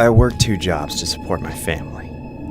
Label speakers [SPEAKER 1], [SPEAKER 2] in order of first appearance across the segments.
[SPEAKER 1] I worked 2 jobs to support my family.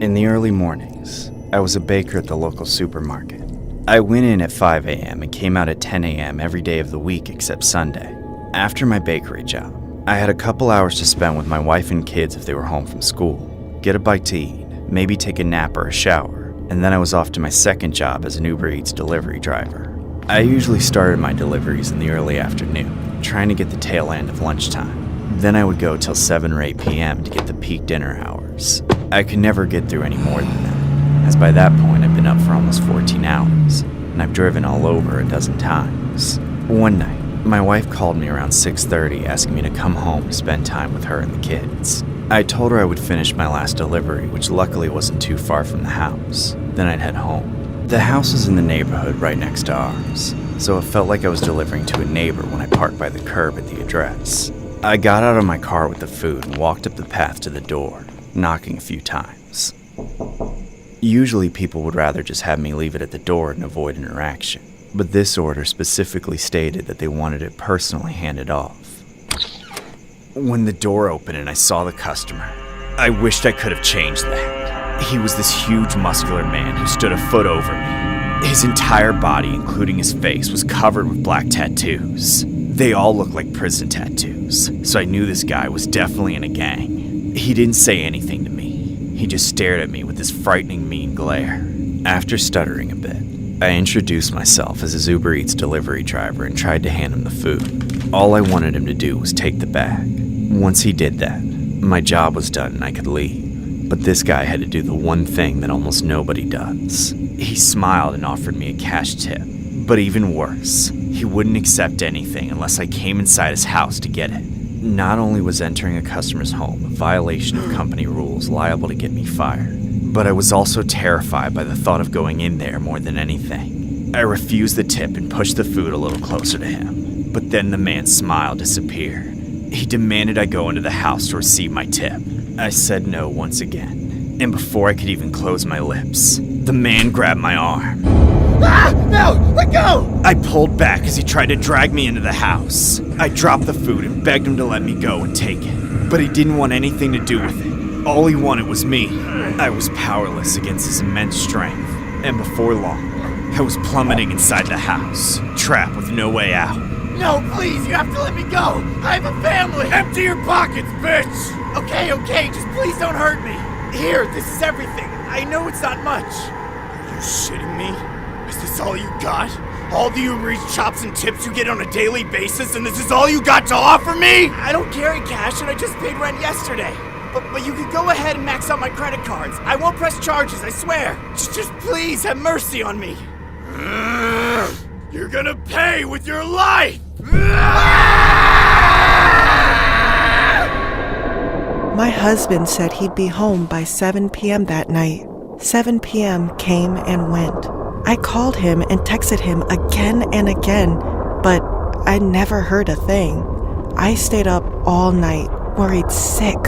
[SPEAKER 1] In the early mornings, I was a baker at the local supermarket. I went in at 5 a.m. and came out at 10 a.m. every day of the week except Sunday. After my bakery job, I had a couple hours to spend with my wife and kids if they were home from school, get a bite to eat, maybe take a nap or a shower, and then I was off to my second job as an Uber Eats delivery driver. I usually started my deliveries in the early afternoon, trying to get the tail end of lunchtime. Then I would go till 7 or 8 p.m. to get the peak dinner hours. I could never get through any more than that, as by that point I'd been up for almost 14 hours, and I've driven all over a dozen times. One night, my wife called me around 6:30 asking me to come home to spend time with her and the kids. I told her I would finish my last delivery, which luckily wasn't too far from the house. Then I'd head home. The house was in the neighborhood right next to ours, so it felt like I was delivering to a neighbor when I parked by the curb at the address. I got out of my car with the food and walked up the path to the door, knocking a few times. Usually people would rather just have me leave it at the door and avoid interaction, but this order specifically stated that they wanted it personally handed off. When the door opened and I saw the customer, I wished I could have changed that. He was this huge muscular man who stood a foot over me. His entire body, including his face, was covered with black tattoos. They all looked like prison tattoos, so I knew this guy was definitely in a gang. He didn't say anything to me. He just stared at me with this frightening mean glare. After stuttering a bit, I introduced myself as his Uber Eats delivery driver and tried to hand him the food. All I wanted him to do was take the bag. Once he did that, my job was done and I could leave. But this guy had to do the one thing that almost nobody does. He smiled and offered me a cash tip. But even worse, he wouldn't accept anything unless I came inside his house to get it. Not only was entering a customer's home a violation of company rules liable to get me fired, but I was also terrified by the thought of going in there more than anything. I refused the tip and pushed the food a little closer to him, but then the man's smile disappeared. He demanded I go into the house to receive my tip. I said no once again, and before I could even close my lips, the man grabbed my arm.
[SPEAKER 2] Ah! No! Let go!
[SPEAKER 1] I pulled back as he tried to drag me into the house. I dropped the food and begged him to let me go and take it, but he didn't want anything to do with it. All he wanted was me. I was powerless against his immense strength, and before long, I was plummeting inside the house, trapped with no way out.
[SPEAKER 2] No, please, you have to let me go! I have a family!
[SPEAKER 3] Empty your pockets, bitch!
[SPEAKER 2] Okay, just please don't hurt me! Here, this is everything. I know it's not much.
[SPEAKER 3] Are you shitting me? Is this all you got? All the Uber Eats chops and tips you get on a daily basis, and this is all you got to offer me?
[SPEAKER 2] I don't carry cash and I just paid rent yesterday. But you could go ahead and max out my credit cards. I won't press charges, I swear. Just please have mercy on me.
[SPEAKER 3] You're gonna pay with your life!
[SPEAKER 4] My husband said he'd be home by 7 p.m. that night. 7 p.m. came and went. I called him and texted him again and again, but I never heard a thing. I stayed up all night, worried sick,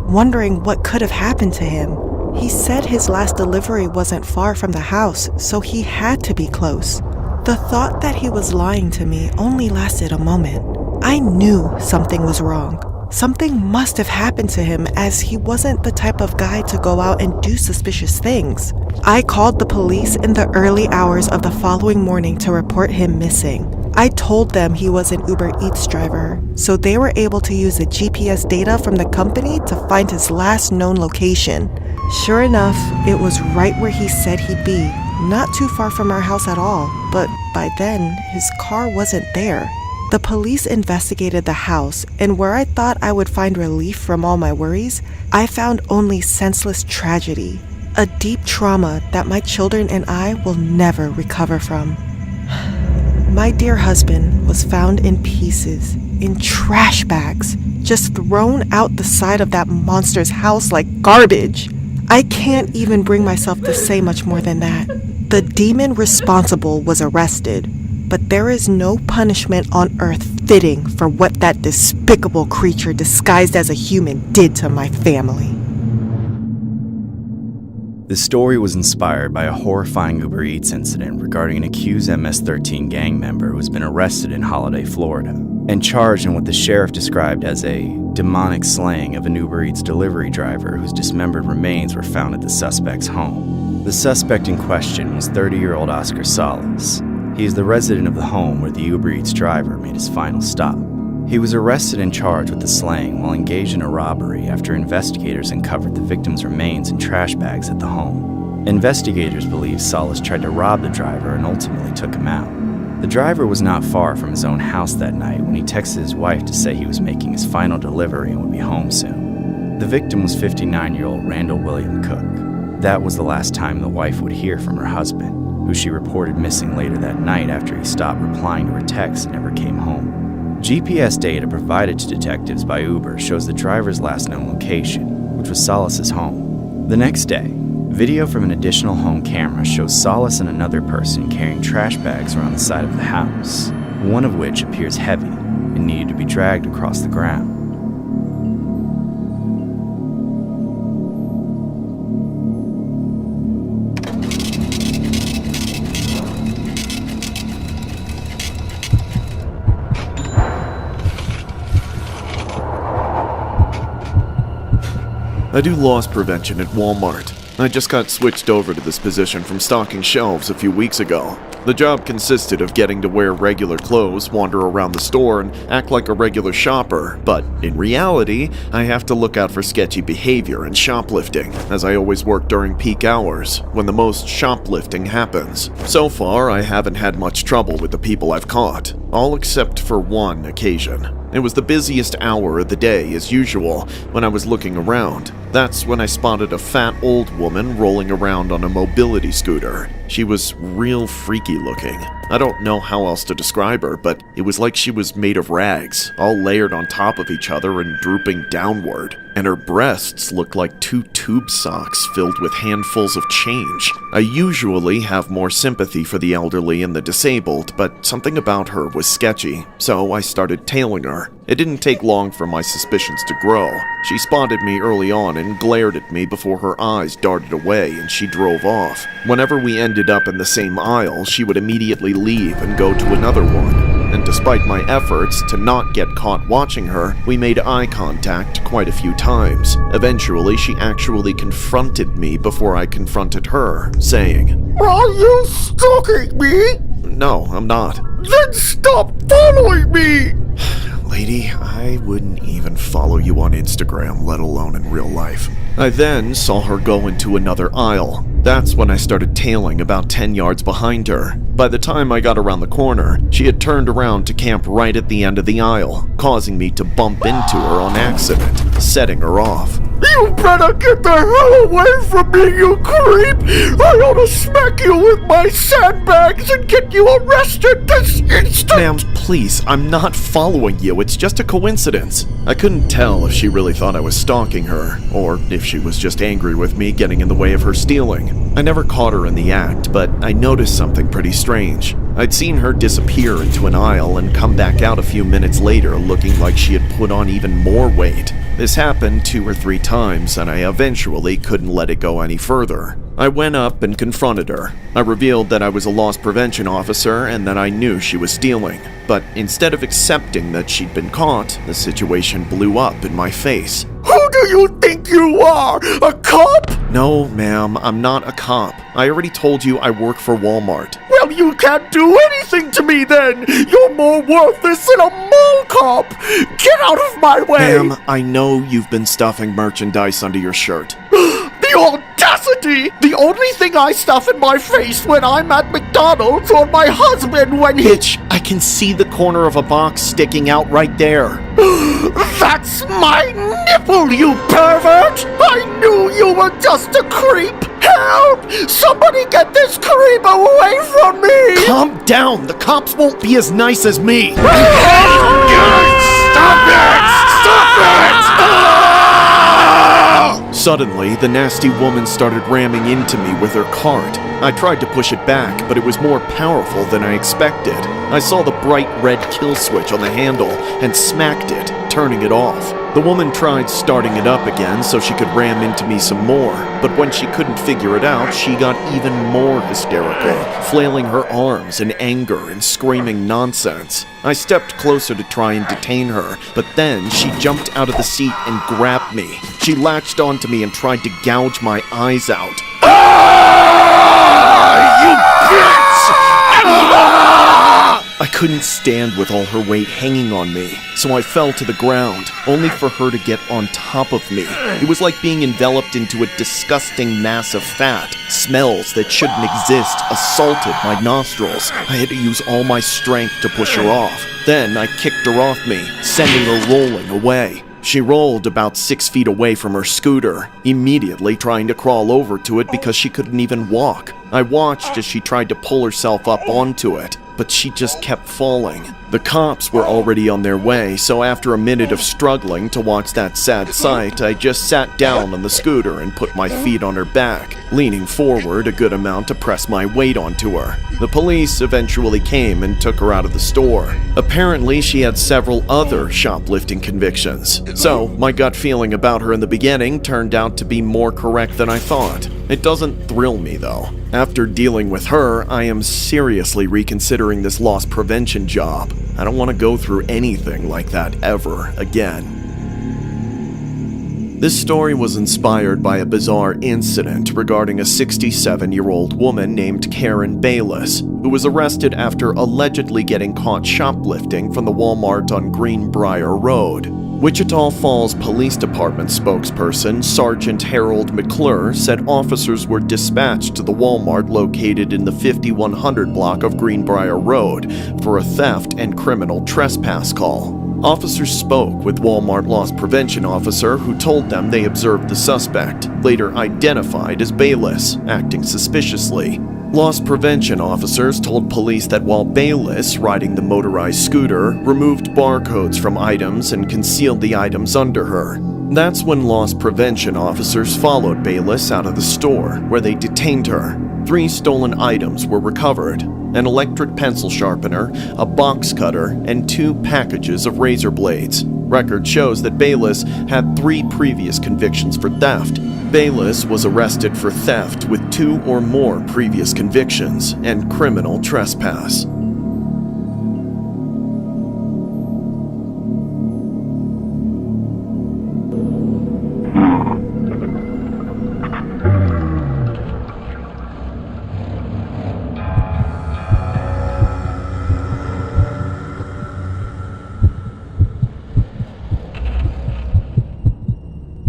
[SPEAKER 4] wondering what could have happened to him. He said his last delivery wasn't far from the house, so he had to be close. The thought that he was lying to me only lasted a moment. I knew something was wrong. Something must have happened to him, as he wasn't the type of guy to go out and do suspicious things. I called the police in the early hours of the following morning to report him missing. I told them he was an Uber Eats driver, so they were able to use the GPS data from the company to find his last known location. Sure enough, it was right where he said he'd be, not too far from our house at all, but by then, his car wasn't there. The police investigated the house, and where I thought I would find relief from all my worries, I found only senseless tragedy, a deep trauma that my children and I will never recover from. My dear husband was found in pieces, in trash bags, just thrown out the side of that monster's house like garbage. I can't even bring myself to say much more than that. The demon responsible was arrested, but there is no punishment on earth fitting for what that despicable creature disguised as a human did to my family.
[SPEAKER 1] The story was inspired by a horrifying Uber Eats incident regarding an accused MS-13 gang member who has been arrested in Holiday, Florida. and charged in what the sheriff described as a demonic slaying of an Uber Eats delivery driver whose dismembered remains were found at the suspect's home. The suspect in question was 30-year-old Oscar Salas. He is the resident of the home where the Uber Eats driver made his final stop. He was arrested and charged with the slaying while engaged in a robbery after investigators uncovered the victim's remains in trash bags at the home. Investigators believe Salas tried to rob the driver and ultimately took him out. The driver was not far from his own house that night when he texted his wife to say he was making his final delivery and would be home soon. The victim was 59-year-old Randall William Cook. That was the last time the wife would hear from her husband, who she reported missing later that night after he stopped replying to her texts and never came home. GPS data provided to detectives by Uber shows the driver's last known location, which was Salas's home. The next day, video from an additional home camera shows Salas and another person carrying trash bags around the side of the house, one of which appears heavy and needed to be dragged across the ground.
[SPEAKER 5] I do loss prevention at Walmart. I just got switched over to this position from stocking shelves a few weeks ago. The job consisted of getting to wear regular clothes, wander around the store, and act like a regular shopper, but in reality, I have to look out for sketchy behavior and shoplifting, as I always work during peak hours, when the most shoplifting happens. So far, I haven't had much trouble with the people I've caught, all except for one occasion. It was the busiest hour of the day, as usual, when I was looking around. That's when I spotted a fat old woman rolling around on a mobility scooter. She was real freaky looking. I don't know how else to describe her, but it was like she was made of rags, all layered on top of each other and drooping downward. And her breasts looked like 2 tube socks filled with handfuls of change. I usually have more sympathy for the elderly and the disabled, but something about her was sketchy, so I started tailing her. It didn't take long for my suspicions to grow. She spotted me early on and glared at me before her eyes darted away and she drove off. Whenever we ended up in the same aisle, she would immediately leave and go to another one. And despite my efforts to not get caught watching her, we made eye contact quite a few times. Eventually, she actually confronted me before I confronted her, saying,
[SPEAKER 3] Are you stalking me?
[SPEAKER 5] "No, I'm not."
[SPEAKER 3] Then stop following me!
[SPEAKER 5] Lady, I wouldn't even follow you on Instagram, let alone in real life. I then saw her go into another aisle. That's when I started tailing about 10 yards behind her. By the time I got around the corner, she had turned around to camp right at the end of the aisle, causing me to bump into her on accident, setting her off.
[SPEAKER 3] You better get the hell away from me, you creep! I ought to smack you with my sandbags and get you arrested this instant!
[SPEAKER 5] Ma'am, please, I'm not following you. It's just a coincidence. I couldn't tell if she really thought I was stalking her, or if she was just angry with me getting in the way of her stealing. I never caught her in the act, but I noticed something pretty strange. I'd seen her disappear into an aisle and come back out a few minutes later looking like she had put on even more weight. This happened 2 or 3 times, and I eventually couldn't let it go any further. I went up and confronted her. I revealed that I was a loss prevention officer and that I knew she was stealing. But instead of accepting that she'd been caught, the situation blew up in my face.
[SPEAKER 3] Who do you think you are? A cop?
[SPEAKER 5] No, ma'am, I'm not a cop. I already told you I work for Walmart.
[SPEAKER 3] Well, you can't do anything to me then! You're more worthless than a mall cop! Get out of my way!
[SPEAKER 5] Ma'am, I know you've been stuffing merchandise under your shirt.
[SPEAKER 3] The audacity! The only thing I stuff in my face when I'm at McDonald's or my husband when he—
[SPEAKER 5] Bitch, I can see the corner of a box sticking out right there.
[SPEAKER 3] That's my nipple, you pervert! I knew you were just a creep! Help! Somebody get this creep away from me!
[SPEAKER 5] Calm down, the cops won't be as nice as me.
[SPEAKER 3] Stop it! Stop it!
[SPEAKER 5] Suddenly, the nasty woman started ramming into me with her cart. I tried to push it back, but it was more powerful than I expected. I saw the bright red kill switch on the handle and smacked it, turning it off. The woman tried starting it up again so she could ram into me some more, but when she couldn't figure it out, she got even more hysterical, flailing her arms in anger and screaming nonsense. I stepped closer to try and detain her, but then she jumped out of the seat and grabbed me. She latched onto me and tried to gouge my eyes out. You bitch! I couldn't stand with all her weight hanging on me, so I fell to the ground, only for her to get on top of me. It was like being enveloped into a disgusting mass of fat. Smells that shouldn't exist assaulted my nostrils. I had to use all my strength to push her off. Then I kicked her off me, sending her rolling away. She rolled about 6 feet away from her scooter, immediately trying to crawl over to it because she couldn't even walk. I watched as she tried to pull herself up onto it, but she just kept falling. The cops were already on their way, so after a minute of struggling to watch that sad sight, I just sat down on the scooter and put my feet on her back, leaning forward a good amount to press my weight onto her. The police eventually came and took her out of the store. Apparently, she had several other shoplifting convictions, so my gut feeling about her in the beginning turned out to be more correct than I thought. It doesn't thrill me, though. After dealing with her, I am seriously reconsidering this loss prevention job. I don't want to go through anything like that ever again. This story was inspired by a bizarre incident regarding a 67-year-old woman named Karen Bayless, who was arrested after allegedly getting caught shoplifting from the Walmart on Greenbrier Road. Wichita Falls Police Department spokesperson Sergeant Harold McClure said officers were dispatched to the Walmart located in the 5100 block of Greenbrier Road for a theft and criminal trespass call. Officers spoke with Walmart loss prevention officer who told them they observed the suspect, later identified as Bayless, acting suspiciously. Loss prevention officers told police that while Bayless, riding the motorized scooter, removed barcodes from items and concealed the items under her. That's when loss prevention officers followed Bayless out of the store, where they detained her. 3 stolen items were recovered: an electric pencil sharpener, a box cutter, and 2 packages of razor blades. Record shows that Bayless had 3 previous convictions for theft. Bayless was arrested for theft with 2 or more previous convictions and criminal trespass.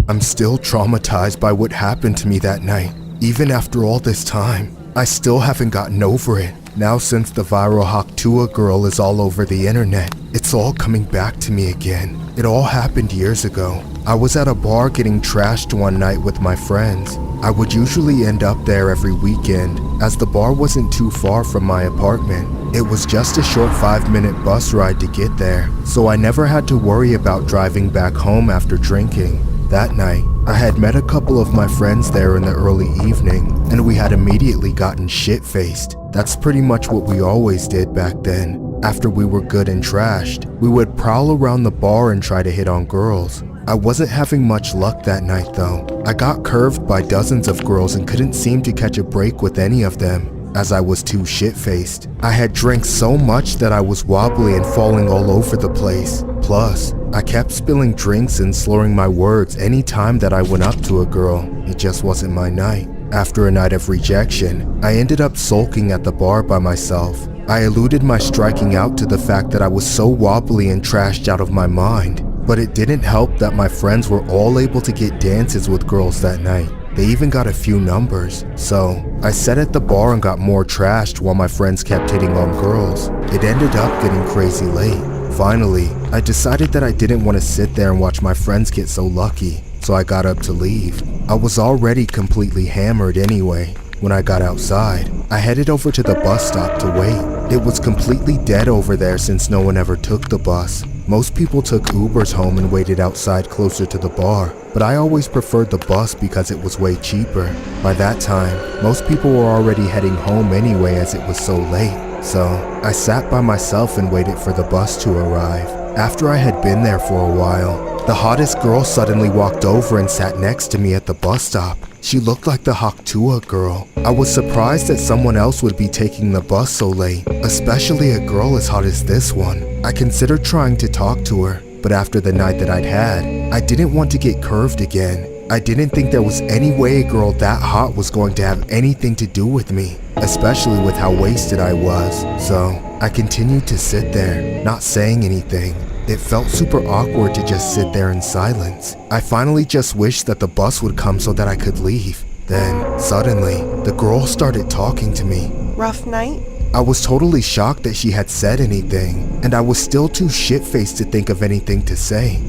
[SPEAKER 6] I'm still traumatized by what happened to me that night. Even after all this time, I still haven't gotten over it. Now since the viral Haktua girl is all over the internet, it's all coming back to me again. It all happened years ago. I was at a bar getting trashed one night with my friends. I would usually end up there every weekend, as the bar wasn't too far from my apartment. It was just a short 5-minute bus ride to get there, so I never had to worry about driving back home after drinking. That night, I had met a couple of my friends there in the early evening, and we had immediately gotten shit-faced. That's pretty much what we always did back then. After we were good and trashed, we would prowl around the bar and try to hit on girls. I wasn't having much luck that night though. I got curved by dozens of girls and couldn't seem to catch a break with any of them, as I was too shit-faced. I had drank so much that I was wobbly and falling all over the place. Plus, I kept spilling drinks and slurring my words any time that I went up to a girl. It just wasn't my night. After a night of rejection, I ended up sulking at the bar by myself. I alluded my striking out to the fact that I was so wobbly and trashed out of my mind. But it didn't help that my friends were all able to get dances with girls that night. They even got a few numbers. So, I sat at the bar and got more trashed while my friends kept hitting on girls. It ended up getting crazy late. Finally, I decided that I didn't want to sit there and watch my friends get so lucky, so I got up to leave. I was already completely hammered anyway. When I got outside, I headed over to the bus stop to wait. It was completely dead over there since no one ever took the bus. Most people took Ubers home and waited outside closer to the bar, but I always preferred the bus because it was way cheaper. By that time, most people were already heading home anyway as it was so late. So, I sat by myself and waited for the bus to arrive. After I had been there for a while, the hottest girl suddenly walked over and sat next to me at the bus stop. She looked like the Haktua girl. I was surprised that someone else would be taking the bus so late, especially a girl as hot as this one. I considered trying to talk to her, but after the night that I'd had, I didn't want to get curved again. I didn't think there was any way a girl that hot was going to have anything to do with me, especially with how wasted I was. So I continued to sit there, not saying anything. It felt super awkward to just sit there in silence. I finally just wished that the bus would come so that I could leave. Then, suddenly, the girl started talking to me.
[SPEAKER 4] Rough night?
[SPEAKER 6] I was totally shocked that she had said anything, and I was still too shit-faced to think of anything to say.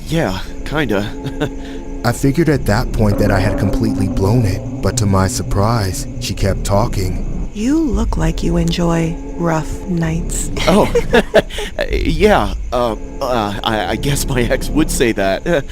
[SPEAKER 5] Yeah, kinda.
[SPEAKER 6] I figured at that point that I had completely blown it, but to my surprise, she kept talking.
[SPEAKER 4] You look like you enjoy rough nights.
[SPEAKER 5] Oh, yeah, I guess my ex would say that.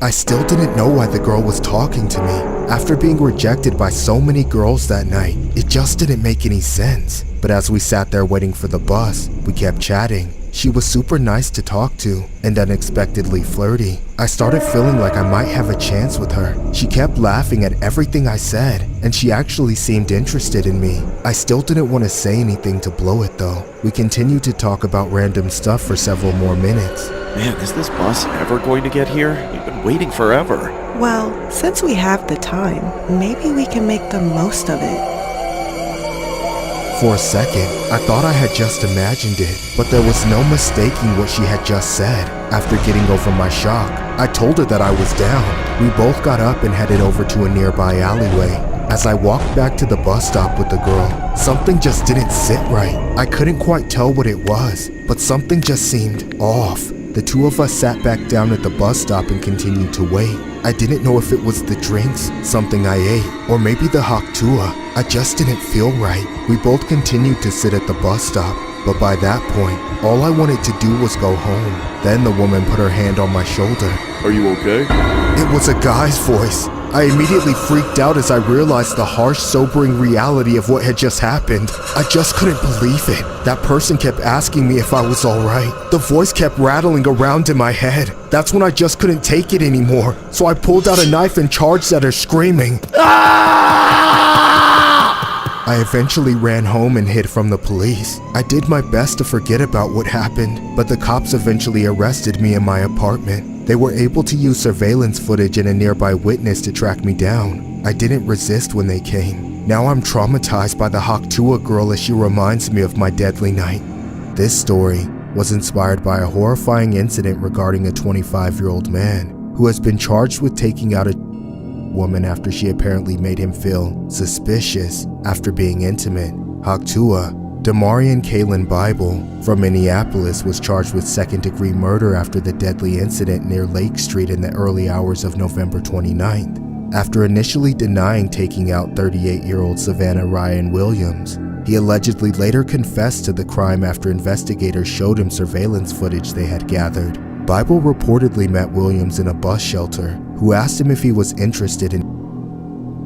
[SPEAKER 6] I still didn't know why the girl was talking to me. After being rejected by so many girls that night, it just didn't make any sense. But as we sat there waiting for the bus, we kept chatting. She was super nice to talk to and unexpectedly flirty. I started feeling like I might have a chance with her. She kept laughing at everything I said, and she actually seemed interested in me. I still didn't want to say anything to blow it though. We continued to talk about random stuff for several more minutes.
[SPEAKER 5] Man, is this bus ever going to get here? We've been waiting forever.
[SPEAKER 4] Well, since we have the time, maybe we can make the most of it.
[SPEAKER 6] For a second, I thought I had just imagined it, but there was no mistaking what she had just said. After getting over my shock, I told her that I was down. We both got up and headed over to a nearby alleyway. As I walked back to the bus stop with the girl, something just didn't sit right. I couldn't quite tell what it was, but something just seemed off. The two of us sat back down at the bus stop and continued to wait. I didn't know if it was the drinks, something I ate, or maybe the Haktua. I just didn't feel right. We both continued to sit at the bus stop, but by that point, all I wanted to do was go home. Then the woman put her hand on my shoulder.
[SPEAKER 5] Are you okay?
[SPEAKER 6] It was a guy's voice. I immediately freaked out as I realized the harsh, sobering reality of what had just happened. I just couldn't believe it. That person kept asking me if I was alright. The voice kept rattling around in my head. That's when I just couldn't take it anymore. So I pulled out a knife and charged at her, screaming. I eventually ran home and hid from the police. I did my best to forget about what happened, but the cops eventually arrested me in my apartment. They were able to use surveillance footage and a nearby witness to track me down. I didn't resist when they came. Now I'm traumatized by the Haktua girl as she reminds me of my deadly night. This story was inspired by a horrifying incident regarding a 25-year-old man who has been charged with taking out a woman after she apparently made him feel suspicious after being intimate. Haktua, Damarian Kalen Bible from Minneapolis, was charged with second-degree murder after the deadly incident near Lake Street in the early hours of November 29th. After initially denying taking out 38-year-old Savannah Ryan Williams, he allegedly later confessed to the crime after investigators showed him surveillance footage they had gathered. Bible reportedly met Williams in a bus shelter, who asked him if he was interested in,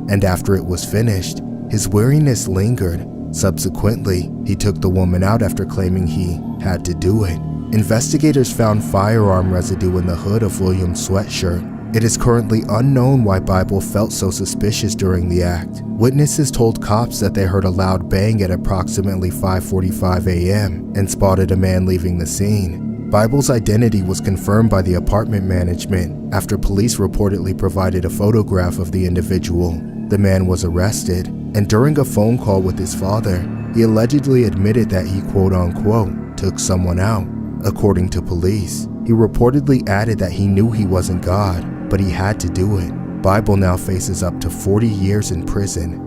[SPEAKER 6] and after it was finished, his weariness lingered. Subsequently, he took the woman out after claiming he had to do it. Investigators found firearm residue in the hood of Williams' sweatshirt. It is currently unknown why Bible felt so suspicious during the act. Witnesses told cops that they heard a loud bang at approximately 5:45 a.m. and spotted a man leaving the scene. Bible's identity was confirmed by the apartment management after police reportedly provided a photograph of the individual. The man was arrested, and during a phone call with his father, he allegedly admitted that he quote-unquote took someone out. According to police, he reportedly added that he knew he wasn't God, but he had to do it. Bible now faces up to 40 years in prison.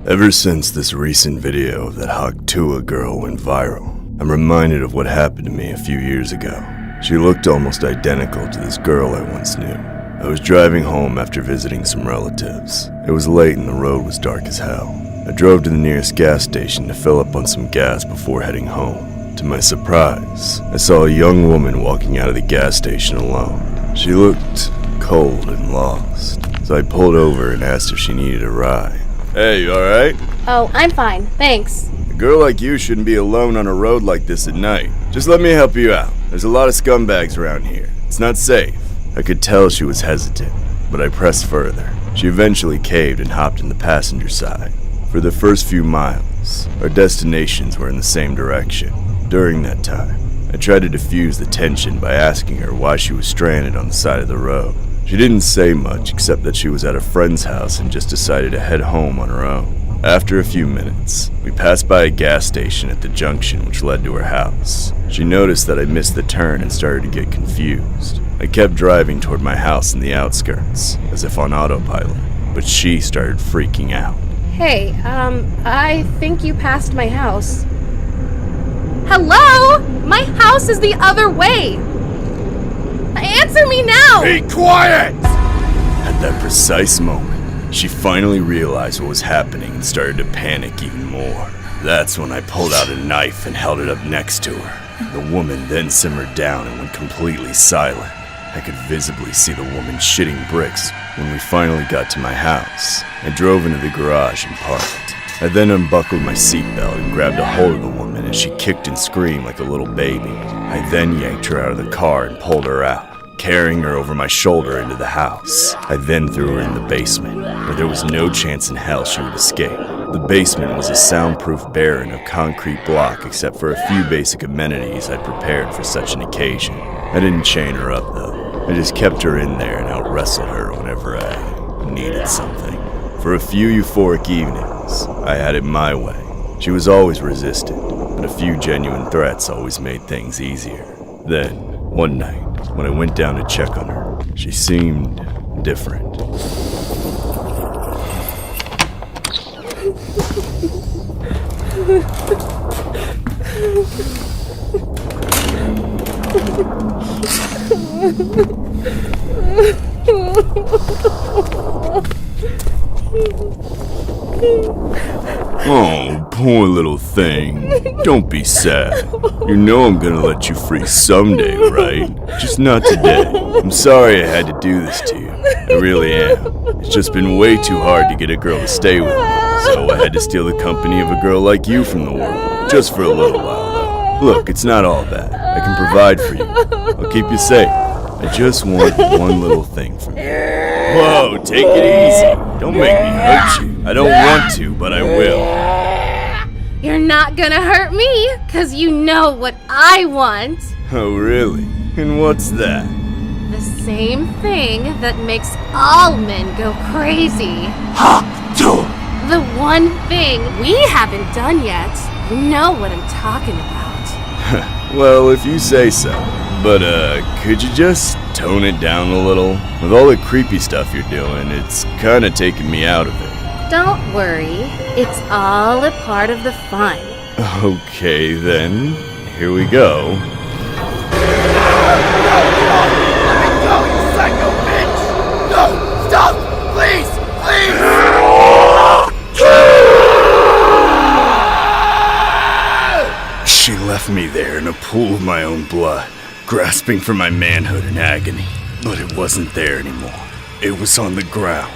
[SPEAKER 7] Ever since this recent video of that Haktua girl went viral, I'm reminded of what happened to me a few years ago. She looked almost identical to this girl I once knew. I was driving home after visiting some relatives. It was late and the road was dark as hell. I drove to the nearest gas station to fill up on some gas before heading home. To my surprise, I saw a young woman walking out of the gas station alone. She looked cold and lost, so I pulled over and asked if she needed a ride. Hey, you alright?
[SPEAKER 8] Oh, I'm fine, thanks.
[SPEAKER 7] A girl like you shouldn't be alone on a road like this at night. Just let me help you out. There's a lot of scumbags around here. It's not safe. I could tell she was hesitant, but I pressed further. She eventually caved and hopped in the passenger side. For the first few miles, our destinations were in the same direction. During that time, I tried to diffuse the tension by asking her why she was stranded on the side of the road. She didn't say much except that she was at a friend's house and just decided to head home on her own. After a few minutes, we passed by a gas station at the junction which led to her house. She noticed that I missed the turn and started to get confused. I kept driving toward my house in the outskirts, as if on autopilot, but she started freaking out.
[SPEAKER 8] Hey, I think you passed my house. Hello? My house is the other way! Answer me now!
[SPEAKER 5] Be quiet!
[SPEAKER 7] At that precise moment, she finally realized what was happening and started to panic even more. That's when I pulled out a knife and held it up next to her. The woman then simmered down and went completely silent. I could visibly see the woman shitting bricks. When we finally got to my house, I drove into the garage and parked. I then unbuckled my seatbelt and grabbed a hold of the woman as she kicked and screamed like a little baby. I then yanked her out of the car and pulled her out, carrying her over my shoulder into the house. I then threw her in the basement, where there was no chance in hell she would escape. The basement was a soundproof barren of concrete block except for a few basic amenities I prepared for such an occasion. I didn't chain her up though. I just kept her in there and out-wrestled her whenever I needed something. For a few euphoric evenings, I had it my way. She was always resistant, but a few genuine threats always made things easier. Then, one night, when I went down to check on her, she seemed different. Oh, poor little thing. Don't be sad. You know I'm gonna let you free someday, right? Just not today. I'm sorry I had to do this to you. I really am. It's just been way too hard to get a girl to stay with me. So I had to steal the company of a girl like you from the world. Just for a little while, though. Look, it's not all bad. I can provide for you. I'll keep you safe. I just want one little thing from you. Whoa, take it easy. Don't make me hurt you. I don't want to, but I will.
[SPEAKER 8] You're not gonna hurt me, 'cause you know what I want.
[SPEAKER 7] Oh, really? And what's that?
[SPEAKER 8] The same thing that makes all men go crazy. The one thing we haven't done yet. You know what I'm talking about.
[SPEAKER 7] Well, if you say so. But, could you just tone it down a little? With all the creepy stuff you're doing, it's kinda taking me out of it.
[SPEAKER 8] Don't worry, it's all a part of the fun.
[SPEAKER 7] Okay, then. Here we go.
[SPEAKER 2] Let me go, you psycho bitch! No! Stop! Please! Please!
[SPEAKER 7] She left me there in a pool of my own blood, grasping for my manhood in agony. But it wasn't there anymore. It was on the ground.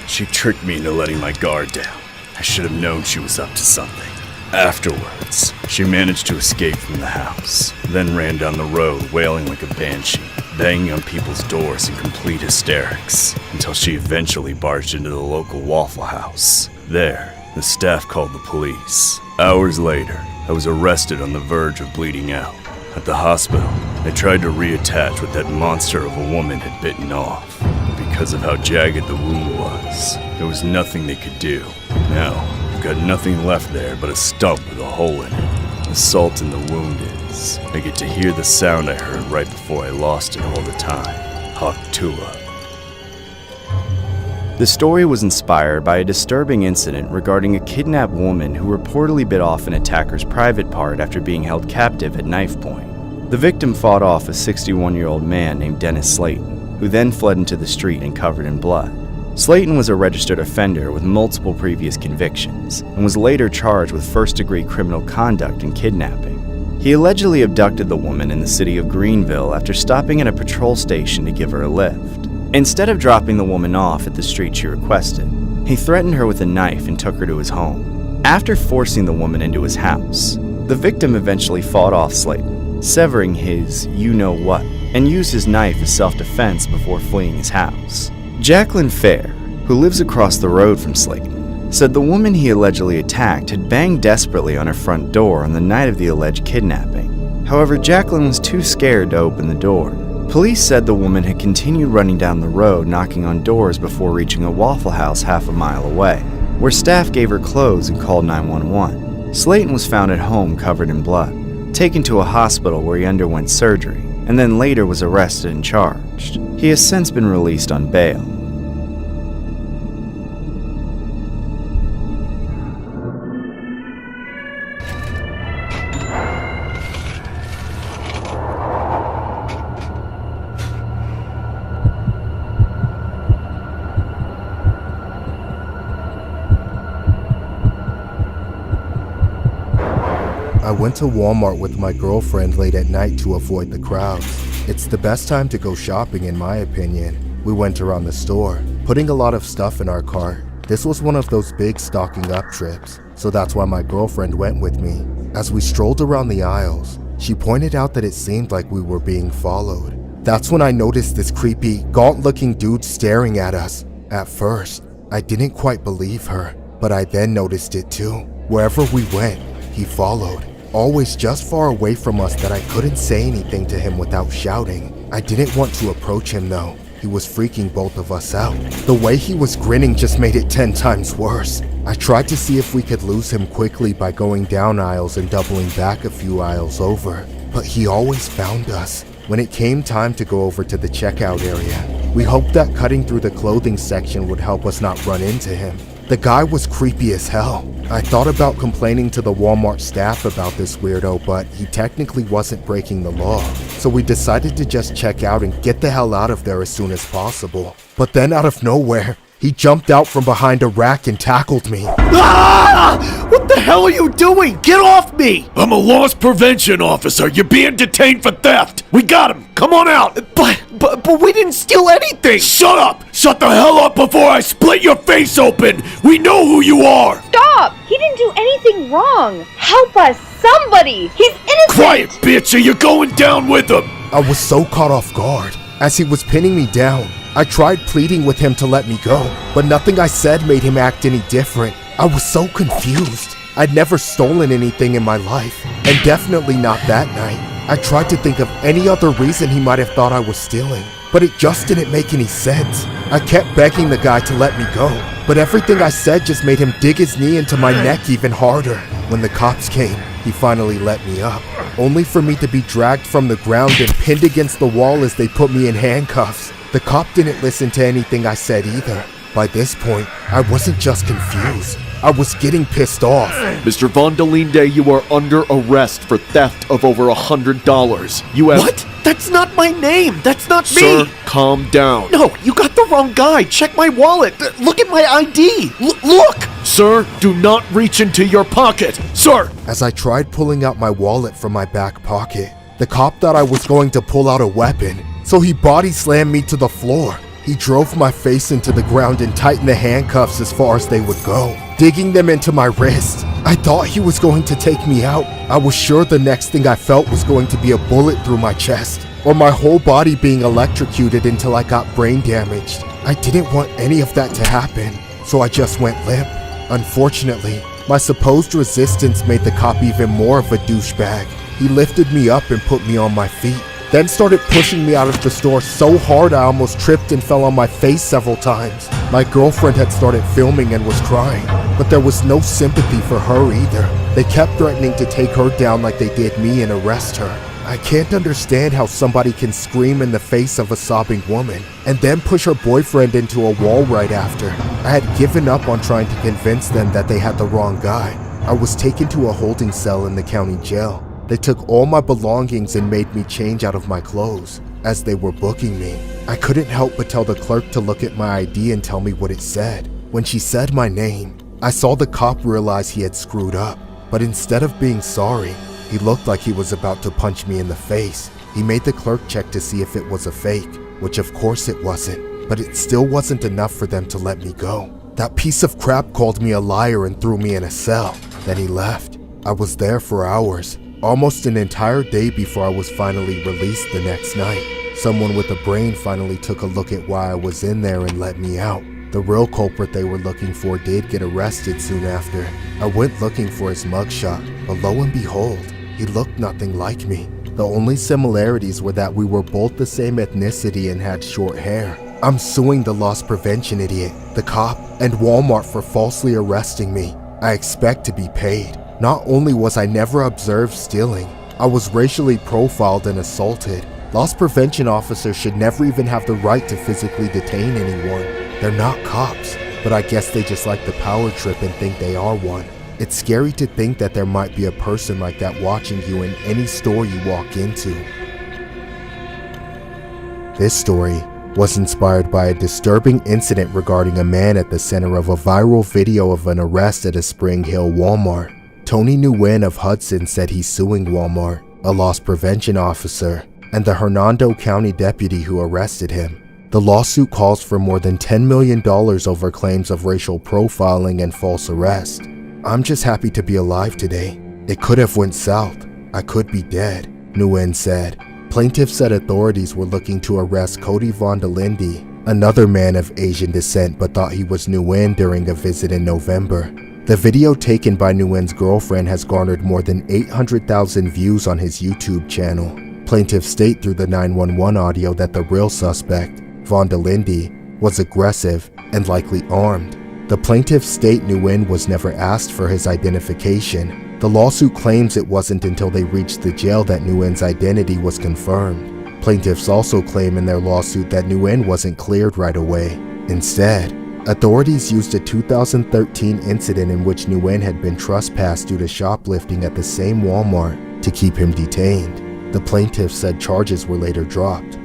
[SPEAKER 7] She tricked me into letting my guard down. I should have known she was up to something. Afterwards, she managed to escape from the house, then ran down the road wailing like a banshee, banging on people's doors in complete hysterics, until she eventually barged into the local Waffle House. There, the staff called the police. Hours later, I was arrested on the verge of bleeding out. At the hospital, they tried to reattach what that monster of a woman had bitten off. But because of how jagged the wound was, there was nothing they could do. Now, I've got nothing left there but a stump with a hole in it. The salt in the wound is, I get to hear the sound I heard right before I lost it all the time. Haktua.
[SPEAKER 1] The story was inspired by a disturbing incident regarding a kidnapped woman who reportedly bit off an attacker's private part after being held captive at knife point. The victim fought off a 61-year-old man named Dennis Slayton, who then fled into the street and covered in blood. Slayton was a registered offender with multiple previous convictions and was later charged with first-degree criminal conduct and kidnapping. He allegedly abducted the woman in the city of Greenville after stopping at a patrol station to give her a lift. Instead of dropping the woman off at the street she requested, he threatened her with a knife and took her to his home. After forcing the woman into his house, the victim eventually fought off Slayton, severing his you-know-what, and used his knife as self-defense before fleeing his house. Jacqueline Fair, who lives across the road from Slayton, said the woman he allegedly attacked had banged desperately on her front door on the night of the alleged kidnapping. However, Jacqueline was too scared to open the door. Police said the woman had continued running down the road, knocking on doors before reaching a Waffle House half a mile away, where staff gave her clothes and called 911. Slayton was found at home covered in blood, taken to a hospital where he underwent surgery, and then later was arrested and charged. He has since been released on bail.
[SPEAKER 6] I went to Walmart with my girlfriend late at night to avoid the crowds. It's the best time to go shopping in my opinion. We went around the store, putting a lot of stuff in our cart. This was one of those big stocking up trips, so that's why my girlfriend went with me. As we strolled around the aisles, she pointed out that it seemed like we were being followed. That's when I noticed this creepy, gaunt-looking dude staring at us. At first, I didn't quite believe her, but I then noticed it too. Wherever we went, he followed. Always just far away from us that I couldn't say anything to him without shouting. I didn't want to approach him though. He was freaking both of us out. The way he was grinning just made it 10 times worse. I tried to see if we could lose him quickly by going down aisles and doubling back a few aisles over, but he always found us. When it came time to go over to the checkout area, we hoped that cutting through the clothing section would help us not run into him. The guy was creepy as hell. I thought about complaining to the Walmart staff about this weirdo, but he technically wasn't breaking the law. So we decided to just check out and get the hell out of there as soon as possible. But then out of nowhere, he jumped out from behind a rack and tackled me.
[SPEAKER 3] Ah! What the hell are you doing? Get off me!
[SPEAKER 5] I'm a loss prevention officer. You're being detained for theft. We got him. Come on out.
[SPEAKER 3] But we didn't steal anything!
[SPEAKER 5] Shut up! Shut the hell up before I split your face open! We know who you are!
[SPEAKER 9] Stop! He didn't do anything wrong! Help us! Somebody! He's innocent!
[SPEAKER 5] Quiet, bitch, or you're going down with him!
[SPEAKER 6] I was so caught off guard. As he was pinning me down, I tried pleading with him to let me go, but nothing I said made him act any different. I was so confused. I'd never stolen anything in my life, and definitely not that night. I tried to think of any other reason he might have thought I was stealing, but it just didn't make any sense. I kept begging the guy to let me go, but everything I said just made him dig his knee into my neck even harder. When the cops came, he finally let me up, only for me to be dragged from the ground and pinned against the wall as they put me in handcuffs. The cop didn't listen to anything I said either. By this point, I wasn't just confused. I was getting pissed off.
[SPEAKER 5] Mr. Von der Linde, you are under arrest for theft of over $100. You have...
[SPEAKER 3] What? That's not my name! That's not me!
[SPEAKER 5] Sir, calm down.
[SPEAKER 3] No, you got the wrong guy! Check my wallet! Look at my ID! Look!
[SPEAKER 5] Sir, do not reach into your pocket! Sir!
[SPEAKER 6] As I tried pulling out my wallet from my back pocket, the cop thought I was going to pull out a weapon, so he body slammed me to the floor. He drove my face into the ground and tightened the handcuffs as far as they would go, digging them into my wrist. I thought he was going to take me out. I was sure the next thing I felt was going to be a bullet through my chest, or my whole body being electrocuted until I got brain damaged. I didn't want any of that to happen, so I just went limp. Unfortunately, my supposed resistance made the cop even more of a douchebag. He lifted me up and put me on my feet, then started pushing me out of the store so hard I almost tripped and fell on my face several times. My girlfriend had started filming and was crying, but there was no sympathy for her either. They kept threatening to take her down like they did me and arrest her. I can't understand how somebody can scream in the face of a sobbing woman and then push her boyfriend into a wall right after. I had given up on trying to convince them that they had the wrong guy. I was taken to a holding cell in the county jail. They took all my belongings and made me change out of my clothes as they were booking me. I couldn't help but tell the clerk to look at my ID and tell me what it said. When she said my name, I saw the cop realize he had screwed up, but instead of being sorry, He looked like he was about to punch me in the face. He made the clerk check to see if it was a fake, which of course it wasn't, but it still wasn't enough for them to let me go. That piece of crap called me a liar and threw me in a cell. Then he left. I was there for hours, almost an entire day before I was finally released the next night. Someone with a brain finally took a look at why I was in there and let me out. The real culprit they were looking for did get arrested soon after. I went looking for his mugshot, but lo and behold, he looked nothing like me. The only similarities were that we were both the same ethnicity and had short hair. I'm suing the loss prevention idiot, the cop, and Walmart for falsely arresting me. I expect to be paid. Not only was I never observed stealing, I was racially profiled and assaulted. Loss prevention officers should never even have the right to physically detain anyone. They're not cops, but I guess they just like the power trip and think they are one. It's scary to think that there might be a person like that watching you in any store you walk into. This story was inspired by a disturbing incident regarding a man at the center of a viral video of an arrest at a Spring Hill Walmart. Tony Nguyen of Hudson said he's suing Walmart, a loss prevention officer, and the Hernando County deputy who arrested him. The lawsuit calls for more than $10 million over claims of racial profiling and false arrest. I'm just happy to be alive today. It could have went south. I could be dead, Nguyen said. Plaintiffs said authorities were looking to arrest Cody Vondelinde, another man of Asian descent, but thought he was Nguyen during a visit in November. The video taken by Nguyen's girlfriend has garnered more than 800,000 views on his YouTube channel. Plaintiffs state through the 911 audio that the real suspect, Vondelinde, was aggressive and likely armed. The plaintiffs state Nguyen was never asked for his identification. The lawsuit claims it wasn't until they reached the jail that Nguyen's identity was confirmed. Plaintiffs also claim in their lawsuit that Nguyen wasn't cleared right away. Instead, authorities used a 2013 incident in which Nguyen had been trespassed due to shoplifting at the same Walmart to keep him detained. The plaintiffs said charges were later dropped.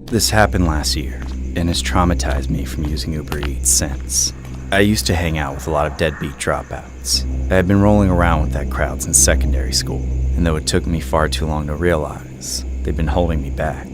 [SPEAKER 1] This happened last year, and has traumatized me from using Uber Eats since. I used to hang out with a lot of deadbeat dropouts. I had been rolling around with that crowd since secondary school, and though it took me far too long to realize, they'd been holding me back.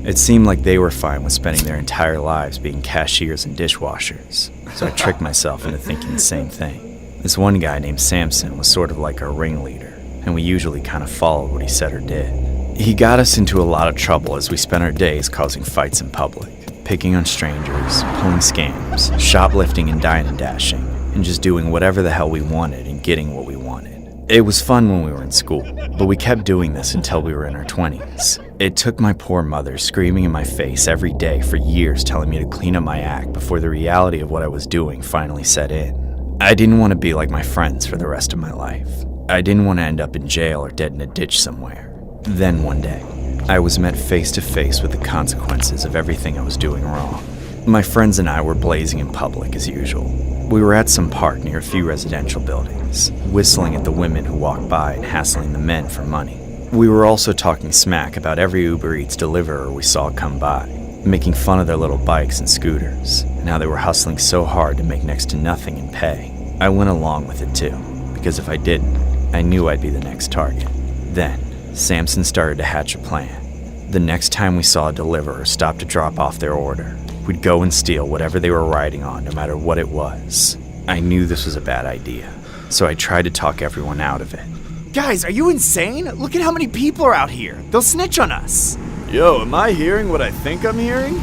[SPEAKER 1] It seemed like they were fine with spending their entire lives being cashiers and dishwashers, so I tricked myself into thinking the same thing. This one guy named Samson was sort of like our ringleader, and we usually kind of followed what he said or did. He got us into a lot of trouble as we spent our days causing fights in public, picking on strangers, pulling scams, shoplifting and dine and dashing, and just doing whatever the hell we wanted and getting what we wanted. It was fun when we were in school, but we kept doing this until we were in our 20s. It took my poor mother screaming in my face every day for years telling me to clean up my act before the reality of what I was doing finally set in. I didn't want to be like my friends for the rest of my life. I didn't want to end up in jail or dead in a ditch somewhere. Then one day, I was met face to face with the consequences of everything I was doing wrong. My friends and I were blazing in public as usual. We were at some park near a few residential buildings, whistling at the women who walked by and hassling the men for money. We were also talking smack about every Uber Eats deliverer we saw come by, making fun of their little bikes and scooters, and how they were hustling so hard to make next to nothing in pay. I went along with it too, because if I didn't, I knew I'd be the next target. Then, Samson started to hatch a plan. The next time we saw a deliverer stop to drop off their order, we'd go and steal whatever they were riding on, no matter what it was. I knew this was a bad idea, so I tried to talk everyone out of it.
[SPEAKER 2] Guys, are you insane? Look at how many people are out here. They'll snitch on us.
[SPEAKER 1] Yo, am I hearing what I think I'm hearing?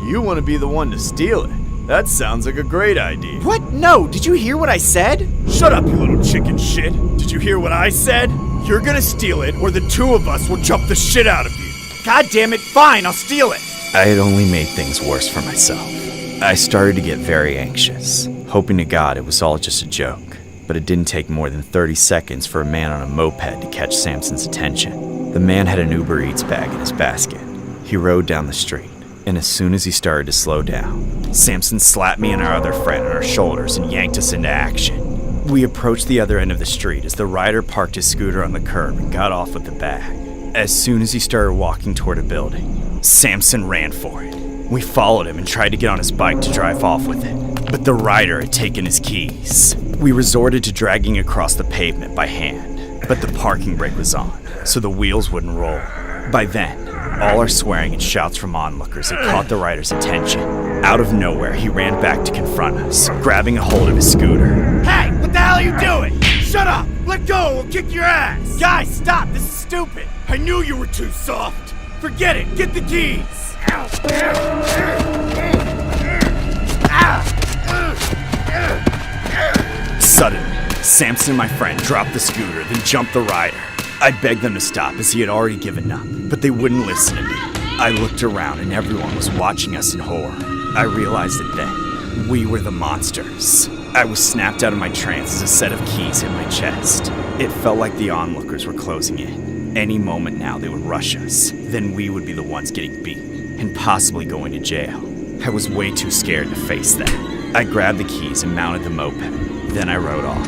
[SPEAKER 1] You want to be the one to steal it. That sounds like a great idea.
[SPEAKER 2] What? No, did you hear what I said?
[SPEAKER 10] Shut up, you little chicken shit. Did you hear what I said? You're gonna steal it, or the two of us will jump the shit out of you.
[SPEAKER 2] God damn it, fine, I'll steal it.
[SPEAKER 1] I had only made things worse for myself. I started to get very anxious, hoping to God it was all just a joke. But it didn't take more than 30 seconds for a man on a moped to catch Samson's attention. The man had an Uber Eats bag in his basket. He rode down the street, And as soon as he started to slow down, Samson slapped me and our other friend on our shoulders and yanked us into action. We approached the other end of the street as the rider parked his scooter on the curb and got off with the bag. As soon as he started walking toward a building, Samson ran for it. We followed him and tried to get on his bike to drive off with it, but the rider had taken his keys. We resorted to dragging across the pavement by hand, but the parking brake was on, so the wheels wouldn't roll. By then, all our swearing and shouts from onlookers had caught the rider's attention. Out of nowhere, he ran back to confront us, grabbing a hold of his scooter.
[SPEAKER 2] Hey, what the hell are you doing? Shut up! Let go, we'll kick your ass! Guys, stop, this is stupid!
[SPEAKER 10] I knew you were too soft. Forget it, get the keys.
[SPEAKER 1] Suddenly, Samson and my friend dropped the scooter, then jumped the rider. I begged them to stop as he had already given up, but they wouldn't listen to me. I looked around and everyone was watching us in horror. I realized it then. We were the monsters. I was snapped out of my trance as a set of keys hit my chest. It felt like the onlookers were closing in. Any moment now they would rush us. Then we would be the ones getting beaten and possibly going to jail. I was way too scared to face that. I grabbed the keys and mounted the moped. Then I rode off.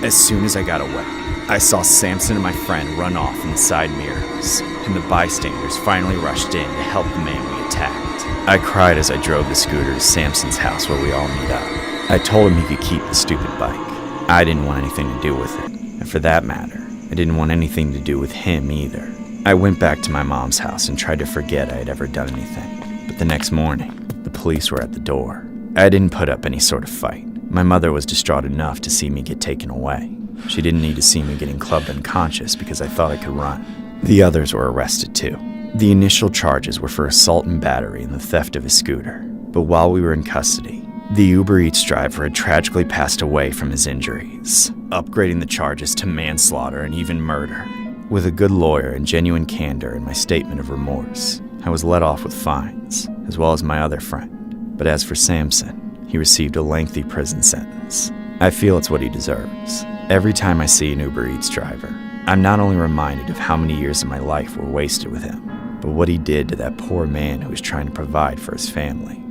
[SPEAKER 1] As soon as I got away, I saw Samson and my friend run off in the side mirrors, and the bystanders finally rushed in to help the man we attacked. I cried as I drove the scooter to Samson's house where we all meet up. I told him he could keep the stupid bike. I didn't want anything to do with it, and for that matter, I didn't want anything to do with him either. I went back to my mom's house and tried to forget I had ever done anything, but the next morning, the police were at the door. I didn't put up any sort of fight. My mother was distraught enough to see me get taken away. She didn't need to see me getting clubbed unconscious because I thought I could run. The others were arrested too. The initial charges were for assault and battery and the theft of a scooter. But while we were in custody, the Uber Eats driver had tragically passed away from his injuries, upgrading the charges to manslaughter and even murder. With a good lawyer and genuine candor in my statement of remorse, I was let off with fines, as well as my other friend. But as for Samson, he received a lengthy prison sentence. I feel it's what he deserves. Every time I see an Uber Eats driver, I'm not only reminded of how many years of my life were wasted with him, but what he did to that poor man who was trying to provide for his family.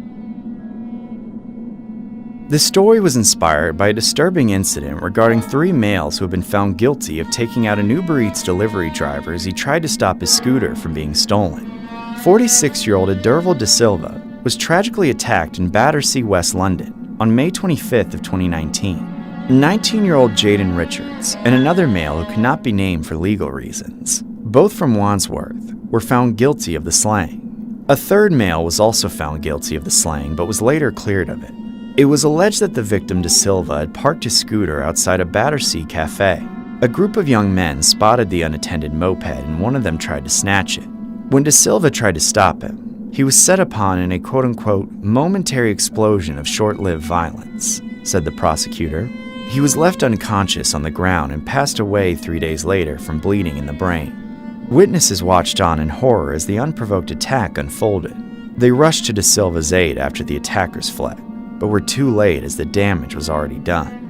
[SPEAKER 1] This story was inspired by a disturbing incident regarding 3 males who have been found guilty of taking out an Uber Eats delivery driver as he tried to stop his scooter from being stolen. 46-year-old Adurval De Silva was tragically attacked in Battersea, West London on May 25th of 2019. 19-year-old Jaden Richards and another male who could not be named for legal reasons, both from Wandsworth, were found guilty of the slaying. A third male was also found guilty of the slaying but was later cleared of it. It was alleged that the victim De Silva had parked his scooter outside a Battersea cafe. A group of young men spotted the unattended moped and one of them tried to snatch it. When De Silva tried to stop him, he was set upon in a quote-unquote momentary explosion of short-lived violence, said the prosecutor. He was left unconscious on the ground and passed away 3 days later from bleeding in the brain. Witnesses watched on in horror as the unprovoked attack unfolded. They rushed to De Silva's aid after the attackers fled, but were too late as the damage was already done.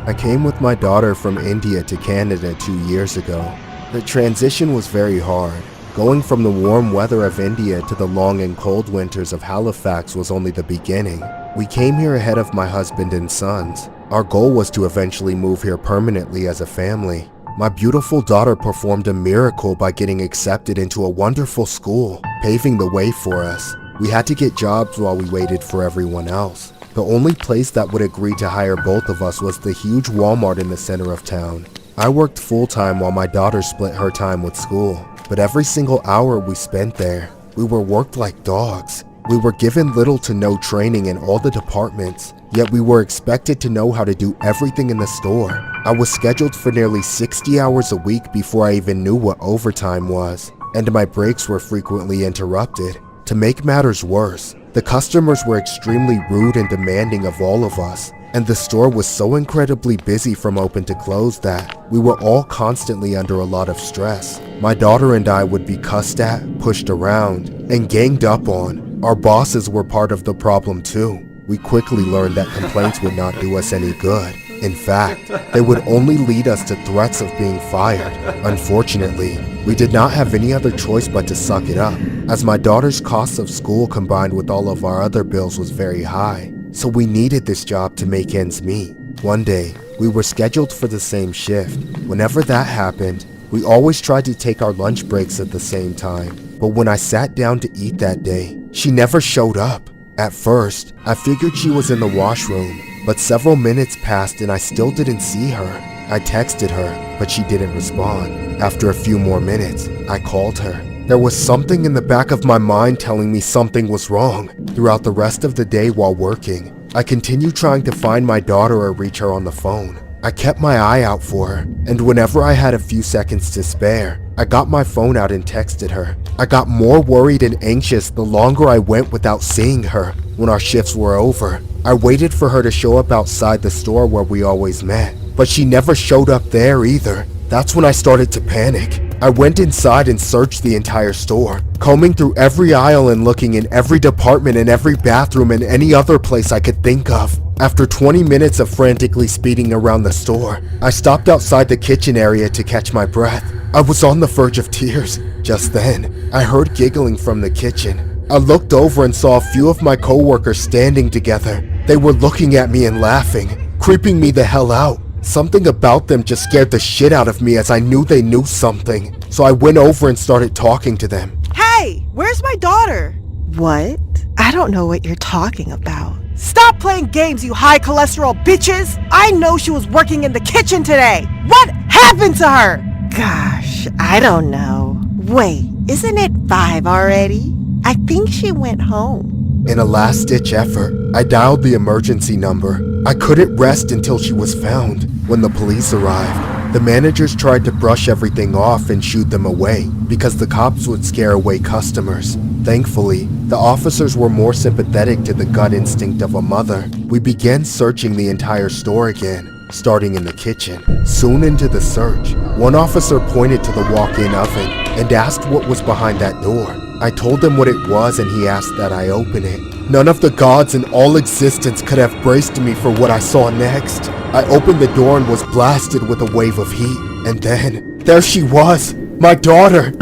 [SPEAKER 6] I came with my daughter from India to Canada 2 years ago. The transition was very hard. Going from the warm weather of India to the long and cold winters of Halifax was only the beginning. We came here ahead of my husband and sons. Our goal was to eventually move here permanently as a family. My beautiful daughter performed a miracle by getting accepted into a wonderful school, paving the way for us. We had to get jobs while we waited for everyone else. The only place that would agree to hire both of us was the huge Walmart in the center of town. I worked full-time while my daughter split her time with school, but every single hour we spent there, we were worked like dogs. We were given little to no training in all the departments, yet we were expected to know how to do everything in the store. I was scheduled for nearly 60 hours a week before I even knew what overtime was, and my breaks were frequently interrupted. To make matters worse, the customers were extremely rude and demanding of all of us. and the store was so incredibly busy from open to close that we were all constantly under a lot of stress. My daughter and I would be cussed at, pushed around, and ganged up on. Our bosses were part of the problem too. We quickly learned that complaints would not do us any good. In fact, they would only lead us to threats of being fired. Unfortunately, we did not have any other choice but to suck it up, as my daughter's costs of school combined with all of our other bills was very high. So we needed this job to make ends meet. One day, we were scheduled for the same shift. Whenever that happened, we always tried to take our lunch breaks at the same time. But when I sat down to eat that day, she never showed up. At first, I figured she was in the washroom, but several minutes passed and I still didn't see her. I texted her, but she didn't respond. After a few more minutes, I called her. There was something in the back of my mind telling me something was wrong. Throughout the rest of the day while working, I continued trying to find my daughter or reach her on the phone. I kept my eye out for her, and whenever I had a few seconds to spare, I got my phone out and texted her. I got more worried and anxious the longer I went without seeing her. When our shifts were over, I waited for her to show up outside the store where we always met, but she never showed up there either. That's when I started to panic. I went inside and searched the entire store, combing through every aisle and looking in every department and every bathroom and any other place I could think of. After 20 minutes of frantically speeding around the store, I stopped outside the kitchen area to catch my breath. I was on the verge of tears. Just then, I heard giggling from the kitchen. I looked over and saw a few of my coworkers standing together. They were looking at me and laughing, creeping me the hell out. Something about them just scared the shit out of me as I knew they knew something. So I went over and started talking to them.
[SPEAKER 4] Hey, where's my daughter? What? I don't know what you're talking about. Stop playing games, you high cholesterol bitches! I know she was working in the kitchen today! What happened to her? Gosh, I don't know. Wait, isn't it 5 already? I think she went home.
[SPEAKER 6] In a last-ditch effort, I dialed the emergency number. I couldn't rest until she was found. When the police arrived, the managers tried to brush everything off and shoo them away because the cops would scare away customers. Thankfully, the officers were more sympathetic to the gut instinct of a mother. We began searching the entire store again, starting in the kitchen. Soon into the search, one officer pointed to the walk-in oven and asked what was behind that door. I told him what it was and he asked that I open it. None of the gods in all existence could have braced me for what I saw next. I opened the door and was blasted with a wave of heat. And then, there she was, my daughter.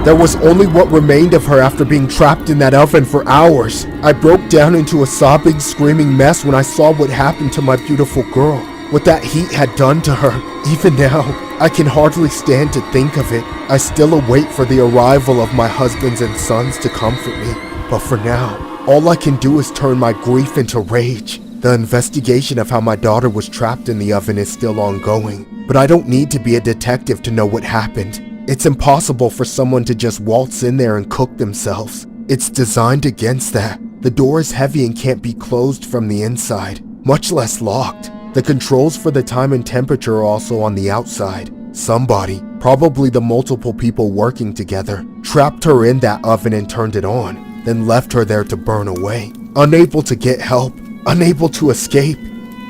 [SPEAKER 6] There was only what remained of her after being trapped in that oven for hours. I broke down into a sobbing, screaming mess when I saw what happened to my beautiful girl. What that heat had done to her. Even now, I can hardly stand to think of it. I still await for the arrival of my husbands and sons to comfort me. But for now, all I can do is turn my grief into rage. The investigation of how my daughter was trapped in the oven is still ongoing, but I don't need to be a detective to know what happened. It's impossible for someone to just waltz in there and cook themselves. It's designed against that. The door is heavy and can't be closed from the inside, much less locked. The controls for the time and temperature are also on the outside. Somebody, probably the multiple people working together, trapped her in that oven and turned it on, then left her there to burn away, unable to get help, unable to escape.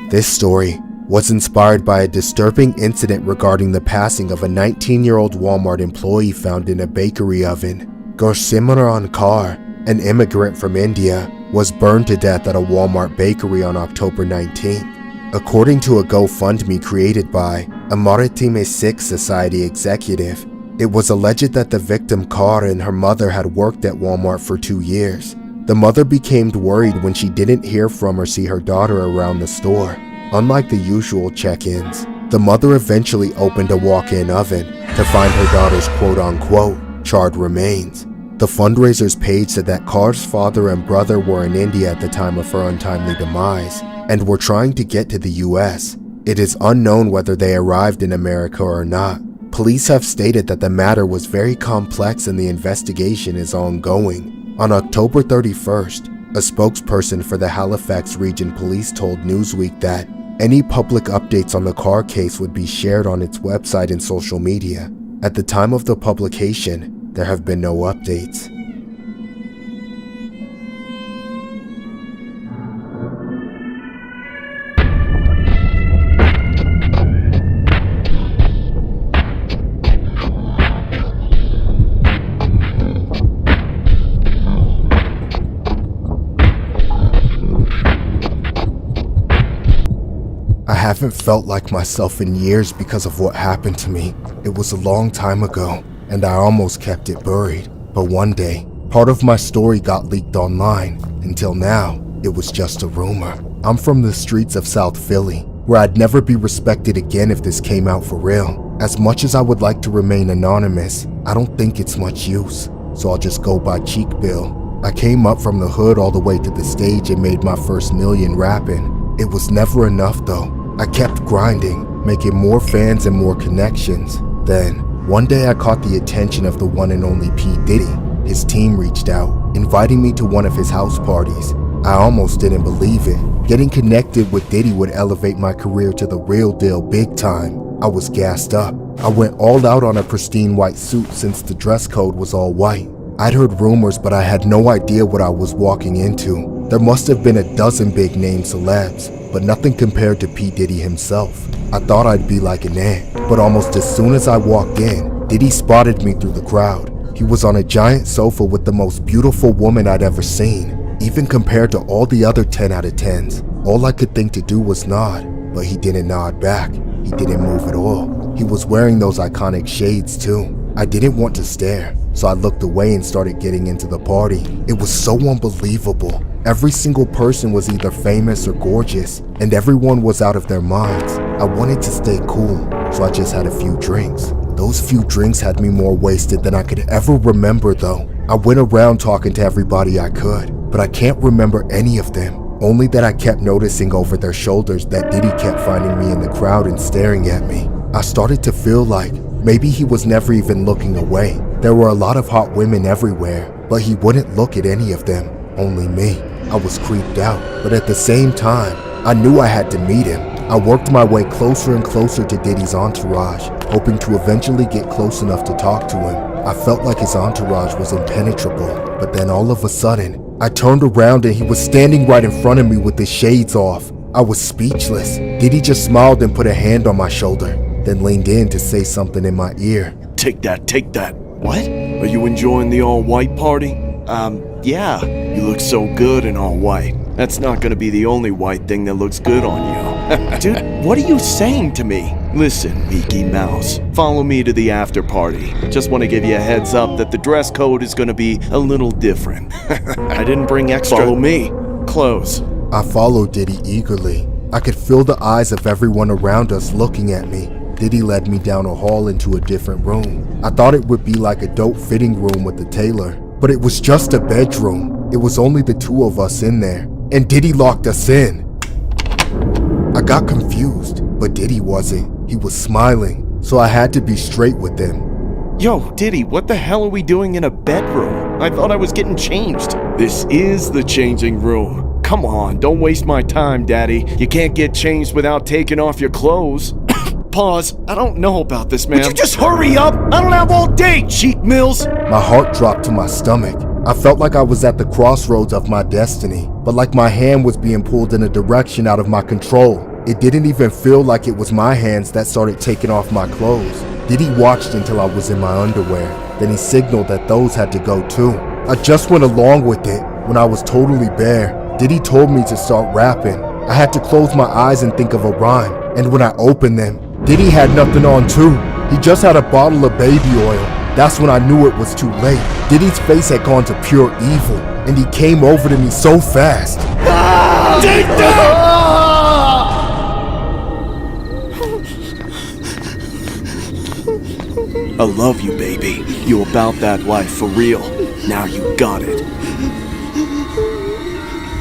[SPEAKER 6] This story was inspired by a disturbing incident regarding the passing of a 19-year-old Walmart employee found in a bakery oven. Gursimran Kaur, an immigrant from India, was burned to death at a Walmart bakery on October 19th. According to a GoFundMe created by a Maritime Sikh Society executive, it was alleged that the victim Kaur and her mother had worked at Walmart for 2 years. The mother became worried when she didn't hear from or see her daughter around the store. Unlike the usual check-ins, the mother eventually opened a walk-in oven to find her daughter's quote-unquote charred remains. The fundraiser's page said that Kaur's father and brother were in India at the time of her untimely demise and were trying to get to the US. It is unknown whether they arrived in America or not. Police have stated that the matter was very complex and the investigation is ongoing. On October 31st, a spokesperson for the Halifax Region Police told Newsweek that any public updates on the Kaur case would be shared on its website and social media. At the time of the publication, there have been no updates. haven't felt like myself in years because of what happened to me. It was a long time ago, and I almost kept it buried. But one day, part of my story got leaked online. Until now, it was just a rumor. I'm from the streets of South Philly, where I'd never be respected again if this came out for real. As much as I would like to remain anonymous, I don't think it's much use, so I'll just go by Cheek Bill. I came up from the hood all the way to the stage and made my first million rapping. It was never enough though. I kept grinding, making more fans and more connections. Then, one day I caught the attention of the one and only P. Diddy. His team reached out, inviting me to one of his house parties. I almost didn't believe it. Getting connected with Diddy would elevate my career to the real deal big time. I was gassed up. I went all out on a pristine white suit since the dress code was all white. I'd heard rumors, but I had no idea what I was walking into. There must have been a dozen big name celebs, but nothing compared to P. Diddy himself. I thought I'd be like an ant, but almost as soon as I walked in, Diddy spotted me through the crowd. He was on a giant sofa with the most beautiful woman I'd ever seen. Even compared to all the other 10 out of 10s, all I could think to do was nod, but he didn't nod back. He didn't move at all. He was wearing those iconic shades too. I didn't want to stare, so I looked away and started getting into the party. It was so unbelievable. Every single person was either famous or gorgeous, and everyone was out of their minds. I wanted to stay cool, so I just had a few drinks. Those few drinks had me more wasted than I could ever remember though. I went around talking to everybody I could, but I can't remember any of them. Only that I kept noticing over their shoulders that Diddy kept finding me in the crowd and staring at me. I started to feel like maybe he was never even looking away. There were a lot of hot women everywhere, but he wouldn't look at any of them, only me. I was creeped out, but at the same time, I knew I had to meet him. I worked my way closer and closer to Diddy's entourage, hoping to eventually get close enough to talk to him. I felt like his entourage was impenetrable, but then all of a sudden, I turned around and he was standing right in front of me with his shades off. I was speechless. Diddy just smiled and put a hand on my shoulder, then leaned in to say something in my ear.
[SPEAKER 5] Take that, take that.
[SPEAKER 1] What?
[SPEAKER 5] Are you enjoying the all-white party?
[SPEAKER 1] Yeah.
[SPEAKER 5] You look so good in all white. That's not gonna be the only white thing that looks good on you.
[SPEAKER 1] Dude, what are you saying to me?
[SPEAKER 5] Listen, Mickey Mouse, follow me to the after party. Just want to give you a heads up that the dress code is gonna be a little different.
[SPEAKER 1] I didn't bring extra.
[SPEAKER 5] Follow me. Close.
[SPEAKER 6] I followed Diddy eagerly. I could feel the eyes of everyone around us looking at me. Diddy led me down a hall into a different room. I thought it would be like a dope fitting room with a tailor, but it was just a bedroom. It was only the two of us in there, and Diddy locked us in. I got confused, but Diddy wasn't. He was smiling, so I had to be straight with him.
[SPEAKER 5] Yo, Diddy, what the hell are we doing in a bedroom? I thought I was getting changed. This is the changing room. Come on, don't waste my time, Daddy. You can't get changed without taking off your clothes. Pause. I don't know about this, man.
[SPEAKER 3] Would you just hurry up? I don't have all day, Cheek Mills.
[SPEAKER 6] My heart dropped to my stomach. I felt like I was at the crossroads of my destiny, but like my hand was being pulled in a direction out of my control. It didn't even feel like it was my hands that started taking off my clothes. Diddy watched until I was in my underwear. Then he signaled that those had to go too. I just went along with it. When I was totally bare, Diddy told me to start rapping. I had to close my eyes and think of a rhyme, and when I opened them, Diddy had nothing on too. He just had a bottle of baby oil. That's when I knew it was too late. Diddy's face had gone to pure evil, and he came over to me so fast.
[SPEAKER 3] Take that!
[SPEAKER 5] I love you, baby. You about that life for real. Now you got it.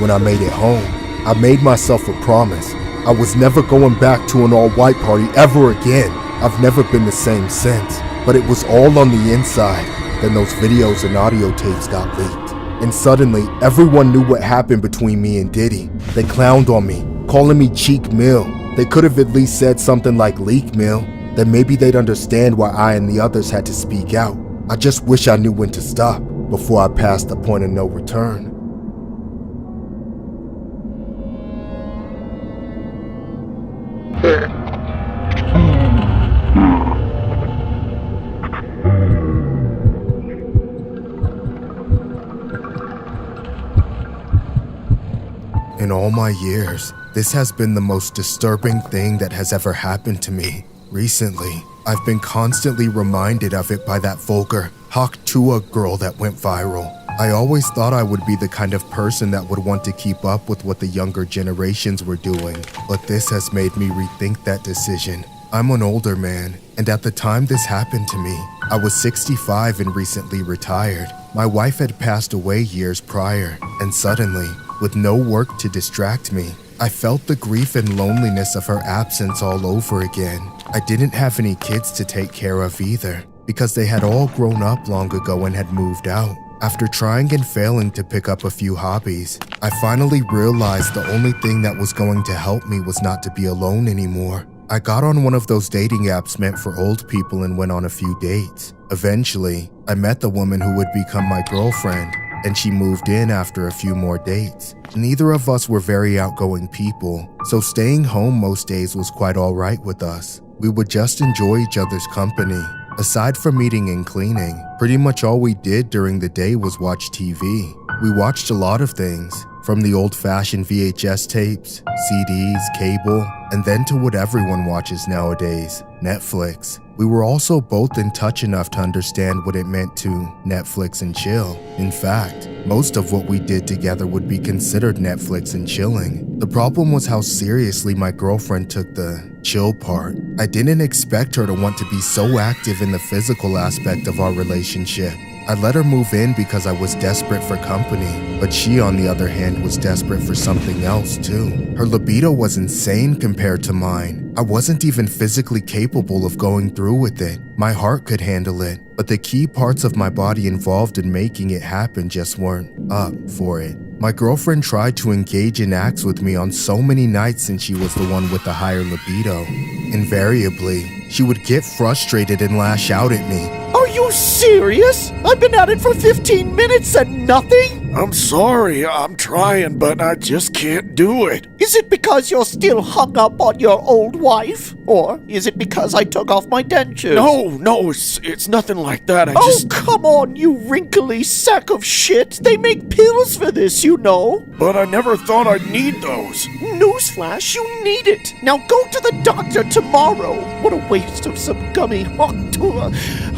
[SPEAKER 6] When I made it home, I made myself a promise. I was never going back to an all-white party ever again. I've never been the same since, but it was all on the inside. Then those videos and audio tapes got leaked, and suddenly everyone knew what happened between me and Diddy. They clowned on me, calling me Cheek Mill. They could have at least said something like Leak Mill. Then maybe they'd understand why I and the others had to speak out. I just wish I knew when to stop before I passed the point of no return. In all my years, This has been the most disturbing thing that has ever happened to me. Recently, I've been constantly reminded of it by that vulgar Hawk Tuah girl that went viral. I always thought I would be the kind of person that would want to keep up with what the younger generations were doing, but this has made me rethink that decision. I'm an older man, and at the time this happened to me, I was 65 and recently retired. My wife had passed away years prior, and suddenly, with no work to distract me, I felt the grief and loneliness of her absence all over again. I didn't have any kids to take care of either, because they had all grown up long ago and had moved out. After trying and failing to pick up a few hobbies, I finally realized the only thing that was going to help me was not to be alone anymore. I got on one of those dating apps meant for old people and went on a few dates. Eventually, I met the woman who would become my girlfriend, and she moved in after a few more dates. Neither of us were very outgoing people, so staying home most days was quite alright with us. We would just enjoy each other's company. Aside from eating and cleaning, pretty much all we did during the day was watch TV. We watched a lot of things, from the old-fashioned VHS tapes, CDs, cable, and then to what everyone watches nowadays, Netflix. We were also both in touch enough to understand what it meant to Netflix and chill. In fact, most of what we did together would be considered Netflix and chilling. The problem was how seriously my girlfriend took the chill part. I didn't expect her to want to be so active in the physical aspect of our relationship. I let her move in because I was desperate for company, but she, on the other hand, was desperate for something else too. Her libido was insane compared to mine. I wasn't even physically capable of going through with it. My heart could handle it, but the key parts of my body involved in making it happen just weren't up for it. My girlfriend tried to engage in acts with me on so many nights since she was the one with the higher libido. Invariably, she would get frustrated and lash out at me.
[SPEAKER 3] Are you serious? I've been at it for 15 minutes and nothing?
[SPEAKER 11] I'm sorry, I'm trying, but I just can't do it.
[SPEAKER 3] Is it because you're still hung up on your old wife? Or is it because I took off my dentures?
[SPEAKER 11] No, it's nothing like that.
[SPEAKER 3] Oh, come on, you wrinkly sack of shit. They make pills for this, you know.
[SPEAKER 11] But I never thought I'd need those.
[SPEAKER 3] Newsflash, you need it. Now go to the doctor tomorrow. What a waste of some gummy Hawk Tuah.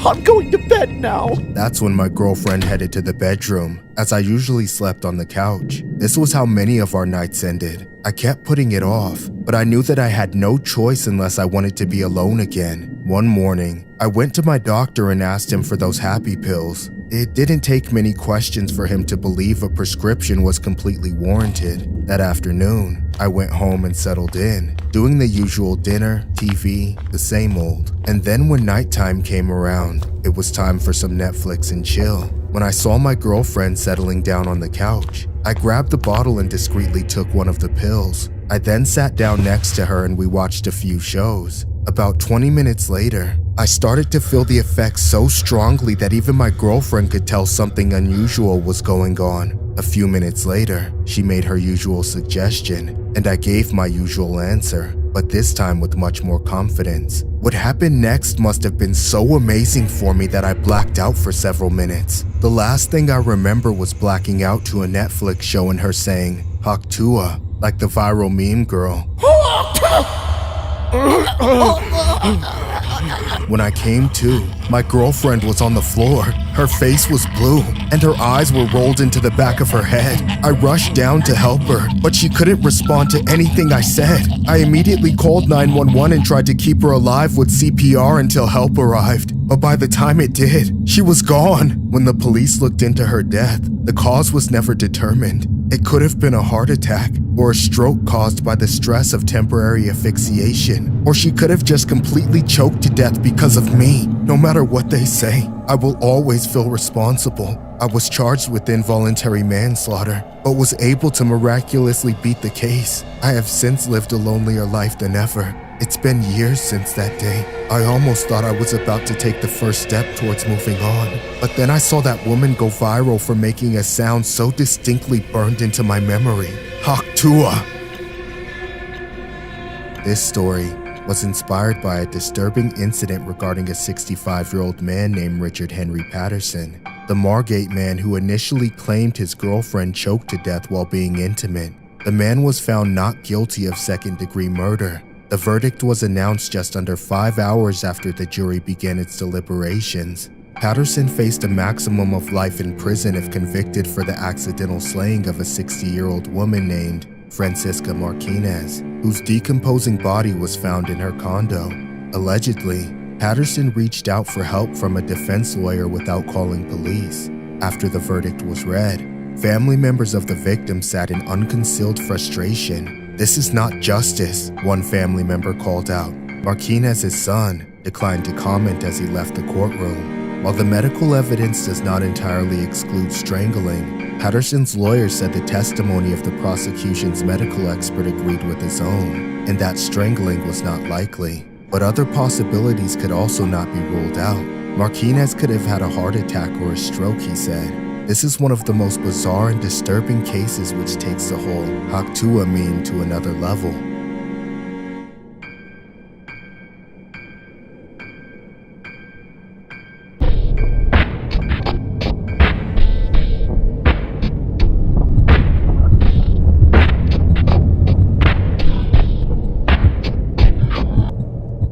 [SPEAKER 3] I'm going to bed now.
[SPEAKER 6] That's when my girlfriend headed to the bedroom, as I usually slept on the couch. This was how many of our nights ended. I kept putting it off, but I knew that I had no choice unless I wanted to be alone again. One morning, I went to my doctor and asked him for those happy pills. It didn't take many questions for him to believe a prescription was completely warranted. That afternoon, I went home and settled in, doing the usual dinner, TV, the same old. And then when nighttime came around, it was time for some Netflix and chill. When I saw my girlfriend settling down on the couch, I grabbed the bottle and discreetly took one of the pills. I then sat down next to her and we watched a few shows. About 20 minutes later, I started to feel the effects so strongly that even my girlfriend could tell something unusual was going on. A few minutes later, she made her usual suggestion, and I gave my usual answer, but this time with much more confidence. What happened next must have been so amazing for me that I blacked out for several minutes. The last thing I remember was blacking out to a Netflix show and her saying, Hawk Tuah, like the viral meme girl. When I came to, my girlfriend was on the floor. Her face was blue, and her eyes were rolled into the back of her head. I rushed down to help her, but she couldn't respond to anything I said. I immediately called 911 and tried to keep her alive with CPR until help arrived. But by the time it did, she was gone. When the police looked into her death, the cause was never determined. It could have been a heart attack or a stroke caused by the stress of temporary asphyxiation, or she could have just completely choked to death because of me. No matter what they say, I will always feel responsible. I was charged with involuntary manslaughter, but was able to miraculously beat the case. I have since lived a lonelier life than ever. It's been years since that day. I almost thought I was about to take the first step towards moving on. But then I saw that woman go viral for making a sound so distinctly burned into my memory. Hawk Tuah. This story was inspired by a disturbing incident regarding a 65-year-old man named Richard Henry Patterson, the Margate man who initially claimed his girlfriend choked to death while being intimate. The man was found not guilty of second-degree murder. The verdict was announced just under 5 hours after the jury began its deliberations. Patterson faced a maximum of life in prison if convicted for the accidental slaying of a 60-year-old woman named Francisca Marquinez, whose decomposing body was found in her condo. Allegedly, Patterson reached out for help from a defense lawyer without calling police. After the verdict was read, family members of the victim sat in unconcealed frustration. "This is not justice," one family member called out. Marquinez's son declined to comment as he left the courtroom. While the medical evidence does not entirely exclude strangling, Patterson's lawyer said the testimony of the prosecution's medical expert agreed with his own, and that strangling was not likely. But other possibilities could also not be ruled out. Marquinez could have had a heart attack or a stroke, he said. This is one of the most bizarre and disturbing cases, which takes the whole Haktua meme to another level.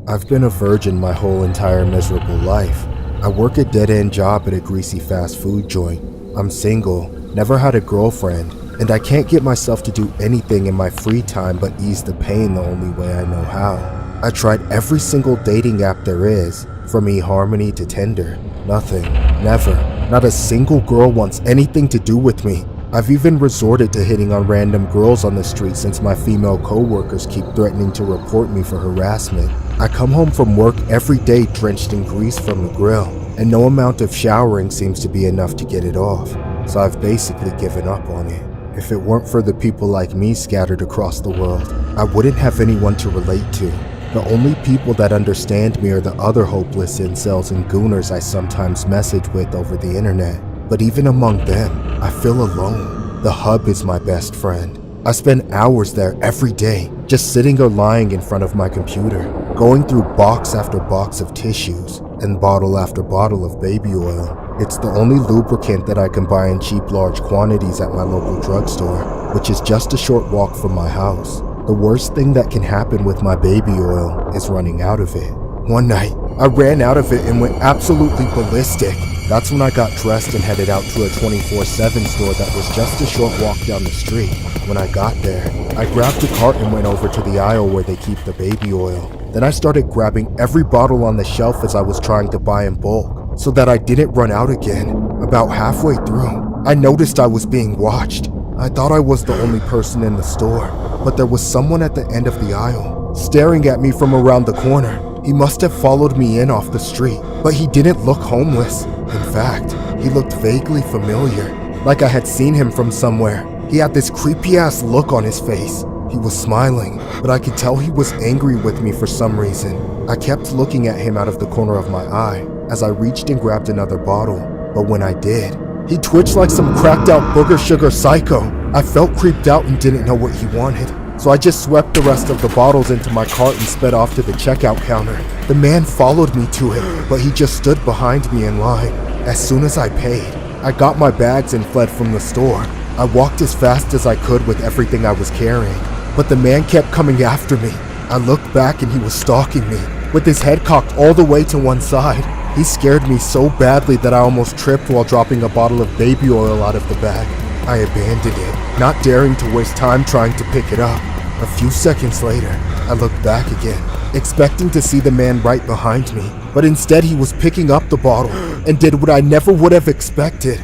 [SPEAKER 6] I've been a virgin my whole entire miserable life. I work a dead-end job at a greasy fast food joint. I'm single, never had a girlfriend, and I can't get myself to do anything in my free time but ease the pain the only way I know how. I tried every single dating app there is, from eHarmony to Tinder. Nothing. Never. Not a single girl wants anything to do with me. I've even resorted to hitting on random girls on the street since my female co-workers keep threatening to report me for harassment. I come home from work every day drenched in grease from the grill, and no amount of showering seems to be enough to get it off, so I've basically given up on it. If it weren't for the people like me scattered across the world, I wouldn't have anyone to relate to. The only people that understand me are the other hopeless incels and gooners I sometimes message with over the internet. But even among them, I feel alone. The hub is my best friend. I spend hours there every day, just sitting or lying in front of my computer, going through box after box of tissues and bottle after bottle of baby oil. It's the only lubricant that I can buy in cheap large quantities at my local drugstore, which is just a short walk from my house. The worst thing that can happen with my baby oil is running out of it. One night, I ran out of it and went absolutely ballistic. That's when I got dressed and headed out to a 24/7 store that was just a short walk down the street. When I got there, I grabbed a cart and went over to the aisle where they keep the baby oil. Then I started grabbing every bottle on the shelf as I was trying to buy in bulk, so that I didn't run out again. About halfway through, I noticed I was being watched. I thought I was the only person in the store, but there was someone at the end of the aisle, staring at me from around the corner. He must have followed me in off the street, but he didn't look homeless. In fact, he looked vaguely familiar, like I had seen him from somewhere. He had this creepy-ass look on his face. He was smiling, but I could tell he was angry with me for some reason. I kept looking at him out of the corner of my eye as I reached and grabbed another bottle, but when I did, he twitched like some cracked-out booger sugar psycho. I felt creeped out and didn't know what he wanted, so I just swept the rest of the bottles into my cart and sped off to the checkout counter. The man followed me to it, but he just stood behind me in line. As soon as I paid, I got my bags and fled from the store. I walked as fast as I could with everything I was carrying, but the man kept coming after me. I looked back and he was stalking me, with his head cocked all the way to one side. He scared me so badly that I almost tripped while dropping a bottle of baby oil out of the bag. I abandoned it, not daring to waste time trying to pick it up. A few seconds later, I looked back again, expecting to see the man right behind me, but instead he was picking up the bottle and did what I never would have expected.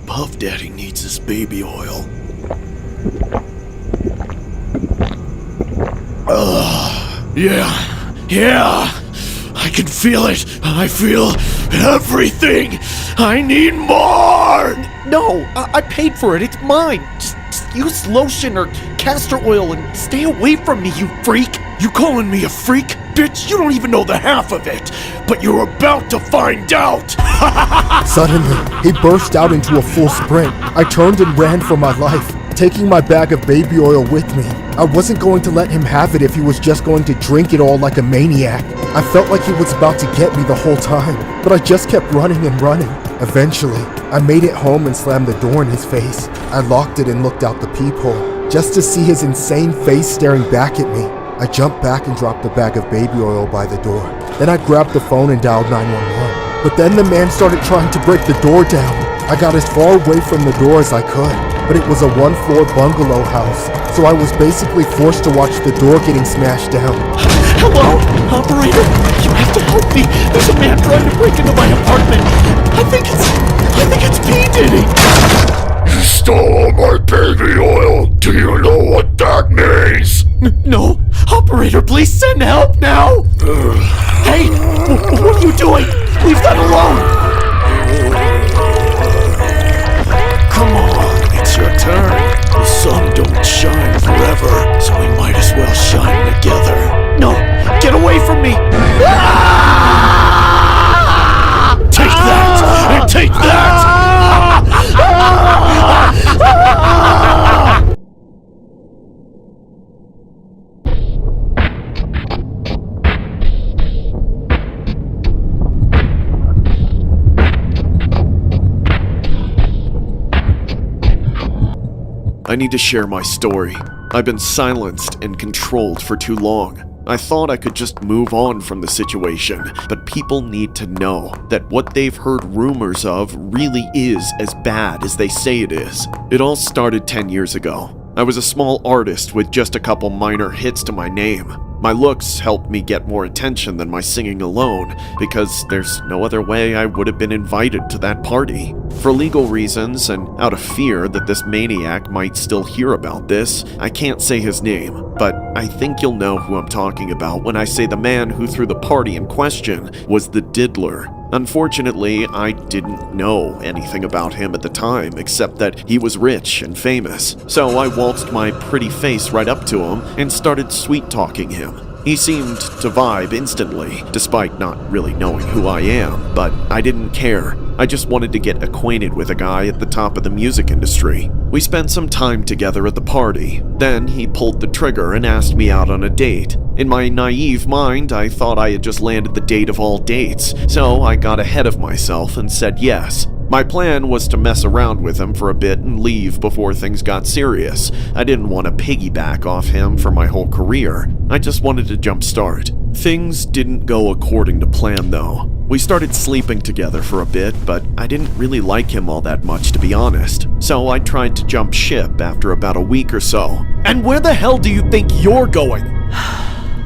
[SPEAKER 11] Puff Daddy needs his baby oil. Yeah, I can feel it. I feel everything. I need more.
[SPEAKER 3] No, I paid for it. It's mine. Just use lotion or castor oil and stay away from me, you freak.
[SPEAKER 11] You calling me a freak? Bitch, you don't even know the half of it. But you're about to find out.
[SPEAKER 6] Suddenly, he burst out into a full sprint. I turned and ran for my life, taking my bag of baby oil with me. I wasn't going to let him have it if he was just going to drink it all like a maniac. I felt like he was about to get me the whole time, but I just kept running and running. Eventually, I made it home and slammed the door in his face. I locked it and looked out the peephole, just to see his insane face staring back at me. I jumped back and dropped a bag of baby oil by the door. Then I grabbed the phone and dialed 911. But then the man started trying to break the door down. I got as far away from the door as I could, but it was a one-floor bungalow house, so I was basically forced to watch the door getting smashed down.
[SPEAKER 11] Hello? Operator? You have to help me. There's a man trying to break into my apartment. I think it's P. Diddy.
[SPEAKER 3] You stole my baby oil. Do you know what that means?
[SPEAKER 11] No. Operator, please send help now. Hey, what are you doing? Leave that alone. Come on, it's your turn. The sun don't shine forever, so we might as well shine together. No, get away from me! Take that! And take that!
[SPEAKER 5] I need to share my story. I've been silenced and controlled for too long. I thought I could just move on from the situation, but people need to know that what they've heard rumors of really is as bad as they say it is. It all started 10 years ago. I was a small artist with just a couple minor hits to my name. My looks helped me get more attention than my singing alone, because there's no other way I would have been invited to that party. For legal reasons, and out of fear that this maniac might still hear about this, I can't say his name, but I think you'll know who I'm talking about when I say the man who threw the party in question was the Diddler. Unfortunately, I didn't know anything about him at the time, except that he was rich and famous. So I waltzed my pretty face right up to him and started sweet-talking him. He seemed to vibe instantly, despite not really knowing who I am, but I didn't care. I just wanted to get acquainted with a guy at the top of the music industry. We spent some time together at the party. Then he pulled the trigger and asked me out on a date. In my naive mind, I thought I had just landed the date of all dates, so I got ahead of myself and said yes. My plan was to mess around with him for a bit and leave before things got serious. I didn't want to piggyback off him for my whole career. I just wanted to jumpstart. Things didn't go according to plan though. We started sleeping together for a bit, but I didn't really like him all that much, to be honest. So I tried to jump ship after about a week or so.
[SPEAKER 11] And where the hell do you think you're going?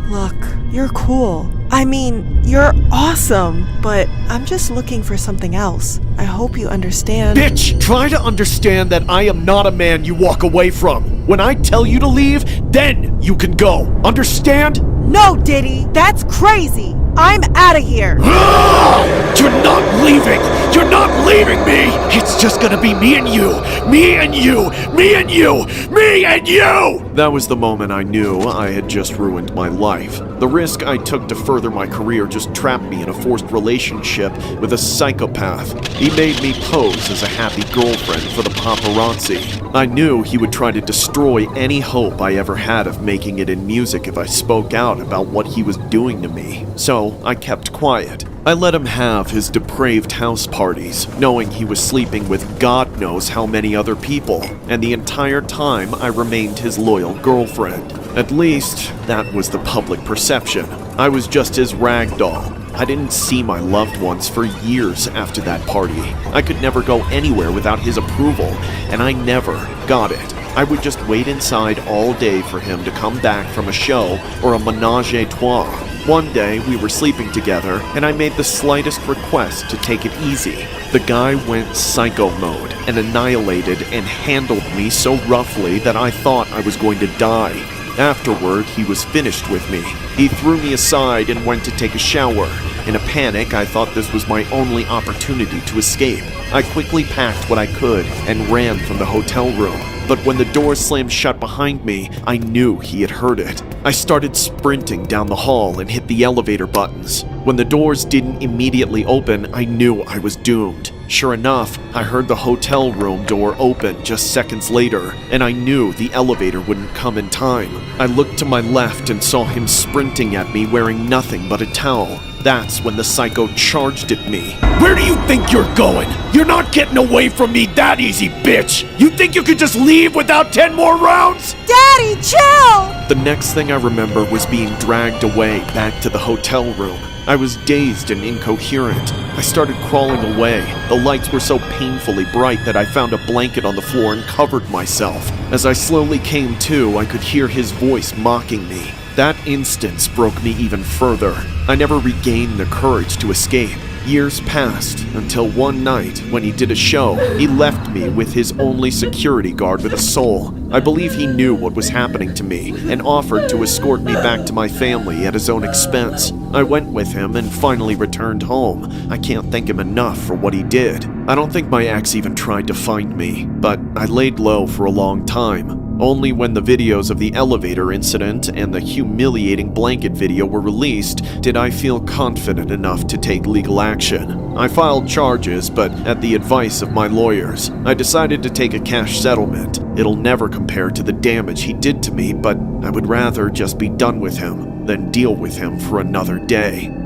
[SPEAKER 4] Look, you're cool. I mean, you're awesome, but I'm just looking for something else. I hope you understand.
[SPEAKER 11] Bitch, try to understand that I am not a man you walk away from. When I tell you to leave, then you can go. Understand?
[SPEAKER 4] No, Diddy, that's crazy. I'm out of here.
[SPEAKER 11] You're not leaving. You're not leaving me. It's just gonna be me and you. Me and you. Me and you. Me and you.
[SPEAKER 5] That was the moment I knew I had just ruined my life. The risk I took to further my career just trapped me in a forced relationship with a psychopath. He made me pose as a happy girlfriend for the paparazzi. I knew he would try to destroy any hope I ever had of making it in music if I spoke out about what he was doing to me. So I kept quiet. I let him have his depraved house parties, knowing he was sleeping with God knows how many other people, and the entire time I remained his loyal girlfriend. At least, that was the public perception. I was just his rag doll. I didn't see my loved ones for years after that party. I could never go anywhere without his approval, and I never got it. I would just wait inside all day for him to come back from a show or a menage a trois. One day, we were sleeping together, and I made the slightest request to take it easy. The guy went psycho mode and annihilated and handled me so roughly that I thought I was going to die. Afterward, he was finished with me. He threw me aside and went to take a shower. In a panic, I thought this was my only opportunity to escape. I quickly packed what I could and ran from the hotel room. But when the door slammed shut behind me, I knew he had heard it. I started sprinting down the hall and hit the elevator buttons. When the doors didn't immediately open, I knew I was doomed. Sure enough, I heard the hotel room door open just seconds later, and I knew the elevator wouldn't come in time. I looked to my left and saw him sprinting at me wearing nothing but a towel. That's when the psycho charged at me.
[SPEAKER 11] Where do you think you're going? You're not getting away from me that easy, bitch! You think you could just leave without 10 more rounds?
[SPEAKER 12] Daddy, chill!
[SPEAKER 5] The next thing I remember was being dragged away back to the hotel room. I was dazed and incoherent. I started crawling away. The lights were so painfully bright that I found a blanket on the floor and covered myself. As I slowly came to, I could hear his voice mocking me. That instance broke me even further. I never regained the courage to escape. Years passed until one night when he did a show, he left me with his only security guard with a soul. I believe he knew what was happening to me and offered to escort me back to my family at his own expense. I went with him and finally returned home. I can't thank him enough for what he did. I don't think my ex even tried to find me, but I laid low for a long time. Only when the videos of the elevator incident and the humiliating blanket video were released did I feel confident enough to take legal action. I filed charges, but at the advice of my lawyers, I decided to take a cash settlement. It'll never compare to the damage he did to me, but I would rather just be done with him than deal with him for another day.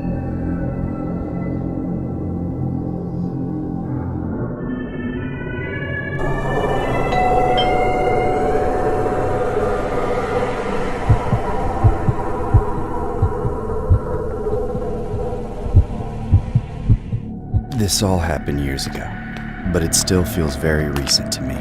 [SPEAKER 1] This all happened years ago, but it still feels very recent to me.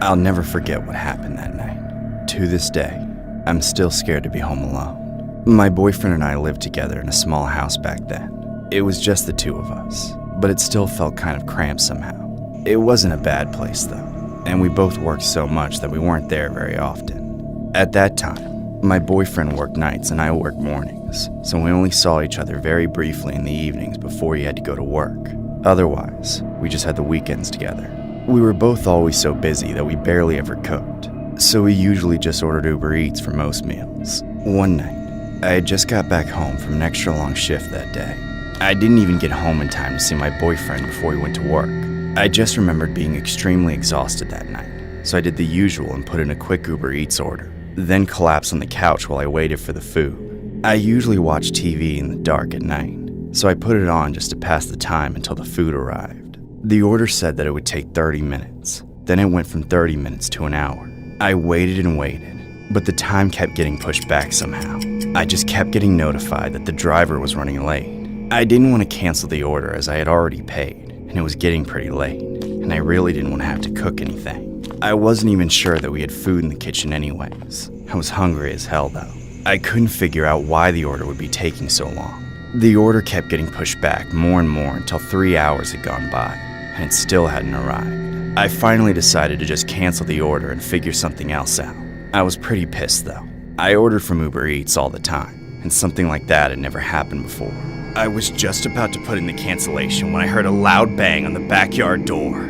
[SPEAKER 1] I'll never forget what happened that night. To this day, I'm still scared to be home alone. My boyfriend and I lived together in a small house back then. It was just the two of us, but it still felt kind of cramped somehow. It wasn't a bad place though, and we both worked so much that we weren't there very often. At that time, my boyfriend worked nights and I worked mornings, so we only saw each other very briefly in the evenings before he had to go to work. Otherwise, we just had the weekends together. We were both always so busy that we barely ever cooked, so we usually just ordered Uber Eats for most meals. One night, I had just got back home from an extra long shift that day. I didn't even get home in time to see my boyfriend before he went to work. I just remembered being extremely exhausted that night, so I did the usual and put in a quick Uber Eats order, then collapsed on the couch while I waited for the food. I usually watch TV in the dark at night, so I put it on just to pass the time until the food arrived. The order said that it would take 30 minutes. Then it went from 30 minutes to an hour. I waited and waited, but the time kept getting pushed back somehow. I just kept getting notified that the driver was running late. I didn't want to cancel the order as I had already paid, and it was getting pretty late, and I really didn't want to have to cook anything. I wasn't even sure that we had food in the kitchen anyways. I was hungry as hell though. I couldn't figure out why the order would be taking so long. The order kept getting pushed back more and more until 3 hours had gone by, and it still hadn't arrived. I finally decided to just cancel the order and figure something else out. I was pretty pissed though. I ordered from Uber Eats all the time, and something like that had never happened before. I was just about to put in the cancellation when I heard a loud bang on the backyard door.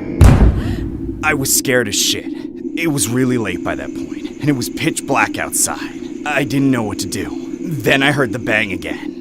[SPEAKER 1] I was scared as shit. It was really late by that point, and it was pitch black outside. I didn't know what to do. Then I heard the bang again.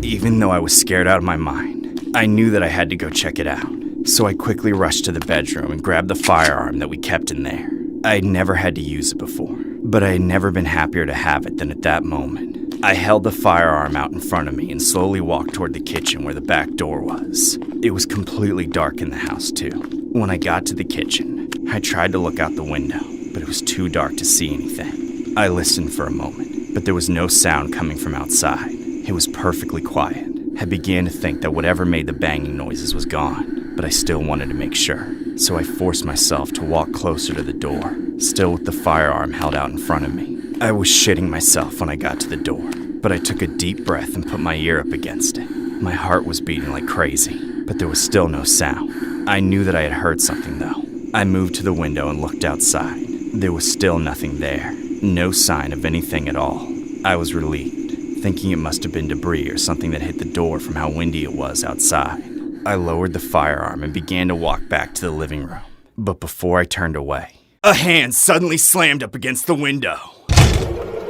[SPEAKER 1] Even though I was scared out of my mind, I knew that I had to go check it out. So I quickly rushed to the bedroom and grabbed the firearm that we kept in there. I had never had to use it before, but I had never been happier to have it than at that moment. I held the firearm out in front of me and slowly walked toward the kitchen where the back door was. It was completely dark in the house too. When I got to the kitchen, I tried to look out the window, but it was too dark to see anything. I listened for a moment, but there was no sound coming from outside. It was perfectly quiet. I began to think that whatever made the banging noises was gone, but I still wanted to make sure. So I forced myself to walk closer to the door, still with the firearm held out in front of me. I was shitting myself when I got to the door, but I took a deep breath and put my ear up against it. My heart was beating like crazy, but there was still no sound. I knew that I had heard something though. I moved to the window and looked outside. There was still nothing there. No sign of anything at all. I was relieved, thinking it must have been debris or something that hit the door from how windy it was outside. I lowered the firearm and began to walk back to the living room. But before I turned away, a hand suddenly slammed up against the window.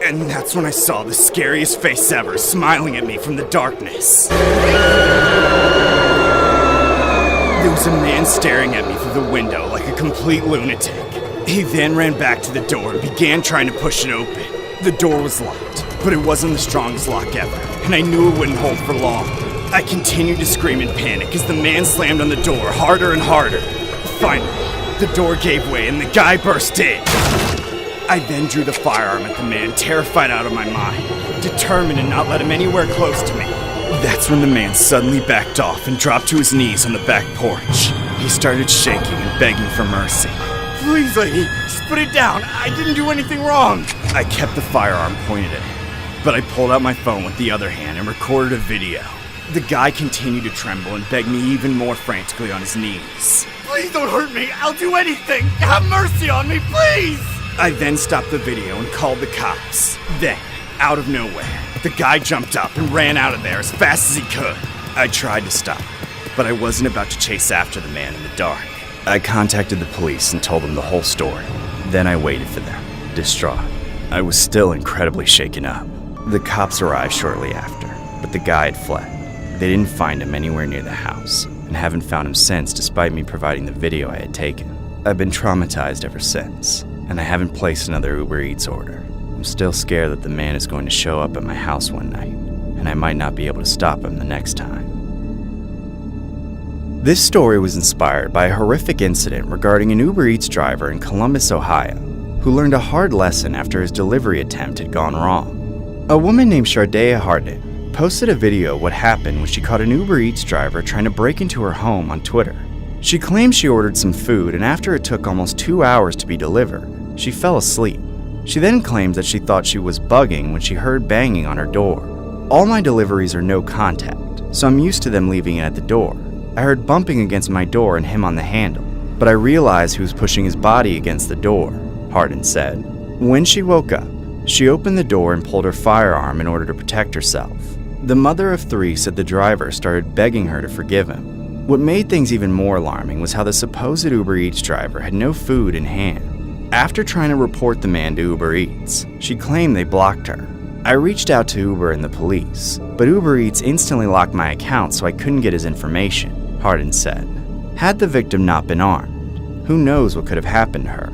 [SPEAKER 2] And that's when I saw the scariest face ever smiling at me from the darkness. There was a man staring at me through the window like a complete lunatic. He then ran back to the door and began trying to push it open. The door was locked, but it wasn't the strongest lock ever, and I knew it wouldn't hold for long. I continued to scream in panic as the man slammed on the door harder and harder. Finally, the door gave way and the guy burst in. I then drew the firearm at the man, terrified out of my mind, determined to not let him anywhere close to me. That's when the man suddenly backed off and dropped to his knees on the back porch. He started shaking and begging for mercy. Please, lady, just put it down. I didn't do anything wrong. I kept the firearm pointed at him, but I pulled out my phone with the other hand and recorded a video. The guy continued to tremble and begged me even more frantically on his knees. Please don't hurt me. I'll do anything. Have mercy on me, please. I then stopped the video and called the cops. Then, out of nowhere, the guy jumped up and ran out of there as fast as he could. I tried to stop, but I wasn't about to chase after the man in the dark. I contacted the police and told them the whole story. Then I waited for them, distraught. I was still incredibly shaken up. The cops arrived shortly after, but the guy had fled. They didn't find him anywhere near the house, and haven't found him since despite me providing the video I had taken. I've been traumatized ever since, and I haven't placed another Uber Eats order. I'm still scared that the man is going to show up at my house one night, and I might not be able to stop him the next time. This story was inspired by a horrific incident regarding an Uber Eats driver in Columbus, Ohio, who learned a hard lesson after his delivery attempt had gone wrong. A woman named Shardea Hardin posted a video of what happened when she caught an Uber Eats driver trying to break into her home on Twitter. She claimed she ordered some food, and after it took almost 2 hours to be delivered, she fell asleep. She then claimed that she thought she was bugging when she heard banging on her door. All my deliveries are no contact, so I'm used to them leaving it at the door. I heard bumping against my door and him on the handle, but I realized he was pushing his body against the door, Hardin said. When she woke up, she opened the door and pulled her firearm in order to protect herself. The mother of 3 said the driver started begging her to forgive him. What made things even more alarming was how the supposed Uber Eats driver had no food in hand. After trying to report the man to Uber Eats, she claimed they blocked her. I reached out to Uber and the police, but Uber Eats instantly locked my account so I couldn't get his information, Hardin said. Had the victim not been armed, who knows what could have happened to her.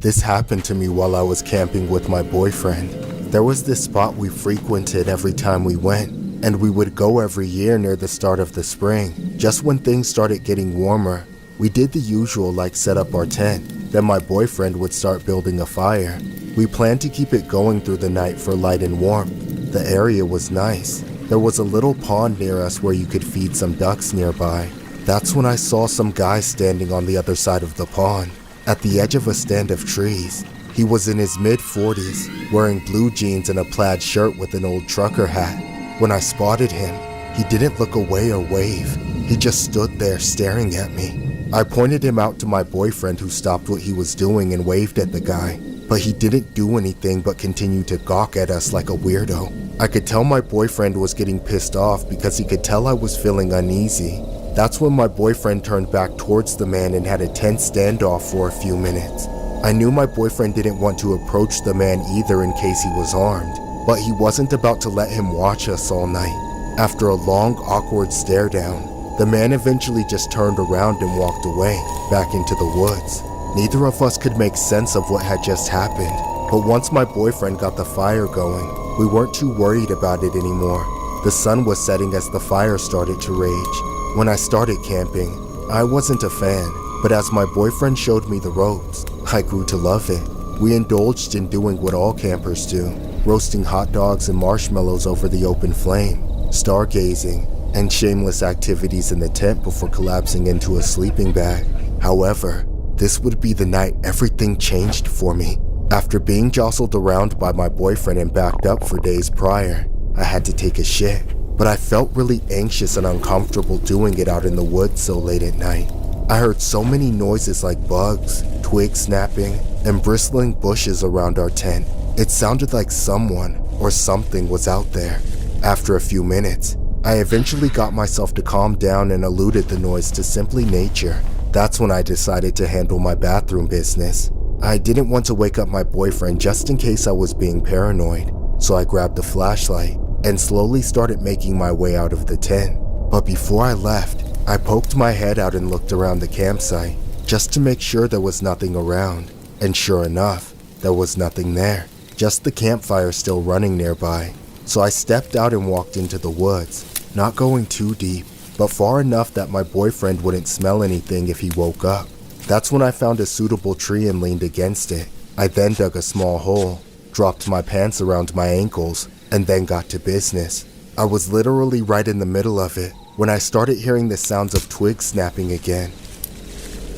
[SPEAKER 6] This happened to me while I was camping with my boyfriend. There was this spot we frequented every time we went, and we would go every year near the start of the spring, just when things started getting warmer. We did the usual, like set up our tent, then my boyfriend would start building a fire. We planned to keep it going through the night for light and warmth. The area was nice. There was a little pond near us where you could feed some ducks nearby. That's when I saw some guy standing on the other side of the pond, at the edge of a stand of trees. He was in his mid-40s, wearing blue jeans and a plaid shirt with an old trucker hat. When I spotted him, he didn't look away or wave. He just stood there staring at me. I pointed him out to my boyfriend, who stopped what he was doing and waved at the guy, but he didn't do anything but continued to gawk at us like a weirdo. I could tell my boyfriend was getting pissed off because he could tell I was feeling uneasy. That's when my boyfriend turned back towards the man and had a tense standoff for a few minutes. I knew my boyfriend didn't want to approach the man either in case he was armed, but he wasn't about to let him watch us all night. After a long, awkward stare down, the man eventually just turned around and walked away, back into the woods. Neither of us could make sense of what had just happened, but once my boyfriend got the fire going, we weren't too worried about it anymore. The sun was setting as the fire started to rage. When I started camping, I wasn't a fan, but as my boyfriend showed me the ropes, I grew to love it. We indulged in doing what all campers do, roasting hot dogs and marshmallows over the open flame, stargazing, and shameless activities in the tent before collapsing into a sleeping bag. However, this would be the night everything changed for me. After being jostled around by my boyfriend and backed up for days prior, I had to take a shit, but I felt really anxious and uncomfortable doing it out in the woods so late at night. I heard so many noises like bugs, twig snapping, and bristling bushes around our tent. It sounded like someone or something was out there. After a few minutes, I eventually got myself to calm down and alluded the noise to simply nature. That's when I decided to handle my bathroom business. I didn't want to wake up my boyfriend just in case I was being paranoid, so I grabbed a flashlight and slowly started making my way out of the tent. But before I left, I poked my head out and looked around the campsite just to make sure there was nothing around. And sure enough, there was nothing there, just the campfire still running nearby. So I stepped out and walked into the woods, not going too deep, but far enough that my boyfriend wouldn't smell anything if he woke up. That's when I found a suitable tree and leaned against it. I then dug a small hole, dropped my pants around my ankles, and then got to business. I was literally right in the middle of it when I started hearing the sounds of twigs snapping again.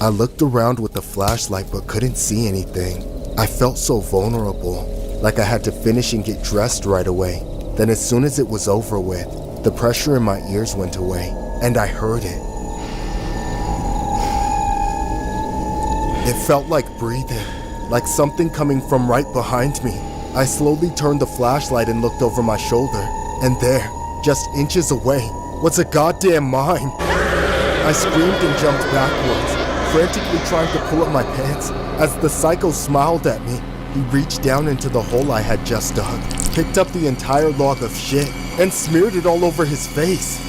[SPEAKER 6] I looked around with the flashlight but couldn't see anything. I felt so vulnerable, like I had to finish and get dressed right away. Then as soon as it was over with, the pressure in my ears went away, and I heard it. It felt like breathing, like something coming from right behind me. I slowly turned the flashlight and looked over my shoulder, and there, just inches away, was a goddamn mime. I screamed and jumped backwards, frantically trying to pull up my pants. As the psycho smiled at me, he reached down into the hole I had just dug, picked up the entire log of shit, and smeared it all over his face.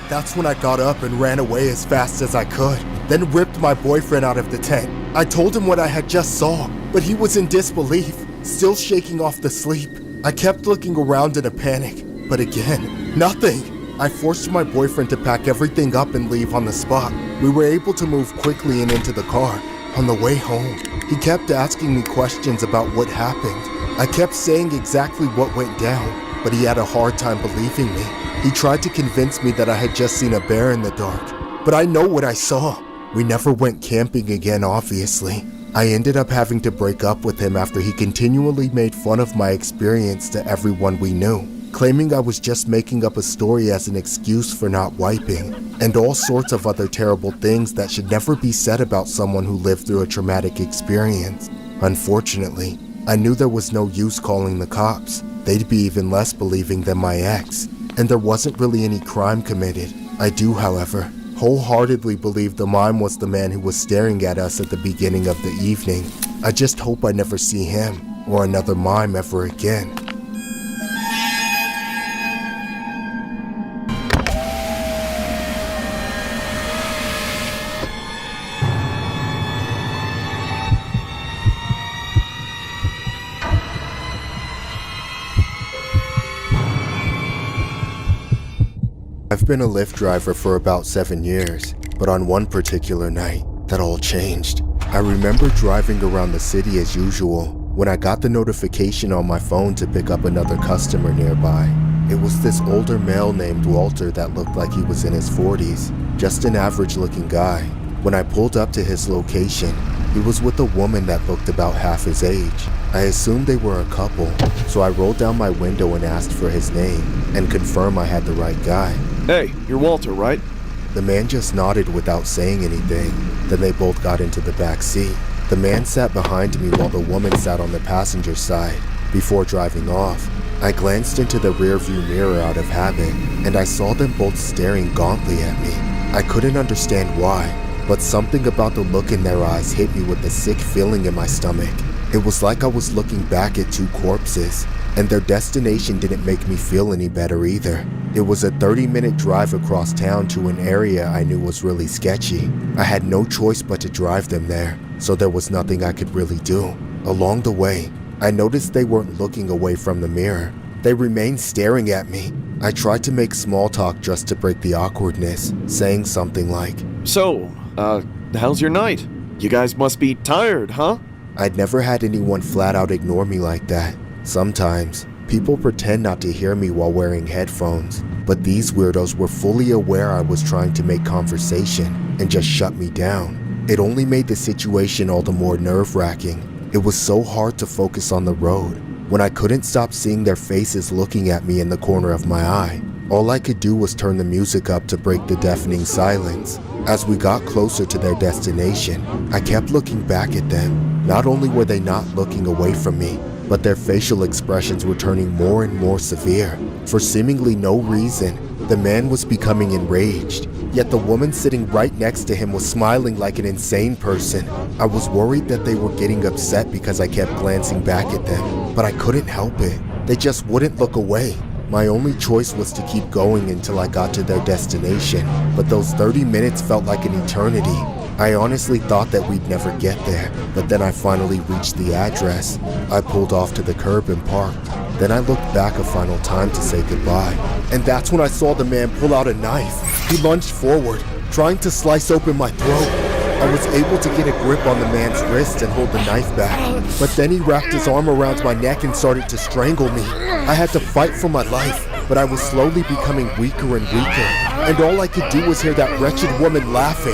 [SPEAKER 6] That's when I got up and ran away as fast as I could, then ripped my boyfriend out of the tent. I told him what I had just saw, but he was in disbelief, still shaking off the sleep. I kept looking around in a panic, but again, nothing. I forced my boyfriend to pack everything up and leave on the spot. We were able to move quickly and into the car. On the way home, he kept asking me questions about what happened. I kept saying exactly what went down, but he had a hard time believing me. He tried to convince me that I had just seen a bear in the dark, but I know what I saw. We never went camping again, obviously. I ended up having to break up with him after he continually made fun of my experience to everyone we knew, claiming I was just making up a story as an excuse for not wiping, and all sorts of other terrible things that should never be said about someone who lived through a traumatic experience. Unfortunately, I knew there was no use calling the cops. They'd be even less believing than my ex, and there wasn't really any crime committed. I do, however, wholeheartedly believe the mime was the man who was staring at us at the beginning of the evening. I just hope I never see him or another mime ever again. I've been a Lyft driver for about 7 years, but on one particular night, that all changed. I remember driving around the city as usual when I got the notification on my phone to pick up another customer nearby. It was this older male named Walter that looked like he was in his 40s, just an average-looking guy. When I pulled up to his location, he was with a woman that looked about half his age. I assumed they were a couple, so I rolled down my window and asked for his name and confirmed I had the right guy.
[SPEAKER 5] Hey, you're Walter, right?
[SPEAKER 6] The man just nodded without saying anything. Then they both got into the back seat. The man sat behind me while the woman sat on the passenger side. Before driving off, I glanced into the rearview mirror out of habit, and I saw them both staring gauntly at me. I couldn't understand why, but something about the look in their eyes hit me with a sick feeling in my stomach. It was like I was looking back at two corpses, and their destination didn't make me feel any better either. It was a 30-minute drive across town to an area I knew was really sketchy. I had no choice but to drive them there, so there was nothing I could really do. Along the way, I noticed they weren't looking away from the mirror. They remained staring at me. I tried to make small talk just to break the awkwardness, saying something like,
[SPEAKER 5] So, how's your night? You guys must be tired, huh?
[SPEAKER 6] I'd never had anyone flat out ignore me like that. Sometimes, people pretend not to hear me while wearing headphones, but these weirdos were fully aware I was trying to make conversation and just shut me down. It only made the situation all the more nerve-wracking. It was so hard to focus on the road when I couldn't stop seeing their faces looking at me in the corner of my eye. All I could do was turn the music up to break the deafening silence. As we got closer to their destination, I kept looking back at them. Not only were they not looking away from me, but their facial expressions were turning more and more severe. For seemingly no reason, the man was becoming enraged, yet the woman sitting right next to him was smiling like an insane person. I was worried that they were getting upset because I kept glancing back at them, but I couldn't help it. They just wouldn't look away. My only choice was to keep going until I got to their destination, but those 30 minutes felt like an eternity. I honestly thought that we'd never get there, but then I finally reached the address. I pulled off to the curb and parked. Then I looked back a final time to say goodbye. And that's when I saw the man pull out a knife. He lunged forward, trying to slice open my throat. I was able to get a grip on the man's wrist and hold the knife back, but then he wrapped his arm around my neck and started to strangle me. I had to fight for my life, but I was slowly becoming weaker and weaker, and all I could do was hear that wretched woman laughing.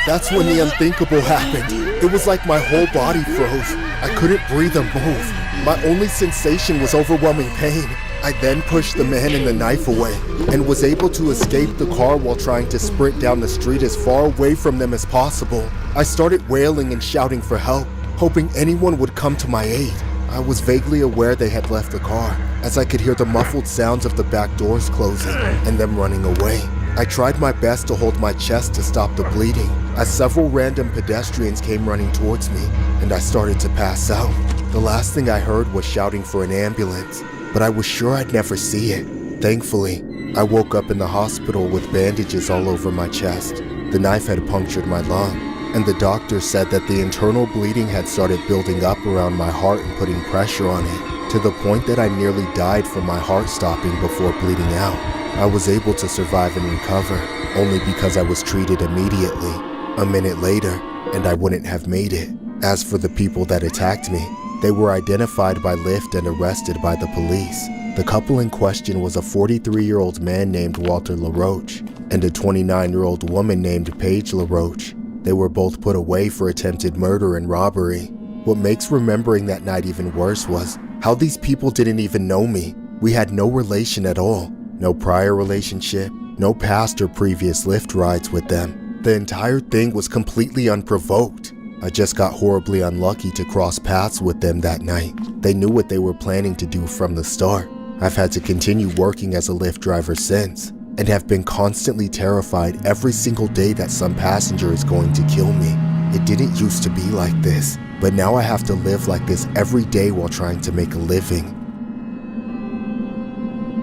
[SPEAKER 6] That's when the unthinkable happened. It was like my whole body froze. I couldn't breathe or move. My only sensation was overwhelming pain. I then pushed the man and the knife away and was able to escape the car while trying to sprint down the street as far away from them as possible. I started wailing and shouting for help, hoping anyone would come to my aid. I was vaguely aware they had left the car, as I could hear the muffled sounds of the back doors closing and them running away. I tried my best to hold my chest to stop the bleeding, as several random pedestrians came running towards me, and I started to pass out. The last thing I heard was shouting for an ambulance, but I was sure I'd never see it. Thankfully, I woke up in the hospital with bandages all over my chest. The knife had punctured my lung, and the doctor said that the internal bleeding had started building up around my heart and putting pressure on it, to the point that I nearly died from my heart stopping before bleeding out. I was able to survive and recover, only because I was treated immediately. A minute later, and I wouldn't have made it. As for the people that attacked me, they were identified by Lyft and arrested by the police. The couple in question was a 43-year-old man named Walter LaRoche and a 29-year-old woman named Paige LaRoche. They were both put away for attempted murder and robbery. What makes remembering that night even worse was how these people didn't even know me. We had no relation at all. No prior relationship, no past or previous Lyft rides with them. The entire thing was completely unprovoked. I just got horribly unlucky to cross paths with them that night. They knew what they were planning to do from the start. I've had to continue working as a Lyft driver since, and have been constantly terrified every single day that some passenger is going to kill me. It didn't used to be like this, but now I have to live like this every day while trying to make a living.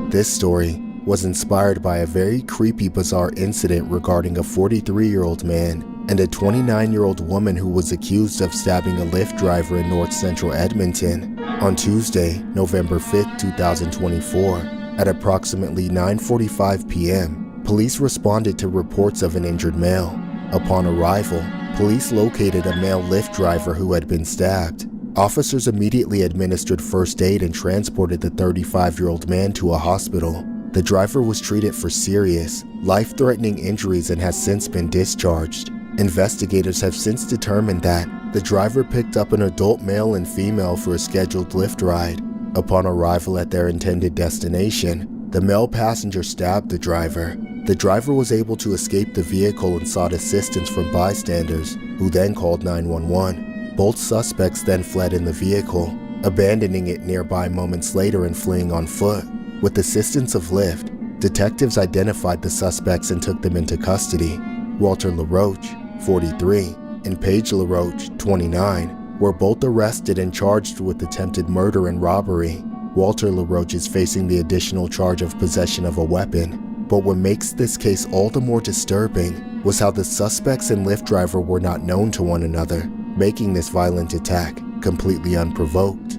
[SPEAKER 6] This story was inspired by a very creepy, bizarre incident regarding a 43-year-old man and a 29-year-old woman who was accused of stabbing a Lyft driver in North Central Edmonton on Tuesday, November 5th, 2024. At approximately 9:45 p.m., police responded to reports of an injured male. Upon arrival, police located a male Lyft driver who had been stabbed. Officers immediately administered first aid and transported the 35-year-old man to a hospital. The driver was treated for serious, life-threatening injuries and has since been discharged. Investigators have since determined that the driver picked up an adult male and female for a scheduled Lyft ride. Upon arrival at their intended destination, the male passenger stabbed the driver. The driver was able to escape the vehicle and sought assistance from bystanders, who then called 911. Both suspects then fled in the vehicle, abandoning it nearby moments later and fleeing on foot. With assistance of Lyft, detectives identified the suspects and took them into custody. Walter LaRoche, 43, and Paige LaRoche, 29, were both arrested and charged with attempted murder and robbery. Walter LaRoche is facing the additional charge of possession of a weapon. But what makes this case all the more disturbing was how the suspects and Lyft driver were not known to one another, making this violent attack completely unprovoked.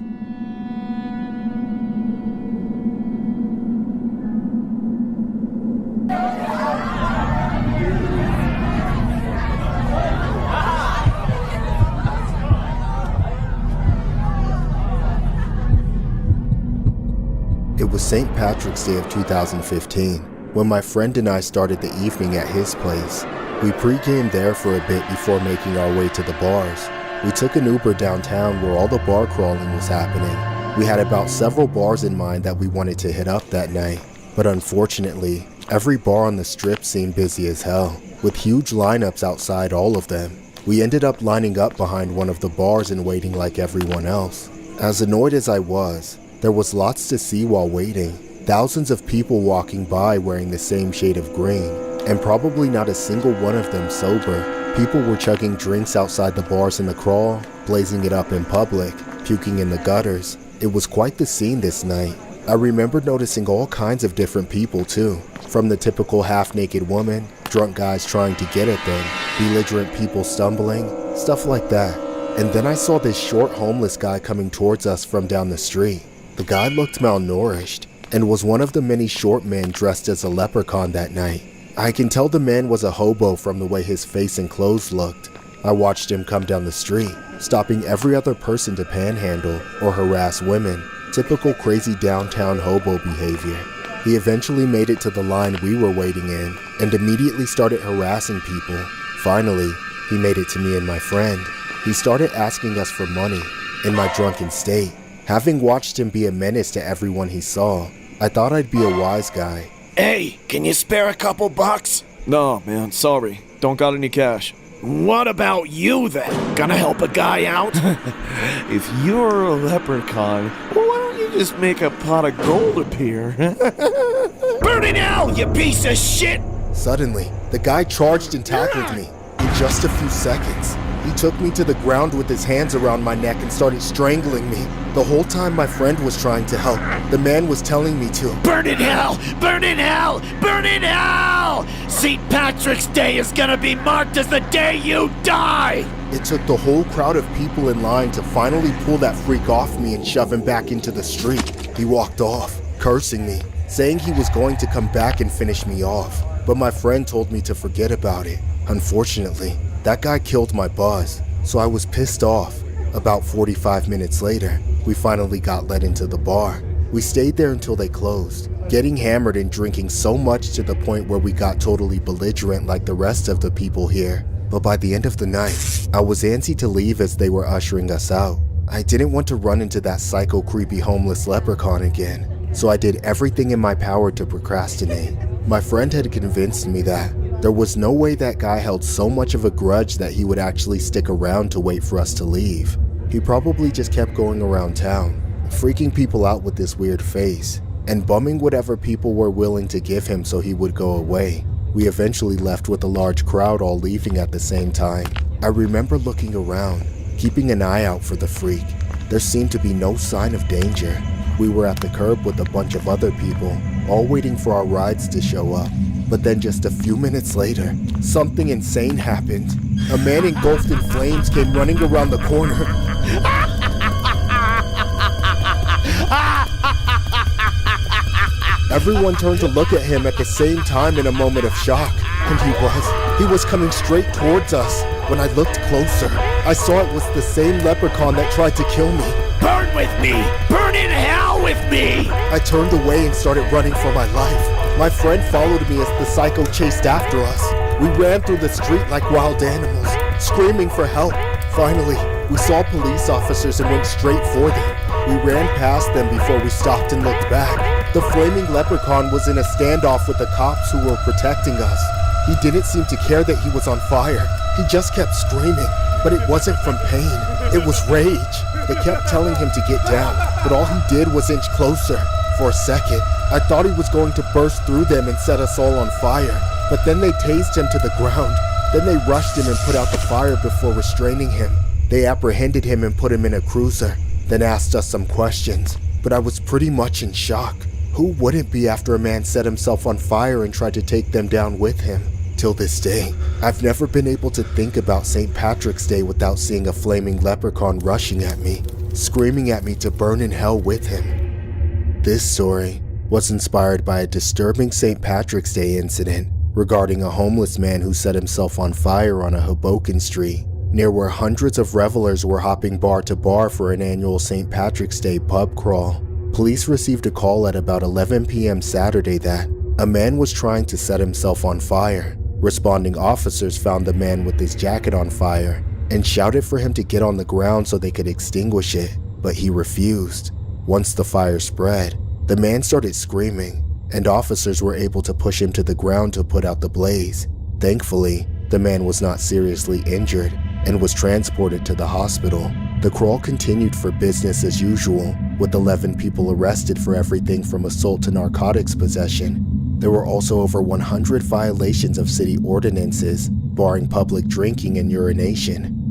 [SPEAKER 6] It was St. Patrick's Day of 2015, when my friend and I started the evening at his place. We pre-gamed there for a bit before making our way to the bars. We took an Uber downtown where all the bar crawling was happening. We had about several bars in mind that we wanted to hit up that night, but unfortunately, every bar on the strip seemed busy as hell, with huge lineups outside all of them. We ended up lining up behind one of the bars and waiting like everyone else. As annoyed as I was, there was lots to see while waiting. Thousands of people walking by wearing the same shade of green, and probably not a single one of them sober. People were chugging drinks outside the bars in the crawl, blazing it up in public, puking in the gutters. It was quite the scene this night. I remember noticing all kinds of different people too, from the typical half-naked woman, drunk guys trying to get at them, belligerent people stumbling, stuff like that. And then I saw this short homeless guy coming towards us from down the street. The guy looked malnourished, and was one of the many short men dressed as a leprechaun that night. I can tell the man was a hobo from the way his face and clothes looked. I watched him come down the street, stopping every other person to panhandle or harass women. Typical crazy downtown hobo behavior. He eventually made it to the line we were waiting in and immediately started harassing people. Finally, he made it to me and my friend. He started asking us for money in my drunken state. Having watched him be a menace to everyone he saw, I thought I'd be a wise guy.
[SPEAKER 11] Hey, can you spare a couple bucks?
[SPEAKER 5] No, man, sorry. Don't got any cash.
[SPEAKER 11] What about you then? Gonna help a guy out?
[SPEAKER 5] If you're a leprechaun, well, why don't you just make a pot of gold appear?
[SPEAKER 11] Burn in hell, you piece of shit!
[SPEAKER 6] Suddenly, the guy charged and tackled me. In just a few seconds, he took me to the ground with his hands around my neck and started strangling me. The whole time my friend was trying to help, the man was telling me to
[SPEAKER 11] burn in hell! Burn in hell! Burn in hell! St. Patrick's Day is gonna be marked as the day you die!
[SPEAKER 6] It took the whole crowd of people in line to finally pull that freak off me and shove him back into the street. He walked off, cursing me, saying he was going to come back and finish me off. But my friend told me to forget about it. Unfortunately, that guy killed my buzz, so I was pissed off. About 45 minutes later, we finally got let into the bar. We stayed there until they closed, getting hammered and drinking so much to the point where we got totally belligerent like the rest of the people here. But by the end of the night, I was antsy to leave as they were ushering us out. I didn't want to run into that psycho creepy homeless leprechaun again, so I did everything in my power to procrastinate. My friend had convinced me that there was no way that guy held so much of a grudge that he would actually stick around to wait for us to leave. He probably just kept going around town, freaking people out with this weird face, and bumming whatever people were willing to give him so he would go away. We eventually left with a large crowd all leaving at the same time. I remember looking around, keeping an eye out for the freak. There seemed to be no sign of danger. We were at the curb with a bunch of other people, all waiting for our rides to show up. But then just a few minutes later, something insane happened. A man engulfed in flames came running around the corner. Everyone turned to look at him at the same time in a moment of shock. And he was coming straight towards us. When I looked closer, I saw it was the same leprechaun that tried to kill me.
[SPEAKER 11] Burn with me! Burn in hell with me!
[SPEAKER 6] I turned away and started running for my life. My friend followed me as the psycho chased after us. We ran through the street like wild animals, screaming for help. Finally, we saw police officers and went straight for them. We ran past them before we stopped and looked back. The flaming leprechaun was in a standoff with the cops who were protecting us. He didn't seem to care that he was on fire. He just kept screaming, but it wasn't from pain. It was rage. They kept telling him to get down, but all he did was inch closer. For a second, I thought he was going to burst through them and set us all on fire. But then they tased him to the ground. Then they rushed him and put out the fire before restraining him. They apprehended him and put him in a cruiser, then asked us some questions. But I was pretty much in shock. Who wouldn't be after a man set himself on fire and tried to take them down with him? Till this day, I've never been able to think about St. Patrick's Day without seeing a flaming leprechaun rushing at me, screaming at me to burn in hell with him. This story was inspired by a disturbing St. Patrick's Day incident regarding a homeless man who set himself on fire on a Hoboken street, near where hundreds of revelers were hopping bar to bar for an annual St. Patrick's Day pub crawl. Police received a call at about 11 p.m. Saturday that a man was trying to set himself on fire. Responding officers found the man with his jacket on fire and shouted for him to get on the ground so they could extinguish it, but he refused. Once the fire spread, the man started screaming, and officers were able to push him to the ground to put out the blaze. Thankfully, the man was not seriously injured and was transported to the hospital. The crawl continued for business as usual, with 11 people arrested for everything from assault to narcotics possession. There were also over 100 violations of city ordinances, barring public drinking and urination.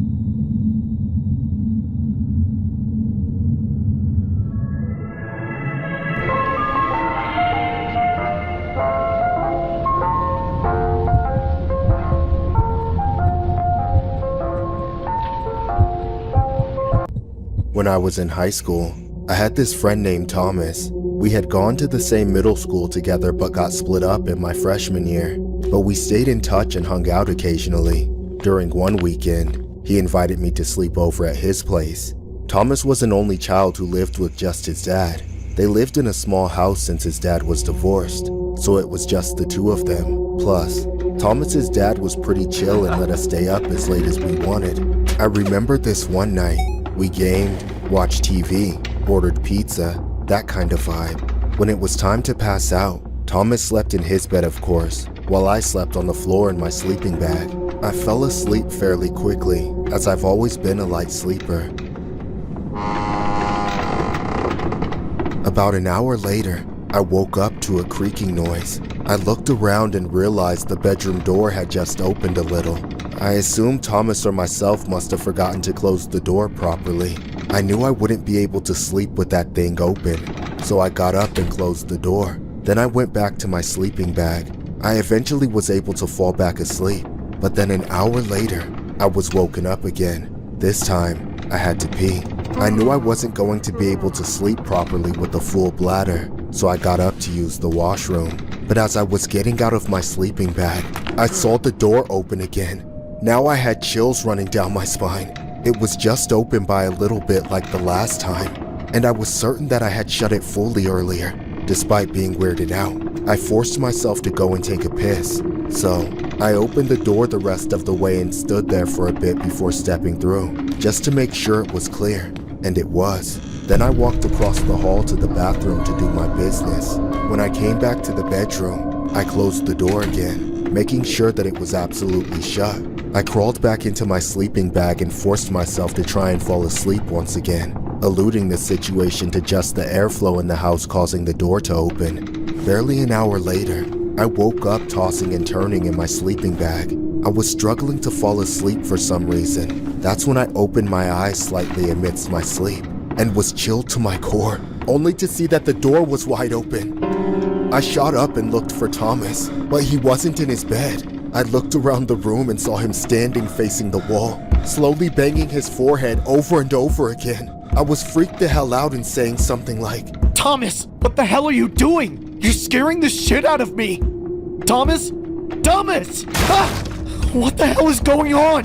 [SPEAKER 6] When I was in high school, I had this friend named Thomas. We had gone to the same middle school together but got split up in my freshman year. But we stayed in touch and hung out occasionally. During one weekend, he invited me to sleep over at his place. Thomas was an only child who lived with just his dad. They lived in a small house since his dad was divorced, so it was just the two of them. Plus, Thomas's dad was pretty chill and let us stay up as late as we wanted. I remember this one night. We gamed, watched TV, ordered pizza, that kind of vibe. When it was time to pass out, Thomas slept in his bed, of course, while I slept on the floor in my sleeping bag. I fell asleep fairly quickly, as I've always been a light sleeper. About an hour later, I woke up to a creaking noise. I looked around and realized the bedroom door had just opened a little. I assumed Thomas or myself must have forgotten to close the door properly. I knew I wouldn't be able to sleep with that thing open, so I got up and closed the door. Then I went back to my sleeping bag. I eventually was able to fall back asleep, but then an hour later, I was woken up again. This time, I had to pee. I knew I wasn't going to be able to sleep properly with a full bladder, so I got up to use the washroom. But as I was getting out of my sleeping bag, I saw the door open again. Now I had chills running down my spine. It was just open by a little bit like the last time, and I was certain that I had shut it fully earlier. Despite being weirded out, I forced myself to go and take a piss. So, I opened the door the rest of the way and stood there for a bit before stepping through, just to make sure it was clear, and it was. Then I walked across the hall to the bathroom to do my business. When I came back to the bedroom, I closed the door again, making sure that it was absolutely shut. I crawled back into my sleeping bag and forced myself to try and fall asleep once again, alluding the situation to just the airflow in the house causing the door to open. Barely an hour later, I woke up tossing and turning in my sleeping bag. I was struggling to fall asleep for some reason. That's when I opened my eyes slightly amidst my sleep and was chilled to my core, only to see that the door was wide open. I shot up and looked for Thomas, but he wasn't in his bed. I looked around the room and saw him standing facing the wall, slowly banging his forehead over and over again. I was freaked the hell out and saying something like,
[SPEAKER 3] Thomas, what the hell are you doing? You're scaring the shit out of me. Thomas? Thomas! Ah! What the hell is going on?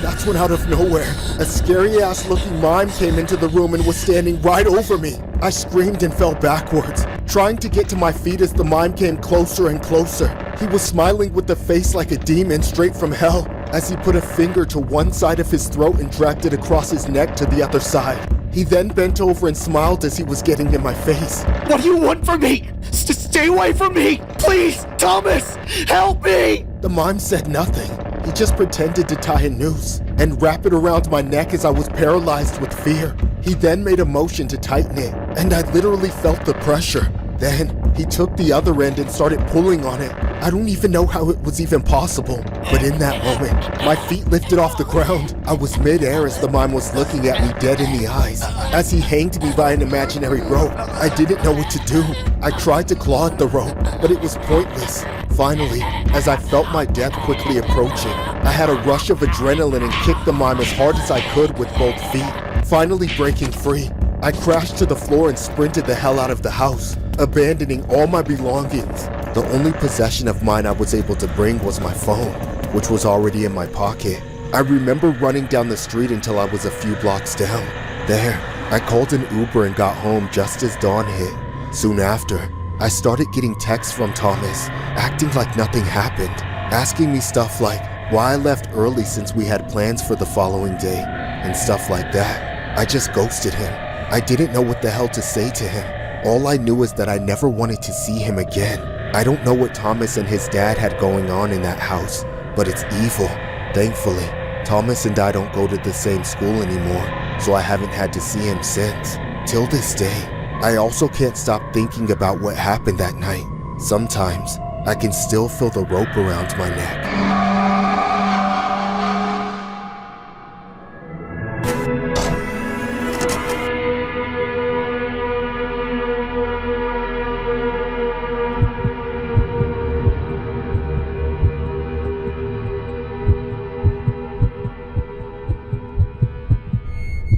[SPEAKER 3] That's when out of nowhere, a scary-ass looking mime came into the room and was standing right over me. I screamed and fell backwards, trying to get to my feet as the mime came closer and closer. He was smiling with a face like a demon straight from hell, as he put a finger to one side of his throat and dragged it across his neck to the other side. He then bent over and smiled as he was getting in my face. What do you want from me? Stay away from me! Please, Thomas! Help me! The mime said nothing. He just pretended to tie a noose and wrap it around my neck as I was paralyzed with fear. He then made a motion to tighten it, and I literally felt the pressure. Then, he took the other end and started pulling on it. I don't even know how it was even possible, but in that moment, my feet lifted off the ground. I was midair as the mime was looking at me dead in the eyes. As he hanged me by an imaginary rope, I didn't know what to do. I tried to claw at the rope, but it was pointless. Finally, as I felt my death quickly approaching, I had a rush of adrenaline and kicked the mime as hard as I could with both feet. Finally breaking free, I crashed to the floor and sprinted the hell out of the house, abandoning all my belongings. The only possession of mine I was able to bring was my phone, which was already in my pocket. I remember running down the street until I was a few blocks down. There, I called an Uber and got home just as dawn hit. Soon after, I started getting texts from Thomas, acting like nothing happened. asking me stuff like why I left early since we had plans for the following day, and stuff like that. I just ghosted him. I didn't know what the hell to say to him. All I knew is that I never wanted to see him again. I don't know what Thomas and his dad had going on in that house, but it's evil. Thankfully, Thomas and I don't go to the same school anymore, so I haven't had to see him since. Till this day, I also can't stop thinking about what happened that night. Sometimes, I can still feel the rope around my neck.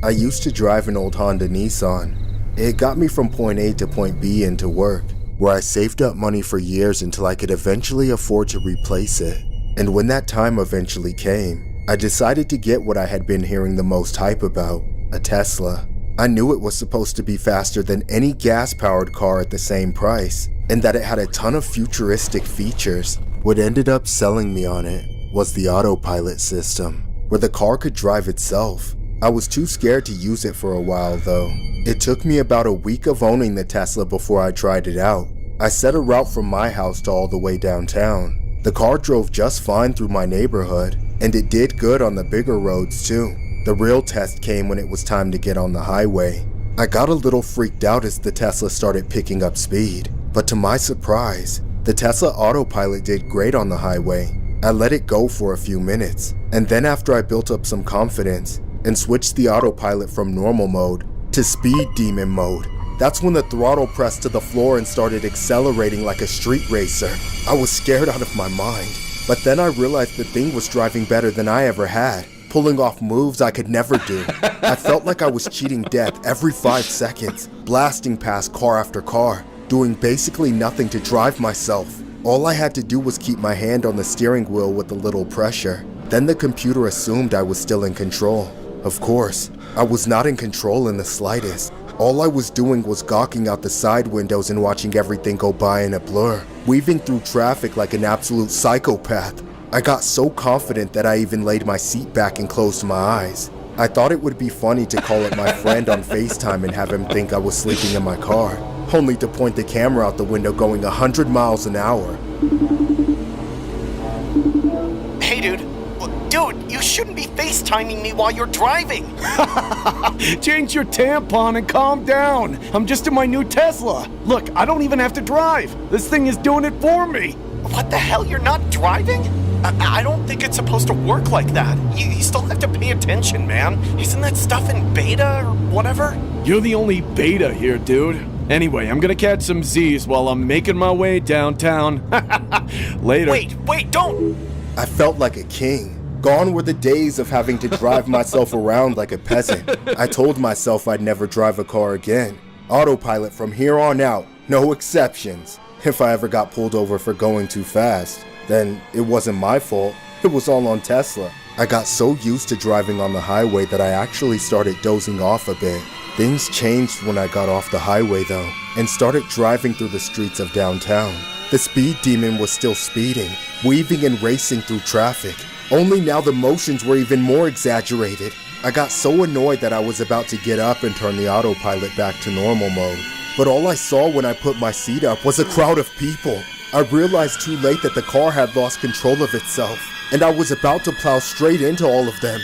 [SPEAKER 3] I used to drive an old Honda Nissan. It got me from point A to point B into work, where I saved up money for years until I could eventually afford to replace it. And when that time eventually came, I decided to get what I had been hearing the most hype about, a Tesla. I knew it was supposed to be faster than any gas-powered car at the same price, and that it had a ton of futuristic features. What ended up selling me on it was the autopilot system, where the car could drive itself. I was too scared to use it for a while though. It took me about a week of owning the Tesla before I tried it out. I set a route from my house to all the way downtown. The car drove just fine through my neighborhood, and it did good on the bigger roads too. The real test came when it was time to get on the highway. I got a little freaked out as the Tesla started picking up speed, but to my surprise, the Tesla autopilot did great on the highway. I let it go for a few minutes, and then after I built up some confidence, and switched the autopilot from normal mode to speed demon mode. That's when the throttle pressed to the floor and started accelerating like a street racer. I was scared out of my mind, but then I realized the thing was driving better than I ever had, pulling off moves I could never do. I felt like I was cheating death every 5 seconds, blasting past car after car, doing basically nothing to drive myself. All I had to do was keep my hand on the steering wheel with a little pressure. Then the computer assumed I was still in control. Of course, I was not in control in the slightest. All I was doing was gawking out the side windows and watching everything go by in a blur, weaving through traffic like an absolute psychopath. I got so confident that I even laid my seat back and closed my eyes. I thought it would be funny to call up my friend on FaceTime and have him think I was sleeping in my car, only to point the camera out the window going 100 miles an hour.
[SPEAKER 12] Hey dude, you shouldn't be FaceTiming me while you're driving.
[SPEAKER 11] Change your tampon and calm down. I'm just in my new Tesla. Look, I don't even have to drive. This thing is doing it for me.
[SPEAKER 12] What the hell, you're not driving? I don't think it's supposed to work like that. You still have to pay attention, man. Isn't that stuff in beta or whatever?
[SPEAKER 11] You're the only beta here, dude. Anyway, I'm gonna catch some Z's while I'm making my way downtown. Later.
[SPEAKER 12] Wait, don't!
[SPEAKER 3] I felt like a king. Gone were the days of having to drive myself around like a peasant. I told myself I'd never drive a car again. Autopilot from here on out, no exceptions. If I ever got pulled over for going too fast, then it wasn't my fault. It was all on Tesla. I got so used to driving on the highway that I actually started dozing off a bit. Things changed when I got off the highway though, and started driving through the streets of downtown. The speed demon was still speeding, weaving and racing through traffic. Only now the motions were even more exaggerated. I got so annoyed that I was about to get up and turn the autopilot back to normal mode. But all I saw when I put my seat up was a crowd of people. I realized too late that the car had lost control of itself, and I was about to plow straight into all of them.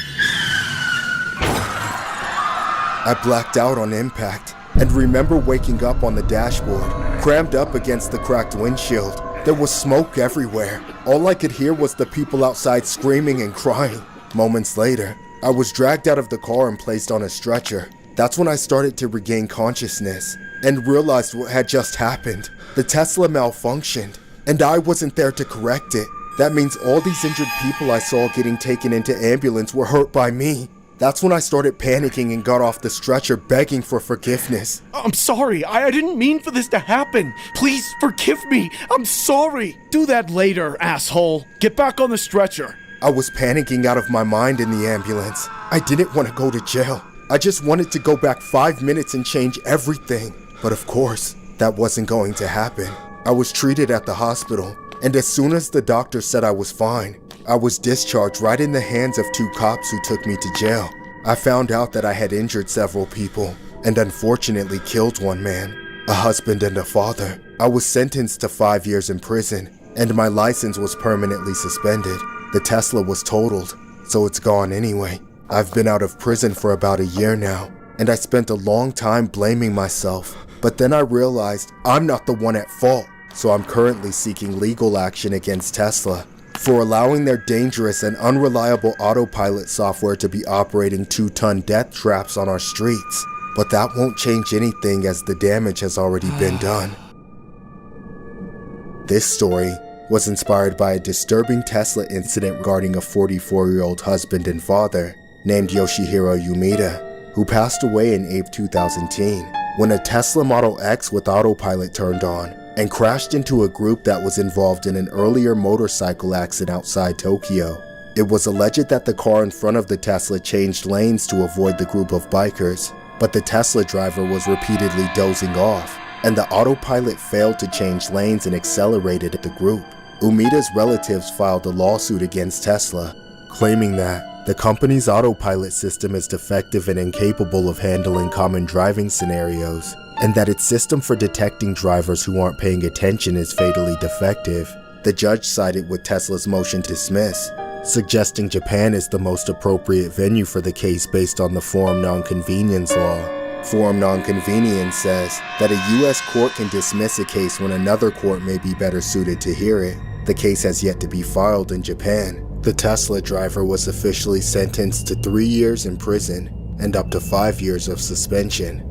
[SPEAKER 3] I blacked out on impact, and remember waking up on the dashboard, crammed up against the cracked windshield. There was smoke everywhere. All I could hear was the people outside screaming and crying. Moments later, I was dragged out of the car and placed on a stretcher. That's when I started to regain consciousness and realized what had just happened. The Tesla malfunctioned, and I wasn't there to correct it. That means all these injured people I saw getting taken into ambulance were hurt by me. That's when I started panicking and got off the stretcher begging for forgiveness.
[SPEAKER 11] I'm sorry, I didn't mean for this to happen. Please forgive me, I'm sorry. Do that later, asshole. Get back on the stretcher.
[SPEAKER 3] I was panicking out of my mind in the ambulance. I didn't want to go to jail. I just wanted to go back 5 minutes and change everything. But of course, that wasn't going to happen. I was treated at the hospital,
[SPEAKER 6] And as soon as the doctor said I was fine, I was discharged right in the hands of 2 cops who took me to jail. I found out that I had injured several people and unfortunately killed one man, a husband and a father. I was sentenced to 5 years in prison, and my license was permanently suspended. The Tesla was totaled, so it's gone anyway. I've been out of prison for about a year now, and I spent a long time blaming myself. But then I realized I'm not the one at fault, so I'm currently seeking legal action against Tesla for allowing their dangerous and unreliable autopilot software to be operating 2-ton death traps on our streets. But that won't change anything as the damage has already been done. This story was inspired by a disturbing Tesla incident regarding a 44-year-old husband and father named Yoshihiro Umeda, who passed away in April 2010 when a Tesla Model X with autopilot turned on and crashed into a group that was involved in an earlier motorcycle accident outside Tokyo. It was alleged that the car in front of the Tesla changed lanes to avoid the group of bikers, but the Tesla driver was repeatedly dozing off, and the autopilot failed to change lanes and accelerated at the group. Umeda's relatives filed a lawsuit against Tesla, claiming that the company's autopilot system is defective and incapable of handling common driving scenarios, and that its system for detecting drivers who aren't paying attention is fatally defective. The judge sided with Tesla's motion to dismiss, suggesting Japan is the most appropriate venue for the case based on the forum nonconvenience law. Forum nonconvenience says that a US court can dismiss a case when another court may be better suited to hear it. The case has yet to be filed in Japan. The Tesla driver was officially sentenced to 3 years in prison and up to 5 years of suspension.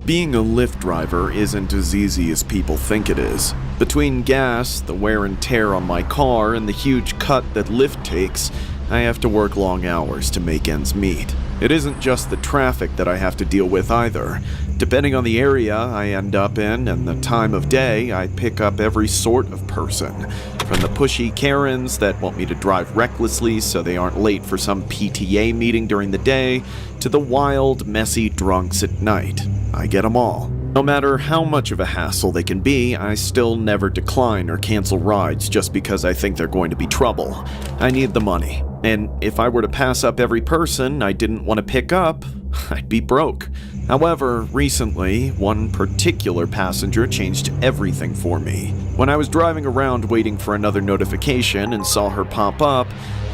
[SPEAKER 5] Being a Lyft driver isn't as easy as people think it is. Between gas, the wear and tear on my car, and the huge cut that Lyft takes, I have to work long hours to make ends meet. It isn't just the traffic that I have to deal with either. Depending on the area I end up in and the time of day, I pick up every sort of person. From the pushy Karens that want me to drive recklessly so they aren't late for some PTA meeting during the day, to the wild, messy drunks at night. I get them all. No matter how much of a hassle they can be, I still never decline or cancel rides just because I think they're going to be trouble. I need the money. And if I were to pass up every person I didn't want to pick up, I'd be broke. However, recently, one particular passenger changed everything for me. When I was driving around waiting for another notification and saw her pop up,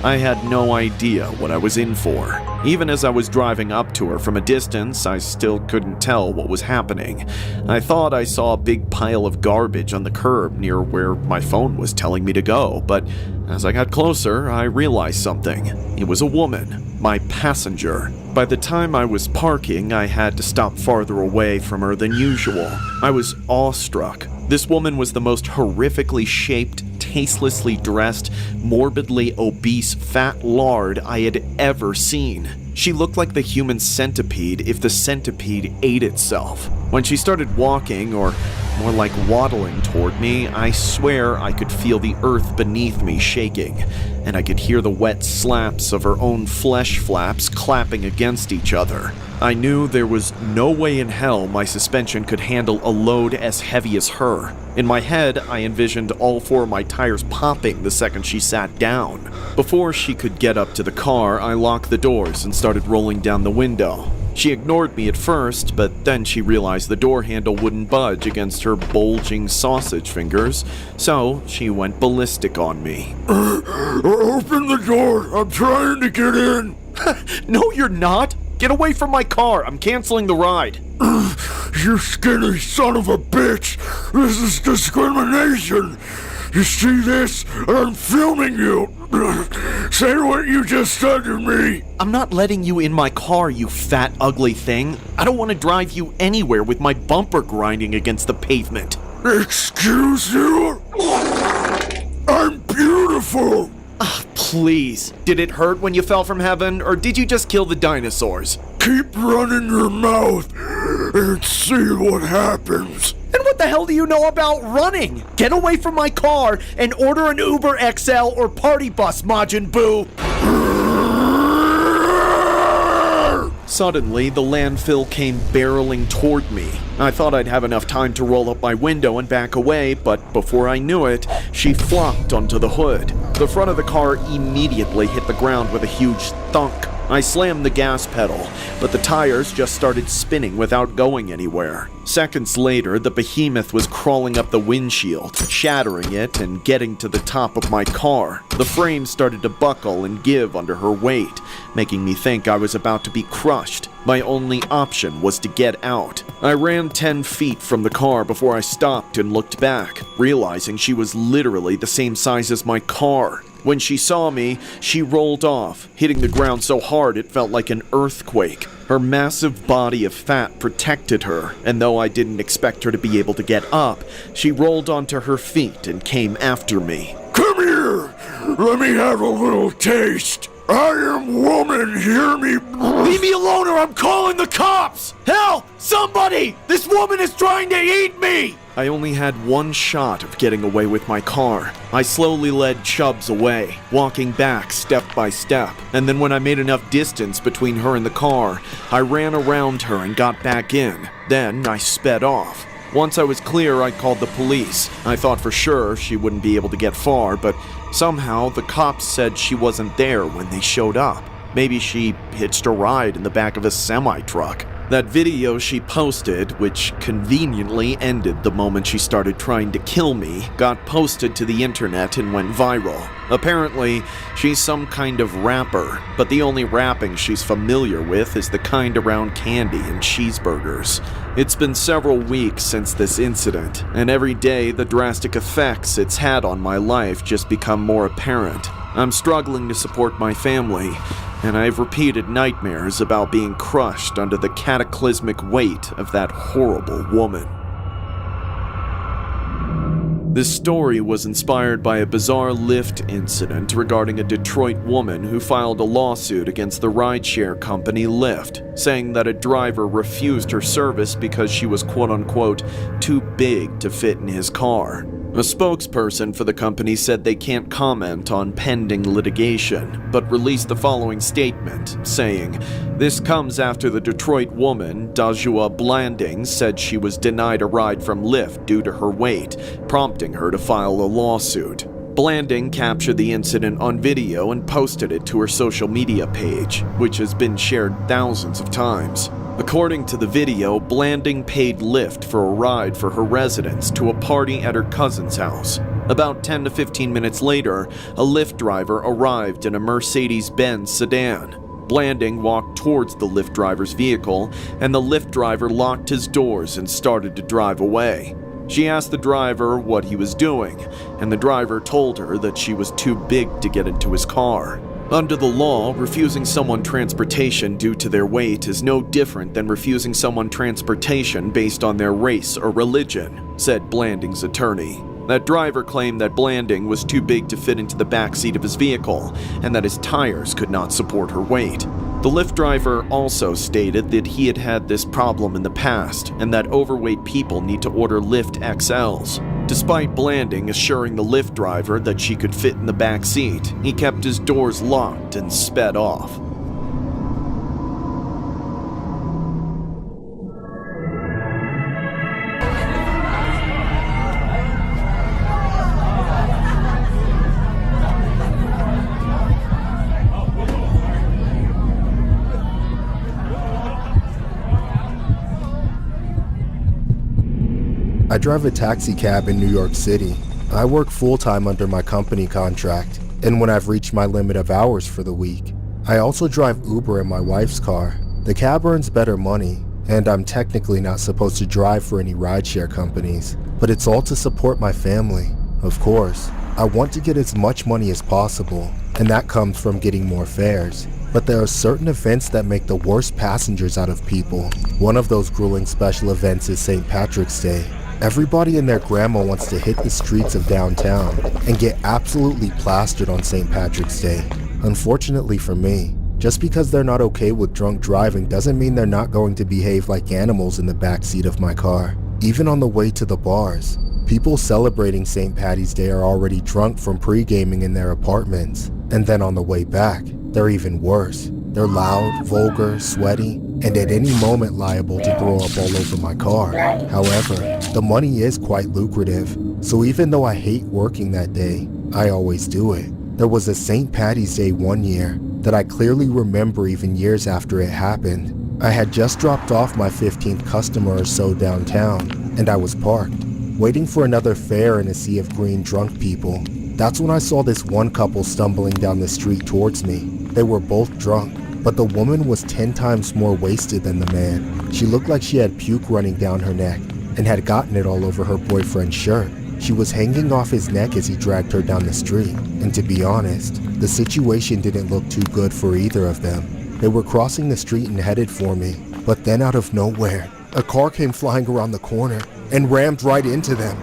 [SPEAKER 5] I had no idea what I was in for. Even as I was driving up to her from a distance, I still couldn't tell what was happening. I thought I saw a big pile of garbage on the curb near where my phone was telling me to go, but as I got closer, I realized something. It was a woman, my passenger. By the time I was parking, I had to stop farther away from her than usual. I was awestruck. This woman was the most horrifically shaped, tastelessly dressed, morbidly obese fat lard I had ever seen. She looked like the human centipede if the centipede ate itself. When she started walking, or more like waddling toward me, I swear I could feel the earth beneath me shaking, and I could hear the wet slaps of her own flesh flaps clapping against each other. I knew there was no way in hell my suspension could handle a load as heavy as her. In my head, I envisioned all 4 of my tires popping the second she sat down. Before she could get up to the car, I locked the doors and started rolling down the window. She ignored me at first, but then she realized the door handle wouldn't budge against her bulging sausage fingers, so she went ballistic on me.
[SPEAKER 11] Open the door! I'm trying to get in!
[SPEAKER 5] No, you're not! Get away from my car! I'm canceling the ride!
[SPEAKER 11] You skinny son of a bitch! This is discrimination! You see this? I'm filming you! Say what you just said to me!
[SPEAKER 5] I'm not letting you in my car, you fat, ugly thing. I don't want to drive you anywhere with my bumper grinding against the pavement.
[SPEAKER 11] Excuse you? I'm beautiful!
[SPEAKER 5] Please. Did it hurt when you fell from heaven, or did you just kill the dinosaurs?
[SPEAKER 11] Keep running your mouth, and and see what happens.
[SPEAKER 13] And what the hell do you know about running? Get away from my car and order an Uber XL or party bus, Majin Buu!
[SPEAKER 5] Suddenly, the landfill came barreling toward me. I thought I'd have enough time to roll up my window and back away, but before I knew it, she flopped onto the hood. The front of the car immediately hit the ground with a huge thunk. I slammed the gas pedal, but the tires just started spinning without going anywhere. Seconds later, the behemoth was crawling up the windshield, shattering it and getting to the top of my car. The frame started to buckle and give under her weight, making me think I was about to be crushed. My only option was to get out. I ran 10 feet from the car before I stopped and looked back, realizing she was literally the same size as my car. When she saw me, she rolled off, hitting the ground so hard it felt like an earthquake. Her massive body of fat protected her, and though I didn't expect her to be able to get up, she rolled onto her feet and came after me.
[SPEAKER 11] Come here! Let me have a little taste. I am woman, hear me?
[SPEAKER 13] Leave me alone or I'm calling the cops! Help! Somebody! This woman is trying to eat me!
[SPEAKER 5] I only had one shot of getting away with my car. I slowly led Chubbs away, walking back step by step, and then when I made enough distance between her and the car, I ran around her and got back in. Then I sped off. Once I was clear, I called the police. I thought for sure she wouldn't be able to get far, but somehow the cops said she wasn't there when they showed up. Maybe she hitched a ride in the back of a semi-truck. That video she posted, which conveniently ended the moment she started trying to kill me, got posted to the internet and went viral. Apparently, she's some kind of rapper, but the only rapping she's familiar with is the kind around candy and cheeseburgers. It's been several weeks since this incident, and every day the drastic effects it's had on my life just become more apparent. I'm struggling to support my family, and I've repeated nightmares about being crushed under the cataclysmic weight of that horrible woman. This story was inspired by a bizarre Lyft incident regarding a Detroit woman who filed a lawsuit against the rideshare company Lyft, saying that a driver refused her service because she was quote-unquote too big to fit in his car. A spokesperson for the company said they can't comment on pending litigation, but released the following statement, saying, "This comes after the Detroit woman, Dajua Blanding, said she was denied a ride from Lyft due to her weight, prompting her to file a lawsuit." Blanding captured the incident on video and posted it to her social media page, which has been shared thousands of times. According to the video, Blanding paid Lyft for a ride for her residence to a party at her cousin's house. About 10 to 15 minutes later, a Lyft driver arrived in a Mercedes-Benz sedan. Blanding walked towards the Lyft driver's vehicle, and the Lyft driver locked his doors and started to drive away. She asked the driver what he was doing, and the driver told her that she was too big to get into his car. Under the law, refusing someone transportation due to their weight is no different than refusing someone transportation based on their race or religion, said Blanding's attorney. That driver claimed that Blanding was too big to fit into the backseat of his vehicle and that his tires could not support her weight. The Lyft driver also stated that he had had this problem in the past and that overweight people need to order Lyft XLs. Despite Blanding assuring the Lyft driver that she could fit in the back seat, he kept his doors locked and sped off.
[SPEAKER 6] I drive a taxi cab in New York City. I work full-time under my company contract, and when I've reached my limit of hours for the week, I also drive Uber in my wife's car. The cab earns better money, and I'm technically not supposed to drive for any rideshare companies, but it's all to support my family. Of course, I want to get as much money as possible, and that comes from getting more fares. But there are certain events that make the worst passengers out of people. One of those grueling special events is St. Patrick's Day. Everybody and their grandma wants to hit the streets of downtown and get absolutely plastered on St. Patrick's Day. Unfortunately for me, Just because they're not okay with drunk driving doesn't mean they're not going to behave like animals in the backseat of my car. Even on the way to the bars, people celebrating St. Paddy's Day are already drunk from pre-gaming in their apartments. And then on the way back, they're even worse. They're loud, vulgar, sweaty, and at any moment liable to throw up all over my car. However, the money is quite lucrative, so even though I hate working that day, I always do it. There was a St. Paddy's Day one year that I clearly remember even years after it happened. I had just dropped off my 15th customer or so downtown, and I was parked, waiting for another fare in a sea of green drunk people. That's when I saw this one couple stumbling down the street towards me. They were both drunk, but the woman was 10 times more wasted than the man. She looked like she had puke running down her neck and had gotten it all over her boyfriend's shirt. She was hanging off his neck as he dragged her down the street, and to be honest, the situation didn't look too good for either of them. They were crossing the street and headed for me, but then out of nowhere, a car came flying around the corner and rammed right into them.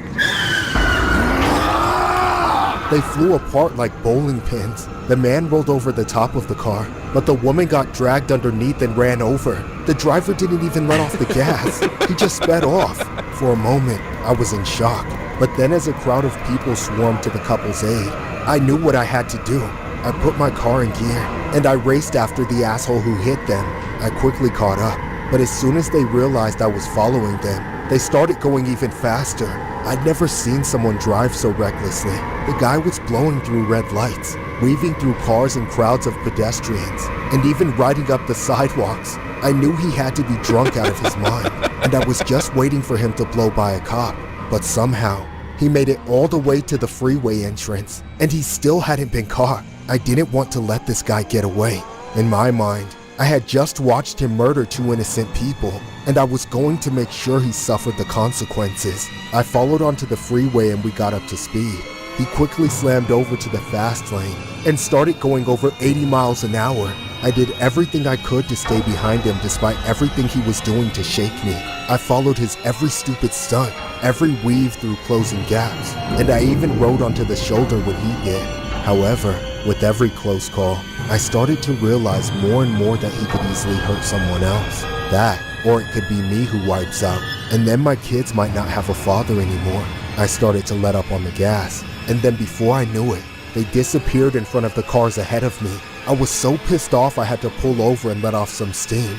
[SPEAKER 6] They flew apart like bowling pins. The man rolled over the top of the car, but the woman got dragged underneath and ran over. The driver didn't even let off the gas. He just sped off. For a moment, I was in shock. But then as a crowd of people swarmed to the couple's aid, I knew what I had to do. I put my car in gear, and I raced after the asshole who hit them. I quickly caught up, but as soon as they realized I was following them, they started going even faster. I'd never seen someone drive so recklessly. The guy was blowing through red lights, weaving through cars and crowds of pedestrians, and even riding up the sidewalks. I knew he had to be drunk out of his mind, and I was just waiting for him to blow by a cop. But somehow, he made it all the way to the freeway entrance, and he still hadn't been caught. I didn't want to let this guy get away. In my mind, I had just watched him murder 2 innocent people, and I was going to make sure he suffered the consequences. I followed onto the freeway and we got up to speed. He quickly slammed over to the fast lane and started going over 80 miles an hour. I did everything I could to stay behind him despite everything he was doing to shake me. I followed his every stupid stunt, every weave through closing gaps, and I even rode onto the shoulder when he did. However, with every close call, I started to realize more and more that he could easily hurt someone else. That, or it could be me who wipes out, and then my kids might not have a father anymore. I started to let up on the gas, and then before I knew it, they disappeared in front of the cars ahead of me. I was so pissed off I had to pull over and let off some steam.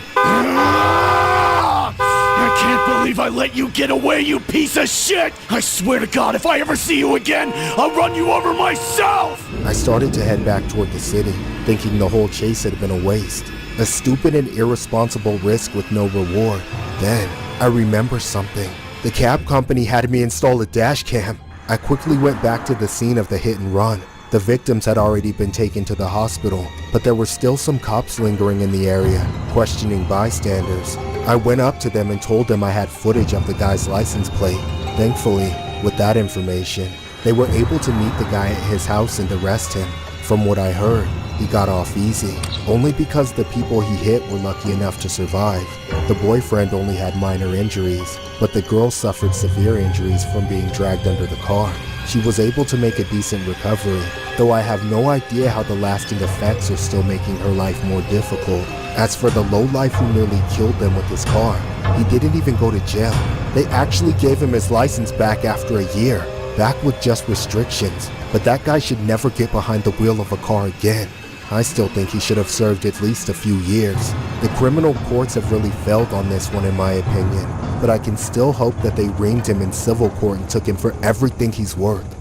[SPEAKER 11] I can't believe I let you get away, you piece of shit! I swear to God, if I ever see you again, I'll run you over myself!
[SPEAKER 6] I started to head back toward the city, thinking the whole chase had been a waste. A stupid and irresponsible risk with no reward. Then, I remember something. The cab company had me install a dash cam. I quickly went back to the scene of the hit and run. The victims had already been taken to the hospital, but there were still some cops lingering in the area, questioning bystanders. I went up to them and told them I had footage of the guy's license plate. Thankfully, with that information, they were able to meet the guy at his house and arrest him. From what I heard, he got off easy, only because the people he hit were lucky enough to survive. The boyfriend only had minor injuries, but the girl suffered severe injuries from being dragged under the car. She was able to make a decent recovery, though I have no idea how the lasting effects are still making her life more difficult. As for the lowlife who nearly killed them with his car, he didn't even go to jail. They actually gave him his license back after a year, back with just restrictions. But that guy should never get behind the wheel of a car again. I still think he should have served at least a few years. The criminal courts have really failed on this one in my opinion, but I can still hope that they reamed him in civil court and took him for everything he's worth.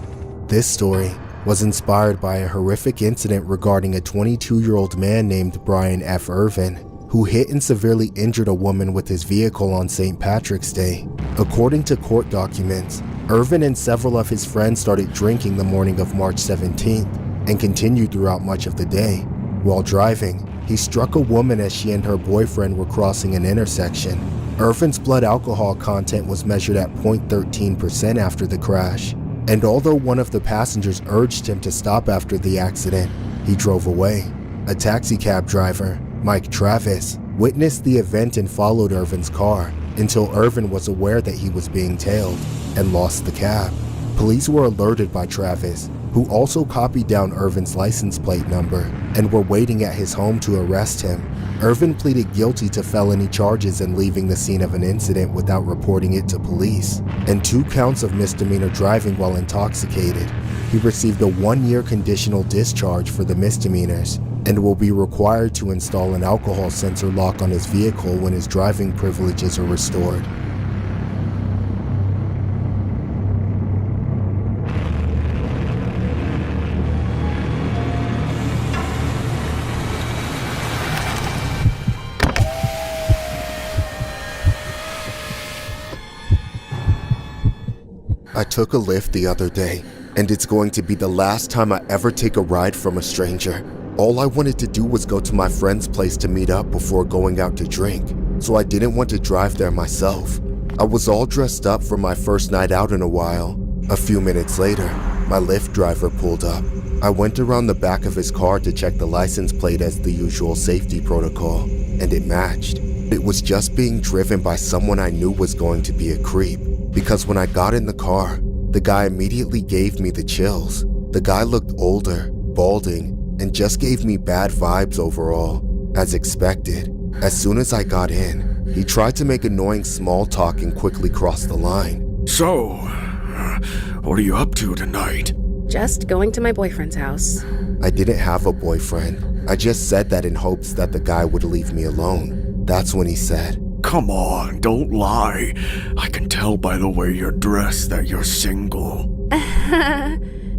[SPEAKER 6] This story was inspired by a horrific incident regarding a 22-year-old man named Brian F. Irvin, who hit and severely injured a woman with his vehicle on St. Patrick's Day. According to court documents, Irvin and several of his friends started drinking the morning of March 17th and continued throughout much of the day. While driving, he struck a woman as she and her boyfriend were crossing an intersection. Irvin's blood alcohol content was measured at 0.13% after the crash, and although one of the passengers urged him to stop after the accident, he drove away. A taxi cab driver, Mike Travis, witnessed the event and followed Irvin's car until Irvin was aware that he was being tailed and lost the cab. Police were alerted by Travis, who also copied down Irvin's license plate number and were waiting at his home to arrest him. Irvin pleaded guilty to felony charges and leaving the scene of an incident without reporting it to police, and 2 counts of misdemeanor driving while intoxicated. He received a 1-year conditional discharge for the misdemeanors and will be required to install an alcohol sensor lock on his vehicle when his driving privileges are restored. I took a Lyft the other day, and it's going to be the last time I ever take a ride from a stranger. All I wanted to do was go to my friend's place to meet up before going out to drink, so I didn't want to drive there myself. I was all dressed up for my first night out in a while. A few minutes later, my Lyft driver pulled up. I went around the back of his car to check the license plate as the usual safety protocol, and it matched. It was just being driven by someone I knew was going to be a creep, because when I got in the car, the guy immediately gave me the chills. The guy looked older, balding, and just gave me bad vibes overall. As expected, as soon as I got in, he tried to make annoying small talk and quickly crossed the line.
[SPEAKER 11] So, what are you up to tonight?
[SPEAKER 8] Just going to my boyfriend's house.
[SPEAKER 6] I didn't have a boyfriend. I just said that in hopes that the guy would leave me alone. That's when he said,
[SPEAKER 11] Come on, don't lie. I can tell by the way you're dressed that you're single.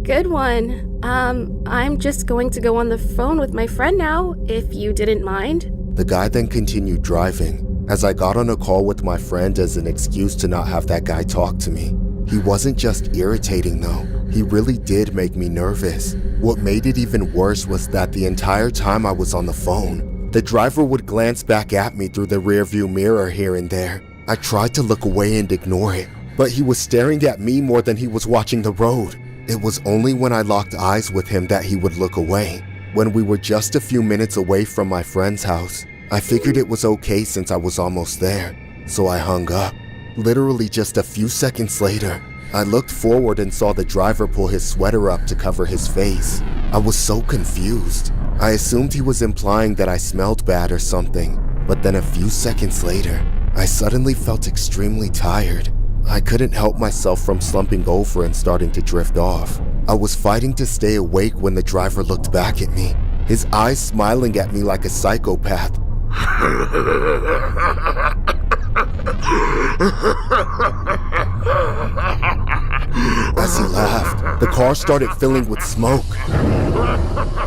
[SPEAKER 8] Good one. I'm just going to go on the phone with my friend now, if you didn't mind.
[SPEAKER 6] The guy then continued driving, as I got on a call with my friend as an excuse to not have that guy talk to me. He wasn't just irritating though, he really did make me nervous. What made it even worse was that the entire time I was on the phone, the driver would glance back at me through the rearview mirror here and there. I tried to look away and ignore it, but he was staring at me more than he was watching the road. It was only when I locked eyes with him that he would look away. When we were just a few minutes away from my friend's house, I figured it was okay since I was almost there, so I hung up. Literally just a few seconds later, I looked forward and saw the driver pull his sweater up to cover his face. I was so confused. I assumed he was implying that I smelled bad or something, but then a few seconds later, I suddenly felt extremely tired. I couldn't help myself from slumping over and starting to drift off. I was fighting to stay awake when the driver looked back at me, his eyes smiling at me like a psychopath. As he laughed, the car started filling with smoke.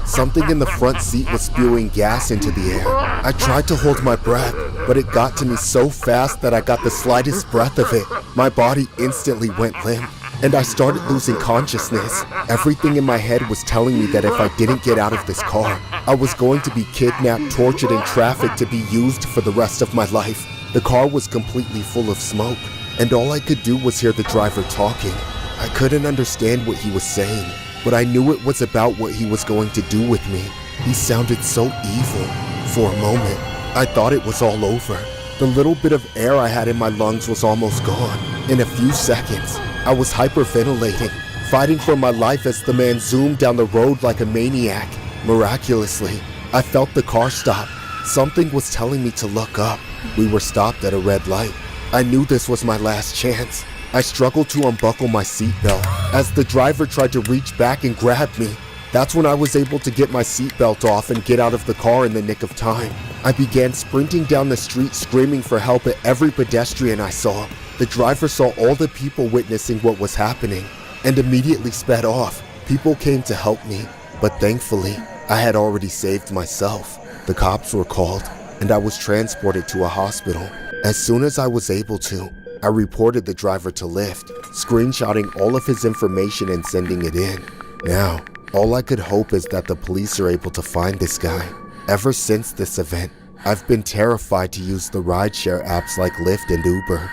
[SPEAKER 6] Something in the front seat was spewing gas into the air. I tried to hold my breath, but it got to me so fast that I got the slightest breath of it. My body instantly went limp, and I started losing consciousness. Everything in my head was telling me that if I didn't get out of this car, I was going to be kidnapped, tortured, and trafficked to be used for the rest of my life. The car was completely full of smoke, and all I could do was hear the driver talking. I couldn't understand what he was saying, but I knew it was about what he was going to do with me. He sounded so evil. For a moment, I thought it was all over. The little bit of air I had in my lungs was almost gone. In a few seconds, I was hyperventilating, fighting for my life as the man zoomed down the road like a maniac. Miraculously, I felt the car stop. Something was telling me to look up. We were stopped at a red light. I knew this was my last chance. I struggled to unbuckle my seatbelt as the driver tried to reach back and grab me. That's when I was able to get my seatbelt off and get out of the car in the nick of time. I began sprinting down the street screaming for help at every pedestrian I saw. The driver saw all the people witnessing what was happening and immediately sped off. People came to help me, but thankfully, I had already saved myself. The cops were called, and I was transported to a hospital. As soon as I was able to, I reported the driver to Lyft, screenshotting all of his information and sending it in. Now, all I could hope is that the police are able to find this guy. Ever since this event, I've been terrified to use the rideshare apps like Lyft and Uber.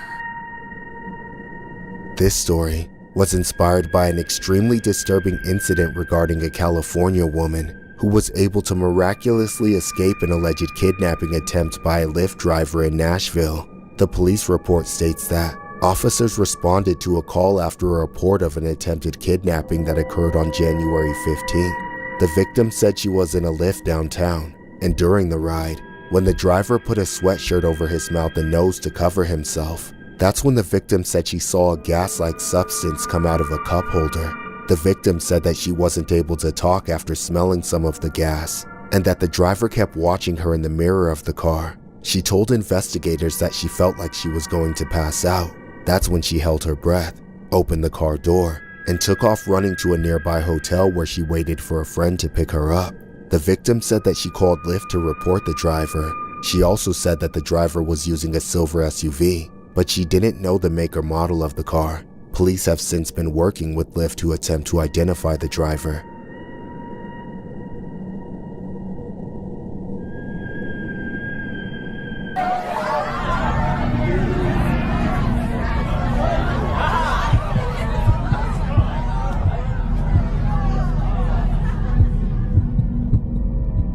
[SPEAKER 6] This story was inspired by an extremely disturbing incident regarding a California woman who was able to miraculously escape an alleged kidnapping attempt by a Lyft driver in Nashville. The police report states that
[SPEAKER 3] Officers responded to a call after a report of an attempted kidnapping that occurred on January 15th. The victim said she was in a Lyft downtown, and during the ride, when the driver put a sweatshirt over his mouth and nose to cover himself, that's when the victim said she saw a gas-like substance come out of a cup holder. The victim said that she wasn't able to talk after smelling some of the gas, and that the driver kept watching her in the mirror of the car. She told investigators that she felt like she was going to pass out. That's when she held her breath, opened the car door, and took off running to a nearby hotel where she waited for a friend to pick her up. The victim said that she called Lyft to report the driver. She also said that the driver was using a silver SUV, but she didn't know the make or model of the car. Police have since been working with Lyft to attempt to identify the driver.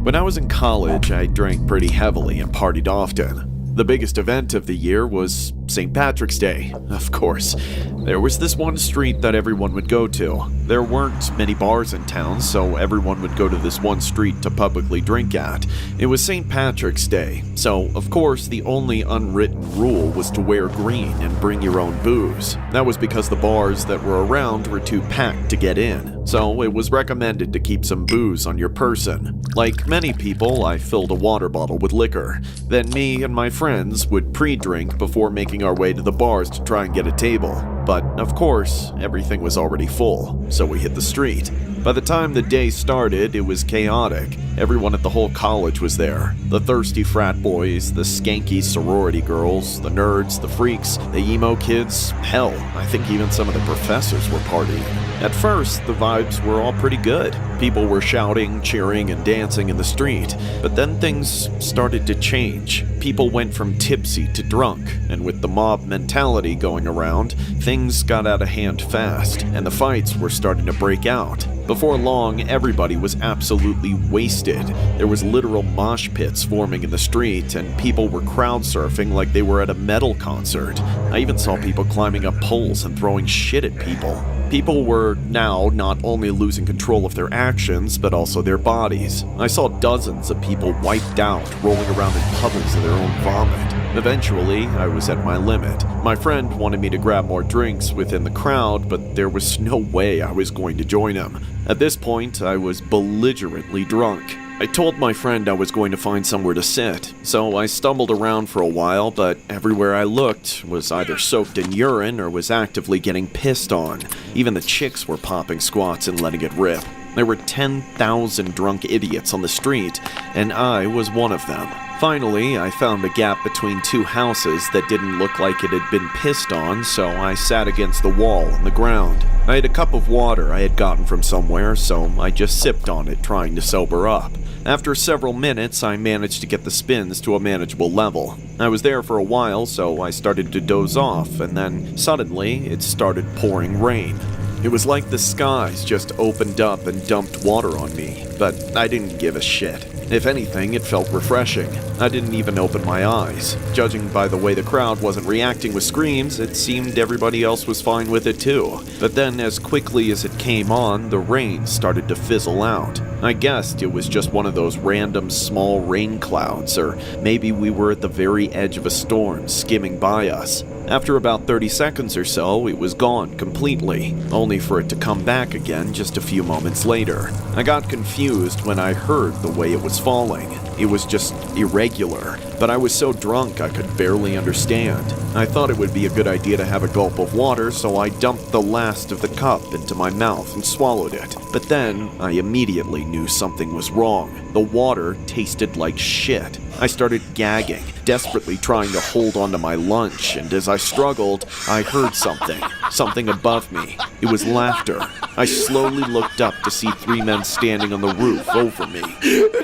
[SPEAKER 5] When I was in college, I drank pretty heavily and partied often. The biggest event of the year was St. Patrick's Day, of course. There was this one street that everyone would go to. There weren't many bars in town, so everyone would go to this one street to publicly drink at. It was St. Patrick's Day, so of course the only unwritten rule was to wear green and bring your own booze. That was because the bars that were around were too packed to get in, so it was recommended to keep some booze on your person. Like many people, I filled a water bottle with liquor. Then me and my friends would pre-drink before making our way to the bars to try and get a table. But, of course, everything was already full, so we hit the street. By the time the day started, it was chaotic. Everyone at the whole college was there. The thirsty frat boys, the skanky sorority girls, the nerds, the freaks, the emo kids. Hell, I think even some of the professors were partying. At first, the vibes were all pretty good. People were shouting, cheering, and dancing in the street. But then things started to change. People went from tipsy to drunk, and with the mob mentality going around, things got out of hand fast, and the fights were starting to break out. Before long, everybody was absolutely wasted. There was literal mosh pits forming in the street, and people were crowd surfing like they were at a metal concert. I even saw people climbing up poles and throwing shit at people. People were now not only losing control of their actions, but also their bodies. I saw dozens of people wiped out, rolling around in puddles of their own vomit. Eventually, I was at my limit. My friend wanted me to grab more drinks within the crowd, but there was no way I was going to join him. At this point, I was belligerently drunk. I told my friend I was going to find somewhere to sit, so I stumbled around for a while, but everywhere I looked was either soaked in urine or was actively getting pissed on. Even the chicks were popping squats and letting it rip. There were 10,000 drunk idiots on the street, and I was one of them. Finally, I found a gap between two houses that didn't look like it had been pissed on, so I sat against the wall on the ground. I had a cup of water I had gotten from somewhere, so I just sipped on it, trying to sober up. After several minutes, I managed to get the spins to a manageable level. I was there for a while, so I started to doze off, and then suddenly it started pouring rain. It was like the skies just opened up and dumped water on me, but I didn't give a shit. If anything, it felt refreshing. I didn't even open my eyes. Judging by the way the crowd wasn't reacting with screams, it seemed everybody else was fine with it too. But then, as quickly as it came on, the rain started to fizzle out. I guessed it was just one of those random small rain clouds, or maybe we were at the very edge of a storm skimming by us. After about 30 seconds or so, it was gone completely, only for it to come back again just a few moments later. I got confused when I heard the way it was falling. It was just irregular, but I was so drunk I could barely understand. I thought it would be a good idea to have a gulp of water, so I dumped the last of the cup into my mouth and swallowed it. But then, I immediately knew something was wrong. The water tasted like shit. I started gagging, desperately trying to hold onto my lunch, and as I struggled, I heard something above me. It was laughter. I slowly looked up to see three men standing on the roof over me.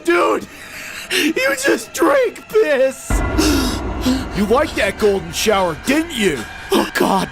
[SPEAKER 11] Dude! You just drank piss!
[SPEAKER 13] You liked that golden shower, didn't you?
[SPEAKER 11] Oh, God.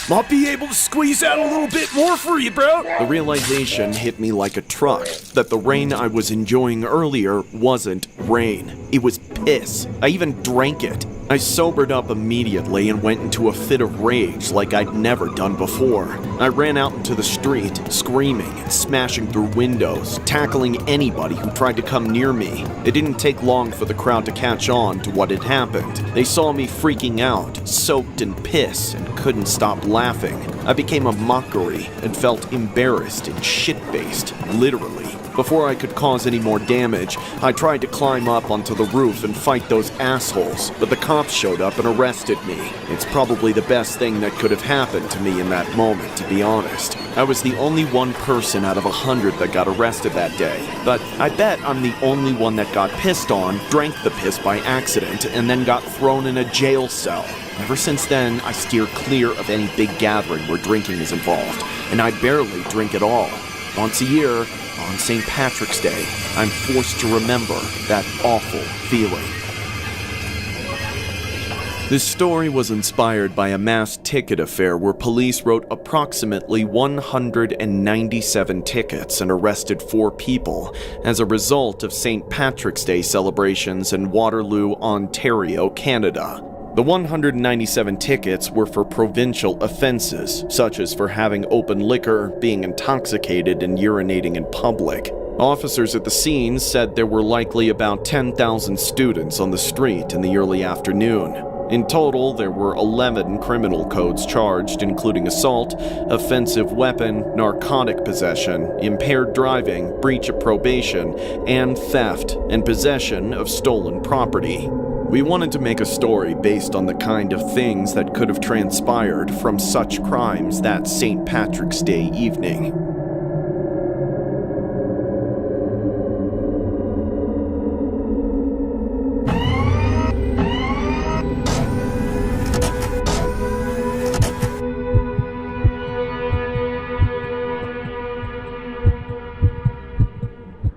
[SPEAKER 13] Might be able to squeeze out a little bit more for you, bro.
[SPEAKER 5] The realization hit me like a truck that the rain I was enjoying earlier wasn't rain. It was piss. I even drank it. I sobered up immediately and went into a fit of rage like I'd never done before. I ran out into the street, screaming and smashing through windows, tackling anybody who tried to come near me. It didn't take long for the crowd to catch on to what had happened. They saw me freaking out, soaked in piss, and couldn't stop laughing. I became a mockery and felt embarrassed and shit-faced, literally. Before I could cause any more damage, I tried to climb up onto the roof and fight those assholes, but the cops showed up and arrested me. It's probably the best thing that could have happened to me in that moment, to be honest. I was the only one person out of 100 that got arrested that day, but I bet I'm the only one that got pissed on, drank the piss by accident, and then got thrown in a jail cell. Ever since then, I steer clear of any big gathering where drinking is involved, and I barely drink at all. Once a year, on St. Patrick's Day, I'm forced to remember that awful feeling. This story was inspired by a mass ticket affair where police wrote approximately 197 tickets and arrested 4 people as a result of St. Patrick's Day celebrations in Waterloo, Ontario, Canada. The 197 tickets were for provincial offenses, such as for having open liquor, being intoxicated, and urinating in public. Officers at the scene said there were likely about 10,000 students on the street in the early afternoon. In total, there were 11 criminal codes charged, including assault, offensive weapon, narcotic possession, impaired driving, breach of probation, and theft and possession of stolen property. We wanted to make a story based on the kind of things that could have transpired from such crimes that St. Patrick's Day evening.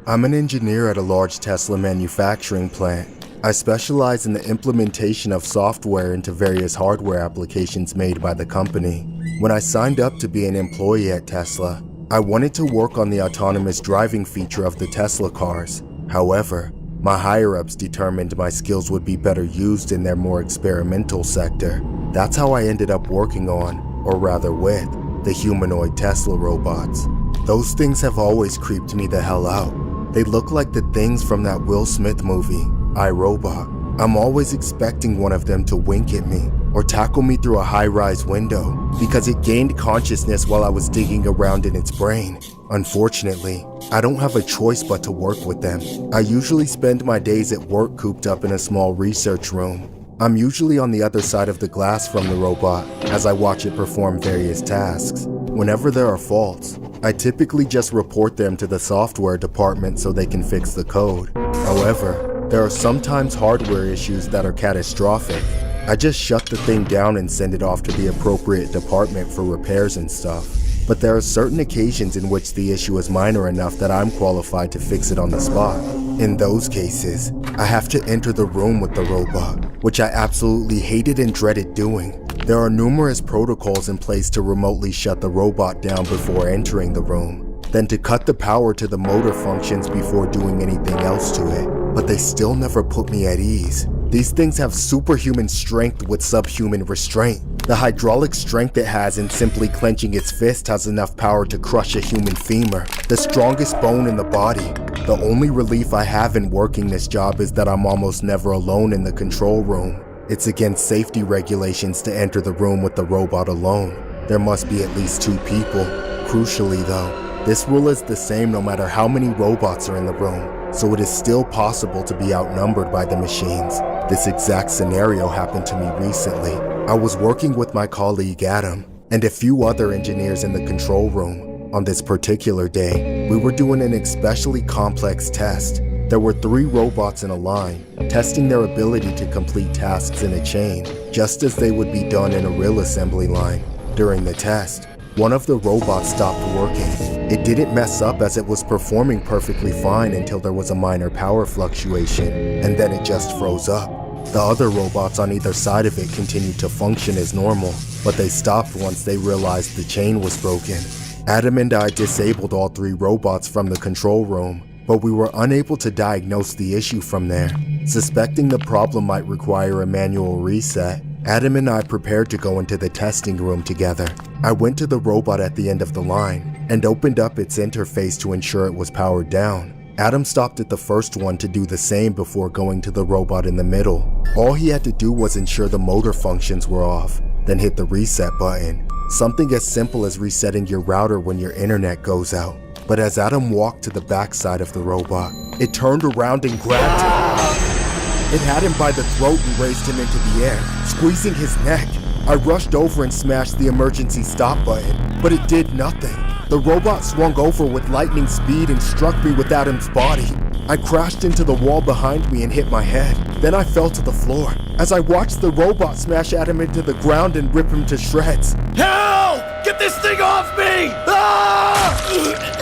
[SPEAKER 6] I'm an engineer at a large Tesla manufacturing plant. I specialize in the implementation of software into various hardware applications made by the company. When I signed up to be an employee at Tesla, I wanted to work on the autonomous driving feature of the Tesla cars. However, my higher-ups determined my skills would be better used in their more experimental sector. That's how I ended up working on, or rather with, the humanoid Tesla robots. Those things have always creeped me the hell out. They look like the things from that Will Smith movie, I, Robot. I'm always expecting one of them to wink at me or tackle me through a high-rise window because it gained consciousness while I was digging around in its brain. Unfortunately, I don't have a choice but to work with them. I usually spend my days at work cooped up in a small research room. I'm usually on the other side of the glass from the robot as I watch it perform various tasks. Whenever there are faults, I typically just report them to the software department so they can fix the code. However, there are sometimes hardware issues that are catastrophic. I just shut the thing down and send it off to the appropriate department for repairs and stuff. But there are certain occasions in which the issue is minor enough that I'm qualified to fix it on the spot. In those cases, I have to enter the room with the robot, which I absolutely hated and dreaded doing. There are numerous protocols in place to remotely shut the robot down before entering the room, then to cut the power to the motor functions before doing anything else to it. But they still never put me at ease. These things have superhuman strength with subhuman restraint. The hydraulic strength it has in simply clenching its fist has enough power to crush a human femur, the strongest bone in the body. The only relief I have in working this job is that I'm almost never alone in the control room. It's against safety regulations to enter the room with the robot alone. There must be at least 2 people. Crucially though, this rule is the same no matter how many robots are in the room, so it is still possible to be outnumbered by the machines. This exact scenario happened to me recently. I was working with my colleague Adam and a few other engineers in the control room. On this particular day, we were doing an especially complex test. There were 3 robots in a line, testing their ability to complete tasks in a chain, just as they would be done in a real assembly line. During the test, one of the robots stopped working. It didn't mess up as it was performing perfectly fine until there was a minor power fluctuation, and then it just froze up. The other robots on either side of it continued to function as normal, but they stopped once they realized the chain was broken. Adam and I disabled all 3 robots from the control room, but we were unable to diagnose the issue from there. Suspecting the problem might require a manual reset, Adam and I prepared to go into the testing room together. I went to the robot at the end of the line and opened up its interface to ensure it was powered down. Adam stopped at the first one to do the same before going to the robot in the middle. All he had to do was ensure the motor functions were off, then hit the reset button. Something as simple as resetting your router when your internet goes out. But as Adam walked to the backside of the robot, it turned around and grabbed him. It had him by the throat and raised him into the air, squeezing his neck. I rushed over and smashed the emergency stop button, but it did nothing. The robot swung over with lightning speed and struck me with Adam's body. I crashed into the wall behind me and hit my head. Then I fell to the floor as I watched the robot smash Adam into the ground and rip him to shreds.
[SPEAKER 11] Help! Get this thing off me! Ah!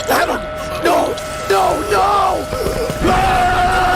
[SPEAKER 11] Adam! No! No! No! Ah!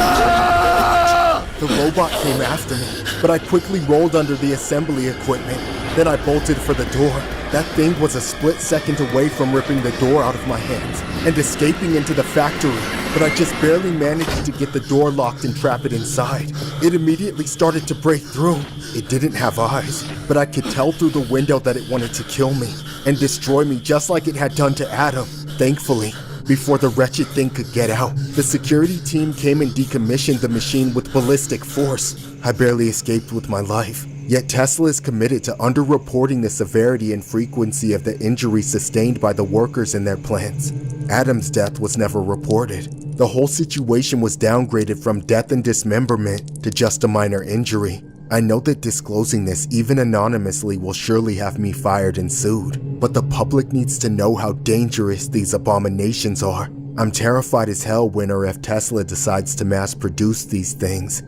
[SPEAKER 6] The robot came after me, but I quickly rolled under the assembly equipment. Then I bolted for the door. That thing was a split second away from ripping the door out of my hands and escaping into the factory, but I just barely managed to get the door locked and trap it inside. It immediately started to break through. It didn't have eyes, but I could tell through the window that it wanted to kill me and destroy me just like it had done to Adam. Thankfully, before the wretched thing could get out, the security team came and decommissioned the machine with ballistic force. I barely escaped with my life. Yet Tesla is committed to underreporting the severity and frequency of the injuries sustained by the workers in their plants. Adam's death was never reported. The whole situation was downgraded from death and dismemberment to just a minor injury. I know that disclosing this, even anonymously, will surely have me fired and sued, but the public needs to know how dangerous these abominations are. I'm terrified as hell when or if Tesla decides to mass produce these things.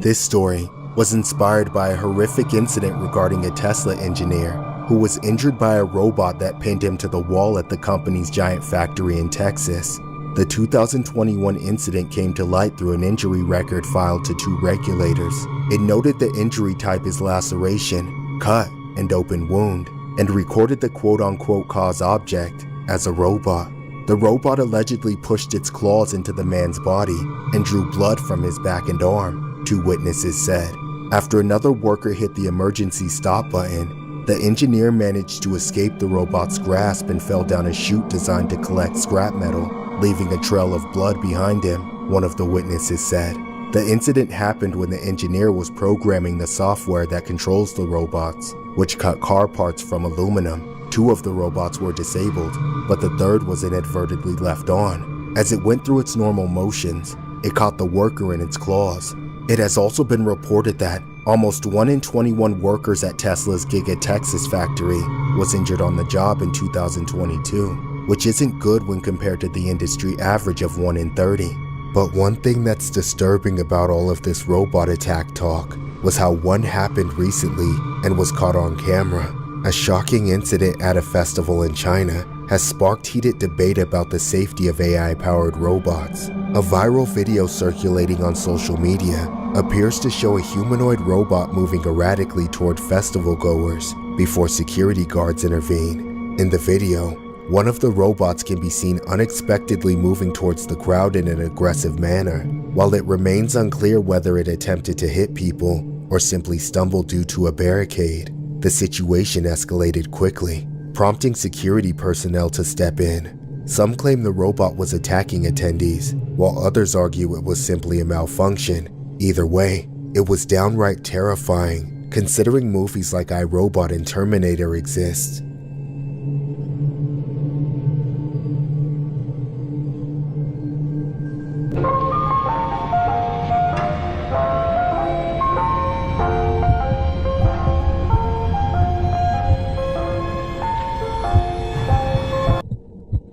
[SPEAKER 6] This story was inspired by a horrific incident regarding a Tesla engineer who was injured by a robot that pinned him to the wall at the company's giant factory in Texas. The 2021 incident came to light through an injury record filed to 2 regulators. It noted the injury type is laceration, cut, and open wound, and recorded the quote-unquote cause object as a robot. The robot allegedly pushed its claws into the man's body and drew blood from his back and arm, 2 witnesses said. After another worker hit the emergency stop button, the engineer managed to escape the robot's grasp and fell down a chute designed to collect scrap metal, leaving a trail of blood behind him, one of the witnesses said. The incident happened when the engineer was programming the software that controls the robots, which cut car parts from aluminum. 2 of the robots were disabled, but the third was inadvertently left on. As it went through its normal motions, it caught the worker in its claws. It has also been reported that almost 1 in 21 workers at Tesla's Giga Texas factory was injured on the job in 2022, which isn't good when compared to the industry average of 1 in 30. But one thing that's disturbing about all of this robot attack talk was how one happened recently and was caught on camera. A shocking incident at a festival in China has sparked heated debate about the safety of AI-powered robots. A viral video circulating on social media appears to show a humanoid robot moving erratically toward festival goers before security guards intervene. In the video, one of the robots can be seen unexpectedly moving towards the crowd in an aggressive manner. While it remains unclear whether it attempted to hit people or simply stumbled due to a barricade, the situation escalated quickly, prompting security personnel to step in. Some claim the robot was attacking attendees, while others argue it was simply a malfunction. Either way, it was downright terrifying, considering movies like iRobot and Terminator exist.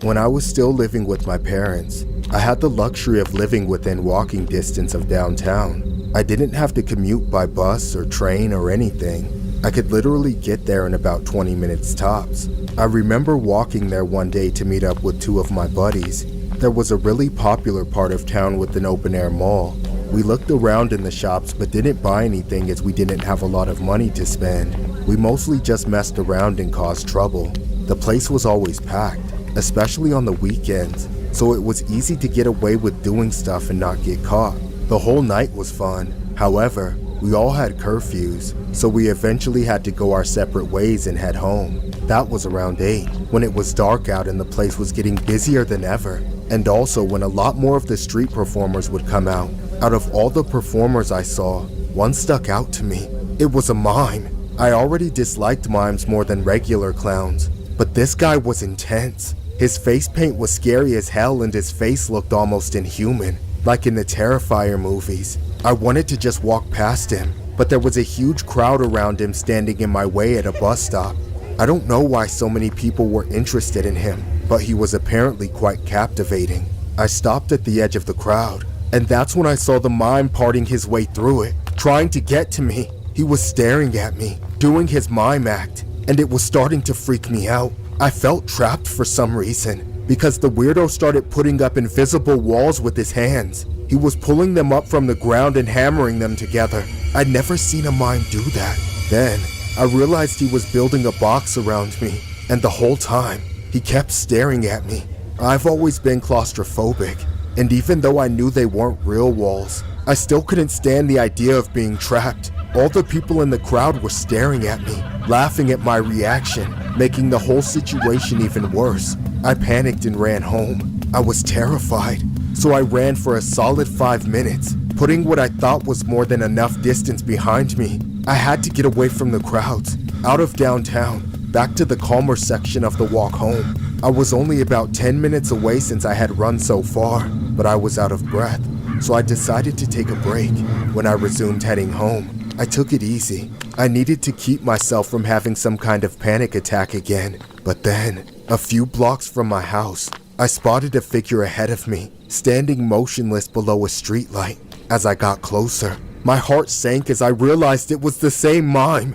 [SPEAKER 6] When I was still living with my parents, I had the luxury of living within walking distance of downtown. I didn't have to commute by bus or train or anything. I could literally get there in about 20 minutes tops. I remember walking there one day to meet up with 2 of my buddies. There was a really popular part of town with an open-air mall. We looked around in the shops but didn't buy anything as we didn't have a lot of money to spend. We mostly just messed around and caused trouble. The place was always packed, especially on the weekends, so it was easy to get away with doing stuff and not get caught. The whole night was fun. However, we all had curfews, so we eventually had to go our separate ways and head home. That was around 8, when it was dark out and the place was getting busier than ever, and also when a lot more of the street performers would come out. Out of all the performers I saw, one stuck out to me. It was a mime. I already disliked mimes more than regular clowns, but this guy was intense. His face paint was scary as hell and his face looked almost inhuman, like in the Terrifier movies. I wanted to just walk past him, but there was a huge crowd around him standing in my way at a bus stop. I don't know why so many people were interested in him, but he was apparently quite captivating. I stopped at the edge of the crowd, and that's when I saw the mime parting his way through it, trying to get to me. He was staring at me, doing his mime act, and it was starting to freak me out. I felt trapped for some reason, because the weirdo started putting up invisible walls with his hands. He was pulling them up from the ground and hammering them together. I'd never seen a mime do that. Then, I realized he was building a box around me, and the whole time, he kept staring at me. I've always been claustrophobic, and even though I knew they weren't real walls, I still couldn't stand the idea of being trapped. All the people in the crowd were staring at me, laughing at my reaction, making the whole situation even worse. I panicked and ran home. I was terrified, so I ran for a solid 5 minutes, putting what I thought was more than enough distance behind me. I had to get away from the crowds, out of downtown, back to the calmer section of the walk home. I was only about 10 minutes away since I had run so far, but I was out of breath, so I decided to take a break. When I resumed heading home, I took it easy. I needed to keep myself from having some kind of panic attack again. But then, a few blocks from my house, I spotted a figure ahead of me, standing motionless below a streetlight. As I got closer, my heart sank as I realized it was the same mime.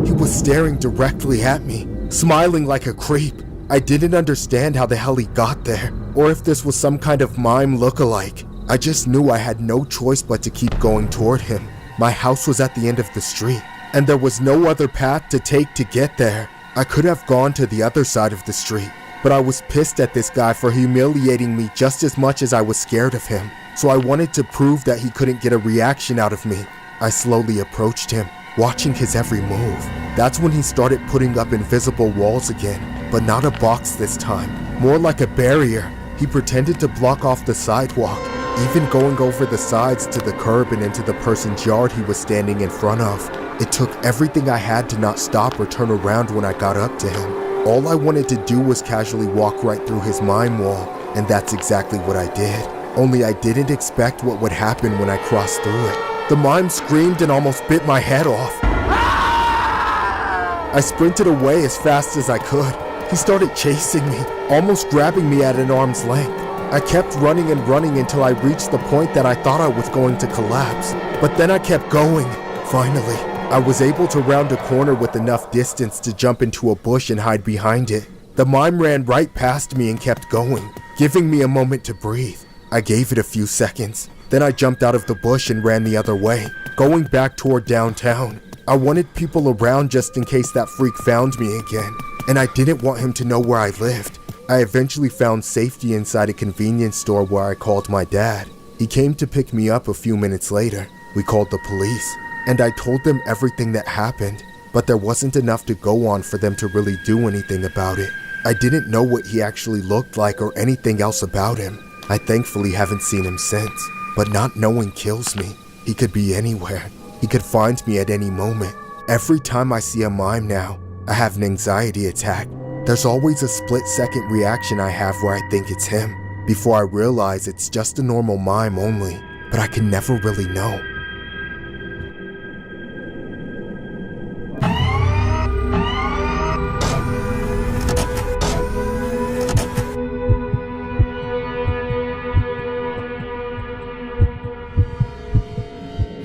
[SPEAKER 6] He was staring directly at me, smiling like a creep. I didn't understand how the hell he got there, or if this was some kind of mime look-alike. I just knew I had no choice but to keep going toward him. My house was at the end of the street, and there was no other path to take to get there. I could have gone to the other side of the street, but I was pissed at this guy for humiliating me just as much as I was scared of him, so I wanted to prove that he couldn't get a reaction out of me. I slowly approached him, watching his every move. That's when he started putting up invisible walls again, but not a box this time, more like a barrier. He pretended to block off the sidewalk, even going over the sides to the curb and into the person's yard he was standing in front of. It took everything I had to not stop or turn around when I got up to him. All I wanted to do was casually walk right through his mime wall, and that's exactly what I did. Only I didn't expect what would happen when I crossed through it. The mime screamed and almost bit my head off. I sprinted away as fast as I could. He started chasing me, almost grabbing me at an arm's length. I kept running and running until I reached the point that I thought I was going to collapse. But then I kept going. Finally, I was able to round a corner with enough distance to jump into a bush and hide behind it. The mime ran right past me and kept going, giving me a moment to breathe. I gave it a few seconds. Then I jumped out of the bush and ran the other way, going back toward downtown. I wanted people around just in case that freak found me again, and I didn't want him to know where I lived. I eventually found safety inside a convenience store where I called my dad. He came to pick me up a few minutes later. We called the police, and I told them everything that happened, but there wasn't enough to go on for them to really do anything about it. I didn't know what he actually looked like or anything else about him. I thankfully haven't seen him since, but not knowing kills me. He could be anywhere. He could find me at any moment. Every time I see a mime now, I have an anxiety attack. There's always a split-second reaction I have where I think it's him, before I realize it's just a normal mime only, but I can never really know.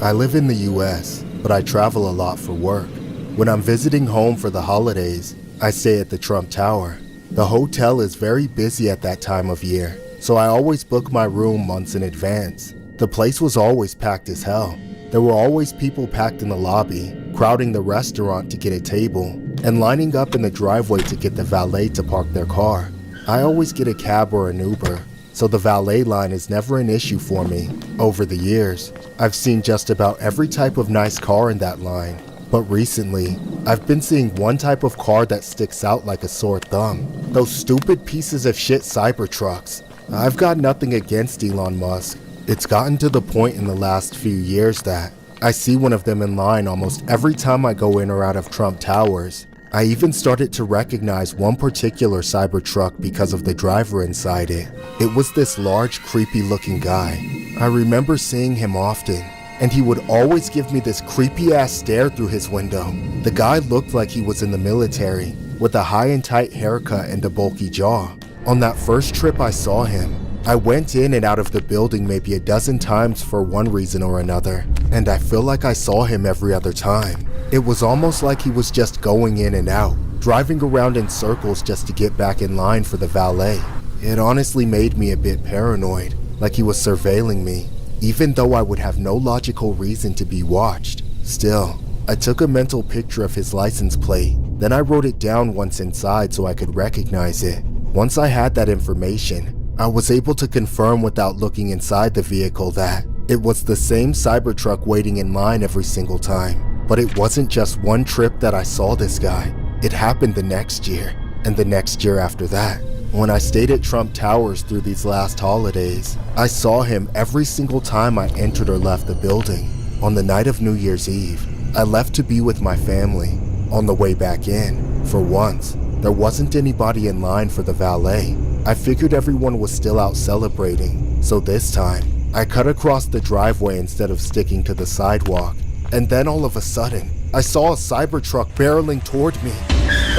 [SPEAKER 6] I live in the US, but I travel a lot for work. When I'm visiting home for the holidays, I stay at the Trump Tower. The hotel is very busy at that time of year, so I always book my room months in advance. The place was always packed as hell. There were always people packed in the lobby, crowding the restaurant to get a table, and lining up in the driveway to get the valet to park their car. I always get a cab or an Uber, so the valet line is never an issue for me. Over the years, I've seen just about every type of nice car in that line. But recently, I've been seeing one type of car that sticks out like a sore thumb. Those stupid pieces of shit Cybertrucks. I've got nothing against Elon Musk. It's gotten to the point in the last few years that I see one of them in line almost every time I go in or out of Trump Towers. I even started to recognize one particular Cybertruck because of the driver inside it. It was this large, creepy looking guy. I remember seeing him often, and he would always give me this creepy ass stare through his window. The guy looked like he was in the military, with a high and tight haircut and a bulky jaw. On that first trip I saw him, I went in and out of the building maybe a dozen times for one reason or another, and I feel like I saw him every other time. It was almost like he was just going in and out, driving around in circles just to get back in line for the valet. It honestly made me a bit paranoid, like he was surveilling me, even though I would have no logical reason to be watched. Still, I took a mental picture of his license plate, then I wrote it down once inside so I could recognize it. Once I had that information, I was able to confirm without looking inside the vehicle that it was the same Cybertruck waiting in line every single time. But it wasn't just one trip that I saw this guy. It happened the next year, and the next year after that. When I stayed at Trump Towers through these last holidays, I saw him every single time I entered or left the building. On the night of New Year's Eve, I left to be with my family. On the way back in, for once, there wasn't anybody in line for the valet. I figured everyone was still out celebrating, so this time, I cut across the driveway instead of sticking to the sidewalk. And then all of a sudden, I saw a Cybertruck barreling toward me.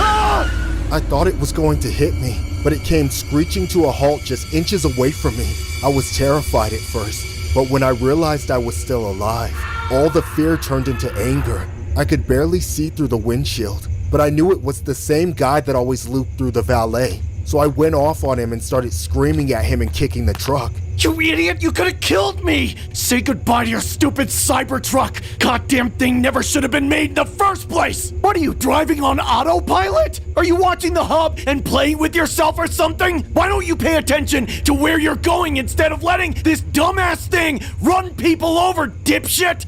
[SPEAKER 6] I thought it was going to hit me, but it came screeching to a halt just inches away from me. I was terrified at first, but when I realized I was still alive, all the fear turned into anger. I could barely see through the windshield, but I knew it was the same guy that always looped through the valet. So I went off on him and started screaming at him and kicking the truck.
[SPEAKER 11] You idiot, you could have killed me! Say goodbye to your stupid Cybertruck! Goddamn thing never should have been made in the first place! What are you, driving on autopilot? Are you watching the hub and playing with yourself or something? Why don't you pay attention to where you're going instead of letting this dumbass thing run people over, dipshit?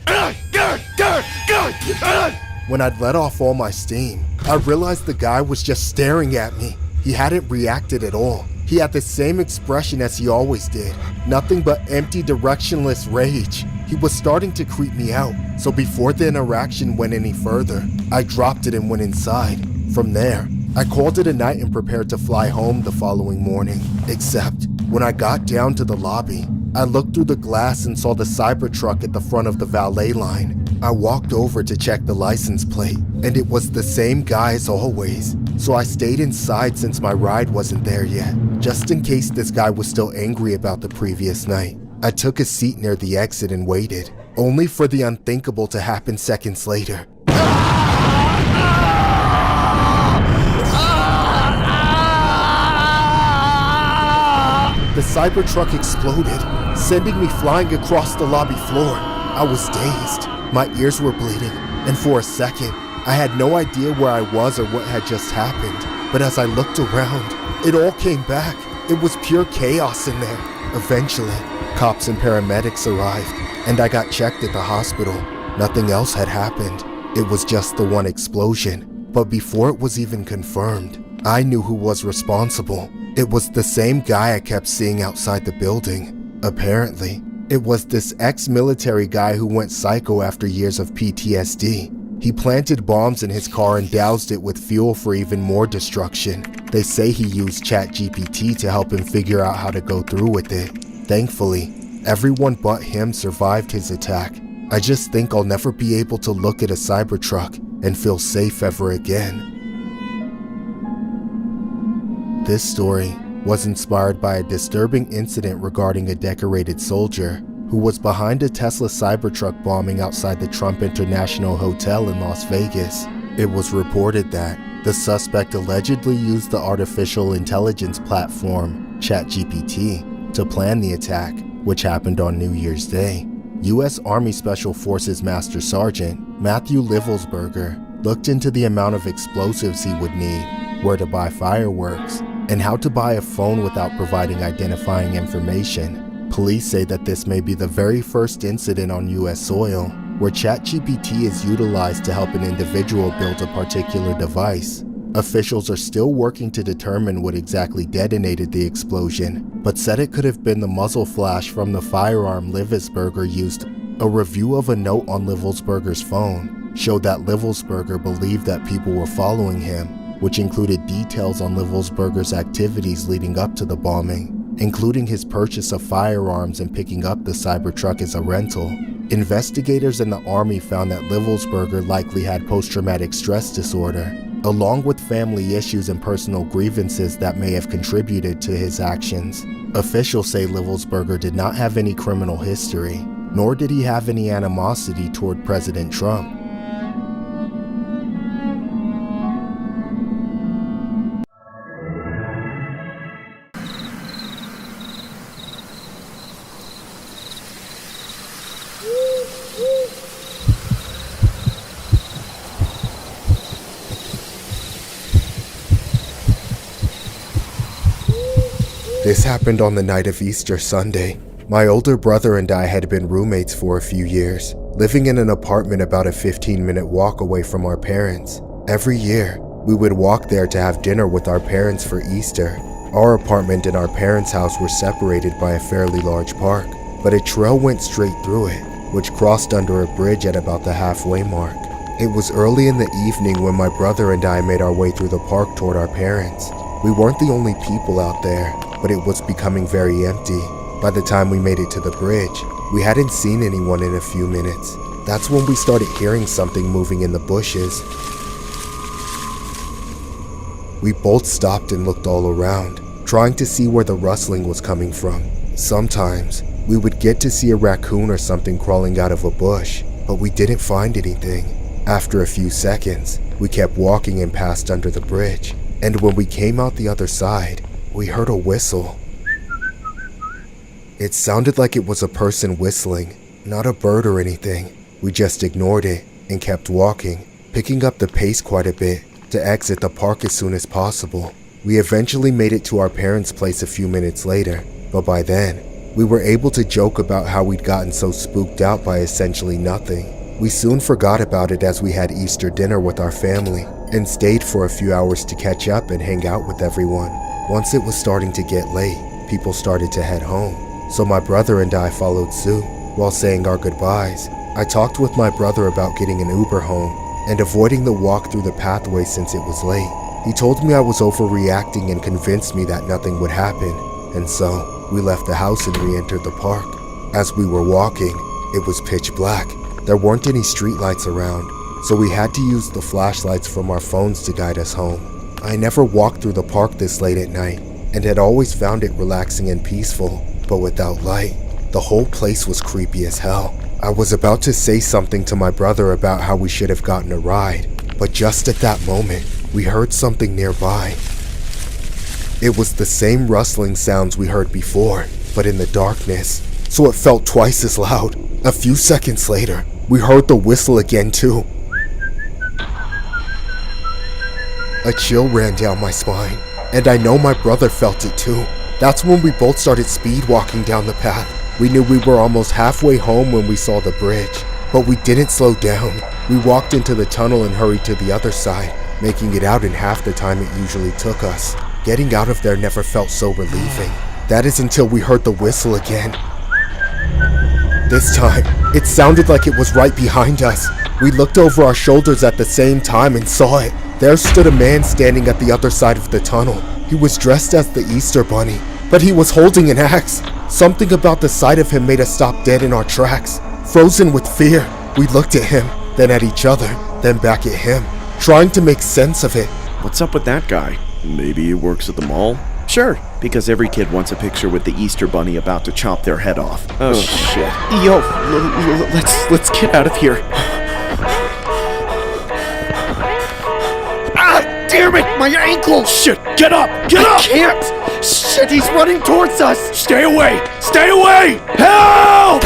[SPEAKER 6] When I'd let off all my steam, I realized the guy was just staring at me. He hadn't reacted at all. He had the same expression as he always did. Nothing but empty, directionless rage. He was starting to creep me out. So before the interaction went any further, I dropped it and went inside. From there, I called it a night and prepared to fly home the following morning. Except, when I got down to the lobby, I looked through the glass and saw the Cybertruck at the front of the valet line. I walked over to check the license plate, and it was the same guy as always. So I stayed inside since my ride wasn't there yet, just in case this guy was still angry about the previous night. I took a seat near the exit and waited, only for the unthinkable to happen seconds later. The Cybertruck exploded, sending me flying across the lobby floor. I was dazed, my ears were bleeding, and for a second, I had no idea where I was or what had just happened. But as I looked around, it all came back. It was pure chaos in there. Eventually, cops and paramedics arrived, and I got checked at the hospital. Nothing else had happened. It was just the one explosion. But before it was even confirmed, I knew who was responsible. It was the same guy I kept seeing outside the building. Apparently, it was this ex-military guy who went psycho after years of PTSD. He planted bombs in his car and doused it with fuel for even more destruction. They say he used ChatGPT to help him figure out how to go through with it. Thankfully, everyone but him survived his attack. I just think I'll never be able to look at a Cybertruck and feel safe ever again. This story was inspired by a disturbing incident regarding a decorated soldier who was behind a Tesla Cybertruck bombing outside the Trump International Hotel in Las Vegas. It was reported that the suspect allegedly used the artificial intelligence platform ChatGPT to plan the attack, which happened on New Year's Day. U.S. Army Special Forces Master Sergeant Matthew Livelsberger looked into the amount of explosives he would need, where to buy fireworks, and how to buy a phone without providing identifying information. Police say that this may be the very first incident on US soil where ChatGPT is utilized to help an individual build a particular device. Officials are still working to determine what exactly detonated the explosion, but said it could have been the muzzle flash from the firearm Livelsberger used. A review of a note on Livelsberger's phone showed that Livelsberger believed that people were following him, which included details on Livelsberger's activities leading up to the bombing, including his purchase of firearms and picking up the Cybertruck as a rental. Investigators in the army found that Livelsberger likely had post-traumatic stress disorder, along with family issues and personal grievances that may have contributed to his actions. Officials say Livelsberger did not have any criminal history, nor did he have any animosity toward President Trump. This happened on the night of Easter Sunday. My older brother and I had been roommates for a few years, living in an apartment about a 15-minute walk away from our parents. Every year, we would walk there to have dinner with our parents for Easter. Our apartment and our parents' house were separated by a fairly large park, but a trail went straight through it, which crossed under a bridge at about the halfway mark. It was early in the evening when my brother and I made our way through the park toward our parents. We weren't the only people out there, but it was becoming very empty. By the time we made it to the bridge, we hadn't seen anyone in a few minutes. That's when we started hearing something moving in the bushes. We both stopped and looked all around, trying to see where the rustling was coming from. Sometimes, we would get to see a raccoon or something crawling out of a bush, but we didn't find anything. After a few seconds, we kept walking and passed under the bridge, and when we came out the other side, we heard a whistle. It sounded like it was a person whistling, not a bird or anything. We just ignored it and kept walking, picking up the pace quite a bit to exit the park as soon as possible. We eventually made it to our parents' place a few minutes later, but by then, we were able to joke about how we'd gotten so spooked out by essentially nothing. We soon forgot about it as we had Easter dinner with our family and stayed for a few hours to catch up and hang out with everyone. Once it was starting to get late, people started to head home, so my brother and I followed suit. While saying our goodbyes, I talked with my brother about getting an Uber home and avoiding the walk through the pathway since it was late. He told me I was overreacting and convinced me that nothing would happen, and so we left the house and re-entered the park. As we were walking, it was pitch black. There weren't any streetlights around, so we had to use the flashlights from our phones to guide us home. I never walked through the park this late at night and had always found it relaxing and peaceful, but without light, the whole place was creepy as hell. I was about to say something to my brother about how we should have gotten a ride, but just at that moment, we heard something nearby. It was the same rustling sounds we heard before, but in the darkness, so it felt twice as loud. A few seconds later, we heard the whistle again too. A chill ran down my spine, and I know my brother felt it too. That's when we both started speed walking down the path. We knew we were almost halfway home when we saw the bridge, but we didn't slow down. We walked into the tunnel and hurried to the other side, making it out in half the time it usually took us. Getting out of there never felt so relieving. That is until we heard the whistle again. This time, it sounded like it was right behind us. We looked over our shoulders at the same time and saw it. There stood a man standing at the other side of the tunnel. He was dressed as the Easter Bunny, but he was holding an axe. Something about the sight of him made us stop dead in our tracks. Frozen with fear, we looked at him, then at each other, then back at him, trying to make sense of it.
[SPEAKER 5] What's up with that guy? Maybe he works at the mall? Sure, because every kid wants a picture with the Easter Bunny about to chop their head off. Oh shit. Yo, let's get out of here.
[SPEAKER 11] Damn it, my ankle!
[SPEAKER 10] Shit, get up! Get up!
[SPEAKER 11] I can't! Shit, he's running towards us!
[SPEAKER 10] Stay away! Stay away! Help!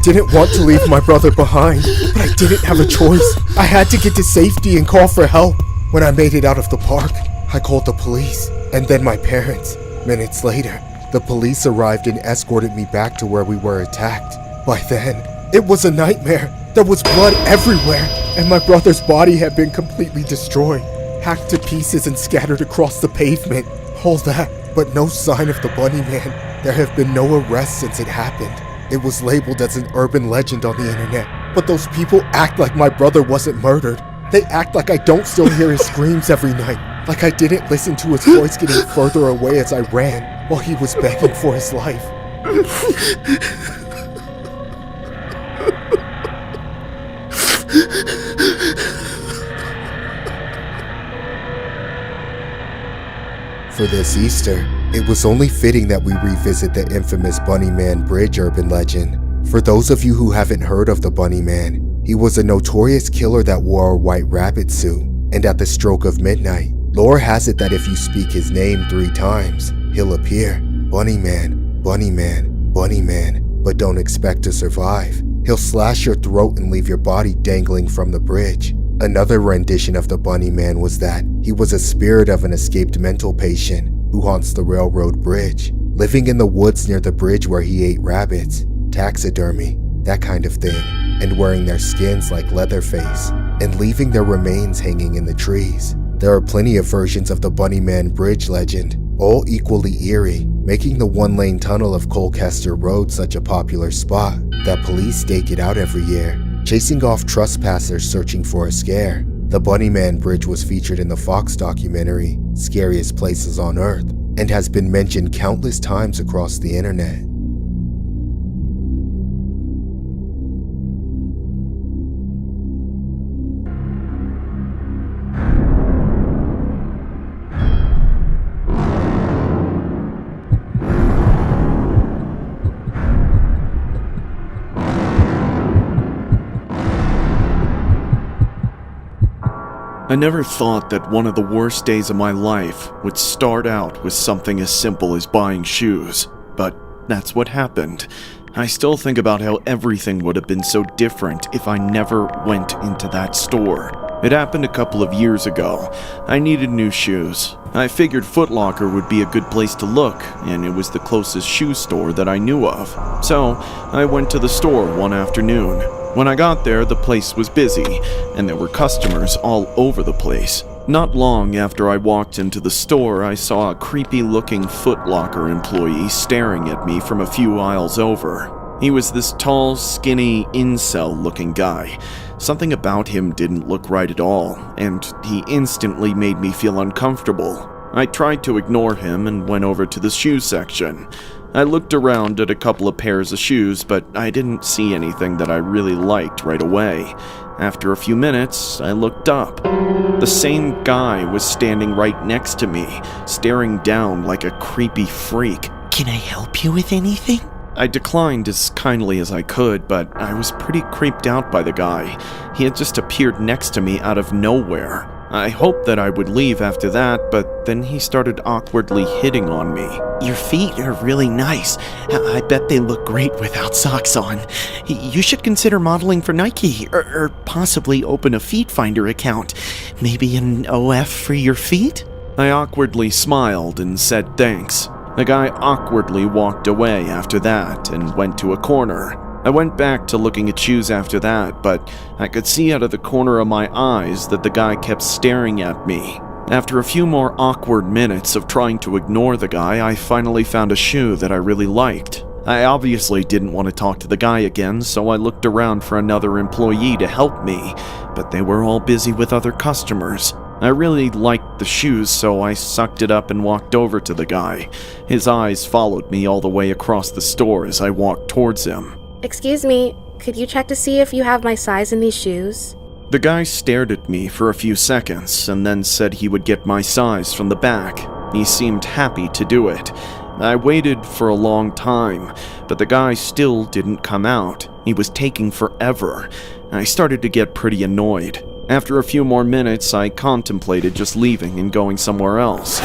[SPEAKER 3] didn't want to leave my brother behind, but I didn't have a choice. I had to get to safety and call for help. When I made it out of the park, I called the police, and then my parents. Minutes later, the police arrived and escorted me back to where we were attacked. By then, it was a nightmare. There was blood everywhere, and my brother's body had been completely destroyed, hacked to pieces and scattered across the pavement. All that, but no sign of the Bunny Man. There have been no arrests since it happened. It was labeled as an urban legend on the internet, but those people act like my brother wasn't murdered. They act like I don't still hear his screams every night, like I didn't listen to his voice getting further away as I ran while he was begging for his life. For this Easter, it was only fitting that we revisit the infamous Bunny Man Bridge urban legend. For those of you who haven't heard of the Bunny Man, he was a notorious killer that wore a white rabbit suit, and at the stroke of midnight, lore has it that if you speak his name 3 times, he'll appear. Bunny Man, Bunny Man, Bunny Man, but don't expect to survive. He'll slash your throat and leave your body dangling from the bridge. Another rendition of the Bunny Man was that he was a spirit of an escaped mental patient who haunts the railroad bridge, living in the woods near the bridge where he ate rabbits, taxidermy, that kind of thing, and wearing their skins like Leatherface, and leaving their remains hanging in the trees. There are plenty of versions of the Bunny Man Bridge legend, all equally eerie, making the 1-lane tunnel of Colchester Road such a popular spot that police stake it out every year, chasing off trespassers searching for a scare. The Bunny Man Bridge was featured in the Fox documentary, Scariest Places on Earth, and has been mentioned countless times across the internet.
[SPEAKER 5] I never thought that one of the worst days of my life would start out with something as simple as buying shoes, but that's what happened. I still think about how everything would have been so different if I never went into that store. It happened a couple of years ago. I needed new shoes. I figured Foot Locker would be a good place to look, and it was the closest shoe store that I knew of. So I went to the store one afternoon. When I got there, the place was busy, and there were customers all over the place. Not long after I walked into the store, I saw a creepy-looking Foot Locker employee staring at me from a few aisles over. He was this tall, skinny, incel-looking guy. Something about him didn't look right at all, and he instantly made me feel uncomfortable. I tried to ignore him and went over to the shoe section. I looked around at a couple of pairs of shoes, but I didn't see anything that I really liked right away. After a few minutes, I looked up. The same guy was standing right next to me, staring down like a creepy freak.
[SPEAKER 14] Can I help you with anything?
[SPEAKER 5] I declined as kindly as I could, but I was pretty creeped out by the guy. He had just appeared next to me out of nowhere. I hoped that I would leave after that, but then he started awkwardly hitting on me.
[SPEAKER 14] Your feet are really nice. I bet they look great without socks on. You should consider modeling for Nike, or possibly open a Feet Finder account. Maybe an OF for your feet?
[SPEAKER 5] I awkwardly smiled and said thanks. The guy awkwardly walked away after that and went to a corner. I went back to looking at shoes after that, but I could see out of the corner of my eyes that the guy kept staring at me. After a few more awkward minutes of trying to ignore the guy, I finally found a shoe that I really liked. I obviously didn't want to talk to the guy again, so I looked around for another employee to help me, but they were all busy with other customers. I really liked the shoes, so I sucked it up and walked over to the guy. His eyes followed me all the way across the store as I walked towards him.
[SPEAKER 8] Excuse me, could you check to see if you have my size in these shoes?
[SPEAKER 5] The guy stared at me for a few seconds and then said he would get my size from the back. He seemed happy to do it. I waited for a long time, but the guy still didn't come out. He was taking forever. I started to get pretty annoyed. After a few more minutes, I contemplated just leaving and going somewhere else.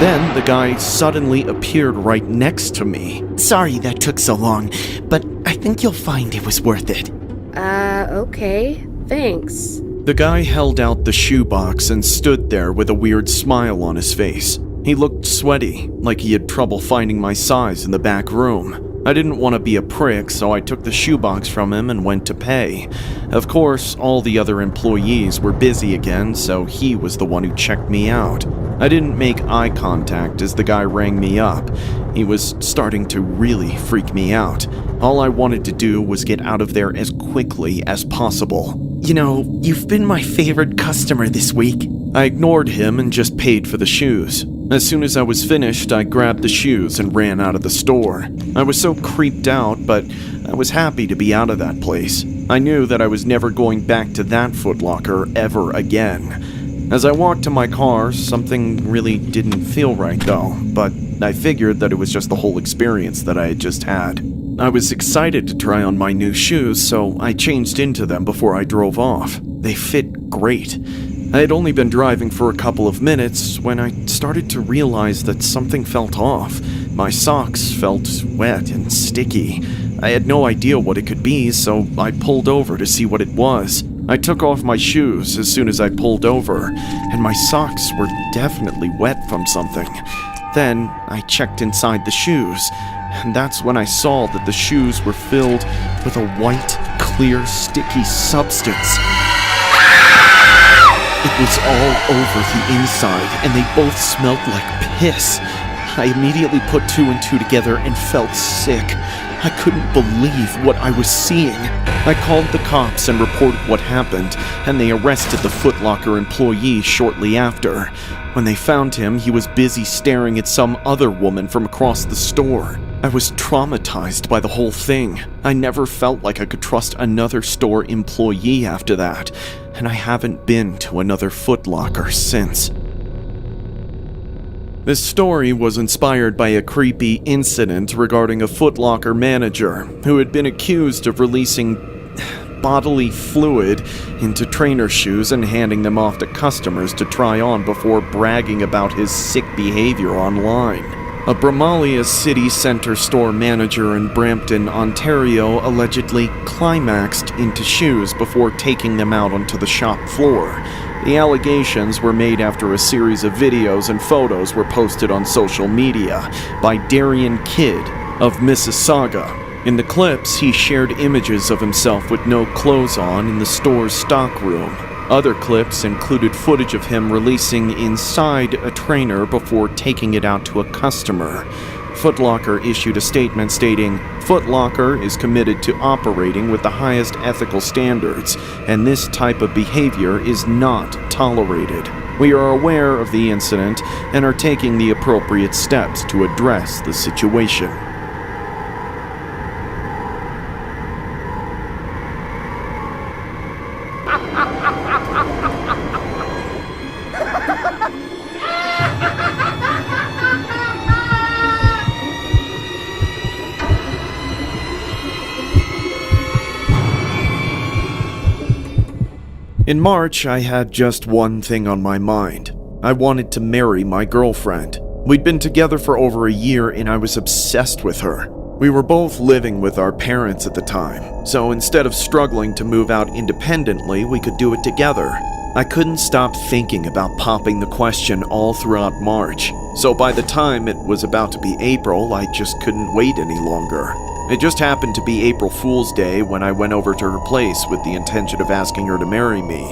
[SPEAKER 5] Then the guy suddenly appeared right next to me.
[SPEAKER 14] Sorry that took so long, but I think you'll find it was worth it.
[SPEAKER 8] Okay. Thanks.
[SPEAKER 5] The guy held out the shoebox and stood there with a weird smile on his face. He looked sweaty, like he had trouble finding my size in the back room. I didn't want to be a prick, so I took the shoebox from him and went to pay. Of course, all the other employees were busy again, so he was the one who checked me out. I didn't make eye contact as the guy rang me up. He was starting to really freak me out. All I wanted to do was get out of there as quickly as possible.
[SPEAKER 14] You know, you've been my favorite customer this week.
[SPEAKER 5] I ignored him and just paid for the shoes. As soon as I was finished, I grabbed the shoes and ran out of the store. I was so creeped out, but I was happy to be out of that place. I knew that I was never going back to that Foot Locker ever again. As I walked to my car, something really didn't feel right though, but I figured that it was just the whole experience that I had just had. I was excited to try on my new shoes, so I changed into them before I drove off. They fit great. I had only been driving for a couple of minutes when I started to realize that something felt off. My socks felt wet and sticky. I had no idea what it could be, so I pulled over to see what it was. I took off my shoes as soon as I pulled over, and my socks were definitely wet from something. Then I checked inside the shoes, and that's when I saw that the shoes were filled with a white, clear, sticky substance. It was all over the inside, and they both smelled like piss. I immediately put two and two together and felt sick. I couldn't believe what I was seeing. I called the cops and reported what happened, and they arrested the Foot Locker employee shortly after. When they found him, he was busy staring at some other woman from across the store. I was traumatized by the whole thing. I never felt like I could trust another store employee after that, and I haven't been to another Foot Locker since. This story was inspired by a creepy incident regarding a Foot Locker manager who had been accused of releasing bodily fluid into trainer shoes and handing them off to customers to try on before bragging about his sick behavior online. A Bromalia City Centre store manager in Brampton, Ontario allegedly climaxed into shoes before taking them out onto the shop floor. The allegations were made after a series of videos and photos were posted on social media by Darian Kidd of Mississauga. In the clips, he shared images of himself with no clothes on in the store's stockroom. Other clips included footage of him releasing inside a trainer before taking it out to a customer. Foot Locker issued a statement stating, "Foot Locker is committed to operating with the highest ethical standards, and this type of behavior is not tolerated. We are aware of the incident and are taking the appropriate steps to address the situation." In March, I had just one thing on my mind. I wanted to marry my girlfriend. We'd been together for over a year and I was obsessed with her. We were both living with our parents at the time, so instead of struggling to move out independently, we could do it together. I couldn't stop thinking about popping the question all throughout March, so by the time it was about to be April, I just couldn't wait any longer. It just happened to be April Fool's Day when I went over to her place with the intention of asking her to marry me.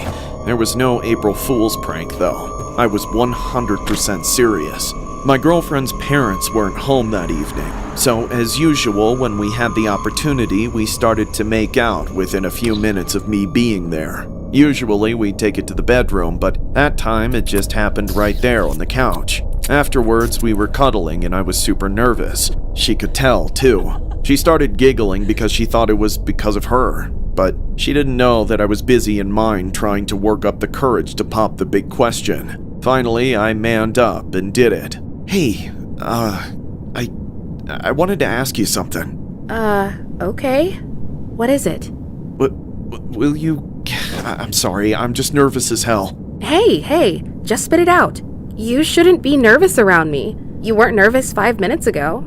[SPEAKER 5] There was no April Fool's prank, though. I was 100% serious. My girlfriend's parents weren't home that evening, so as usual, when we had the opportunity, we started to make out within a few minutes of me being there. Usually, we'd take it to the bedroom, but that time it just happened right there on the couch. Afterwards, we were cuddling and I was super nervous. She could tell, too. She started giggling because she thought it was because of her, but she didn't know that I was busy in mind trying to work up the courage to pop the big question. Finally, I manned up and did it. "Hey, I wanted to ask you something."
[SPEAKER 8] Okay. What is it?
[SPEAKER 5] Will you... I'm sorry, I'm just nervous as hell.
[SPEAKER 8] Hey, just spit it out. You shouldn't be nervous around me. You weren't nervous 5 minutes ago.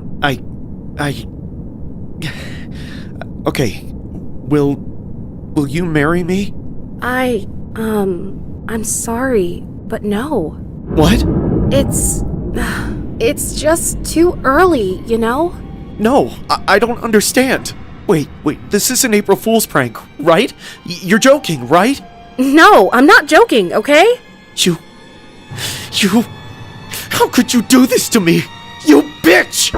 [SPEAKER 14] Okay. Will you marry me?
[SPEAKER 8] I'm sorry, but no.
[SPEAKER 14] What?
[SPEAKER 8] It's just too early, you know?
[SPEAKER 14] No, I don't understand. Wait, this is an April Fool's prank, right? You're joking, right?
[SPEAKER 8] No, I'm not joking, okay?
[SPEAKER 14] You... How could you do this to me? You bitch!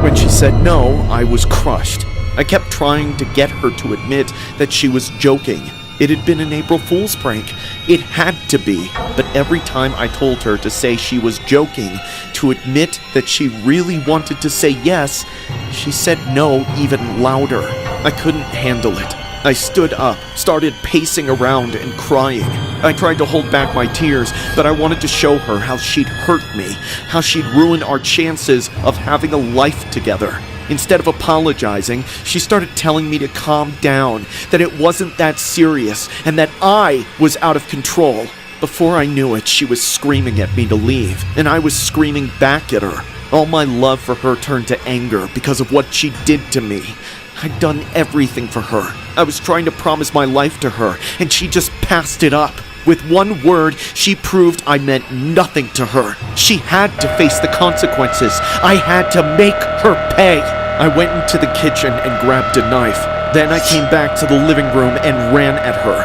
[SPEAKER 14] When she said no, I was crushed. I kept trying to get her to admit that she was joking. It had been an April Fool's prank. It had to be. But every time I told her to say she was joking, to admit that she really wanted to say yes, she said no even louder. I couldn't handle it. I stood up, started pacing around and crying. I tried to hold back my tears, but I wanted to show her how she'd hurt me, how she'd ruined our chances of having a life together. Instead of apologizing, she started telling me to calm down, that it wasn't that serious, and that I was out of control. Before I knew it, she was screaming at me to leave, and I was screaming back at her. All my love for her turned to anger because of what she did to me. I'd done everything for her. I was trying to promise my life to her, and she just passed it up. With one word, she proved I meant nothing to her. She had to face the consequences. I had to make her pay. I went into the kitchen and grabbed a knife. Then I came back to the living room and ran at her.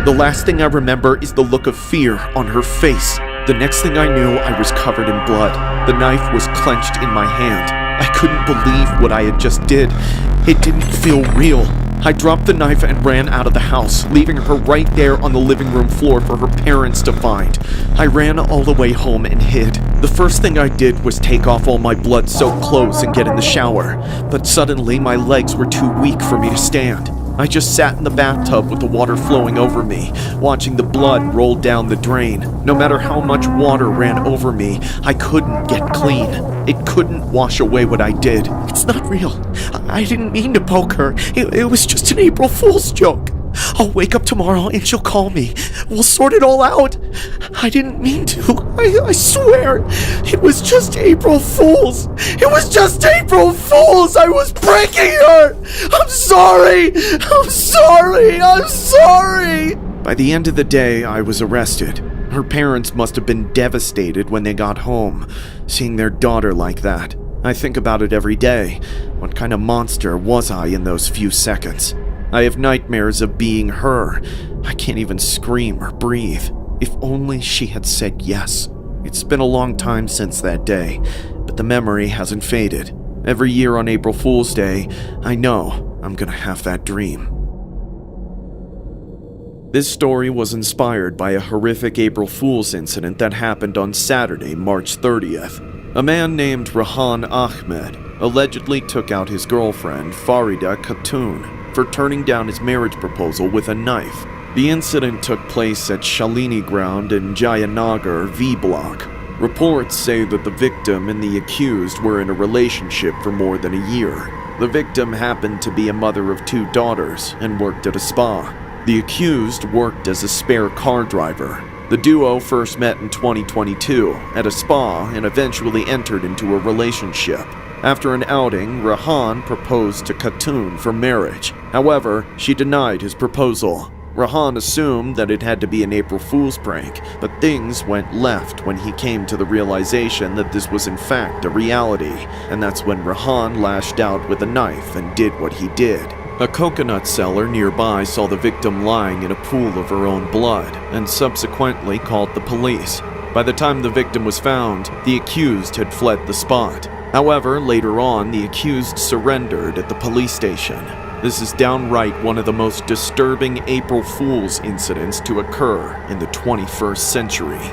[SPEAKER 14] The last thing I remember is the look of fear on her face. The next thing I knew, I was covered in blood. The knife was clenched in my hand. I couldn't believe what I had just did. It didn't feel real. I dropped the knife and ran out of the house, leaving her right there on the living room floor for her parents to find. I ran all the way home and hid. The first thing I did was take off all my blood-soaked clothes and get in the shower, but suddenly my legs were too weak for me to stand. I just sat in the bathtub with the water flowing over me, watching the blood roll down the drain. No matter how much water ran over me, I couldn't get clean. It couldn't wash away what I did. It's not real. I didn't mean to poke her. It was just an April Fool's joke. I'll wake up tomorrow and she'll call me. We'll sort it all out. I didn't mean to. I swear. It was just April Fool's. It was just April Fool's. I was pranking her. I'm sorry. I'm sorry. I'm sorry. By the end of the day, I was arrested. Her parents must have been devastated when they got home, seeing their daughter like that. I think about it every day. What kind of monster was I in those few seconds? I have nightmares of being her. I can't even scream or breathe. If only she had said yes. It's been a long time since that day, but the memory hasn't faded. Every year on April Fool's Day, I know I'm gonna have that dream. This story was inspired by a horrific April Fool's incident that happened on Saturday, March 30th. A man named Rehan Ahmed allegedly took out his girlfriend, Farida Khatun, for turning down his marriage proposal with a knife. The incident took place at Shalini Ground in Jayanagar V Block. Reports say that the victim and the accused were in a relationship for more than a year. The victim happened to be a mother of 2 daughters and worked at a spa. The accused worked as a spare car driver. The duo first met in 2022 at a spa and eventually entered into a relationship. After an outing, Rehan proposed to Khatun for marriage. However, she denied his proposal. Rehan assumed that it had to be an April Fool's prank, but things went left when he came to the realization that this was in fact a reality, and that's when Rehan lashed out with a knife and did what he did. A coconut seller nearby saw the victim lying in a pool of her own blood, and subsequently called the police. By the time the victim was found, the accused had fled the spot. However, later on, the accused surrendered at the police station. This is downright one of the most disturbing April Fool's incidents to occur in the 21st century.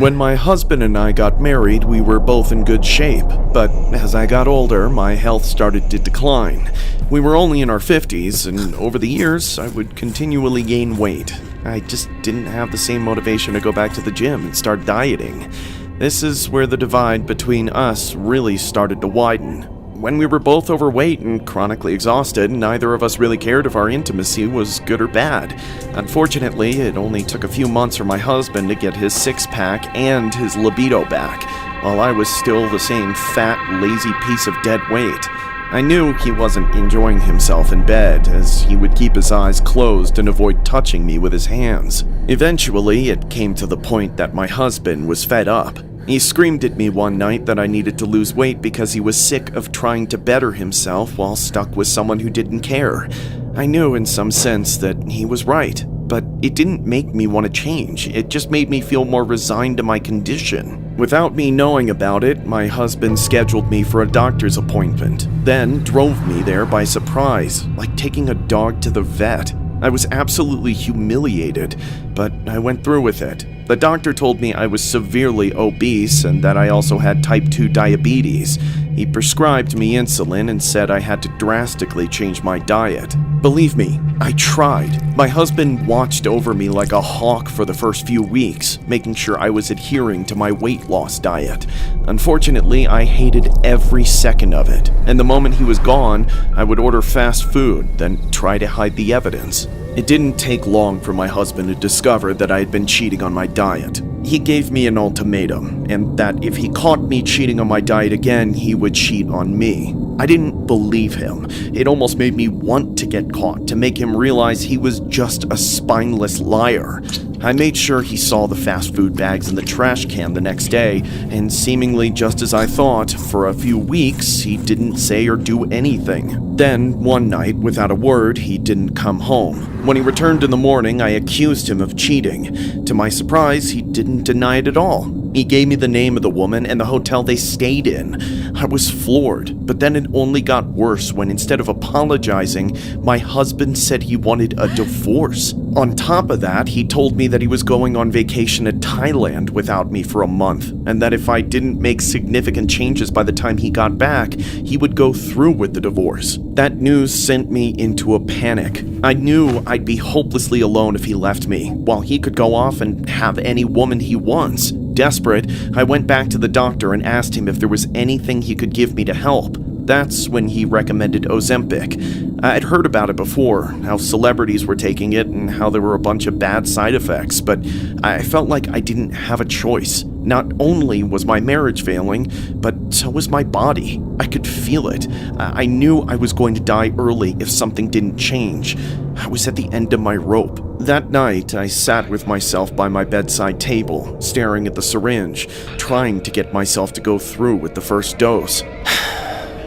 [SPEAKER 5] When my husband and I got married, we were both in good shape, but as I got older, my health started to decline. We were only in our 50s, and over the years, I would continually gain weight. I just didn't have the same motivation to go back to the gym and start dieting. This is where the divide between us really started to widen. When we were both overweight and chronically exhausted, neither of us really cared if our intimacy was good or bad. Unfortunately, it only took a few months for my husband to get his six-pack and his libido back, while I was still the same fat, lazy piece of dead weight. I knew he wasn't enjoying himself in bed, as he would keep his eyes closed and avoid touching me with his hands. Eventually, it came to the point that my husband was fed up. He screamed at me one night that I needed to lose weight because he was sick of trying to better himself while stuck with someone who didn't care. I knew in some sense that he was right, but it didn't make me want to change. It just made me feel more resigned to my condition. Without me knowing about it, my husband scheduled me for a doctor's appointment, then drove me there by surprise, like taking a dog to the vet. I was absolutely humiliated, but I went through with it. The doctor told me I was severely obese and that I also had type 2 diabetes. He prescribed me insulin and said I had to drastically change my diet. Believe me, I tried. My husband watched over me like a hawk for the first few weeks, making sure I was adhering to my weight loss diet. Unfortunately, I hated every second of it, and the moment he was gone, I would order fast food, then try to hide the evidence. It didn't take long for my husband to discover that I had been cheating on my diet. He gave me an ultimatum, and that if he caught me cheating on my diet again, he would cheat on me. I didn't believe him. It almost made me want to get caught, to make him realize he was just a spineless liar. I made sure he saw the fast food bags in the trash can the next day, and seemingly just as I thought, for a few weeks, he didn't say or do anything. Then, one night, without a word, he didn't come home. When he returned in the morning, I accused him of cheating. To my surprise, he didn't deny it at all. He gave me the name of the woman and the hotel they stayed in. I was floored, but then it only got worse when instead of apologizing, my husband said he wanted a divorce. On top of that, he told me that he was going on vacation to Thailand without me for a month, and that if I didn't make significant changes by the time he got back, he would go through with the divorce. That news sent me into a panic. I knew I'd be hopelessly alone if he left me, while he could go off and have any woman he wants. Desperate, I went back to the doctor and asked him if there was anything he could give me to help. That's when he recommended Ozempic. I'd heard about it before, how celebrities were taking it and how there were a bunch of bad side effects, but I felt like I didn't have a choice. Not only was my marriage failing, but so was my body. I could feel it. I knew I was going to die early if something didn't change. I was at the end of my rope. That night, I sat with myself by my bedside table, staring at the syringe, trying to get myself to go through with the first dose.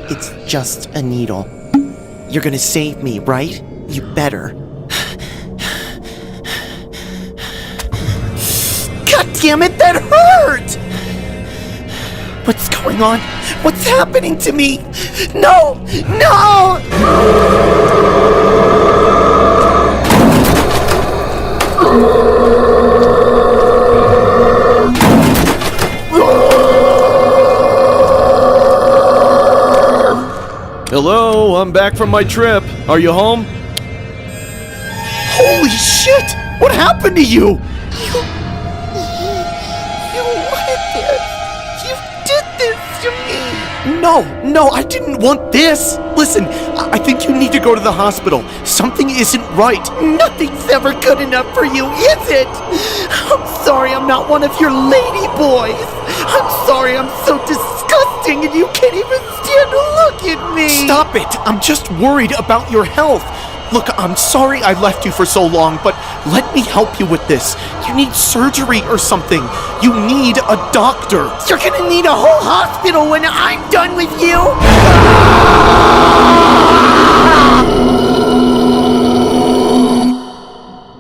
[SPEAKER 14] It's just a needle. You're gonna save me, right? You better. God damn it, that hurt! What's going on? What's happening to me? No! No!
[SPEAKER 5] Hello, I'm back from my trip. Are you home?
[SPEAKER 14] Holy shit! What happened to you? You wanted this. You did this to me. No, I didn't want this. Listen, I think you need to go to the hospital. Something isn't right. Nothing's ever good enough for you, is it? I'm sorry I'm not one of your lady boys. I'm sorry I'm so disgusting and you can't even stand to look at me. Stop it. I'm just worried about your health. Look, I'm sorry I left you for so long, but let me help you with this. You need surgery or something. You need a doctor. You're gonna need a whole hospital when I'm done with you.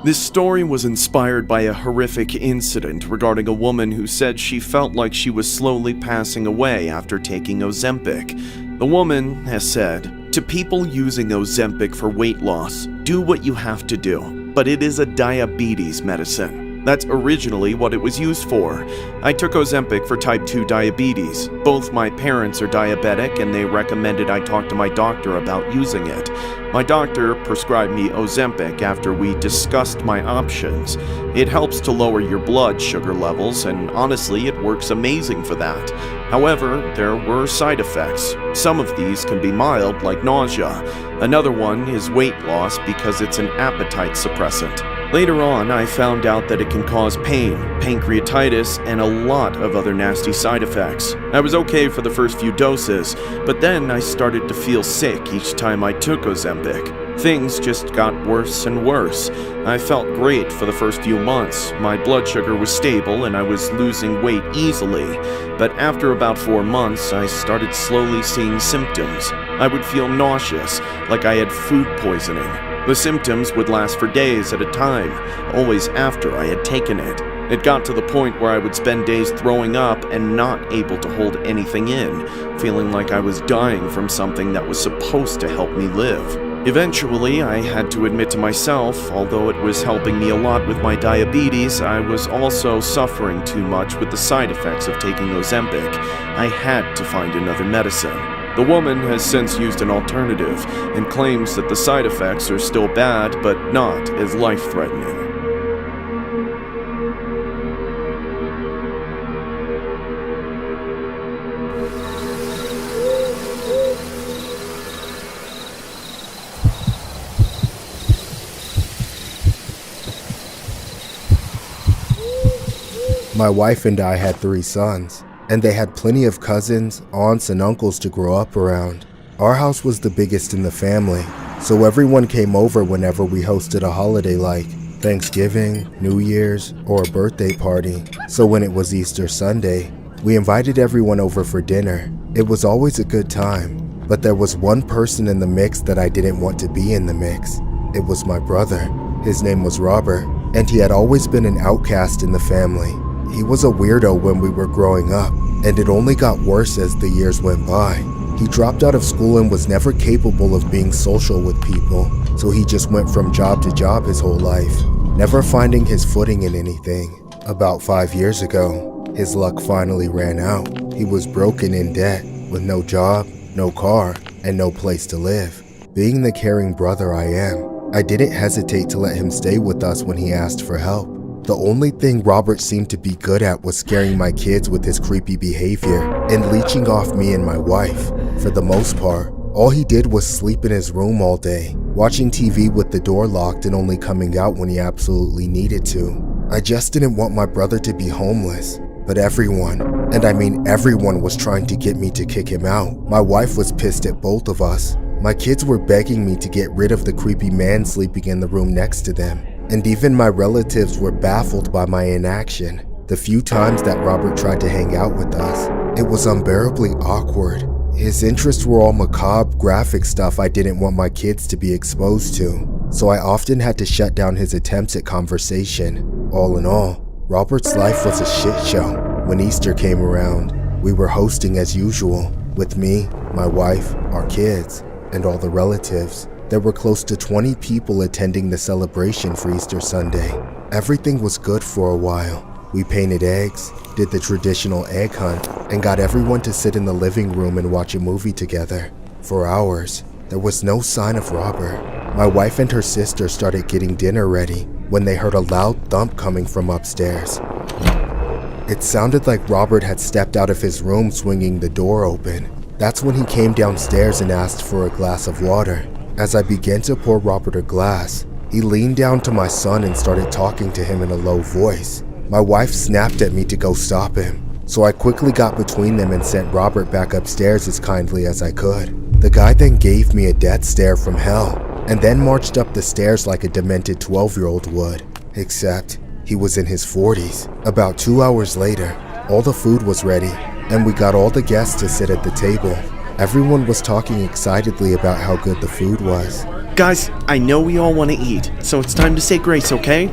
[SPEAKER 5] This story was inspired by a horrific incident regarding a woman who said she felt like she was slowly passing away after taking Ozempic. The woman has said, "To people using Ozempic for weight loss, do what you have to do, but it is a diabetes medicine. That's originally what it was used for. I took Ozempic for type 2 diabetes. Both my parents are diabetic and they recommended I talk to my doctor about using it. My doctor prescribed me Ozempic after we discussed my options. It helps to lower your blood sugar levels, and honestly, it works amazing for that. However, there were side effects. Some of these can be mild, like nausea. Another one is weight loss because it's an appetite suppressant. Later on, I found out that it can cause pain, pancreatitis, and a lot of other nasty side effects. I was okay for the first few doses, but then I started to feel sick each time I took Ozempic. Things just got worse and worse. I felt great for the first few months. My blood sugar was stable and I was losing weight easily. But after about 4 months, I started slowly seeing symptoms. I would feel nauseous, like I had food poisoning. The symptoms would last for days at a time, always after I had taken it. It got to the point where I would spend days throwing up and not able to hold anything in, feeling like I was dying from something that was supposed to help me live. Eventually, I had to admit to myself, although it was helping me a lot with my diabetes, I was also suffering too much with the side effects of taking Ozempic. I had to find another medicine. The woman has since used an alternative and claims that the side effects are still bad, but not as life-threatening.
[SPEAKER 6] My wife and I had 3 sons, and they had plenty of cousins, aunts, and uncles to grow up around. Our house was the biggest in the family, so everyone came over whenever we hosted a holiday like Thanksgiving, New Year's, or a birthday party. So when it was Easter Sunday, we invited everyone over for dinner. It was always a good time, but there was one person in the mix that I didn't want to be in the mix. It was my brother. His name was Robert, and he had always been an outcast in the family. He was a weirdo when we were growing up, and it only got worse as the years went by. He dropped out of school and was never capable of being social with people, so he just went from job to job his whole life, never finding his footing in anything. About 5 years ago, his luck finally ran out. He was broken in debt, with no job, no car, and no place to live. Being the caring brother I am, I didn't hesitate to let him stay with us when he asked for help. The only thing Robert seemed to be good at was scaring my kids with his creepy behavior and leeching off me and my wife. For the most part, all he did was sleep in his room all day, watching TV with the door locked and only coming out when he absolutely needed to. I just didn't want my brother to be homeless, but everyone, and I mean everyone, was trying to get me to kick him out. My wife was pissed at both of us. My kids were begging me to get rid of the creepy man sleeping in the room next to them. And even my relatives were baffled by my inaction. The few times that Robert tried to hang out with us, it was unbearably awkward. His interests were all macabre, graphic stuff I didn't want my kids to be exposed to, so I often had to shut down his attempts at conversation. All in all, Robert's life was a shit show. When Easter came around, we were hosting as usual, with me, my wife, our kids, and all the relatives. There were close to 20 people attending the celebration for Easter Sunday. Everything was good for a while. We painted eggs, did the traditional egg hunt, and got everyone to sit in the living room and watch a movie together. For hours, there was no sign of Robert. My wife and her sister started getting dinner ready when they heard a loud thump coming from upstairs. It sounded like Robert had stepped out of his room swinging the door open. That's when he came downstairs and asked for a glass of water. As I began to pour Robert a glass, he leaned down to my son and started talking to him in a low voice. My wife snapped at me to go stop him, so I quickly got between them and sent Robert back upstairs as kindly as I could. The guy then gave me a death stare from hell, and then marched up the stairs like a demented 12-year-old would, except he was in his 40s. About 2 hours later, all the food was ready, and we got all the guests to sit at the table. Everyone was talking excitedly about how good the food was.
[SPEAKER 14] Guys, I know we all want to eat, so it's time to say grace, okay?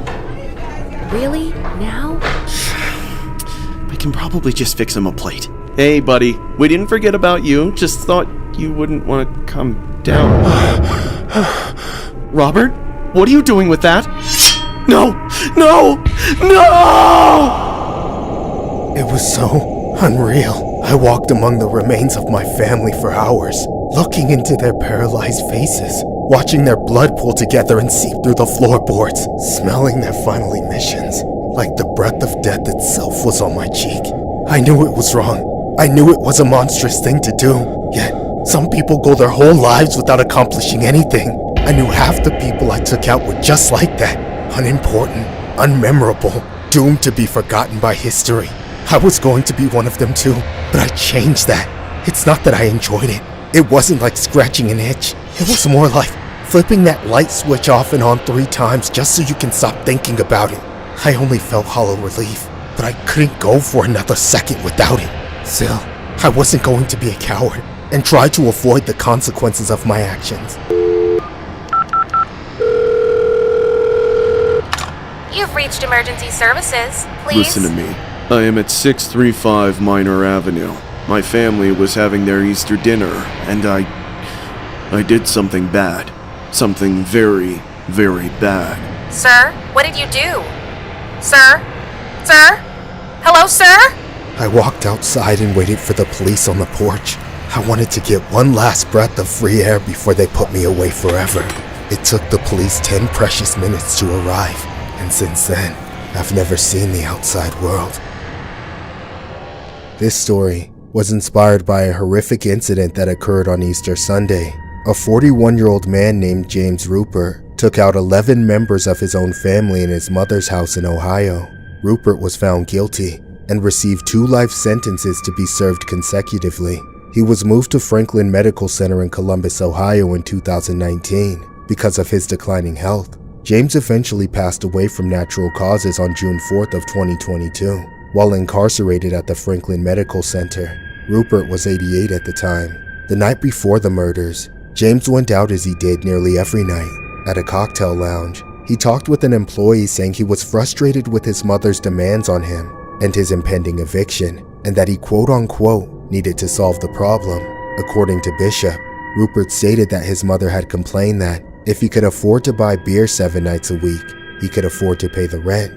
[SPEAKER 8] Really? Now?
[SPEAKER 14] I can probably just fix him a plate. Hey, buddy, we didn't forget about you, just thought you wouldn't want to come down. Robert, what are you doing with that?
[SPEAKER 5] No! No! No!
[SPEAKER 6] It was so unreal. I walked among the remains of my family for hours, looking into their paralyzed faces, watching their blood pool together and seep through the floorboards, smelling their final emissions, like the breath of death itself was on my cheek. I knew it was wrong. I knew it was a monstrous thing to do. Yet, some people go their whole lives without accomplishing anything. I knew half the people I took out were just like that. Unimportant, unmemorable, doomed to be forgotten by history. I was going to be one of them too, but I changed that. It's not that I enjoyed it. It wasn't like scratching an itch. It was more like flipping that light switch off and on 3 times just so you can stop thinking about it. I only felt hollow relief, but I couldn't go for another second without it. Still, I wasn't going to be a coward and try to avoid the consequences of my actions.
[SPEAKER 15] You've reached emergency services. Please.
[SPEAKER 5] Listen to me. I am at 635 Minor Avenue. My family was having their Easter dinner, and I did something bad. Something very, very bad.
[SPEAKER 15] Sir, what did you do? Sir? Sir? Hello, sir?
[SPEAKER 6] I walked outside and waited for the police on the porch. I wanted to get one last breath of free air before they put me away forever. It took the police 10 precious minutes to arrive, and since then, I've never seen the outside world. This story was inspired by a horrific incident that occurred on Easter Sunday. A 41-year-old man named James Rupert took out 11 members of his own family in his mother's house in Ohio. Rupert was found guilty and received 2 life sentences to be served consecutively. He was moved to Franklin Medical Center in Columbus, Ohio in 2019 because of his declining health. James eventually passed away from natural causes on June 4th of 2022. While incarcerated at the Franklin Medical Center, Rupert was 88 at the time. The night before the murders, James went out as he did nearly every night. At a cocktail lounge, he talked with an employee saying he was frustrated with his mother's demands on him and his impending eviction, and that he quote-unquote needed to solve the problem. According to Bishop, Rupert stated that his mother had complained that if he could afford to buy beer 7 nights a week, he could afford to pay the rent.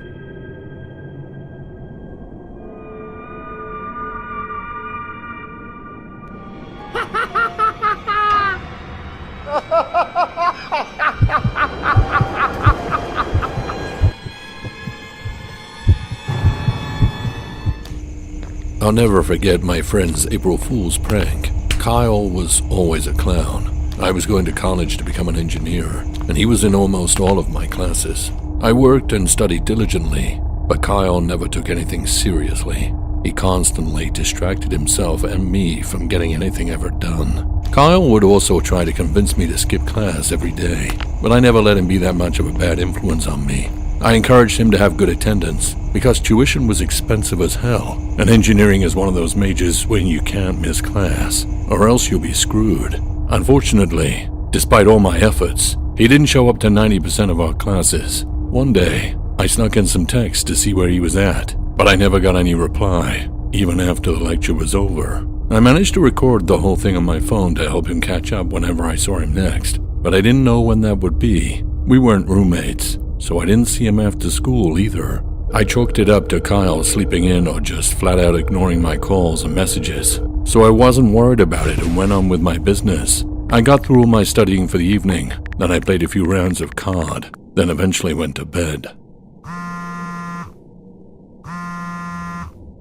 [SPEAKER 16] I'll never forget my friend's April Fool's prank. Kyle was always a clown. I was going to college to become an engineer, and he was in almost all of my classes. I worked and studied diligently, but Kyle never took anything seriously. He constantly distracted himself and me from getting anything ever done. Kyle would also try to convince me to skip class every day, but I never let him be that much of a bad influence on me. I encouraged him to have good attendance, because tuition was expensive as hell, and engineering is one of those majors when you can't miss class, or else you'll be screwed. Unfortunately, despite all my efforts, he didn't show up to 90% of our classes. One day, I snuck in some text to see where he was at, but I never got any reply, even after the lecture was over. I managed to record the whole thing on my phone to help him catch up whenever I saw him next, but I didn't know when that would be. We weren't roommates, so I didn't see him after school either. I chalked it up to Kyle sleeping in or just flat out ignoring my calls and messages, so I wasn't worried about it and went on with my business. I got through all my studying for the evening, then I played a few rounds of card, then eventually went to bed.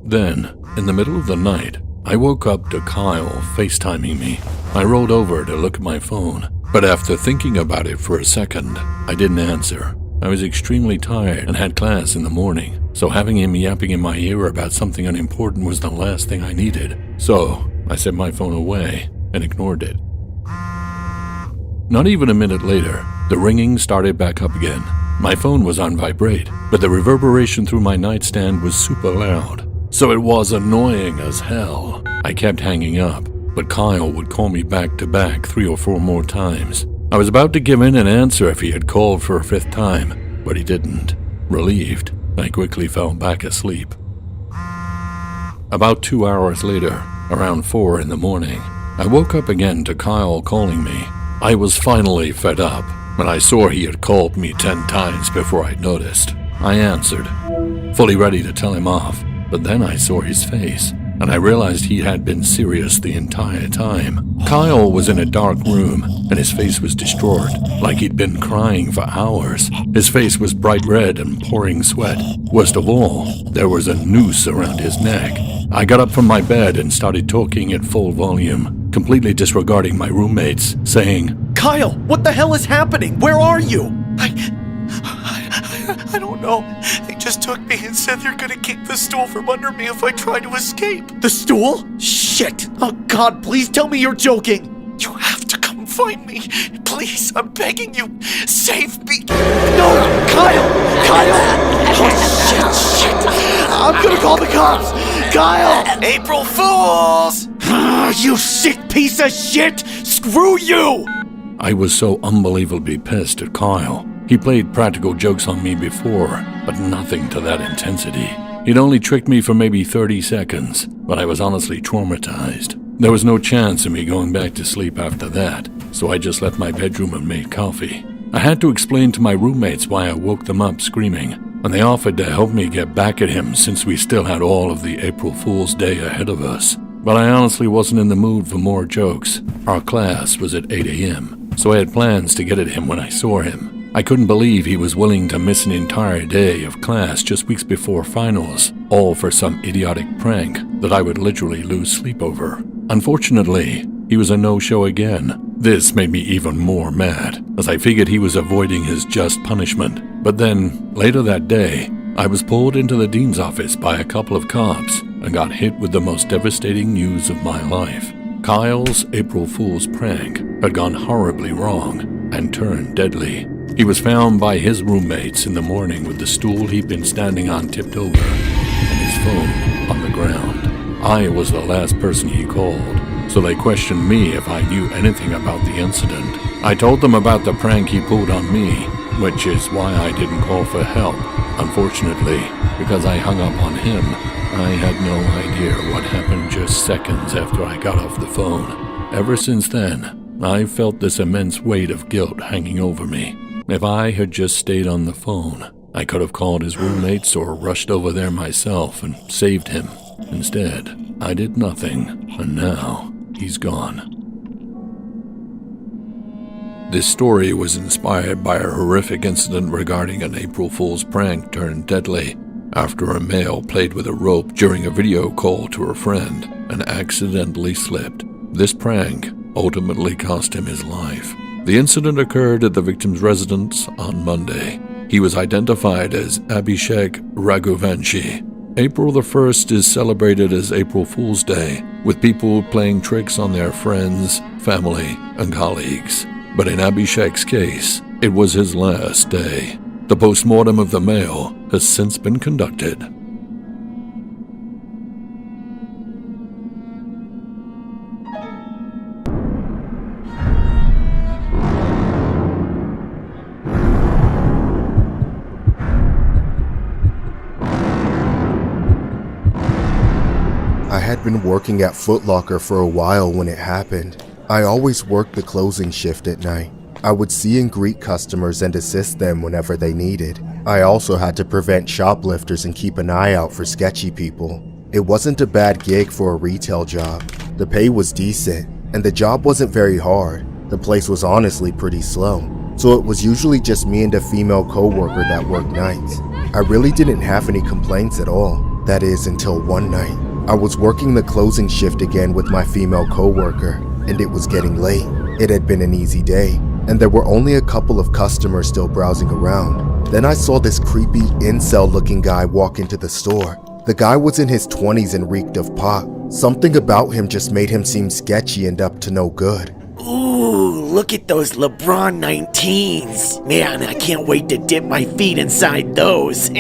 [SPEAKER 16] Then, in the middle of the night, I woke up to Kyle FaceTiming me. I rolled over to look at my phone, but after thinking about it for a second, I didn't answer. I was extremely tired and had class in the morning, so having him yapping in my ear about something unimportant was the last thing I needed. So, I set my phone away and ignored it. Not even a minute later, the ringing started back up again. My phone was on vibrate, but the reverberation through my nightstand was super loud, so it was annoying as hell. I kept hanging up, but Kyle would call me back to back 3 or 4 more times. I was about to give in and answer if he had called for a 5th time, but he didn't. Relieved, I quickly fell back asleep. About 2 hours later, around 4 in the morning, I woke up again to Kyle calling me. I was finally fed up. When I saw he had called me 10 times before I noticed, I answered, fully ready to tell him off, but then I saw his face, and I realized he had been serious the entire time. Kyle was in a dark room, and his face was distraught, like he'd been crying for hours. His face was bright red and pouring sweat. Worst of all, there was a noose around his neck. I got up from my bed and started talking at full volume, completely disregarding my roommates, saying,
[SPEAKER 13] Kyle, what the hell is happening? Where are you?
[SPEAKER 12] I don't know. They just took me and said they're gonna kick the stool from under me if I try to escape.
[SPEAKER 13] The stool? Shit! Oh God, please tell me you're joking!
[SPEAKER 12] You have to come find me. Please, I'm begging you. Save me.
[SPEAKER 13] No! Kyle! Oh shit! I'm gonna call the cops! Kyle!
[SPEAKER 12] April Fools!
[SPEAKER 13] You sick piece of shit! Screw you!
[SPEAKER 16] I was so unbelievably pissed at Kyle. He played practical jokes on me before, but nothing to that intensity. He'd only tricked me for maybe 30 seconds, but I was honestly traumatized. There was no chance of me going back to sleep after that, so I just left my bedroom and made coffee. I had to explain to my roommates why I woke them up screaming, and they offered to help me get back at him since we still had all of the April Fool's Day ahead of us. But I honestly wasn't in the mood for more jokes. Our class was at 8 a.m., so I had plans to get at him when I saw him. I couldn't believe he was willing to miss an entire day of class just weeks before finals, all for some idiotic prank that I would literally lose sleep over. Unfortunately, he was a no-show again. This made me even more mad, as I figured he was avoiding his just punishment. But then, later that day, I was pulled into the dean's office by a couple of cops and got hit with the most devastating news of my life. Kyle's April Fool's prank had gone horribly wrong and turned deadly. He was found by his roommates in the morning with the stool he'd been standing on tipped over and his phone on the ground. I was the last person he called, so they questioned me if I knew anything about the incident. I told them about the prank he pulled on me, which is why I didn't call for help. Unfortunately, because I hung up on him, I had no idea what happened just seconds after I got off the phone. Ever since then, I've felt this immense weight of guilt hanging over me. If I had just stayed on the phone, I could have called his roommates or rushed over there myself and saved him. Instead, I did nothing, and now he's gone. This story was inspired by a horrific incident regarding an April Fool's prank turned deadly after a male played with a rope during a video call to a friend and accidentally slipped. This prank ultimately cost him his life. The incident occurred at the victim's residence on Monday. He was identified as Abhishek Raghuvanshi. April the 1st is celebrated as April Fool's Day, with people playing tricks on their friends, family, and colleagues. But in Abhishek's case, it was his last day. The post-mortem of the male has since been conducted.
[SPEAKER 6] I had been working at Foot Locker for a while when it happened. I always worked the closing shift at night. I would see and greet customers and assist them whenever they needed. I also had to prevent shoplifters and keep an eye out for sketchy people. It wasn't a bad gig for a retail job. The pay was decent, and the job wasn't very hard. The place was honestly pretty slow, so it was usually just me and a female coworker that worked nights. I really didn't have any complaints at all. That is, until one night. I was working the closing shift again with my female coworker, and it was getting late. It had been an easy day, and there were only a couple of customers still browsing around. Then I saw this creepy incel-looking guy walk into the store. The guy was in his 20s and reeked of pot. Something about him just made him seem sketchy and up to no good.
[SPEAKER 17] Ooh, look at those LeBron 19s. Man, I can't wait to dip my feet inside those.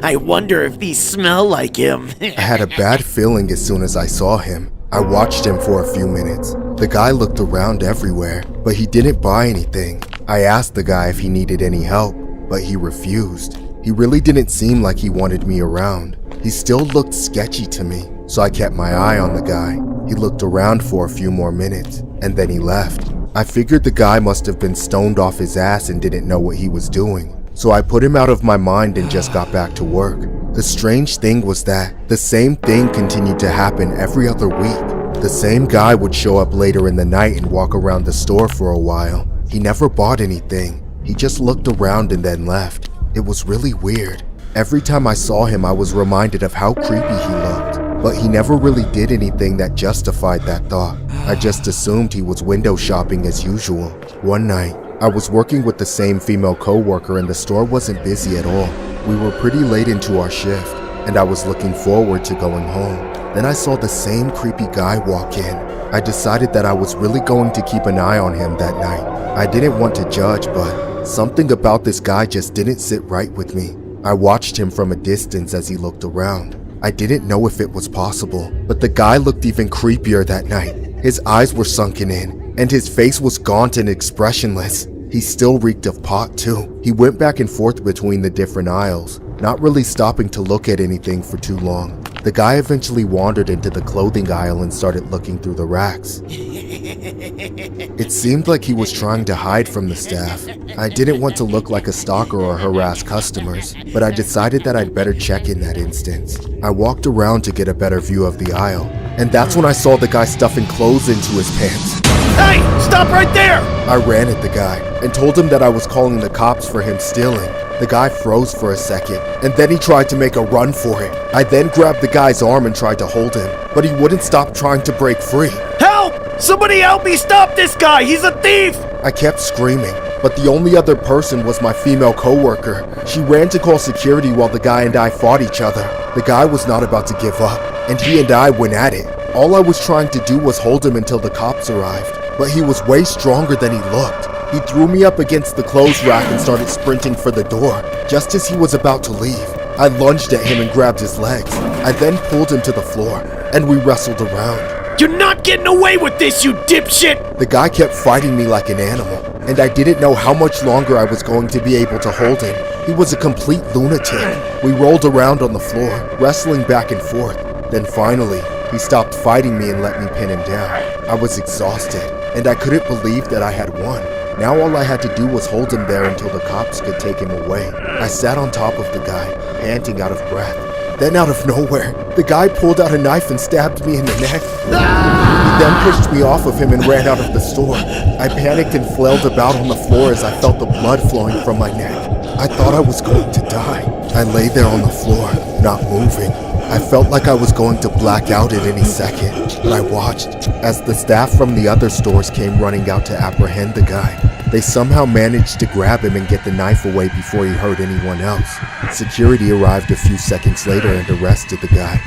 [SPEAKER 17] I wonder if these smell like him.
[SPEAKER 6] I had a bad feeling as soon as I saw him. I watched him for a few minutes. The guy looked around everywhere, but he didn't buy anything. I asked the guy if he needed any help, but he refused. He really didn't seem like he wanted me around. He still looked sketchy to me, so I kept my eye on the guy. He looked around for a few more minutes, and then he left. I figured the guy must have been stoned off his ass and didn't know what he was doing. So I put him out of my mind and just got back to work. The strange thing was that the same thing continued to happen every other week. The same guy would show up later in the night and walk around the store for a while. He never bought anything. He just looked around and then left. It was really weird. Every time I saw him, I was reminded of how creepy he looked. But he never really did anything that justified that thought. I just assumed he was window shopping as usual. One night, I was working with the same female co-worker and the store wasn't busy at all. We were pretty late into our shift, and I was looking forward to going home. Then I saw the same creepy guy walk in. I decided that I was really going to keep an eye on him that night. I didn't want to judge, but something about this guy just didn't sit right with me. I watched him from a distance as he looked around. I didn't know if it was possible, but the guy looked even creepier that night. His eyes were sunken in, and his face was gaunt and expressionless. He still reeked of pot too. He went back and forth between the different aisles, not really stopping to look at anything for too long. The guy eventually wandered into the clothing aisle and started looking through the racks. It seemed like he was trying to hide from the staff. I didn't want to look like a stalker or harass customers, but I decided that I'd better check in that instance. I walked around to get a better view of the aisle, and that's when I saw the guy stuffing clothes into his pants.
[SPEAKER 13] Hey, stop right there!
[SPEAKER 6] I ran at the guy and told him that I was calling the cops for him stealing. The guy froze for a second, and then he tried to make a run for it. I then grabbed the guy's arm and tried to hold him, but he wouldn't stop trying to break free.
[SPEAKER 13] Help! Somebody help me stop this guy! He's a thief!
[SPEAKER 6] I kept screaming, but the only other person was my female co-worker. She ran to call security while the guy and I fought each other. The guy was not about to give up, and he and I went at it. All I was trying to do was hold him until the cops arrived, but he was way stronger than he looked. He threw me up against the clothes rack and started sprinting for the door. Just as he was about to leave, I lunged at him and grabbed his legs. I then pulled him to the floor, and we wrestled around.
[SPEAKER 13] You're not getting away with this, you dipshit!
[SPEAKER 6] The guy kept fighting me like an animal, and I didn't know how much longer I was going to be able to hold him. He was a complete lunatic. We rolled around on the floor, wrestling back and forth. Then finally, he stopped fighting me and let me pin him down. I was exhausted, and I couldn't believe that I had won. Now all I had to do was hold him there until the cops could take him away. I sat on top of the guy, panting out of breath. Then out of nowhere, the guy pulled out a knife and stabbed me in the neck. He then pushed me off of him and ran out of the store. I panicked and flailed about on the floor as I felt the blood flowing from my neck. I thought I was going to die. I lay there on the floor, not moving. I felt like I was going to black out at any second, but I watched as the staff from the other stores came running out to apprehend the guy. They somehow managed to grab him and get the knife away before he hurt anyone else. Security arrived a few seconds later and arrested the guy.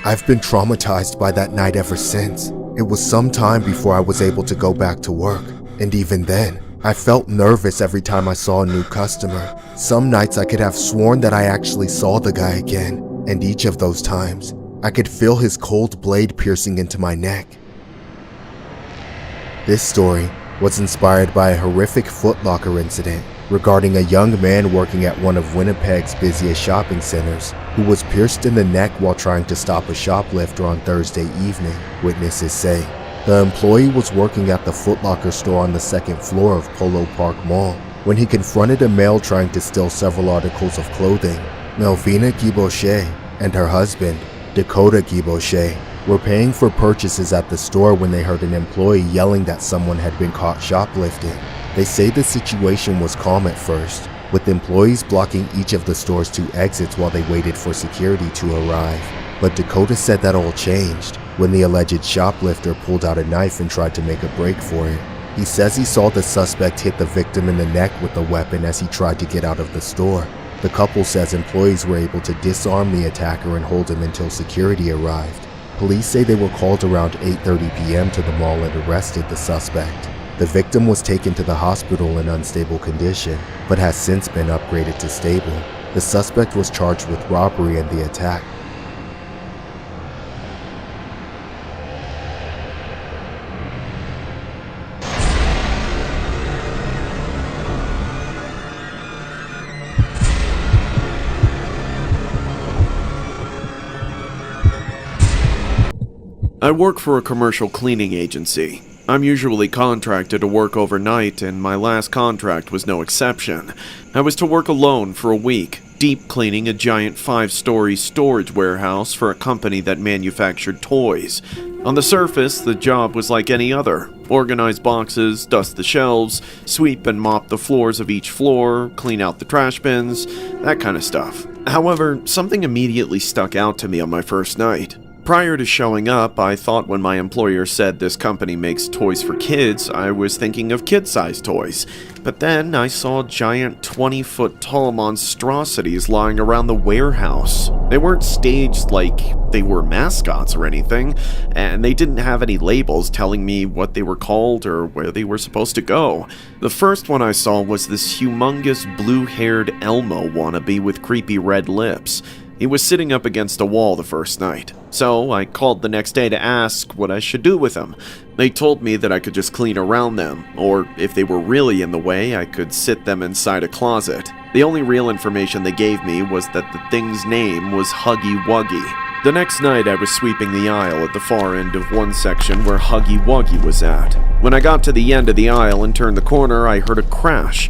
[SPEAKER 6] I've been traumatized by that night ever since. It was some time before I was able to go back to work, and even then, I felt nervous every time I saw a new customer. Some nights I could have sworn that I actually saw the guy again, and each of those times, I could feel his cold blade piercing into my neck. This story was inspired by a horrific Foot Locker incident regarding a young man working at one of Winnipeg's busiest shopping centers who was pierced in the neck while trying to stop a shoplifter on Thursday evening, witnesses say. The employee was working at the Foot Locker store on the second floor of Polo Park Mall when he confronted a male trying to steal several articles of clothing. Melvina Guibauchet and her husband, Dakota Guibauchet, were paying for purchases at the store when they heard an employee yelling that someone had been caught shoplifting. They say the situation was calm at first, with employees blocking each of the store's two exits while they waited for security to arrive. But Dakota said that all changed when the alleged shoplifter pulled out a knife and tried to make a break for it. He says he saw the suspect hit the victim in the neck with the weapon as he tried to get out of the store. The couple says employees were able to disarm the attacker and hold him until security arrived. Police say they were called around 8:30 p.m. to the mall and arrested the suspect. The victim was taken to the hospital in unstable condition, but has since been upgraded to stable. The suspect was charged with robbery and the attack.
[SPEAKER 5] I work for a commercial cleaning agency. I'm usually contracted to work overnight, and my last contract was no exception. I was to work alone for a week, deep cleaning a giant 5-story storage warehouse for a company that manufactured toys. On the surface, the job was like any other. Organize boxes, dust the shelves, sweep and mop the floors of each floor, clean out the trash bins, that kind of stuff. However, something immediately stuck out to me on my first night. Prior to showing up, I thought when my employer said this company makes toys for kids, I was thinking of kid-sized toys. But then I saw giant 20-foot-tall monstrosities lying around the warehouse. They weren't staged like they were mascots or anything, and they didn't have any labels telling me what they were called or where they were supposed to go. The first one I saw was this humongous blue-haired Elmo wannabe with creepy red lips. He was sitting up against a wall the first night, so I called the next day to ask what I should do with him. They told me that I could just clean around them, or if they were really in the way, I could sit them inside a closet. The only real information they gave me was that the thing's name was Huggy Wuggy. The next night I was sweeping the aisle at the far end of one section where Huggy Wuggy was at. When I got to the end of the aisle and turned the corner, I heard a crash.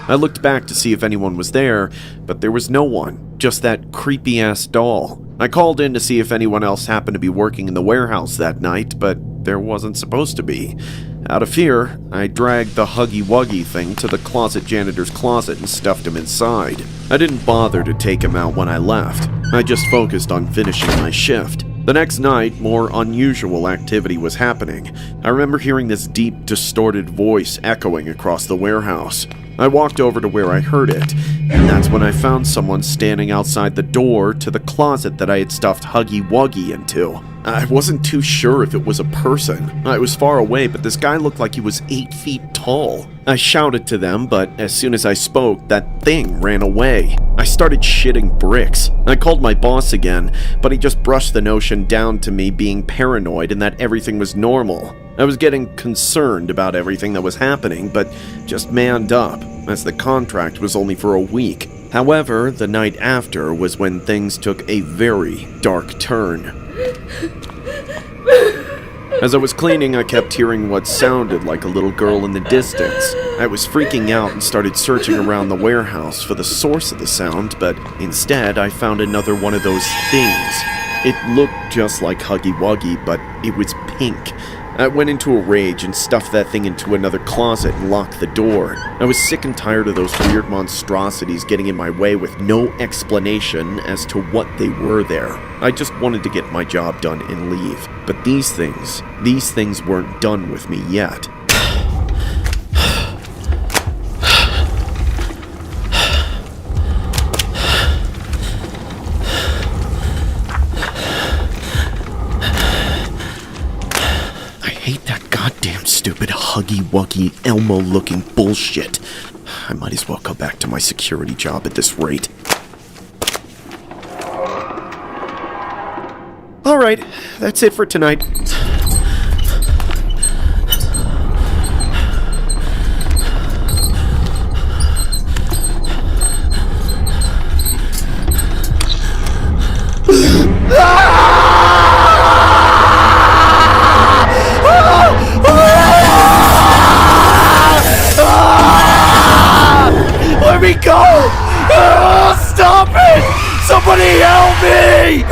[SPEAKER 5] I looked back to see if anyone was there, but there was no one, just that creepy-ass doll. I called in to see if anyone else happened to be working in the warehouse that night, but there wasn't supposed to be. Out of fear, I dragged the Huggy Wuggy thing to the closet janitor's closet and stuffed him inside. I didn't bother to take him out when I left. I just focused on finishing my shift. The next night, more unusual activity was happening. I remember hearing this deep, distorted voice echoing across the warehouse. I walked over to where I heard it, and that's when I found someone standing outside the door to the closet that I had stuffed Huggy Wuggy into. I wasn't too sure if it was a person. I was far away, but this guy looked like he was 8 feet tall. I shouted to them, but as soon as I spoke, that thing ran away. I started shitting bricks. I called my boss again, but he just brushed the notion down to me being paranoid and that everything was normal. I was getting concerned about everything that was happening, but just manned up, as the contract was only for a week. However, the night after was when things took a very dark turn. As I was cleaning, I kept hearing what sounded like a little girl in the distance. I was freaking out and started searching around the warehouse for the source of the sound, but instead I found another one of those things. It looked just like Huggy Wuggy, but it was pink. I went into a rage and stuffed that thing into another closet and locked the door. I was sick and tired of those weird monstrosities getting in my way with no explanation as to what they were there. I just wanted to get my job done and leave. But these things weren't done with me yet. Stupid Huggy Wuggy Elmo looking bullshit. I might as well go back to my security job at this rate. Alright, that's it for tonight.
[SPEAKER 11] Let me go! Stop it! Somebody help me!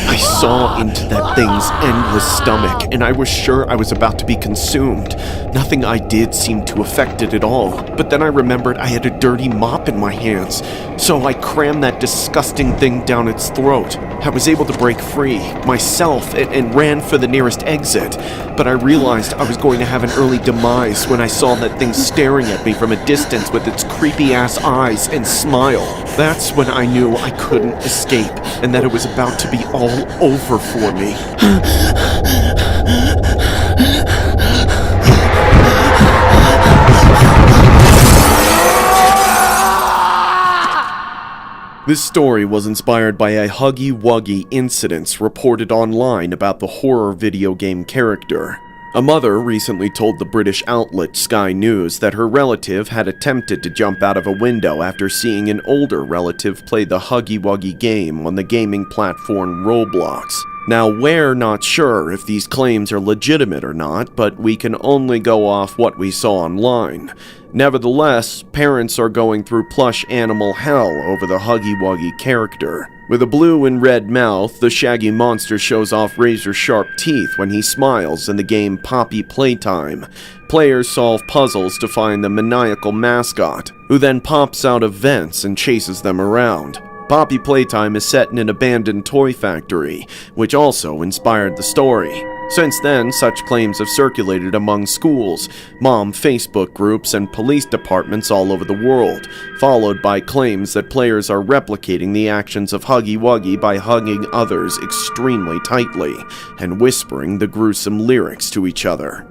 [SPEAKER 5] I saw into that thing's endless stomach, and I was sure I was about to be consumed. Nothing I did seemed to affect it at all, but then I remembered I had a dirty mop in my hands, so I crammed that disgusting thing down its throat. I was able to break free, myself, and ran for the nearest exit, but I realized I was going to have an early demise when I saw that thing staring at me from a distance with its creepy-ass eyes and smile. That's when I knew I couldn't escape, and that it was about to be all over for me. This story was inspired by a Huggy Wuggy incident reported online about the horror video game character. A mother recently told the British outlet Sky News that her relative had attempted to jump out of a window after seeing an older relative play the Huggy Wuggy game on the gaming platform Roblox. Now, we're not sure if these claims are legitimate or not, but we can only go off what we saw online. Nevertheless, parents are going through plush animal hell over the Huggy Wuggy character. With a blue and red mouth, the shaggy monster shows off razor-sharp teeth when he smiles in the game Poppy Playtime. Players solve puzzles to find the maniacal mascot, who then pops out of vents and chases them around. Poppy Playtime is set in an abandoned toy factory, which also inspired the story. Since then, such claims have circulated among schools, mom Facebook groups, and police departments all over the world, followed by claims that players are replicating the actions of Huggy Wuggy by hugging others extremely tightly and whispering the gruesome lyrics to each other.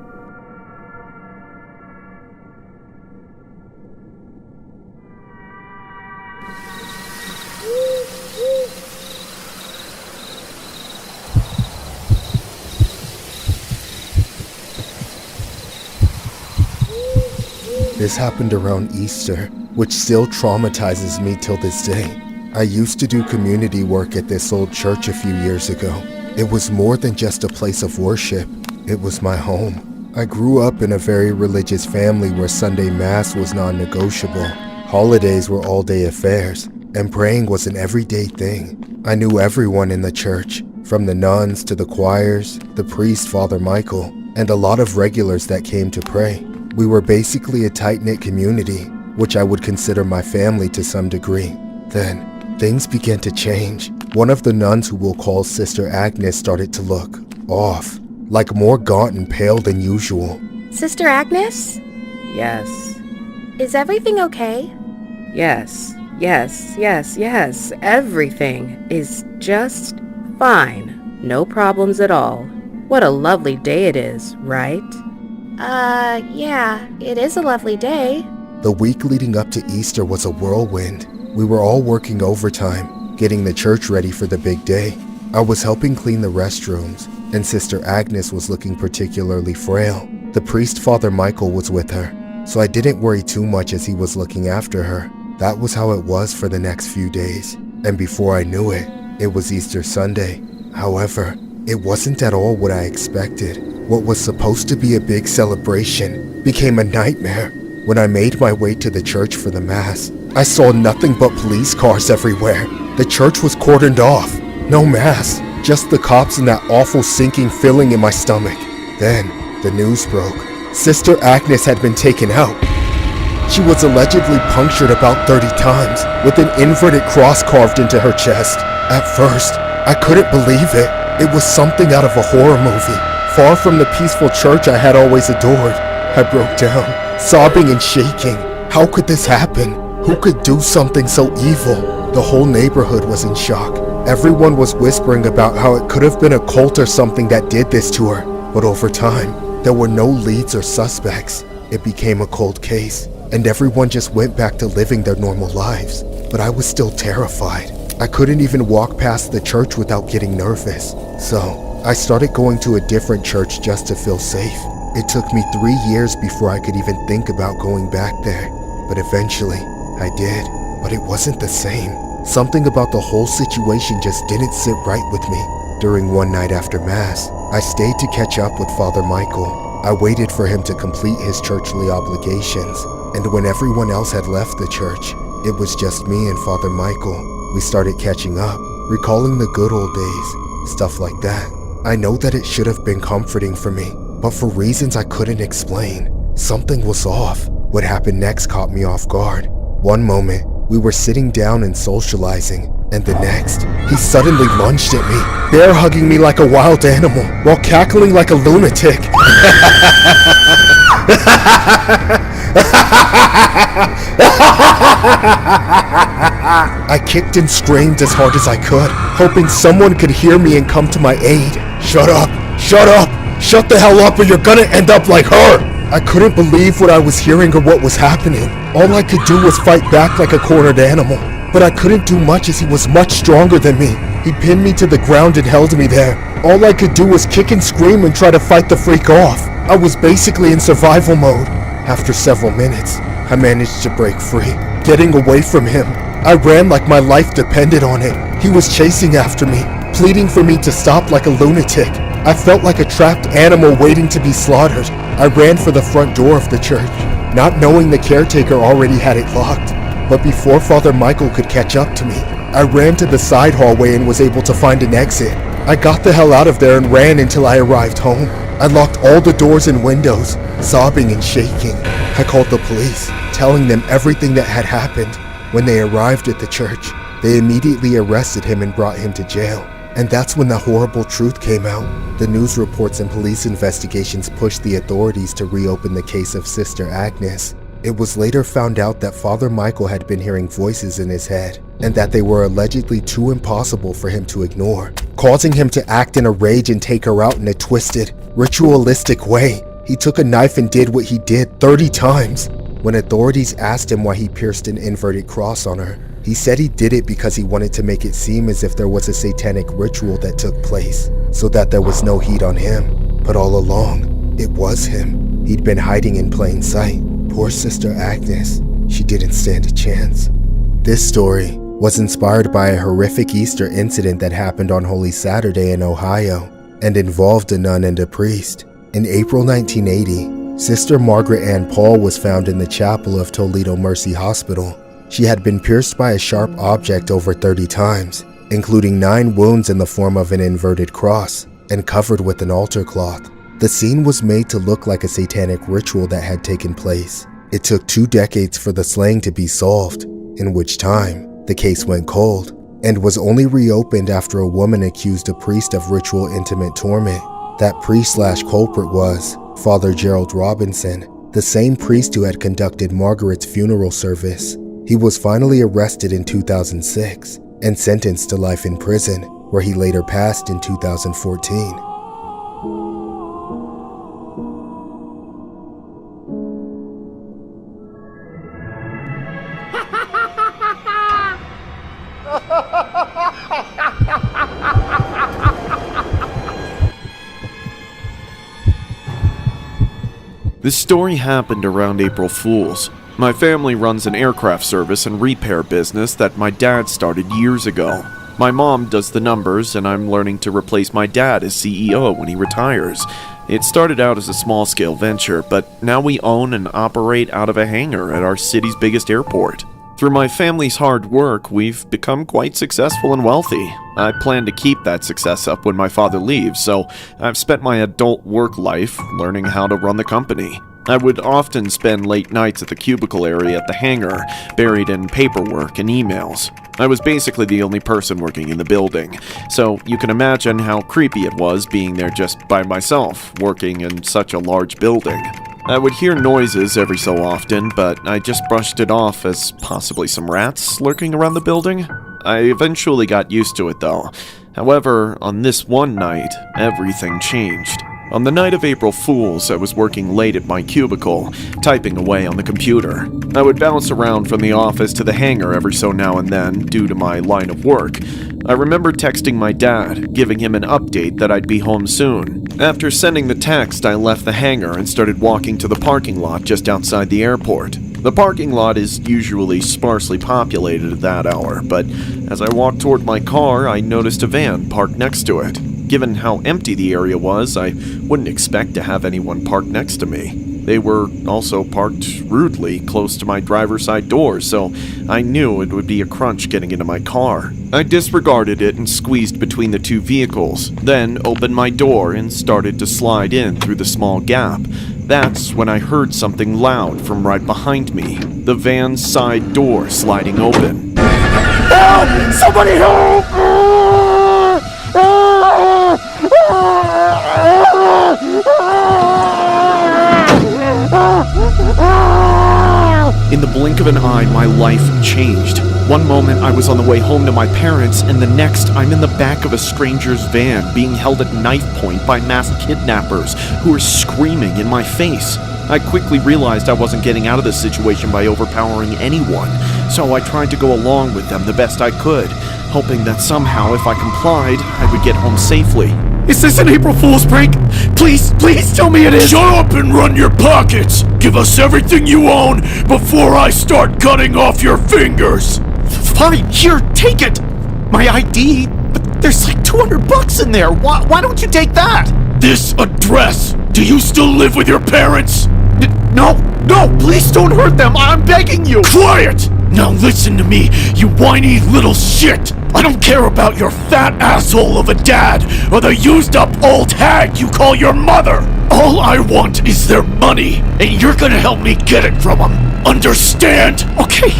[SPEAKER 6] This happened around Easter, which still traumatizes me till this day. I used to do community work at this old church a few years ago. It was more than just a place of worship, it was my home. I grew up in a very religious family where Sunday Mass was non-negotiable. Holidays were all-day affairs, and praying was an everyday thing. I knew everyone in the church, from the nuns to the choirs, the priest Father Michael, and a lot of regulars that came to pray. We were basically a tight-knit community, which I would consider my family to some degree. Then, things began to change. One of the nuns who we'll call Sister Agnes started to look off, like more gaunt and pale than usual.
[SPEAKER 15] Sister Agnes?
[SPEAKER 18] Yes.
[SPEAKER 15] Is everything okay?
[SPEAKER 18] Yes. Everything is just fine. No problems at all. What a lovely day it is, right?
[SPEAKER 15] Yeah, it is a lovely day.
[SPEAKER 6] The week leading up to Easter was a whirlwind. We were all working overtime, getting the church ready for the big day. I was helping clean the restrooms, and Sister Agnes was looking particularly frail. The priest Father Michael was with her, so I didn't worry too much as he was looking after her. That was how it was for the next few days, and before I knew it, it was Easter Sunday. However, it wasn't at all what I expected. What was supposed to be a big celebration became a nightmare. When I made my way to the church for the Mass, I saw nothing but police cars everywhere. The church was cordoned off. No Mass, just the cops and that awful sinking feeling in my stomach. Then, the news broke. Sister Agnes had been taken out. She was allegedly punctured about 30 times, with an inverted cross carved into her chest. At first, I couldn't believe it. It was something out of a horror movie. Far from the peaceful church I had always adored, I broke down, sobbing and shaking. How could this happen? Who could do something so evil? The whole neighborhood was in shock. Everyone was whispering about how it could have been a cult or something that did this to her. But over time, there were no leads or suspects. It became a cold case, and everyone just went back to living their normal lives. But I was still terrified. I couldn't even walk past the church without getting nervous. So, I started going to a different church just to feel safe. It took me 3 years before I could even think about going back there. But eventually, I did. But it wasn't the same. Something about the whole situation just didn't sit right with me. During one night after Mass, I stayed to catch up with Father Michael. I waited for him to complete his churchly obligations. And when everyone else had left the church, it was just me and Father Michael. We started catching up, recalling the good old days, stuff like that. I know that it should have been comforting for me, but for reasons I couldn't explain, something was off. What happened next caught me off guard. One moment, we were sitting down and socializing, and the next, he suddenly lunged at me, bear hugging me like a wild animal, while cackling like a lunatic. I kicked and screamed as hard as I could, hoping someone could hear me and come to my aid. Shut up! Shut up! Shut the hell up or you're gonna end up like her! I couldn't believe what I was hearing or what was happening. All I could do was fight back like a cornered animal. But I couldn't do much as he was much stronger than me. He pinned me to the ground and held me there. All I could do was kick and scream and try to fight the freak off. I was basically in survival mode. After several minutes, I managed to break free. Getting away from him, I ran like my life depended on it. He was chasing after me, pleading for me to stop like a lunatic. I felt like a trapped animal waiting to be slaughtered. I ran for the front door of the church, not knowing the caretaker already had it locked. But before Father Michael could catch up to me, I ran to the side hallway and was able to find an exit. I got the hell out of there and ran until I arrived home. I locked all the doors and windows, sobbing and shaking. I called the police, telling them everything that had happened. When they arrived at the church, they immediately arrested him and brought him to jail. And that's when the horrible truth came out. The news reports and police investigations pushed the authorities to reopen the case of Sister Agnes. It was later found out that Father Michael had been hearing voices in his head, and that they were allegedly too impossible for him to ignore, causing him to act in a rage and take her out in a twisted, ritualistic way. He took a knife and did what he did 30 times. When authorities asked him why he pierced an inverted cross on her, he said he did it because he wanted to make it seem as if there was a satanic ritual that took place, so that there was no heat on him. But all along, it was him. He'd been hiding in plain sight. Poor Sister Agnes. She didn't stand a chance. This story was inspired by a horrific Easter incident that happened on Holy Saturday in Ohio and involved a nun and a priest. In April 1980, Sister Margaret Ann Paul was found in the chapel of Toledo Mercy Hospital. She had been pierced by a sharp object over 30 times, including 9 wounds in the form of an inverted cross, and covered with an altar cloth. The scene was made to look like a satanic ritual that had taken place. It took 2 decades for the slaying to be solved, in which time the case went cold, and was only reopened after a woman accused a priest of ritual intimate torment. That priest/culprit was Father Gerald Robinson, the same priest who had conducted Margaret's funeral service. He was finally arrested in 2006 and sentenced to life in prison, where he later passed in 2014.
[SPEAKER 5] This story happened around April Fool's. My family runs an aircraft service and repair business that my dad started years ago. My mom does the numbers, and I'm learning to replace my dad as CEO when he retires. It started out as a small-scale venture, but now we own and operate out of a hangar at our city's biggest airport. Through my family's hard work, we've become quite successful and wealthy. I plan to keep that success up when my father leaves, so I've spent my adult work life learning how to run the company. I would often spend late nights at the cubicle area at the hangar, buried in paperwork and emails. I was basically the only person working in the building, so you can imagine how creepy it was being there just by myself, working in such a large building. I would hear noises every so often, but I just brushed it off as possibly some rats lurking around the building. I eventually got used to it though. However, on this one night, everything changed. On the night of April Fool's, I was working late at my cubicle, typing away on the computer. I would bounce around from the office to the hangar every so now and then due to my line of work. I remember texting my dad, giving him an update that I'd be home soon. After sending the text, I left the hangar and started walking to the parking lot just outside the airport. The parking lot is usually sparsely populated at that hour, but as I walked toward my car, I noticed a van parked next to it. Given how empty the area was, I wouldn't expect to have anyone parked next to me. They were also parked rudely close to my driver's side door, so I knew it would be a crunch getting into my car. I disregarded it and squeezed between the two vehicles, then opened my door and started to slide in through the small gap. That's when I heard something loud from right behind me, the van's side door sliding open.
[SPEAKER 11] Help! Somebody help!
[SPEAKER 5] In the blink of an eye, my life changed. One moment I was on the way home to my parents, and the next I'm in the back of a stranger's van being held at knife point by masked kidnappers who are screaming in my face. I quickly realized I wasn't getting out of this situation by overpowering anyone, so I tried to go along with them the best I could, hoping that somehow if I complied, I would get home safely. Is this an April Fool's prank? Please tell me it is!
[SPEAKER 11] Shut up and run your pockets! Give us everything you own before I start cutting off your fingers!
[SPEAKER 14] Fine, here, take it! My ID, but there's like $200 in there. Why don't you take that?
[SPEAKER 11] This address! Do you still live with your parents?
[SPEAKER 14] No, please don't hurt them. I'm begging you.
[SPEAKER 11] Quiet! Now listen to me, you whiny little shit! I don't care about your fat asshole of a dad or the used up old hag you call your mother! All I want is their money, and you're gonna help me get it from them. Understand?
[SPEAKER 14] Okay.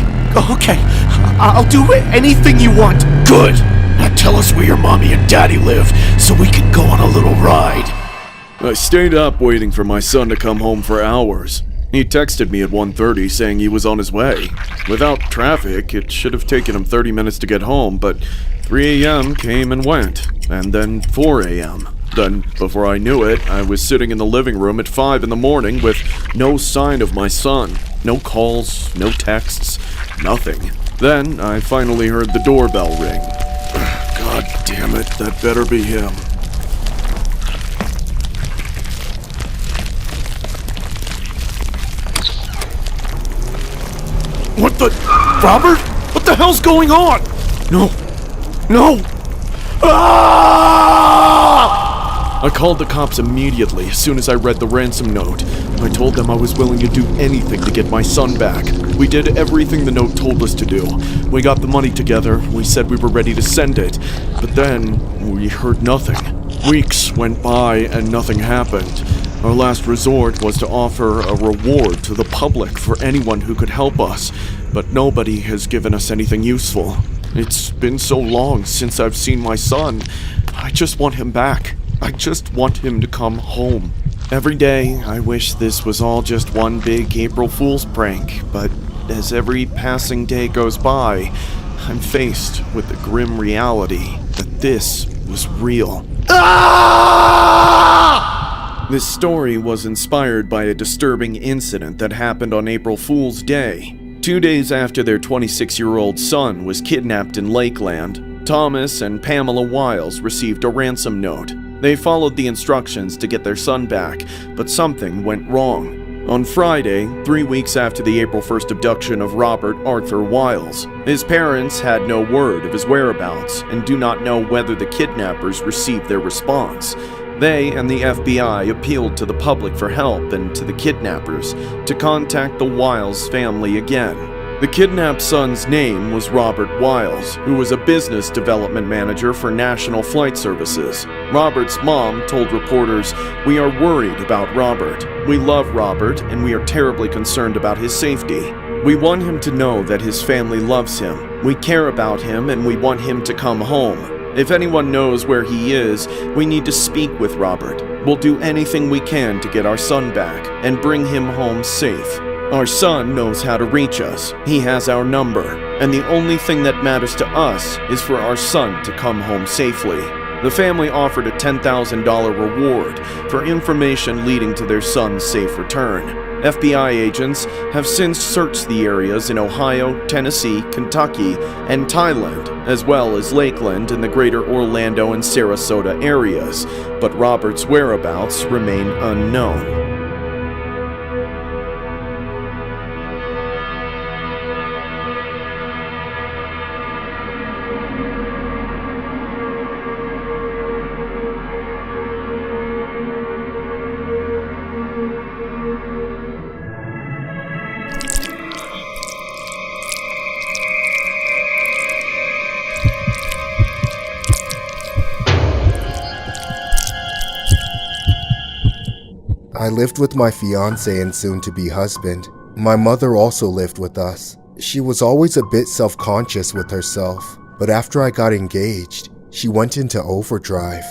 [SPEAKER 14] I'll do anything you want.
[SPEAKER 11] Good! Now tell us where your mommy and daddy live so we can go on a little ride.
[SPEAKER 5] I stayed up waiting for my son to come home for hours. He texted me at 1:30 saying he was on his way. Without traffic, it should have taken him 30 minutes to get home, but 3 a.m. came and went, and then 4 a.m. Then, before I knew it, I was sitting in the living room at 5 in the morning with no sign of my son. No calls, no texts, nothing. Then, I finally heard the doorbell ring.
[SPEAKER 11] God damn it, that better be him.
[SPEAKER 5] What the... Robert? What the hell's going on? No. Ah! I called the cops immediately as soon as I read the ransom note. I told them I was willing to do anything to get my son back. We did everything the note told us to do. We got the money together, we said we were ready to send it, but then we heard nothing. Weeks went by and nothing happened. Our last resort was to offer a reward to the public for anyone who could help us, but nobody has given us anything useful. It's been so long since I've seen my son. I just want him back. I just want him to come home. Every day, I wish this was all just one big April Fool's prank, but as every passing day goes by, I'm faced with the grim reality that this was real. Ah! This story was inspired by a disturbing incident that happened on April Fool's Day. 2 days after their 26-year-old son was kidnapped in Lakeland, Thomas and Pamela Wiles received a ransom note. They followed the instructions to get their son back, but something went wrong. On Friday, 3 weeks after the April 1st abduction of Robert Arthur Wiles, his parents had no word of his whereabouts and do not know whether the kidnappers received their response. They and the FBI appealed to the public for help and to the kidnappers to contact the Wiles family again. The kidnapped son's name was Robert Wiles, who was a business development manager for National Flight Services. Robert's mom told reporters, "We are worried about Robert. We love Robert, and we are terribly concerned about his safety. We want him to know that his family loves him. We care about him, and we want him to come home. If anyone knows where he is, we need to speak with Robert. We'll do anything we can to get our son back and bring him home safe. Our son knows how to reach us. He has our number, and the only thing that matters to us is for our son to come home safely." The family offered a $10,000 reward for information leading to their son's safe return. FBI agents have since searched the areas in Ohio, Tennessee, Kentucky, and Thailand, as well as Lakeland and the greater Orlando and Sarasota areas, but Robert's whereabouts remain unknown.
[SPEAKER 6] I lived with my fiancé and soon-to-be husband. My mother also lived with us. She was always a bit self-conscious with herself, but after I got engaged, she went into overdrive.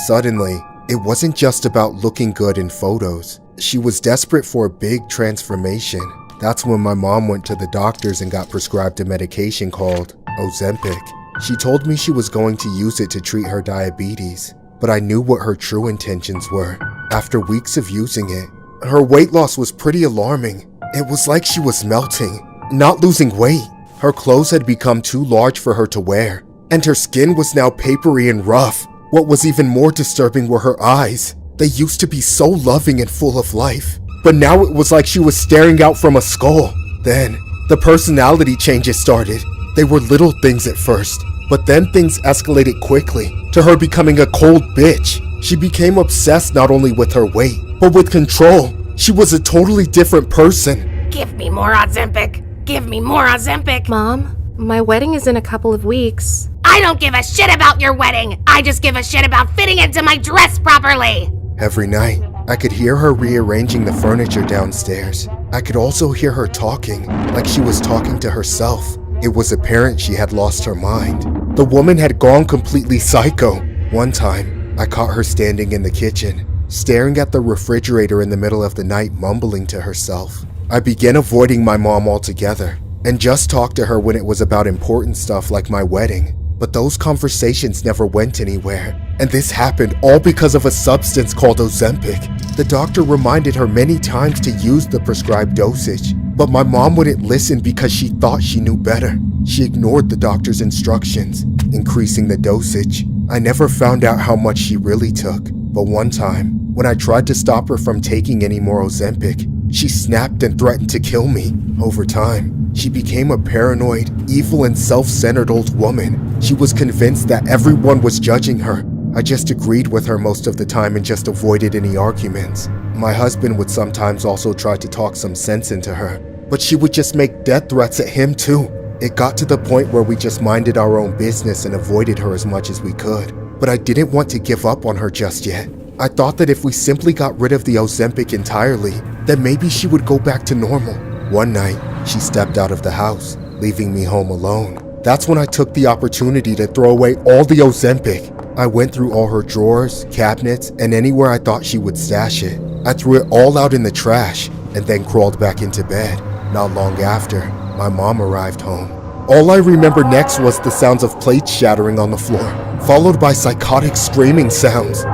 [SPEAKER 6] Suddenly, it wasn't just about looking good in photos. She was desperate for a big transformation. That's when my mom went to the doctors and got prescribed a medication called Ozempic. She told me she was going to use it to treat her diabetes, but I knew what her true intentions were. After weeks of using it, her weight loss was pretty alarming. It was like she was melting, not losing weight. Her clothes had become too large for her to wear, and her skin was now papery and rough. What was even more disturbing were her eyes. They used to be so loving and full of life, but now it was like she was staring out from a skull. Then, the personality changes started. They were little things at first, but then things escalated quickly to her becoming a cold bitch. She became obsessed not only with her weight, but with control. She was a totally different person.
[SPEAKER 15] Give me more Ozempic! Give me more Ozempic!
[SPEAKER 8] Mom, my wedding is in a couple of weeks.
[SPEAKER 15] I don't give a shit about your wedding! I just give a shit about fitting into my dress properly!
[SPEAKER 6] Every night, I could hear her rearranging the furniture downstairs. I could also hear her talking, like she was talking to herself. It was apparent she had lost her mind. The woman had gone completely psycho. One time, I caught her standing in the kitchen, staring at the refrigerator in the middle of the night, mumbling to herself. I began avoiding my mom altogether, and just talked to her when it was about important stuff like my wedding. But those conversations never went anywhere, and this happened all because of a substance called Ozempic. The doctor reminded her many times to use the prescribed dosage, but my mom wouldn't listen because she thought she knew better. She ignored the doctor's instructions, increasing the dosage. I never found out how much she really took, but one time, when I tried to stop her from taking any more Ozempic, she snapped and threatened to kill me. Over time, she became a paranoid, evil, and self-centered old woman. She was convinced that everyone was judging her. I just agreed with her most of the time and just avoided any arguments. My husband would sometimes also try to talk some sense into her, but she would just make death threats at him too. It got to the point where we just minded our own business and avoided her as much as we could. But I didn't want to give up on her just yet. I thought that if we simply got rid of the Ozempic entirely, then maybe she would go back to normal. One night, she stepped out of the house, leaving me home alone. That's when I took the opportunity to throw away all the Ozempic. I went through all her drawers, cabinets, and anywhere I thought she would stash it. I threw it all out in the trash, and then crawled back into bed. Not long after, my mom arrived home. All I remember next was the sounds of plates shattering on the floor, followed by psychotic screaming sounds.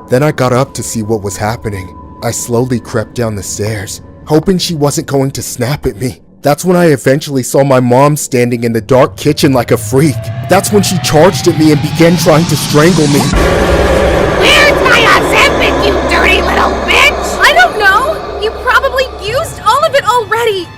[SPEAKER 6] Then I got up to see what was happening. I slowly crept down the stairs, hoping she wasn't going to snap at me. That's when I eventually saw my mom standing in the dark kitchen like a freak. That's when she charged at me and began trying to strangle me.
[SPEAKER 15] Where's my Ozempic, you dirty little bitch?
[SPEAKER 8] I don't know! You probably used all of it already!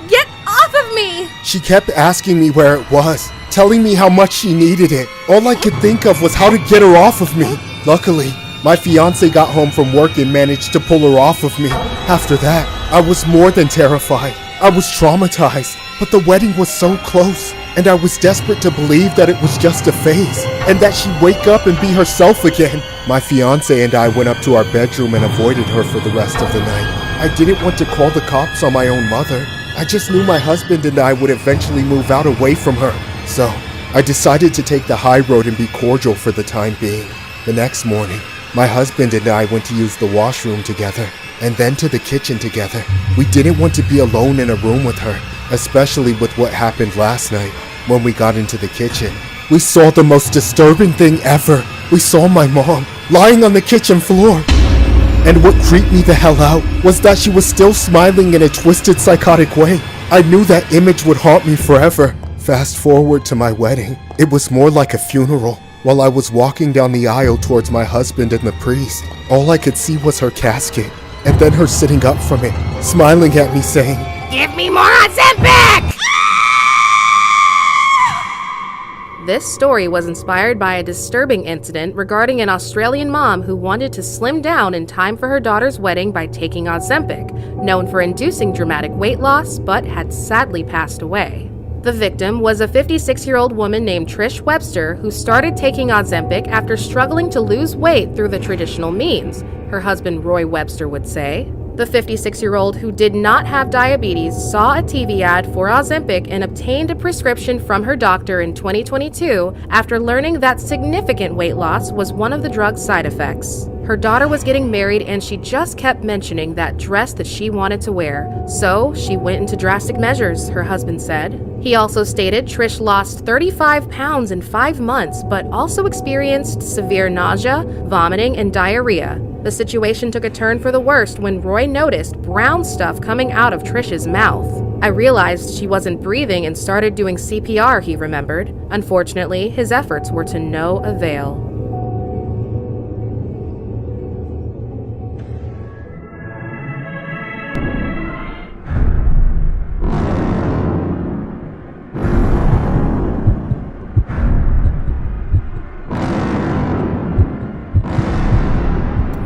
[SPEAKER 8] Get off of me!
[SPEAKER 6] She kept asking me where it was, telling me how much she needed it. All I could think of was how to get her off of me. Luckily, my fiance got home from work and managed to pull her off of me. After that, I was more than terrified. I was traumatized, but the wedding was so close, and I was desperate to believe that it was just a phase, and that she'd wake up and be herself again. My fiance and I went up to our bedroom and avoided her for the rest of the night. I didn't want to call the cops on my own mother. I just knew my husband and I would eventually move out away from her. So, I decided to take the high road and be cordial for the time being. The next morning, my husband and I went to use the washroom together, and then to the kitchen together. We didn't want to be alone in a room with her, especially with what happened last night. When we got into the kitchen, we saw the most disturbing thing ever. We saw my mom lying on the kitchen floor. And what creeped me the hell out was that she was still smiling in a twisted, psychotic way. I knew that image would haunt me forever. Fast forward to my wedding. It was more like a funeral. While I was walking down the aisle towards my husband and the priest, all I could see was her casket, and then her sitting up from it, smiling at me saying,
[SPEAKER 15] Give me more Ozempic!
[SPEAKER 18] This story was inspired by a disturbing incident regarding an Australian mom who wanted to slim down in time for her daughter's wedding by taking Ozempic, known for inducing dramatic weight loss, but had sadly passed away. The victim was a 56-year-old woman named Trish Webster who started taking Ozempic after struggling to lose weight through the traditional means, her husband Roy Webster would say. The 56-year-old who did not have diabetes saw a TV ad for Ozempic and obtained a prescription from her doctor in 2022 after learning that significant weight loss was one of the drug's side effects. Her daughter was getting married and she just kept mentioning that dress that she wanted to wear. So she went into drastic measures, her husband said. He also stated Trish lost 35 pounds in 5 months, but also experienced severe nausea, vomiting, and diarrhea. The situation took a turn for the worst when Roy noticed brown stuff coming out of Trish's mouth. I realized she wasn't breathing and started doing CPR, he remembered. Unfortunately, his efforts were to no avail.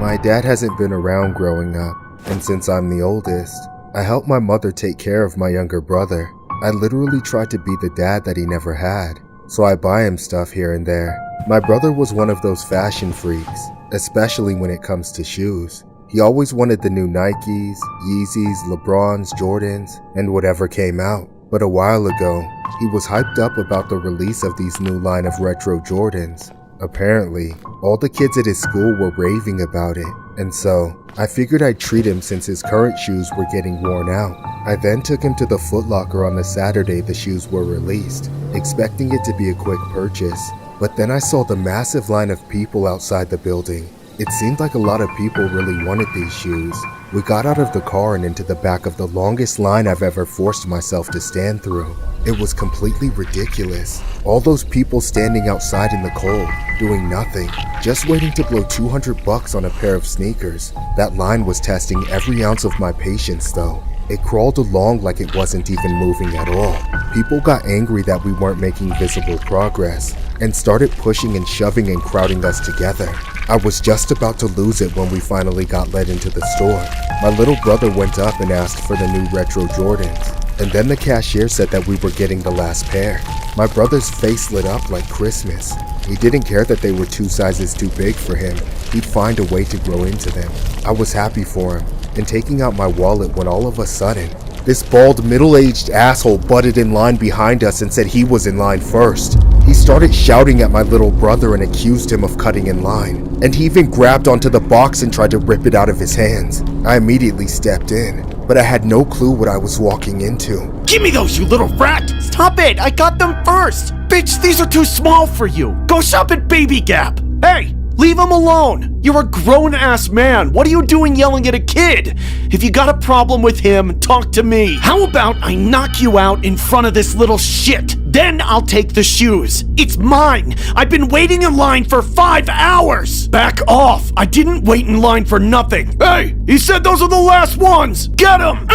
[SPEAKER 6] My dad hasn't been around growing up, and since I'm the oldest, I help my mother take care of my younger brother. I literally try to be the dad that he never had, so I buy him stuff here and there. My brother was one of those fashion freaks, especially when it comes to shoes. He always wanted the new Nikes, Yeezys, LeBrons, Jordans, and whatever came out. But a while ago, he was hyped up about the release of these new line of retro Jordans. Apparently, all the kids at his school were raving about it, and so I figured I'd treat him since his current shoes were getting worn out. I then took him to the Foot Locker on the Saturday the shoes were released, expecting it to be a quick purchase. But then I saw the massive line of people outside the building. It seemed like a lot of people really wanted these shoes. We got out of the car and into the back of the longest line I've ever forced myself to stand through. It was completely ridiculous. All those people standing outside in the cold, doing nothing, just waiting to blow $200 on a pair of sneakers. That line was testing every ounce of my patience though. It crawled along like it wasn't even moving at all. People got angry that we weren't making visible progress, and started pushing and shoving and crowding us together. I was just about to lose it when we finally got led into the store. My little brother went up and asked for the new retro Jordans, and then the cashier said that we were getting the last pair. My brother's face lit up like Christmas. He didn't care that they were 2 sizes too big for him. He'd find a way to grow into them. I was happy for him, and taking out my wallet when all of a sudden, this bald, middle-aged asshole butted in line behind us and said he was in line first. He started shouting at my little brother and accused him of cutting in line, and he even grabbed onto the box and tried to rip it out of his hands. I immediately stepped in, but I had no clue what I was walking into.
[SPEAKER 17] Give me those, you little rat!
[SPEAKER 14] Stop it! I got them first!
[SPEAKER 17] Bitch, these are too small for you! Go shop at Baby Gap! Hey! Leave him alone! You're a grown-ass man! What are you doing yelling at a kid? If you got a problem with him, talk to me! How about I knock you out in front of this little shit? Then I'll take the shoes! It's mine! I've been waiting in line for 5 hours! Back off! I didn't wait in line for nothing! Hey! He said those are the last ones! Get him!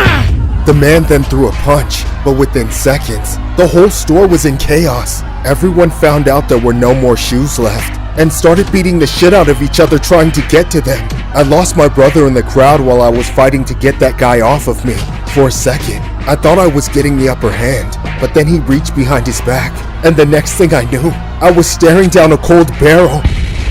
[SPEAKER 6] The man then threw a punch, but within seconds, the whole store was in chaos. Everyone found out there were no more shoes left, and started beating the shit out of each other trying to get to them. I lost my brother in the crowd while I was fighting to get that guy off of me. For a second, I thought I was getting the upper hand, but then he reached behind his back, and the next thing I knew, I was staring down a cold barrel.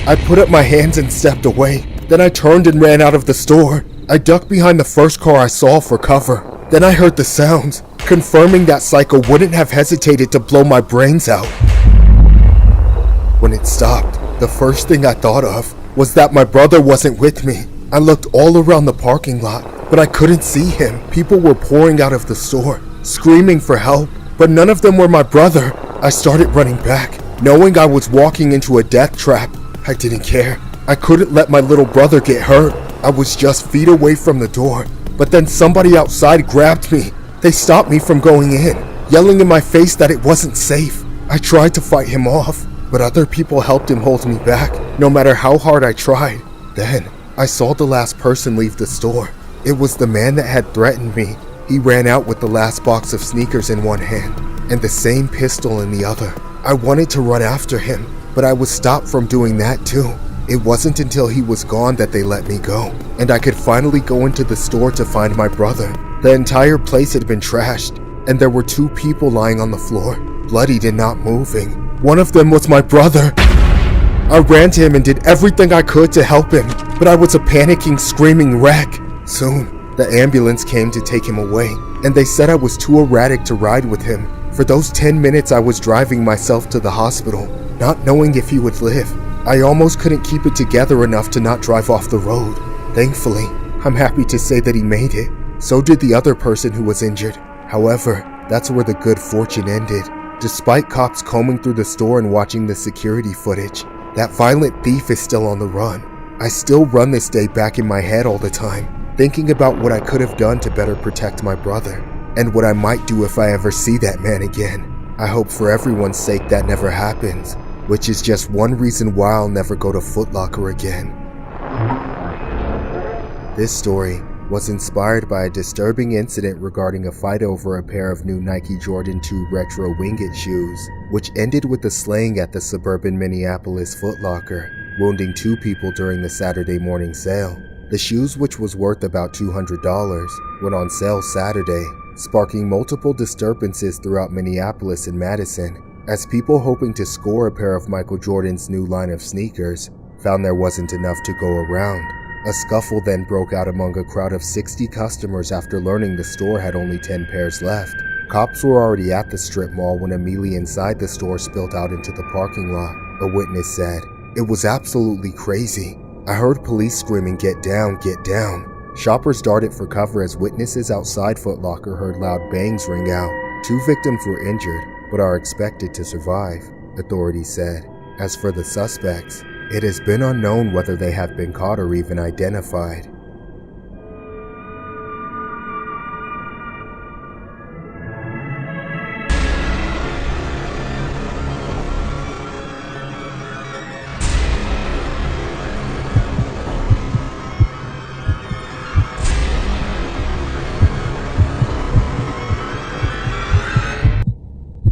[SPEAKER 6] I put up my hands and stepped away. Then I turned and ran out of the store. I ducked behind the first car I saw for cover. Then I heard the sounds, confirming that psycho wouldn't have hesitated to blow my brains out. When it stopped, the first thing I thought of was that my brother wasn't with me. I looked all around the parking lot, but I couldn't see him. People were pouring out of the store, screaming for help, but none of them were my brother. I started running back, knowing I was walking into a death trap. I didn't care. I couldn't let my little brother get hurt. I was just feet away from the door, but then somebody outside grabbed me. They stopped me from going in, yelling in my face that it wasn't safe. I tried to fight him off, but other people helped him hold me back, no matter how hard I tried. Then, I saw the last person leave the store. It was the man that had threatened me. He ran out with the last box of sneakers in one hand, and the same pistol in the other. I wanted to run after him, but I was stopped from doing that too. It wasn't until he was gone that they let me go, and I could finally go into the store to find my brother. The entire place had been trashed, and there were 2 people lying on the floor, bloodied and not moving. One of them was my brother. I ran to him and did everything I could to help him, but I was a panicking, screaming wreck. Soon, the ambulance came to take him away, and they said I was too erratic to ride with him. For those 10 minutes I was driving myself to the hospital, not knowing if he would live. I almost couldn't keep it together enough to not drive off the road. Thankfully, I'm happy to say that he made it. So did the other person who was injured. However, that's where the good fortune ended. Despite cops combing through the store and watching the security footage, that violent thief is still on the run. I still run this day back in my head all the time, thinking about what I could have done to better protect my brother. and what I might do if I ever see that man again. I hope for everyone's sake that never happens, which is just one reason why I'll never go to Foot Locker again. This story was inspired by a disturbing incident regarding a fight over a pair of new Nike Jordan 2 Retro Winged shoes, which ended with a slaying at the suburban Minneapolis Foot Locker, wounding 2 people during the Saturday morning sale. The shoes, which was worth about $200, went on sale Saturday, sparking multiple disturbances throughout Minneapolis and Madison, as people hoping to score a pair of Michael Jordan's new line of sneakers found there wasn't enough to go around. A scuffle then broke out among a crowd of 60 customers after learning the store had only 10 pairs left. Cops were already at the strip mall when a melee inside the store spilled out into the parking lot, a witness said. It was absolutely crazy. I heard police screaming, "Get down, get down." Shoppers darted for cover as witnesses outside Foot Locker heard loud bangs ring out. 2 victims were injured, but are expected to survive, authorities said. As for the suspects, it has been unknown whether they have been caught or even identified.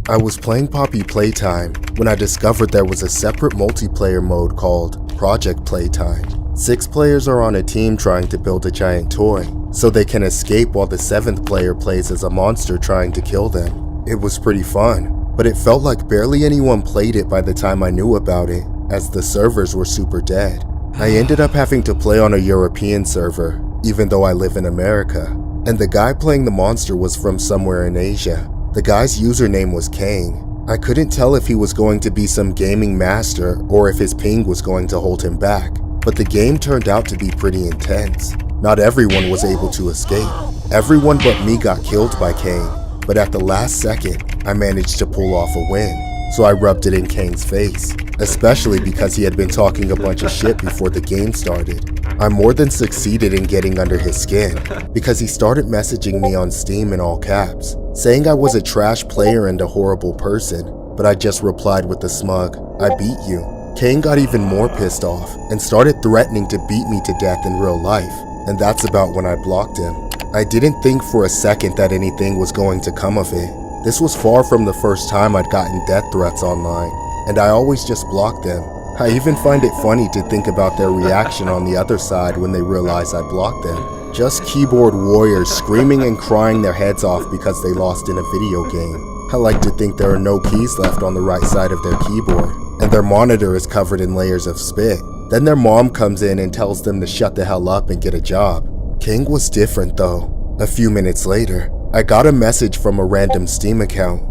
[SPEAKER 6] I was playing Poppy Playtime when I discovered there was a separate multiplayer mode called Project Playtime. 6 players are on a team trying to build a giant toy, so they can escape while the 7th player plays as a monster trying to kill them. It was pretty fun, but it felt like barely anyone played it by the time I knew about it, as the servers were super dead. I ended up having to play on a European server, even though I live in America, and the guy playing the monster was from somewhere in Asia. The guy's username was Kang. I couldn't tell if he was going to be some gaming master or if his ping was going to hold him back, but the game turned out to be pretty intense. Not everyone was able to escape. Everyone but me got killed by Kang, but at the last second, I managed to pull off a win, so I rubbed it in Kang's face, especially because he had been talking a bunch of shit before the game started. I more than succeeded in getting under his skin, because he started messaging me on Steam in all caps, saying I was a trash player and a horrible person, but I just replied with a smug, "I beat you." Kang got even more pissed off and started threatening to beat me to death in real life, and that's about when I blocked him. I didn't think for a second that anything was going to come of it. This was far from the first time I'd gotten death threats online, and I always just blocked them. I even find it funny to think about their reaction on the other side when they realize I blocked them. Just keyboard warriors screaming and crying their heads off because they lost in a video game. I like to think there are no keys left on the right side of their keyboard, and their monitor is covered in layers of spit. Then their mom comes in and tells them to shut the hell up and get a job. Kang was different though. A few minutes later, I got a message from a random Steam account.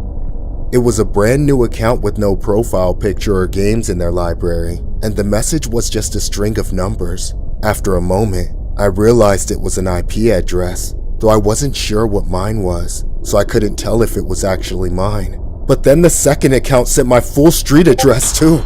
[SPEAKER 6] It was a brand new account with no profile picture or games in their library, and the message was just a string of numbers. After a moment, I realized it was an IP address, though I wasn't sure what mine was, so I couldn't tell if it was actually mine. But then the second account sent my full street address too.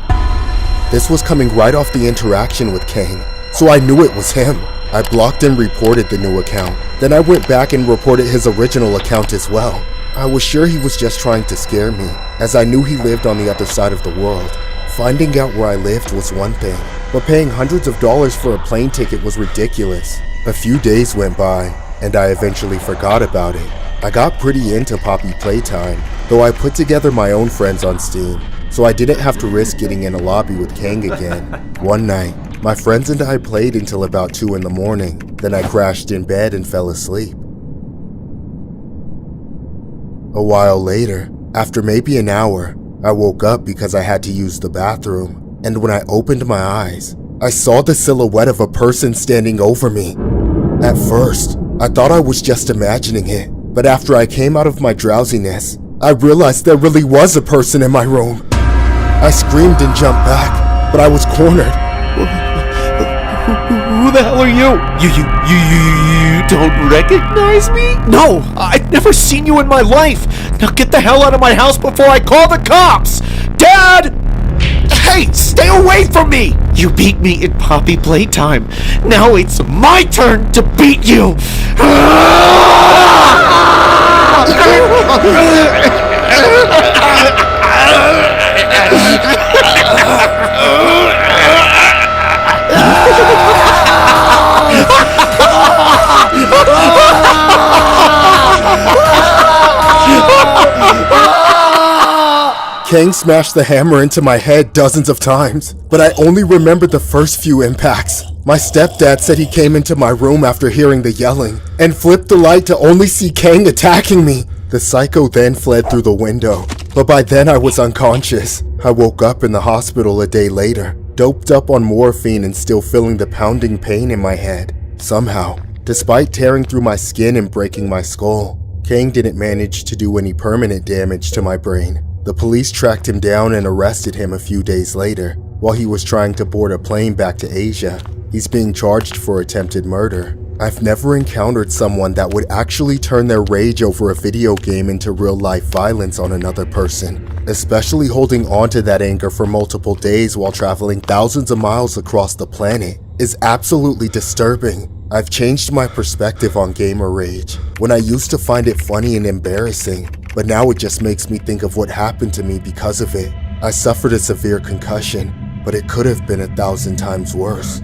[SPEAKER 6] This was coming right off the interaction with Kang, so I knew it was him. I blocked and reported the new account. Then I went back and reported his original account as well. I was sure he was just trying to scare me, as I knew he lived on the other side of the world. Finding out where I lived was one thing, but paying hundreds of dollars for a plane ticket was ridiculous. A few days went by, and I eventually forgot about it. I got pretty into Poppy Playtime, though I put together my own friends on Steam, so I didn't have to risk getting in a lobby with Kang again. One night, my friends and I played until about 2 in the morning, then I crashed in bed and fell asleep. A while later, after maybe an hour, I woke up because I had to use the bathroom, and when I opened my eyes, I saw the silhouette of a person standing over me. At first, I thought I was just imagining it, but after I came out of my drowsiness, I realized there really was a person in my room. I screamed and jumped back, but I was cornered.
[SPEAKER 17] Who the hell are you? You don't recognize me? No, I've never seen you in my life. Now get the hell out of my house before I call the cops. Dad! Hey, stay away from me! You beat me in Poppy Playtime. Now it's my turn to beat you.
[SPEAKER 3] Kang smashed the hammer into my head dozens of times, but I only remember the first few impacts. My stepdad said he came into my room after hearing the yelling, and flipped the light to only see Kang attacking me. The psycho then fled through the window, but by then I was unconscious. I woke up in the hospital a day later, doped up on morphine and still feeling the pounding pain in my head. Somehow, despite tearing through my skin and breaking my skull, Kang didn't manage to do any permanent damage to my brain. The police tracked him down and arrested him a few days later, while he was trying to board a plane back to Asia. He's being charged for attempted murder. I've never encountered someone that would actually turn their rage over a video game into real-life violence on another person, especially holding on to that anger for multiple days while traveling thousands of miles across the planet is absolutely disturbing. I've changed my perspective on gamer rage. When I used to find it funny and embarrassing, but now it just makes me think of what happened to me because of it. I suffered a severe concussion, but it could have been 1,000 times worse.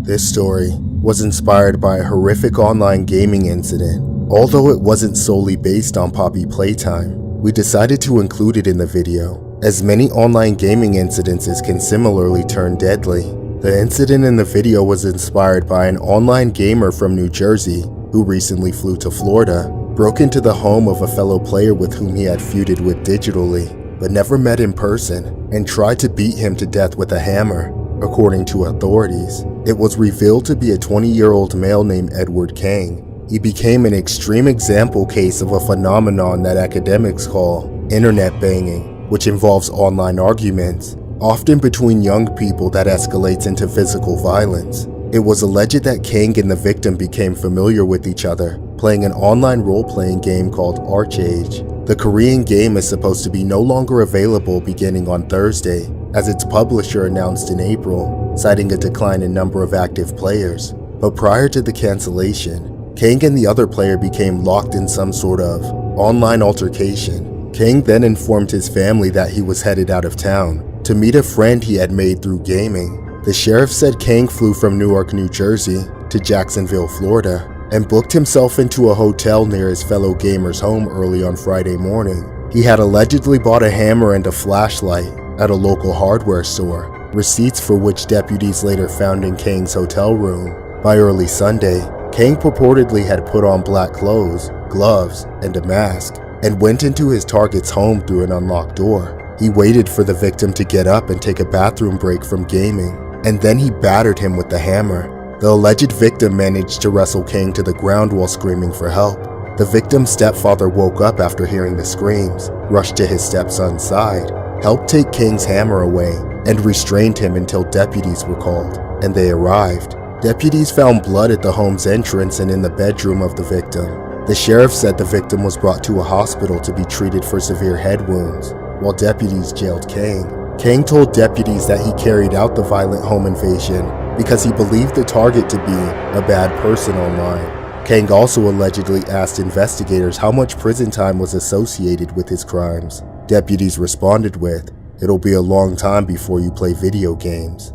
[SPEAKER 3] This story was inspired by a horrific online gaming incident. Although it wasn't solely based on Poppy Playtime, we decided to include it in the video, as many online gaming incidences can similarly turn deadly. The incident in the video was inspired by an online gamer from New Jersey who recently flew to Florida, broke into the home of a fellow player with whom he had feuded with digitally, but never met in person, and tried to beat him to death with a hammer. According to authorities, it was revealed to be a 20-year-old male named Edward Kang. He became an extreme example case of a phenomenon that academics call internet banging, which involves online arguments, often between young people, that escalates into physical violence. It was alleged that Kang and the victim became familiar with each other, playing an online role-playing game called ArcheAge. The Korean game is supposed to be no longer available beginning on Thursday, as its publisher announced in April, citing a decline in number of active players. But prior to the cancellation, Kang and the other player became locked in some sort of online altercation. Kang then informed his family that he was headed out of town to meet a friend he had made through gaming. The sheriff said Kang flew from Newark, New Jersey to Jacksonville, Florida, and booked himself into a hotel near his fellow gamer's home early on Friday morning. He had allegedly bought a hammer and a flashlight at a local hardware store, receipts for which deputies later found in Kang's hotel room. By early Sunday, Kang purportedly had put on black clothes, gloves, and a mask, and went into his target's home through an unlocked door. He waited for the victim to get up and take a bathroom break from gaming, and then he battered him with the hammer. The alleged victim managed to wrestle Kang to the ground while screaming for help. The victim's stepfather woke up after hearing the screams, rushed to his stepson's side, helped take Kang's hammer away, and restrained him until deputies were called, and they arrived. Deputies found blood at the home's entrance and in the bedroom of the victim. The sheriff said the victim was brought to a hospital to be treated for severe head wounds, while deputies jailed Kang. Kang told deputies that he carried out the violent home invasion because he believed the target to be a bad person online. Kang also allegedly asked investigators how much prison time was associated with his crimes. Deputies responded with, "It'll be a long time before you play video games."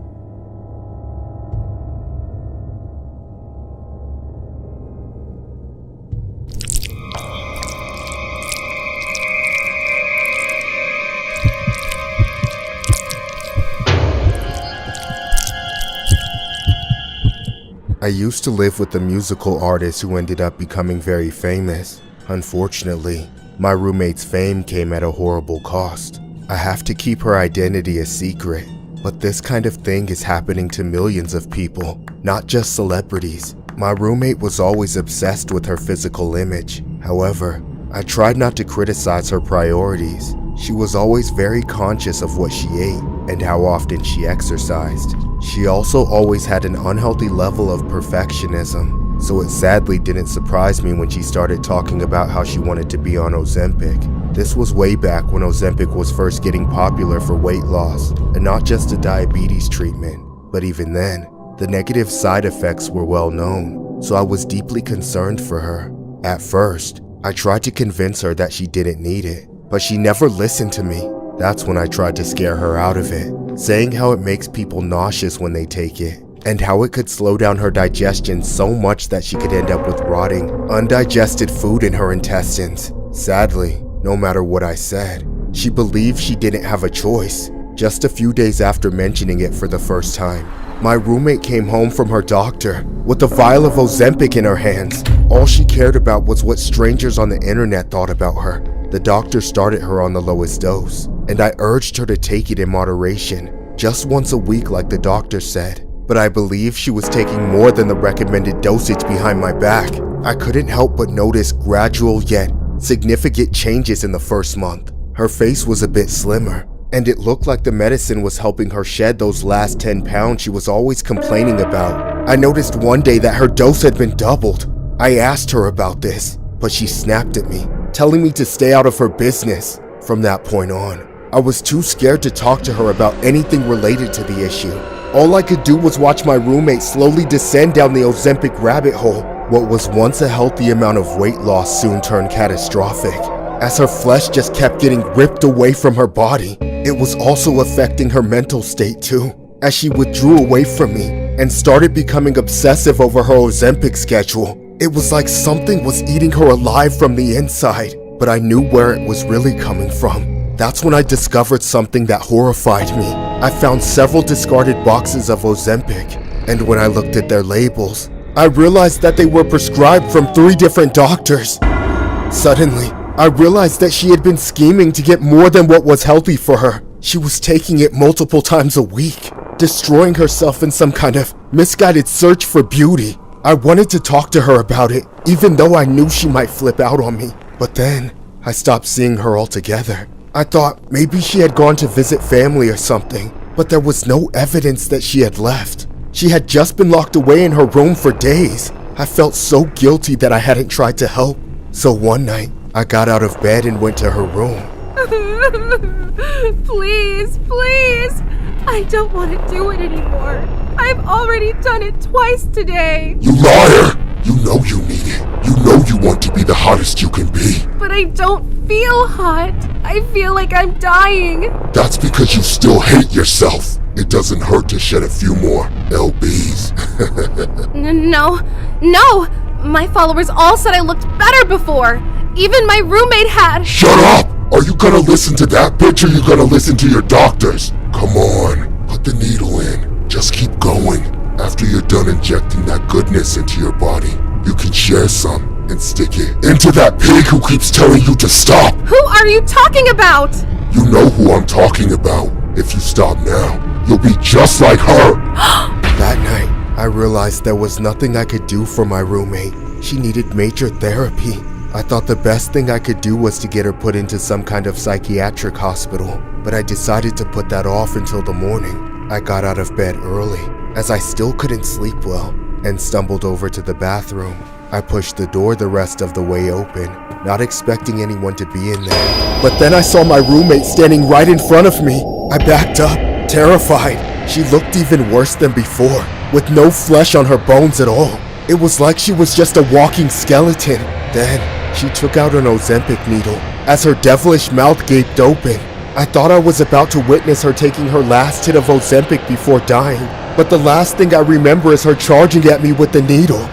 [SPEAKER 3] I used to live with a musical artist who ended up becoming very famous. Unfortunately, my roommate's fame came at a horrible cost. I have to keep her identity a secret, but this kind of thing is happening to millions of people, not just celebrities. My roommate was always obsessed with her physical image. However, I tried not to criticize her priorities. She was always very conscious of what she ate and how often she exercised. She also always had an unhealthy level of perfectionism, so it sadly didn't surprise me when she started talking about how she wanted to be on Ozempic. This was way back when Ozempic was first getting popular for weight loss, and not just a diabetes treatment. But even then, the negative side effects were well known, so I was deeply concerned for her.
[SPEAKER 6] At first, I tried to convince her that she didn't need it, but she never listened to me. That's when I tried to scare her out of it, saying how it makes people nauseous when they take it, and how it could slow down her digestion so much that she could end up with rotting, undigested food in her intestines. Sadly, no matter what I said, she believed she didn't have a choice. Just a few days after mentioning it for the first time, my roommate came home from her doctor with a vial of Ozempic in her hands. All she cared about was what strangers on the internet thought about her. The doctor started her on the lowest dose, and I urged her to take it in moderation, just once a week like the doctor said. But I believe she was taking more than the recommended dosage behind my back. I couldn't help but notice gradual yet significant changes in the first month. Her face was a bit slimmer, and it looked like the medicine was helping her shed those last 10 pounds she was always complaining about. I noticed one day that her dose had been doubled. I asked her about this, but she snapped at me, telling me to stay out of her business. From that point on, I was too scared to talk to her about anything related to the issue. All I could do was watch my roommate slowly descend down the Ozempic rabbit hole. What was once a healthy amount of weight loss soon turned catastrophic, as her flesh just kept getting ripped away from her body. It was also affecting her mental state too, as she withdrew away from me and started becoming obsessive over her Ozempic schedule. It was like something was eating her alive from the inside, but I knew where it was really coming from. That's when I discovered something that horrified me. I found several discarded boxes of Ozempic, and when I looked at their labels, I realized that they were prescribed from 3 different doctors. Suddenly, I realized that she had been scheming to get more than what was healthy for her. She was taking it multiple times a week, destroying herself in some kind of misguided search for beauty. I wanted to talk to her about it, even though I knew she might flip out on me. But then, I stopped seeing her altogether. I thought maybe she had gone to visit family or something, but there was no evidence that she had left. She had just been locked away in her room for days. I felt so guilty that I hadn't tried to help. So one night, I got out of bed and went to her room.
[SPEAKER 18] Please, please. I don't want to do it anymore. I've already done it twice today.
[SPEAKER 11] You liar! You know you need it. You know you want to be the hottest you can be.
[SPEAKER 18] But I don't feel hot. I feel like I'm dying.
[SPEAKER 11] That's because you still hate yourself. It doesn't hurt to shed a few more LBs.
[SPEAKER 18] No. My followers all said I looked better before. Even my roommate had.
[SPEAKER 11] Shut up! Are you gonna listen to that bitch or you gonna listen to your doctors? Come on, put the needle in. Just keep going. After you're done injecting that goodness into your body, you can share some and stick it into that pig who keeps telling you to stop.
[SPEAKER 18] Who are you talking about?
[SPEAKER 11] You know who I'm talking about. If you stop now, you'll be just like her.
[SPEAKER 6] That night, I realized there was nothing I could do for my roommate. She needed major therapy. I thought the best thing I could do was to get her put into some kind of psychiatric hospital, but I decided to put that off until the morning. I got out of bed early, as I still couldn't sleep well, and stumbled over to the bathroom. I pushed the door the rest of the way open, not expecting anyone to be in there. But then I saw my roommate standing right in front of me. I backed up, terrified. She looked even worse than before, with no flesh on her bones at all. It was like she was just a walking skeleton. Then, she took out an Ozempic needle, as her devilish mouth gaped open. I thought I was about to witness her taking her last hit of Ozempic before dying, but the last thing I remember is her charging at me with the needle.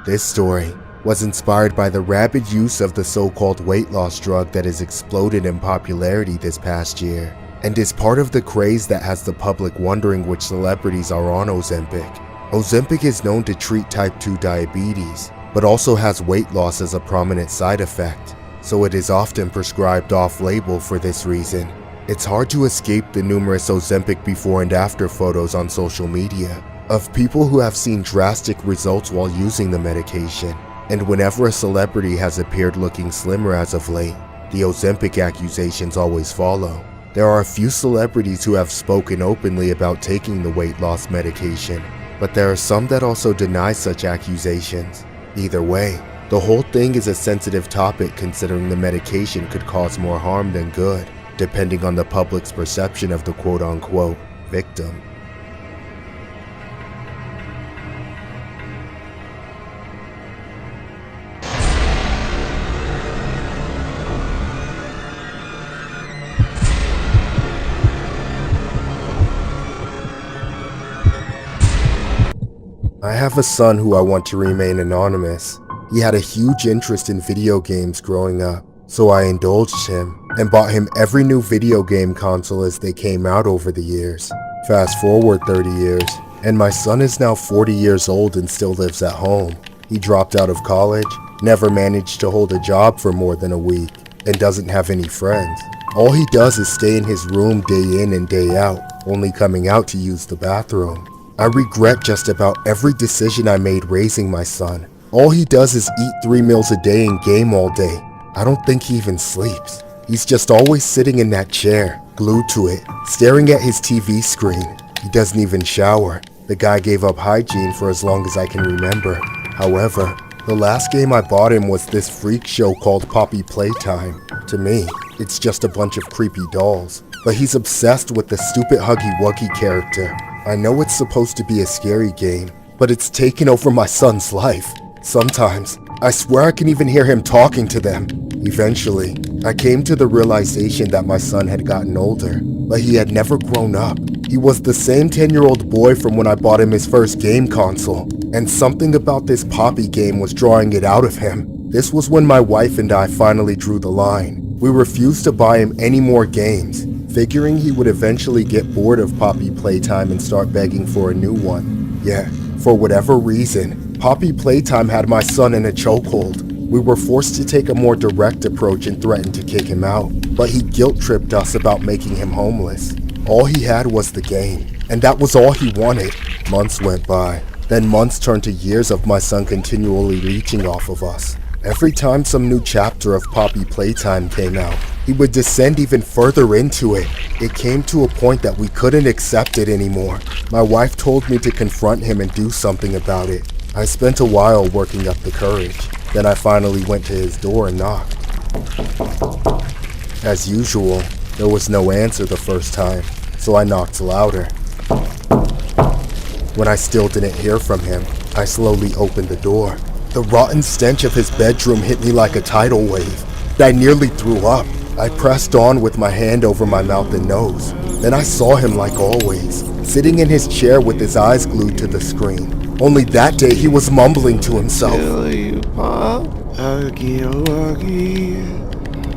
[SPEAKER 6] This story was inspired by the rapid use of the so-called weight loss drug that has exploded in popularity this past year, and is part of the craze that has the public wondering which celebrities are on Ozempic. Ozempic is known to treat type 2 diabetes, but also has weight loss as a prominent side effect, so it is often prescribed off-label for this reason. It's hard to escape the numerous Ozempic before and after photos on social media of people who have seen drastic results while using the medication, and whenever a celebrity has appeared looking slimmer as of late, the Ozempic accusations always follow. There are a few celebrities who have spoken openly about taking the weight loss medication, but there are some that also deny such accusations. Either way, the whole thing is a sensitive topic considering the medication could cause more harm than good, depending on the public's perception of the quote-unquote victim. I have a son who I want to remain anonymous. He had a huge interest in video games growing up, so I indulged him and bought him every new video game console as they came out over the years. Fast forward 30 years, and my son is now 40 years old and still lives at home. He dropped out of college, never managed to hold a job for more than a week, and doesn't have any friends. All he does is stay in his room day in and day out, only coming out to use the bathroom. I regret just about every decision I made raising my son. All he does is eat 3 meals a day and game all day. I don't think he even sleeps. He's just always sitting in that chair, glued to it, staring at his TV screen. He doesn't even shower. The guy gave up hygiene for as long as I can remember. However, the last game I bought him was this freak show called Poppy Playtime. To me, it's just a bunch of creepy dolls. But he's obsessed with the stupid Huggy Wuggy character. I know it's supposed to be a scary game, but it's taken over my son's life. Sometimes, I swear I can even hear him talking to them. Eventually, I came to the realization that my son had gotten older, but he had never grown up. He was the same 10-year-old boy from when I bought him his first game console, and something about this Poppy game was drawing it out of him. This was when my wife and I finally drew the line. We refused to buy him any more games, figuring he would eventually get bored of Poppy Playtime and start begging for a new one. Yet, for whatever reason, Poppy Playtime had my son in a chokehold. We were forced to take a more direct approach and threatened to kick him out, but he guilt-tripped us about making him homeless. All he had was the game, and that was all he wanted. Months went by. Then months turned to years of my son continually leeching off of us. Every time some new chapter of Poppy Playtime came out, he would descend even further into it. It came to a point that we couldn't accept it anymore. My wife told me to confront him and do something about it. I spent a while working up the courage. Then I finally went to his door and knocked. As usual, there was no answer the first time, so I knocked louder. When I still didn't hear from him, I slowly opened the door. The rotten stench of his bedroom hit me like a tidal wave. I nearly threw up. I pressed on with my hand over my mouth and nose. Then I saw him like always, sitting in his chair with his eyes glued to the screen. Only that day he was mumbling to himself.
[SPEAKER 5] Huggy Wuggy,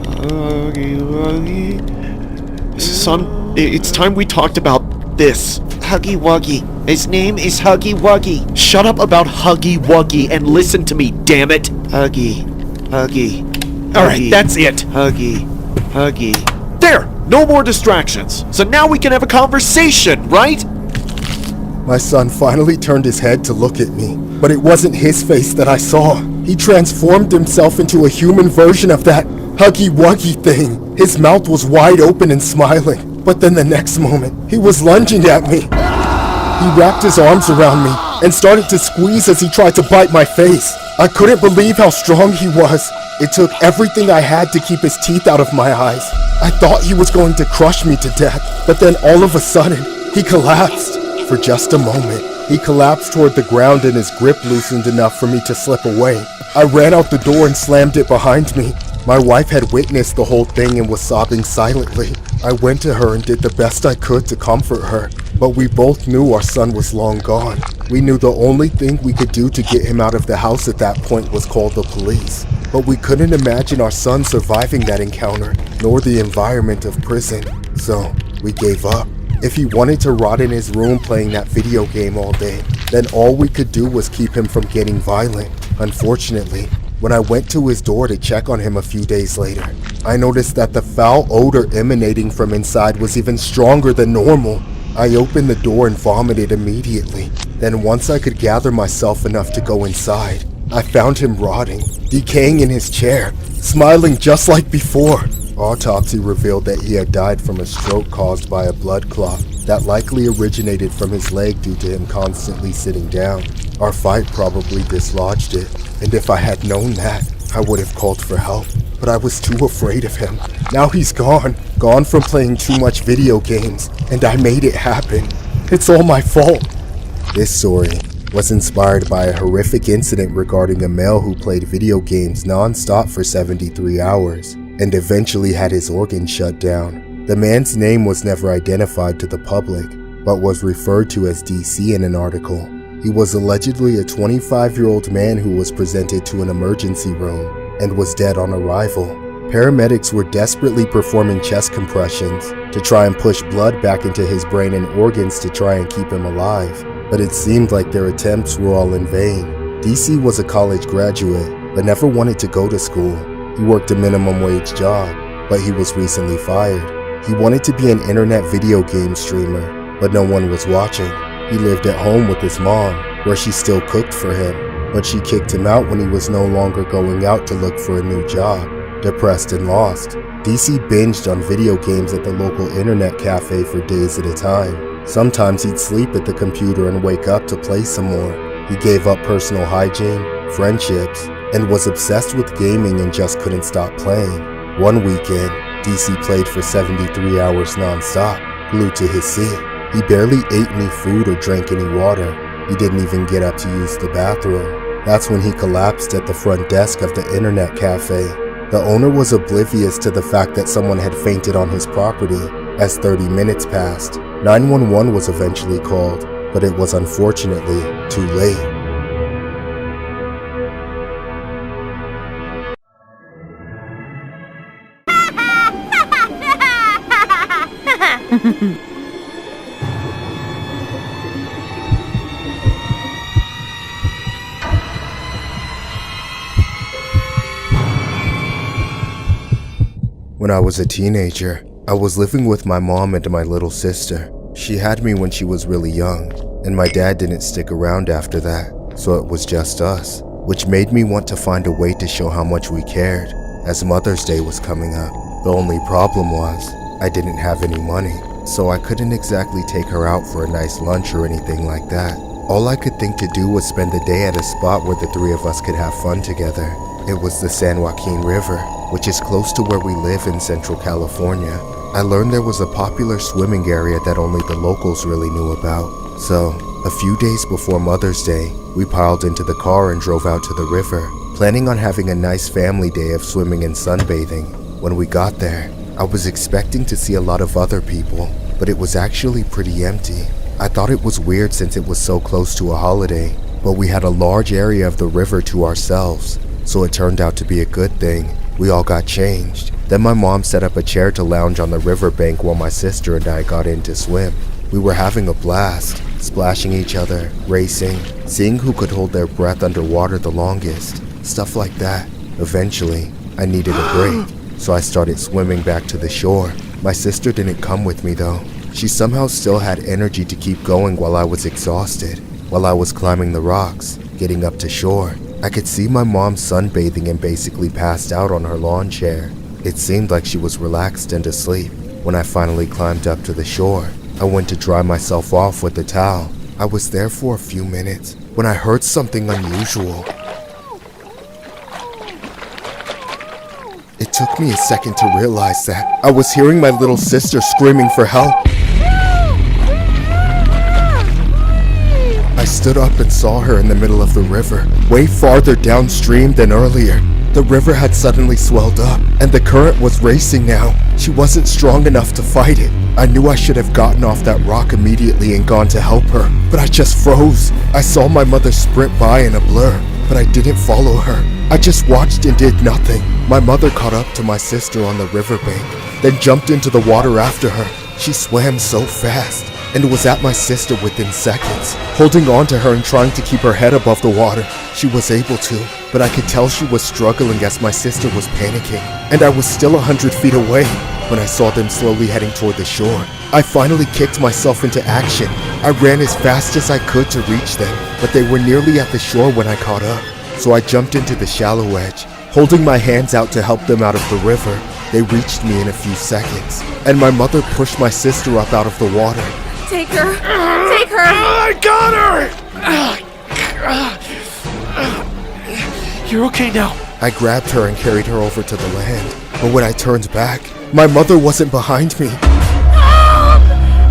[SPEAKER 5] Huggy Wuggy. Son, it's time we talked about this.
[SPEAKER 14] Huggy Wuggy. His name is Huggy Wuggy.
[SPEAKER 5] Shut up about Huggy Wuggy and listen to me, damn it.
[SPEAKER 14] Huggy.
[SPEAKER 5] Alright, that's it.
[SPEAKER 14] Huggy.
[SPEAKER 5] There! No more distractions. So now we can have a conversation, right?
[SPEAKER 6] My son finally turned his head to look at me, but it wasn't his face that I saw. He transformed himself into a human version of that Huggy Wuggy thing. His mouth was wide open and smiling, but then the next moment, he was lunging at me. He wrapped his arms around me and started to squeeze as he tried to bite my face. I couldn't believe how strong he was. It took everything I had to keep his teeth out of my eyes. I thought he was going to crush me to death, but then all of a sudden, he collapsed. For just a moment, he collapsed toward the ground and his grip loosened enough for me to slip away. I ran out the door and slammed it behind me. My wife had witnessed the whole thing and was sobbing silently. I went to her and did the best I could to comfort her, but we both knew our son was long gone. We knew the only thing we could do to get him out of the house at that point was call the police. But we couldn't imagine our son surviving that encounter, nor the environment of prison. So, we gave up. If he wanted to rot in his room playing that video game all day, then all we could do was keep him from getting violent. Unfortunately, when I went to his door to check on him a few days later, I noticed that the foul odor emanating from inside was even stronger than normal. I opened the door and vomited immediately. Then once I could gather myself enough to go inside, I found him rotting, decaying in his chair, smiling just like before. Autopsy revealed that he had died from a stroke caused by a blood clot that likely originated from his leg due to him constantly sitting down. Our fight probably dislodged it, and if I had known that, I would have called for help. But I was too afraid of him. Now he's gone from playing too much video games, and I made it happen. It's all my fault. This story was inspired by a horrific incident regarding a male who played video games non-stop for 73 hours and eventually had his organs shut down. The man's name was never identified to the public, but was referred to as DC in an article. He was allegedly a 25-year-old man who was presented to an emergency room and was dead on arrival. Paramedics were desperately performing chest compressions to try and push blood back into his brain and organs to try and keep him alive, but it seemed like their attempts were all in vain. DC was a college graduate, but never wanted to go to school. He worked a minimum wage job, but he was recently fired. He wanted to be an internet video game streamer, but no one was watching. He lived at home with his mom, where she still cooked for him, but she kicked him out when he was no longer going out to look for a new job. Depressed and lost, DC binged on video games at the local internet cafe for days at a time. Sometimes he'd sleep at the computer and wake up to play some more. He gave up personal hygiene, friendships, and was obsessed with gaming and just couldn't stop playing. One weekend, DC played for 73 hours non-stop, glued to his seat. He barely ate any food or drank any water. He didn't even get up to use the bathroom. That's when he collapsed at the front desk of the internet cafe. The owner was oblivious to the fact that someone had fainted on his property. As 30 minutes passed, 911 was eventually called, but it was unfortunately too late. When I was a teenager, I was living with my mom and my little sister. She had me when she was really young, and my dad didn't stick around after that, so it was just us, which made me want to find a way to show how much we cared, as Mother's Day was coming up. The only problem was, I didn't have any money, so I couldn't exactly take her out for a nice lunch or anything like that. All I could think to do was spend the day at a spot where the three of us could have fun together. It was the San Joaquin River, which is close to where we live in Central California. I learned there was a popular swimming area that only the locals really knew about. So, a few days before Mother's Day, we piled into the car and drove out to the river, planning on having a nice family day of swimming and sunbathing. When we got there, I was expecting to see a lot of other people, but it was actually pretty empty. I thought it was weird since it was so close to a holiday, but we had a large area of the river to ourselves, so it turned out to be a good thing. We all got changed. Then my mom set up a chair to lounge on the riverbank while my sister and I got in to swim. We were having a blast, splashing each other, racing, seeing who could hold their breath underwater the longest, stuff like that. Eventually, I needed a break, so I started swimming back to the shore. My sister didn't come with me though. She somehow still had energy to keep going while I was exhausted. While I was climbing the rocks, getting up to shore, I could see my mom sunbathing and basically passed out on her lawn chair. It seemed like she was relaxed and asleep. When I finally climbed up to the shore, I went to dry myself off with the towel. I was there for a few minutes when I heard something unusual. It took me a second to realize that I was hearing my little sister screaming for help. I stood up and saw her in the middle of the river, way farther downstream than earlier. The river had suddenly swelled up, and the current was racing now. She wasn't strong enough to fight it. I knew I should have gotten off that rock immediately and gone to help her, but I just froze. I saw my mother sprint by in a blur, but I didn't follow her. I just watched and did nothing. My mother caught up to my sister on the riverbank, then jumped into the water after her. She swam so fast and was at my sister within seconds, holding on to her and trying to keep her head above the water. She was able to, but I could tell she was struggling as my sister was panicking, and I was still 100 feet away when I saw them slowly heading toward the shore. I finally kicked myself into action. I ran as fast as I could to reach them, but they were nearly at the shore when I caught up, so I jumped into the shallow edge, holding my hands out to help them out of the river. They reached me in a few seconds, and my mother pushed my sister up out of the water.
[SPEAKER 8] Take her! Take her!
[SPEAKER 17] I got her! You're okay now.
[SPEAKER 6] I grabbed her and carried her over to the land, but when I turned back, my mother wasn't behind me.
[SPEAKER 8] Help!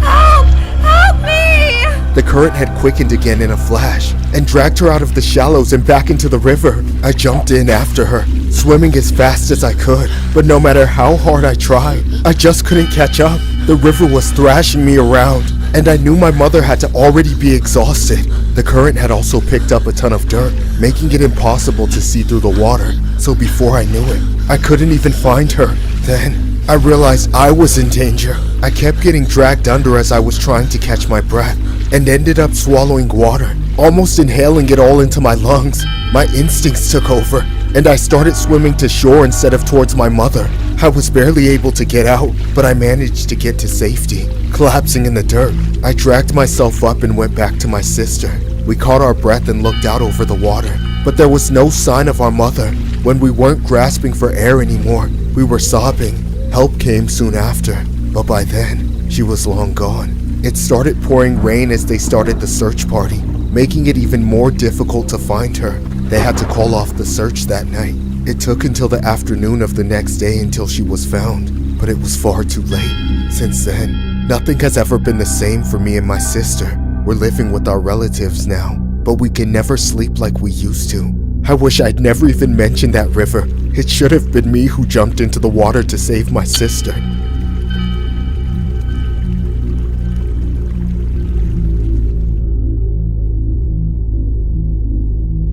[SPEAKER 8] Help! Help me!
[SPEAKER 6] The current had quickened again in a flash and dragged her out of the shallows and back into the river. I jumped in after her, swimming as fast as I could, but no matter how hard I tried, I just couldn't catch up. The river was thrashing me around. and I knew my mother had to already be exhausted. The current had also picked up a ton of dirt, making it impossible to see through the water, so before I knew it, I couldn't even find her. Then, I realized I was in danger. I kept getting dragged under as I was trying to catch my breath, and ended up swallowing water, almost inhaling it all into my lungs. My instincts took over, and I started swimming to shore instead of towards my mother. I was barely able to get out, but I managed to get to safety. Collapsing in the dirt, I dragged myself up and went back to my sister. We caught our breath and looked out over the water, but there was no sign of our mother. When we weren't grasping for air anymore, we were sobbing. Help came soon after, but by then, she was long gone. It started pouring rain as they started the search party, making it even more difficult to find her. They had to call off the search that night. It took until the afternoon of the next day until she was found, but it was far too late. Since then, nothing has ever been the same for me and my sister. We're living with our relatives now, but we can never sleep like we used to. I wish I'd never even mentioned that river. It should have been me who jumped into the water to save my sister.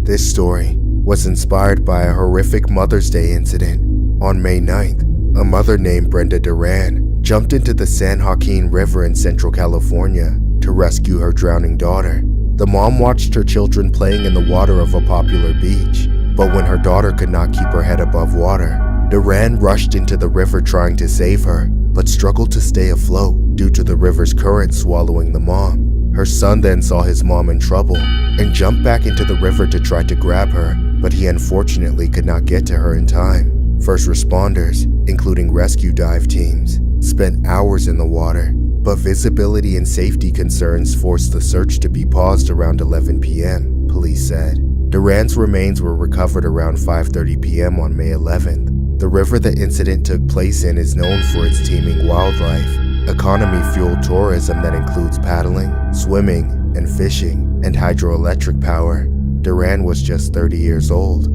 [SPEAKER 6] This story was inspired by a horrific Mother's Day incident. On May 9th, a mother named Brenda Duran jumped into the San Joaquin River in Central California to rescue her drowning daughter. The mom watched her children playing in the water of a popular beach, but when her daughter could not keep her head above water, Duran rushed into the river trying to save her, but struggled to stay afloat due to the river's current swallowing the mom. Her son then saw his mom in trouble and jumped back into the river to try to grab her, but he unfortunately could not get to her in time. First responders, including rescue dive teams, spent hours in the water, but visibility and safety concerns forced the search to be paused around 11 p.m., police said. Duran's remains were recovered around 5:30 p.m. on May 11th. The river the incident took place in is known for its teeming wildlife, economy-fueled tourism that includes paddling, swimming, and fishing, and hydroelectric power. Duran was just 30 years old.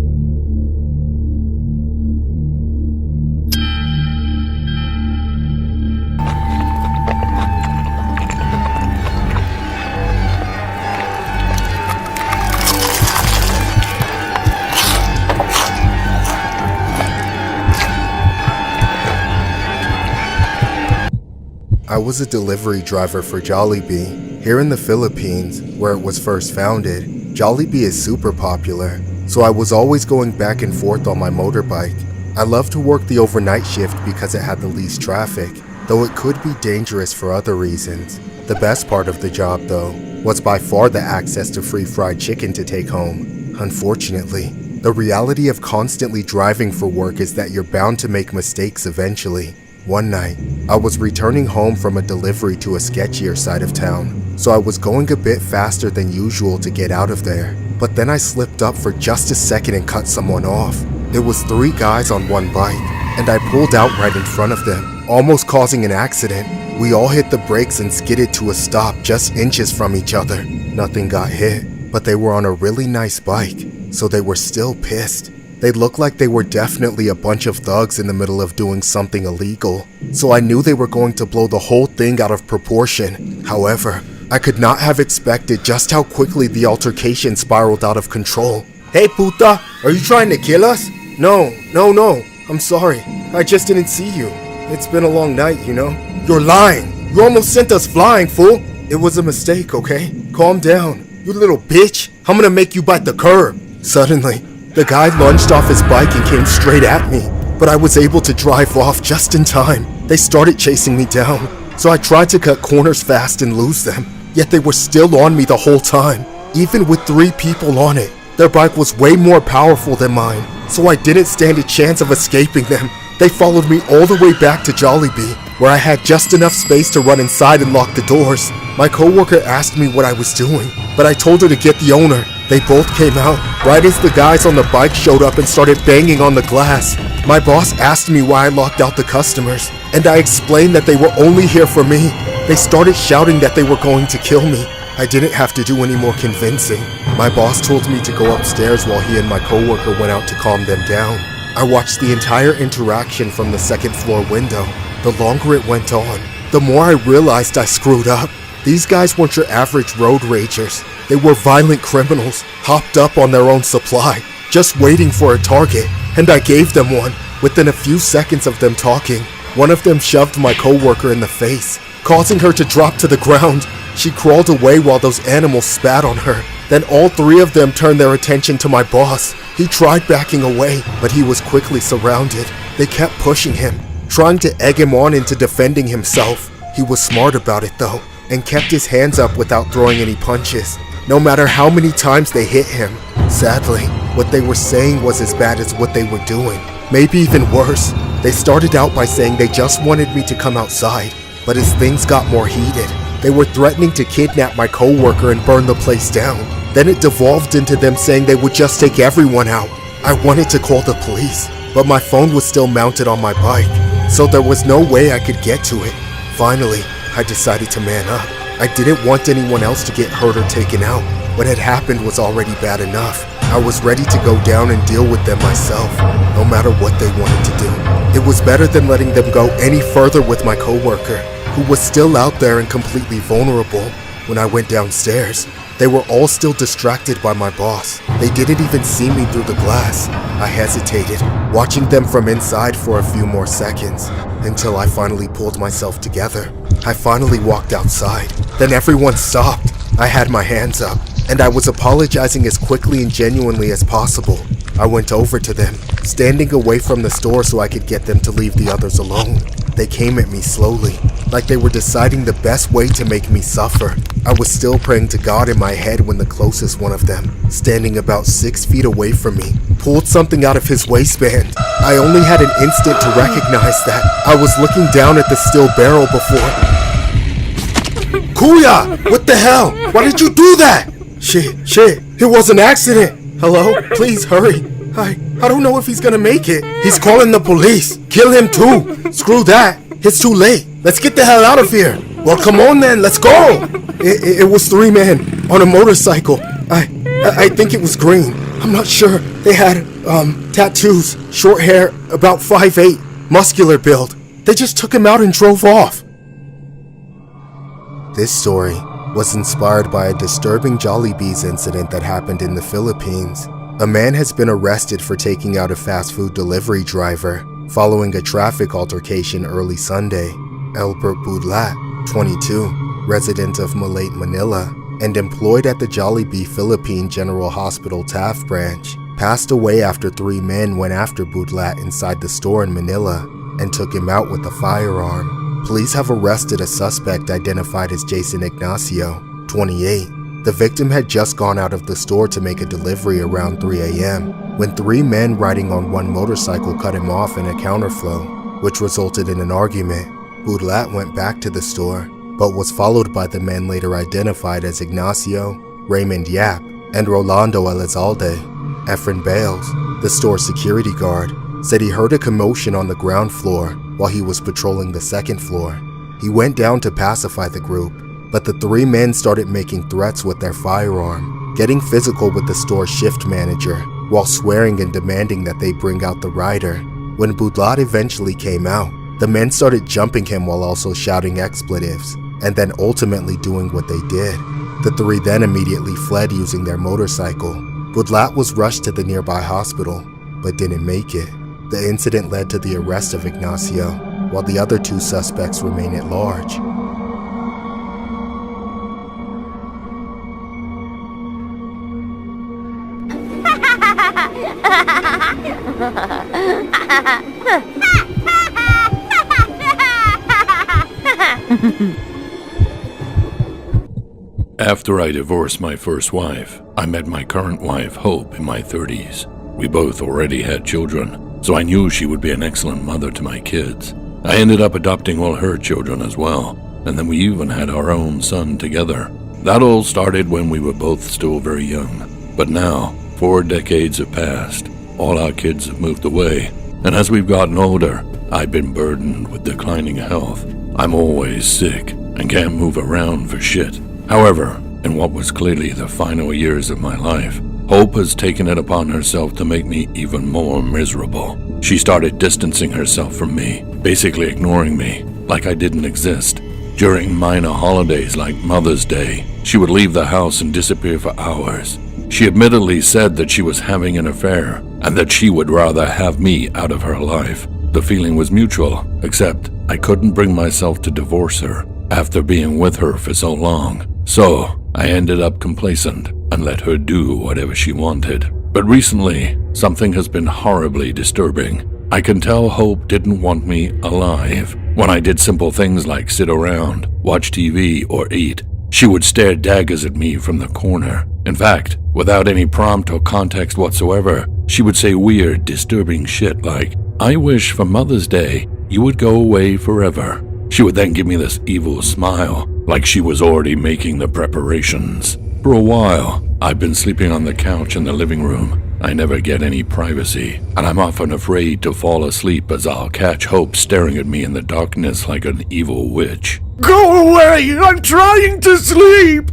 [SPEAKER 6] I was a delivery driver for Jollibee. Here in the Philippines, where it was first founded, Jollibee is super popular, so I was always going back and forth on my motorbike. I loved to work the overnight shift because it had the least traffic, though it could be dangerous for other reasons. The best part of the job, though, was by far the access to free fried chicken to take home. Unfortunately, the reality of constantly driving for work is that you're bound to make mistakes eventually. One night, I was returning home from a delivery to a sketchier side of town, so I was going a bit faster than usual to get out of there. But then I slipped up for just a second and cut someone off. It was 3 guys on one bike, and I pulled out right in front of them, almost causing an accident. We all hit the brakes and skidded to a stop just inches from each other. Nothing got hit, but they were on a really nice bike, so they were still pissed. They looked like they were definitely a bunch of thugs in the middle of doing something illegal, so I knew they were going to blow the whole thing out of proportion. However, I could not have expected just how quickly the altercation spiraled out of control. Hey puta, are you trying to kill us? No, I'm sorry. I just didn't see you. It's been a long night, you know. You're lying. You almost sent us flying, fool. It was a mistake, okay? Calm down. You little bitch. I'm gonna make you bite the curb. Suddenly, the guy lunged off his bike and came straight at me, but I was able to drive off just in time. They started chasing me down, so I tried to cut corners fast and lose them, yet they were still on me the whole time. Even with 3 people on it, their bike was way more powerful than mine, so I didn't stand a chance of escaping them. They followed me all the way back to Jollibee, where I had just enough space to run inside and lock the doors. My coworker asked me what I was doing, but I told her to get the owner. They both came out, right as the guys on the bike showed up and started banging on the glass. My boss asked me why I locked out the customers, and I explained that they were only here for me. They started shouting that they were going to kill me. I didn't have to do any more convincing. My boss told me to go upstairs while he and my coworker went out to calm them down. I watched the entire interaction from the second floor window. The longer it went on, the more I realized I screwed up. These guys weren't your average road ragers. They were violent criminals, hopped up on their own supply, just waiting for a target, and I gave them one. Within a few seconds of them talking, one of them shoved my coworker in the face, causing her to drop to the ground. She crawled away while those animals spat on her. Then all three of them turned their attention to my boss. He tried backing away, but he was quickly surrounded. They kept pushing him, trying to egg him on into defending himself. He was smart about it though, and kept his hands up without throwing any punches, no matter how many times they hit him. Sadly, what they were saying was as bad as what they were doing. Maybe even worse. They started out by saying they just wanted me to come outside, but as things got more heated, they were threatening to kidnap my coworker and burn the place down. Then it devolved into them saying they would just take everyone out. I wanted to call the police, but my phone was still mounted on my bike, so there was no way I could get to it. Finally, I decided to man up. I didn't want anyone else to get hurt or taken out. What had happened was already bad enough. I was ready to go down and deal with them myself, no matter what they wanted to do. It was better than letting them go any further with my coworker, who was still out there and completely vulnerable. When I went downstairs, they were all still distracted by my boss. They didn't even see me through the glass. I hesitated, watching them from inside for a few more seconds, until I finally pulled myself together. I finally walked outside. Then everyone stopped. I had my hands up, and I was apologizing as quickly and genuinely as possible. I went over to them, standing away from the store so I could get them to leave the others alone. They came at me slowly, like they were deciding the best way to make me suffer. I was still praying to God in my head when the closest one of them, standing about 6 feet away from me, pulled something out of his waistband. I only had an instant to recognize that. I was looking down at the steel barrel before. Kuya! What the hell? Why did you do that? Shit, it was an accident. Hello? Please hurry. I don't know if he's gonna make it. He's calling the police. Kill him too. Screw that. It's too late. Let's get the hell out of here. Well, come on then. Let's go. It was 3 men on a motorcycle. I think it was green. I'm not sure. They had tattoos, short hair, about 5'8", muscular build. They just took him out and drove off. This story was inspired by a disturbing Jollibee's incident that happened in the Philippines. A man has been arrested for taking out a fast food delivery driver following a traffic altercation early Sunday. Albert Budlat, 22, resident of Malate, Manila, and employed at the Jollibee Philippine General Hospital Taft branch, passed away after 3 men went after Budlat inside the store in Manila and took him out with a firearm. Police have arrested a suspect identified as Jason Ignacio, 28. The victim had just gone out of the store to make a delivery around 3 a.m. when 3 men riding on one motorcycle cut him off in a counterflow, which resulted in an argument. Budlat went back to the store, but was followed by the men later identified as Ignacio, Raymond Yap, and Rolando Elizalde. Efren Bales, the store security guard, said he heard a commotion on the ground floor while he was patrolling the second floor. He went down to pacify the group, but the 3 men started making threats with their firearm, getting physical with the store shift manager, while swearing and demanding that they bring out the rider. When Budlat eventually came out, the men started jumping him while also shouting expletives, and then ultimately doing what they did. The 3 then immediately fled using their motorcycle. Budlat was rushed to the nearby hospital, but didn't make it. The incident led to the arrest of Ignacio, while the other 2 suspects remain at large.
[SPEAKER 16] After I divorced my first wife, I met my current wife, Hope, in my 30s. We both already had children, so I knew she would be an excellent mother to my kids. I ended up adopting all her children as well, and then we even had our own son together. That all started when we were both still very young. But now, 4 decades have passed, all our kids have moved away, and as we've gotten older, I've been burdened with declining health. I'm always sick and can't move around for shit. However, in what was clearly the final years of my life, Hope has taken it upon herself to make me even more miserable. She started distancing herself from me, basically ignoring me, like I didn't exist. During minor holidays like Mother's Day, she would leave the house and disappear for hours. She admittedly said that she was having an affair and that she would rather have me out of her life. The feeling was mutual, except I couldn't bring myself to divorce her after being with her for so long. So I ended up complacent and let her do whatever she wanted. But recently, something has been horribly disturbing. I can tell Hope didn't want me alive. When I did simple things like sit around, watch TV, or eat, she would stare daggers at me from the corner. In fact, without any prompt or context whatsoever, she would say weird, disturbing shit like, "I wish for Mother's Day you would go away forever." She would then give me this evil smile, like she was already making the preparations. For a while, I've been sleeping on the couch in the living room. I never get any privacy, and I'm often afraid to fall asleep as I'll catch Hope staring at me in the darkness like an evil witch.
[SPEAKER 11] Go away! I'm trying to sleep!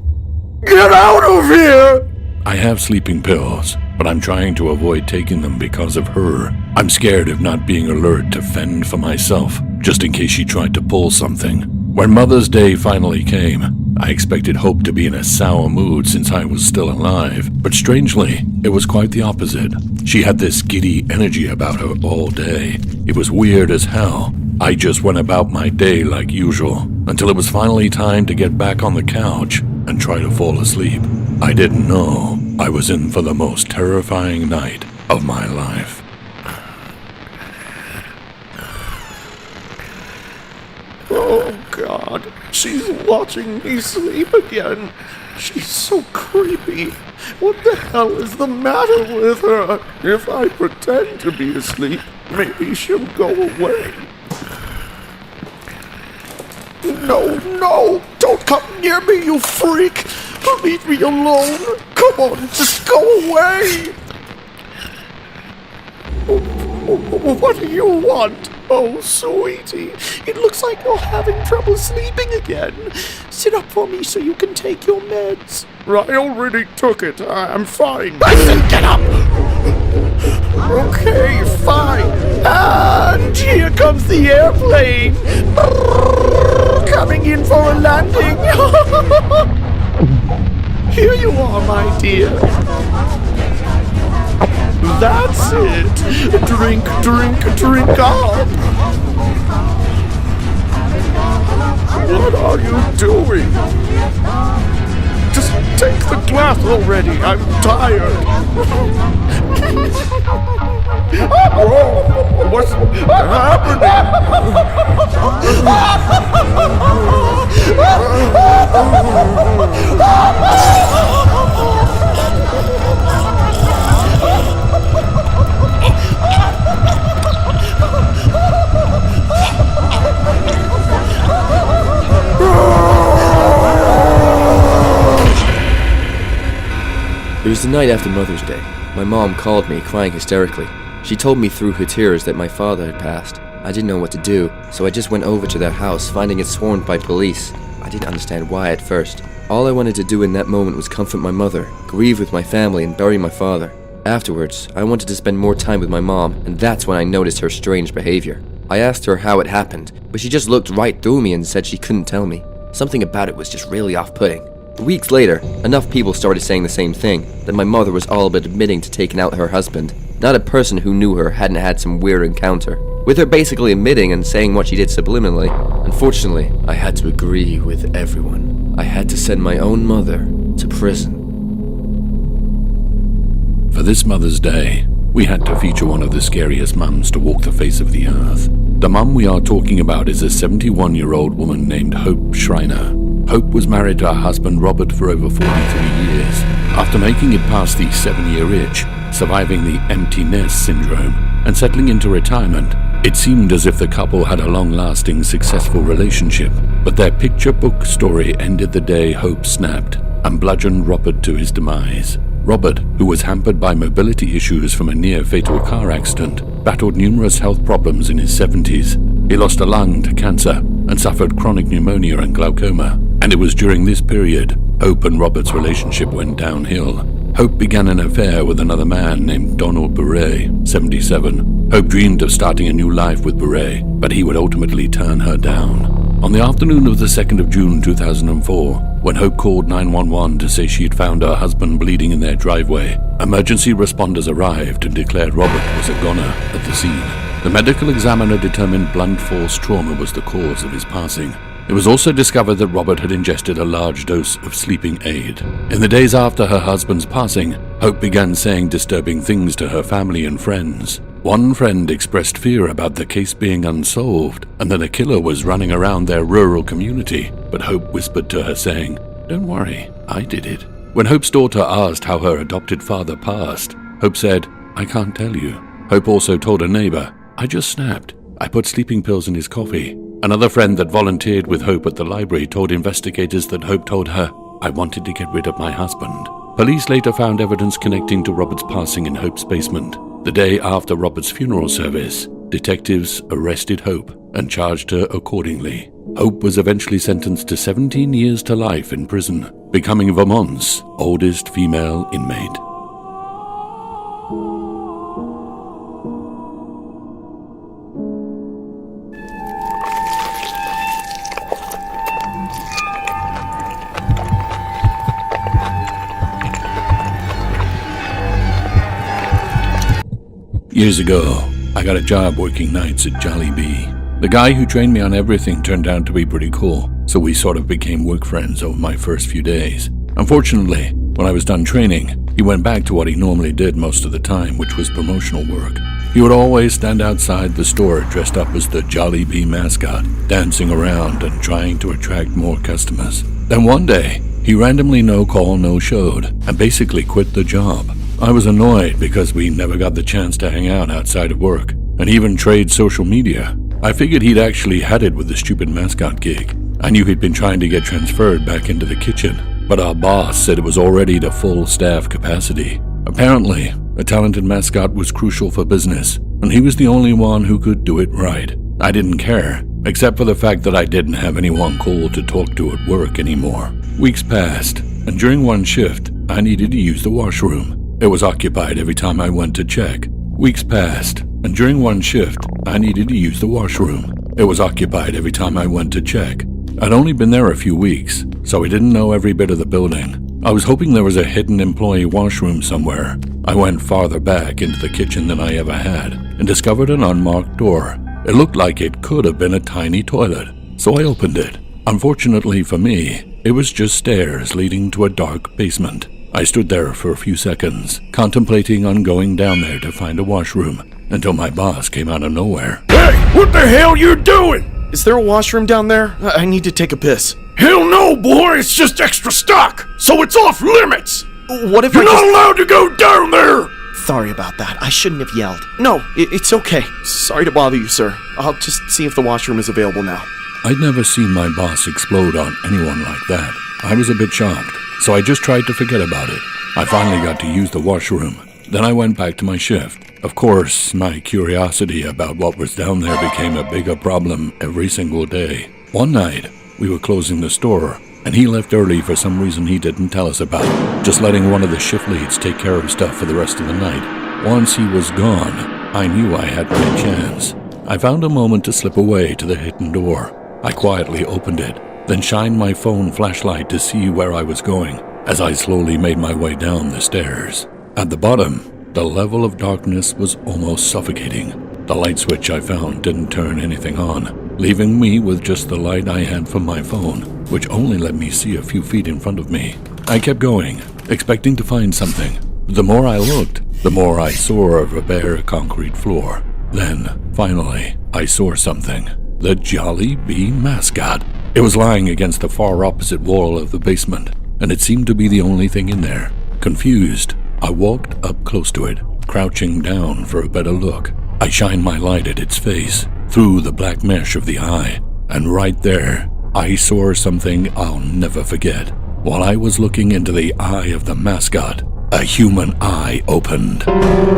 [SPEAKER 11] Get out of here!
[SPEAKER 16] I have sleeping pills, but I'm trying to avoid taking them because of her. I'm scared of not being alert to fend for myself, just in case she tried to pull something. When Mother's Day finally came, I expected Hope to be in a sour mood since I was still alive, but strangely, it was quite the opposite. She had this giddy energy about her all day. It was weird as hell. I just went about my day like usual, until it was finally time to get back on the couch and try to fall asleep. I didn't know I was in for the most terrifying night of my life.
[SPEAKER 11] Oh God, she's watching me sleep again. She's so creepy. What the hell is the matter with her? If I pretend to be asleep, maybe she'll go away. No, don't come near me, you freak! Leave me alone! Come on, just go away! What do you want? Oh, sweetie, it looks like you're having trouble sleeping again. Sit up for me so you can take your meds. I already took it. I'm fine. I said get up! Okay, fine. And here comes the airplane. Coming in for a landing. Here you are, my dear. That's it. Drink up. What are you doing? Just take the glass already. I'm tired. Whoa, what's
[SPEAKER 19] It was the night after Mother's Day. My mom called me, crying hysterically. She told me through her tears that my father had passed. I didn't know what to do, so I just went over to their house, finding it swarmed by police. I didn't understand why at first. All I wanted to do in that moment was comfort my mother, grieve with my family, and bury my father. Afterwards, I wanted to spend more time with my mom, and that's when I noticed her strange behavior. I asked her how it happened, but she just looked right through me and said she couldn't tell me. Something about it was just really off-putting. Weeks later, enough people started saying the same thing, that my mother was all but admitting to taking out her husband. Not a person who knew her hadn't had some weird encounter, with her basically admitting and saying what she did subliminally. Unfortunately, I had to agree with everyone. I had to send my own mother to prison.
[SPEAKER 16] For this Mother's Day, we had to feature one of the scariest mums to walk the face of the earth. The mum we are talking about is a 71-year-old woman named Hope Schreiner. Hope was married to her husband Robert for over 43 years. After making it past the 7-year itch, surviving the empty nest syndrome, and settling into retirement, it seemed as if the couple had a long-lasting, successful relationship. But their picture book story ended the day Hope snapped and bludgeoned Robert to his demise. Robert, who was hampered by mobility issues from a near-fatal car accident, battled numerous health problems in his 70s. He lost a lung to cancer and suffered chronic pneumonia and glaucoma. And it was during this period, Hope and Robert's relationship went downhill. Hope began an affair with another man named Donald Bure, 77. Hope dreamed of starting a new life with Bure, but he would ultimately turn her down. On the afternoon of the 2nd of June 2004, when Hope called 911 to say she had found her husband bleeding in their driveway, emergency responders arrived and declared Robert was a goner at the scene. The medical examiner determined blunt force trauma was the cause of his passing. It was also discovered that Robert had ingested a large dose of sleeping aid. In the days after her husband's passing, Hope began saying disturbing things to her family and friends. One friend expressed fear about the case being unsolved and that a killer was running around their rural community, but Hope whispered to her saying, "Don't worry, I did it." When Hope's daughter asked how her adopted father passed, Hope said, "I can't tell you." Hope also told a neighbor, "I just snapped. I put sleeping pills in his coffee." Another friend that volunteered with Hope at the library told investigators that Hope told her, "I wanted to get rid of my husband." Police later found evidence connecting to Robert's passing in Hope's basement. The day after Robert's funeral service, detectives arrested Hope and charged her accordingly. Hope was eventually sentenced to 17 years to life in prison, becoming Vermont's oldest female inmate. Years ago, I got a job working nights at Jollibee. The guy who trained me on everything turned out to be pretty cool, so we sort of became work friends over my first few days. Unfortunately, when I was done training, he went back to what he normally did most of the time, which was promotional work. He would always stand outside the store dressed up as the Jollibee mascot, dancing around and trying to attract more customers. Then one day, he randomly no-call, no-showed, and basically quit the job. I was annoyed because we never got the chance to hang out outside of work, and even trade social media. I figured he'd actually had it with the stupid mascot gig. I knew he'd been trying to get transferred back into the kitchen, but our boss said it was already to full staff capacity. Apparently, a talented mascot was crucial for business, and he was the only one who could do it right. I didn't care, except for the fact that I didn't have anyone cool to talk to at work anymore. Weeks passed, and during one shift, I needed to use the washroom. It was occupied every time I went to check. Weeks passed, and during one shift, I needed to use the washroom. It was occupied every time I went to check. I'd only been there a few weeks, so I didn't know every bit of the building. I was hoping there was a hidden employee washroom somewhere. I went farther back into the kitchen than I ever had, and discovered an unmarked door. It looked like it could have been a tiny toilet, so I opened it. Unfortunately for me, it was just stairs leading to a dark basement. I stood there for a few seconds, contemplating on going down there to find a washroom, until my boss came out of nowhere.
[SPEAKER 11] Hey, what the hell you doing?
[SPEAKER 17] Is there a washroom down there? I need to take a piss.
[SPEAKER 11] Hell no, boy, it's just extra stock, so it's off limits.
[SPEAKER 17] What if
[SPEAKER 11] You're not allowed to go down there?
[SPEAKER 17] Sorry about that. I shouldn't have yelled. No, it's okay. Sorry to bother you, sir. I'll just see if the washroom is available now.
[SPEAKER 16] I'd never seen my boss explode on anyone like that. I was a bit shocked, so I just tried to forget about it. I finally got to use the washroom. Then I went back to my shift. Of course, my curiosity about what was down there became a bigger problem every single day. One night, we were closing the store, and he left early for some reason he didn't tell us about, just letting one of the shift leads take care of stuff for the rest of the night. Once he was gone, I knew I had my chance. I found a moment to slip away to the hidden door. I quietly opened it, then shined my phone flashlight to see where I was going as I slowly made my way down the stairs. At the bottom, the level of darkness was almost suffocating. The light switch I found didn't turn anything on, leaving me with just the light I had from my phone, which only let me see a few feet in front of me. I kept going, expecting to find something. The more I looked, the more I saw of a bare concrete floor. Then, finally, I saw something. The Jollibee mascot. It was lying against the far opposite wall of the basement, and it seemed to be the only thing in there. Confused, I walked up close to it, crouching down for a better look. I shined my light at its face, through the black mesh of the eye, and right there, I saw something I'll never forget. While I was looking into the eye of the mascot, a human eye opened.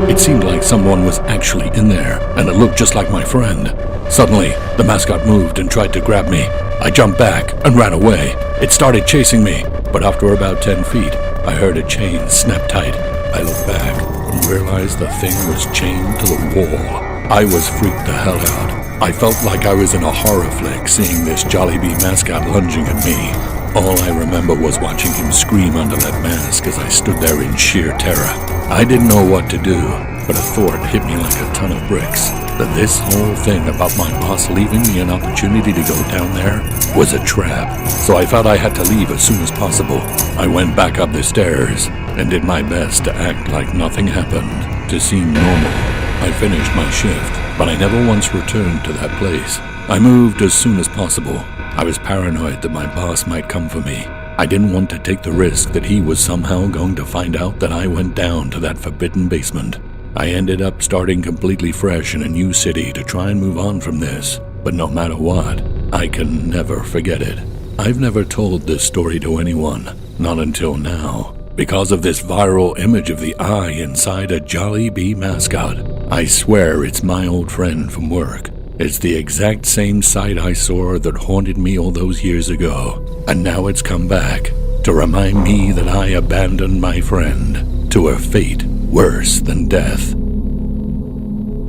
[SPEAKER 16] It seemed like someone was actually in there, and it looked just like my friend. Suddenly, the mascot moved and tried to grab me. I jumped back and ran away. It started chasing me, but after about 10 feet, I heard a chain snap tight. I looked back and realized the thing was chained to the wall. I was freaked the hell out. I felt like I was in a horror flick seeing this Jollibee mascot lunging at me. All I remember was watching him scream under that mask as I stood there in sheer terror. I didn't know what to do, but a thought hit me like a ton of bricks. That this whole thing about my boss leaving me an opportunity to go down there was a trap. So I felt I had to leave as soon as possible. I went back up the stairs and did my best to act like nothing happened, to seem normal. I finished my shift, but I never once returned to that place. I moved as soon as possible. I was paranoid that my boss might come for me. I didn't want to take the risk that he was somehow going to find out that I went down to that forbidden basement. I ended up starting completely fresh in a new city to try and move on from this. But no matter what, I can never forget it. I've never told this story to anyone, not until now. Because of this viral image of the eye inside a Jollibee mascot. I swear it's my old friend from work. It's the exact same sight I saw that haunted me all those years ago. And now it's come back to remind me that I abandoned my friend to a fate worse than death.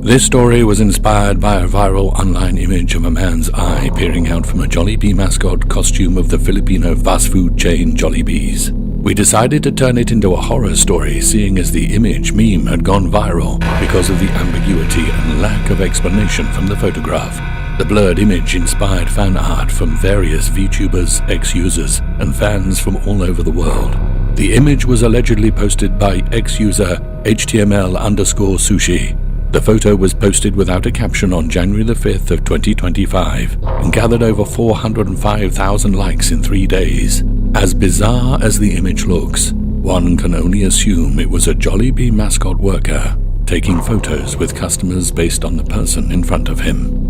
[SPEAKER 16] This story was inspired by a viral online image of a man's eye peering out from a Jollibee mascot costume of the Filipino fast food chain Jollibee's. We decided to turn it into a horror story, seeing as the image meme had gone viral because of the ambiguity and lack of explanation from the photograph. The blurred image inspired fan art from various VTubers, ex-users, and fans from all over the world. The image was allegedly posted by ex-user HTML_sushi. The photo was posted without a caption on January the 5th of 2025 and gathered over 405,000 likes in 3 days. As bizarre as the image looks, one can only assume it was a Jollibee mascot worker taking photos with customers based on the person in front of him.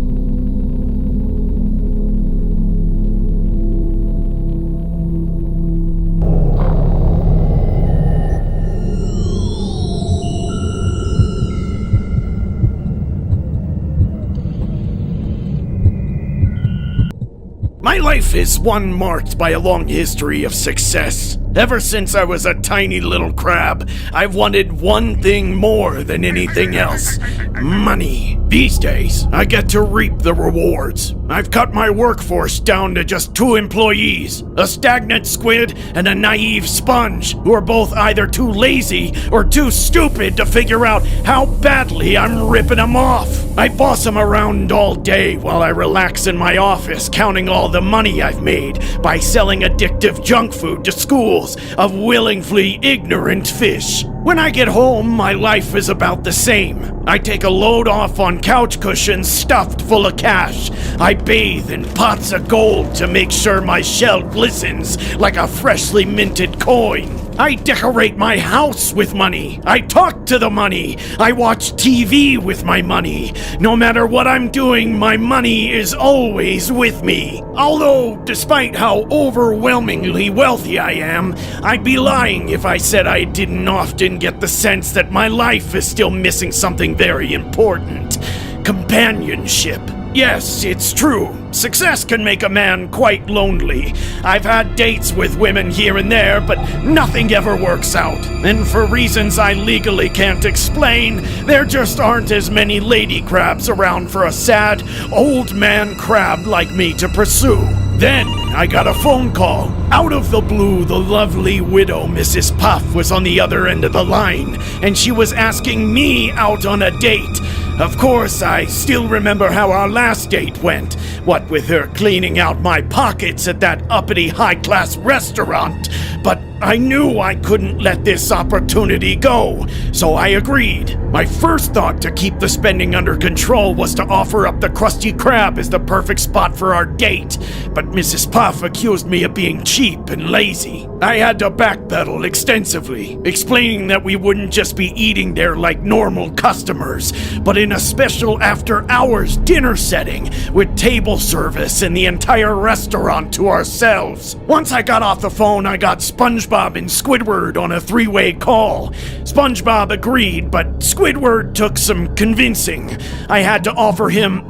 [SPEAKER 10] My life is one marked by a long history of success. Ever since I was a tiny little crab, I've wanted one thing more than anything else: money. These days, I get to reap the rewards. I've cut my workforce down to just 2 employees, a stagnant squid and a naive sponge, who are both either too lazy or too stupid to figure out how badly I'm ripping them off. I boss them around all day while I relax in my office, counting all the money I've made by selling addictive junk food to schools of willingly ignorant fish. When I get home, my life is about the same. I take a load off on couch cushions stuffed full of cash. I bathe in pots of gold to make sure my shell glistens like a freshly minted coin. I decorate my house with money. I talk to the money. I watch TV with my money. No matter what I'm doing, my money is always with me. Although, despite how overwhelmingly wealthy I am, I'd be lying if I said I didn't often get the sense that my life is still missing something very important: companionship. Yes, it's true. Success can make a man quite lonely. I've had dates with women here and there, but nothing ever works out. And for reasons I legally can't explain, there just aren't as many lady crabs around for a sad, old man crab like me to pursue. Then I got a phone call. Out of the blue, the lovely widow Mrs. Puff was on the other end of the line, and she was asking me out on a date. Of course, I still remember how our last date went, what with her cleaning out my pockets at that uppity high-class restaurant. But I knew I couldn't let this opportunity go, so I agreed. My first thought to keep the spending under control was to offer up the Krusty Krab as the perfect spot for our date, but Mrs. Puff accused me of being cheap and lazy. I had to backpedal extensively, explaining that we wouldn't just be eating there like normal customers, but in a special after-hours dinner setting with table service and the entire restaurant to ourselves. Once I got off the phone, I got SpongeBob and Squidward on a 3-way call. SpongeBob agreed, but Squidward took some convincing. I had to offer him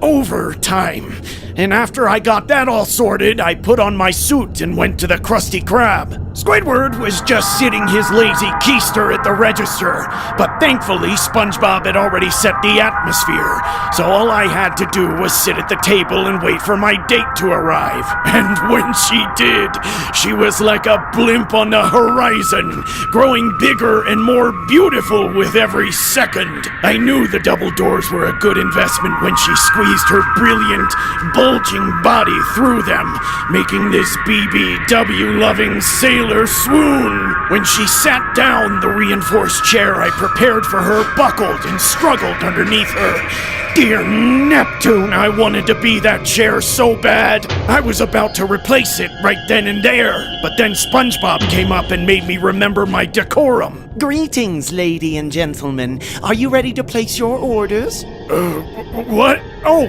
[SPEAKER 10] overtime. and after I got that all sorted, I put on my suit and went to the Krusty Krab. Squidward was just sitting his lazy keister at the register, but thankfully SpongeBob had already set the atmosphere, so all I had to do was sit at the table and wait for my date to arrive. And when she did, she was like a blimp on the horizon, growing bigger and more beautiful with every second. I knew the double doors were a good investment when she squeezed her brilliant, bulging body through them, making this BBW-loving sailor swoon. When she sat down, the reinforced chair I prepared for her buckled and struggled underneath her. Dear Neptune, I wanted to be that chair so bad. I was about to replace it right then and there, but then SpongeBob came up and made me remember my decorum.
[SPEAKER 14] Greetings, lady and gentlemen. Are you ready to place your orders?
[SPEAKER 10] What? Oh,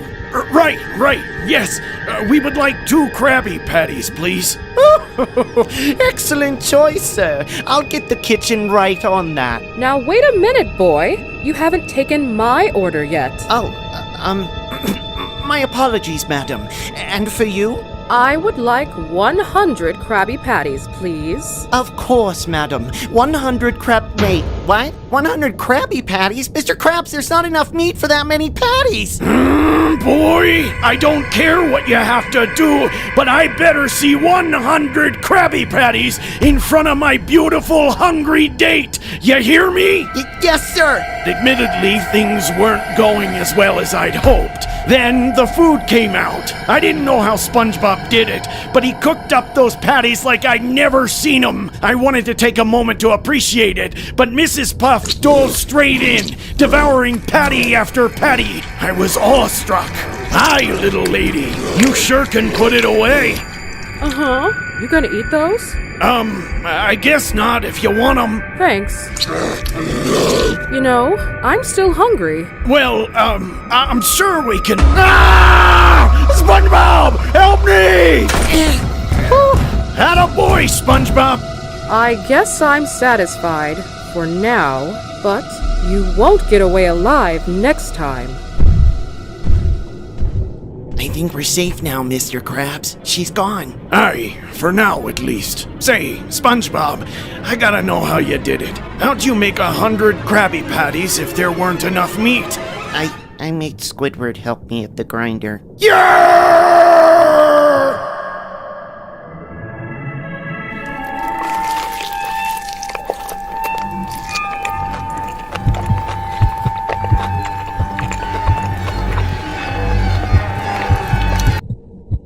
[SPEAKER 10] right, yes. We would like 2 Krabby Patties, please.
[SPEAKER 14] Excellent choice, sir. I'll get the kitchen right on that.
[SPEAKER 18] Now wait a minute, boy. You haven't taken my order yet.
[SPEAKER 14] Oh, my apologies, madam. And for you?
[SPEAKER 18] I would like 100 Krabby Patties, please.
[SPEAKER 14] Of course, madam. 100 Wait, what? 100 Krabby Patties? Mr. Krabs, there's not enough meat for that many patties.
[SPEAKER 10] Boy, I don't care what you have to do, but I better see 100 Krabby Patties in front of my beautiful, hungry date. You hear me?
[SPEAKER 14] Yes, sir.
[SPEAKER 10] Admittedly, things weren't going as well as I'd hoped. Then the food came out. I didn't know how SpongeBob did it, but he cooked up those patties like I'd never seen them. I wanted to take a moment to appreciate it, but Mrs. Puff dove straight in, devouring patty after patty. I was awestruck. Hi, little lady. You sure can put it away.
[SPEAKER 18] Uh-huh. You gonna eat those?
[SPEAKER 10] I guess not if you want them.
[SPEAKER 18] Thanks. You know, I'm still hungry.
[SPEAKER 10] Well, I'm sure we can... Ah! SpongeBob! Help me! Attaboy, SpongeBob!
[SPEAKER 18] I guess I'm satisfied for now, but you won't get away alive next time.
[SPEAKER 14] I think we're safe now, Mr. Krabs. She's gone.
[SPEAKER 10] Aye, for now at least. Say, SpongeBob, I gotta know how you did it. How'd you make 100 Krabby Patties if there weren't enough meat?
[SPEAKER 14] I made Squidward help me at the grinder.
[SPEAKER 10] Yeah!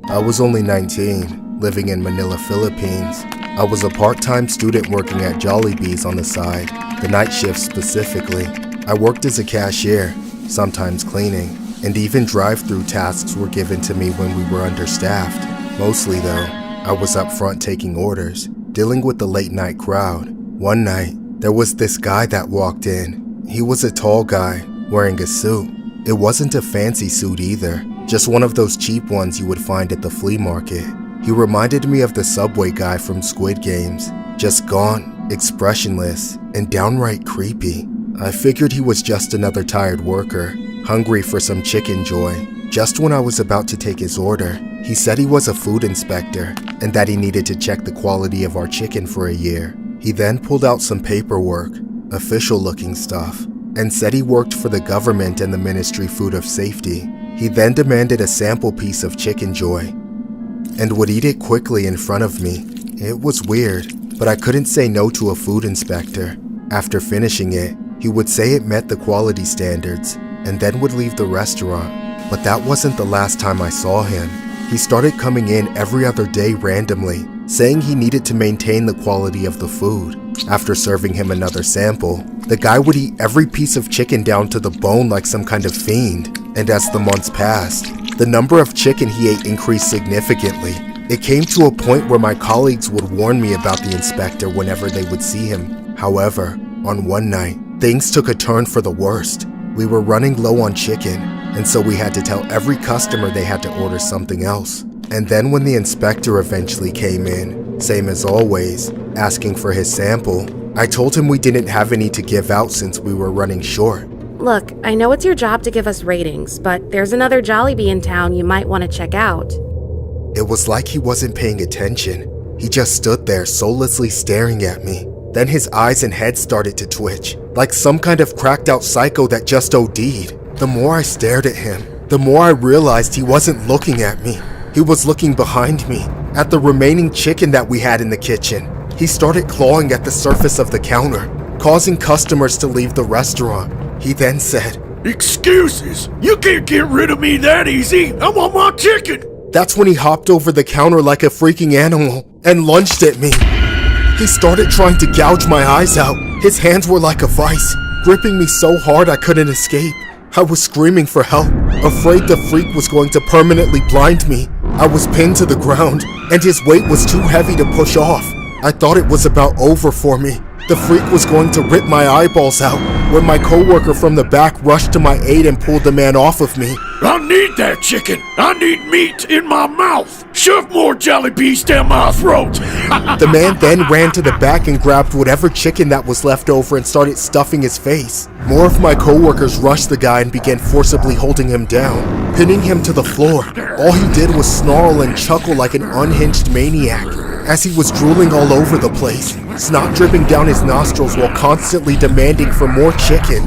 [SPEAKER 6] I was only 19, living in Manila, Philippines. I was a part-time student working at Jollibee's on the side, the night shift specifically. I worked as a cashier, sometimes cleaning, and even drive-through tasks were given to me when we were understaffed. Mostly though, I was up front taking orders, dealing with the late-night crowd. One night, there was this guy that walked in. He was a tall guy, wearing a suit. It wasn't a fancy suit either, just one of those cheap ones you would find at the flea market. He reminded me of the Subway guy from Squid Games, just gaunt, expressionless, and downright creepy. I figured he was just another tired worker, hungry for some chicken joy. Just when I was about to take his order, he said he was a food inspector and that he needed to check the quality of our chicken for a year. He then pulled out some paperwork, official-looking stuff, and said he worked for the government and the Ministry Food of Safety. He then demanded a sample piece of Chicken Joy and would eat it quickly in front of me. It was weird, but I couldn't say no to a food inspector. After finishing it, he would say it met the quality standards and then would leave the restaurant. But that wasn't the last time I saw him. He started coming in every other day randomly, saying he needed to maintain the quality of the food. After serving him another sample, the guy would eat every piece of chicken down to the bone like some kind of fiend. And as the months passed, the number of chicken he ate increased significantly. It came to a point where my colleagues would warn me about the inspector whenever they would see him. However, on one night, things took a turn for the worst. We were running low on chicken, and so we had to tell every customer they had to order something else. And then when the inspector eventually came in, same as always, asking for his sample, I told him we didn't have any to give out since we were running short.
[SPEAKER 18] Look, I know it's your job to give us ratings, but there's another Jollibee in town you might want to check out.
[SPEAKER 6] It was like he wasn't paying attention. He just stood there soullessly staring at me. Then his eyes and head started to twitch, like some kind of cracked out psycho that just OD'd. The more I stared at him, the more I realized he wasn't looking at me. He was looking behind me, at the remaining chicken that we had in the kitchen. He started clawing at the surface of the counter, causing customers to leave the restaurant. He then said,
[SPEAKER 11] "Excuses! You can't get rid of me that easy! I want my chicken!"
[SPEAKER 6] That's when he hopped over the counter like a freaking animal and lunged at me. He started trying to gouge my eyes out. His hands were like a vice, gripping me so hard I couldn't escape. I was screaming for help, afraid the freak was going to permanently blind me. I was pinned to the ground, and his weight was too heavy to push off. I thought it was about over for me. The freak was going to rip my eyeballs out when my coworker from the back rushed to my aid and pulled the man off of me.
[SPEAKER 11] "I need that chicken! I need meat in my mouth! Shove more Jollibees down my throat!"
[SPEAKER 6] The man then ran to the back and grabbed whatever chicken that was left over and started stuffing his face. More of my coworkers rushed the guy and began forcibly holding him down, pinning him to the floor. All he did was snarl and chuckle like an unhinged maniac as he was drooling all over the place, snot dripping down his nostrils while constantly demanding for more chicken.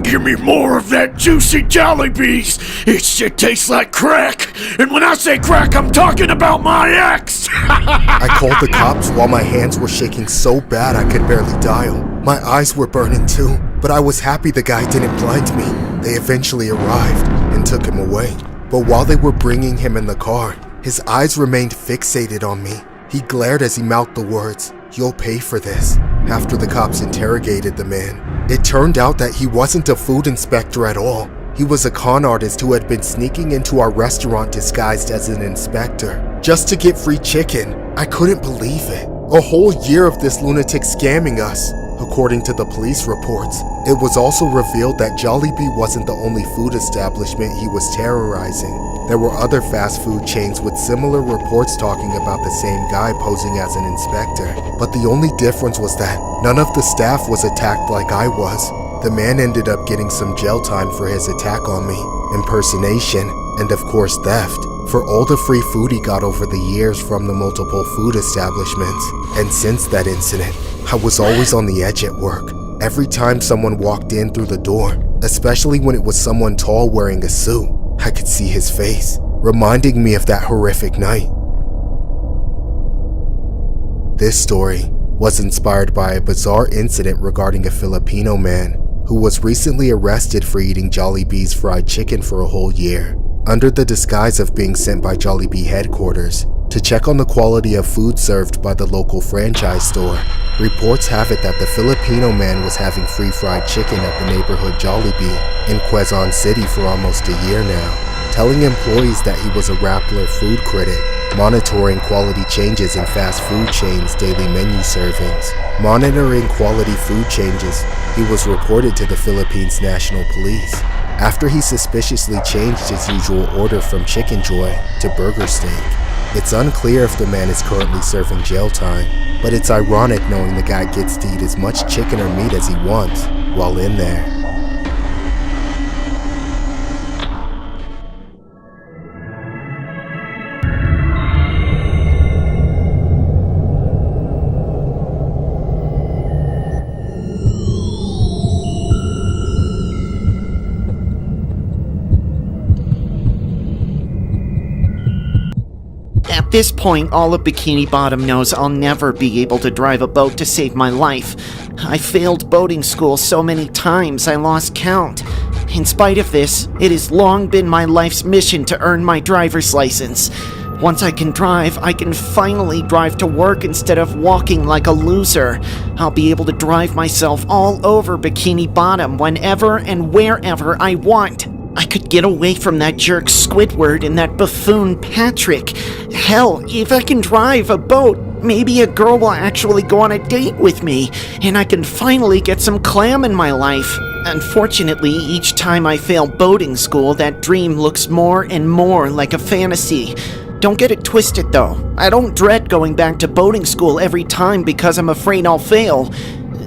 [SPEAKER 11] "Give me more of that juicy Jollibees! It shit tastes like crack! And when I say crack, I'm talking about my ex!"
[SPEAKER 6] I called the cops while my hands were shaking so bad I could barely dial. My eyes were burning too, but I was happy the guy didn't blind me. They eventually arrived and took him away. But while they were bringing him in the car, his eyes remained fixated on me. He glared as he mouthed the words, "You'll pay for this," after the cops interrogated the man. It turned out that he wasn't a food inspector at all. He was a con artist who had been sneaking into our restaurant disguised as an inspector, just to get free chicken. I couldn't believe it. A whole year of this lunatic scamming us. According to the police reports, it was also revealed that Jollibee wasn't the only food establishment he was terrorizing. There were other fast food chains with similar reports talking about the same guy posing as an inspector. But the only difference was that none of the staff was attacked like I was. The man ended up getting some jail time for his attack on me, impersonation, and of course theft, for all the free food he got over the years from the multiple food establishments. And since that incident, I was always on the edge at work. Every time someone walked in through the door, especially when it was someone tall wearing a suit, I could see his face, reminding me of that horrific night. This story was inspired by a bizarre incident regarding a Filipino man who was recently arrested for eating Jollibee's fried chicken for a whole year, under the disguise of being sent by Jollibee headquarters to check on the quality of food served by the local franchise store. Reports have it that the Filipino man was having free fried chicken at the neighborhood Jollibee in Quezon City for almost a year now, telling employees that he was a Rappler food critic, monitoring quality changes in fast food chains' daily menu servings. Monitoring quality food changes, he was reported to the Philippines National Police after he suspiciously changed his usual order from Chicken Joy to Burger Steak. It's unclear if the man is currently serving jail time, but it's ironic knowing the guy gets to eat as much chicken or meat as he wants while in there.
[SPEAKER 14] At this point, all of Bikini Bottom knows I'll never be able to drive a boat to save my life. I failed boating school so many times I lost count. In spite of this, it has long been my life's mission to earn my driver's license. Once I can drive, I can finally drive to work instead of walking like a loser. I'll be able to drive myself all over Bikini Bottom whenever and wherever I want. I could get away from that jerk Squidward and that buffoon Patrick. Hell, if I can drive a boat, maybe a girl will actually go on a date with me, and I can finally get some clam in my life. Unfortunately, each time I fail boating school, that dream looks more and more like a fantasy. Don't get it twisted though. I don't dread going back to boating school every time because I'm afraid I'll fail.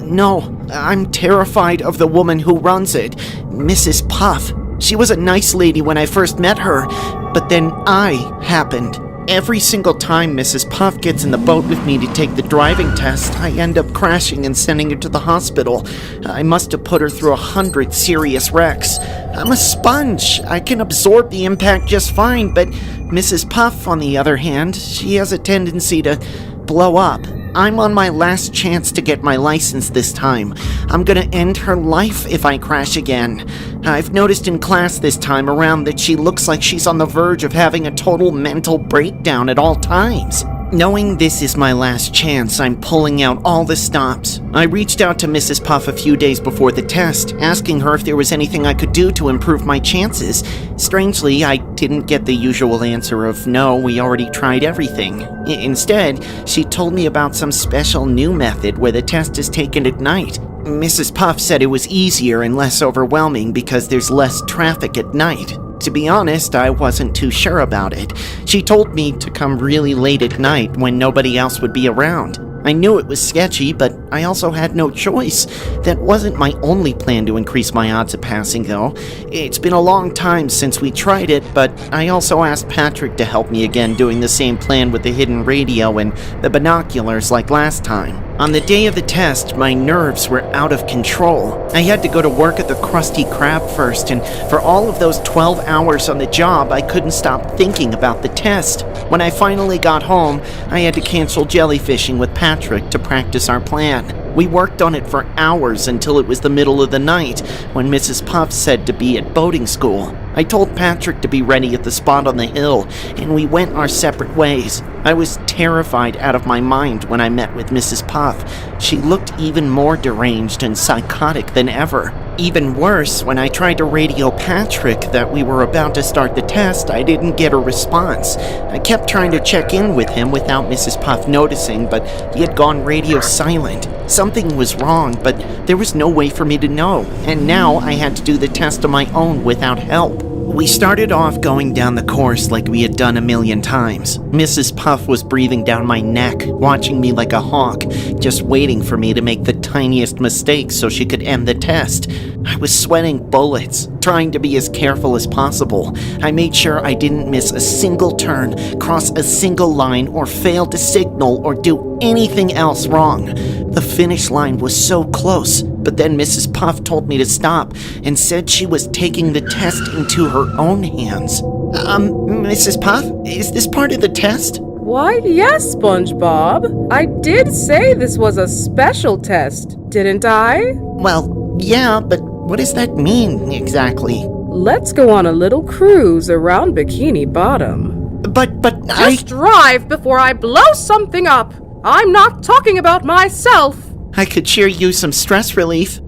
[SPEAKER 14] No, I'm terrified of the woman who runs it, Mrs. Puff. She was a nice lady when I first met her, but then I happened. Every single time Mrs. Puff gets in the boat with me to take the driving test, I end up crashing and sending her to the hospital. I must have put her through 100 serious wrecks. I'm a sponge. I can absorb the impact just fine, but Mrs. Puff, on the other hand, she has a tendency to blow up. I'm on my last chance to get my license this time. I'm gonna end her life if I crash again. I've noticed in class this time around that she looks like she's on the verge of having a total mental breakdown at all times. Knowing this is my last chance, I'm pulling out all the stops. I reached out to Mrs. Puff a few days before the test, asking her if there was anything I could do to improve my chances. Strangely, I didn't get the usual answer of, no, we already tried everything. Instead, she told me about some special new method where the test is taken at night. Mrs. Puff said it was easier and less overwhelming because there's less traffic at night. To be honest, I wasn't too sure about it. She told me to come really late at night when nobody else would be around. I knew it was sketchy, but I also had no choice. That wasn't my only plan to increase my odds of passing, though. It's been a long time since we tried it, but I also asked Patrick to help me again doing the same plan with the hidden radio and the binoculars like last time. On the day of the test, my nerves were out of control. I had to go to work at the Krusty Krab first, and for all of those 12 hours on the job, I couldn't stop thinking about the test. When I finally got home, I had to cancel jellyfishing with Patrick to practice our plan. We worked on it for hours until it was the middle of the night, when Mrs. Puff said to be at boating school. I told Patrick to be ready at the spot on the hill, and we went our separate ways. I was terrified out of my mind when I met with Mrs. Puff. She looked even more deranged and psychotic than ever. Even worse, when I tried to radio Patrick that we were about to start the test, I didn't get a response. I kept trying to check in with him without Mrs. Puff noticing, but he had gone radio silent. Something was wrong, but there was no way for me to know, and now I had to do the test on my own without help. We started off going down the course like we had done a million times. Mrs. Puff was breathing down my neck, watching me like a hawk, just waiting for me to make the tiniest mistake so she could end the test. I was sweating bullets, trying to be as careful as possible. I made sure I didn't miss a single turn, cross a single line, or fail to signal or do anything else wrong. The finish line was so close, but then Mrs. Puff told me to stop and said she was taking the test into her own hands. Mrs. Puff, is this part of the test?
[SPEAKER 18] Why, yes, SpongeBob. I did say this was a special test, didn't I?
[SPEAKER 14] Well, yeah, but what does that mean exactly?
[SPEAKER 18] Let's go on a little cruise around Bikini Bottom.
[SPEAKER 14] But
[SPEAKER 18] Just drive before I blow something up. I'm not talking about myself.
[SPEAKER 14] I could sure use some stress relief.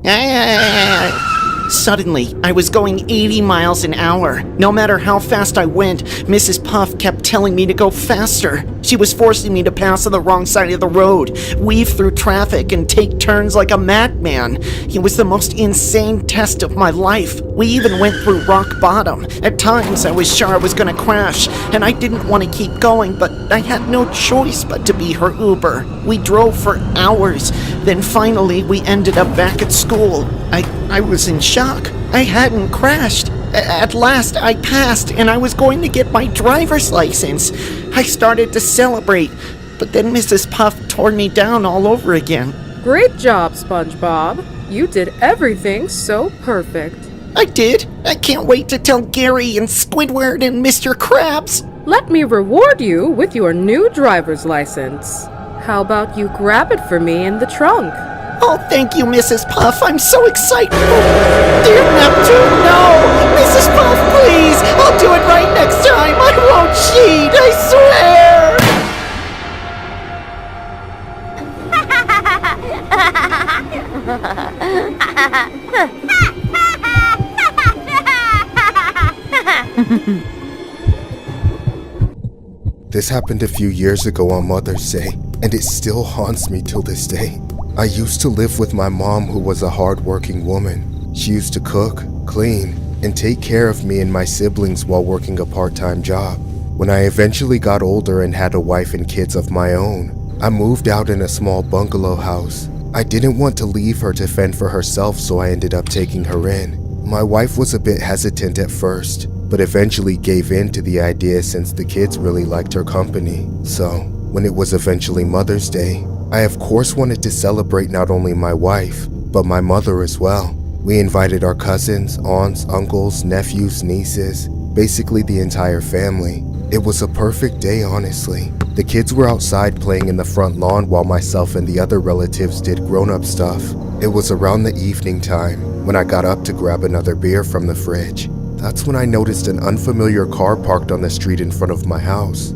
[SPEAKER 14] Suddenly, I was going 80 miles an hour. No matter how fast I went, Mrs. Puff kept telling me to go faster. She was forcing me to pass on the wrong side of the road, weave through traffic, and take turns like a madman. It was the most insane test of my life. We even went through rock bottom. At times, I was sure I was gonna crash, and I didn't want to keep going, but I had no choice but to be her Uber. We drove for hours. Then finally, we ended up back at school. I was in shock. I hadn't crashed. At last, I passed, and I was going to get my driver's license. I started to celebrate, but then Mrs. Puff tore me down all over again.
[SPEAKER 18] Great job, SpongeBob. You did everything so perfect.
[SPEAKER 14] I did. I can't wait to tell Gary and Squidward and Mr. Krabs.
[SPEAKER 18] Let me reward you with your new driver's license. How about you grab it for me in the trunk?
[SPEAKER 14] Oh, thank you, Mrs. Puff. I'm so excited. Dear Neptune, no! Mrs. Puff, please! I'll do it right next time. I won't cheat, I swear!
[SPEAKER 6] This happened a few years ago on Mother's Day, and it still haunts me till this day. I used to live with my mom, who was a hard-working woman. She used to cook, clean, and take care of me and my siblings while working a part-time job. When I eventually got older and had a wife and kids of my own, I moved out in a small bungalow house. I didn't want to leave her to fend for herself, so I ended up taking her in. My wife was a bit hesitant at first, but eventually gave in to the idea since the kids really liked her company. So, when it was eventually Mother's Day, I of course wanted to celebrate not only my wife, but my mother as well. We invited our cousins, aunts, uncles, nephews, nieces, basically the entire family. It was a perfect day, honestly. The kids were outside playing in the front lawn while myself and the other relatives did grown-up stuff. It was around the evening time when I got up to grab another beer from the fridge. That's when I noticed an unfamiliar car parked on the street in front of my house.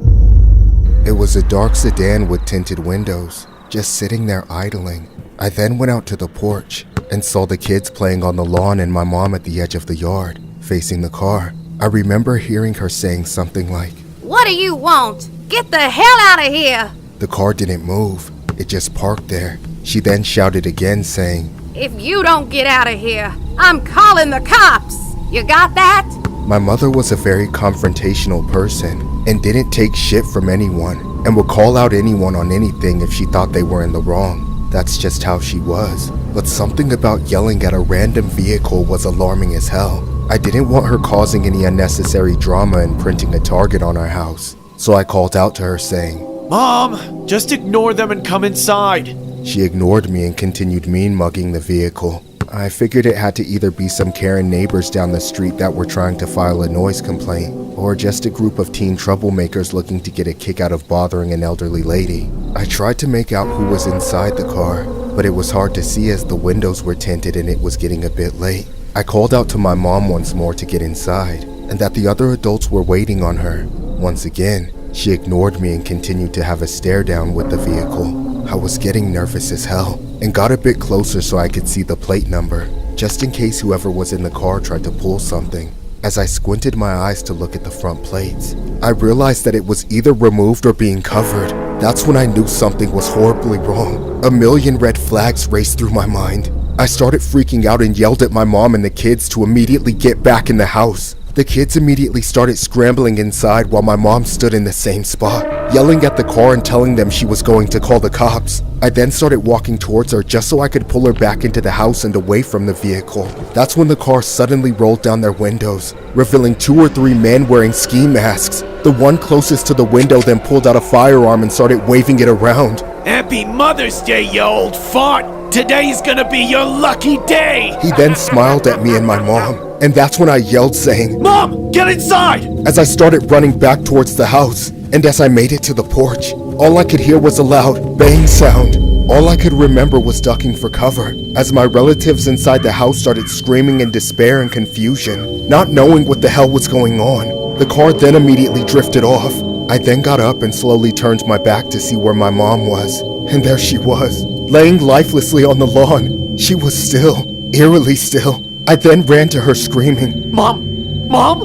[SPEAKER 6] It was a dark sedan with tinted windows, just sitting there idling. I then went out to the porch and saw the kids playing on the lawn and my mom at the edge of the yard, facing the car. I remember hearing her saying something like,
[SPEAKER 8] "What do you want? Get the hell out of here!"
[SPEAKER 6] The car didn't move, it just parked there. She then shouted again saying,
[SPEAKER 8] "If you don't get out of here, I'm calling the cops! You got that?"
[SPEAKER 6] My mother was a very confrontational person and didn't take shit from anyone and would call out anyone on anything if she thought they were in the wrong. That's just how she was. But something about yelling at a random vehicle was alarming as hell. I didn't want her causing any unnecessary drama and printing a target on our house. So I called out to her saying,
[SPEAKER 17] "Mom, just ignore them and come inside."
[SPEAKER 6] She ignored me and continued mean-mugging the vehicle. I figured it had to either be some Karen neighbors down the street that were trying to file a noise complaint, or just a group of teen troublemakers looking to get a kick out of bothering an elderly lady. I tried to make out who was inside the car, but it was hard to see as the windows were tinted and it was getting a bit late. I called out to my mom once more to get inside, and that the other adults were waiting on her. Once again, she ignored me and continued to have a stare down with the vehicle. I was getting nervous as hell, and got a bit closer so I could see the plate number, just in case whoever was in the car tried to pull something. As I squinted my eyes to look at the front plates, I realized that it was either removed or being covered. That's when I knew something was horribly wrong. A million red flags raced through my mind. I started freaking out and yelled at my mom and the kids to immediately get back in the house. The kids immediately started scrambling inside while my mom stood in the same spot, yelling at the car and telling them she was going to call the cops. I then started walking towards her just so I could pull her back into the house and away from the vehicle. That's when the car suddenly rolled down their windows, revealing 2 or 3 men wearing ski masks. The one closest to the window then pulled out a firearm and started waving it around.
[SPEAKER 10] "Happy Mother's Day, you old fart! Today's gonna be your lucky day!"
[SPEAKER 6] He then smiled at me and my mom, and that's when I yelled saying,
[SPEAKER 10] "Mom, get inside!"
[SPEAKER 6] As I started running back towards the house, and as I made it to the porch, all I could hear was a loud bang sound. All I could remember was ducking for cover, as my relatives inside the house started screaming in despair and confusion, not knowing what the hell was going on. The car then immediately drifted off. I then got up and slowly turned my back to see where my mom was, and there she was, laying lifelessly on the lawn. She was still, eerily still. I then ran to her screaming,
[SPEAKER 10] "Mom! Mom!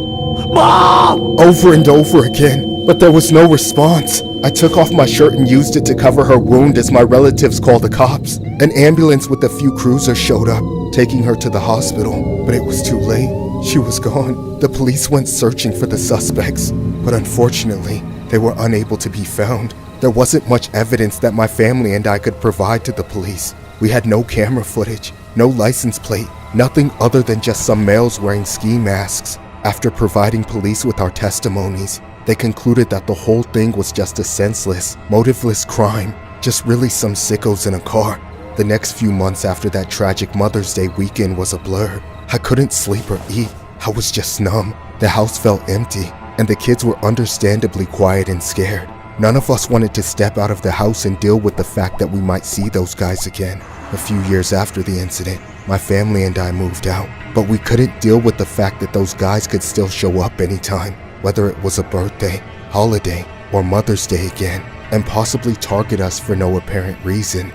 [SPEAKER 10] Mom!"
[SPEAKER 6] over and over again, but there was no response. I took off my shirt and used it to cover her wound as my relatives called the cops. An ambulance with a few cruisers showed up, taking her to the hospital, but it was too late. She was gone. The police went searching for the suspects, but unfortunately, they were unable to be found. There wasn't much evidence that my family and I could provide to the police. We had no camera footage, no license plate, nothing other than just some males wearing ski masks. After providing police with our testimonies, they concluded that the whole thing was just a senseless, motiveless crime, just really some sickos in a car. The next few months after that tragic Mother's Day weekend was a blur. I couldn't sleep or eat. I was just numb. The house felt empty, and the kids were understandably quiet and scared. None of us wanted to step out of the house and deal with the fact that we might see those guys again. A few years after the incident, my family and I moved out, but we couldn't deal with the fact that those guys could still show up anytime, whether it was a birthday, holiday, or Mother's Day again, and possibly target us for no apparent reason.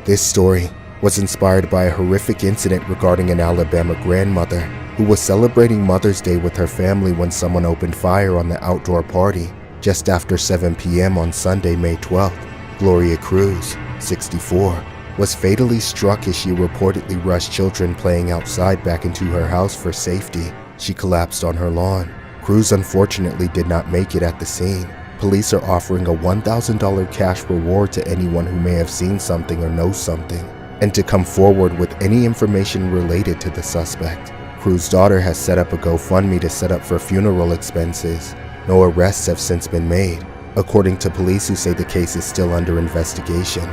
[SPEAKER 6] This story was inspired by a horrific incident regarding an Alabama grandmother who was celebrating Mother's Day with her family when someone opened fire on the outdoor party just after 7 p.m. on Sunday, May 12th. Gloria Cruz, 64, was fatally struck as she reportedly rushed children playing outside back into her house for safety. She collapsed on her lawn. Cruz unfortunately did not make it at the scene, Police are offering a $1,000 cash reward to anyone who may have seen something or knows something, and to come forward with any information related to the suspect. Cruz's daughter has set up a GoFundMe to set up for funeral expenses. No arrests have since been made, according to police who say the case is still under investigation.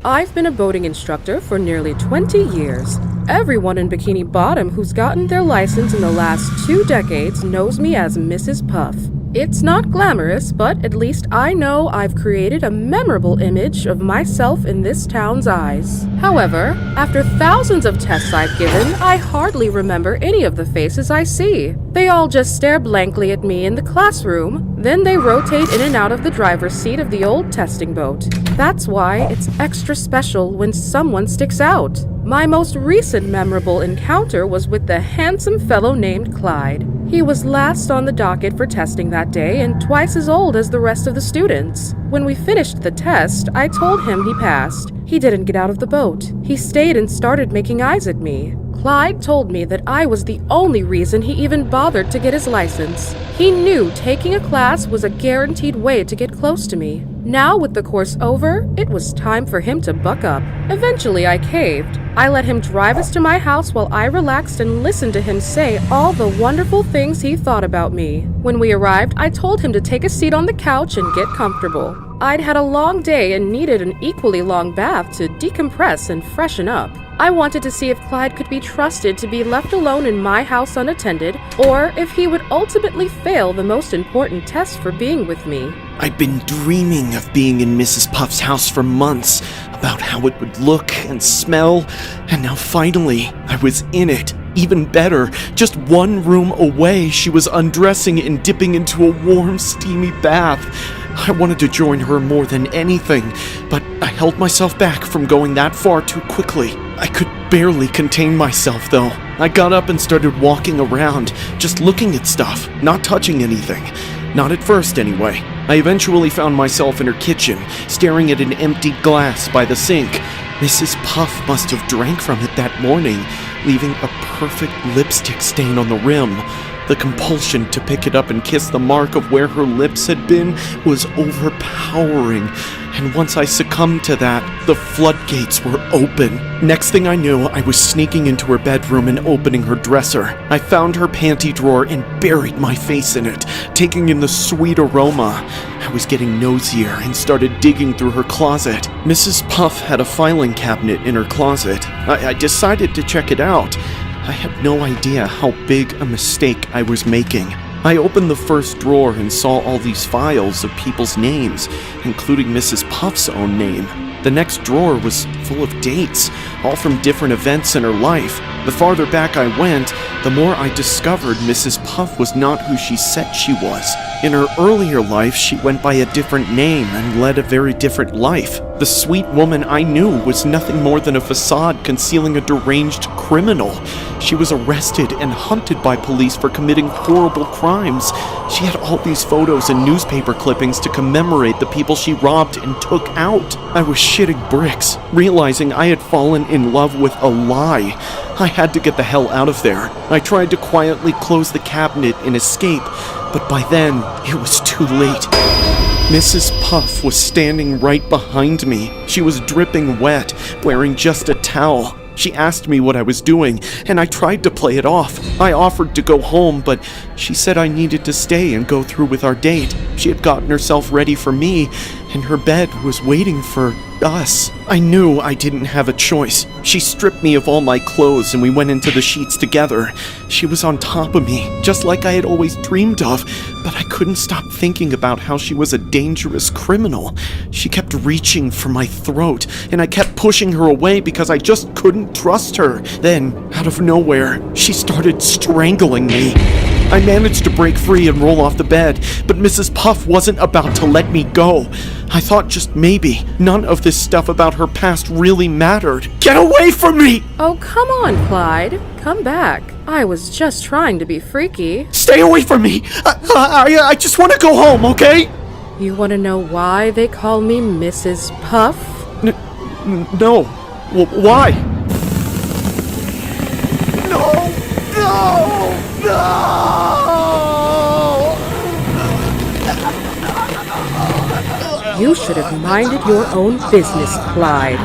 [SPEAKER 18] I've been a boating instructor for nearly 20 years. Everyone in Bikini Bottom who's gotten their license in the last 2 decades knows me as Mrs. Puff. It's not glamorous, but at least I know I've created a memorable image of myself in this town's eyes. However, after thousands of tests I've given, I hardly remember any of the faces I see. They all just stare blankly at me in the classroom, then they rotate in and out of the driver's seat of the old testing boat. That's why it's extra special when someone sticks out. My most recent memorable encounter was with the handsome fellow named Clyde. He was last on the docket for testing that day and twice as old as the rest of the students. When we finished the test, I told him he passed. He didn't get out of the boat. He stayed and started making eyes at me. Clyde told me that I was the only reason he even bothered to get his license. He knew taking a class was a guaranteed way to get close to me. Now, with the course over, it was time for him to buck up. Eventually, I caved. I let him drive us to my house while I relaxed and listened to him say all the wonderful things he thought about me. When we arrived, I told him to take a seat on the couch and get comfortable. I'd had a long day and needed an equally long bath to decompress and freshen up. I wanted to see if Clyde could be trusted to be left alone in my house unattended, or if he would ultimately fail the most important test for being with me.
[SPEAKER 17] I'd been dreaming of being in Mrs. Puff's house for months, about how it would look and smell, and now finally, I was in it. Even better, just one room away, she was undressing and dipping into a warm, steamy bath. I wanted to join her more than anything, but I held myself back from going that far too quickly. I could barely contain myself, though. I got up and started walking around, just looking at stuff, not touching anything. Not at first, anyway. I eventually found myself in her kitchen, staring at an empty glass by the sink. Mrs. Puff must have drank from it that morning, leaving a perfect lipstick stain on the rim. The compulsion to pick it up and kiss the mark of where her lips had been was overpowering, and once I succumbed to that, the floodgates were open. Next thing I knew, I was sneaking into her bedroom and opening her dresser. I found her panty drawer and buried my face in it, taking in the sweet aroma. I was getting nosier and started digging through her closet. Mrs. Puff had a filing cabinet in her closet. I decided to check it out. I had no idea how big a mistake I was making. I opened the first drawer and saw all these files of people's names, including Mrs. Puff's own name. The next drawer was full of dates, all from different events in her life. The farther back I went, the more I discovered Mrs. Puff was not who she said she was. In her earlier life, she went by a different name and led a very different life. The sweet woman I knew was nothing more than a facade concealing a deranged criminal. She was arrested and hunted by police for committing horrible crimes. She had all these photos and newspaper clippings to commemorate the people she robbed and took out. I was shitting bricks, realizing I had fallen in love with a lie. I had to get the hell out of there. I tried to quietly close the cabinet and escape, but by then, it was too late. Mrs. Puff was standing right behind me. She was dripping wet, wearing just a towel. She asked me what I was doing, and I tried to play it off. I offered to go home, but she said I needed to stay and go through with our date. She had gotten herself ready for me, and her bed was waiting for us. I knew I didn't have a choice. She stripped me of all my clothes and we went into the sheets together. She was on top of me, just like I had always dreamed of, but I couldn't stop thinking about how she was a dangerous criminal. She kept reaching for my throat, and I kept pushing her away because I just couldn't trust her. Then, out of nowhere, she started strangling me. I managed to break free and roll off the bed, but Mrs. Puff wasn't about to let me go. I thought just maybe none of this stuff about her past really mattered. Get away from me!
[SPEAKER 18] Oh, come on, Clyde. Come back. I was just trying to be freaky.
[SPEAKER 17] Stay away from me! I just want to go home, okay?
[SPEAKER 18] You want to know why they call me Mrs. Puff?
[SPEAKER 17] No. Why? No!
[SPEAKER 18] You should have minded your own business, Clyde.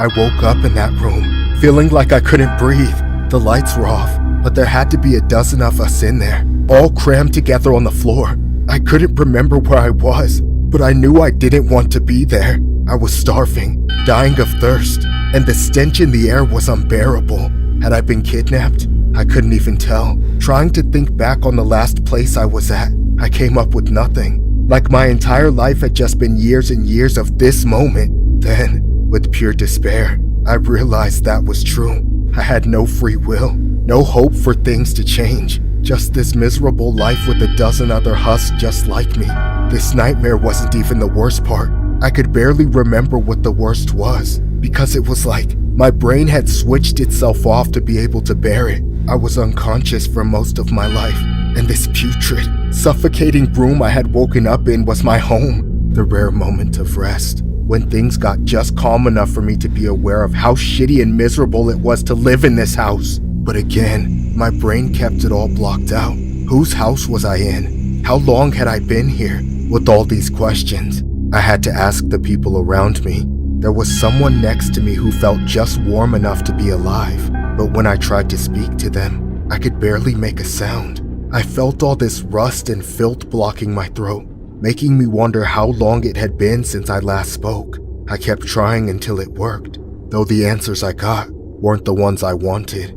[SPEAKER 6] I woke up in that room, feeling like I couldn't breathe. The lights were off, but there had to be a dozen of us in there, all crammed together on the floor. I couldn't remember where I was, but I knew I didn't want to be there. I was starving, dying of thirst, and the stench in the air was unbearable. Had I been kidnapped? I couldn't even tell. Trying to think back on the last place I was at, I came up with nothing. Like my entire life had just been years and years of this moment. Then, with pure despair, I realized that was true. I had no free will, no hope for things to change. Just this miserable life with a dozen other husks just like me. This nightmare wasn't even the worst part. I could barely remember what the worst was, because it was like my brain had switched itself off to be able to bear it. I was unconscious for most of my life, and this putrid, suffocating room I had woken up in was my home. The rare moment of rest, when things got just calm enough for me to be aware of how shitty and miserable it was to live in this house. But again, my brain kept it all blocked out. Whose house was I in? How long had I been here? With all these questions, I had to ask the people around me. There was someone next to me who felt just warm enough to be alive, but when I tried to speak to them, I could barely make a sound. I felt all this rust and filth blocking my throat, making me wonder how long it had been since I last spoke. I kept trying until it worked, though the answers I got weren't the ones I wanted.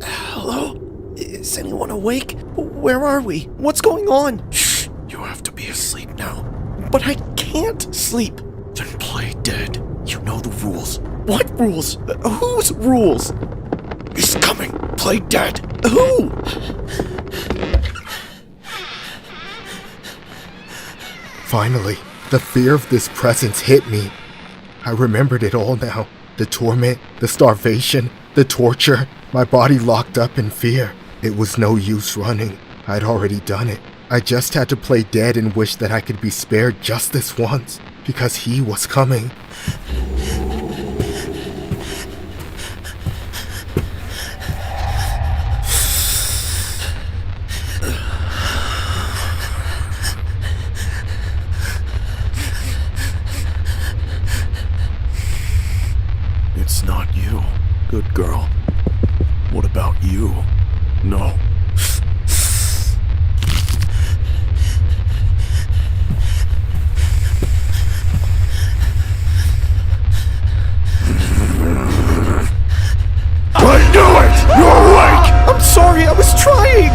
[SPEAKER 17] Hello? Is anyone awake? Where are we? What's going on? Shh! You have to be asleep now. But I can't sleep. Then play dead. You know the rules. What rules? Whose rules? He's coming. Play dead. Who?
[SPEAKER 6] Finally, the fear of this presence hit me. I remembered it all now. The torment, the starvation, the torture. My body locked up in fear. It was no use running. I'd already done it. I just had to play dead and wish that I could be spared just this once, because he was coming.
[SPEAKER 10] It's not you. Good girl. What about you? No. I knew it! You're awake!
[SPEAKER 17] I'm sorry, I was trying!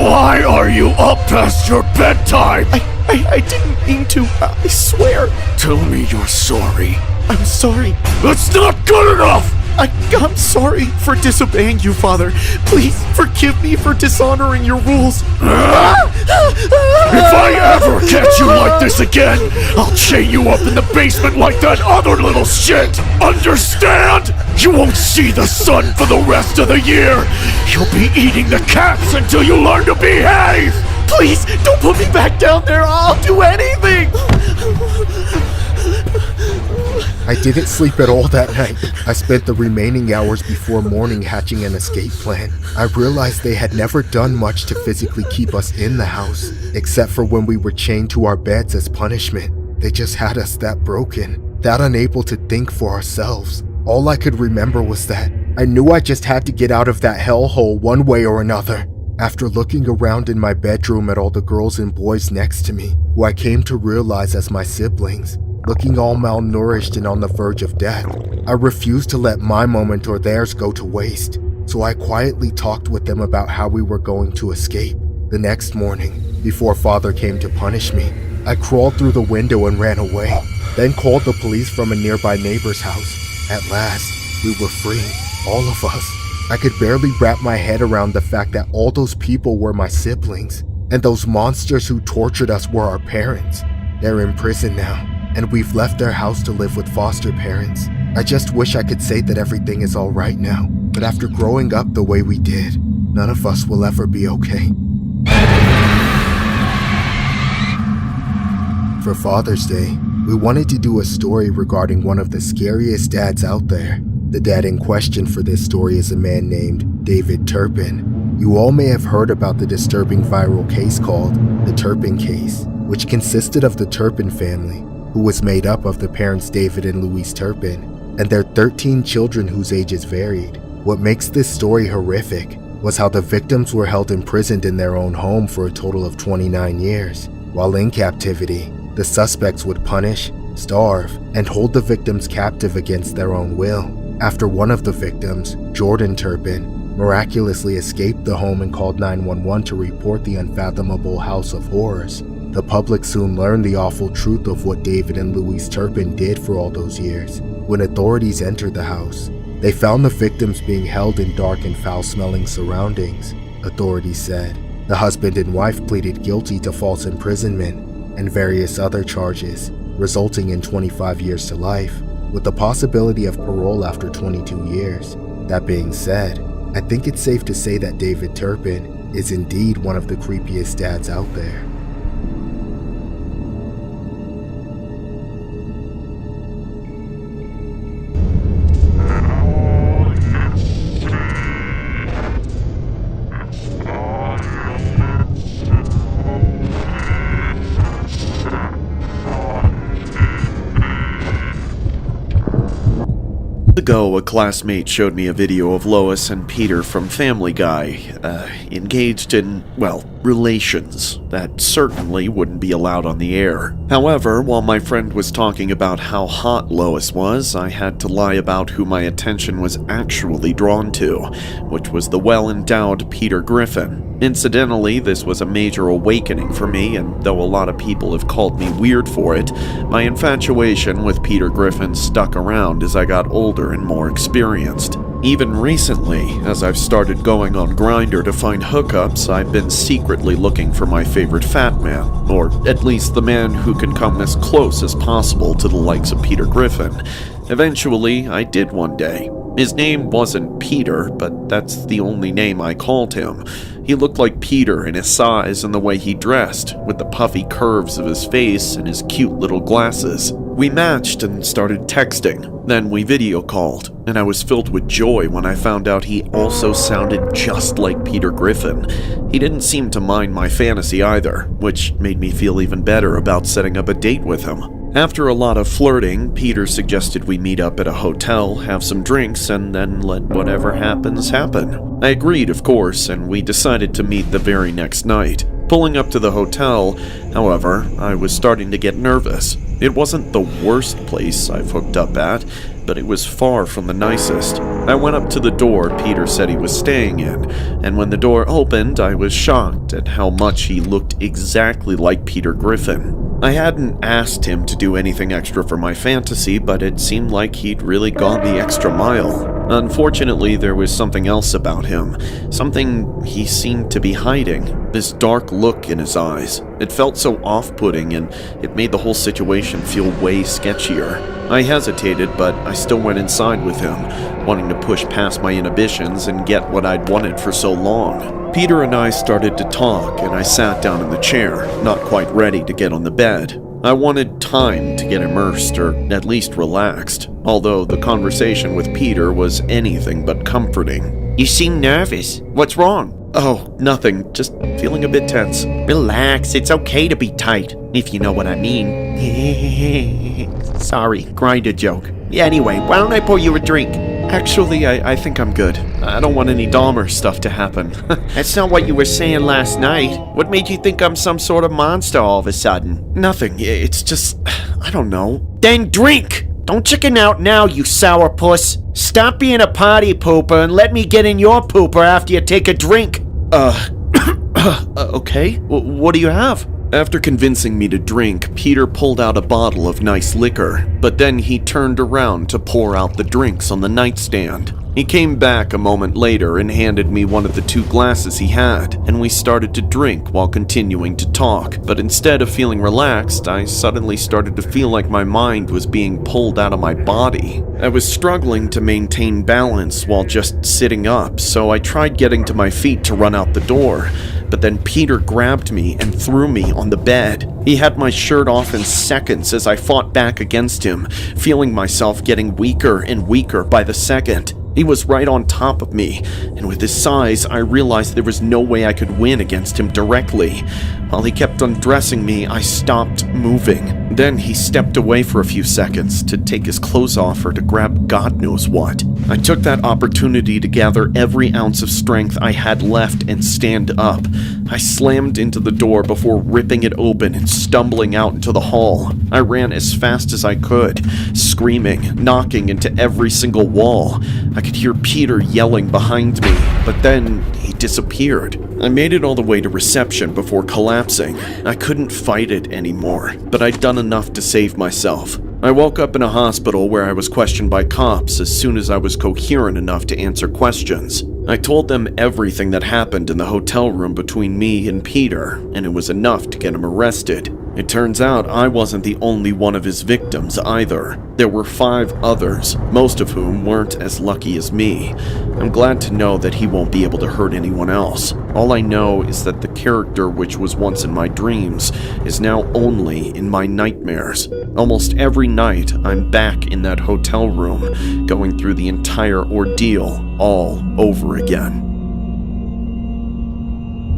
[SPEAKER 10] Why are you up past your bedtime?
[SPEAKER 17] I didn't mean to, I swear.
[SPEAKER 10] Tell me you're sorry.
[SPEAKER 17] I'm sorry.
[SPEAKER 10] That's not good enough!
[SPEAKER 17] I'm sorry for disobeying you, Father. Please forgive me for dishonoring your rules.
[SPEAKER 10] If I ever catch you like this again, I'll chain you up in the basement like that other little shit! Understand? You won't see the sun for the rest of the year! You'll be eating the cats until you learn to behave!
[SPEAKER 17] Please, don't put me back down there! I'll do anything!
[SPEAKER 6] I didn't sleep at all that night. I spent the remaining hours before morning hatching an escape plan. I realized they had never done much to physically keep us in the house, except for when we were chained to our beds as punishment. They just had us that broken, that unable to think for ourselves. All I could remember was that I knew I just had to get out of that hellhole one way or another. After looking around in my bedroom at all the girls and boys next to me, who I came to realize as my siblings, looking all malnourished and on the verge of death, I refused to let my moment or theirs go to waste, so I quietly talked with them about how we were going to escape. The next morning, before Father came to punish me, I crawled through the window and ran away, then called the police from a nearby neighbor's house. At last, we were free, all of us. I could barely wrap my head around the fact that all those people were my siblings, and those monsters who tortured us were our parents. They're in prison now, and we've left their house to live with foster parents. I just wish I could say that everything is all right now, but after growing up the way we did, none of us will ever be okay. For Father's Day, we wanted to do a story regarding one of the scariest dads out there. The dad in question for this story is a man named David Turpin. You all may have heard about the disturbing viral case called the Turpin case, which consisted of the Turpin family, who was made up of the parents David and Louise Turpin, and their 13 children whose ages varied. What makes this story horrific was how the victims were held imprisoned in their own home for a total of 29 years. While in captivity, the suspects would punish, starve, and hold the victims captive against their own will. After one of the victims, Jordan Turpin, miraculously escaped the home and called 911 to report the unfathomable house of horrors, the public soon learned the awful truth of what David and Louise Turpin did for all those years. When authorities entered the house, they found the victims being held in dark and foul-smelling surroundings. Authorities said the husband and wife pleaded guilty to false imprisonment and various other charges, resulting in 25 years to life, with the possibility of parole after 22 years. That being said, I think it's safe to say that David Turpin is indeed one of the creepiest dads out there.
[SPEAKER 5] Ago, a classmate showed me a video of Lois and Peter from Family Guy, engaged in, well, relations that certainly wouldn't be allowed on the air. However, while my friend was talking about how hot Lois was, I had to lie about who my attention was actually drawn to, which was the well-endowed Peter Griffin. Incidentally, this was a major awakening for me, and though a lot of people have called me weird for it, my infatuation with Peter Griffin stuck around as I got older and more experienced. Even recently, as I've started going on Grindr to find hookups, I've been secretly looking for my favorite fat man, or at least the man who can come as close as possible to the likes of Peter Griffin. Eventually, I did one day. His name wasn't Peter, but that's the only name I called him. He looked like Peter in his size and the way he dressed, with the puffy curves of his face and his cute little glasses. We matched and started texting. Then we video called, and I was filled with joy when I found out he also sounded just like Peter Griffin. He didn't seem to mind my fantasy either, which made me feel even better about setting up a date with him. After a lot of flirting, Peter suggested we meet up at a hotel, have some drinks, and then let whatever happens happen. I agreed, of course, and we decided to meet the very next night. Pulling up to the hotel, however, I was starting to get nervous. It wasn't the worst place I've hooked up at, but it was far from the nicest. I went up to the door Peter said he was staying in, and when the door opened, I was shocked at how much he looked exactly like Peter Griffin. I hadn't asked him to do anything extra for my fantasy, but it seemed like he'd really gone the extra mile. Unfortunately, there was something else about him, something he seemed to be hiding, this dark look in his eyes. It felt so off-putting, and it made the whole situation feel way sketchier. I hesitated, but I still went inside with him, wanting to push past my inhibitions and get what I'd wanted for so long. Peter and I started to talk, and I sat down in the chair, not quite ready to get on the bed. I wanted time to get immersed or at least relaxed, although the conversation with Peter was anything but comforting.
[SPEAKER 17] You seem nervous. What's wrong?
[SPEAKER 5] Oh, nothing. Just feeling a bit tense.
[SPEAKER 17] Relax, it's okay to be tight, if you know what I mean. Sorry, grinder joke. Anyway, why don't I pour you a drink?
[SPEAKER 5] Actually, I think I'm good. I don't want any Dahmer stuff to happen.
[SPEAKER 17] That's not what you were saying last night. What made you think I'm some sort of monster all of a sudden?
[SPEAKER 5] Nothing. It's just, I don't know.
[SPEAKER 17] Then drink! Don't chicken out now, you sourpuss. Stop being a party pooper and let me get in your pooper after you take a drink.
[SPEAKER 5] Okay. What do you have? After convincing me to drink, Peter pulled out a bottle of nice liquor, but then he turned around to pour out the drinks on the nightstand. He came back a moment later and handed me one of the 2 glasses he had, and we started to drink while continuing to talk. But instead of feeling relaxed, I suddenly started to feel like my mind was being pulled out of my body. I was struggling to maintain balance while just sitting up, so I tried getting to my feet to run out the door. But then Peter grabbed me and threw me on the bed. He had my shirt off in seconds as I fought back against him, feeling myself getting weaker and weaker by the second. He was right on top of me, and with his size, I realized there was no way I could win against him directly. While he kept undressing me, I stopped moving. Then he stepped away for a few seconds to take his clothes off or to grab God knows what. I took that opportunity to gather every ounce of strength I had left and stand up. I slammed into the door before ripping it open and stumbling out into the hall. I ran as fast as I could, screaming, knocking into every single wall. I could hear Peter yelling behind me, but then he disappeared. I made it all the way to reception before collapsing. I couldn't fight it anymore, but I'd done enough to save myself. I woke up in a hospital where I was questioned by cops as soon as I was coherent enough to answer questions. I told them everything that happened in the hotel room between me and Peter, and it was enough to get him arrested. It turns out I wasn't the only one of his victims either. There were 5 others, most of whom weren't as lucky as me. I'm glad to know that he won't be able to hurt anyone else. All I know is that the character which was once in my dreams is now only in my nightmares. Almost every night, I'm back in that hotel room, going through the entire ordeal all over again.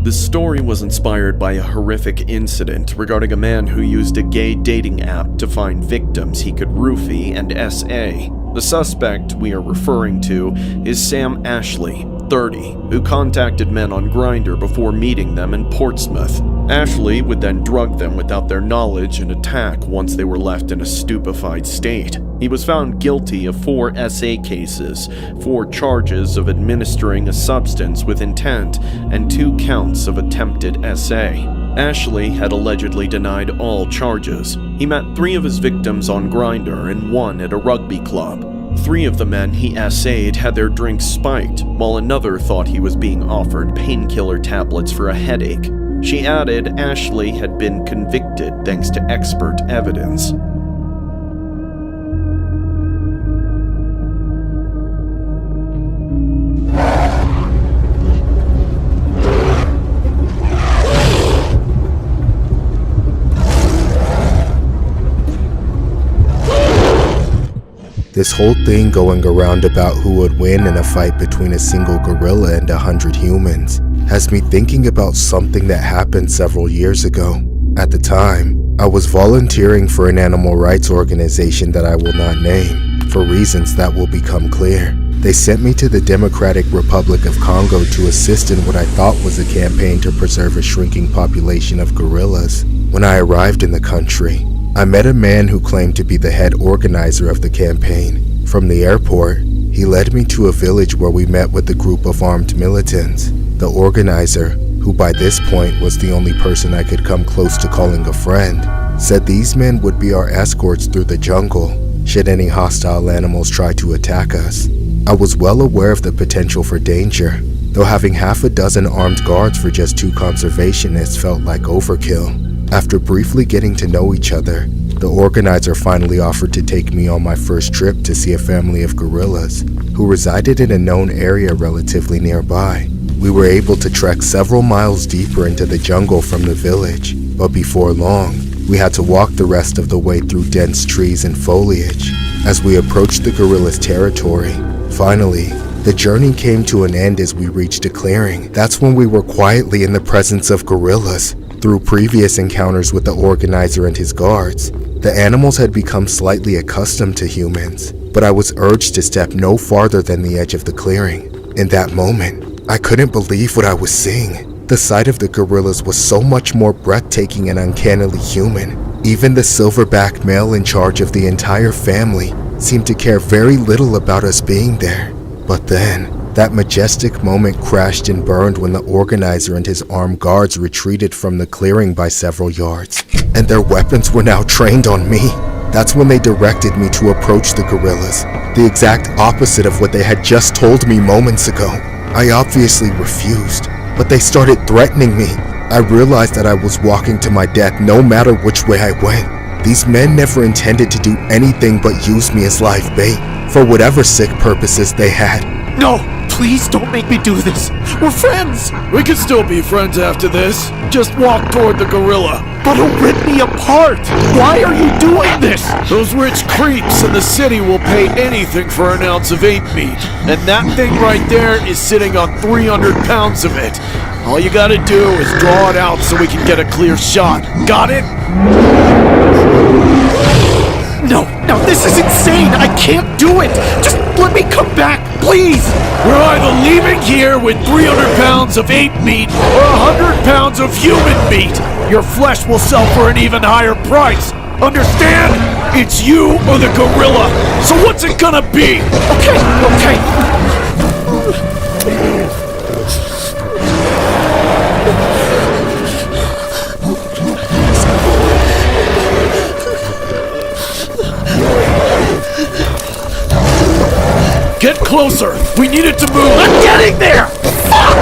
[SPEAKER 5] The story was inspired by a horrific incident regarding a man who used a gay dating app to find victims he could roofie and SA. The suspect we are referring to is Sam Ashley, 30, who contacted men on Grindr before meeting them in Portsmouth. Ashley would then drug them without their knowledge and attack once they were left in a stupefied state. He was found guilty of 4 SA cases, 4 charges of administering a substance with intent, and 2 counts of attempted SA. Ashley had allegedly denied all charges. He met 3 of his victims on Grindr and 1 at a rugby club. 3 of the men he SA'd had their drinks spiked, while another thought he was being offered painkiller tablets for a headache. She added Ashley had been convicted thanks to expert evidence.
[SPEAKER 6] This whole thing going around about who would win in a fight between a single gorilla and 100 humans has me thinking about something that happened several years ago. At the time, I was volunteering for an animal rights organization that I will not name, for reasons that will become clear. They sent me to the Democratic Republic of Congo to assist in what I thought was a campaign to preserve a shrinking population of gorillas. When I arrived in the country, I met a man who claimed to be the head organizer of the campaign. From the airport, he led me to a village where we met with a group of armed militants. The organizer, who by this point was the only person I could come close to calling a friend, said these men would be our escorts through the jungle should any hostile animals try to attack us. I was well aware of the potential for danger, though having half a dozen armed guards for just 2 conservationists felt like overkill. After briefly getting to know each other, the organizer finally offered to take me on my first trip to see a family of gorillas who resided in a known area relatively nearby. We were able to trek several miles deeper into the jungle from the village, but before long, We had to walk the rest of the way through dense trees and foliage as we approached the gorilla's territory. Finally, the journey came to an end as we reached a clearing. That's when we were quietly in the presence of gorillas. Through previous encounters with the organizer and his guards, the animals had become slightly accustomed to humans, but I was urged to step no farther than the edge of the clearing. In that moment, I couldn't believe what I was seeing. The sight of the gorillas was so much more breathtaking and uncannily human. Even the silverback male in charge of the entire family seemed to care very little about us being there. But then, that majestic moment crashed and burned when the organizer and his armed guards retreated from the clearing by several yards, and their weapons were now trained on me. That's when they directed me to approach the gorillas, the exact opposite of what they had just told me moments ago. I obviously refused, but they started threatening me. I realized that I was walking to my death no matter which way I went. These men never intended to do anything but use me as live bait for whatever sick purposes they had.
[SPEAKER 10] No! Please don't make me do this! We're friends!
[SPEAKER 11] We can still be friends after this. Just walk toward the gorilla.
[SPEAKER 10] But he'll rip me apart! Why are you doing this?
[SPEAKER 11] Those rich creeps in the city will pay anything for an ounce of ape meat. And that thing right there is sitting on 300 pounds of it. All you gotta do is draw it out so we can get a clear shot. Got it?
[SPEAKER 10] No, this is insane! I can't do it! Just let me come back, please!
[SPEAKER 11] We're either leaving here with 300 pounds of ape meat or 100 pounds of human meat. Your flesh will sell for an even higher price. Understand? It's you or the gorilla. So what's it gonna be?
[SPEAKER 10] Okay.
[SPEAKER 11] Get closer! We need it to move!
[SPEAKER 10] I'm getting there! Fuck!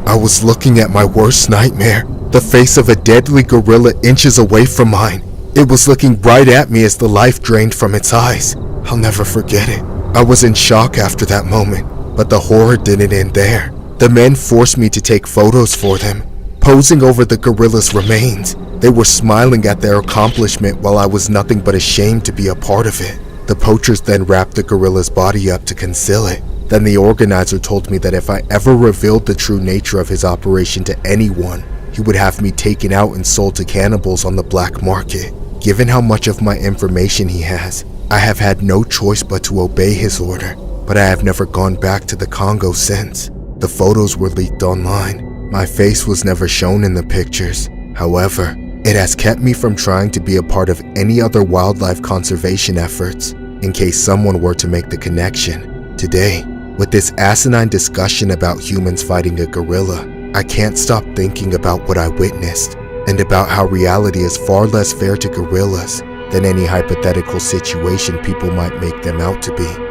[SPEAKER 6] I was looking at my worst nightmare, the face of a deadly gorilla inches away from mine. It was looking right at me as the life drained from its eyes. I'll never forget it. I was in shock after that moment. But the horror didn't end there. The men forced me to take photos for them, posing over the gorilla's remains. They were smiling at their accomplishment while I was nothing but ashamed to be a part of it. The poachers then wrapped the gorilla's body up to conceal it. Then the organizer told me that if I ever revealed the true nature of his operation to anyone, he would have me taken out and sold to cannibals on the black market. Given how much of my information he has, I have had no choice but to obey his order. But I have never gone back to the Congo since. The photos were leaked online. My face was never shown in the pictures. However, it has kept me from trying to be a part of any other wildlife conservation efforts, in case someone were to make the connection. Today, with this asinine discussion about humans fighting a gorilla, I can't stop thinking about what I witnessed, and about how reality is far less fair to gorillas than any hypothetical situation people might make them out to be.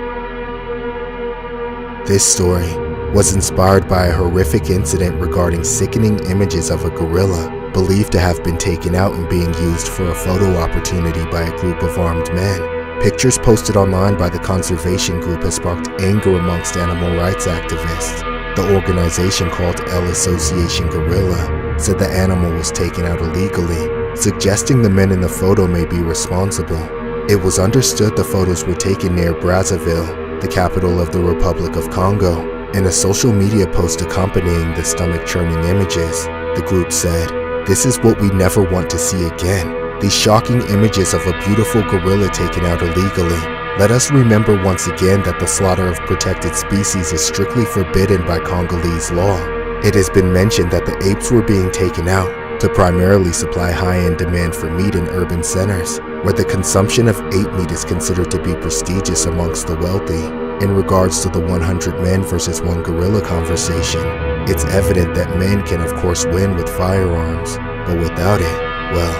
[SPEAKER 6] This story was inspired by a horrific incident regarding sickening images of a gorilla believed to have been taken out and being used for a photo opportunity by a group of armed men. Pictures posted online by the conservation group has sparked anger amongst animal rights activists. The organization called El Association Gorilla said the animal was taken out illegally, suggesting the men in the photo may be responsible. It was understood the photos were taken near Brazzaville, the capital of the Republic of Congo. In a social media post accompanying the stomach-churning images, the group said, "This is what we never want to see again. These shocking images of a beautiful gorilla taken out illegally. Let us remember once again that the slaughter of protected species is strictly forbidden by Congolese law. It has been mentioned that the apes were being taken out to primarily supply high-end demand for meat in urban centers, where the consumption of ape meat is considered to be prestigious amongst the wealthy. In regards to the 100 men versus 1 gorilla conversation, it's evident that men can of course win with firearms, but without it, well,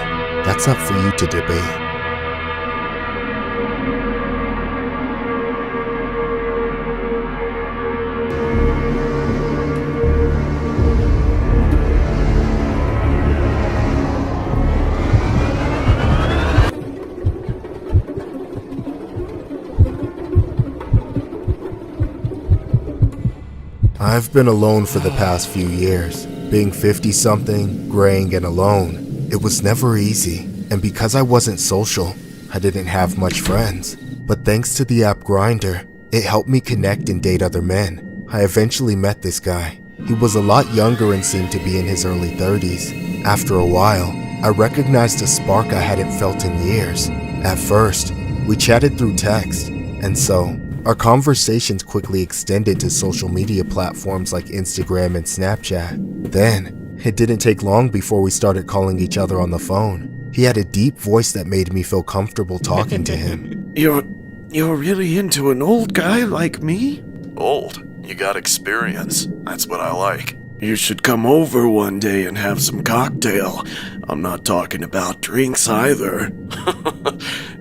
[SPEAKER 6] that's up for you to debate." I've been alone for the past few years. Being 50-something, graying, and alone, it was never easy. And because I wasn't social, I didn't have much friends. But thanks to the app Grindr, it helped me connect and date other men. I eventually met this guy. He was a lot younger and seemed to be in his early 30s. After a while, I recognized a spark I hadn't felt in years. At first, we chatted through text, and so, our conversations quickly extended to social media platforms like Instagram and Snapchat. Then, it didn't take long before we started calling each other on the phone. He had a deep voice that made me feel comfortable talking to him.
[SPEAKER 10] You're really into an old guy like me?
[SPEAKER 5] Old. You got experience. That's what I like.
[SPEAKER 10] You should come over one day and have some cocktail. I'm not talking about drinks either.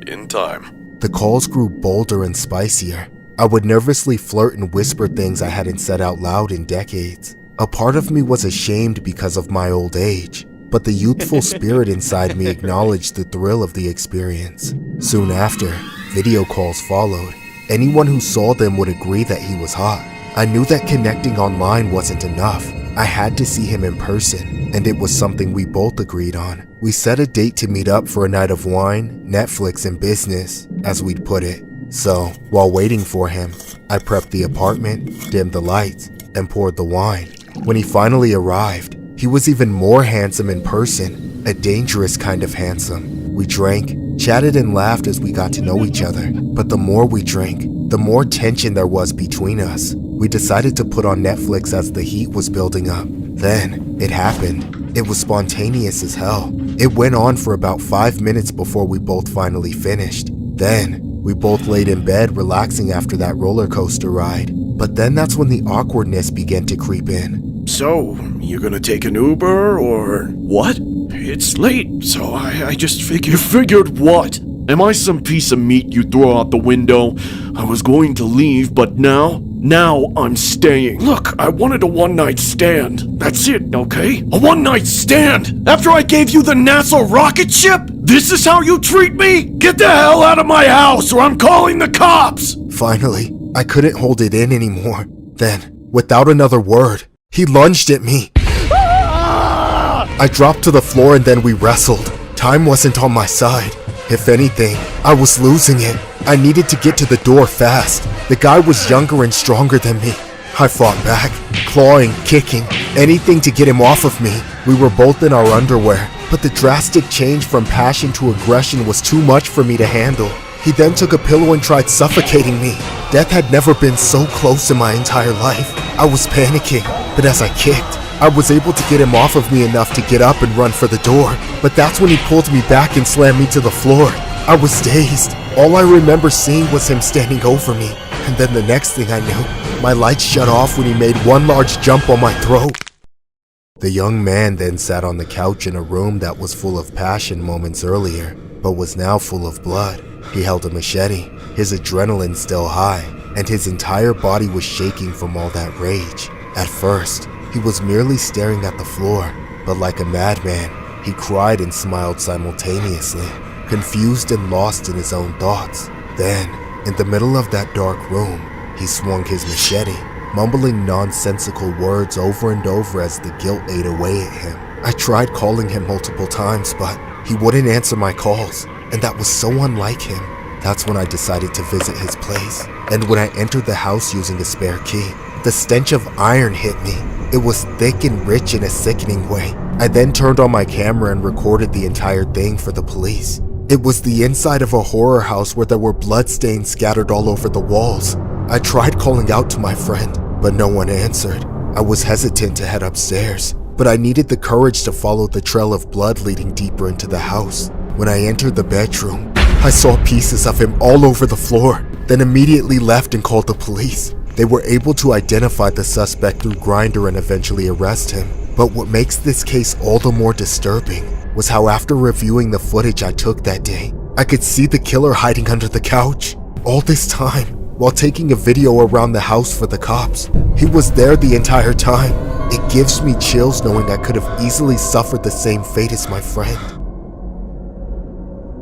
[SPEAKER 5] In time.
[SPEAKER 6] The calls grew bolder and spicier. I would nervously flirt and whisper things I hadn't said out loud in decades. A part of me was ashamed because of my old age, but the youthful spirit inside me acknowledged the thrill of the experience. Soon after, video calls followed. Anyone who saw them would agree that he was hot. I knew that connecting online wasn't enough. I had to see him in person, and it was something we both agreed on. We set a date to meet up for a night of wine, Netflix, and business, as we'd put it. So, while waiting for him, I prepped the apartment, dimmed the lights, and poured the wine. When he finally arrived, he was even more handsome in person, a dangerous kind of handsome. We drank, chatted, and laughed as we got to know each other. But the more we drank, the more tension there was between us. We decided to put on Netflix as the heat was building up. Then, it happened. It was spontaneous as hell. It went on for about 5 minutes before we both finally finished. Then, we both laid in bed relaxing after that roller coaster ride. But then that's when the awkwardness began to creep in.
[SPEAKER 10] So, you gonna take an Uber or what? It's late, so I just figured.
[SPEAKER 5] You figured what? Am I some piece of meat you throw out the window? I was going to leave, but now I'm staying.
[SPEAKER 10] Look, I wanted a one-night stand. That's it, okay? A one-night stand? After I gave you the NASA rocket ship? This is how you treat me? Get the hell out of my house or I'm calling the cops!
[SPEAKER 6] Finally, I couldn't hold it in anymore. Then, without another word, he lunged at me. I dropped to the floor and then we wrestled. Time wasn't on my side. If anything, I was losing it. I needed to get to the door fast. The guy was younger and stronger than me. I fought back, clawing, kicking, anything to get him off of me. We were both in our underwear, but the drastic change from passion to aggression was too much for me to handle. He then took a pillow and tried suffocating me. Death had never been so close in my entire life. I was panicking, but as I kicked, I was able to get him off of me enough to get up and run for the door. But that's when he pulled me back and slammed me to the floor. I was dazed. All I remember seeing was him standing over me. And then the next thing I knew, my lights shut off when he made one large jump on my throat. The young man then sat on the couch in a room that was full of passion moments earlier, but was now full of blood. He held a machete, his adrenaline still high, and his entire body was shaking from all that rage. At first, he was merely staring at the floor, but like a madman, he cried and smiled simultaneously, confused and lost in his own thoughts. Then, in the middle of that dark room, he swung his machete, mumbling nonsensical words over and over as the guilt ate away at him. I tried calling him multiple times, but he wouldn't answer my calls, and that was so unlike him. That's when I decided to visit his place, and when I entered the house using a spare key, the stench of iron hit me. It was thick and rich in a sickening way. I then turned on my camera and recorded the entire thing for the police. It was the inside of a horror house where there were bloodstains scattered all over the walls. I tried calling out to my friend, but no one answered. I was hesitant to head upstairs, but I needed the courage to follow the trail of blood leading deeper into the house. When I entered the bedroom, I saw pieces of him all over the floor, then immediately left and called the police. They were able to identify the suspect through Grindr and eventually arrest him. But what makes this case all the more disturbing was how after reviewing the footage I took that day, I could see the killer hiding under the couch. All this time, while taking a video around the house for the cops, he was there the entire time. It gives me chills knowing I could have easily suffered the same fate as my friend.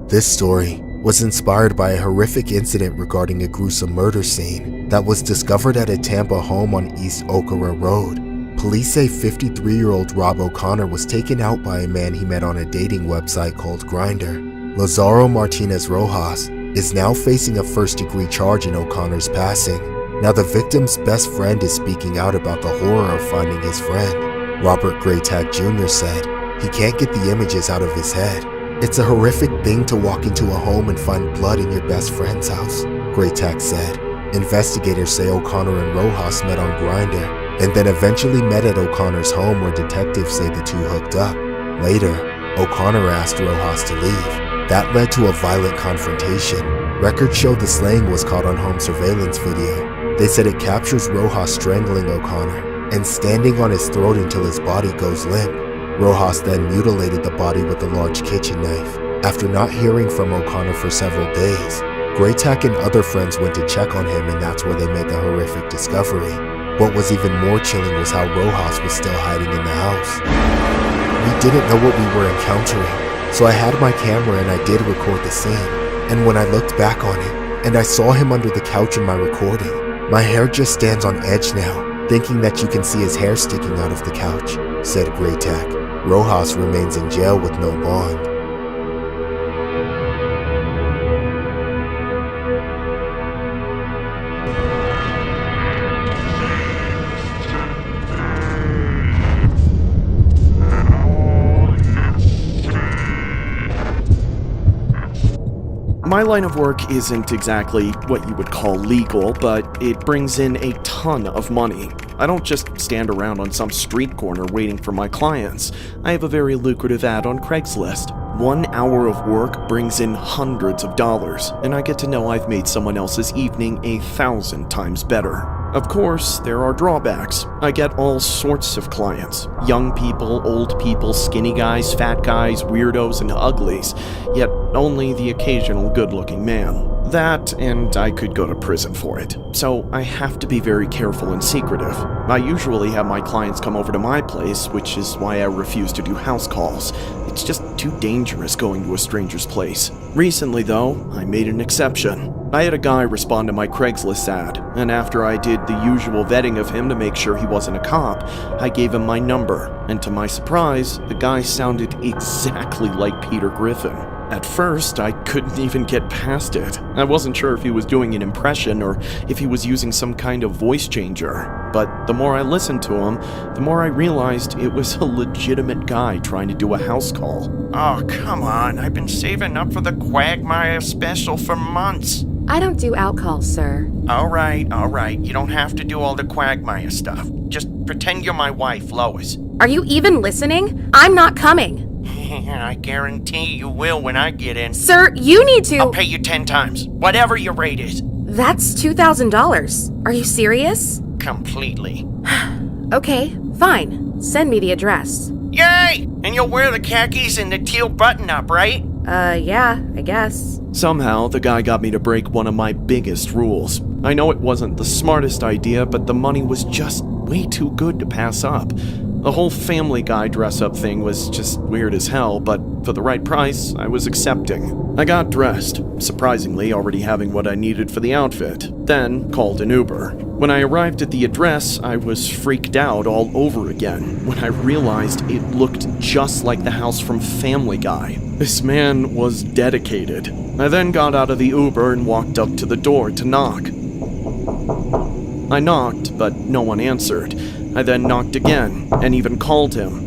[SPEAKER 6] This story was inspired by a horrific incident regarding a gruesome murder scene that was discovered at a Tampa home on East Okara Road. Police say 53-year-old Rob O'Connor was taken out by a man he met on a dating website called Grindr. Lazaro Martinez Rojas is now facing a first-degree charge in O'Connor's passing. Now the victim's best friend is speaking out about the horror of finding his friend. Robert Graytag Jr. said he can't get the images out of his head. It's a horrific thing to walk into a home and find blood in your best friend's house, Graytag said. Investigators say O'Connor and Rojas met on Grindr and then eventually met at O'Connor's home where detectives say the two hooked up. Later, O'Connor asked Rojas to leave. That led to a violent confrontation. Records show the slaying was caught on home surveillance video. They said it captures Rojas strangling O'Connor and standing on his throat until his body goes limp. Rojas then mutilated the body with a large kitchen knife. After not hearing from O'Connor for several days, Graytag and other friends went to check on him, and that's where they made the horrific discovery. What was even more chilling was how Rojas was still hiding in the house. We didn't know what we were encountering, so I had my camera and I did record the scene. And when I looked back on it, and I saw him under the couch in my recording, my hair just stands on edge now, thinking that you can see his hair sticking out of the couch, said Graytag. Rojas remains in jail with no bond.
[SPEAKER 17] My line of work isn't exactly what you would call legal, but it brings in a ton of money. I don't just stand around on some street corner waiting for my clients. I have a very lucrative ad on Craigslist. 1 hour of work brings in hundreds of dollars, and I get to know I've made someone else's evening 1,000 times better. Of course, there are drawbacks. I get all sorts of clients. Young people, old people, skinny guys, fat guys, weirdos, and uglies. Yet only the occasional good-looking man. That, and I could go to prison for it. So I have to be very careful and secretive. I usually have my clients come over to my place, which is why I refuse to do house calls. It's just too dangerous going to a stranger's place. Recently, though, I made an exception. I had a guy respond to my Craigslist ad, and after I did the usual vetting of him to make sure he wasn't a cop, I gave him my number, and to my surprise, the guy sounded exactly like Peter Griffin. At first, I couldn't even get past it. I wasn't sure if he was doing an impression or if he was using some kind of voice changer. But the more I listened to him, the more I realized it was a legitimate guy trying to do a house call.
[SPEAKER 10] Oh, come on. I've been saving up for the Quagmire special for months.
[SPEAKER 18] I don't do outcalls, sir.
[SPEAKER 10] All right. You don't have to do all the Quagmire stuff. Just pretend you're my wife, Lois.
[SPEAKER 18] Are you even listening? I'm not coming.
[SPEAKER 10] I guarantee you will when I get in.
[SPEAKER 18] Sir, you need to—
[SPEAKER 10] I'll pay you 10 times, whatever your rate is.
[SPEAKER 18] That's $2,000. Are you serious?
[SPEAKER 10] Completely.
[SPEAKER 18] Okay, fine. Send me the address.
[SPEAKER 10] Yay! And you'll wear the khakis and the teal button-up, right?
[SPEAKER 18] Yeah, I guess.
[SPEAKER 17] Somehow, the guy got me to break one of my biggest rules. I know it wasn't the smartest idea, but the money was just way too good to pass up. The whole Family Guy dress-up thing was just weird as hell, but for the right price, I was accepting. I got dressed, surprisingly already having what I needed for the outfit, then called an Uber. When I arrived at the address, I was freaked out all over again when I realized it looked just like the house from Family Guy. This man was dedicated. I then got out of the Uber and walked up to the door to knock. I knocked, but no one answered. I then knocked again, and even called him.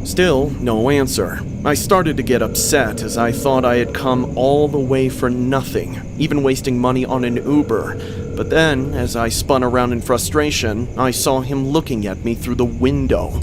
[SPEAKER 17] Still, no answer. I started to get upset as I thought I had come all the way for nothing, even wasting money on an Uber. But then, as I spun around in frustration, I saw him looking at me through the window.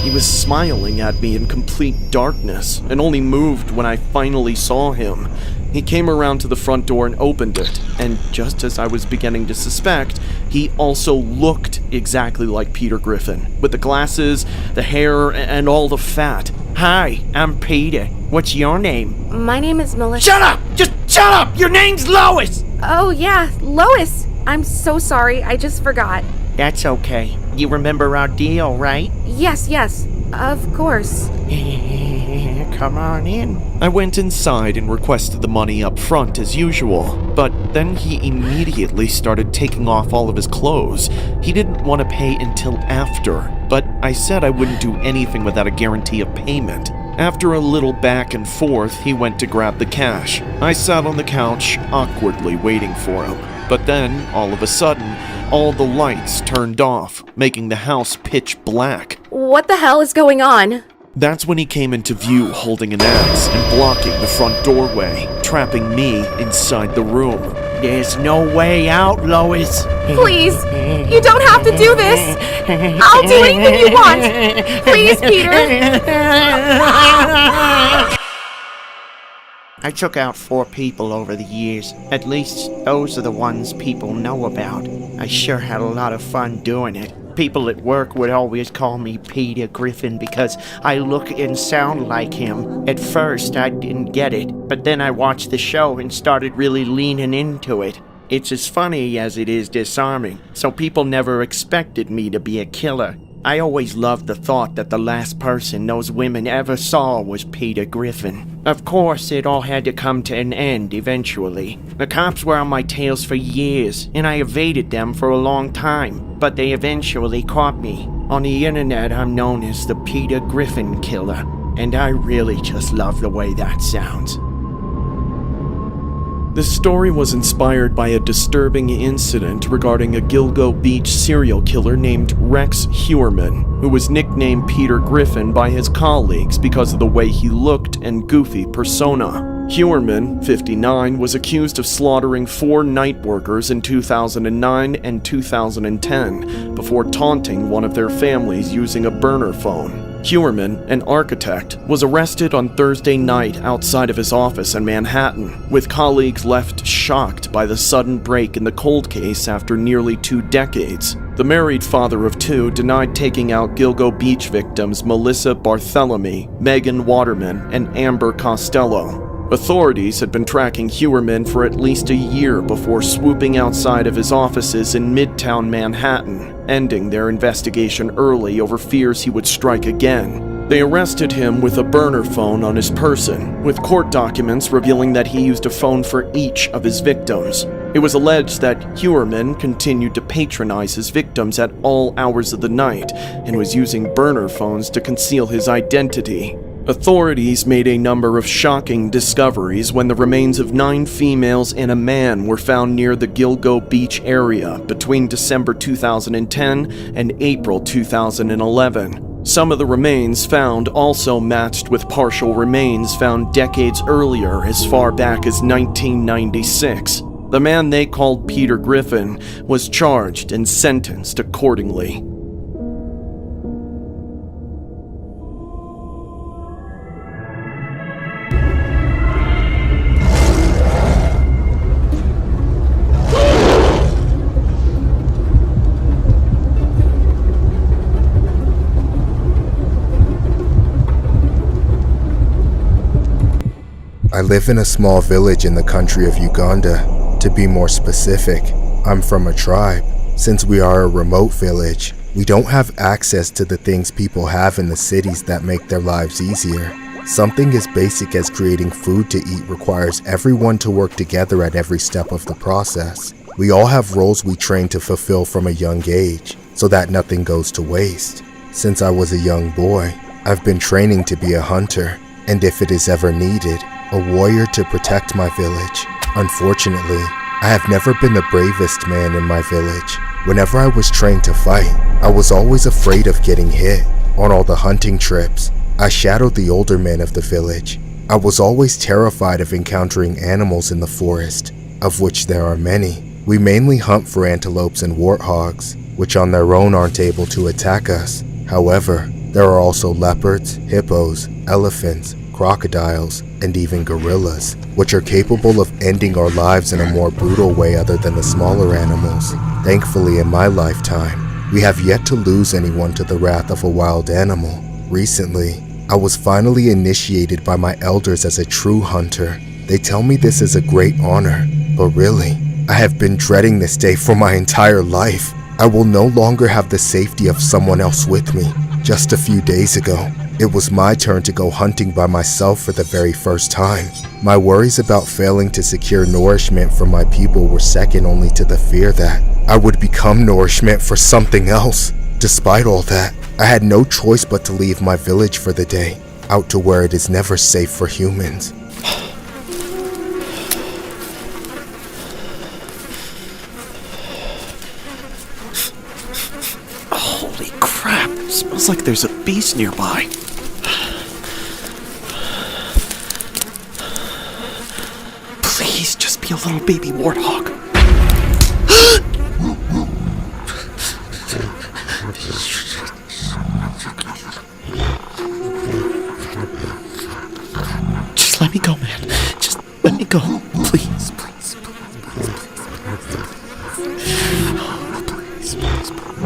[SPEAKER 17] He was smiling at me in complete darkness, and only moved when I finally saw him. He came around to the front door and opened it, and just as I was beginning to suspect, he also looked exactly like Peter Griffin, with the glasses, the hair, and all the fat.
[SPEAKER 10] Hi, I'm Peter. What's your name?
[SPEAKER 18] My name is Melissa.
[SPEAKER 10] Shut up! Just shut up! Your name's Lois!
[SPEAKER 18] Oh, yeah, Lois. I'm so sorry, I just forgot.
[SPEAKER 10] That's okay. You remember our deal, right?
[SPEAKER 18] Yes. Of course.
[SPEAKER 5] Come on in. I went inside and requested the money up front as usual, but then he immediately started taking off all of his clothes. He didn't want to pay until after, but I said I wouldn't do anything without a guarantee of payment. After a little back and forth, he went to grab the cash. I sat on the couch, awkwardly waiting for him. But then, all of a sudden, all the lights turned off, making the house pitch black.
[SPEAKER 18] What the hell is going on?
[SPEAKER 5] That's when he came into view holding an axe and blocking the front doorway, trapping me inside the room.
[SPEAKER 10] There's no way out, Lois.
[SPEAKER 18] Please, you don't have to do this. I'll do anything you want. Please, Peter.
[SPEAKER 10] I took out 4 people over the years. At least those are the ones people know about. I sure had a lot of fun doing it. People at work would always call me Peter Griffin because I look and sound like him. At first, I didn't get it, but then I watched the show and started really leaning into it. It's as funny as it is disarming, so people never expected me to be a killer. I always loved the thought that the last person those women ever saw was Peter Griffin. Of course, it all had to come to an end eventually. The cops were on my tails for years, and I evaded them for a long time, but they eventually caught me. On the internet, I'm known as the Peter Griffin Killer, and I really just love the way that sounds.
[SPEAKER 5] This story was inspired by a disturbing incident regarding a Gilgo Beach serial killer named Rex Heuermann, who was nicknamed Peter Griffin by his colleagues because of the way he looked and goofy persona. Heuermann, 59, was accused of slaughtering 4 night workers in 2009 and 2010 before taunting one of their families using a burner phone. Heuermann, an architect, was arrested on Thursday night outside of his office in Manhattan, with colleagues left shocked by the sudden break in the cold case after nearly 2 decades. The married father of 2 denied taking out Gilgo Beach victims Melissa Barthelemy, Megan Waterman, and Amber Costello. Authorities had been tracking Heuermann for at least a year before swooping outside of his offices in Midtown Manhattan, ending their investigation early over fears he would strike again. They arrested him with a burner phone on his person, with court documents revealing that he used a phone for each of his victims. It was alleged that Heuermann continued to patronize his victims at all hours of the night and was using burner phones to conceal his identity. Authorities made a number of shocking discoveries when the remains of 9 females and a man were found near the Gilgo Beach area between December 2010 and April 2011. Some of the remains found also matched with partial remains found decades earlier as far back as 1996. The man they called Peter Griffin was charged and sentenced accordingly.
[SPEAKER 6] I live in a small village in the country of Uganda. To be more specific, I'm from a tribe. Since we are a remote village, we don't have access to the things people have in the cities that make their lives easier. Something as basic as creating food to eat requires everyone to work together at every step of the process. We all have roles we train to fulfill from a young age, so that nothing goes to waste. Since I was a young boy, I've been training to be a hunter, and if it is ever needed, a warrior to protect my village. Unfortunately, I have never been the bravest man in my village. Whenever I was trained to fight, I was always afraid of getting hit. On all the hunting trips, I shadowed the older men of the village. I was always terrified of encountering animals in the forest, of which there are many. We mainly hunt for antelopes and warthogs, which on their own aren't able to attack us. However, there are also leopards, hippos, elephants, crocodiles, and even gorillas, which are capable of ending our lives in a more brutal way other than the smaller animals. Thankfully, in my lifetime, we have yet to lose anyone to the wrath of a wild animal. Recently, I was finally initiated by my elders as a true hunter. They tell me this is a great honor, but really, I have been dreading this day for my entire life. I will no longer have the safety of someone else with me, Just a few days ago, it was my turn to go hunting by myself for the very first time. My worries about failing to secure nourishment from my people were second only to the fear that I would become nourishment for something else. Despite all that, I had no choice but to leave my village for the day, out to where it is never safe for humans.
[SPEAKER 17] Holy crap, smells like there's a beast nearby. Please, just be a little baby warthog. Just let me go, man. Just let me go. Please, please, please, please, please, please, please.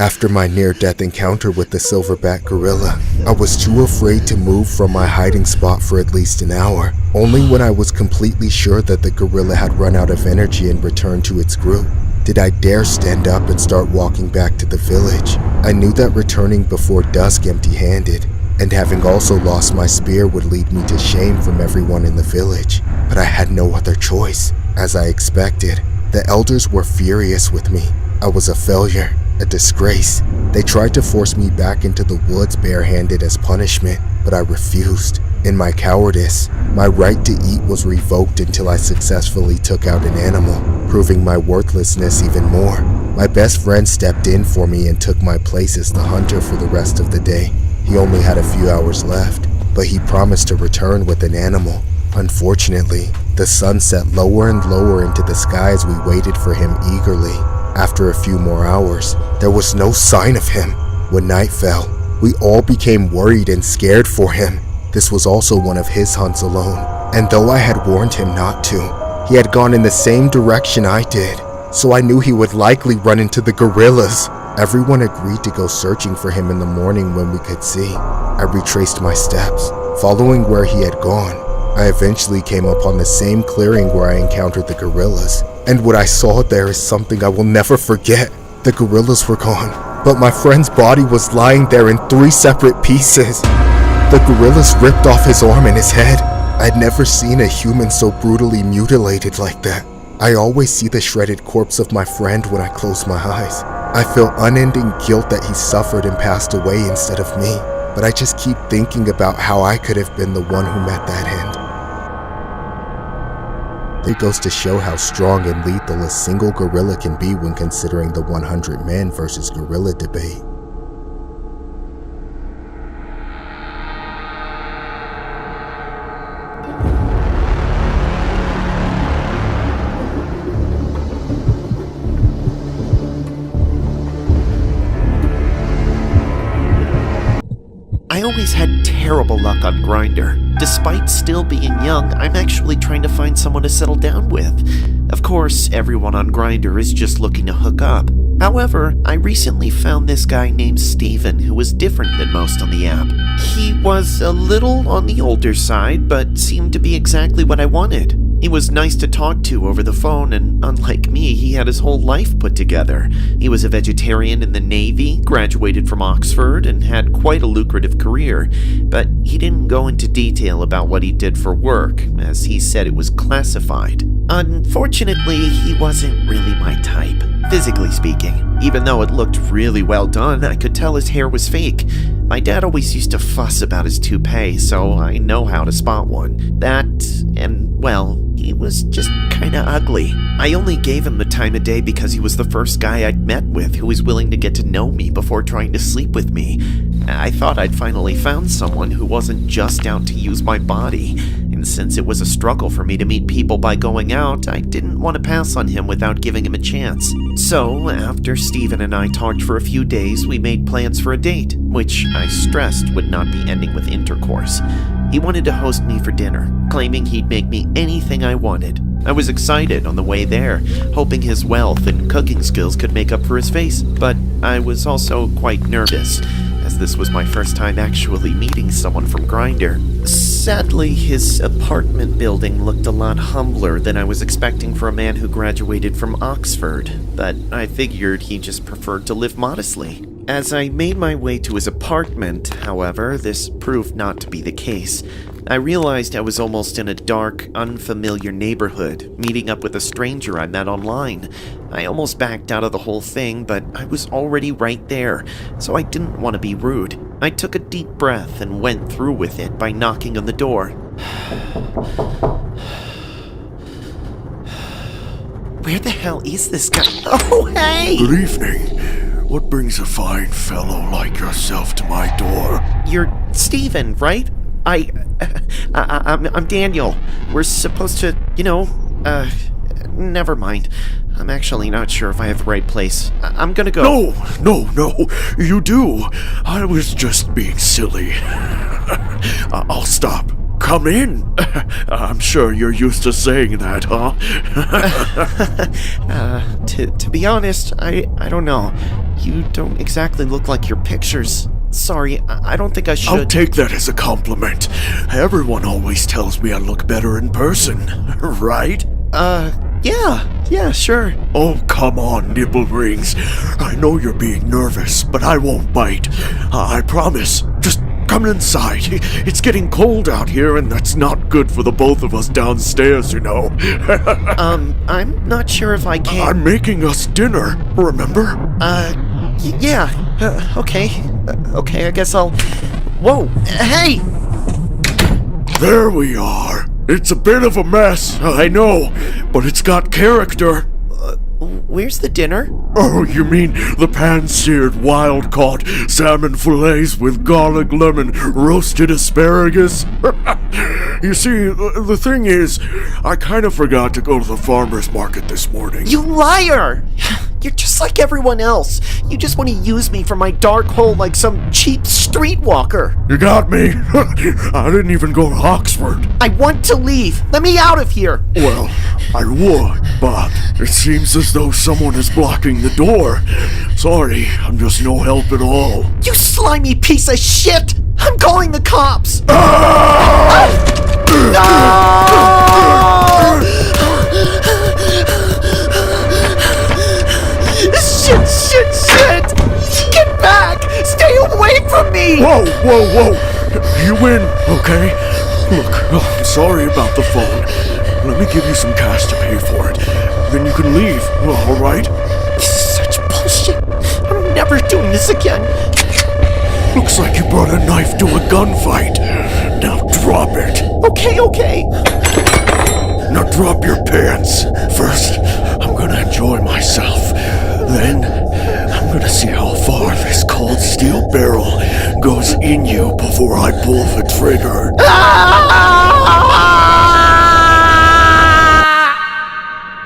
[SPEAKER 6] After my near-death encounter with the silverback gorilla, I was too afraid to move from my hiding spot for at least an hour. Only when I was completely sure that the gorilla had run out of energy and returned to its group did I dare stand up and start walking back to the village. I knew that returning before dusk empty-handed, and having also lost my spear, would lead me to shame from everyone in the village. But I had no other choice. As I expected, the elders were furious with me. I was a failure, a disgrace. They tried to force me back into the woods barehanded as punishment, but I refused. In my cowardice, my right to eat was revoked until I successfully took out an animal, proving my worthlessness even more. My best friend stepped in for me and took my place as the hunter for the rest of the day. He only had a few hours left, but he promised to return with an animal. Unfortunately, the sun set lower and lower into the sky as we waited for him eagerly. After a few more hours, there was no sign of him. When night fell, we all became worried and scared for him. This was also one of his hunts alone, and though I had warned him not to, he had gone in the same direction I did, so I knew he would likely run into the gorillas. Everyone agreed to go searching for him in the morning when we could see. I retraced my steps, following where he had gone. I eventually came upon the same clearing where I encountered the gorillas, and what I saw there is something I will never forget. The gorillas were gone, but my friend's body was lying there in 3 separate pieces. The gorillas ripped off his arm and his head. I'd never seen a human so brutally mutilated like that. I always see the shredded corpse of my friend when I close my eyes. I feel unending guilt that he suffered and passed away instead of me, but I just keep thinking about how I could have been the one who met that end. It goes to show how strong and lethal a single gorilla can be when considering the 100 man versus gorilla debate.
[SPEAKER 17] I always had terrible luck on Grindr. Despite still being young, I'm actually trying to find someone to settle down with. Of course, everyone on Grindr is just looking to hook up. However, I recently found this guy named Steven who was different than most on the app. He was a little on the older side, but seemed to be exactly what I wanted. He was nice to talk to over the phone, and unlike me, he had his whole life put together. He was a vegetarian in the Navy, graduated from Oxford, and had quite a lucrative career. But he didn't go into detail about what he did for work, as he said it was classified. Unfortunately, he wasn't really my type, physically speaking. Even though it looked really well done, I could tell his hair was fake. My dad always used to fuss about his toupee, so I know how to spot one. That, and, well, he was just kinda ugly. I only gave him the time of day because he was the first guy I'd met with who was willing to get to know me before trying to sleep with me. I thought I'd finally found someone who wasn't just out to use my body.
[SPEAKER 14] And since it was a struggle for me to meet people by going out, I didn't want to pass on him without giving him a chance. So, after Steven and I talked for a few days, we made plans for a date, which I stressed would not be ending with intercourse. He wanted to host me for dinner, claiming he'd make me anything I wanted. I was excited on the way there, hoping his wealth and cooking skills could make up for his face, but I was also quite nervous, as this was my first time actually meeting someone from Grindr. Sadly, his apartment building looked a lot humbler than I was expecting for a man who graduated from Oxford, but I figured he just preferred to live modestly. As I made my way to his apartment, however, this proved not to be the case. I realized I was almost in a dark, unfamiliar neighborhood, meeting up with a stranger I met online. I almost backed out of the whole thing, but I was already right there, so I didn't want to be rude. I took a deep breath and went through with it by knocking on the door. Where the hell is this guy? Oh, hey!
[SPEAKER 11] Good evening. What brings a fine fellow like yourself to my door?
[SPEAKER 14] You're Steven, right? I'm Daniel. We're supposed to, never mind. I'm actually not sure if I have the right place. I'm gonna go.
[SPEAKER 11] No, you do. I was just being silly. I'll stop. Come in. I'm sure you're used to saying that, huh?
[SPEAKER 14] To be honest, I don't know. You don't exactly look like your pictures. Sorry, I don't think I should.
[SPEAKER 11] I'll take that as a compliment. Everyone always tells me I look better in person, right?
[SPEAKER 14] Yeah, sure.
[SPEAKER 11] Oh, come on, nipple rings. I know you're being nervous, but I won't bite. I promise. Just come inside. It's getting cold out here, and that's not good for the both of us downstairs, you know.
[SPEAKER 14] I'm not sure if I can.
[SPEAKER 11] I'm making us dinner, remember?
[SPEAKER 14] Yeah. Okay, I guess I'll... Whoa, hey!
[SPEAKER 11] There we are. It's a bit of a mess, I know, but it's got character.
[SPEAKER 14] Where's the dinner?
[SPEAKER 11] Oh, you mean the pan-seared, wild-caught salmon fillets with garlic lemon roasted asparagus? You see, the thing is, I kind of forgot to go to the farmer's market this morning.
[SPEAKER 14] You liar! You're just like everyone else. You just want to use me for my dark hole like some cheap streetwalker.
[SPEAKER 11] You got me. I didn't even go to Oxford.
[SPEAKER 14] I want to leave. Let me out of here.
[SPEAKER 11] Well, I would, but it seems as though someone is blocking the door. Sorry, I'm just no help at all.
[SPEAKER 14] You slimy piece of shit! I'm calling the cops! Shit! Get back! Stay away from me!
[SPEAKER 11] Whoa! You win, okay? Look, I'm sorry about the phone. Let me give you some cash to pay for it. Then you can leave, alright?
[SPEAKER 14] This is such bullshit. I'm never doing this again.
[SPEAKER 11] Looks like you brought a knife to a gunfight. Now drop it.
[SPEAKER 14] Okay.
[SPEAKER 11] Now drop your pants. First, I'm gonna enjoy myself. Then, I'm gonna see how far this cold steel barrel goes in you before I pull the trigger.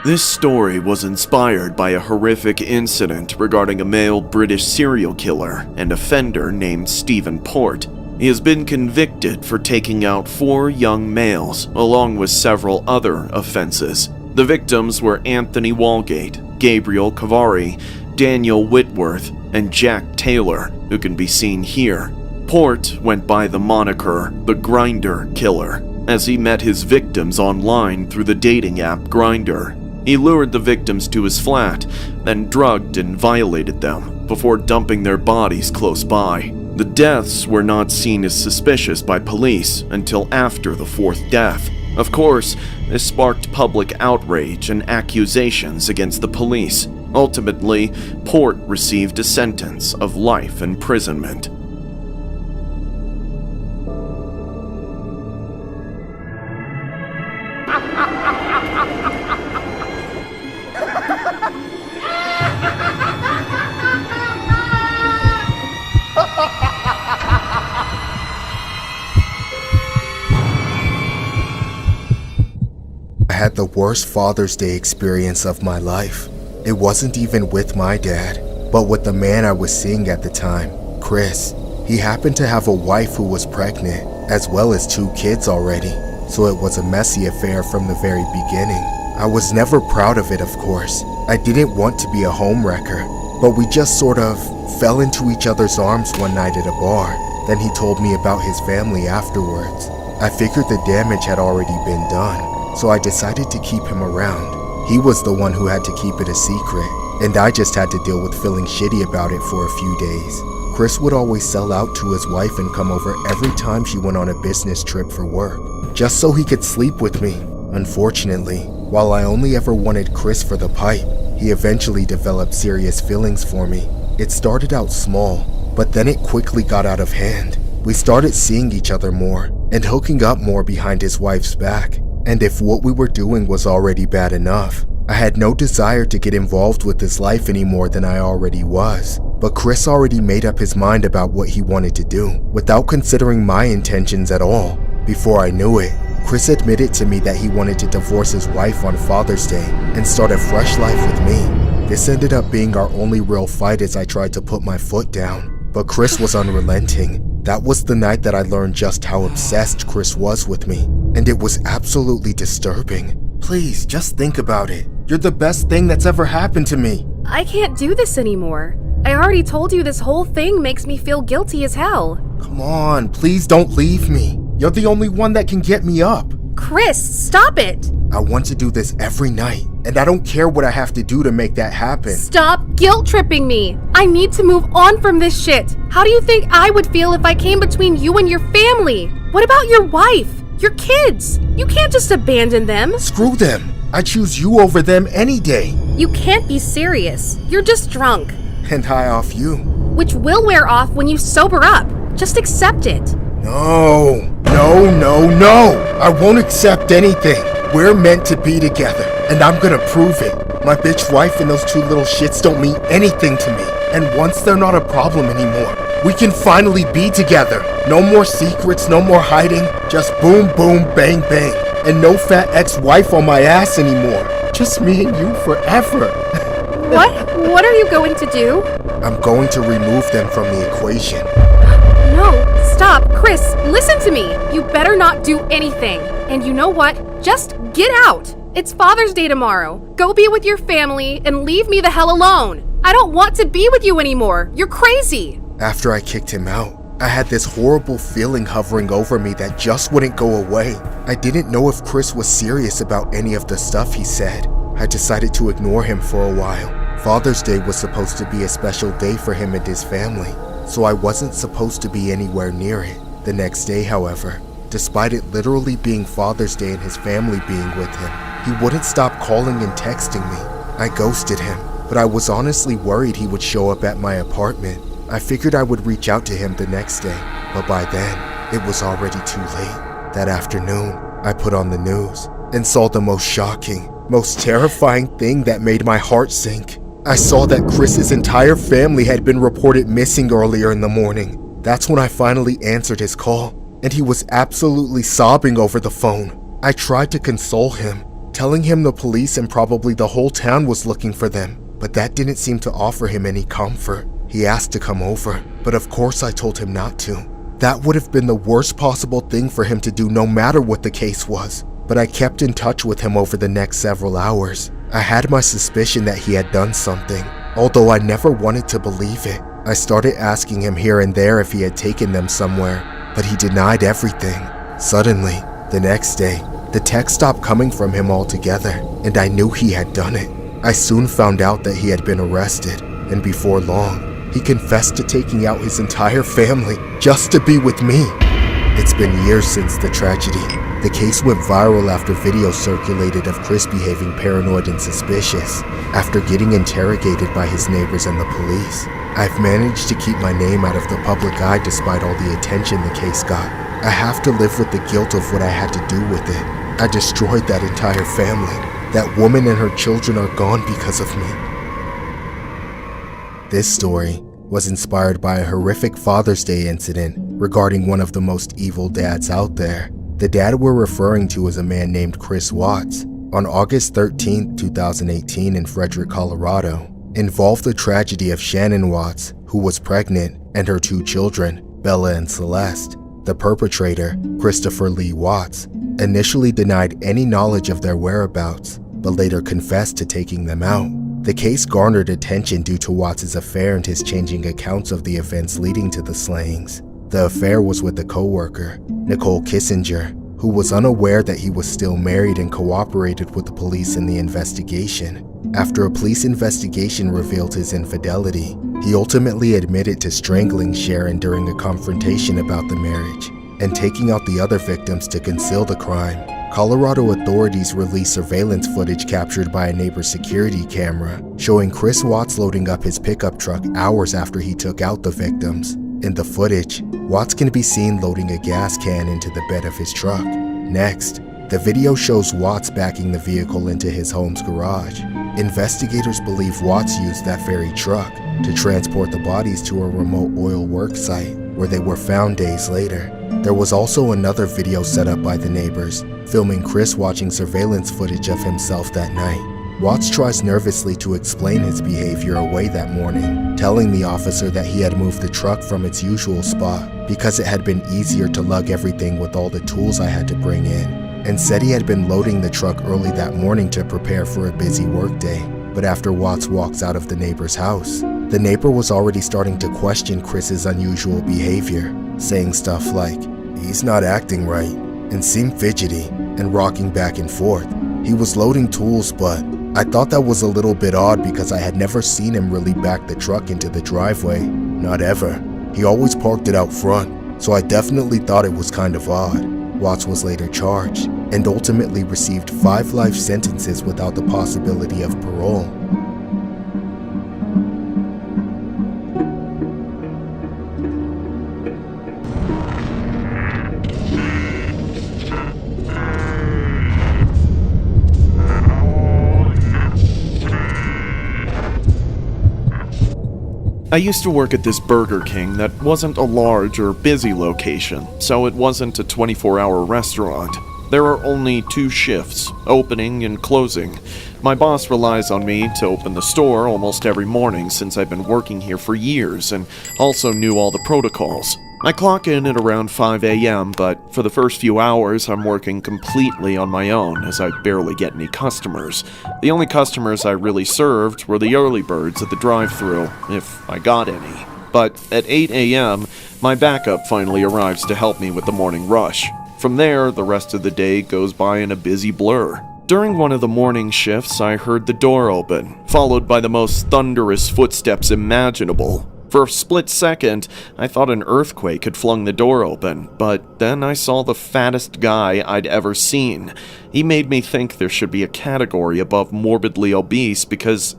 [SPEAKER 5] This story was inspired by a horrific incident regarding a male British serial killer and offender named Steven Port. He has been convicted for taking out 4 young males, along with several other offenses. The victims were Anthony Walgate, Gabriel Cavari, Daniel Whitworth, and Jack Taylor, who can be seen here. Port went by the moniker the Grindr Killer, as he met his victims online through the dating app Grindr. He lured the victims to his flat, then drugged and violated them, before dumping their bodies close by. The deaths were not seen as suspicious by police until after the 4th death. Of course, this sparked public outrage and accusations against the police. Ultimately, Port received a sentence of life imprisonment.
[SPEAKER 6] had the worst Father's Day experience of my life. It wasn't even with my dad, but with the man I was seeing at the time, Chris. He happened to have a wife who was pregnant, as well as 2 kids already, so it was a messy affair from the very beginning. I was never proud of it, of course. I didn't want to be a homewrecker, but we just sort of fell into each other's arms one night at a bar. Then he told me about his family afterwards. I figured the damage had already been done, so I decided to keep him around. He was the one who had to keep it a secret, and I just had to deal with feeling shitty about it for a few days. Chris would always sell out to his wife and come over every time she went on a business trip for work, just so he could sleep with me. Unfortunately, while I only ever wanted Chris for the pipe, he eventually developed serious feelings for me. It started out small, but then it quickly got out of hand. We started seeing each other more and hooking up more behind his wife's back. And if what we were doing was already bad enough, I had no desire to get involved with his life any more than I already was. But Chris already made up his mind about what he wanted to do, without considering my intentions at all. Before I knew it, Chris admitted to me that he wanted to divorce his wife on Father's Day and start a fresh life with me. This ended up being our only real fight as I tried to put my foot down, but Chris was unrelenting. That was the night that I learned just how obsessed Chris was with me, and it was absolutely disturbing. Please, just think about it. You're the best thing that's ever happened to me.
[SPEAKER 18] I can't do this anymore. I already told you this whole thing makes me feel guilty as hell.
[SPEAKER 6] Come on, please don't leave me. You're the only one that can get me up.
[SPEAKER 18] Chris, stop it!
[SPEAKER 6] I want to do this every night, and I don't care what I have to do to make that happen.
[SPEAKER 18] Stop guilt-tripping me! I need to move on from this shit! How do you think I would feel if I came between you and your family? What about your wife? Your kids? You can't just abandon them!
[SPEAKER 6] Screw them! I choose you over them any day!
[SPEAKER 18] You can't be serious. You're just drunk.
[SPEAKER 6] And high off you.
[SPEAKER 18] Which will wear off when you sober up. Just accept it.
[SPEAKER 6] No! No! I won't accept anything. We're meant to be together, and I'm gonna prove it. My bitch wife and those 2 little shits don't mean anything to me. And once they're not a problem anymore, we can finally be together. No more secrets, no more hiding. Just boom, boom, bang, bang. And no fat ex-wife on my ass anymore. Just me and you forever.
[SPEAKER 18] What are you going to do?
[SPEAKER 6] I'm going to remove them from the equation.
[SPEAKER 18] No, stop. Chris, listen to me. You better not do anything. And you know what? Just get out. It's Father's Day tomorrow. Go be with your family and leave me the hell alone. I don't want to be with you anymore. You're crazy.
[SPEAKER 6] After I kicked him out, I had this horrible feeling hovering over me that just wouldn't go away. I didn't know if Chris was serious about any of the stuff he said. I decided to ignore him for a while. Father's Day was supposed to be a special day for him and his family, so I wasn't supposed to be anywhere near it. The next day, however, despite it literally being Father's Day and his family being with him, he wouldn't stop calling and texting me. I ghosted him, but I was honestly worried he would show up at my apartment. I figured I would reach out to him the next day, but by then, it was already too late. That afternoon, I put on the news and saw the most shocking, most terrifying thing that made my heart sink. I saw that Chris's entire family had been reported missing earlier in the morning. That's when I finally answered his call, and he was absolutely sobbing over the phone. I tried to console him, telling him the police and probably the whole town was looking for them, but that didn't seem to offer him any comfort. He asked to come over, but of course I told him not to. That would have been the worst possible thing for him to do no matter what the case was, but I kept in touch with him over the next several hours. I had my suspicion that he had done something, although I never wanted to believe it. I started asking him here and there if he had taken them somewhere, but he denied everything. Suddenly, the next day, the text stopped coming from him altogether, and I knew he had done it. I soon found out that he had been arrested, and before long, he confessed to taking out his entire family just to be with me. It's been years since the tragedy. The case went viral after videos circulated of Chris behaving paranoid and suspicious after getting interrogated by his neighbors and the police. I've managed to keep my name out of the public eye despite all the attention the case got. I have to live with the guilt of what I had to do with it. I destroyed that entire family. That woman and her children are gone because of me. This story was inspired by a horrific Father's Day incident regarding one of the most evil dads out there. The dad we're referring to is a man named Chris Watts. on August 13, 2018 in Frederick, Colorado, involved the tragedy of Shannon Watts, who was pregnant, and her 2 children, Bella and Celeste. The perpetrator, Christopher Lee Watts, initially denied any knowledge of their whereabouts, but later confessed to taking them out. The case garnered attention due to Watts' affair and his changing accounts of the events leading to the slayings. The affair was with a co-worker, Nicole Kissinger, who was unaware that he was still married and cooperated with the police in the investigation. After a police investigation revealed his infidelity, he ultimately admitted to strangling Sharon during a confrontation about the marriage and taking out the other victims to conceal the crime. Colorado authorities released surveillance footage captured by a neighbor's security camera, showing Chris Watts loading up his pickup truck hours after he took out the victims. In the footage, Watts can be seen loading a gas can into the bed of his truck. Next, the video shows Watts backing the vehicle into his home's garage. Investigators believe Watts used that very truck to transport the bodies to a remote oil work site, where they were found days later. There was also another video set up by the neighbors, filming Chris watching surveillance footage of himself that night. Watts tries nervously to explain his behavior away that morning, telling the officer that he had moved the truck from its usual spot because it had been easier to lug everything with all the tools I had to bring in, and said he had been loading the truck early that morning to prepare for a busy workday. But after Watts walks out of the neighbor's house, the neighbor was already starting to question Chris's unusual behavior, saying stuff like, "He's not acting right," and seemed fidgety and rocking back and forth. He was loading tools, but I thought that was a little bit odd because I had never seen him really back the truck into the driveway. Not ever. He always parked it out front, so I definitely thought it was kind of odd. Watts was later charged and ultimately received 5 life sentences without the possibility of parole.
[SPEAKER 5] I used to work at this Burger King that wasn't a large or busy location, so it wasn't a 24-hour restaurant. There are only 2 shifts, opening and closing. My boss relies on me to open the store almost every morning since I've been working here for years and also knew all the protocols. I clock in at around 5 a.m., but for the first few hours I'm working completely on my own as I barely get any customers. The only customers I really served were the early birds at the drive-thru, if I got any. But at 8 a.m., my backup finally arrives to help me with the morning rush. From there, the rest of the day goes by in a busy blur. During one of the morning shifts, I heard the door open, followed by the most thunderous footsteps imaginable. For a split second, I thought an earthquake had flung the door open, but then I saw the fattest guy I'd ever seen. He made me think there should be a category above morbidly obese because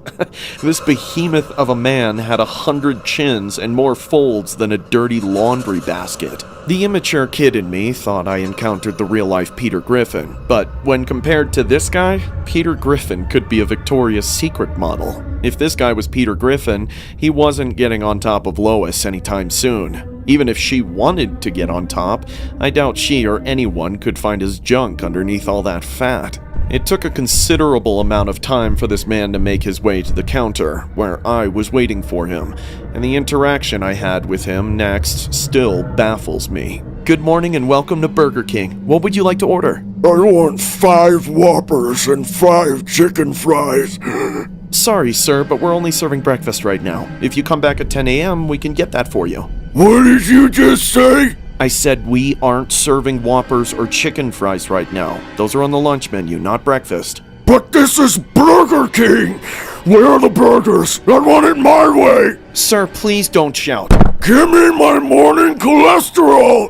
[SPEAKER 5] this behemoth of a man had 100 chins and more folds than a dirty laundry basket. The immature kid in me thought I encountered the real-life Peter Griffin, but when compared to this guy, Peter Griffin could be a Victoria's Secret model. If this guy was Peter Griffin, he wasn't getting on top of Lois anytime soon. Even if she wanted to get on top, I doubt she or anyone could find his junk underneath all that fat. It took a considerable amount of time for this man to make his way to the counter, where I was waiting for him, and the interaction I had with him next still baffles me. Good morning and welcome to Burger King. What would you like to order?
[SPEAKER 11] I want 5 Whoppers and 5 chicken fries.
[SPEAKER 5] Sorry, sir, but we're only serving breakfast right now. If you come back at 10 a.m., we can get that for you.
[SPEAKER 11] What did you just say?
[SPEAKER 5] I said we aren't serving Whoppers or chicken fries right now. Those are on the lunch menu, not breakfast.
[SPEAKER 11] But this is Burger King! Where are the burgers? I want it my way!
[SPEAKER 5] Sir, please don't shout.
[SPEAKER 11] Give me my morning cholesterol!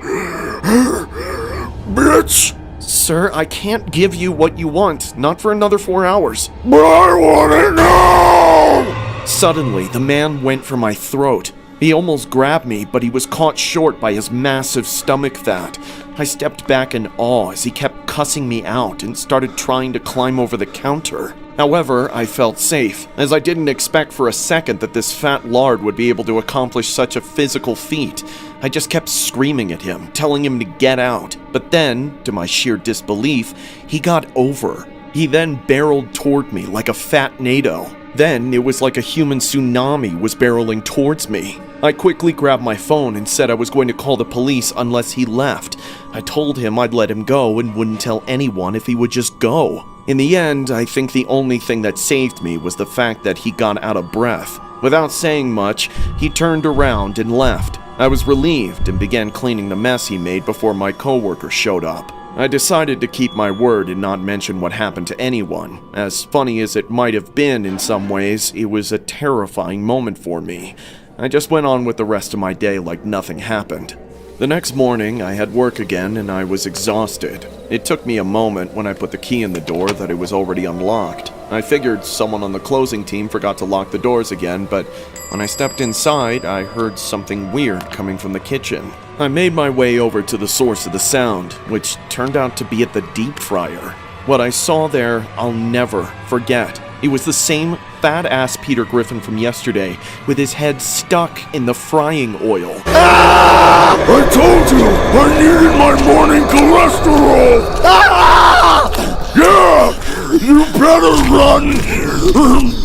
[SPEAKER 11] Bitch!
[SPEAKER 5] Sir, I can't give you what you want, not for another 4 hours.
[SPEAKER 11] But I want it now!
[SPEAKER 5] Suddenly, the man went for my throat. He almost grabbed me, but he was caught short by his massive stomach fat. I stepped back in awe as he kept cussing me out and started trying to climb over the counter. However, I felt safe, as I didn't expect for a second that this fat lard would be able to accomplish such a physical feat. I just kept screaming at him, telling him to get out. But then, to my sheer disbelief, he got over. He then barreled toward me like a fat NATO. Then it was like a human tsunami was barreling towards me. I quickly grabbed my phone and said I was going to call the police unless he left. I told him I'd let him go and wouldn't tell anyone if he would just go. In the end, I think the only thing that saved me was the fact that he got out of breath. Without saying much, he turned around and left. I was relieved and began cleaning the mess he made before my coworker showed up. I decided to keep my word and not mention what happened to anyone. As funny as it might have been in some ways, it was a terrifying moment for me. I just went on with the rest of my day like nothing happened. The next morning, I had work again and I was exhausted. It took me a moment when I put the key in the door that it was already unlocked. I figured someone on the closing team forgot to lock the doors again, but when I stepped inside, I heard something weird coming from the kitchen. I made my way over to the source of the sound, which turned out to be at the deep fryer. What I saw there, I'll never forget. It was the same fat-ass Peter Griffin from yesterday, with his head stuck in the frying oil.
[SPEAKER 11] Ah! I told you I needed my morning cholesterol! Ah! Yeah! You better run,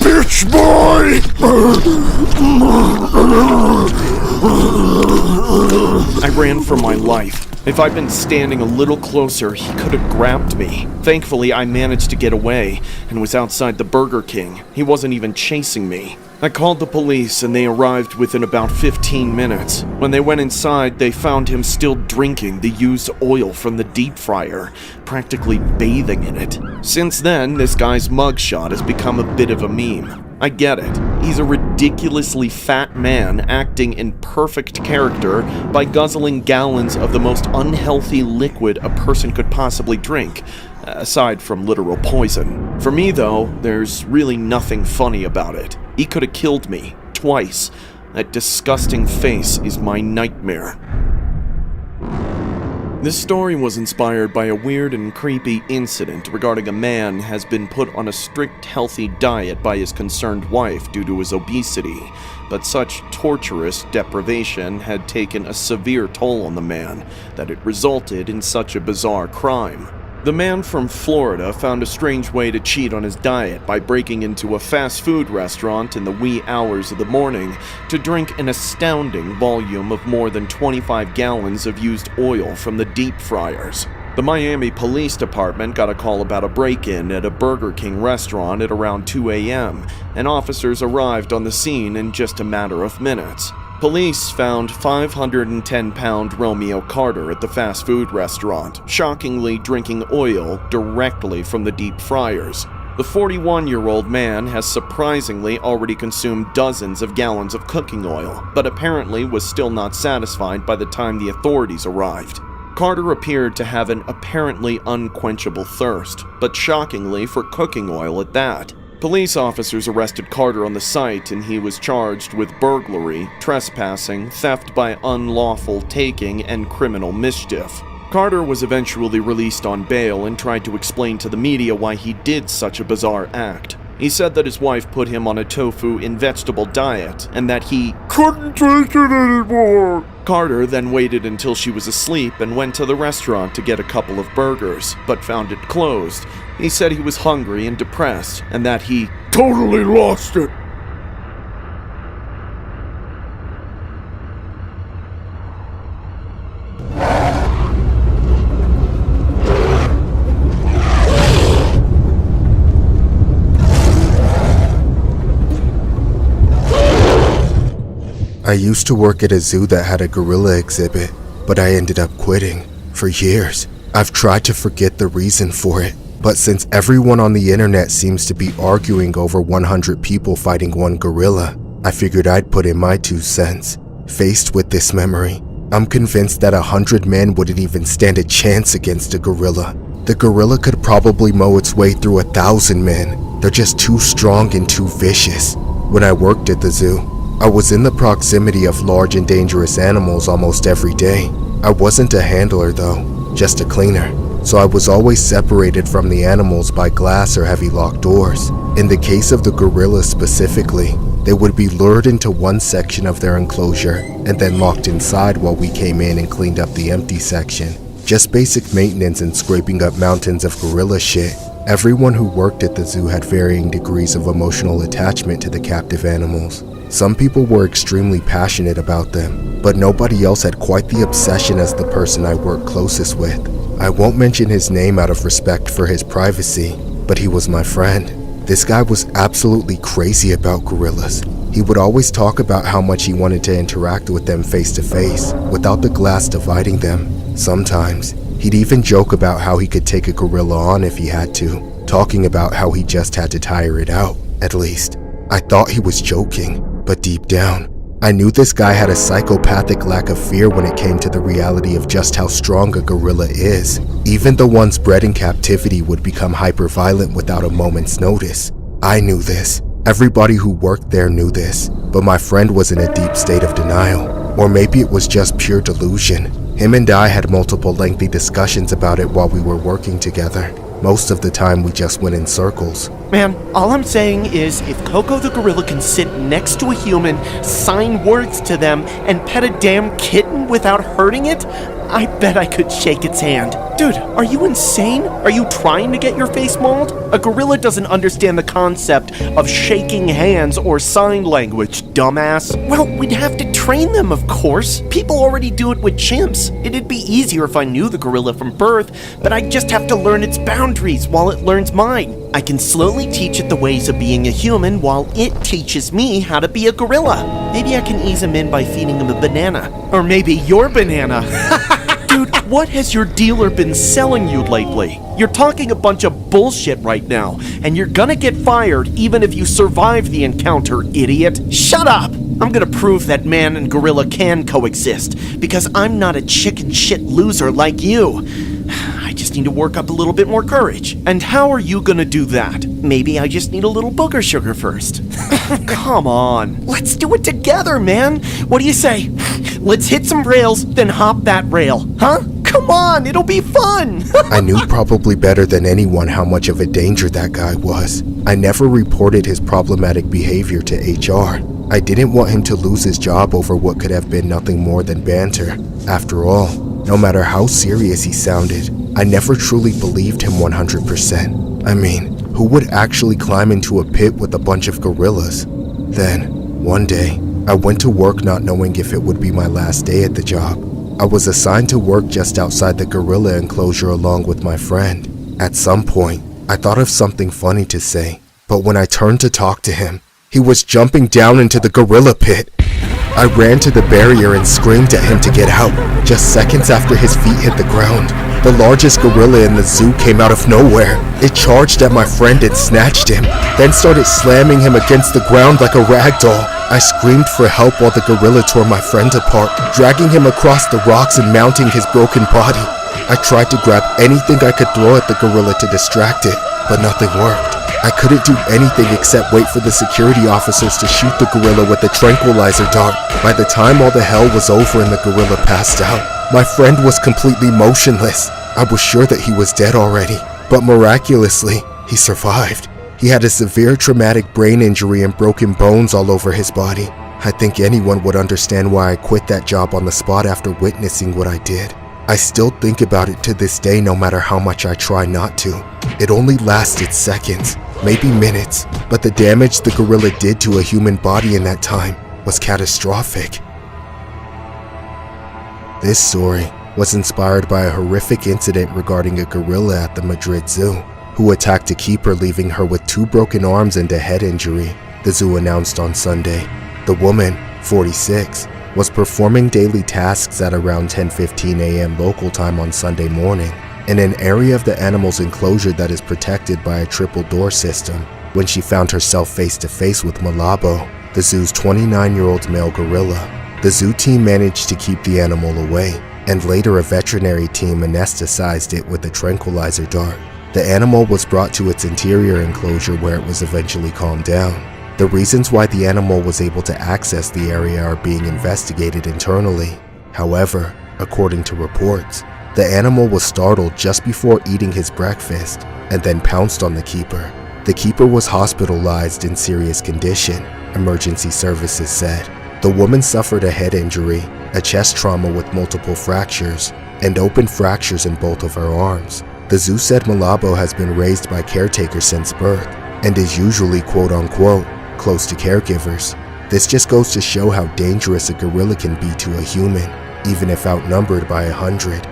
[SPEAKER 11] bitch boy!
[SPEAKER 5] I ran for my life. If I'd been standing a little closer, he could have grabbed me. Thankfully, I managed to get away and was outside the Burger King. He wasn't even chasing me. I called the police and they arrived within about 15 minutes. When they went inside, they found him still drinking the used oil from the deep fryer, practically bathing in it. Since then, this guy's mugshot has become a bit of a meme. I get it. He's a ridiculously fat man acting in perfect character by guzzling gallons of the most unhealthy liquid a person could possibly drink, aside from literal poison. For me, though, there's really nothing funny about it. He could have killed me, twice. That disgusting face is my nightmare. This story was inspired by a weird and creepy incident regarding a man has been put on a strict healthy diet by his concerned wife due to his obesity, but such torturous deprivation had taken a severe toll on the man that it resulted in such a bizarre crime. The man from Florida found a strange way to cheat on his diet by breaking into a fast food restaurant in the wee hours of the morning to drink an astounding volume of more than 25 gallons of used oil from the deep fryers. The Miami Police Department got a call about a break-in at a Burger King restaurant at around 2 a.m., and officers arrived on the scene in just a matter of minutes. Police found 510-pound Romeo Carter at the fast food restaurant, shockingly drinking oil directly from the deep fryers. The 41-year-old man has surprisingly already consumed dozens of gallons of cooking oil, but apparently was still not satisfied by the time the authorities arrived. Carter appeared to have an apparently unquenchable thirst, but shockingly for cooking oil at that. Police officers arrested Carter on the site and he was charged with burglary, trespassing, theft by unlawful taking, and criminal mischief. Carter was eventually released on bail and tried to explain to the media why he did such a bizarre act. He said that his wife put him on a tofu and vegetable diet and that he couldn't take it anymore. Carter then waited until she was asleep and went to the restaurant to get a couple of burgers, but found it closed. He said he was hungry and depressed and that he
[SPEAKER 11] totally lost it.
[SPEAKER 6] I used to work at a zoo that had a gorilla exhibit, but I ended up quitting. For years, I've tried to forget the reason for it, but since everyone on the internet seems to be arguing over 100 people fighting one gorilla, I figured I'd put in my 2 cents. Faced with this memory, I'm convinced that 100 men wouldn't even stand a chance against a gorilla. The gorilla could probably mow its way through 1,000 men. They're just too strong and too vicious. When I worked at the zoo, I was in the proximity of large and dangerous animals almost every day. I wasn't a handler though, just a cleaner, so I was always separated from the animals by glass or heavy locked doors. In the case of the gorillas specifically, they would be lured into one section of their enclosure and then locked inside while we came in and cleaned up the empty section. Just basic maintenance and scraping up mountains of gorilla shit, Everyone who worked at the zoo had varying degrees of emotional attachment to the captive animals. Some people were extremely passionate about them, but nobody else had quite the obsession as the person I worked closest with. I won't mention his name out of respect for his privacy, but he was my friend. This guy was absolutely crazy about gorillas. He would always talk about how much he wanted to interact with them face to face, without the glass dividing them. Sometimes, he'd even joke about how he could take a gorilla on if he had to, talking about how he just had to tire it out. At least, I thought he was joking, but deep down, I knew this guy had a psychopathic lack of fear when it came to the reality of just how strong a gorilla is. Even the ones bred in captivity would become hyper-violent without a moment's notice. I knew this. Everybody who worked there knew this, but my friend was in a deep state of denial. Or maybe it was just pure delusion. Him and I had multiple lengthy discussions about it while we were working together. Most of the time we just went in circles.
[SPEAKER 17] Man, all I'm saying is if Coco the gorilla can sit next to a human, sign words to them, and pet a damn kitten without hurting it, I bet I could shake its hand. Dude, are you insane? Are you trying to get your face mauled? A gorilla doesn't understand the concept of shaking hands or sign language, dumbass. Well, we'd have to train them, of course. People already do it with chimps. It'd be easier if I knew the gorilla from birth, but I'd just have to learn its boundaries while it learns mine. I can slowly teach it the ways of being a human while it teaches me how to be a gorilla. Maybe I can ease him in by feeding him a banana. Or maybe your banana. Dude, what has your dealer been selling you lately? You're talking a bunch of bullshit right now, and you're gonna get fired even if you survive the encounter, idiot. Shut up! I'm gonna prove that man and gorilla can coexist, because I'm not a chicken shit loser like you. I just need to work up a little bit more courage. And how are you gonna do that? Maybe I just need a little booger sugar first. Come on, let's do it together, man. What do you say? Let's hit some rails, then hop that rail, huh? Come on, it'll be fun!
[SPEAKER 6] I knew probably better than anyone how much of a danger that guy was. I never reported his problematic behavior to HR. I didn't want him to lose his job over what could have been nothing more than banter. After all, no matter how serious he sounded, I never truly believed him 100%. I mean, who would actually climb into a pit with a bunch of gorillas? Then, one day, I went to work not knowing if it would be my last day at the job. I was assigned to work just outside the gorilla enclosure along with my friend. At some point, I thought of something funny to say, but when I turned to talk to him, he was jumping down into the gorilla pit. I ran to the barrier and screamed at him to get out. Just seconds after his feet hit the ground, the largest gorilla in the zoo came out of nowhere. It charged at my friend and snatched him, then started slamming him against the ground like a rag doll. I screamed for help while the gorilla tore my friend apart, dragging him across the rocks and mounting his broken body. I tried to grab anything I could throw at the gorilla to distract it, but nothing worked. I couldn't do anything except wait for the security officers to shoot the gorilla with a tranquilizer dart. By the time all the hell was over and the gorilla passed out, my friend was completely motionless. I was sure that he was dead already, but miraculously, he survived. He had a severe traumatic brain injury and broken bones all over his body. I think anyone would understand why I quit that job on the spot after witnessing what I did. I still think about it to this day no matter how much I try not to. It only lasted seconds, maybe minutes, but the damage the gorilla did to a human body in that time was catastrophic. This story was inspired by a horrific incident regarding a gorilla at the Madrid Zoo, who attacked a keeper, leaving her with 2 broken arms and a head injury, the zoo announced on Sunday. The woman, 46, was performing daily tasks at around 10:15 a.m. local time on Sunday morning in an area of the animal's enclosure that is protected by a triple door system when she found herself face to face with Malabo, the zoo's 29-year-old male gorilla. The zoo team managed to keep the animal away, and later a veterinary team anesthetized it with a tranquilizer dart. The animal was brought to its interior enclosure where it was eventually calmed down. The reasons why the animal was able to access the area are being investigated internally. However, according to reports, the animal was startled just before eating his breakfast and then pounced on the keeper. The keeper was hospitalized in serious condition, emergency services said. The woman suffered a head injury, a chest trauma with multiple fractures, and open fractures in both of her arms. The zoo said Malabo has been raised by caretakers since birth and is usually quote-unquote close to caregivers. This just goes to show how dangerous a gorilla can be to a human, even if outnumbered by 100.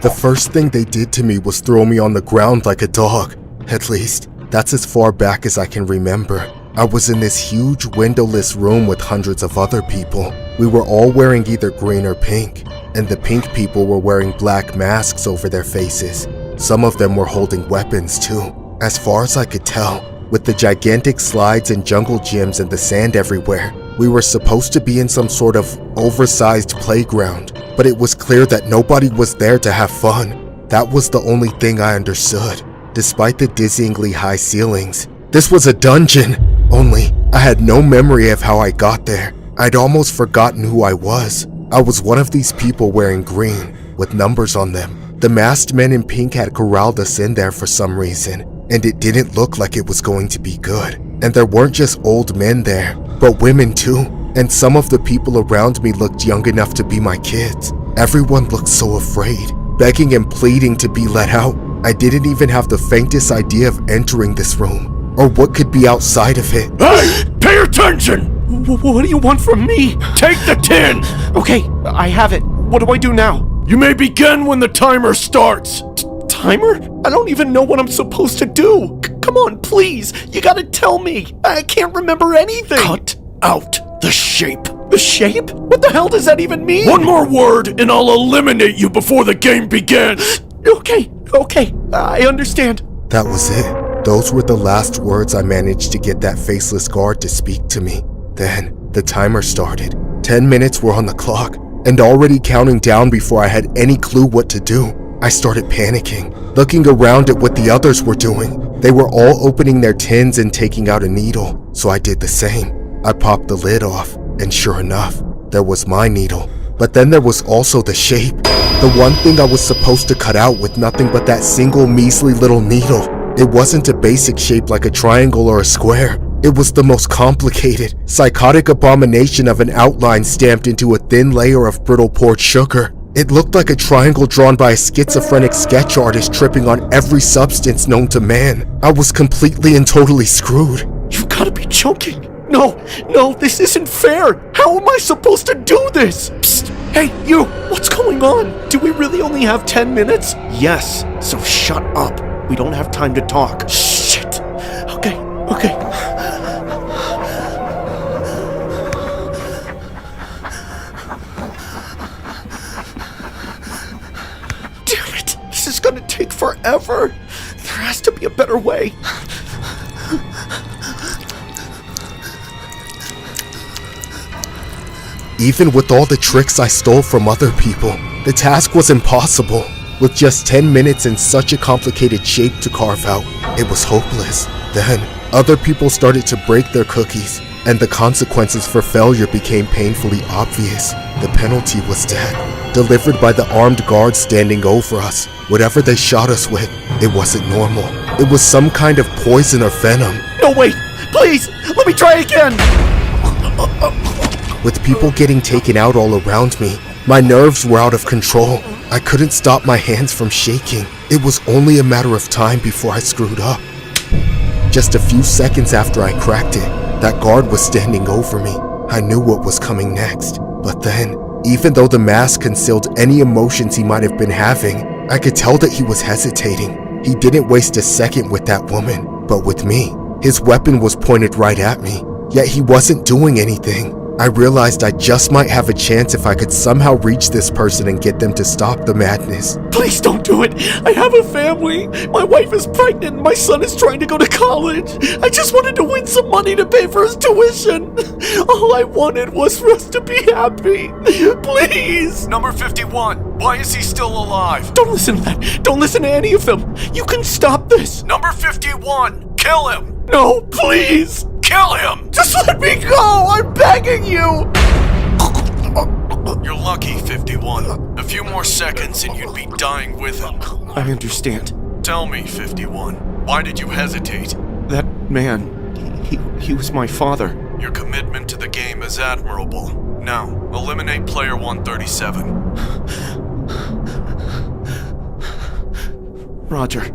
[SPEAKER 6] The first thing they did to me was throw me on the ground like a dog. At least, that's as far back as I can remember. I was in this huge windowless room with hundreds of other people. We were all wearing either green or pink, and the pink people were wearing black masks over their faces. Some of them were holding weapons too. As far as I could tell, with the gigantic slides and jungle gyms and the sand everywhere, we were supposed to be in some sort of oversized playground, but it was clear that nobody was there to have fun. That was the only thing I understood. Despite the dizzyingly high ceilings, this was a dungeon. Only, I had no memory of how I got there. I'd almost forgotten who I was. I was one of these people wearing green, with numbers on them. The masked men in pink had corralled us in there for some reason, and it didn't look like it was going to be good. And there weren't just old men there, but women too. And some of the people around me looked young enough to be my kids. Everyone looked so afraid, begging and pleading to be let out. I didn't even have the faintest idea of entering this room, or what could be outside of it.
[SPEAKER 10] Hey! Pay attention! What do you want from me? Take the tin!
[SPEAKER 17] Okay, I have it. What do I do now?
[SPEAKER 10] You may begin when the timer starts.
[SPEAKER 17] Timer? I don't even know what I'm supposed to do. Come on, please. You gotta tell me. I can't remember anything.
[SPEAKER 10] Cut out the shape.
[SPEAKER 17] The shape? What the hell does that even mean?
[SPEAKER 10] One more word and I'll eliminate you before the game begins.
[SPEAKER 17] Okay, I understand.
[SPEAKER 6] That was it. Those were the last words I managed to get that faceless guard to speak to me. Then, the timer started. 10 minutes were on the clock, and already counting down before I had any clue what to do. I started panicking, looking around at what the others were doing. They were all opening their tins and taking out a needle, so I did the same. I popped the lid off, and sure enough, there was my needle. But then there was also the shape. The one thing I was supposed to cut out with nothing but that single measly little needle. It wasn't a basic shape like a triangle or a square. It was the most complicated, psychotic abomination of an outline stamped into a thin layer of brittle poured sugar. It looked like a triangle drawn by a schizophrenic sketch artist tripping on every substance known to man. I was completely and totally screwed.
[SPEAKER 17] You've gotta be joking. No, this isn't fair. How am I supposed to do this? Psst, hey, you, what's going on? Do we really only have 10 minutes?
[SPEAKER 5] Yes, so shut up. We don't have time to talk.
[SPEAKER 17] Shit. Okay. Damn it, this is gonna take forever. There has to be a better way.
[SPEAKER 6] Even with all the tricks I stole from other people, the task was impossible. With just 10 minutes and such a complicated shape to carve out, it was hopeless. Then, other people started to break their cookies, and the consequences for failure became painfully obvious. The penalty was death, delivered by the armed guards standing over us. Whatever they shot us with, it wasn't normal. It was some kind of poison or venom.
[SPEAKER 17] No, wait, please, let me try again.
[SPEAKER 6] With people getting taken out all around me, my nerves were out of control. I couldn't stop my hands from shaking. It was only a matter of time before I screwed up. Just a few seconds after I cracked it, that guard was standing over me. I knew what was coming next. But then, even though the mask concealed any emotions he might have been having, I could tell that he was hesitating. He didn't waste a second with that woman, but with me. His weapon was pointed right at me, yet he wasn't doing anything. I realized I just might have a chance if I could somehow reach this person and get them to stop the madness.
[SPEAKER 17] Please don't do it. I have a family. My wife is pregnant and my son is trying to go to college. I just wanted to win some money to pay for his tuition. All I wanted was for us to be happy. Please.
[SPEAKER 10] Number 51. Why is he still alive?
[SPEAKER 17] Don't listen to that. Don't listen to any of them. You can stop this.
[SPEAKER 10] Number 51. Kill him.
[SPEAKER 17] No, please.
[SPEAKER 10] Kill him!
[SPEAKER 17] Just let me go! I'm begging you!
[SPEAKER 10] You're lucky
[SPEAKER 5] lucky, 51. A few more seconds and you'd be dying with him.
[SPEAKER 17] I understand.
[SPEAKER 5] Tell me, 51, why did you hesitate?
[SPEAKER 17] That man, he was my father.
[SPEAKER 5] Your commitment to the game is admirable. Now, eliminate player 137.
[SPEAKER 17] Roger.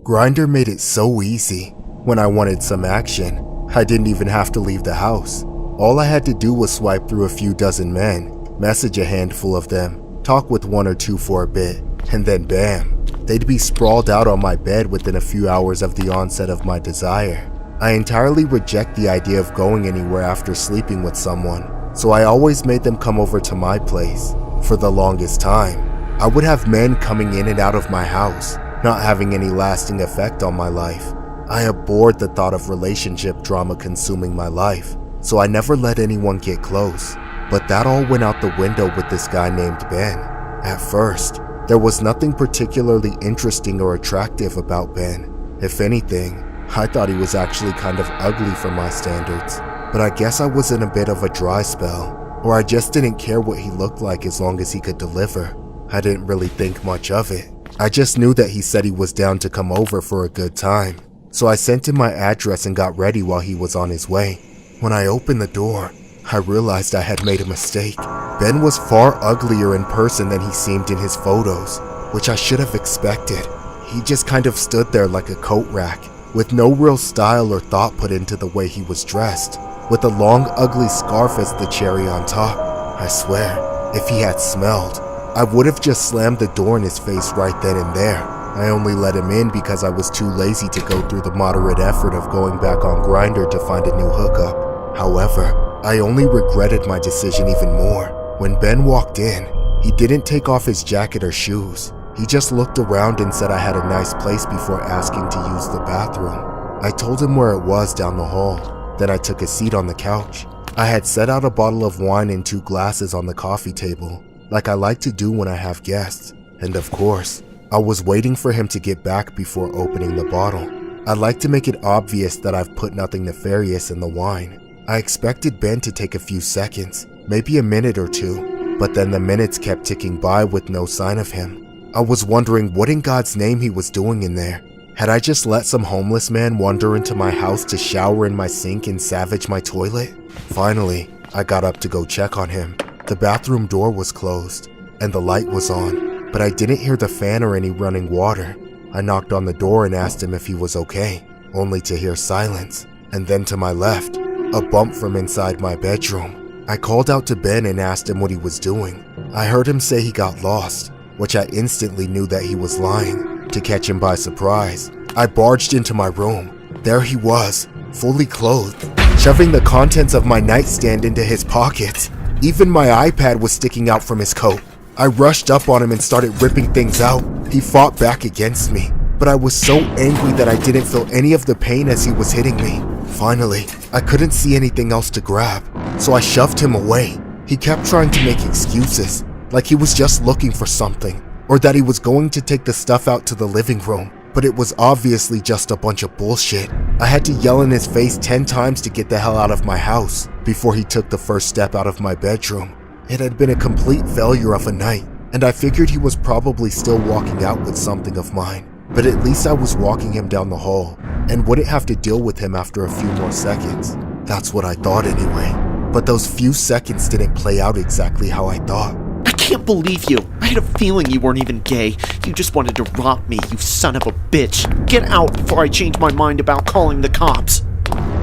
[SPEAKER 6] Grindr made it so easy. When I wanted some action, I didn't even have to leave the house. All I had to do was swipe through a few dozen men, message a handful of them, talk with one or two for a bit, and then bam, they'd be sprawled out on my bed within a few hours of the onset of my desire. I entirely reject the idea of going anywhere after sleeping with someone, so I always made them come over to my place. For the longest time, I would have men coming in and out of my house, not having any lasting effect on my life. I abhorred the thought of relationship drama consuming my life, so I never let anyone get close. But that all went out the window with this guy named Ben. At first, there was nothing particularly interesting or attractive about Ben. If anything, I thought he was actually kind of ugly for my standards. But I guess I was in a bit of a dry spell, or I just didn't care what he looked like as long as he could deliver. I didn't really think much of it. I just knew that he said he was down to come over for a good time. So I sent him my address and got ready while he was on his way. When I opened the door, I realized I had made a mistake. Ben was far uglier in person than he seemed in his photos, which I should have expected. He just kind of stood there like a coat rack, with no real style or thought put into the way he was dressed, with a long ugly scarf as the cherry on top. I swear, if he had smelled, I would have just slammed the door in his face right then and there. I only let him in because I was too lazy to go through the moderate effort of going back on Grindr to find a new hookup. However, I only regretted my decision even more. When Ben walked in, he didn't take off his jacket or shoes. He just looked around and said I had a nice place before asking to use the bathroom. I told him where it was down the hall. Then I took a seat on the couch. I had set out a bottle of wine and 2 glasses on the coffee table, like I like to do when I have guests. And of course, I was waiting for him to get back before opening the bottle. I like to make it obvious that I've put nothing nefarious in the wine. I expected Ben to take a few seconds, maybe a minute or two, but then the minutes kept ticking by with no sign of him. I was wondering what in God's name he was doing in there. Had I just let some homeless man wander into my house to shower in my sink and savage my toilet? Finally, I got up to go check on him. The bathroom door was closed, and the light was on, but I didn't hear the fan or any running water. I knocked on the door and asked him if he was okay, only to hear silence, and then to my left, a bump from inside my bedroom. I called out to Ben and asked him what he was doing. I heard him say he got lost, which I instantly knew that he was lying. To catch him by surprise, I barged into my room. There he was, fully clothed, shoving the contents of my nightstand into his pockets. Even my iPad was sticking out from his coat. I rushed up on him and started ripping things out. He fought back against me, but I was so angry that I didn't feel any of the pain as he was hitting me. Finally, I couldn't see anything else to grab, so I shoved him away. He kept trying to make excuses, like he was just looking for something, or that he was going to take the stuff out to the living room, but it was obviously just a bunch of bullshit. I had to yell in his face 10 times to get the hell out of my house before he took the first step out of my bedroom. It had been a complete failure of a night, and I figured he was probably still walking out with something of mine, but at least I was walking him down the hall and wouldn't have to deal with him after a few more seconds. That's what I thought anyway, but those few seconds didn't play out exactly how I thought.
[SPEAKER 17] I can't believe you. I had a feeling you weren't even gay. You just wanted to rob me, you son of a bitch. Get out before I change my mind about calling the cops.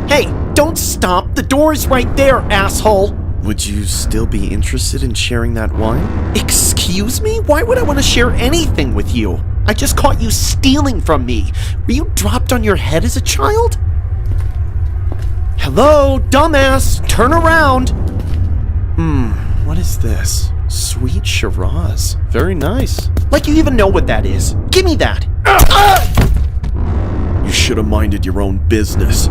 [SPEAKER 17] Hey, don't stop. The door is right there, asshole.
[SPEAKER 5] Would you still be interested in sharing that wine?
[SPEAKER 17] Excuse me? Why would I want to share anything with you? I just caught you stealing from me. Were you dropped on your head as a child? Hello, dumbass. Turn around.
[SPEAKER 5] What is this? Sweet Shiraz. Very nice.
[SPEAKER 17] Like you even know what that is. Give me that.
[SPEAKER 5] You should have minded your own business.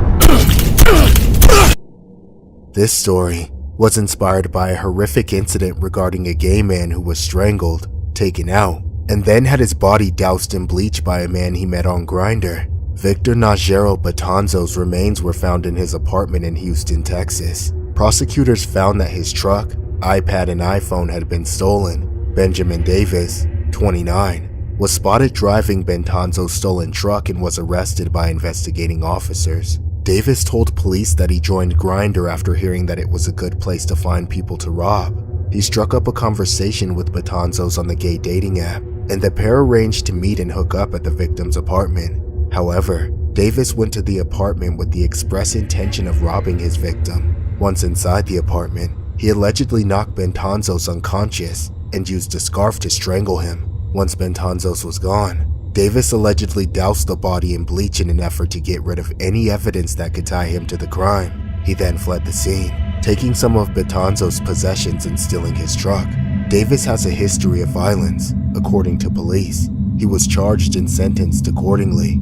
[SPEAKER 6] This story was inspired by a horrific incident regarding a gay man who was strangled taken out, and then had his body doused in bleach by a man he met on Grindr. Victor Najero Betanzo's remains were found in his apartment in Houston, Texas. Prosecutors found that his truck, iPad, and iPhone had been stolen. Benjamin Davis, 29, was spotted driving Betanzo's stolen truck and was arrested by investigating officers. Davis told police that he joined Grindr after hearing that it was a good place to find people to rob. He struck up a conversation with Betanzo's on the gay dating app, and the pair arranged to meet and hook up at the victim's apartment. However, Davis went to the apartment with the express intention of robbing his victim. Once inside the apartment, he allegedly knocked Betanzo's unconscious and used a scarf to strangle him. Once Betanzo's was gone, Davis allegedly doused the body in bleach in an effort to get rid of any evidence that could tie him to the crime. He then fled the scene, taking some of Betanzo's possessions and stealing his truck. Davis has a history of violence, according to police. He was charged and sentenced accordingly.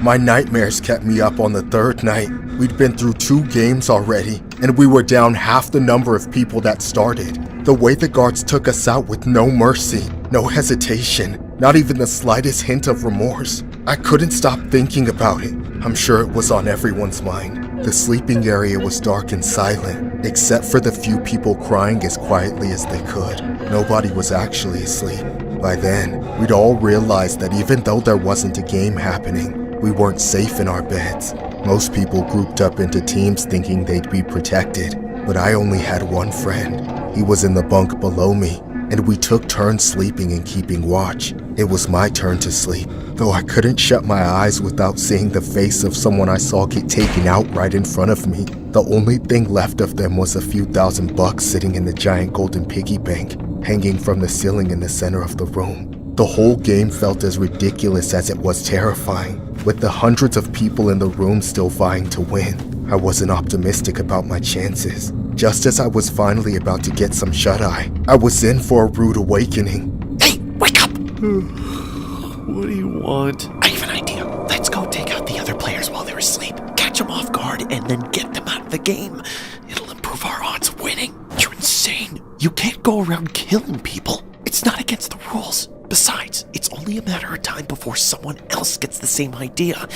[SPEAKER 3] My nightmares kept me up on the third night. We'd been through 2 games already, and we were down half the number of people that started. The way the guards took us out with no mercy, no hesitation, not even the slightest hint of remorse. I couldn't stop thinking about it. I'm sure it was on everyone's mind. The sleeping area was dark and silent, except for the few people crying as quietly as they could. Nobody was actually asleep. By then, we'd all realized that even though there wasn't a game happening, we weren't safe in our beds. Most people grouped up into teams thinking they'd be protected, but I only had one friend. He was in the bunk below me, and we took turns sleeping and keeping watch. It was my turn to sleep, though I couldn't shut my eyes without seeing the face of someone I saw get taken out right in front of me. The only thing left of them was a few $1,000 sitting in the giant golden piggy bank, hanging from the ceiling in the center of the room. The whole game felt as ridiculous as it was terrifying, with the hundreds of people in the room still vying to win. I wasn't optimistic about my chances. Just as I was finally about to get some shut-eye, I was in for a rude awakening.
[SPEAKER 10] Hey, wake up! What do you want? I have an idea. Let's go take out the other players while they're asleep, catch them off guard, and then get them out of the game. It'll improve our odds of winning. You're insane. You can't go around killing people. It's not against the rules. Besides, it's only a matter of time before someone else gets the same idea.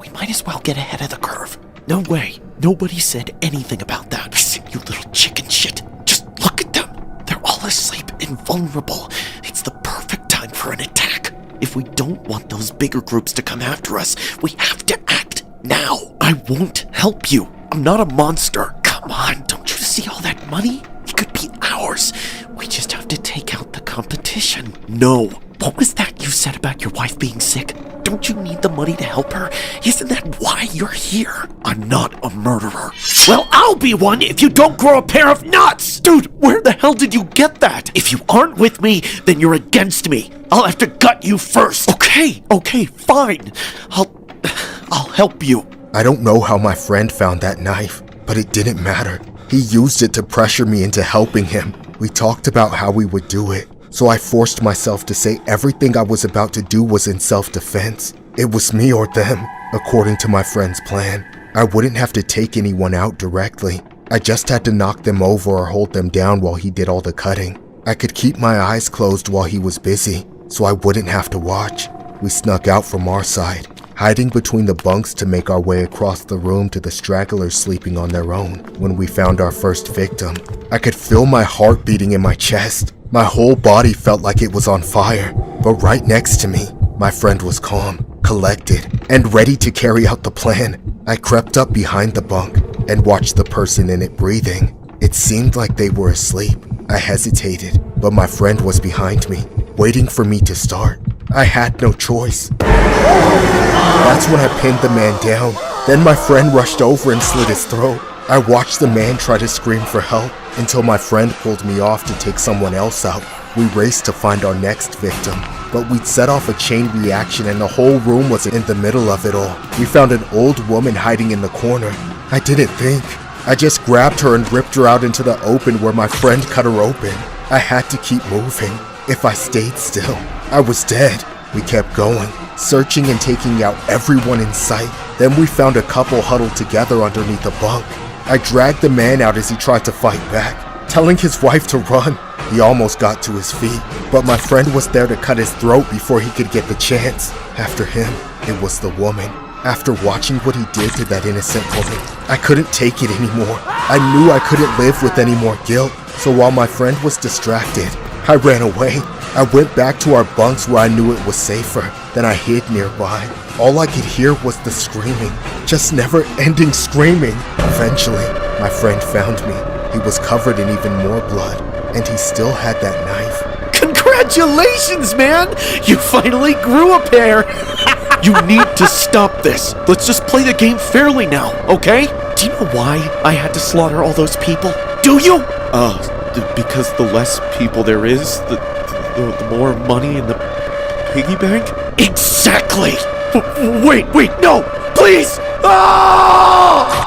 [SPEAKER 10] We might as well get ahead of the curve. No way. Nobody said anything about that. Listen, you little chicken shit. Just look at them. They're all asleep and vulnerable. It's the perfect time for an attack. If we don't want those bigger groups to come after us, we have to act now. I won't help you. I'm not a monster. Come on, don't you see all that money? It could be ours. We just have to take out the competition. No. What was that you said about your wife being sick? Don't you need the money to help her? Isn't that why you're here? I'm not a murderer. Well, I'll be one if you don't grow a pair of nuts! Dude, where the hell did you get that? If you aren't with me, then you're against me. I'll have to gut you first. Okay, fine. I'll help you.
[SPEAKER 3] I don't know how my friend found that knife, but it didn't matter. He used it to pressure me into helping him. We talked about how we would do it, so I forced myself to say everything I was about to do was in self-defense. It was me or them, according to my friend's plan. I wouldn't have to take anyone out directly. I just had to knock them over or hold them down while he did all the cutting. I could keep my eyes closed while he was busy, so I wouldn't have to watch. We snuck out from our side, hiding between the bunks to make our way across the room to the stragglers sleeping on their own. When we found our first victim, I could feel my heart beating in my chest. My whole body felt like it was on fire, but right next to me, my friend was calm, collected, and ready to carry out the plan. I crept up behind the bunk and watched the person in it breathing. It seemed like they were asleep. I hesitated, but my friend was behind me, waiting for me to start. I had no choice. That's when I pinned the man down. Then my friend rushed over and slit his throat. I watched the man try to scream for help until my friend pulled me off to take someone else out. We raced to find our next victim, but we'd set off a chain reaction and the whole room was in the middle of it all. We found an old woman hiding in the corner. I didn't think.
[SPEAKER 6] I just grabbed her and ripped her out into the open where my friend cut her open. I had to keep moving. If I stayed still, I was dead. We kept going, searching and taking out everyone in sight. Then we found a couple huddled together underneath a bunk. I dragged the man out as he tried to fight back, telling his wife to run. He almost got to his feet, but my friend was there to cut his throat before he could get the chance. After him, it was the woman. After watching what he did to that innocent woman, I couldn't take it anymore. I knew I couldn't live with any more guilt, so while my friend was distracted, I ran away. I went back to our bunks where I knew it was safer. Then I hid nearby. All I could hear was the screaming, just never-ending screaming. Eventually, my friend found me. He was covered in even more blood, and he still had that knife.
[SPEAKER 17] Congratulations, man! You finally grew a pair! You need to stop this. Let's just play the game fairly now, okay? Do you know why I had to slaughter all those people? Do you? Because the less people there is, the more money in the piggy bank? Exactly! Wait, no! Please! Ah!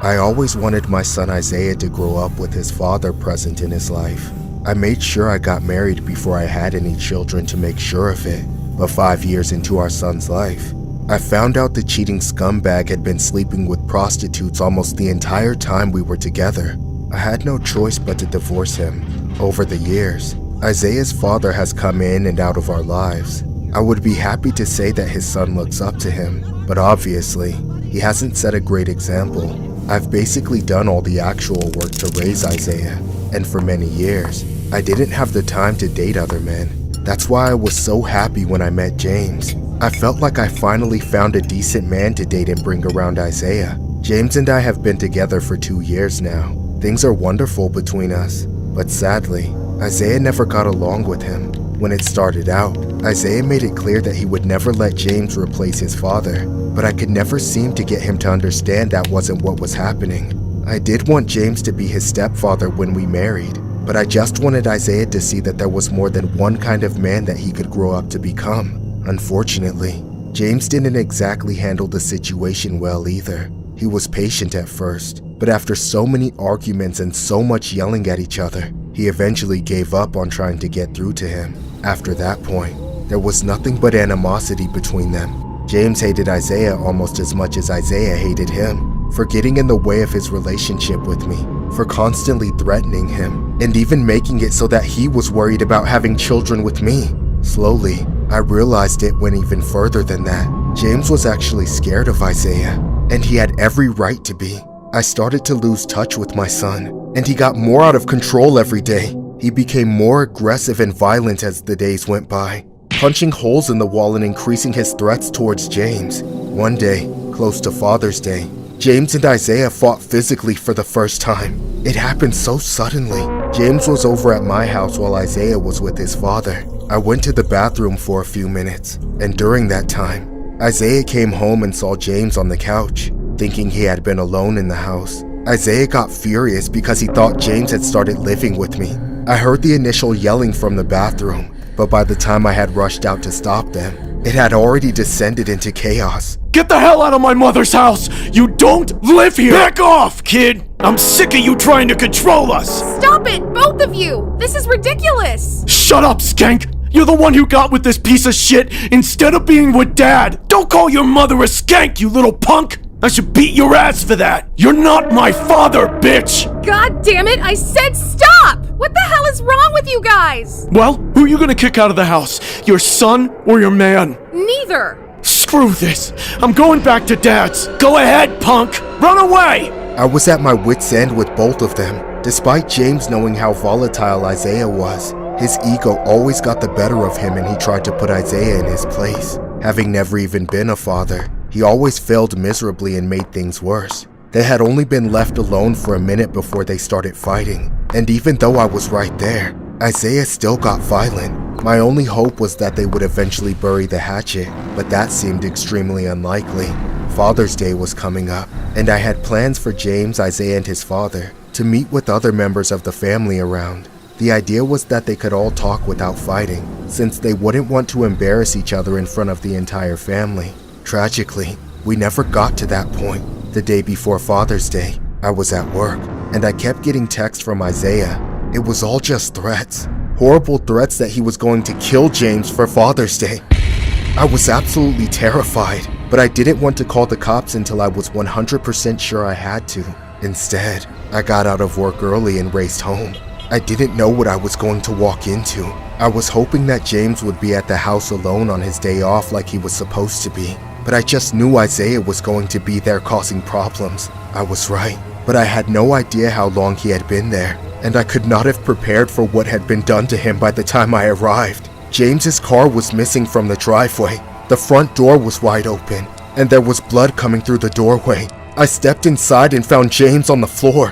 [SPEAKER 6] I always wanted my son Isaiah to grow up with his father present in his life. I made sure I got married before I had any children to make sure of it. But 5 years into our son's life, I found out the cheating scumbag had been sleeping with prostitutes almost the entire time we were together. I had no choice but to divorce him. Over the years, Isaiah's father has come in and out of our lives. I would be happy to say that his son looks up to him, but obviously, he hasn't set a great example. I've basically done all the actual work to raise Isaiah, and for many years, I didn't have the time to date other men. That's why I was so happy when I met James. I felt like I finally found a decent man to date and bring around Isaiah. James and I have been together for 2 years now. Things are wonderful between us, but sadly, Isaiah never got along with him. When it started out, Isaiah made it clear that he would never let James replace his father, but I could never seem to get him to understand that wasn't what was happening. I did want James to be his stepfather when we married, but I just wanted Isaiah to see that there was more than one kind of man that he could grow up to become. Unfortunately, James didn't exactly handle the situation well either. He was patient at first, but after so many arguments and so much yelling at each other, he eventually gave up on trying to get through to him. After that point, there was nothing but animosity between them. James hated Isaiah almost as much as Isaiah hated him, for getting in the way of his relationship with me, for constantly threatening him, and even making it so that he was worried about having children with me. Slowly, I realized it went even further than that. James was actually scared of Isaiah, and he had every right to be. I started to lose touch with my son, and he got more out of control every day. He became more aggressive and violent as the days went by, punching holes in the wall and increasing his threats towards James. One day, close to Father's Day, James and Isaiah fought physically for the first time. It happened so suddenly. James was over at my house while Isaiah was with his father. I went to the bathroom for a few minutes, and during that time, Isaiah came home and saw James on the couch. Thinking he had been alone in the house, Isaiah got furious because he thought James had started living with me. I heard the initial yelling from the bathroom, but by the time I had rushed out to stop them, it had already descended into chaos.
[SPEAKER 17] Get the hell out of my mother's house! You don't live here! Back off, kid! I'm sick of you trying to control us!
[SPEAKER 18] Stop it, both of you! This is ridiculous!
[SPEAKER 17] Shut up, skank! You're the one who got with this piece of shit instead of being with Dad! Don't call your mother a skank, you little punk! I should beat your ass for that! You're not my father, bitch!
[SPEAKER 18] God damn it, I said stop! What the hell is wrong with you guys?
[SPEAKER 17] Well, who are you gonna kick out of the house? Your son or your man?
[SPEAKER 18] Neither.
[SPEAKER 17] Screw this! I'm going back to Dad's! Go ahead, punk! Run away!
[SPEAKER 6] I was at my wit's end with both of them. Despite James knowing how volatile Isaiah was, his ego always got the better of him and he tried to put Isaiah in his place. Having never even been a father, he always failed miserably and made things worse. They had only been left alone for a minute before they started fighting, and even though I was right there, Isaiah still got violent. My only hope was that they would eventually bury the hatchet, but that seemed extremely unlikely. Father's Day was coming up, and I had plans for James, Isaiah, and his father to meet with other members of the family around. The idea was that they could all talk without fighting, since they wouldn't want to embarrass each other in front of the entire family. Tragically, we never got to that point. The day before Father's Day, I was at work, and I kept getting texts from Isaiah. It was all just threats. Horrible threats that he was going to kill James for Father's Day. I was absolutely terrified, but I didn't want to call the cops until I was 100% sure I had to. Instead, I got out of work early and raced home. I didn't know what I was going to walk into. I was hoping that James would be at the house alone on his day off like he was supposed to be, but I just knew Isaiah was going to be there causing problems. I was right, but I had no idea how long he had been there, and I could not have prepared for what had been done to him by the time I arrived. James's car was missing from the driveway. The front door was wide open, and there was blood coming through the doorway. I stepped inside and found James on the floor.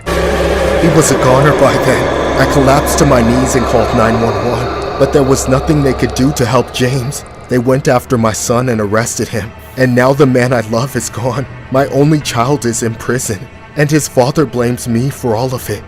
[SPEAKER 6] He was a goner by then. I collapsed to my knees and called 911, but there was nothing they could do to help James. They went after my son and arrested him, and now the man I love is gone. My only child is in prison, and his father blames me for all of it.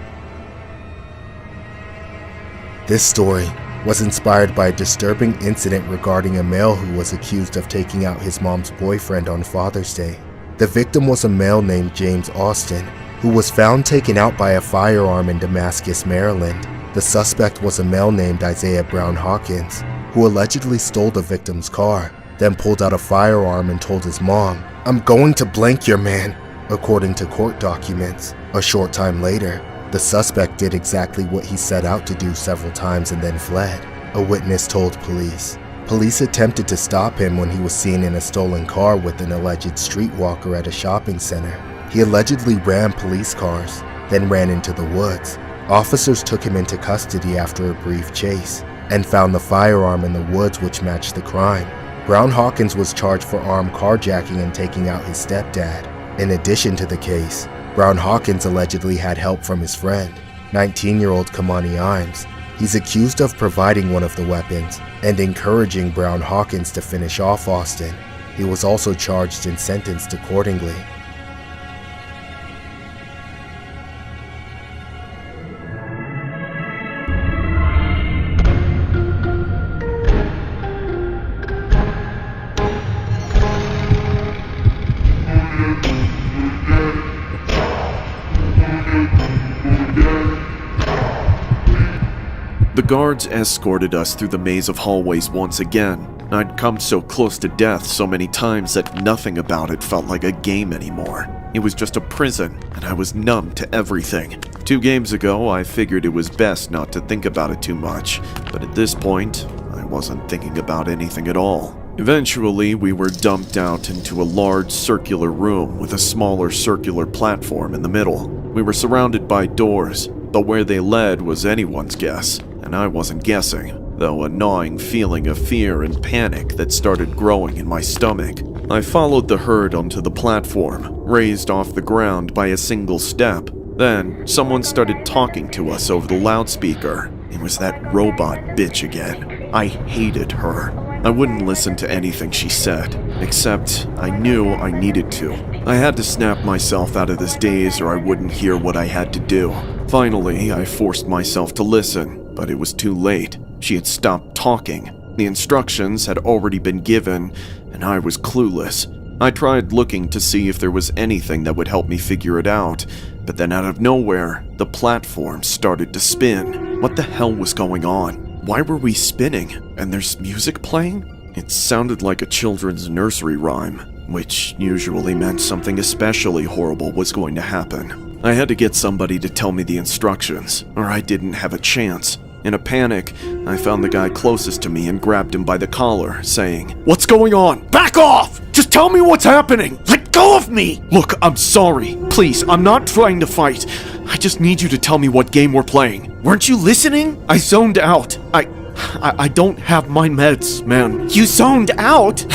[SPEAKER 6] This story was inspired by a disturbing incident regarding a male who was accused of taking out his mom's boyfriend on Father's Day. The victim was a male named James Austin, who was found taken out by a firearm in Damascus, Maryland. The suspect was a male named Isaiah Brown Hawkins, who allegedly stole the victim's car, then pulled out a firearm and told his mom, "I'm going to blank your man," according to court documents. A short time later, the suspect did exactly what he set out to do several times and then fled. A witness told police. Police attempted to stop him when he was seen in a stolen car with an alleged streetwalker at a shopping center. He allegedly rammed police cars, then ran into the woods. Officers took him into custody after a brief chase and found the firearm in the woods which matched the crime. Brown Hawkins was charged for armed carjacking and taking out his stepdad. In addition to the case, Brown Hawkins allegedly had help from his friend, 19-year-old Kamani Imes. He's accused of providing one of the weapons and encouraging Brown Hawkins to finish off Austin. He was also charged and sentenced accordingly.
[SPEAKER 5] The guards escorted us through the maze of hallways once again. I'd come so close to death so many times that nothing about it felt like a game anymore. It was just a prison, and I was numb to everything. 2 games ago, I figured it was best not to think about it too much, but at this point, I wasn't thinking about anything at all. Eventually, we were dumped out into a large circular room with a smaller circular platform in the middle. We were surrounded by doors, but where they led was anyone's guess, and I wasn't guessing, though a gnawing feeling of fear and panic that started growing in my stomach. I followed the herd onto the platform, raised off the ground by a single step. Then, someone started talking to us over the loudspeaker. It was that robot bitch again. I hated her. I wouldn't listen to anything she said, except I knew I needed to. I had to snap myself out of this daze or I wouldn't hear what I had to do. Finally, I forced myself to listen, but it was too late. She had stopped talking. The instructions had already been given, and I was clueless. I tried looking to see if there was anything that would help me figure it out, but then out of nowhere, the platform started to spin. What the hell was going on? Why were we spinning? And there's music playing? It sounded like a children's nursery rhyme, which usually meant something especially horrible was going to happen. I had to get somebody to tell me the instructions, or I didn't have a chance. In a panic, I found the guy closest to me and grabbed him by the collar, saying, "What's going on? Back off! Just tell me what's happening! Let go of me!" Look, I'm sorry. Please, I'm not trying to fight. I just need you to tell me what game we're playing. Weren't you listening? I zoned out. I don't have my meds, man.
[SPEAKER 14] You zoned out?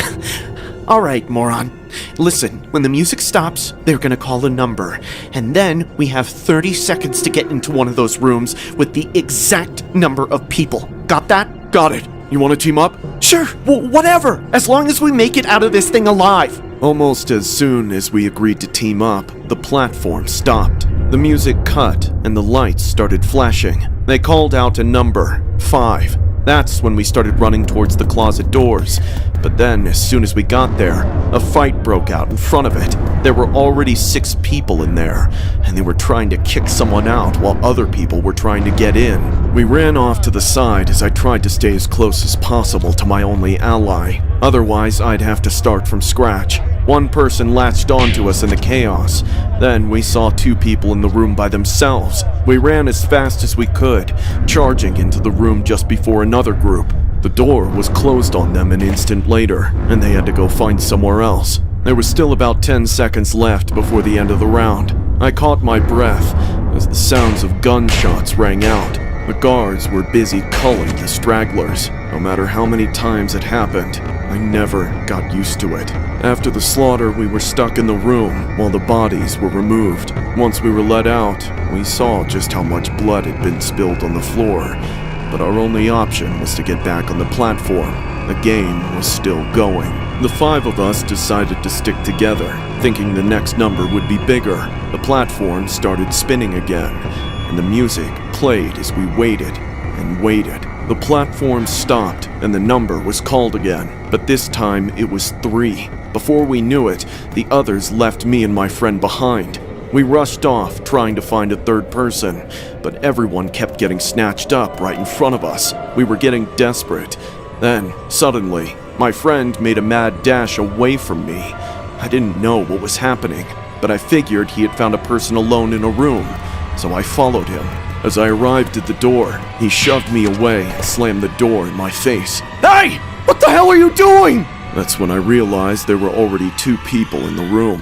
[SPEAKER 14] Alright, moron. Listen, when the music stops, they're gonna call a number, and then we have 30 seconds to get into one of those rooms with the exact number of people. Got that?
[SPEAKER 5] Got it. You want to team up?
[SPEAKER 14] Sure, whatever, as long as we make it out of this thing alive.
[SPEAKER 5] Almost as soon as we agreed to team up, the platform stopped. The music cut and the lights started flashing. They called out a number, 5. That's when we started running towards the closet doors. But then, as soon as we got there, a fight broke out in front of it. There were already 6 people in there, and they were trying to kick someone out while other people were trying to get in. We ran off to the side as I tried to stay as close as possible to my only ally. Otherwise, I'd have to start from scratch. One person latched onto us in the chaos. Then we saw 2 people in the room by themselves. We ran as fast as we could, charging into the room just before another group. The door was closed on them an instant later, and they had to go find somewhere else. There was still about 10 seconds left before the end of the round. I caught my breath as the sounds of gunshots rang out. The guards were busy culling the stragglers. No matter how many times it happened, I never got used to it. After the slaughter, we were stuck in the room while the bodies were removed. Once we were let out, we saw just how much blood had been spilled on the floor. But our only option was to get back on the platform. The game was still going. The 5 of us decided to stick together, thinking the next number would be bigger. The platform started spinning again, and the music played as we waited and waited. The platform stopped, and the number was called again, but this time it was 3. Before we knew it, the others left me and my friend behind. We rushed off, trying to find a third person, but everyone kept getting snatched up right in front of us. We were getting desperate. Then, suddenly, my friend made a mad dash away from me. I didn't know what was happening, but I figured he had found a person alone in a room, so I followed him. As I arrived at the door, he shoved me away and slammed the door in my face.
[SPEAKER 17] Hey! What the hell are you doing?
[SPEAKER 5] That's when I realized there were already 2 people in the room.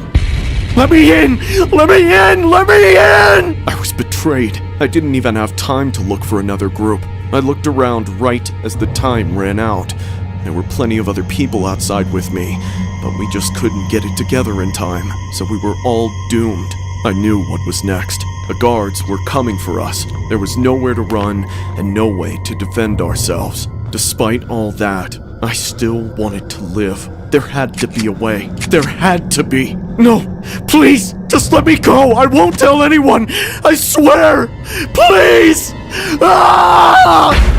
[SPEAKER 17] Let me in! Let me in! Let me in!
[SPEAKER 5] I was betrayed. I didn't even have time to look for another group. I looked around right as the time ran out. There were plenty of other people outside with me, but we just couldn't get it together in time, so we were all doomed. I knew what was next. The guards were coming for us. There was nowhere to run and no way to defend ourselves. Despite all that, I still wanted to live. There had to be a way. There had to be.
[SPEAKER 17] No, please, just let me go. I won't tell anyone. I swear. Please! Ah!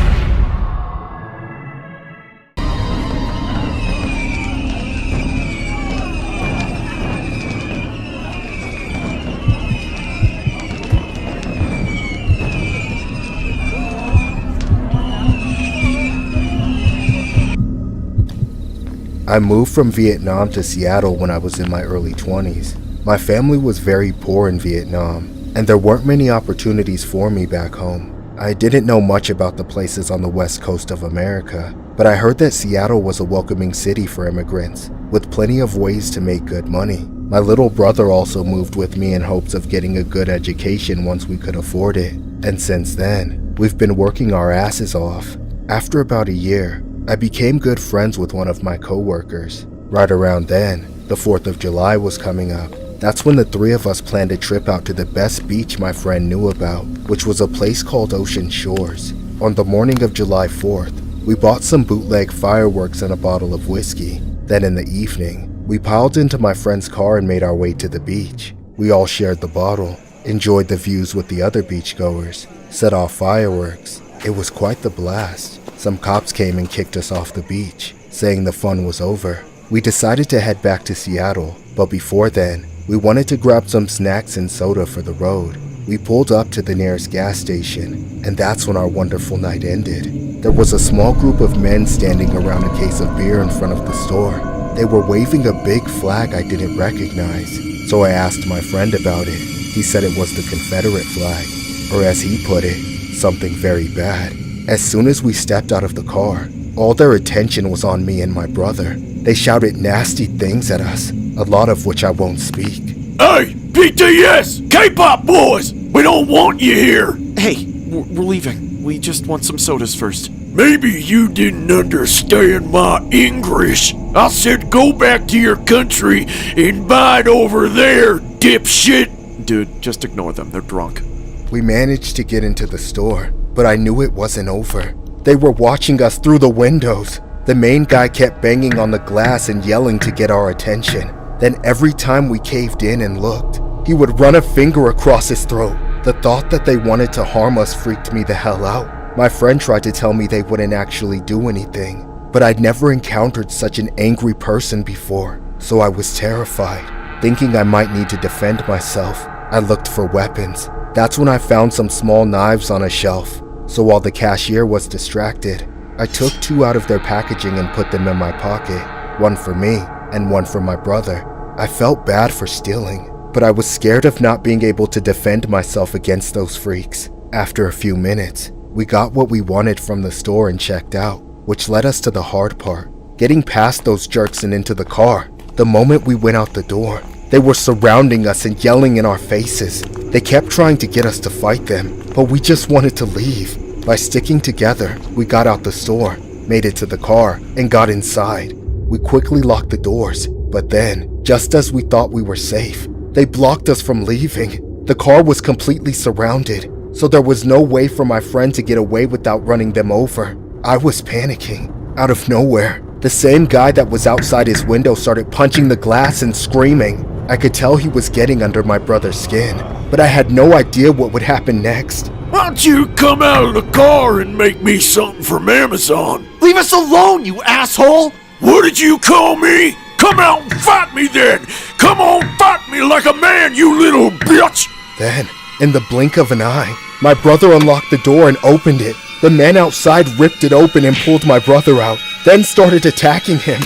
[SPEAKER 6] I moved from Vietnam to Seattle when I was in my early 20s. My family was very poor in Vietnam, and there weren't many opportunities for me back home. I didn't know much about the places on the west coast of America, but I heard that Seattle was a welcoming city for immigrants, with plenty of ways to make good money. My little brother also moved with me in hopes of getting a good education once we could afford it, and since then, we've been working our asses off. After about a year, I became good friends with one of my co-workers. Right around then, the 4th of July was coming up. That's when the 3 of us planned a trip out to the best beach my friend knew about, which was a place called Ocean Shores. On the morning of July 4th, we bought some bootleg fireworks and a bottle of whiskey. Then in the evening, we piled into my friend's car and made our way to the beach. We all shared the bottle, enjoyed the views with the other beachgoers, set off fireworks. It was quite the blast. Some cops came and kicked us off the beach, saying the fun was over. We decided to head back to Seattle, but before then, we wanted to grab some snacks and soda for the road. We pulled up to the nearest gas station, and that's when our wonderful night ended. There was a small group of men standing around a case of beer in front of the store. They were waving a big flag I didn't recognize, so I asked my friend about it. He said it was the Confederate flag, or as he put it, something very bad. As soon as we stepped out of the car, all their attention was on me and my brother. They shouted nasty things at us, a lot of which I won't speak.
[SPEAKER 11] Hey, BTS! K-pop boys! We don't want you here!
[SPEAKER 5] Hey, we're leaving. We just want some sodas first.
[SPEAKER 11] Maybe you didn't understand my English. I said go back to your country and buy it over there, dipshit!
[SPEAKER 5] Dude, just ignore them. They're drunk.
[SPEAKER 6] We managed to get into the store, but I knew it wasn't over. They were watching us through the windows. The main guy kept banging on the glass and yelling to get our attention. Then every time we caved in and looked, he would run a finger across his throat. The thought that they wanted to harm us freaked me the hell out. My friend tried to tell me they wouldn't actually do anything, but I'd never encountered such an angry person before, so I was terrified. Thinking I might need to defend myself, I looked for weapons. That's when I found some small knives on a shelf, so while the cashier was distracted, I took 2 out of their packaging and put them in my pocket, one for me and one for my brother. I felt bad for stealing, but I was scared of not being able to defend myself against those freaks. After a few minutes, we got what we wanted from the store and checked out, which led us to the hard part, getting past those jerks and into the car. The moment we went out the door, they were surrounding us and yelling in our faces. They kept trying to get us to fight them, but we just wanted to leave. By sticking together, we got out the store, made it to the car, and got inside. We quickly locked the doors, but then, just as we thought we were safe, they blocked us from leaving. The car was completely surrounded, so there was no way for my friend to get away without running them over. I was panicking. Out of nowhere, the same guy that was outside his window started punching the glass and screaming. I could tell he was getting under my brother's skin, but I had no idea what would happen next.
[SPEAKER 11] Why don't you come out of the car and make me something from Amazon?
[SPEAKER 17] Leave us alone, you asshole!
[SPEAKER 11] What did you call me? Come out and fight me then! Come on, fight me like a man, you little bitch!
[SPEAKER 6] Then, in the blink of an eye, my brother unlocked the door and opened it. The man outside ripped it open and pulled my brother out, then started attacking him.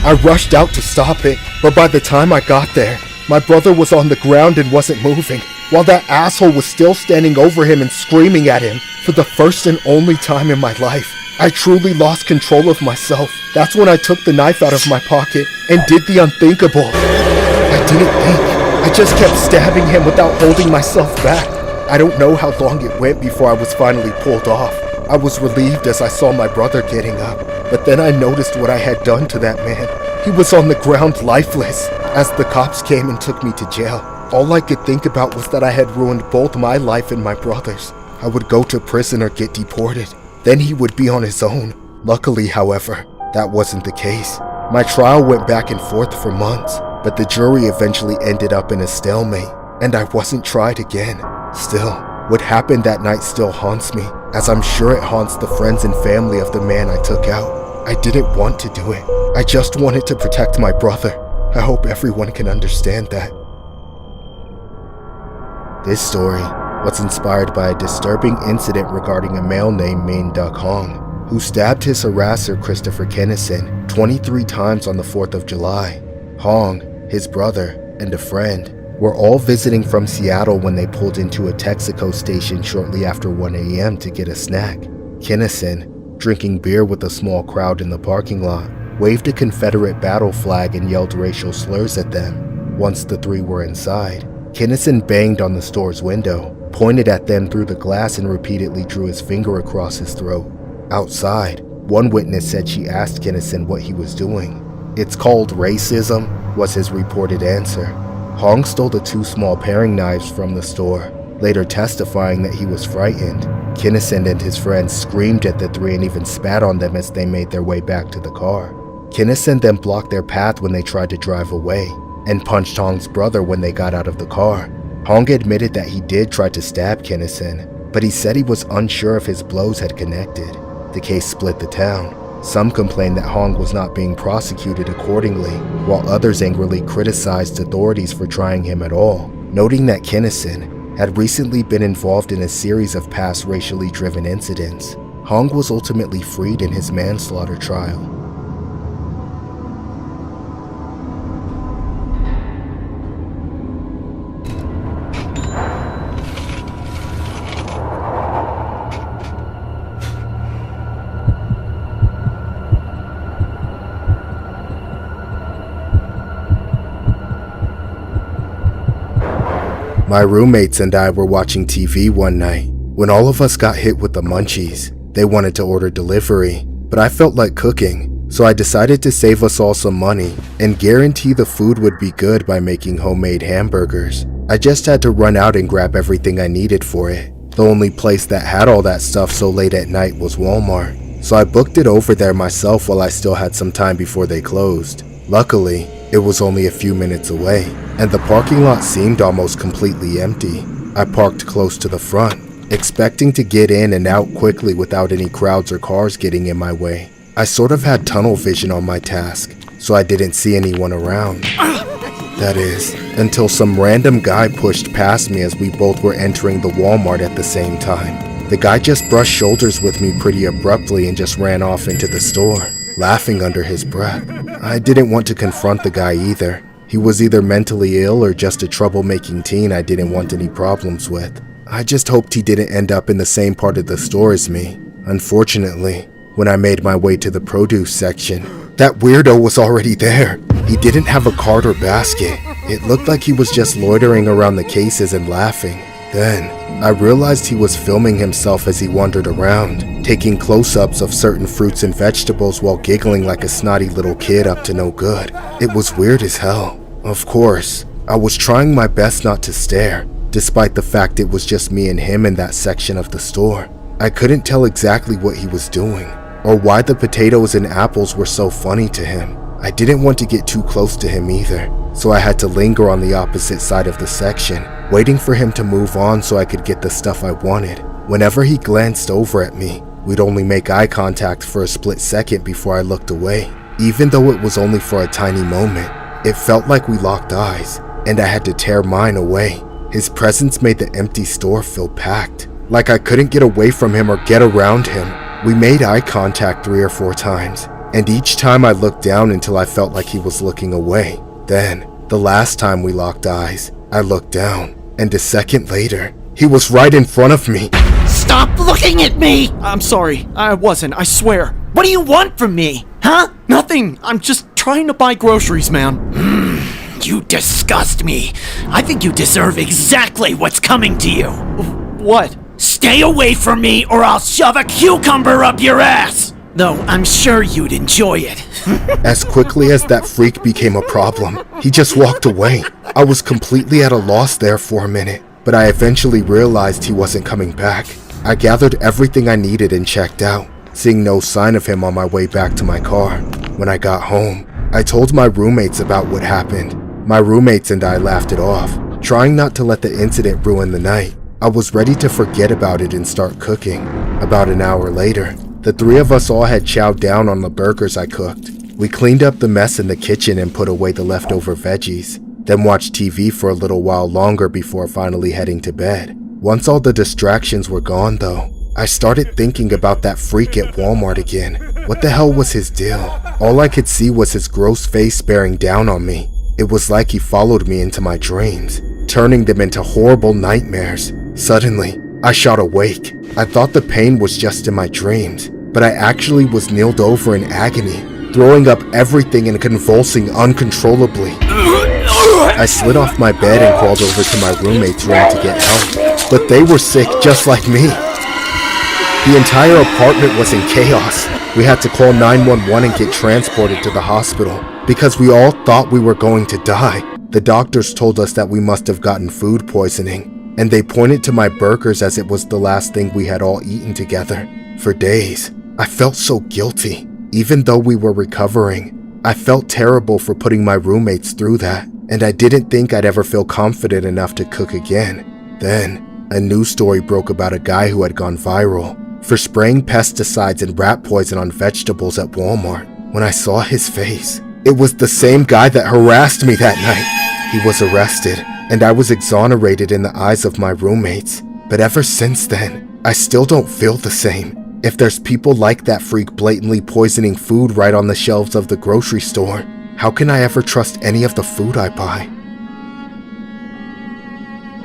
[SPEAKER 6] I rushed out to stop it, but by the time I got there, my brother was on the ground and wasn't moving, while that asshole was still standing over him and screaming at him. For the first and only time in my life, I truly lost control of myself. That's when I took the knife out of my pocket and did the unthinkable. I didn't think. I just kept stabbing him without holding myself back. I don't know how long it went before I was finally pulled off. I was relieved as I saw my brother getting up, but then I noticed what I had done to that man. He was on the ground lifeless. As the cops came and took me to jail, all I could think about was that I had ruined both my life and my brother's. I would go to prison or get deported. Then he would be on his own. Luckily, however, that wasn't the case. My trial went back and forth for months, but the jury eventually ended up in a stalemate, and I wasn't tried again. Still, what happened that night still haunts me, as I'm sure it haunts the friends and family of the man I took out. I didn't want to do it. I just wanted to protect my brother. I hope everyone can understand that. This story was inspired by a disturbing incident regarding a male named Min Duck Hong, who stabbed his harasser Christopher Kennison 23 times on the 4th of July. Hong, his brother, and a friend were all visiting from Seattle when they pulled into a Texaco station shortly after 1 a.m. to get a snack. Kennison, drinking beer with a small crowd in the parking lot, waved a Confederate battle flag and yelled racial slurs at them. Once the three were inside, Kennison banged on the store's window, pointed at them through the glass and repeatedly drew his finger across his throat. Outside, one witness said she asked Kennison what he was doing. "It's called racism," was his reported answer. Hong stole the 2 small paring knives from the store, later testifying that he was frightened. Kennison and his friends screamed at the 3 and even spat on them as they made their way back to the car. Kennison then blocked their path when they tried to drive away, and punched Hong's brother when they got out of the car. Hong admitted that he did try to stab Kennison, but he said he was unsure if his blows had connected. The case split the town. Some complained that Hong was not being prosecuted accordingly, while others angrily criticized authorities for trying him at all, noting that Kennison had recently been involved in a series of past racially driven incidents. Hong was ultimately freed in his manslaughter trial. My roommates and I were watching TV one night when all of us got hit with the munchies. They wanted to order delivery, but I felt like cooking, so I decided to save us all some money and guarantee the food would be good by making homemade hamburgers. I just had to run out and grab everything I needed for it. The only place that had all that stuff so late at night was Walmart, so I booked it over there myself while I still had some time before they closed. Luckily, it was only a few minutes away, and the parking lot seemed almost completely empty. I parked close to the front, expecting to get in and out quickly without any crowds or cars getting in my way. I sort of had tunnel vision on my task, so I didn't see anyone around. That is, until some random guy pushed past me as we both were entering the Walmart at the same time. The guy just brushed shoulders with me pretty abruptly and just ran off into the store, laughing under his breath. I didn't want to confront the guy either. He was either mentally ill or just a troublemaking teen I didn't want any problems with. I just hoped he didn't end up in the same part of the store as me. Unfortunately, when I made my way to the produce section, that weirdo was already there. He didn't have a cart or basket. It looked like he was just loitering around the cases and laughing. Then, I realized he was filming himself as he wandered around, taking close-ups of certain fruits and vegetables while giggling like a snotty little kid up to no good. It was weird as hell. Of course, I was trying my best not to stare, despite the fact it was just me and him in that section of the store. I couldn't tell exactly what he was doing, or why the potatoes and apples were so funny to him. I didn't want to get too close to him either, so I had to linger on the opposite side of the section, waiting for him to move on so I could get the stuff I wanted. Whenever he glanced over at me, we'd only make eye contact for a split second before I looked away. Even though it was only for a tiny moment, it felt like we locked eyes, and I had to tear mine away. His presence made the empty store feel packed, like I couldn't get away from him or get around him. We made eye contact 3 or 4 times, and each time I looked down until I felt like he was looking away. Then, the last time we locked eyes, I looked down, and a second later, he was right in front of me.
[SPEAKER 17] Stop looking at me! I'm sorry, I wasn't, I swear. What do you want from me? Huh? Nothing, I'm just trying to buy groceries, man.
[SPEAKER 10] You disgust me. I think you deserve exactly what's coming to you.
[SPEAKER 17] What?
[SPEAKER 10] Stay away from me or I'll shove a cucumber up your ass! Though I'm sure you'd enjoy it.
[SPEAKER 6] As quickly as that freak became a problem, he just walked away. I was completely at a loss there for a minute, but I eventually realized he wasn't coming back. I gathered everything I needed and checked out, seeing no sign of him on my way back to my car. When I got home, I told my roommates about what happened. My roommates and I laughed it off, trying not to let the incident ruin the night. I was ready to forget about it and start cooking. About an hour later, the 3 of us all had chowed down on the burgers I cooked. We cleaned up the mess in the kitchen and put away the leftover veggies, then watched TV for a little while longer before finally heading to bed. Once all the distractions were gone though, I started thinking about that freak at Walmart again. What the hell was his deal? All I could see was his gross face bearing down on me. It was like he followed me into my dreams, turning them into horrible nightmares. Suddenly, I shot awake. I thought the pain was just in my dreams, but I actually was kneeled over in agony, throwing up everything and convulsing uncontrollably. I slid off my bed and crawled over to my roommate's room to get help, but they were sick just like me. The entire apartment was in chaos. We had to call 911 and get transported to the hospital because we all thought we were going to die. The doctors told us that we must have gotten food poisoning, and they pointed to my burgers as it was the last thing we had all eaten together. For days, I felt so guilty. Even though we were recovering, I felt terrible for putting my roommates through that, and I didn't think I'd ever feel confident enough to cook again. Then, a news story broke about a guy who had gone viral for spraying pesticides and rat poison on vegetables at Walmart. When I saw his face, it was the same guy that harassed me that night. He was arrested, and I was exonerated in the eyes of my roommates. But ever since then, I still don't feel the same. If there's people like that freak blatantly poisoning food right on the shelves of the grocery store, how can I ever trust any of the food I buy?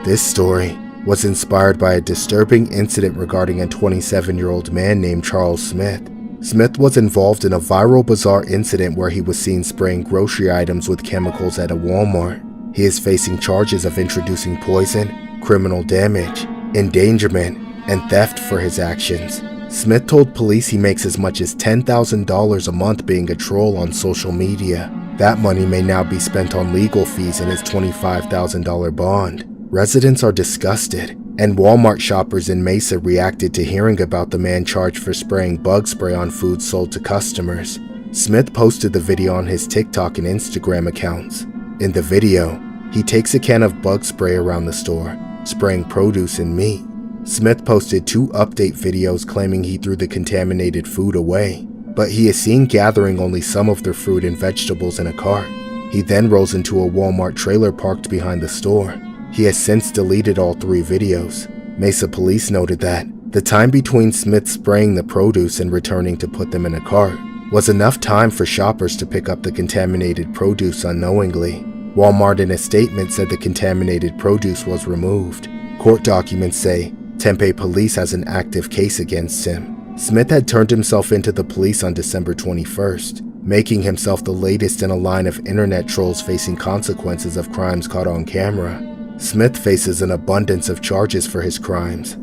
[SPEAKER 6] This story was inspired by a disturbing incident regarding a 27-year-old man named Charles Smith. Smith was involved in a viral bizarre incident where he was seen spraying grocery items with chemicals at a Walmart. He is facing charges of introducing poison, criminal damage, endangerment, and theft for his actions. Smith told police he makes as much as $10,000 a month being a troll on social media. That money may now be spent on legal fees and his $25,000 bond. Residents are disgusted, and Walmart shoppers in Mesa reacted to hearing about the man charged for spraying bug spray on food sold to customers. Smith posted the video on his TikTok and Instagram accounts. In the video, He takes a can of bug spray around the store, spraying produce and meat. Smith posted 2 update videos claiming he threw the contaminated food away, but he is seen gathering only some of their fruit and vegetables in a cart. He then rolls into a Walmart trailer parked behind the store. He has since deleted all 3 videos. Mesa police noted that the time between Smith spraying the produce and returning to put them in a cart was enough time for shoppers to pick up the contaminated produce unknowingly. Walmart in a statement said the contaminated produce was removed. Court documents say Tempe police has an active case against him. Smith had turned himself into the police on December 21st, making himself the latest in a line of internet trolls facing consequences of crimes caught on camera. Smith faces an abundance of charges for his crimes.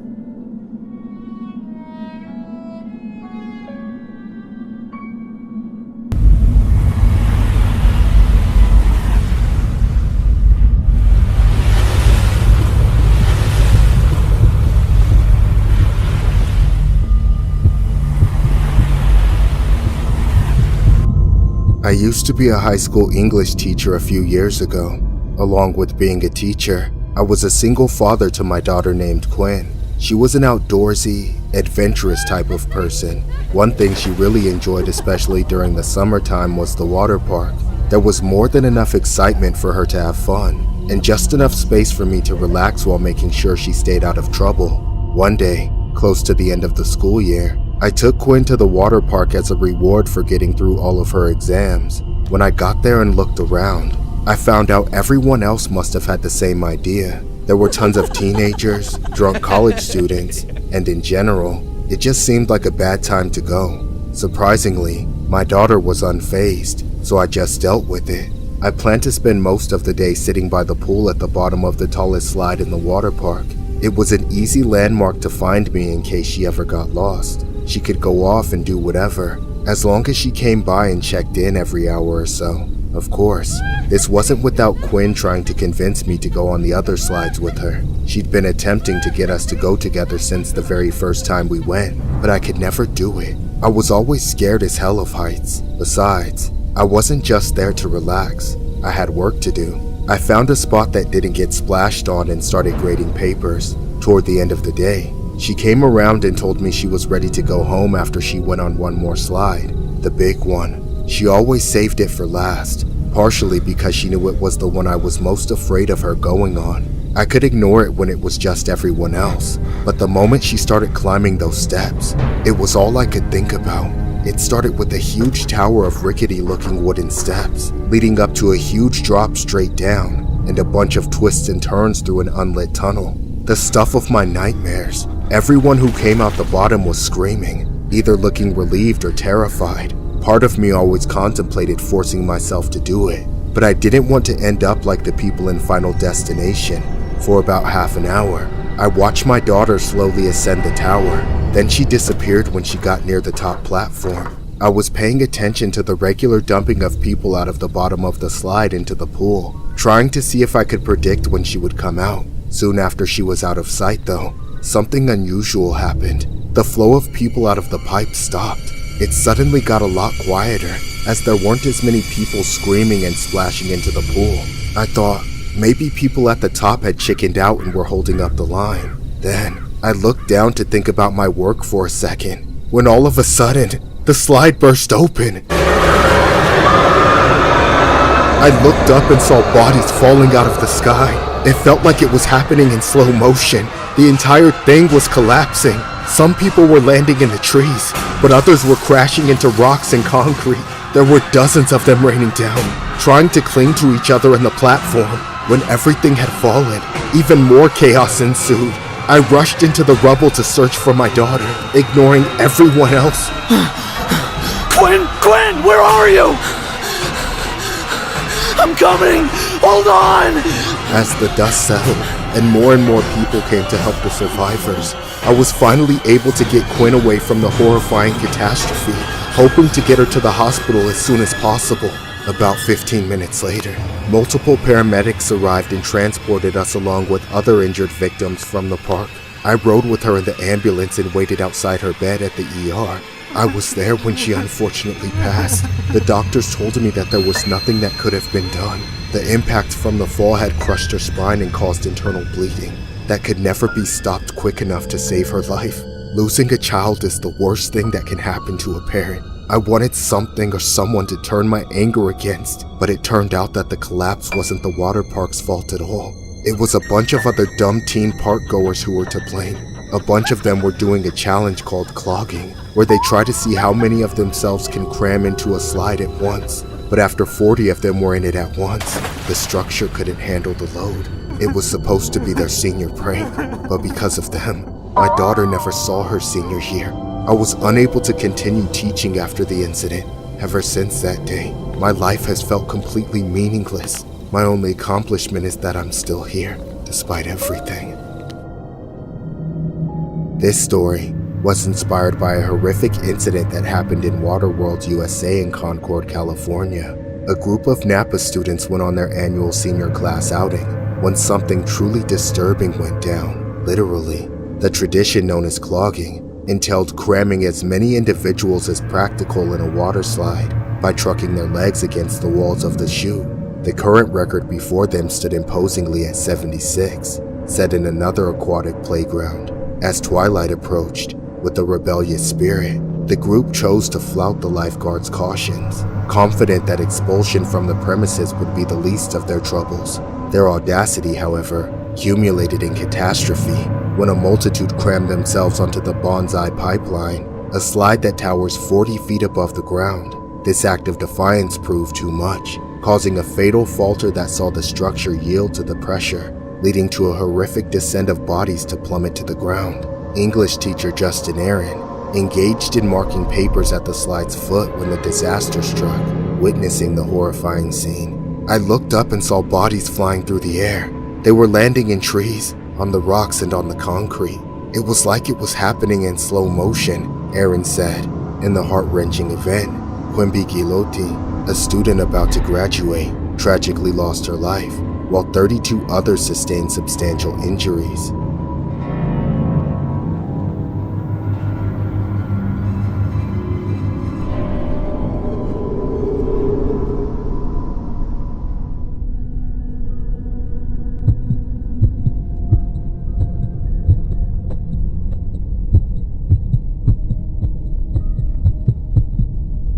[SPEAKER 6] I used to be a high school English teacher a few years ago. Along with being a teacher, I was a single father to my daughter named Quinn. She was an outdoorsy, adventurous type of person. One thing she really enjoyed, especially during the summertime, was the water park. There was more than enough excitement for her to have fun, and just enough space for me to relax while making sure she stayed out of trouble. One day, close to the end of the school year, I took Quinn to the water park as a reward for getting through all of her exams. When I got there and looked around, I found out everyone else must have had the same idea. There were tons of teenagers, drunk college students, and in general, it just seemed like a bad time to go. Surprisingly, my daughter was unfazed, so I just dealt with it. I planned to spend most of the day sitting by the pool at the bottom of the tallest slide in the water park. It was an easy landmark to find me in case she ever got lost. She could go off and do whatever, as long as she came by and checked in every hour or so. Of course, this wasn't without Quinn trying to convince me to go on the other slides with her. She'd been attempting to get us to go together since the very first time we went, but I could never do it. I was always scared as hell of heights. Besides, I wasn't just there to relax. I had work to do. I found a spot that didn't get splashed on and started grading papers. Toward the end of the day, she came around and told me she was ready to go home after she went on one more slide, the big one. She always saved it for last, partially because she knew it was the one I was most afraid of her going on. I could ignore it when it was just everyone else, but the moment she started climbing those steps, it was all I could think about. It started with a huge tower of rickety-looking wooden steps, leading up to a huge drop straight down, and a bunch of twists and turns through an unlit tunnel. The stuff of my nightmares. Everyone who came out the bottom was screaming, either looking relieved or terrified. Part of me always contemplated forcing myself to do it, but I didn't want to end up like the people in Final Destination. For about half an hour, I watched my daughter slowly ascend the tower. Then she disappeared when she got near the top platform. I was paying attention to the regular dumping of people out of the bottom of the slide into the pool, trying to see if I could predict when she would come out. Soon after she was out of sight though, something unusual happened. The flow of people out of the pipe stopped. It suddenly got a lot quieter, as there weren't as many people screaming and splashing into the pool. I thought, maybe people at the top had chickened out and were holding up the line. Then, I looked down to think about my work for a second, when all of a sudden, the slide burst open. I looked up and saw bodies falling out of the sky. It felt like it was happening in slow motion. The entire thing was collapsing. Some people were landing in the trees, but others were crashing into rocks and concrete. There were dozens of them raining down, trying to cling to each other on the platform. When everything had fallen, even more chaos ensued. I rushed into the rubble to search for my daughter, ignoring everyone else.
[SPEAKER 10] Quinn! Quinn! Where are you? I'm coming! Hold on!
[SPEAKER 6] As the dust settled, and more people came to help the survivors, I was finally able to get Quinn away from the horrifying catastrophe, hoping to get her to the hospital as soon as possible. About 15 minutes later, multiple paramedics arrived and transported us along with other injured victims from the park. I rode with her in the ambulance and waited outside her bed at the ER. I was there when she unfortunately passed. The doctors told me that there was nothing that could have been done. The impact from the fall had crushed her spine and caused internal bleeding that could never be stopped quick enough to save her life. Losing a child is the worst thing that can happen to a parent. I wanted something or someone to turn my anger against, but it turned out that the collapse wasn't the water park's fault at all. It was a bunch of other dumb teen park goers who were to blame. A bunch of them were doing a challenge called clogging, where they try to see how many of themselves can cram into a slide at once. But after 40 of them were in it at once, the structure couldn't handle the load. It was supposed to be their senior prank, but because of them, my daughter never saw her senior year. I was unable to continue teaching after the incident. Ever since that day, my life has felt completely meaningless. My only accomplishment is that I'm still here, despite everything. This story was inspired by a horrific incident that happened in Waterworld, USA in Concord, California. A group of Napa students went on their annual senior class outing when something truly disturbing went down. Literally, the tradition known as clogging entailed cramming as many individuals as practical in a water slide by trucking their legs against the walls of the chute. The current record before them stood imposingly at 76, set in another aquatic playground. As twilight approached, with a rebellious spirit, the group chose to flout the lifeguards' cautions, confident that expulsion from the premises would be the least of their troubles. Their audacity, however, culminated in catastrophe when a multitude crammed themselves onto the Bonsai Pipeline, a slide that towers 40 feet above the ground. This act of defiance proved too much, causing a fatal falter that saw the structure yield to the pressure, leading to a horrific descent of bodies to plummet to the ground. English teacher Justin Aaron engaged in marking papers at the slide's foot when the disaster struck, witnessing the horrifying scene. I looked up and saw bodies flying through the air. They were landing in trees, on the rocks, and on the concrete. It was like it was happening in slow motion, Aaron said. In the heart-wrenching event, Quimby Gilotti, a student about to graduate, tragically lost her life, while 32 others sustained substantial injuries.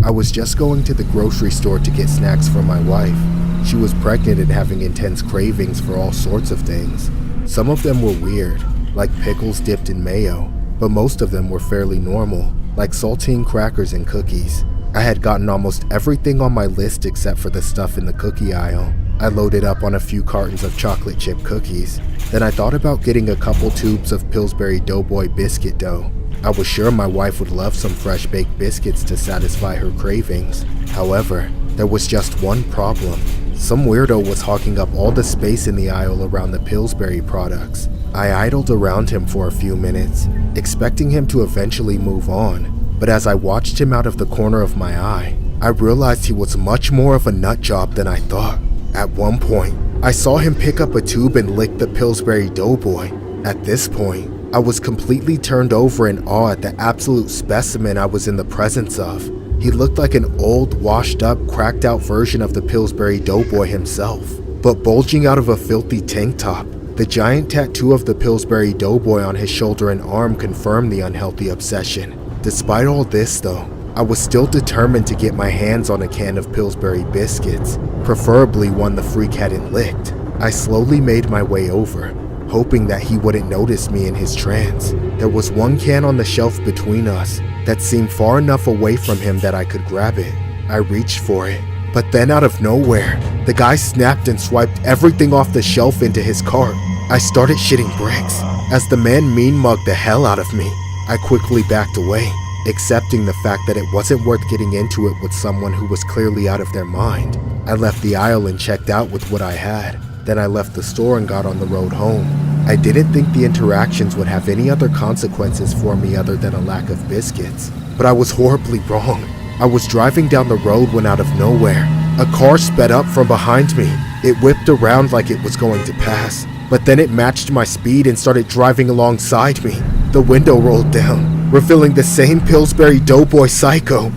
[SPEAKER 6] I was just going to the grocery store to get snacks for my wife. She was pregnant and having intense cravings for all sorts of things. Some of them were weird, like pickles dipped in mayo, but most of them were fairly normal, like saltine crackers and cookies. I had gotten almost everything on my list except for the stuff in the cookie aisle. I loaded up on a few cartons of chocolate chip cookies. Then I thought about getting a couple tubes of Pillsbury Doughboy biscuit dough. I was sure my wife would love some fresh baked biscuits to satisfy her cravings. However, there was just one problem. Some weirdo was hogging up all the space in the aisle around the Pillsbury products. I idled around him for a few minutes, expecting him to eventually move on, but as I watched him out of the corner of my eye, I realized he was much more of a nut job than I thought. At one point, I saw him pick up a tube and lick the Pillsbury Doughboy. At this point, I was completely turned over in awe at the absolute specimen I was in the presence of. He looked like an old, washed up, cracked out version of the Pillsbury Doughboy himself, but bulging out of a filthy tank top. The giant tattoo of the Pillsbury Doughboy on his shoulder and arm confirmed the unhealthy obsession. Despite all this though, I was still determined to get my hands on a can of Pillsbury biscuits, preferably one the freak hadn't licked. I slowly made my way over, hoping that he wouldn't notice me in his trance. There was one can on the shelf between us that seemed far enough away from him that I could grab it. I reached for it, but then out of nowhere, the guy snapped and swiped everything off the shelf into his cart. I started shitting bricks as the man mean mugged the hell out of me. I quickly backed away, accepting the fact that it wasn't worth getting into it with someone who was clearly out of their mind. I left the aisle and checked out with what I had. Then I left the store and got on the road home. I didn't think the interactions would have any other consequences for me other than a lack of biscuits. But I was horribly wrong. I was driving down the road when out of nowhere, a car sped up from behind me. It whipped around like it was going to pass, but then it matched my speed and started driving alongside me. The window rolled down, revealing the same Pillsbury Doughboy psycho.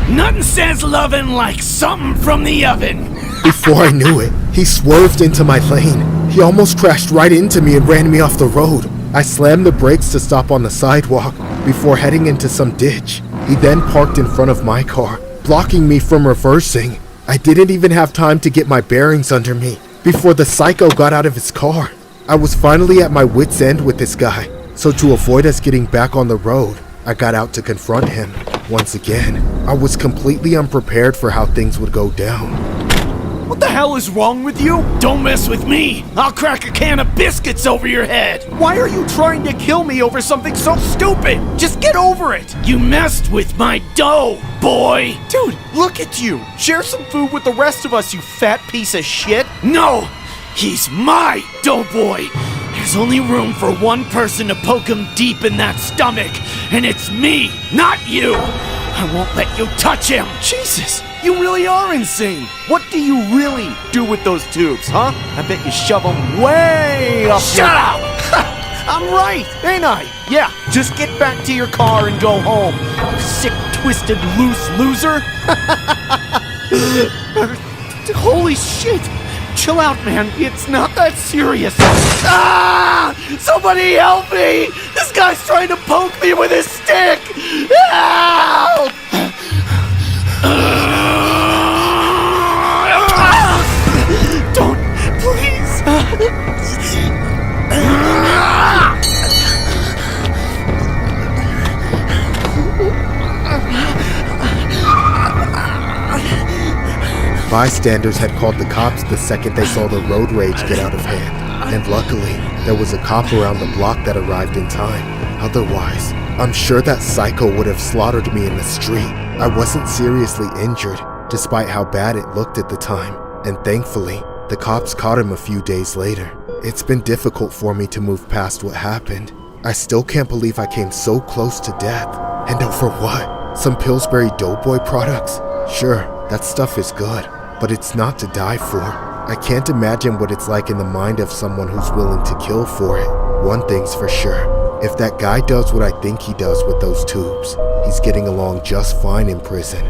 [SPEAKER 10] Nothing says lovin' like something from the oven.
[SPEAKER 6] Before I knew it, he swerved into my lane. He almost crashed right into me and ran me off the road. I slammed the brakes to stop on the sidewalk before heading into some ditch. He then parked in front of my car, blocking me from reversing. I didn't even have time to get my bearings under me before the psycho got out of his car. I was finally at my wit's end with this guy, so to avoid us getting back on the road, I got out to confront him. Once again, I was completely unprepared for how things would go down.
[SPEAKER 10] What the hell is wrong with you? Don't mess with me. I'll crack a can of biscuits over your head.
[SPEAKER 13] Why are you trying to kill me over something so stupid? Just get over it.
[SPEAKER 10] You messed with my dough, boy.
[SPEAKER 13] Dude, look at you. Share some food with the rest of us, you fat piece of shit.
[SPEAKER 10] No, he's my doughboy. There's only room for one person to poke him deep in that stomach, and it's me, not you. I won't let you touch him.
[SPEAKER 13] Jesus, you really are insane. What do you really do with those tubes, huh? I bet you shove them way up.
[SPEAKER 10] Shut up!
[SPEAKER 13] I'm right, ain't I? Yeah, just get back to your car and go home. You sick, twisted, loose loser. Holy shit! Chill out, man. It's not that serious.
[SPEAKER 10] Ah! Somebody help me! This guy's trying to poke me with his stick! Help!
[SPEAKER 13] Don't, please.
[SPEAKER 6] Bystanders had called the cops the second they saw the road rage get out of hand, and luckily, there was a cop around the block that arrived in time. Otherwise, I'm sure that psycho would have slaughtered me in the street. I wasn't seriously injured, despite how bad it looked at the time, and thankfully, the cops caught him a few days later. It's been difficult for me to move past what happened. I still can't believe I came so close to death. And over what? Some Pillsbury Doughboy products? Sure, that stuff is good, but it's not to die for. I can't imagine what it's like in the mind of someone who's willing to kill for it. One thing's for sure, if that guy does what I think he does with those tubes, he's getting along just fine in prison.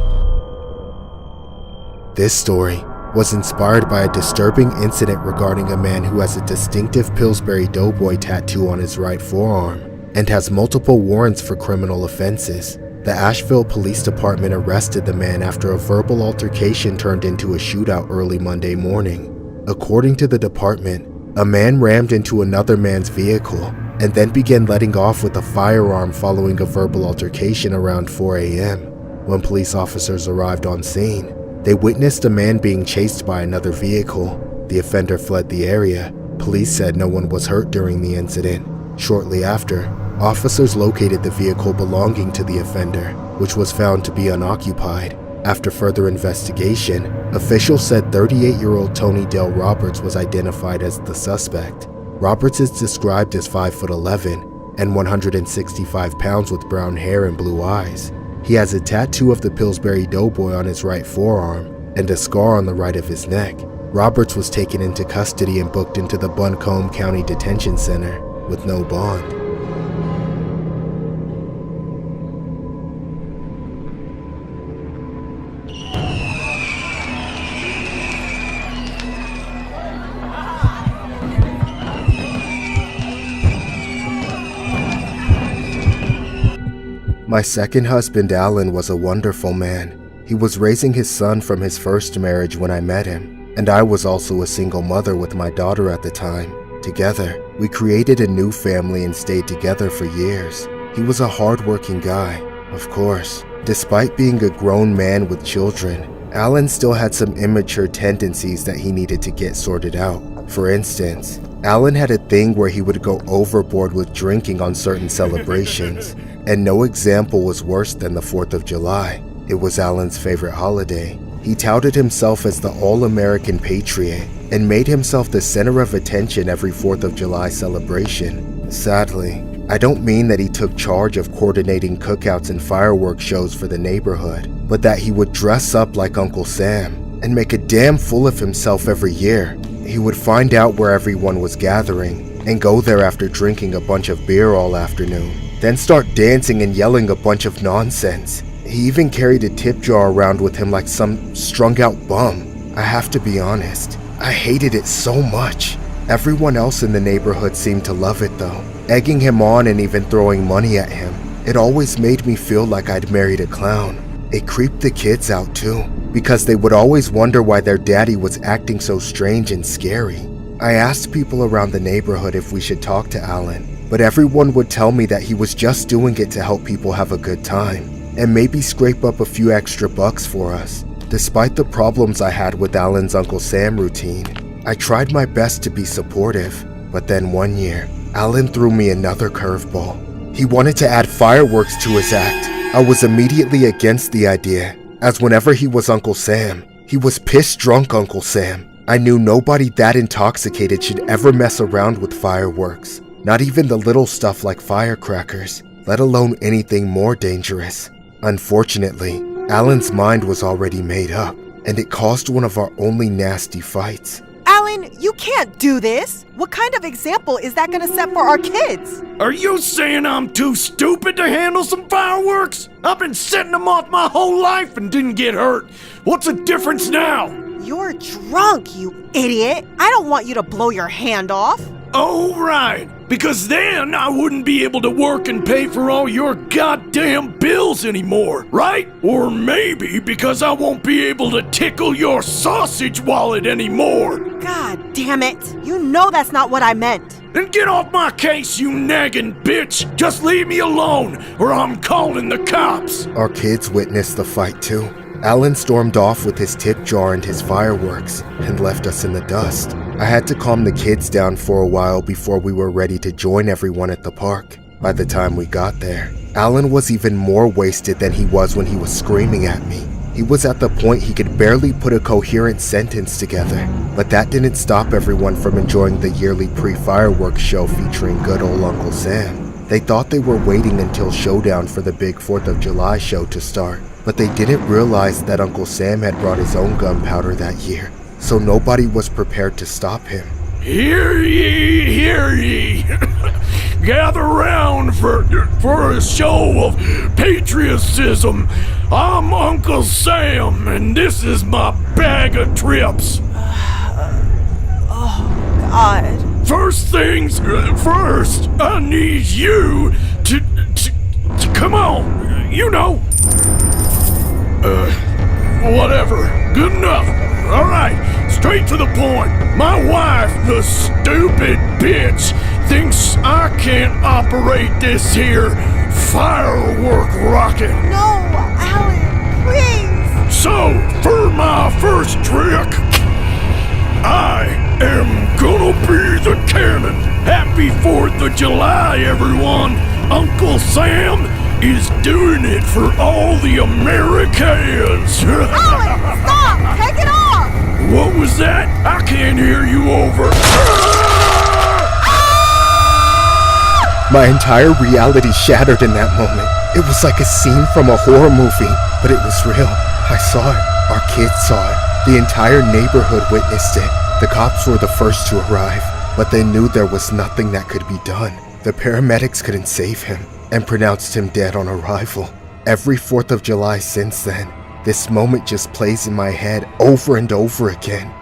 [SPEAKER 6] This story was inspired by a disturbing incident regarding a man who has a distinctive Pillsbury Doughboy tattoo on his right forearm and has multiple warrants for criminal offenses. The Asheville Police Department arrested the man after a verbal altercation turned into a shootout early Monday morning. According to the department, a man rammed into another man's vehicle and then began letting off with a firearm following a verbal altercation around 4 a.m. When police officers arrived on scene, they witnessed a man being chased by another vehicle. The offender fled the area. Police said no one was hurt during the incident. Shortly after, officers located the vehicle belonging to the offender, which was found to be unoccupied. After further investigation, officials said 38-year-old Tony Dale Roberts was identified as the suspect. Roberts is described as 5'11" and 165 pounds with brown hair and blue eyes. He has a tattoo of the Pillsbury Doughboy on his right forearm and a scar on the right of his neck. Roberts was taken into custody and booked into the Buncombe County Detention Center with no bond. My second husband, Alan, was a wonderful man. He was raising his son from his first marriage when I met him, and I was also a single mother with my daughter at the time. Together, we created a new family and stayed together for years. He was a hard-working guy, of course. Despite being a grown man with children, Alan still had some immature tendencies that he needed to get sorted out. For instance, Alan had a thing where he would go overboard with drinking on certain celebrations, and no example was worse than the 4th of July. It was Alan's favorite holiday. He touted himself as the all-American patriot and made himself the center of attention every 4th of July celebration. Sadly, I don't mean that he took charge of coordinating cookouts and fireworks shows for the neighborhood, but that he would dress up like Uncle Sam and make a damn fool of himself every year. He would find out where everyone was gathering and go there after drinking a bunch of beer all afternoon. then start dancing and yelling a bunch of nonsense. He even carried a tip jar around with him like some strung-out bum. I have to be honest, I hated it so much. Everyone else in the neighborhood seemed to love it though, egging him on and even throwing money at him. It always made me feel like I'd married a clown. It creeped the kids out too, because they would always wonder why their daddy was acting so strange and scary. I asked people around the neighborhood if we should talk to Alan, but everyone would tell me that he was just doing it to help people have a good time, and maybe scrape up a few extra bucks for us. Despite the problems I had with Alan's Uncle Sam routine, I tried my best to be supportive, but then one year, Alan threw me another curveball. He wanted to add fireworks to his act. I was immediately against the idea, as whenever he was Uncle Sam, he was piss drunk Uncle Sam. I knew nobody that intoxicated should ever mess around with fireworks, not even the little stuff like firecrackers, let alone anything more dangerous. Unfortunately, Alan's mind was already made up, and it caused one of our only nasty fights.
[SPEAKER 4] Alan, you can't do this! What kind of example is that gonna set for our kids?
[SPEAKER 10] Are you saying I'm too stupid to handle some fireworks? I've been setting them off my whole life and didn't get hurt. What's the difference now?
[SPEAKER 4] You're drunk, you idiot! I don't want you to blow your hand off!
[SPEAKER 10] Oh, right. Because then I wouldn't be able to work and pay for all your goddamn bills anymore, right? Or maybe because I won't be able to tickle your sausage wallet anymore.
[SPEAKER 4] God damn it! You know that's not what I meant!
[SPEAKER 10] Then get off my case, you nagging bitch! Just leave me alone, or I'm calling the cops!
[SPEAKER 6] Our kids witnessed the fight too. Alan stormed off with his tip jar and his fireworks and left us in the dust. I had to calm the kids down for a while before we were ready to join everyone at the park. By the time we got there, Alan was even more wasted than he was when he was screaming at me. He was at the point he could barely put a coherent sentence together, but that didn't stop everyone from enjoying the yearly pre-fireworks show featuring good old Uncle Sam. They thought they were waiting until showdown for the big 4th of July show to start, but they didn't realize that Uncle Sam had brought his own gunpowder that year, so nobody was prepared to stop him.
[SPEAKER 10] Hear ye, hear ye! Gather round for a show of patriotism. I'm Uncle Sam, and this is my bag of trips.
[SPEAKER 4] Oh, God.
[SPEAKER 10] First things first, I need you to come on, you know. Whatever. Good enough. Alright, straight to the point. My wife, the stupid bitch, thinks I can't operate this here firework rocket.
[SPEAKER 4] No, Alan, please.
[SPEAKER 10] So, for my first trick, I am gonna be the cannon. Happy 4th of July, everyone. Uncle Sam is doing it for all the Americans.
[SPEAKER 4] Alan, stop! Take it off!
[SPEAKER 10] What was that? I can't hear you over.
[SPEAKER 6] My entire reality shattered in that moment. It was like a scene from a horror movie, but it was real. I saw it. Our kids saw it. The entire neighborhood witnessed it. The cops were the first to arrive, but they knew there was nothing that could be done. The paramedics couldn't save him and pronounced him dead on arrival. Every 4th of July since then, this moment just plays in my head over and over again.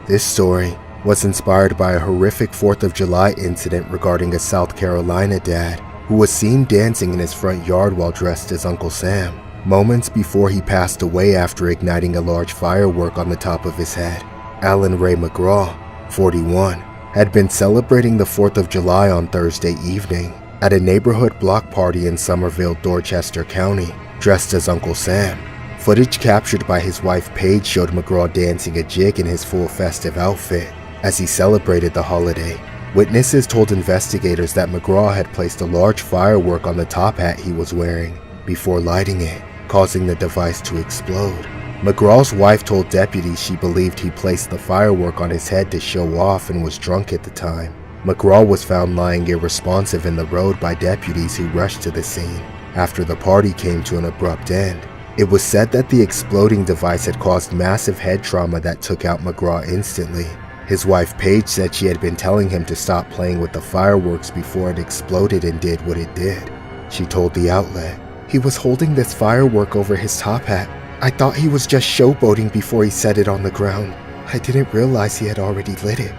[SPEAKER 6] This story was inspired by a horrific 4th of July incident regarding a South Carolina dad who was seen dancing in his front yard while dressed as Uncle Sam, moments before he passed away after igniting a large firework on the top of his head. Alan Ray McGraw, 41, had been celebrating the 4th of July on Thursday evening at a neighborhood block party in Somerville, Dorchester County, dressed as Uncle Sam. Footage captured by his wife Paige showed McGraw dancing a jig in his full festive outfit as he celebrated the holiday. Witnesses told investigators that McGraw had placed a large firework on the top hat he was wearing before lighting it, causing the device to explode. McGraw's wife told deputies she believed he placed the firework on his head to show off and was drunk at the time. McGraw was found lying irresponsive in the road by deputies who rushed to the scene after the party came to an abrupt end. It was said that the exploding device had caused massive head trauma that took out McGraw instantly. His wife Paige said she had been telling him to stop playing with the fireworks before it exploded and did what it did. She told the outlet. He was holding this firework over his top hat. I thought he was just showboating before he set it on the ground. I didn't realize he had already lit it.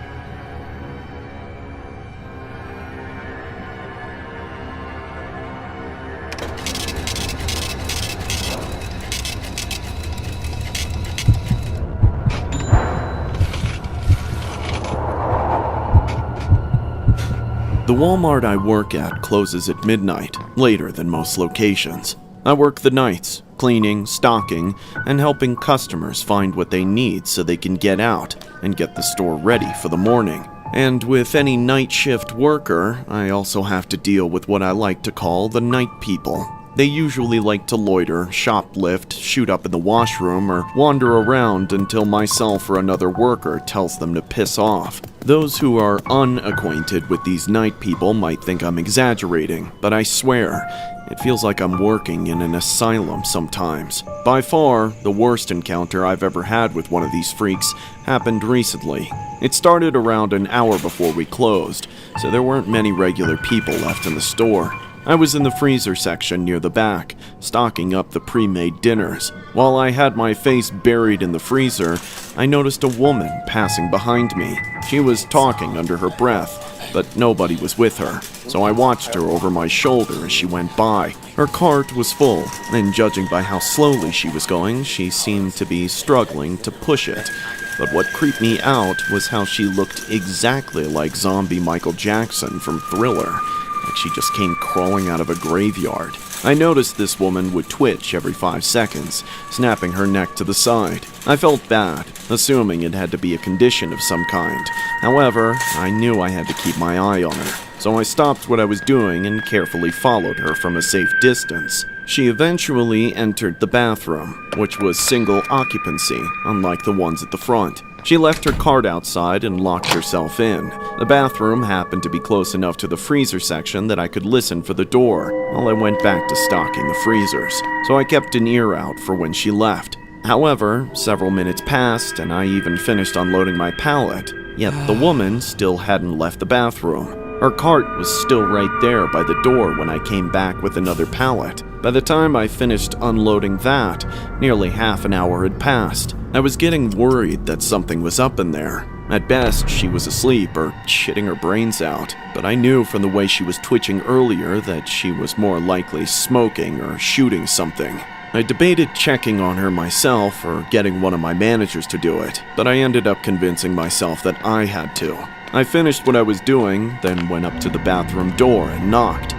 [SPEAKER 5] The Walmart I work at closes at midnight, later than most locations. I work the nights, cleaning, stocking, and helping customers find what they need so they can get out and get the store ready for the morning. And with any night shift worker, I also have to deal with what I like to call the night people. They usually like to loiter, shoplift, shoot up in the washroom, or wander around until myself or another worker tells them to piss off. Those who are unacquainted with these night people might think I'm exaggerating, but I swear, it feels like I'm working in an asylum sometimes. By far, the worst encounter I've ever had with one of these freaks happened recently. It started around an hour before we closed, so there weren't many regular people left in the store. I was in the freezer section near the back, stocking up the pre-made dinners. While I had my face buried in the freezer, I noticed a woman passing behind me. She was talking under her breath, but nobody was with her, so I watched her over my shoulder as she went by. Her cart was full, and judging by how slowly she was going, she seemed to be struggling to push it. But what creeped me out was how she looked exactly like zombie Michael Jackson from Thriller. Like she just came crawling out of a graveyard. I noticed this woman would twitch every 5 seconds, snapping her neck to the side. I felt bad, assuming it had to be a condition of some kind. However, I knew I had to keep my eye on her, so I stopped what I was doing and carefully followed her from a safe distance. She eventually entered the bathroom, which was single occupancy, unlike the ones at the front. She left her cart outside and locked herself in. The bathroom happened to be close enough to the freezer section that I could listen for the door while I went back to stocking the freezers, so I kept an ear out for when she left. However, several minutes passed and I even finished unloading my pallet, yet the woman still hadn't left the bathroom. Her cart was still right there by the door when I came back with another pallet. By the time I finished unloading that, nearly half an hour had passed. I was getting worried that something was up in there. At best, she was asleep or shitting her brains out, but I knew from the way she was twitching earlier that she was more likely smoking or shooting something. I debated checking on her myself or getting one of my managers to do it, but I ended up convincing myself that I had to. I finished what I was doing, then went up to the bathroom door and knocked.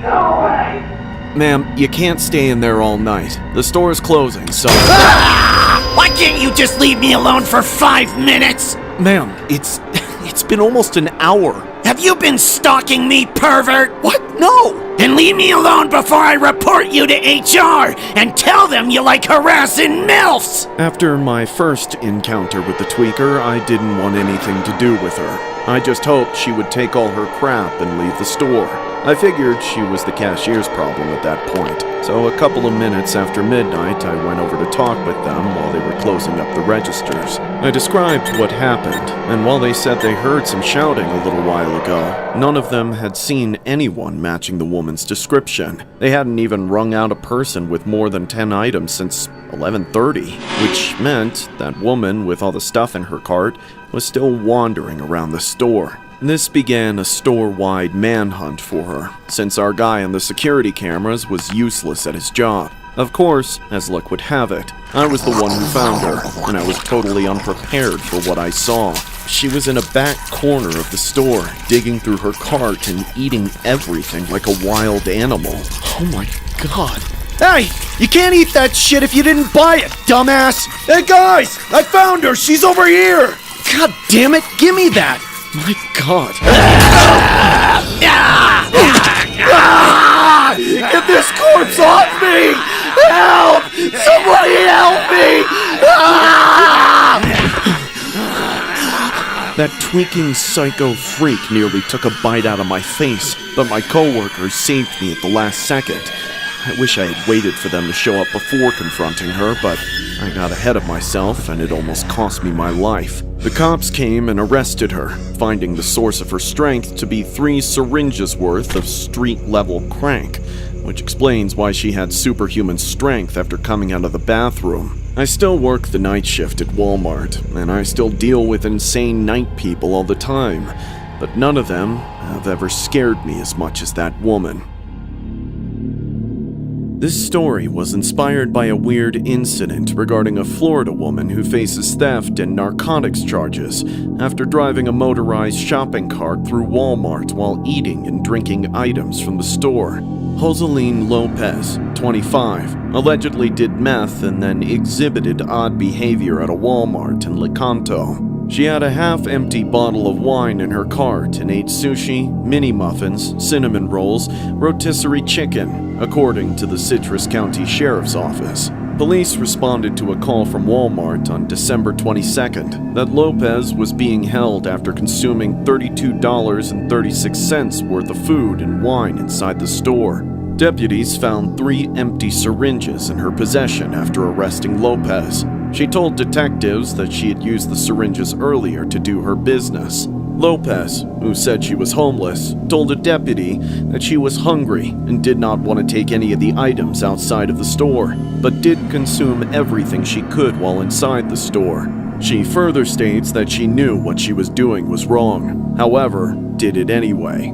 [SPEAKER 11] No way!
[SPEAKER 5] Ma'am, you can't stay in there all night. The store is closing, so...
[SPEAKER 10] Why can't you just leave me alone for 5 minutes?
[SPEAKER 5] Ma'am, it's been almost an hour.
[SPEAKER 10] Have you been stalking me, pervert?
[SPEAKER 5] What? No!
[SPEAKER 10] Then leave me alone before I report you to HR and tell them you like harassing MILFs!
[SPEAKER 5] After my first encounter with the tweaker, I didn't want anything to do with her. I just hoped she would take all her crap and leave the store. I figured she was the cashier's problem at that point, so a couple of minutes after midnight I went over to talk with them while they were closing up the registers. I described what happened, and while they said they heard some shouting a little while ago, none of them had seen anyone matching the woman's description. They hadn't even rung out a person with more than 10 items since 11:30, which meant that woman with all the stuff in her cart was still wandering around the store. This began a store-wide manhunt for her, since our guy on the security cameras was useless at his job. Of course, as luck would have it, I was the one who found her, and I was totally unprepared for what I saw. She was in a back corner of the store, digging through her cart and eating everything like a wild animal. Oh my god.
[SPEAKER 17] Hey, you can't eat that shit if you didn't buy it, dumbass! Hey guys, I found her, she's over here! God damn it, give me that! My god. Get this corpse off me! Help! Somebody help me!
[SPEAKER 5] That tweaking psycho freak nearly took a bite out of my face, but my coworker saved me at the last second. I wish I had waited for them to show up before confronting her, but I got ahead of myself and it almost cost me my life. The cops came and arrested her, finding the source of her strength to be 3 syringes worth of street-level crank, which explains why she had superhuman strength after coming out of the bathroom. I still work the night shift at Walmart, and I still deal with insane night people all the time, but none of them have ever scared me as much as that woman. This story was inspired by a weird incident regarding a Florida woman who faces theft and narcotics charges after driving a motorized shopping cart through Walmart while eating and drinking items from the store. Joseline Lopez, 25, allegedly did meth and then exhibited odd behavior at a Walmart in Lecanto. She had a half-empty bottle of wine in her cart and ate sushi, mini muffins, cinnamon rolls, rotisserie chicken, according to the Citrus County Sheriff's Office. Police responded to a call from Walmart on December 22nd that Lopez was being held after consuming $32.36 worth of food and wine inside the store. Deputies found 3 empty syringes in her possession after arresting Lopez. She told detectives that she had used the syringes earlier to do her business. Lopez, who said she was homeless, told a deputy that she was hungry and did not want to take any of the items outside of the store, but did consume everything she could while inside the store. She further states that she knew what she was doing was wrong, however, did it anyway.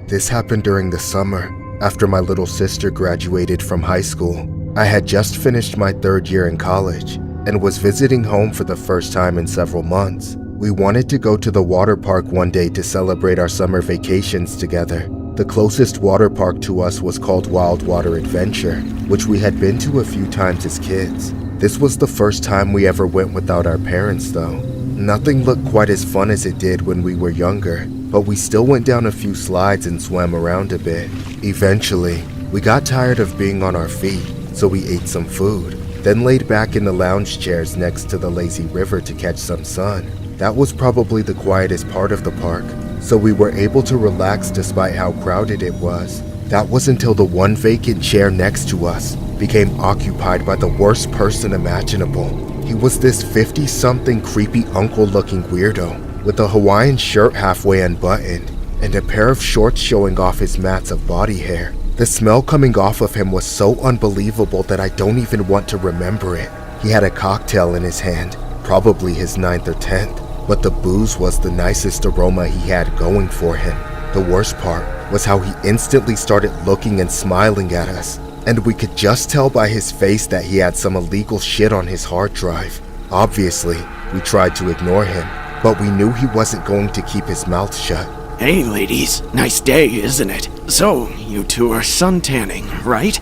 [SPEAKER 6] This happened during the summer, after my little sister graduated from high school. I had just finished my 3rd year in college and was visiting home for the first time in several months. We wanted to go to the water park one day to celebrate our summer vacations together. The closest water park to us was called Wild Water Adventure, which we had been to a few times as kids. This was the first time we ever went without our parents though. Nothing looked quite as fun as it did when we were younger, but we still went down a few slides and swam around a bit. Eventually, we got tired of being on our feet, so we ate some food, then laid back in the lounge chairs next to the lazy river to catch some sun. That was probably the quietest part of the park, so we were able to relax despite how crowded it was. That was until the one vacant chair next to us became occupied by the worst person imaginable. He was this 50-something creepy uncle-looking weirdo with a Hawaiian shirt halfway unbuttoned and a pair of shorts showing off his mats of body hair. The smell coming off of him was so unbelievable that I don't even want to remember it. He had a cocktail in his hand, probably his 9th or 10th, but the booze was the nicest aroma he had going for him. The worst part was how he instantly started looking and smiling at us, and we could just tell by his face that he had some illegal shit on his hard drive. Obviously, we tried to ignore him, but we knew he wasn't going to keep his mouth shut.
[SPEAKER 10] Hey ladies, nice day, isn't it? So, you two are suntanning, right?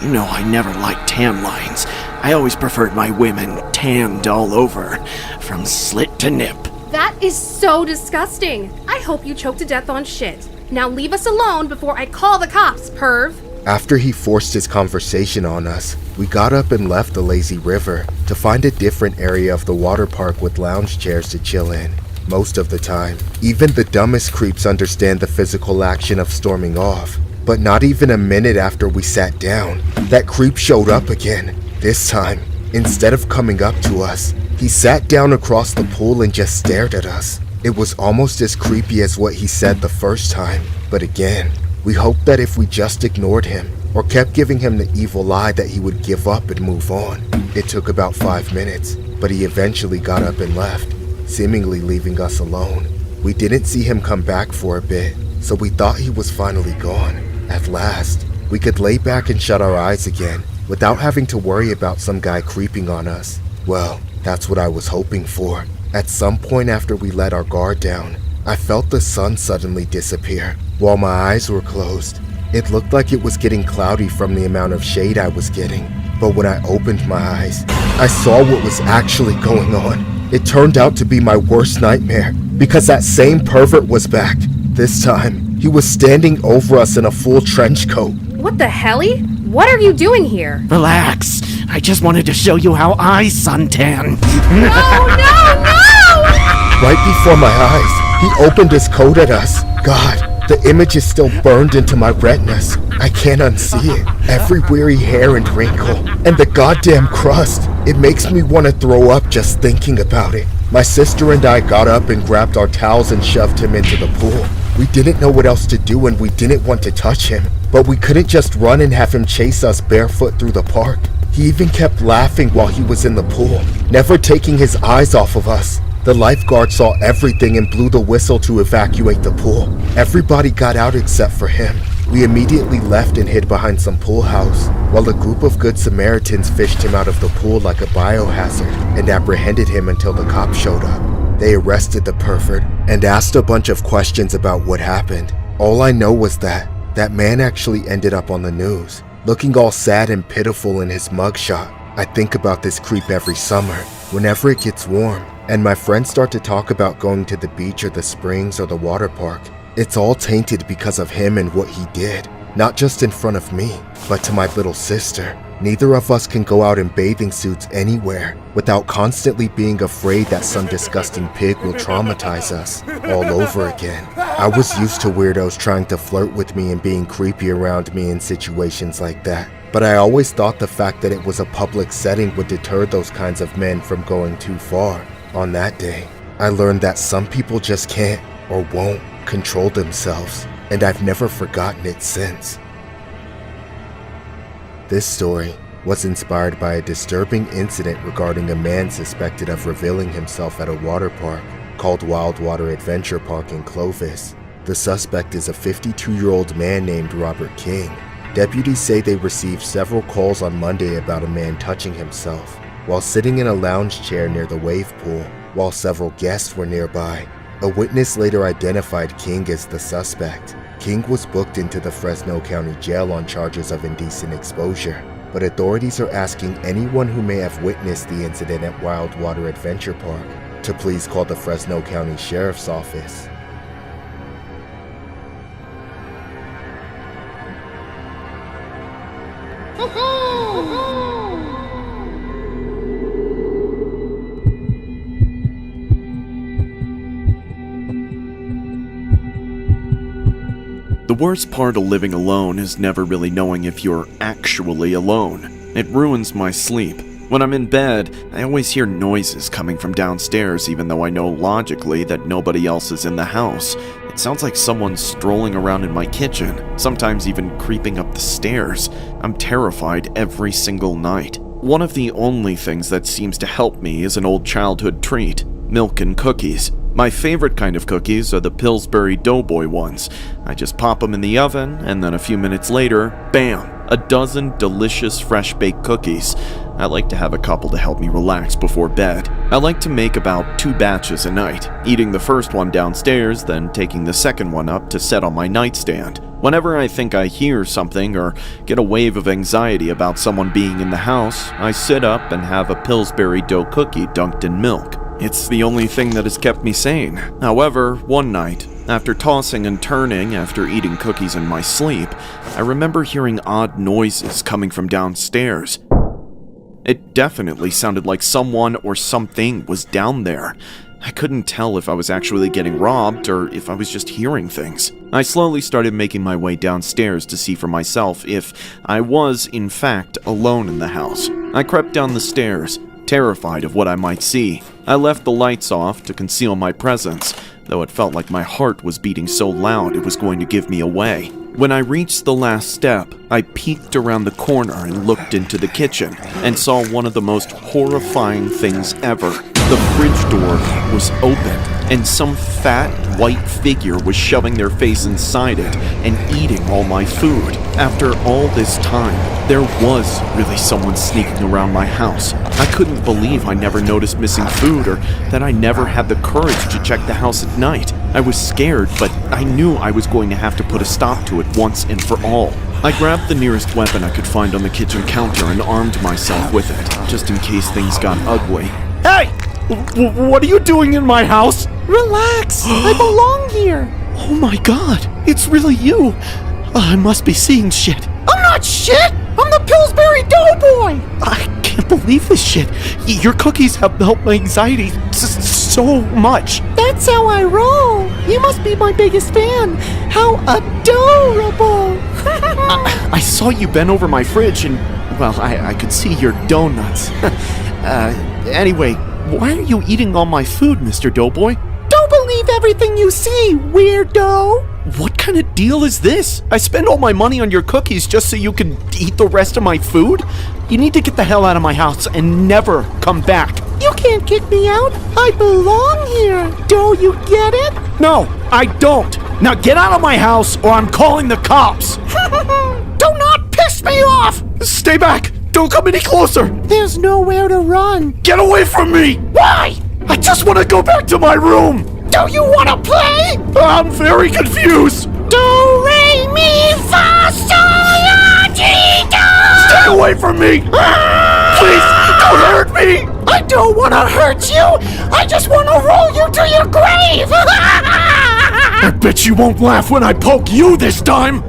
[SPEAKER 10] You know I never liked tan lines. I always preferred my women tanned all over, from slit to nip.
[SPEAKER 18] That is so disgusting. I hope you choke to death on shit. Now leave us alone before I call the cops, perv.
[SPEAKER 6] After he forced his conversation on us, we got up and left the lazy river to find a different area of the water park with lounge chairs to chill in. Most of the time, even the dumbest creeps understand the physical action of storming off. But not even a minute after we sat down, that creep showed up again. This time, instead of coming up to us, he sat down across the pool and just stared at us. It was almost as creepy as what he said the first time, but again, we hoped that if we just ignored him or kept giving him the evil eye that he would give up and move on. It took about 5 minutes, but he eventually got up and left, seemingly leaving us alone. We didn't see him come back for a bit, so we thought he was finally gone. At last, we could lay back and shut our eyes again without having to worry about some guy creeping on us. Well, that's what I was hoping for. At some point after we let our guard down, I felt the sun suddenly disappear while my eyes were closed. It looked like it was getting cloudy from the amount of shade I was getting, but when I opened my eyes, I saw what was actually going on. It turned out to be my worst nightmare, because that same pervert was back. This time, he He was standing over us in a full trench coat.
[SPEAKER 18] What the helly? What are you doing here?
[SPEAKER 17] Relax. I just wanted to show you how I suntan.
[SPEAKER 18] No!
[SPEAKER 6] Right before my eyes, he opened his coat at us. God, the image is still burned into my retinas. I can't unsee it. Every weary hair and wrinkle. And the goddamn crust. It makes me want to throw up just thinking about it. My sister and I got up and grabbed our towels and shoved him into the pool. We didn't know what else to do and we didn't want to touch him. But we couldn't just run and have him chase us barefoot through the park. He even kept laughing while he was in the pool, never taking his eyes off of us. The lifeguard saw everything and blew the whistle to evacuate the pool. Everybody got out except for him. We immediately left and hid behind some pool house, while a group of good Samaritans fished him out of the pool like a biohazard and apprehended him until the cops showed up. They arrested the pervert and asked a bunch of questions about what happened. All I know was that man actually ended up on the news, looking all sad and pitiful in his mugshot. I think about this creep every summer, whenever it gets warm, and my friends start to talk about going to the beach or the springs or the water park. It's all tainted because of him and what he did, not just in front of me, but to my little sister. Neither of us can go out in bathing suits anywhere without constantly being afraid that some disgusting pig will traumatize us all over again. I was used to weirdos trying to flirt with me and being creepy around me in situations like that, but I always thought the fact that it was a public setting would deter those kinds of men from going too far. On that day, I learned that some people just can't or won't control themselves, and I've never forgotten it since. This story was inspired by a disturbing incident regarding a man suspected of revealing himself at a water park called Wildwater Adventure Park in Clovis. The suspect is a 52-year-old man named Robert King. Deputies say they received several calls on Monday about a man touching himself while sitting in a lounge chair near the wave pool, while several guests were nearby. A witness later identified King as the suspect. King was booked into the Fresno County Jail on charges of indecent exposure, but authorities are asking anyone who may have witnessed the incident at Wildwater Adventure Park to please call the Fresno County Sheriff's Office.
[SPEAKER 5] The worst part of living alone is never really knowing if you're actually alone. It ruins my sleep. When I'm in bed, I always hear noises coming from downstairs even though I know logically that nobody else is in the house. It sounds like someone's strolling around in my kitchen, sometimes even creeping up the stairs. I'm terrified every single night. One of the only things that seems to help me is an old childhood treat: milk and cookies. My favorite kind of cookies are the Pillsbury Doughboy ones. I just pop them in the oven, and then a few minutes later, bam, a dozen delicious fresh-baked cookies. I like to have a couple to help me relax before bed. I like to make about 2 batches a night, eating the first one downstairs, then taking the second one up to set on my nightstand. Whenever I think I hear something or get a wave of anxiety about someone being in the house, I sit up and have a Pillsbury dough cookie dunked in milk. It's the only thing that has kept me sane. However, one night, after tossing and turning after eating cookies in my sleep, I remember hearing odd noises coming from downstairs. It definitely sounded like someone or something was down there. I couldn't tell if I was actually getting robbed or if I was just hearing things. I slowly started making my way downstairs to see for myself if I was, in fact, alone in the house. I crept down the stairs, terrified of what I might see. I left the lights off to conceal my presence, though it felt like my heart was beating so loud it was going to give me away. When I reached the last step, I peeked around the corner and looked into the kitchen, and saw one of the most horrifying things ever. The fridge door was open, and some fat, white figure was shoving their face inside it and eating all my food. After all this time, there was really someone sneaking around my house. I couldn't believe I never noticed missing food or that I never had the courage to check the house at night. I was scared, but I knew I was going to have to put a stop to it once and for all. I grabbed the nearest weapon I could find on the kitchen counter and armed myself with it, just in case things got ugly.
[SPEAKER 17] Hey! What are you doing in my house?
[SPEAKER 14] Relax! I belong here!
[SPEAKER 17] Oh my god, it's really you. I must be seeing shit.
[SPEAKER 13] I'm not shit! I'm the Pillsbury Doughboy!
[SPEAKER 17] I can't believe this shit. Your cookies have helped my anxiety so much.
[SPEAKER 13] That's how I roll. You must be my biggest fan. How adorable!
[SPEAKER 17] I saw you bend over my fridge and, well, I could see your donuts. Anyway, why are you eating all my food, Mr. Doughboy?
[SPEAKER 13] Don't believe everything you see, weirdo!
[SPEAKER 17] What kind of deal is this? I spend all my money on your cookies just so you can eat the rest of my food? You need to get the hell out of my house and never come back.
[SPEAKER 13] You can't kick me out. I belong here. Do you get it?
[SPEAKER 17] No, I don't. Now get out of my house or I'm calling the cops.
[SPEAKER 13] Do not piss me off.
[SPEAKER 17] Stay back. Don't come any closer.
[SPEAKER 13] There's nowhere to run.
[SPEAKER 17] Get away from me.
[SPEAKER 13] Why?
[SPEAKER 17] I just want to go back to my room.
[SPEAKER 13] Do you want to play?
[SPEAKER 17] I'm very confused.
[SPEAKER 13] Do, re, mi, fa, sol, la, ti, do.
[SPEAKER 17] Stay away from me. Please, don't hurt me.
[SPEAKER 13] I don't want to hurt you. I just want to roll you to your grave.
[SPEAKER 17] I bet you won't laugh when I poke you this time.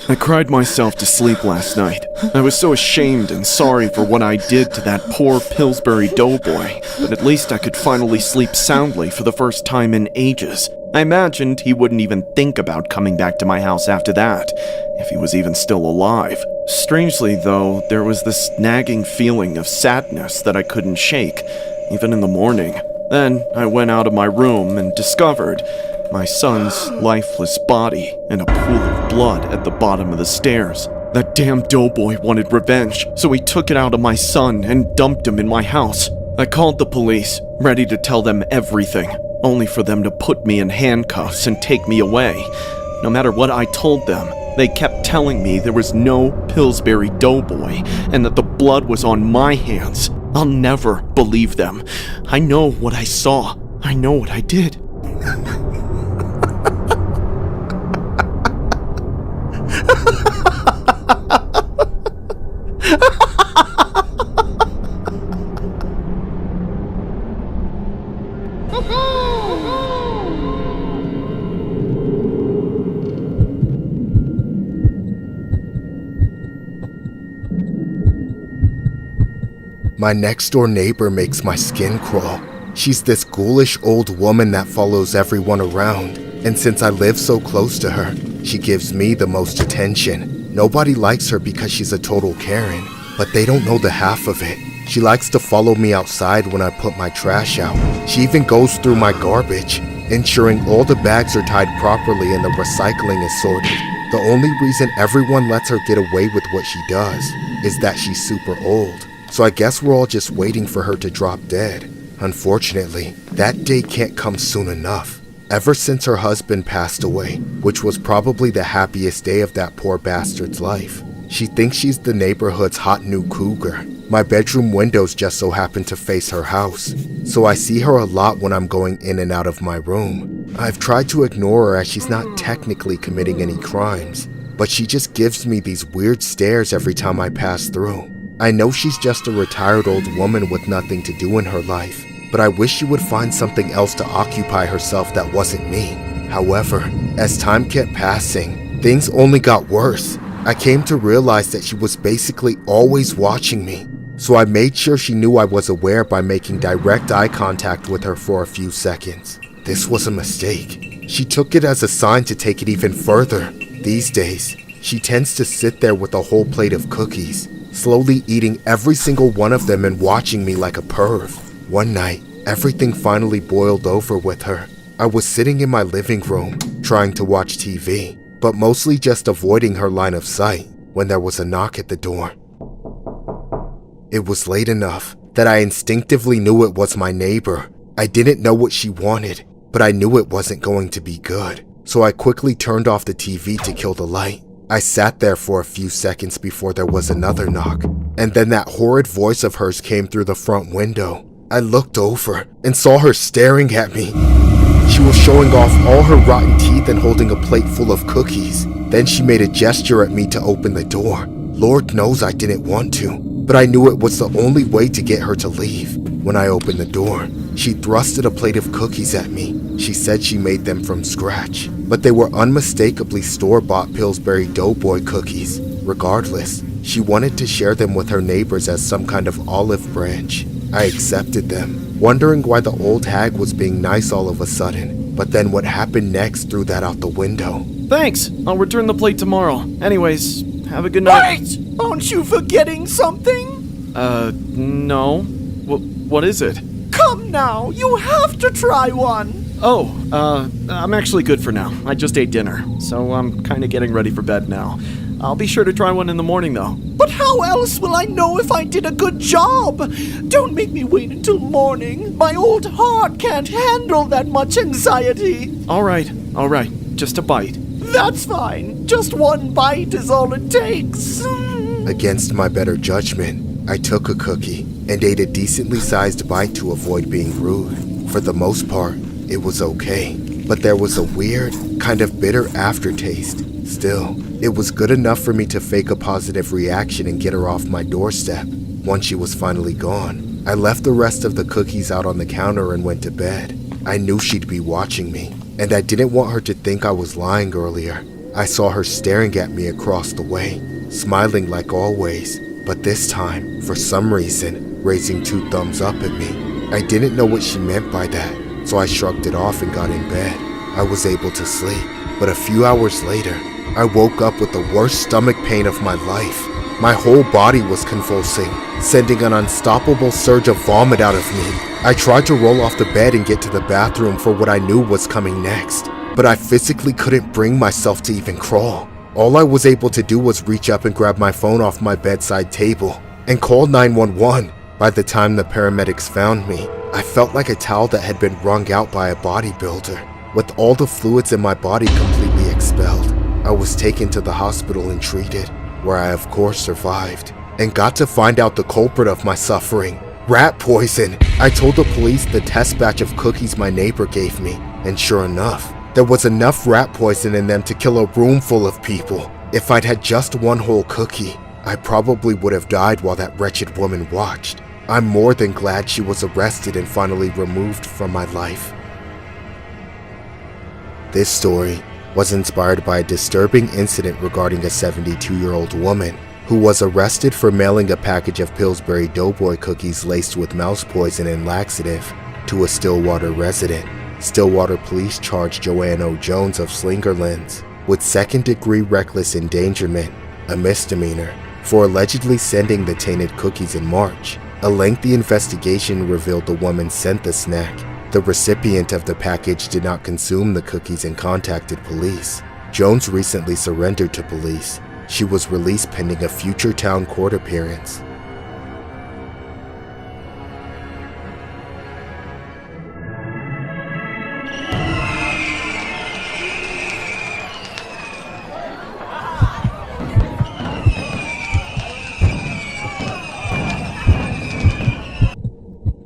[SPEAKER 17] I cried myself to sleep last night. I was so ashamed and sorry for what I did to that poor Pillsbury Doughboy, but at least I could finally sleep soundly for the first time in ages. I imagined he wouldn't even think about coming back to my house after that, if he was even still alive. Strangely, though, there was this nagging feeling of sadness that I couldn't shake, even in the morning. Then I went out of my room and discovered my son's lifeless body in a pool of blood at the bottom of the stairs. That damn Doughboy wanted revenge, so he took it out of my son and dumped him in my house. I called the police, ready to tell them everything, only for them to put me in handcuffs and take me away. No matter what I told them, they kept telling me there was no Pillsbury Doughboy and that the blood was on my hands. I'll never believe them. I know what I saw. I know what I did.
[SPEAKER 6] My next-door neighbor makes my skin crawl. She's this ghoulish old woman that follows everyone around, and since I live so close to her, she gives me the most attention. Nobody likes her because she's a total Karen, but they don't know the half of it. She likes to follow me outside when I put my trash out. She even goes through my garbage, ensuring all the bags are tied properly and the recycling is sorted. The only reason everyone lets her get away with what she does is that she's super old. So I guess we're all just waiting for her to drop dead. Unfortunately, that day can't come soon enough. Ever since her husband passed away, which was probably the happiest day of that poor bastard's life, she thinks she's the neighborhood's hot new cougar. My bedroom windows just so happen to face her house, so I see her a lot when I'm going in and out of my room. I've tried to ignore her as she's not technically committing any crimes, but she just gives me these weird stares every time I pass through. I know she's just a retired old woman with nothing to do in her life, but I wish she would find something else to occupy herself that wasn't me. However, as time kept passing, things only got worse. I came to realize that she was basically always watching me, so I made sure she knew I was aware by making direct eye contact with her for a few seconds. This was a mistake. She took it as a sign to take it even further. These days, she tends to sit there with a whole plate of cookies, slowly eating every single one of them and watching me like a perv. One night, everything finally boiled over with her. I was sitting in my living room, trying to watch TV, but mostly just avoiding her line of sight, when there was a knock at the door. It was late enough that I instinctively knew it was my neighbor. I didn't know what she wanted, but I knew it wasn't going to be good, so I quickly turned off the TV to kill the light. I sat there for a few seconds before there was another knock, and then that horrid voice of hers came through the front window. I looked over and saw her staring at me. She was showing off all her rotten teeth and holding a plate full of cookies. Then she made a gesture at me to open the door. Lord knows I didn't want to, but I knew it was the only way to get her to leave. When I opened the door, she thrusted a plate of cookies at me. She said she made them from scratch, but they were unmistakably store-bought Pillsbury Doughboy cookies. Regardless, she wanted to share them with her neighbors as some kind of olive branch. I accepted them, wondering why the old hag was being nice all of a sudden. But then what happened next threw that out the window.
[SPEAKER 17] Thanks! I'll return the plate tomorrow. Anyways, have a good night.
[SPEAKER 13] Wait! Aren't you forgetting something?
[SPEAKER 17] No. What is it?
[SPEAKER 13] Come now, you have to try one.
[SPEAKER 17] Oh, I'm actually good for now. I just ate dinner, so I'm kinda getting ready for bed now. I'll be sure to try one in the morning, though.
[SPEAKER 13] But how else will I know if I did a good job? Don't make me wait until morning. My old heart can't handle that much anxiety.
[SPEAKER 17] All right. Just a bite.
[SPEAKER 13] That's fine. Just one bite is all it takes.
[SPEAKER 6] Against my better judgment, I took a cookie and ate a decently sized bite to avoid being rude. For the most part, it was okay, but there was a weird, kind of bitter aftertaste. Still, it was good enough for me to fake a positive reaction and get her off my doorstep. Once she was finally gone, I left the rest of the cookies out on the counter and went to bed. I knew she'd be watching me, and I didn't want her to think I was lying earlier. I saw her staring at me across the way, smiling like always, but this time, for some reason, raising 2 thumbs up at me. I didn't know what she meant by that, so I shrugged it off and got in bed. I was able to sleep, but a few hours later, I woke up with the worst stomach pain of my life. My whole body was convulsing, sending an unstoppable surge of vomit out of me. I tried to roll off the bed and get to the bathroom for what I knew was coming next, but I physically couldn't bring myself to even crawl. All I was able to do was reach up and grab my phone off my bedside table and call 911. By the time the paramedics found me, I felt like a towel that had been wrung out by a bodybuilder, with all the fluids in my body completely expelled. I was taken to the hospital and treated, where I of course survived, and got to find out the culprit of my suffering. Rat poison! I told the police the test batch of cookies my neighbor gave me, and sure enough, there was enough rat poison in them to kill a room full of people. If I'd had just one whole cookie, I probably would have died while that wretched woman watched. I'm more than glad she was arrested and finally removed from my life. This story was inspired by a disturbing incident regarding a 72-year-old woman who was arrested for mailing a package of Pillsbury Doughboy cookies laced with mouse poison and laxative to a Stillwater resident. Stillwater police charged Joanne O. Jones of Slingerlands with second-degree reckless endangerment, a misdemeanor, for allegedly sending the tainted cookies in March. A lengthy investigation revealed the woman sent the snack. The recipient of the package did not consume the cookies and contacted police. Jones recently surrendered to police. She was released pending a future town court appearance.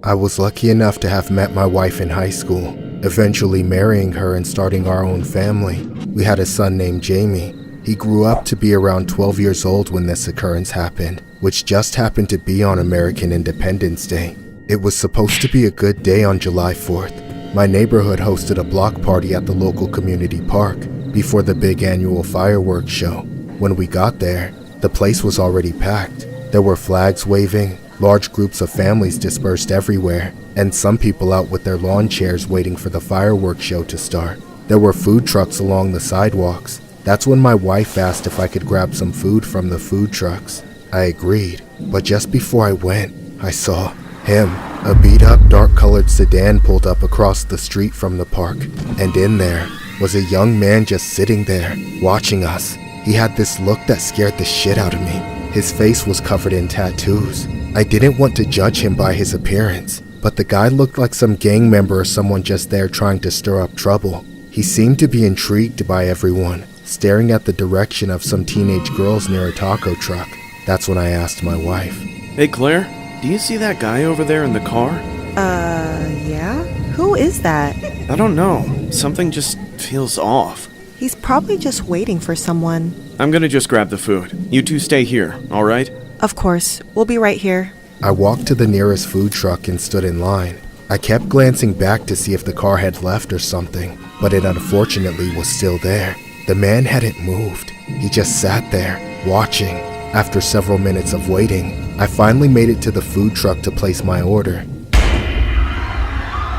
[SPEAKER 6] I was lucky enough to have met my wife in high school, eventually marrying her and starting our own family. We had a son named Jamie. He grew up to be around 12 years old when this occurrence happened, which just happened to be on American Independence Day. It was supposed to be a good day on July 4th. My neighborhood hosted a block party at the local community park before the big annual fireworks show. When we got there, the place was already packed. There were flags waving, large groups of families dispersed everywhere, and some people out with their lawn chairs waiting for the fireworks show to start. There were food trucks along the sidewalks. That's when my wife asked if I could grab some food from the food trucks. I agreed, but just before I went, I saw him. A beat-up, dark-colored sedan pulled up across the street from the park, and in there was a young man just sitting there, watching us. He had this look that scared the shit out of me. His face was covered in tattoos. I didn't want to judge him by his appearance, but the guy looked like some gang member or someone just there trying to stir up trouble. He seemed to be intrigued by everyone, staring at the direction of some teenage girls near a taco truck. That's when I asked my wife.
[SPEAKER 17] Hey Claire, do you see that guy over there in the car?
[SPEAKER 4] Yeah? Who is that?
[SPEAKER 17] I don't know. Something just feels off.
[SPEAKER 4] He's probably just waiting for someone.
[SPEAKER 17] I'm gonna just grab the food. You two stay here, alright?
[SPEAKER 4] Of course. We'll be right here.
[SPEAKER 6] I walked to the nearest food truck and stood in line. I kept glancing back to see if the car had left or something, but it unfortunately was still there. The man hadn't moved. He just sat there, watching. After several minutes of waiting, I finally made it to the food truck to place my order.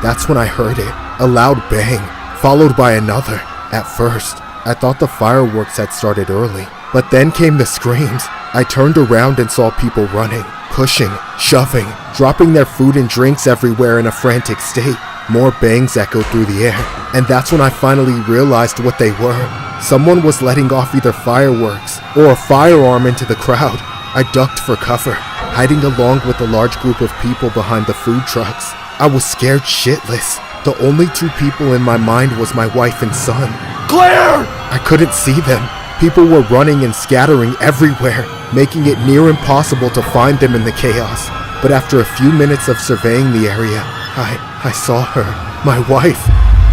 [SPEAKER 6] That's when I heard it, a loud bang, followed by another. At first, I thought the fireworks had started early, but then came the screams. I turned around and saw people running, pushing, shoving, dropping their food and drinks everywhere in a frantic state. More bangs echoed through the air, and that's when I finally realized what they were. Someone was letting off either fireworks or a firearm into the crowd. I ducked for cover, hiding along with a large group of people behind the food trucks. I was scared shitless. The only two people in my mind was my wife and son.
[SPEAKER 11] Claire!
[SPEAKER 6] I couldn't see them. People were running and scattering everywhere, making it near impossible to find them in the chaos. But after a few minutes of surveying the area, I saw her, my wife.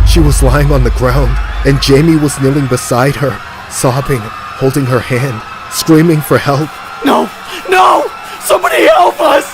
[SPEAKER 6] She was lying on the ground, and Jamie was kneeling beside her, sobbing, holding her hand, screaming for help.
[SPEAKER 11] No! No! Somebody help us!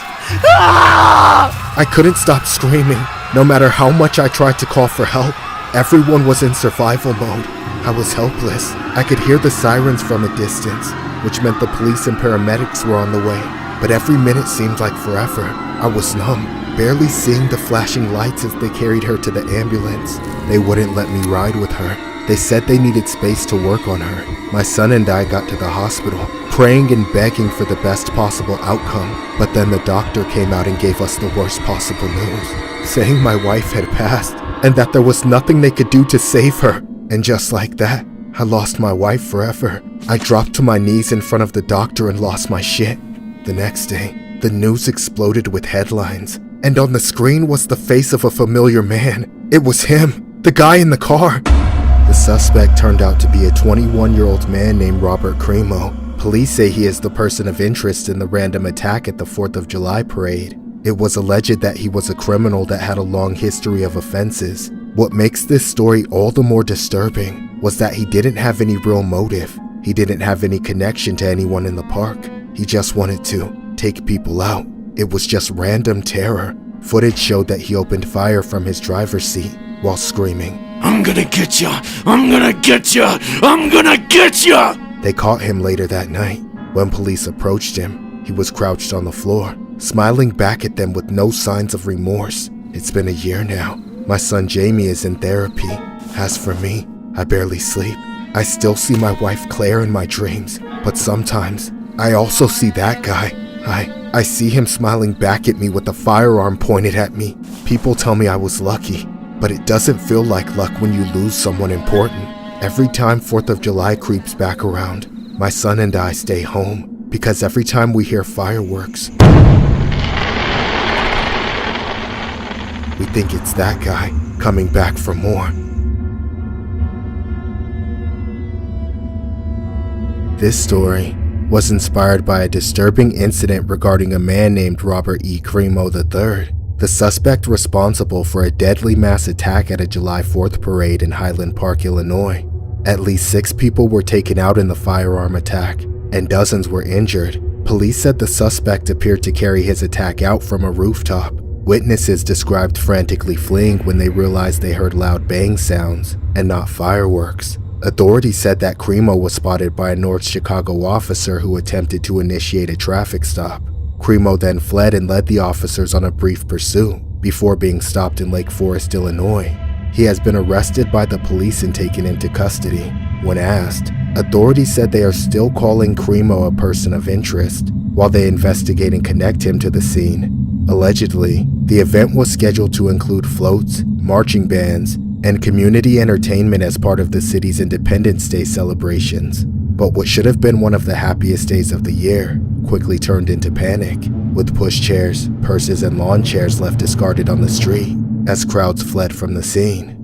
[SPEAKER 11] Ah!
[SPEAKER 6] I couldn't stop screaming, no matter how much I tried to call for help. Everyone was in survival mode. I was helpless. I could hear the sirens from a distance, which meant the police and paramedics were on the way. But every minute seemed like forever. I was numb, barely seeing the flashing lights as they carried her to the ambulance. They wouldn't let me ride with her. They said they needed space to work on her. My son and I got to the hospital, praying and begging for the best possible outcome. But then the doctor came out and gave us the worst possible news, saying my wife had passed and that there was nothing they could do to save her. And just like that, I lost my wife forever. I dropped to my knees in front of the doctor and lost my shit. The next day, the news exploded with headlines, and on the screen was the face of a familiar man. It was him, the guy in the car. The suspect turned out to be a 21-year-old man named Robert Crimo. Police say he is the person of interest in the random attack at the 4th of July parade. It was alleged that he was a criminal that had a long history of offenses. What makes this story all the more disturbing was that he didn't have any real motive. He didn't have any connection to anyone in the park. He just wanted to take people out. It was just random terror. Footage showed that he opened fire from his driver's seat while screaming,
[SPEAKER 11] "I'm gonna get ya! I'm gonna get ya! I'm gonna get ya!"
[SPEAKER 6] They caught him later that night. When police approached him, he was crouched on the floor, smiling back at them with no signs of remorse. It's been a year now. My son Jamie is in therapy. As for me, I barely sleep. I still see my wife Claire in my dreams, but sometimes I also see that guy. I see him smiling back at me with a firearm pointed at me. People tell me I was lucky, but it doesn't feel like luck when you lose someone important. Every time 4th of July creeps back around, my son and I stay home, because every time we hear fireworks, we think it's that guy coming back for more. This story was inspired by a disturbing incident regarding a man named Robert E. Crimo III, the suspect responsible for a deadly mass attack at a July 4th parade in Highland Park, Illinois. At least 6 people were taken out in the firearm attack, and dozens were injured. Police said the suspect appeared to carry his attack out from a rooftop. Witnesses described frantically fleeing when they realized they heard loud bang sounds and not fireworks. Authorities said that Crimo was spotted by a North Chicago officer who attempted to initiate a traffic stop. Crimo then fled and led the officers on a brief pursuit before being stopped in Lake Forest, Illinois. He has been arrested by the police and taken into custody. When asked, authorities said they are still calling Crimo a person of interest while they investigate and connect him to the scene. Allegedly, the event was scheduled to include floats, marching bands, and community entertainment as part of the city's Independence Day celebrations. But what should have been one of the happiest days of the year quickly turned into panic, with pushchairs, purses, and lawn chairs left discarded on the street as crowds fled from the scene.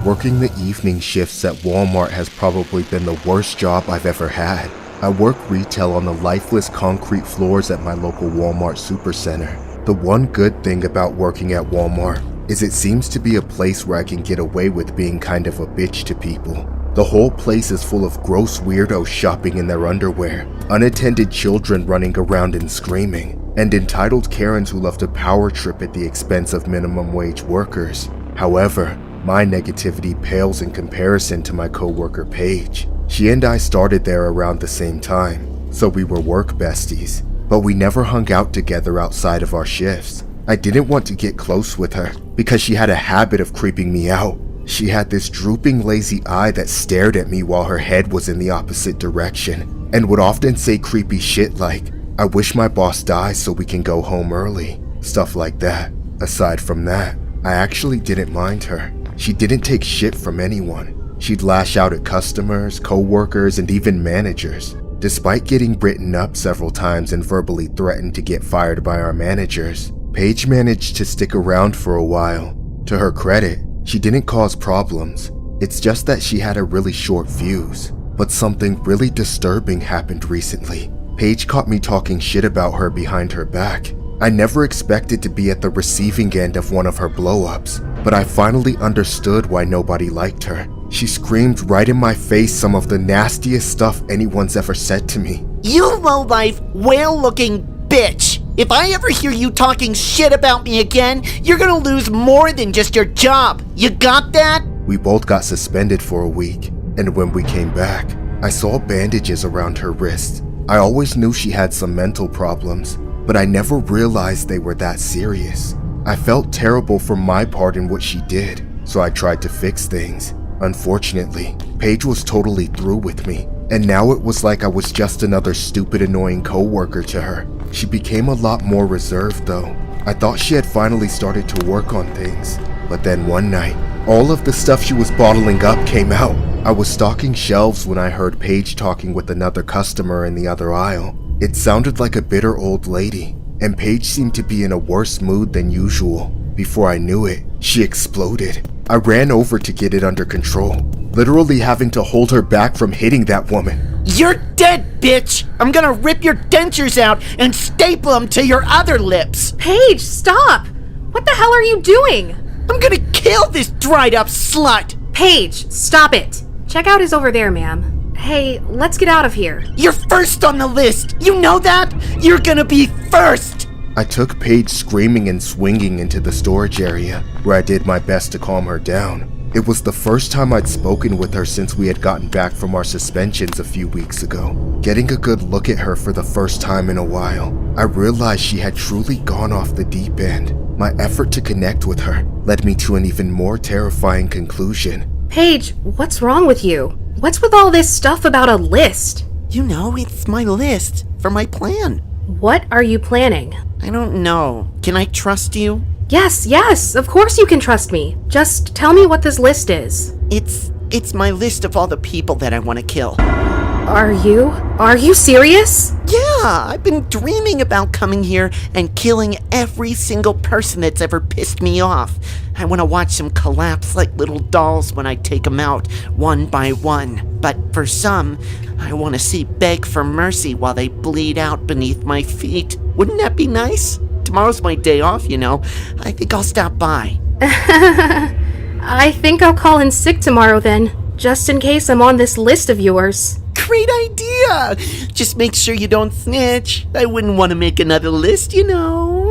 [SPEAKER 6] Working the evening shifts at Walmart has probably been the worst job I've ever had. I work retail on the lifeless concrete floors at my local Walmart supercenter. The one good thing about working at Walmart is it seems to be a place where I can get away with being kind of a bitch to people. The whole place is full of gross weirdos shopping in their underwear, unattended children running around and screaming, and entitled Karens who love to power trip at the expense of minimum wage workers. However, my negativity pales in comparison to my coworker Paige. She and I started there around the same time, so we were work besties, but we never hung out together outside of our shifts. I didn't want to get close with her because she had a habit of creeping me out. She had this drooping lazy eye that stared at me while her head was in the opposite direction, and would often say creepy shit like, "I wish my boss dies so we can go home early." Stuff like that. Aside from that, I actually didn't mind her. She didn't take shit from anyone. She'd lash out at customers, co-workers, and even managers. Despite getting written up several times and verbally threatened to get fired by our managers, Paige managed to stick around for a while. To her credit, she didn't cause problems. It's just that she had a really short fuse. But something really disturbing happened recently. Paige caught me talking shit about her behind her back. I never expected to be at the receiving end of one of her blow-ups, but I finally understood why nobody liked her. She screamed right in my face some of the nastiest stuff anyone's ever said to me.
[SPEAKER 13] "You lowlife, whale-looking bitch! If I ever hear you talking shit about me again, you're gonna lose more than just your job. You got that?"
[SPEAKER 6] We both got suspended for a week, and when we came back, I saw bandages around her wrist. I always knew she had some mental problems, but I never realized they were that serious. I felt terrible for my part in what she did, so I tried to fix things. Unfortunately, Paige was totally through with me, and now it was like I was just another stupid, annoying coworker to her. She became a lot more reserved though. I thought she had finally started to work on things, but then one night, all of the stuff she was bottling up came out. I was stocking shelves when I heard Paige talking with another customer in the other aisle. It sounded like a bitter old lady, and Paige seemed to be in a worse mood than usual. Before I knew it, she exploded. I ran over to get it under control, literally having to hold her back from hitting that woman.
[SPEAKER 13] "You're dead, bitch! I'm gonna rip your dentures out and staple them to your other lips!"
[SPEAKER 18] Paige, stop! What the hell are you doing?
[SPEAKER 13] "I'm gonna kill this dried up slut!"
[SPEAKER 18] Paige, stop it! Checkout is over there, ma'am. Hey, let's get out of here.
[SPEAKER 13] "You're first on the list! You know that? You're gonna be first!"
[SPEAKER 6] I took Paige screaming and swinging into the storage area, where I did my best to calm her down. It was the first time I'd spoken with her since we had gotten back from our suspensions a few weeks ago. Getting a good look at her for the first time in a while, I realized she had truly gone off the deep end. My effort to connect with her led me to an even more terrifying conclusion.
[SPEAKER 18] Paige, what's wrong with you? What's with all this stuff about a list?
[SPEAKER 13] You know, it's my list for my plan.
[SPEAKER 18] What are you planning?
[SPEAKER 13] I don't know. Can I trust you?
[SPEAKER 18] Yes, of course you can trust me. Just tell me what this list is.
[SPEAKER 13] It's my list of all the people that I want to kill.
[SPEAKER 18] Are you serious?
[SPEAKER 13] Yeah, I've been dreaming about coming here and killing every single person that's ever pissed me off. I want to watch them collapse like little dolls when I take them out, one by one. But for some, I want to see beg for mercy while they bleed out beneath my feet. Wouldn't that be nice? Tomorrow's my day off, you know. I think I'll stop by.
[SPEAKER 18] I think I'll call in sick tomorrow then, just in case I'm on this list of yours.
[SPEAKER 13] Great idea! Just make sure you don't snitch. I wouldn't want to make another list, you know.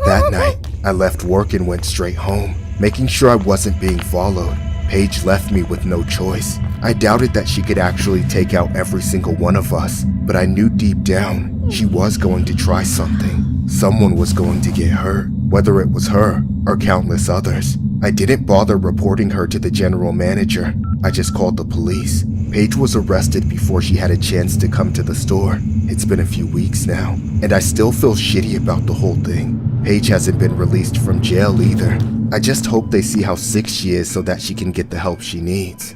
[SPEAKER 6] That night, I left work and went straight home, making sure I wasn't being followed. Paige left me with no choice. I doubted that she could actually take out every single one of us, but I knew deep down she was going to try something. Someone was going to get hurt, whether it was her or countless others. I didn't bother reporting her to the general manager. I just called the police. Paige was arrested before she had a chance to come to the store. It's been a few weeks now, and I still feel shitty about the whole thing. Paige hasn't been released from jail either. I just hope they see how sick she is so that she can get the help she needs.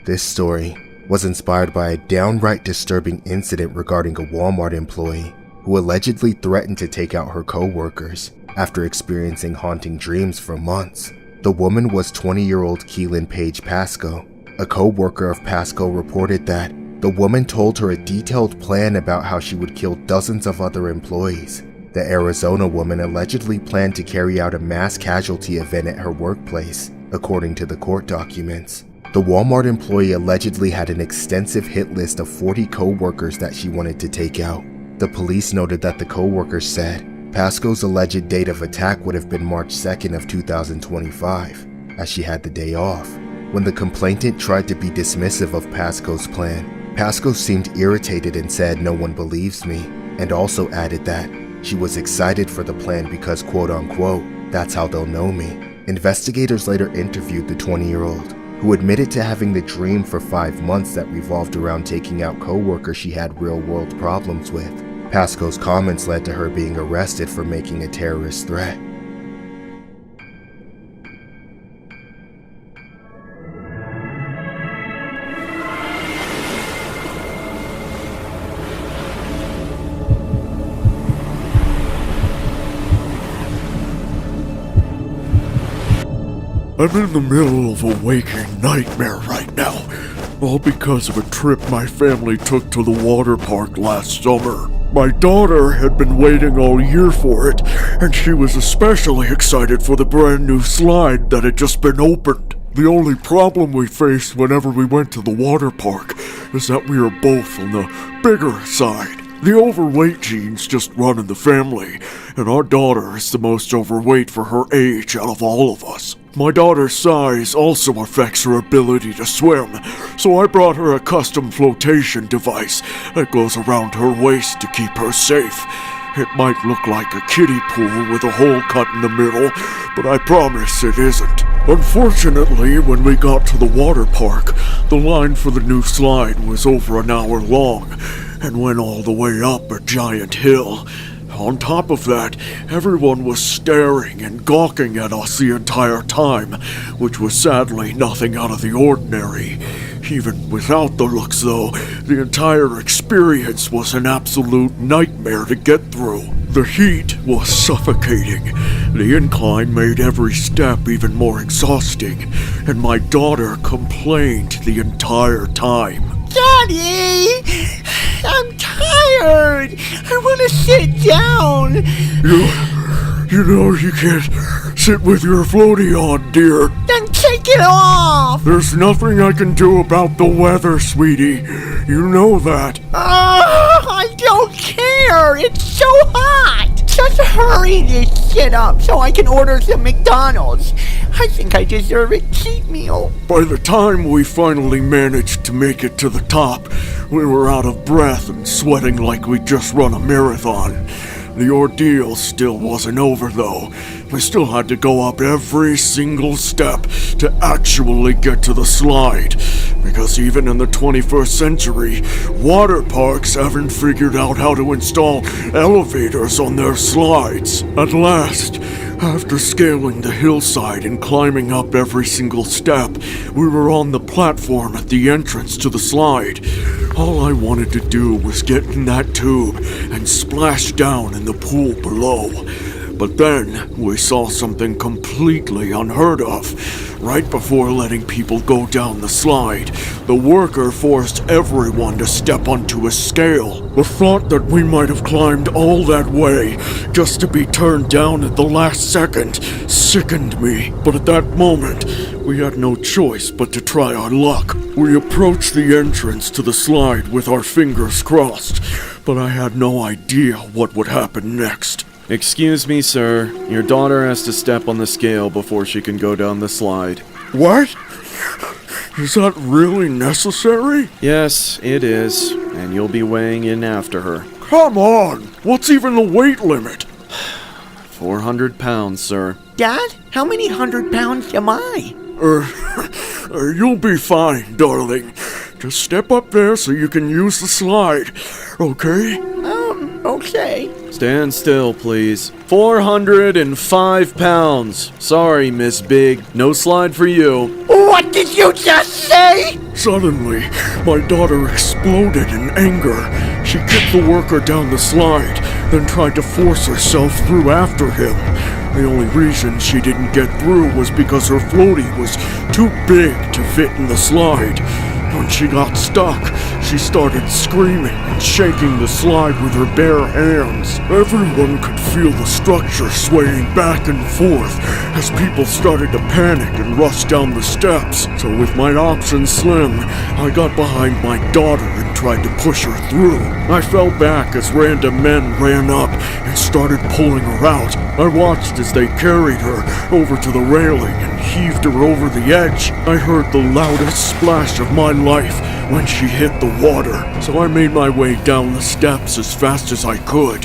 [SPEAKER 6] This story was inspired by a downright disturbing incident regarding a Walmart employee who allegedly threatened to take out her co-workers after experiencing haunting dreams for months. The woman was 20-year-old Keelan Paige Pasco. A co-worker of Pasco reported that the woman told her a detailed plan about how she would kill dozens of other employees. The Arizona woman allegedly planned to carry out a mass casualty event at her workplace, according to the court documents. The Walmart employee allegedly had an extensive hit list of 40 co-workers that she wanted to take out. The police noted that the co-workers said Pasco's alleged date of attack would have been March 2nd of 2025, as she had the day off. When the complainant tried to be dismissive of Pasco's plan, Pasco seemed irritated and said, "No one believes me," and also added that she was excited for the plan because, quote-unquote, that's how they'll know me. Investigators later interviewed the 20-year-old, who admitted to having the dream for 5 months that revolved around taking out co-workers she had real-world problems with. Pasco's comments led to her being arrested for making a terrorist threat.
[SPEAKER 11] I'm in the middle of a waking nightmare right now, all because of a trip my family took to the water park last summer. My daughter had been waiting all year for it, and she was especially excited for the brand new slide that had just been opened. The only problem we faced whenever we went to the water park is that we are both on the bigger side. The overweight genes just run in the family, and our daughter is the most overweight for her age out of all of us. My daughter's size also affects her ability to swim, so I brought her a custom flotation device that goes around her waist to keep her safe. It might look like a kiddie pool with a hole cut in the middle, but I promise it isn't. Unfortunately, when we got to the water park, the line for the new slide was over an hour long and went all the way up a giant hill. On top of that, everyone was staring and gawking at us the entire time, which was sadly nothing out of the ordinary. Even without the looks, though, the entire experience was an absolute nightmare to get through. The heat was suffocating. The incline made every step even more exhausting, and my daughter complained the entire time.
[SPEAKER 13] Daddy! I'm tired! I want to sit down!
[SPEAKER 11] You know you can't sit with your floaty on, dear.
[SPEAKER 13] Then take it off!
[SPEAKER 11] There's nothing I can do about the weather, sweetie. You know that.
[SPEAKER 13] I don't care! It's so hot! Just hurry this shit up so I can order some McDonald's. I think I deserve a cheat meal.
[SPEAKER 11] By the time we finally managed to make it to the top, we were out of breath and sweating like we'd just run a marathon. The ordeal still wasn't over, though. We still had to go up every single step to actually get to the slide. Because even in the 21st century, water parks haven't figured out how to install elevators on their slides. At last, after scaling the hillside and climbing up every single step, we were on the platform at the entrance to the slide. All I wanted to do was get in that tube and splash down in the pool below. But then we saw something completely unheard of. Right before letting people go down the slide, the worker forced everyone to step onto a scale. The thought that we might have climbed all that way just to be turned down at the last second sickened me. But at that moment, we had no choice but to try our luck. We approached the entrance to the slide with our fingers crossed, but I had no idea what would happen next.
[SPEAKER 5] Excuse me, sir. Your daughter has to step on the scale before she can go down the slide.
[SPEAKER 11] What? Is that really necessary?
[SPEAKER 5] Yes, it is. And you'll be weighing in after her.
[SPEAKER 11] Come on! What's even the weight limit?
[SPEAKER 5] 400 pounds, sir.
[SPEAKER 13] Dad, how many 100 pounds am I?
[SPEAKER 11] You'll be fine, darling. Just step up there so you can use the slide, okay?
[SPEAKER 13] Okay.
[SPEAKER 5] Stand still, please. 405 pounds. Sorry, Miss Big. No slide for you.
[SPEAKER 13] What did you just say?
[SPEAKER 11] Suddenly, my daughter exploded in anger. She kicked the worker down the slide, then tried to force herself through after him. The only reason she didn't get through was because her floaty was too big to fit in the slide. When she got stuck, she started screaming and shaking the slide with her bare hands. Everyone could feel the structure swaying back and forth as people started to panic and rush down the steps. So with my options slim, I got behind my daughter and tried to push her through. I fell back as random men ran up and started pulling her out. I watched as they carried her over to the railing and heaved her over the edge. I heard the loudest splash of my life when she hit the water, so I made my way down the steps as fast as I could.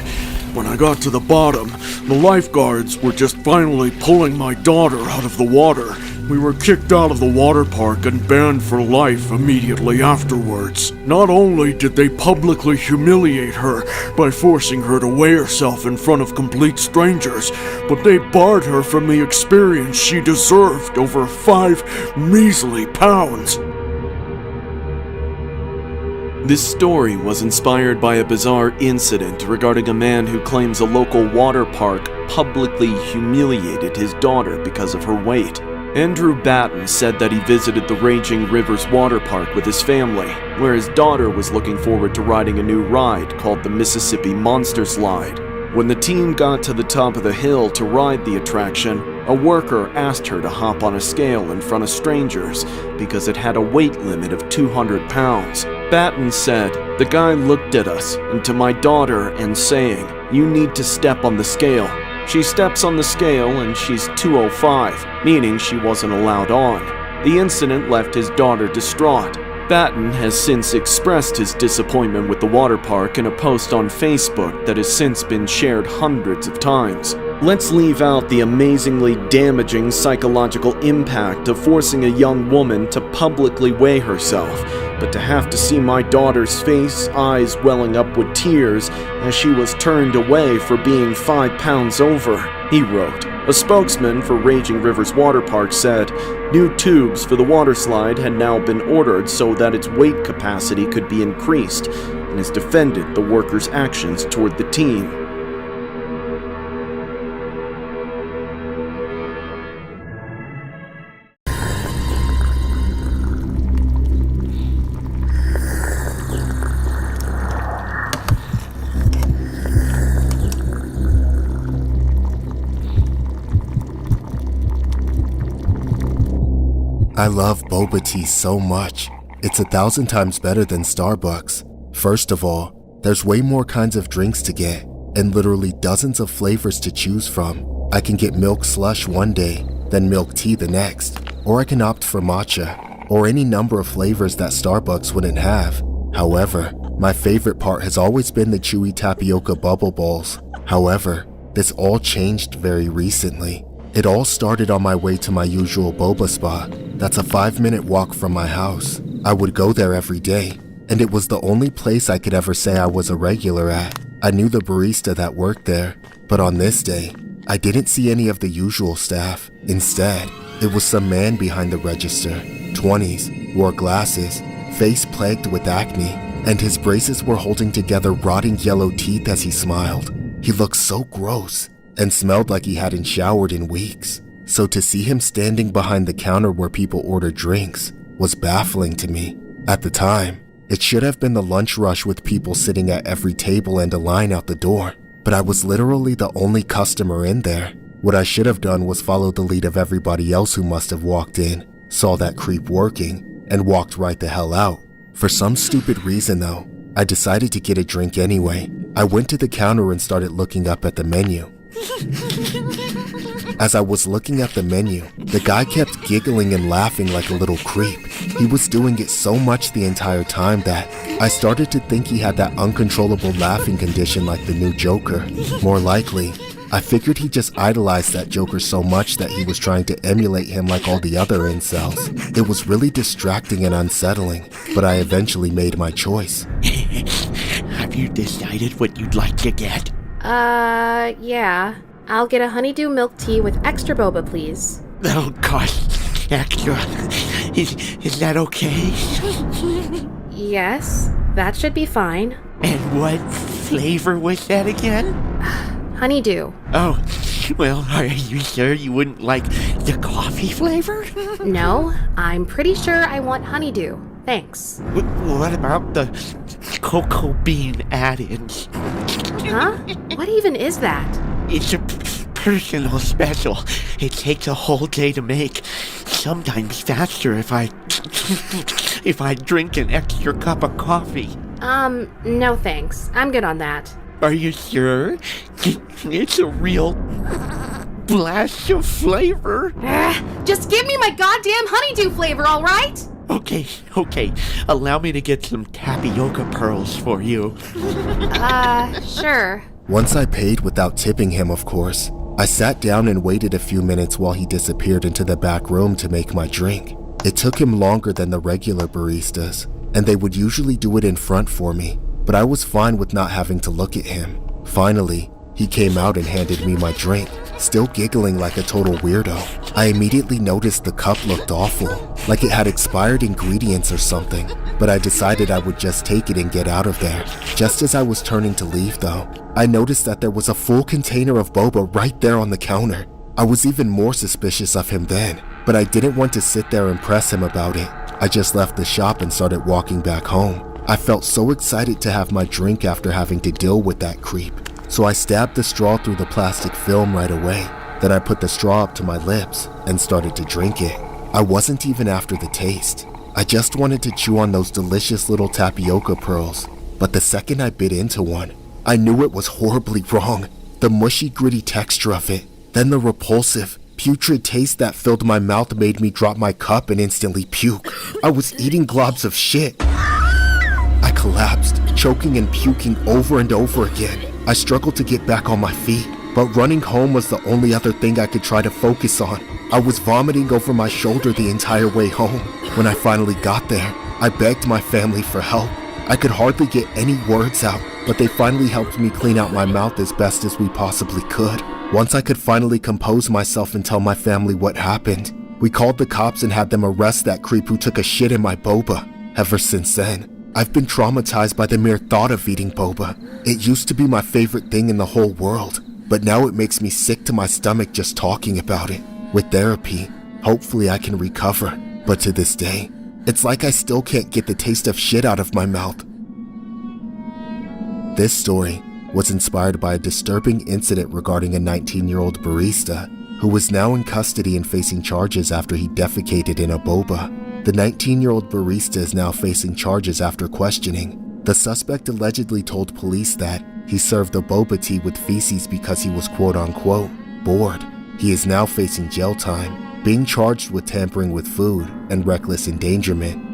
[SPEAKER 11] When I got to the bottom, the lifeguards were just finally pulling my daughter out of the water. We were kicked out of the water park and banned for life immediately afterwards. Not only did they publicly humiliate her by forcing her to weigh herself in front of complete strangers, but they barred her from the experience she deserved, over 5 measly pounds.
[SPEAKER 5] This story was inspired by a bizarre incident regarding a man who claims a local water park publicly humiliated his daughter because of her weight. Andrew Batten said that he visited the Raging Rivers Water Park with his family, where his daughter was looking forward to riding a new ride called the Mississippi Monster Slide. When the team got to the top of the hill to ride the attraction, a worker asked her to hop on a scale in front of strangers because it had a weight limit of 200 pounds. Batten said, "The guy looked at us and to my daughter and saying, 'You need to step on the scale.' She steps on the scale and she's 205, meaning she wasn't allowed on. The incident left his daughter distraught. Batten has since expressed his disappointment with the water park in a post on Facebook that has since been shared hundreds of times. Let's leave out the amazingly damaging psychological impact of forcing a young woman to publicly weigh herself, but to have to see my daughter's face, eyes welling up with tears as she was turned away for being 5 pounds over," he wrote. A spokesman for Raging Rivers Water Park said new tubes for the water slide had now been ordered so that its weight capacity could be increased, and has defended the workers' actions toward the team.
[SPEAKER 6] I love boba tea so much. It's 1,000 times better than Starbucks. First of all, there's way more kinds of drinks to get, and literally dozens of flavors to choose from. I can get milk slush one day, then milk tea the next, or I can opt for matcha, or any number of flavors that Starbucks wouldn't have. However, my favorite part has always been the chewy tapioca bubble balls. However, this all changed very recently. It all started on my way to my usual boba spot. That's a 5-minute walk from my house. I would go there every day, and it was the only place I could ever say I was a regular at. I knew the barista that worked there, but on this day, I didn't see any of the usual staff. Instead, it was some man behind the register, 20s, wore glasses, face plagued with acne, and his braces were holding together rotting yellow teeth as he smiled. He looked so gross and smelled like he hadn't showered in weeks. So to see him standing behind the counter where people order drinks was baffling to me. At the time, it should have been the lunch rush with people sitting at every table and a line out the door, but I was literally the only customer in there. What I should have done was follow the lead of everybody else who must have walked in, saw that creep working, and walked right the hell out. For some stupid reason though, I decided to get a drink anyway. I went to the counter and started looking up at the menu. As I was looking at the menu, the guy kept giggling and laughing like a little creep. He was doing it so much the entire time that I started to think he had that uncontrollable laughing condition like the new Joker. More likely, I figured he just idolized that Joker so much that he was trying to emulate him like all the other incels. It was really distracting and unsettling, but I eventually made my choice.
[SPEAKER 10] Have you decided what you'd like to get?
[SPEAKER 18] Yeah. I'll get a honeydew milk tea with extra boba, please.
[SPEAKER 10] That'll cost extra. Is that okay?
[SPEAKER 18] Yes, that should be fine.
[SPEAKER 10] And what flavor was that again?
[SPEAKER 18] Honeydew.
[SPEAKER 10] Oh,
[SPEAKER 13] Well, are you sure you wouldn't like the coffee flavor?
[SPEAKER 18] No, I'm pretty sure I want honeydew. Thanks.
[SPEAKER 13] What about the cocoa bean added?
[SPEAKER 18] Huh? What even is that?
[SPEAKER 13] It's a personal special. It takes a whole day to make. Sometimes faster if I drink an extra cup of coffee.
[SPEAKER 18] No thanks. I'm good on that.
[SPEAKER 13] Are you sure? It's a real blast of flavor.
[SPEAKER 18] Just give me my goddamn honeydew flavor, alright?
[SPEAKER 13] Okay. Allow me to get some tapioca pearls for you.
[SPEAKER 18] Sure.
[SPEAKER 6] Once I paid without tipping him, of course, I sat down and waited a few minutes while he disappeared into the back room to make my drink. It took him longer than the regular baristas, and they would usually do it in front for me, but I was fine with not having to look at him. Finally, he came out and handed me my drink, still giggling like a total weirdo. I immediately noticed the cup looked awful, like it had expired ingredients or something, but I decided I would just take it and get out of there. Just as I was turning to leave though, I noticed that there was a full container of boba right there on the counter. I was even more suspicious of him then, but I didn't want to sit there and press him about it. I just left the shop and started walking back home. I felt so excited to have my drink after having to deal with that creep. So I stabbed the straw through the plastic film right away. Then I put the straw up to my lips and started to drink it. I wasn't even after the taste. I just wanted to chew on those delicious little tapioca pearls. But the second I bit into one, I knew it was horribly wrong. The mushy, gritty texture of it, then the repulsive, putrid taste that filled my mouth made me drop my cup and instantly puke. I was eating globs of shit. I collapsed, choking and puking over and over again. I struggled to get back on my feet, but running home was the only other thing I could try to focus on. I was vomiting over my shoulder the entire way home. When I finally got there, I begged my family for help. I could hardly get any words out, but they finally helped me clean out my mouth as best as we possibly could. Once I could finally compose myself and tell my family what happened, we called the cops and had them arrest that creep who took a shit in my boba. Ever since then, I've been traumatized by the mere thought of eating boba. It used to be my favorite thing in the whole world, but now it makes me sick to my stomach just talking about it. With therapy, hopefully I can recover, but to this day, it's like I still can't get the taste of shit out of my mouth. This story was inspired by a disturbing incident regarding a 19-year-old barista who was now in custody and facing charges after he defecated in a boba. The 19-year-old barista is now facing charges after questioning. The suspect allegedly told police that he served the boba tea with feces because he was quote-unquote bored. He is now facing jail time, being charged with tampering with food and reckless endangerment.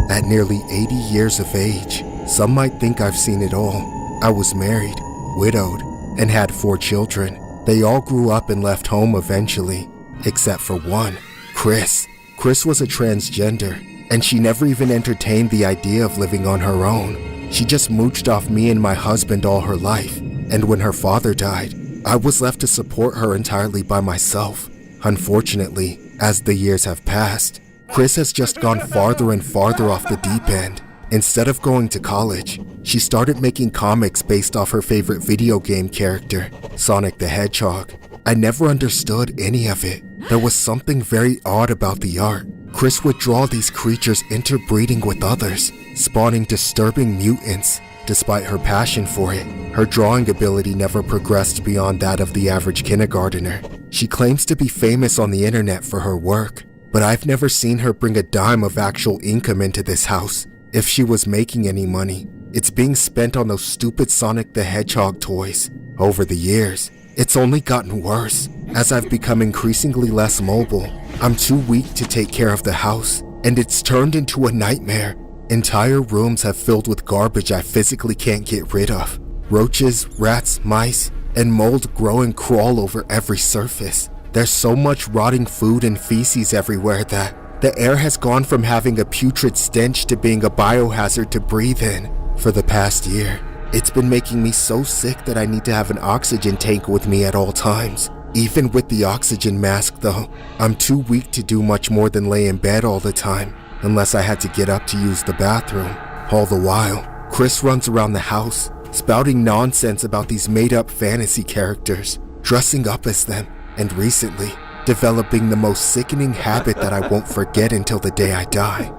[SPEAKER 6] At nearly 80 years of age, some might think I've seen it all. I was married, widowed, and had 4 children. They all grew up and left home eventually, except for one, Chris. Chris was a transgender, and she never even entertained the idea of living on her own. She just mooched off me and my husband all her life, and when her father died, I was left to support her entirely by myself. Unfortunately, as the years have passed, Chris has just gone farther and farther off the deep end. Instead of going to college, she started making comics based off her favorite video game character, Sonic the Hedgehog. I never understood any of it. There was something very odd about the art. Chris would draw these creatures interbreeding with others, spawning disturbing mutants. Despite her passion for it, her drawing ability never progressed beyond that of the average kindergartner. She claims to be famous on the internet for her work, but I've never seen her bring a dime of actual income into this house. If she was making any money, it's being spent on those stupid Sonic the Hedgehog toys. Over the years, it's only gotten worse. As I've become increasingly less mobile, I'm too weak to take care of the house, and it's turned into a nightmare. Entire rooms have filled with garbage I physically can't get rid of. Roaches, rats, mice, and mold grow and crawl over every surface. There's so much rotting food and feces everywhere that The air has gone from having a putrid stench to being a biohazard to breathe in for the past year. It's been making me so sick that I need to have an oxygen tank with me at all times. Even with the oxygen mask though, I'm too weak to do much more than lay in bed all the time, unless I had to get up to use the bathroom. All the while, Chris runs around the house, spouting nonsense about these made-up fantasy characters, dressing up as them, and recently, developing the most sickening habit that I won't forget until the day I die.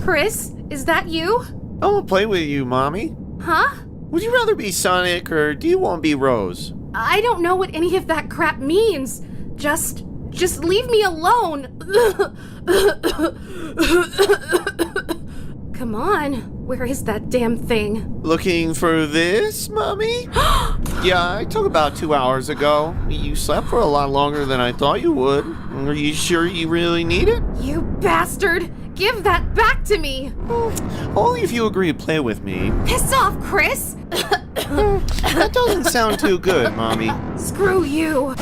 [SPEAKER 8] Chris, is that you?
[SPEAKER 17] I want to play with you, Mommy.
[SPEAKER 8] Huh?
[SPEAKER 17] Would you rather be Sonic or do you want to be Rose?
[SPEAKER 8] I don't know what any of that crap means. Just leave me alone. Come on, where is that damn thing?
[SPEAKER 17] Looking for this, Mommy? Yeah, I took about 2 hours ago. You slept for a lot longer than I thought you would. Are you sure you really need it?
[SPEAKER 8] You bastard! Give that back to me!
[SPEAKER 17] Only if you agree to play with me.
[SPEAKER 8] Piss off, Chris!
[SPEAKER 17] That doesn't sound too good, Mommy.
[SPEAKER 8] Screw you!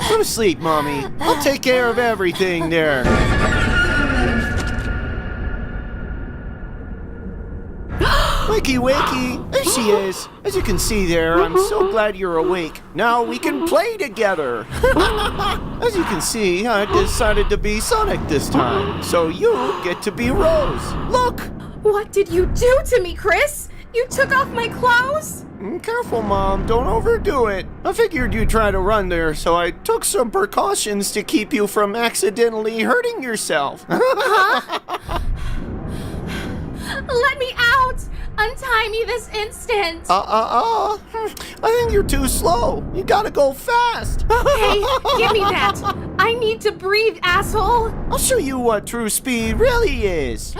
[SPEAKER 17] Go to sleep, Mommy. I'll take care of everything there. Wakey, wakey! There she is! As you can see there, I'm so glad you're awake. Now we can play together! As you can see, I decided to be Sonic this time, so you get to be Rose. Look!
[SPEAKER 8] What did you do to me, Chris? You took off my clothes?
[SPEAKER 17] Careful, Mom. Don't overdo it. I figured you'd try to run there, so I took some precautions to keep you from accidentally hurting yourself.
[SPEAKER 8] Huh? Let me out! Untie me this instant!
[SPEAKER 17] I think you're too slow. You gotta go fast.
[SPEAKER 8] Hey, give me that! I need to breathe, asshole!
[SPEAKER 17] I'll show you what true speed really is.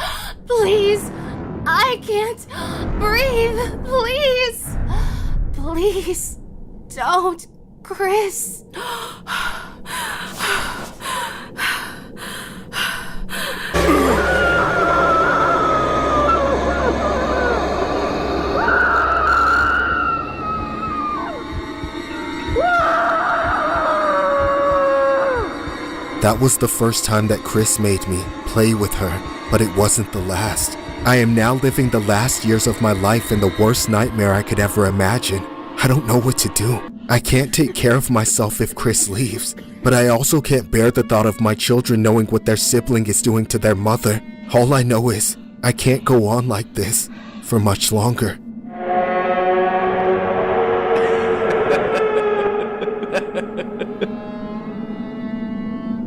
[SPEAKER 8] Please! I can't breathe! Please! Please! Don't, Chris!
[SPEAKER 6] That was the first time that Chris made me play with her, but it wasn't the last. I am now living the last years of my life in the worst nightmare I could ever imagine. I don't know what to do. I can't take care of myself if Chris leaves, but I also can't bear the thought of my children knowing what their sibling is doing to their mother. All I know is I can't go on like this for much longer.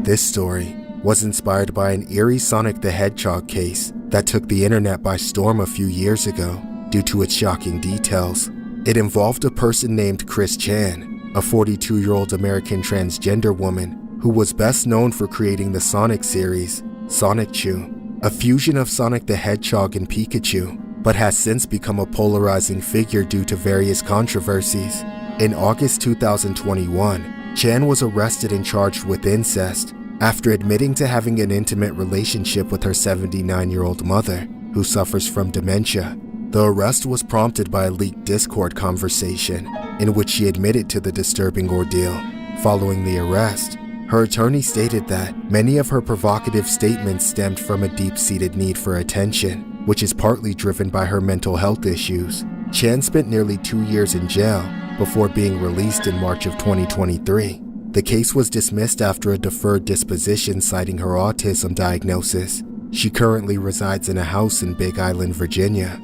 [SPEAKER 6] This story was inspired by an eerie Sonic the Hedgehog case that took the internet by storm a few years ago due to its shocking details. It involved a person named Chris Chan, a 42-year-old American transgender woman who was best known for creating the Sonic series, Sonic Chew, a fusion of Sonic the Hedgehog and Pikachu, but has since become a polarizing figure due to various controversies. In August 2021, Chan was arrested and charged with incest after admitting to having an intimate relationship with her 79-year-old mother, who suffers from dementia. The arrest was prompted by a leaked Discord conversation in which she admitted to the disturbing ordeal. Following the arrest, her attorney stated that many of her provocative statements stemmed from a deep-seated need for attention, which is partly driven by her mental health issues. Chan spent nearly 2 years in jail before being released in March of 2023. The case was dismissed after a deferred disposition citing her autism diagnosis. She currently resides in a house in Big Island, Virginia.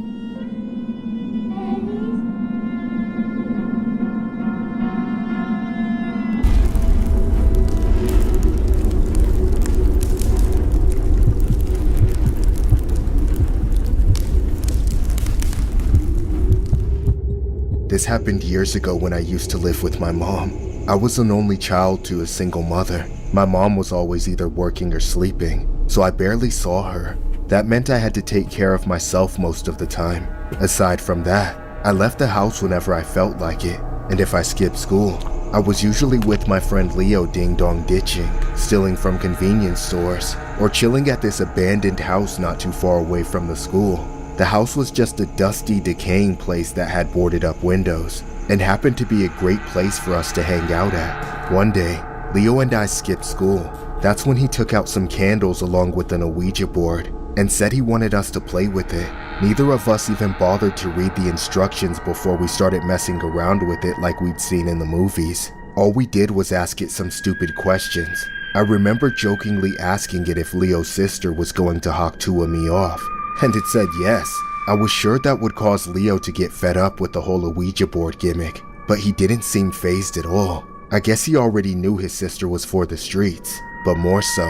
[SPEAKER 6] This happened years ago when I used to live with my mom. I was an only child to a single mother. My mom was always either working or sleeping, so I barely saw her. That meant I had to take care of myself most of the time. Aside from that, I left the house whenever I felt like it. and if I skipped school, I was usually with my friend Leo ding-dong ditching, stealing from convenience stores, or chilling at this abandoned house not too far away from the school. The house was just a dusty, decaying place that had boarded up windows, and happened to be a great place for us to hang out at. One day, Leo and I skipped school. That's when he took out some candles along with an Ouija board, and said he wanted us to play with it. Neither of us even bothered to read the instructions before we started messing around with it like we'd seen in the movies. All we did was ask it some stupid questions. I remember jokingly asking it if Leo's sister was going to Haktua me off, and it said yes. I was sure that would cause Leo to get fed up with the whole Ouija board gimmick, but he didn't seem fazed at all. I guess he already knew his sister was for the streets, but more so,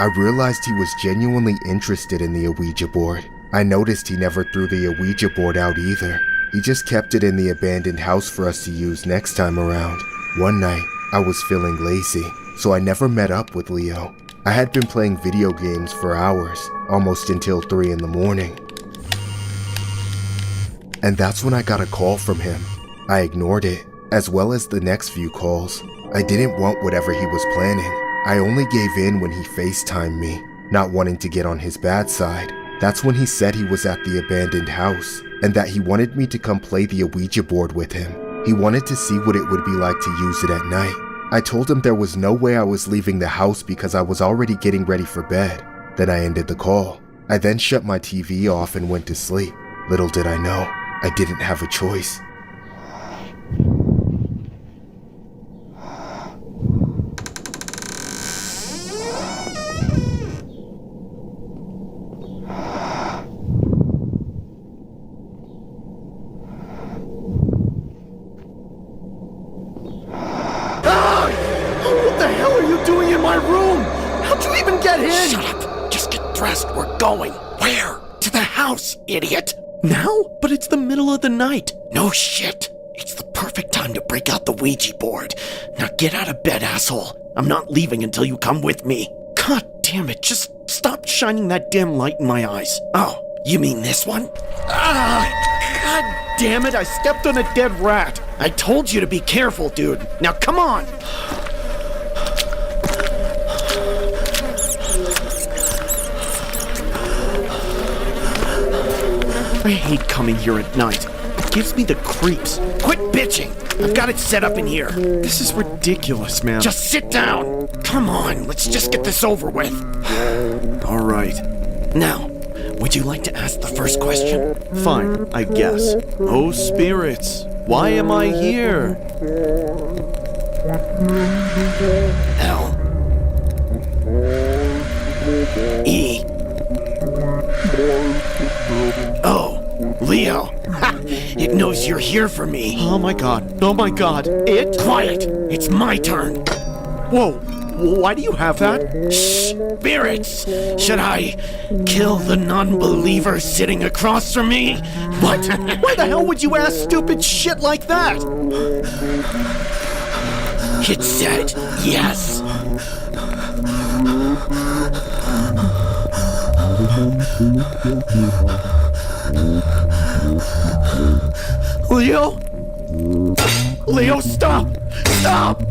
[SPEAKER 6] I realized he was genuinely interested in the Ouija board. I noticed he never threw the Ouija board out either. He just kept it in the abandoned house for us to use next time around. One night, I was feeling lazy, so I never met up with Leo. I had been playing video games for hours, almost until 3 in the morning. And that's when I got a call from him. I ignored it, as well as the next few calls. I didn't want whatever he was planning. I only gave in when he FaceTimed me, not wanting to get on his bad side. That's when he said he was at the abandoned house, and that he wanted me to come play the Ouija board with him. He wanted to see what it would be like to use it at night. I told him there was no way I was leaving the house because I was already getting ready for bed. Then I ended the call. I then shut my TV off and went to sleep. Little did I know, I didn't have a choice.
[SPEAKER 10] Shut up! Just get dressed, we're going! Where? To the house, idiot!
[SPEAKER 17] Now? But it's the middle of the night.
[SPEAKER 10] No shit! It's the perfect time to break out the Ouija board. Now get out of bed, asshole. I'm not leaving until you come with me.
[SPEAKER 17] God damn it, just stop shining that damn light in my eyes.
[SPEAKER 10] Oh, you mean this one?
[SPEAKER 17] God damn it, I stepped on a dead rat.
[SPEAKER 10] I told you to be careful, dude. Now come on!
[SPEAKER 17] I hate coming here at night. It gives me the creeps.
[SPEAKER 10] Quit bitching! I've got it set up in here.
[SPEAKER 17] This is ridiculous, man.
[SPEAKER 10] Just sit down! Come on, let's just get this over with.
[SPEAKER 17] All right.
[SPEAKER 10] Now, would you like to ask the first question?
[SPEAKER 17] Fine, I guess. Oh, spirits, why am I here?
[SPEAKER 10] L E O Leo. Ha! It knows you're here for me.
[SPEAKER 17] Oh my god. Oh my god. It?
[SPEAKER 10] Quiet! It's my turn.
[SPEAKER 17] Whoa. Why do you have that?
[SPEAKER 10] Shh! Spirits! Should I kill the non-believer sitting across from me?
[SPEAKER 17] What? Why the hell would you ask stupid shit like that?
[SPEAKER 10] It said yes.
[SPEAKER 17] Leo? Leo, stop! Stop!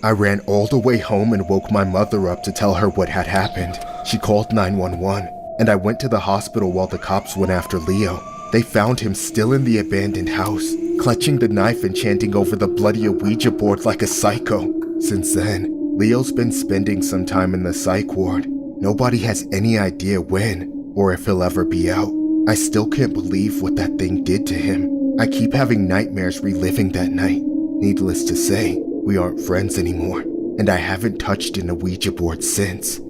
[SPEAKER 17] I ran all the way home and woke my mother up to tell her what had happened. She called 911, and I went to the hospital while the cops went after Leo. They found him still in the abandoned house, clutching the knife and chanting over the bloody Ouija board like a psycho. Since then, Leo's been spending some time in the psych ward. Nobody has any idea when, or if he'll ever be out. I still can't believe what that thing did to him. I keep having nightmares reliving that night. Needless to say, we aren't friends anymore, and I haven't touched an Ouija board since.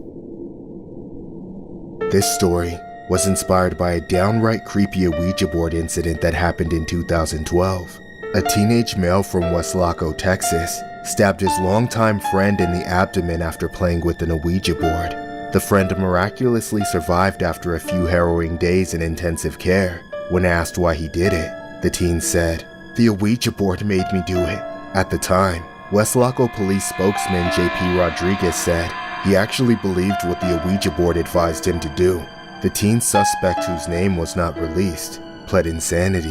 [SPEAKER 17] This story was inspired by a downright creepy Ouija board incident that happened in 2012.
[SPEAKER 6] A teenage male from Weslaco, Texas, stabbed his longtime friend in the abdomen after playing with an Ouija board. The friend miraculously survived after a few harrowing days in intensive care. When asked why he did it, the teen said, "The Ouija board made me do it." At the time, Weslaco police spokesman JP Rodriguez said he actually believed what the Ouija board advised him to do. The teen suspect, whose name was not released, pled insanity.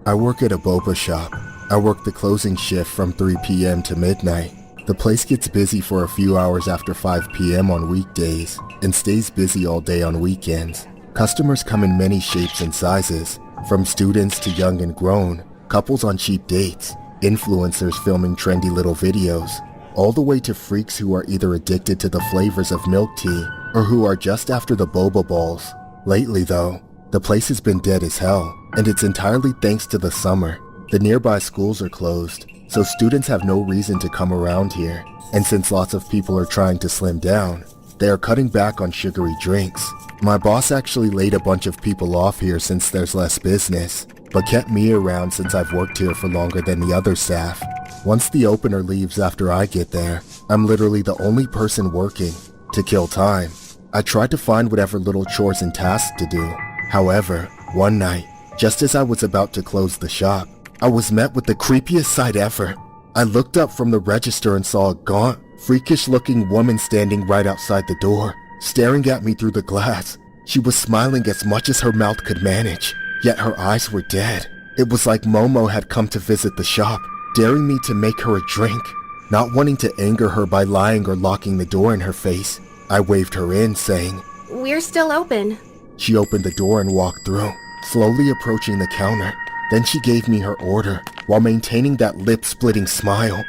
[SPEAKER 6] I work at a boba shop. I work the closing shift from 3 p.m. to midnight. The place gets busy for a few hours after 5 p.m. on weekdays and stays busy all day on weekends. Customers come in many shapes and sizes, from students to young and grown, couples on cheap dates, influencers filming trendy little videos, all the way to freaks who are either addicted to the flavors of milk tea or who are just after the boba balls. Lately though, the place has been dead as hell, and it's entirely thanks to the summer. The nearby schools are closed, so students have no reason to come around here. And since lots of people are trying to slim down, they are cutting back on sugary drinks. My boss actually laid a bunch of people off here since there's less business, but kept me around since I've worked here for longer than the other staff. Once the opener leaves after I get there, I'm literally the only person working. To kill time, I tried to find whatever little chores and tasks to do. However, one night, just as I was about to close the shop, I was met with the creepiest sight ever. I looked up from the register and saw a gaunt, freakish-looking woman standing right outside the door, staring at me through the glass. She was smiling as much as her mouth could manage, yet her eyes were dead. It was like Momo had come to visit the shop, daring me to make her a drink. Not wanting to anger her by lying or locking the door in her face, I waved her in, saying,
[SPEAKER 18] "We're still open."
[SPEAKER 6] She opened the door and walked through, slowly approaching the counter. Then she gave me her order, while maintaining that lip-splitting smile.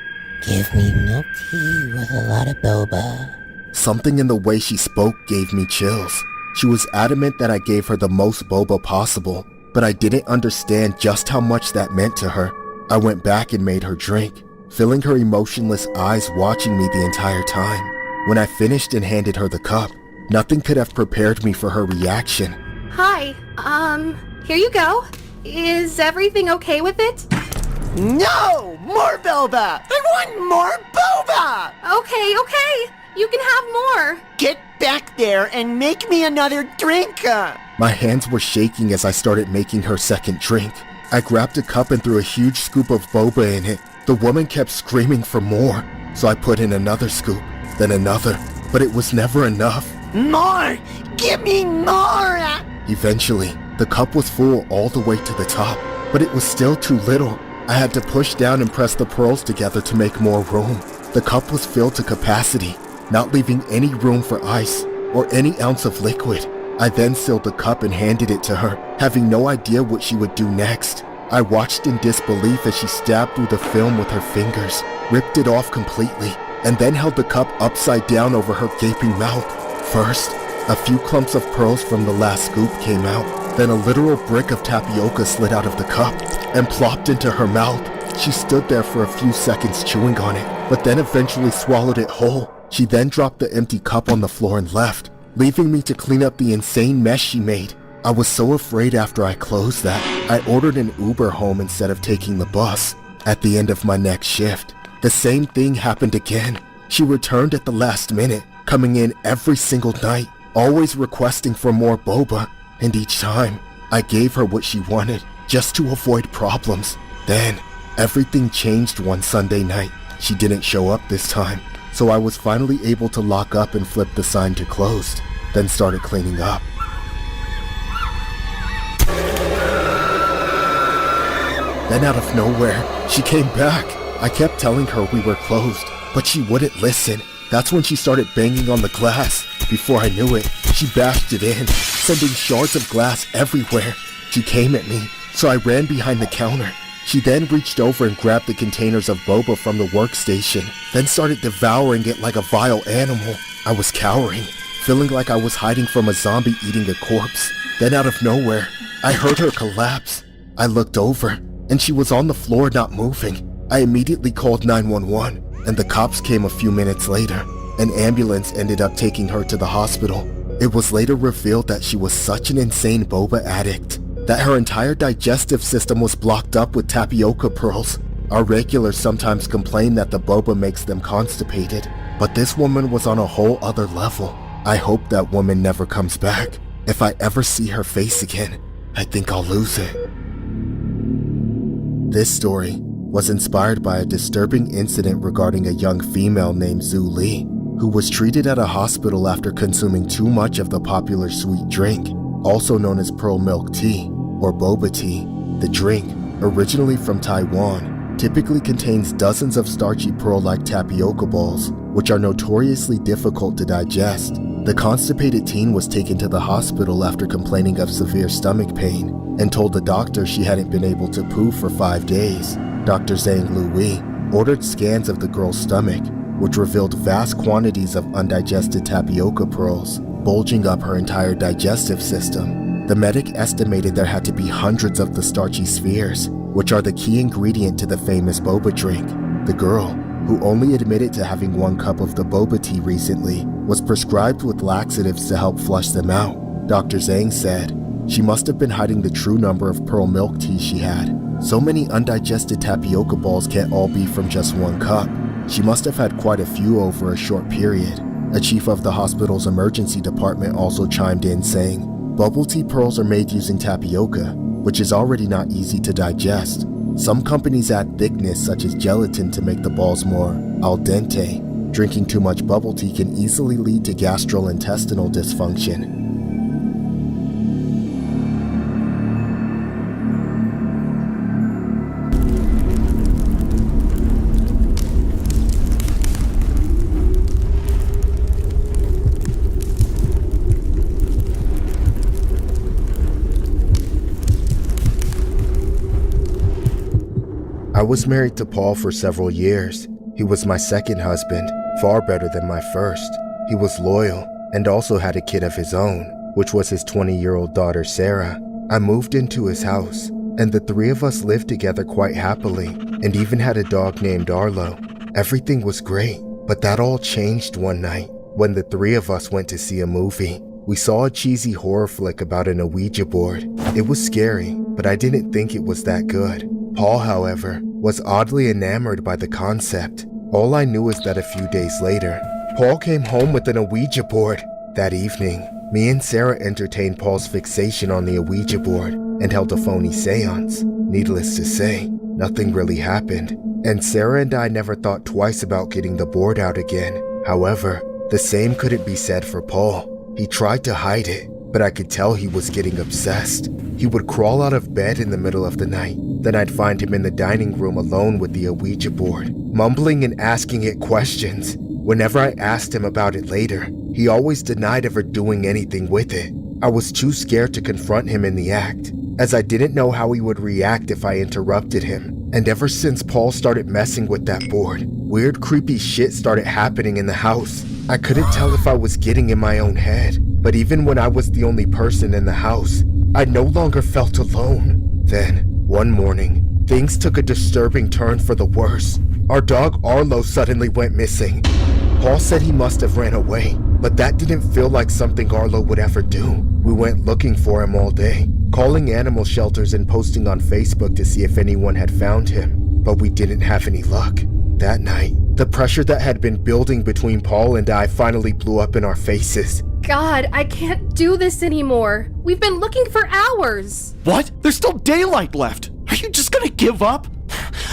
[SPEAKER 20] "Give me milk tea with a lot of boba."
[SPEAKER 6] Something in the way she spoke gave me chills. She was adamant that I gave her the most boba possible, but I didn't understand just how much that meant to her. I went back and made her drink, filling her emotionless eyes watching me the entire time. When I finished and handed her the cup, nothing could have prepared me for her reaction.
[SPEAKER 18] Hi, here you go. Is everything okay with it?
[SPEAKER 13] No! More boba! I want more boba!
[SPEAKER 18] Okay. You can have more.
[SPEAKER 13] Get back there and make me another drink!
[SPEAKER 6] My hands were shaking as I started making her second drink. I grabbed a cup and threw a huge scoop of boba in it. The woman kept screaming for more, so I put in another scoop, then another, but it was never enough.
[SPEAKER 13] More! Give me more!
[SPEAKER 6] Eventually, the cup was full all the way to the top, but it was still too little. I had to push down and press the pearls together to make more room. The cup was filled to capacity, not leaving any room for ice or any ounce of liquid. I then sealed the cup and handed it to her, having no idea what she would do next. I watched in disbelief as she stabbed through the film with her fingers, ripped it off completely, and then held the cup upside down over her gaping mouth. First, a few clumps of pearls from the last scoop came out. Then a literal brick of tapioca slid out of the cup and plopped into her mouth. She stood there for a few seconds chewing on it, but then eventually swallowed it whole. She then dropped the empty cup on the floor and left, leaving me to clean up the insane mess she made. I was so afraid after I closed that I ordered an Uber home instead of taking the bus. At the end of my next shift, the same thing happened again. She returned at the last minute, coming in every single night, always requesting for more boba, and each time, I gave her what she wanted, just to avoid problems. Then, everything changed one Sunday night. She didn't show up this time, so I was finally able to lock up and flip the sign to closed, then started cleaning up. Then out of nowhere, she came back. I kept telling her we were closed, but she wouldn't listen. That's when she started banging on the glass. Before I knew it, she bashed it in, sending shards of glass everywhere. She came at me, so I ran behind the counter. She then reached over and grabbed the containers of boba from the workstation, then started devouring it like a vile animal. I was cowering, feeling like I was hiding from a zombie eating a corpse. Then out of nowhere, I heard her collapse. I looked over, and she was on the floor not moving. I immediately called 911, and the cops came a few minutes later. An ambulance ended up taking her to the hospital. It was later revealed that she was such an insane boba addict that her entire digestive system was blocked up with tapioca pearls. Our regulars sometimes complain that the boba makes them constipated, but this woman was on a whole other level. I hope that woman never comes back. If I ever see her face again, I think I'll lose it. This story was inspired by a disturbing incident regarding a young female named Zhu Li, who was treated at a hospital after consuming too much of the popular sweet drink, also known as pearl milk tea or boba tea. The drink, originally from Taiwan, typically contains dozens of starchy pearl-like tapioca balls, which are notoriously difficult to digest. The constipated teen was taken to the hospital after complaining of severe stomach pain and told the doctor she hadn't been able to poo for 5 days. Dr. Zhang Lui ordered scans of the girl's stomach, which revealed vast quantities of undigested tapioca pearls bulging up her entire digestive system. The medic estimated there had to be hundreds of the starchy spheres, which are the key ingredient to the famous boba drink. The girl, who only admitted to having 1 cup of the boba tea recently, was prescribed with laxatives to help flush them out. Dr. Zhang said she must have been hiding the true number of pearl milk tea she had. So many undigested tapioca balls can't all be from just 1 cup. She must have had quite a few over a short period. A chief of the hospital's emergency department also chimed in saying, "Bubble tea pearls are made using tapioca, which is already not easy to digest. Some companies add thickness such as gelatin to make the balls more al dente. Drinking too much bubble tea can easily lead to gastrointestinal dysfunction." I was married to Paul for several years. He was my second husband, far better than my first. He was loyal and also had a kid of his own, which was his 20-year-old daughter Sarah. I moved into his house, and the 3 of us lived together quite happily, and even had a dog named Arlo. Everything was great, but that all changed one night when the 3 of us went to see a movie. We saw a cheesy horror flick about an Ouija board. It was scary, but I didn't think it was that good. Paul, however, was oddly enamored by the concept. All I knew is that a few days later, Paul came home with an Ouija board. That evening, me and Sarah entertained Paul's fixation on the Ouija board and held a phony seance. Needless to say, nothing really happened, and Sarah and I never thought twice about getting the board out again. However, the same couldn't be said for Paul. He tried to hide it, but I could tell he was getting obsessed. He would crawl out of bed in the middle of the night. Then I'd find him in the dining room alone with the Ouija board, mumbling and asking it questions. Whenever I asked him about it later, he always denied ever doing anything with it. I was too scared to confront him in the act, as I didn't know how he would react if I interrupted him. And ever since Paul started messing with that board, weird creepy shit started happening in the house. I couldn't tell if I was getting in my own head, but even when I was the only person in the house, I no longer felt alone. Then, one morning, things took a disturbing turn for the worse. Our dog Arlo suddenly went missing. Paul said he must have ran away, but that didn't feel like something Arlo would ever do. We went looking for him all day, calling animal shelters and posting on Facebook to see if anyone had found him, but we didn't have any luck. That night, the pressure that had been building between Paul and I finally blew up in our faces.
[SPEAKER 18] God, I can't do this anymore. We've been looking for hours.
[SPEAKER 17] What? There's still daylight left. Are you just gonna give up?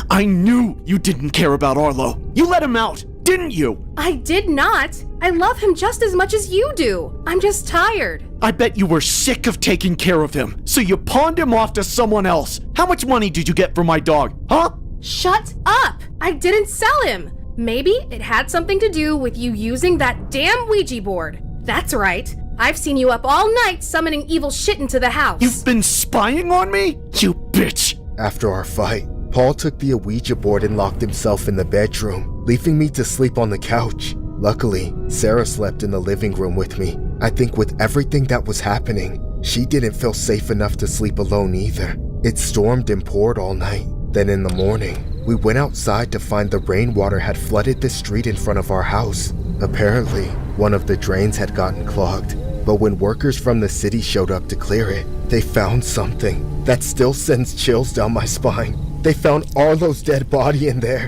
[SPEAKER 17] I knew you didn't care about Arlo. You let him out, didn't you?
[SPEAKER 18] I did not. I love him just as much as you do. I'm just tired.
[SPEAKER 17] I bet you were sick of taking care of him, so you pawned him off to someone else. How much money did you get for my dog, huh?
[SPEAKER 18] Shut up! I didn't sell him. Maybe it had something to do with you using that damn Ouija board. That's right. I've seen you up all night summoning evil shit into the house.
[SPEAKER 17] You've been spying on me? You bitch!
[SPEAKER 6] After our fight, Paul took the Ouija board and locked himself in the bedroom, leaving me to sleep on the couch. Luckily, Sarah slept in the living room with me. I think with everything that was happening, she didn't feel safe enough to sleep alone either. It stormed and poured all night. Then in the morning, we went outside to find the rainwater had flooded the street in front of our house. Apparently, one of the drains had gotten clogged, but when workers from the city showed up to clear it, they found something that still sends chills down my spine. They found Arlo's dead body in there.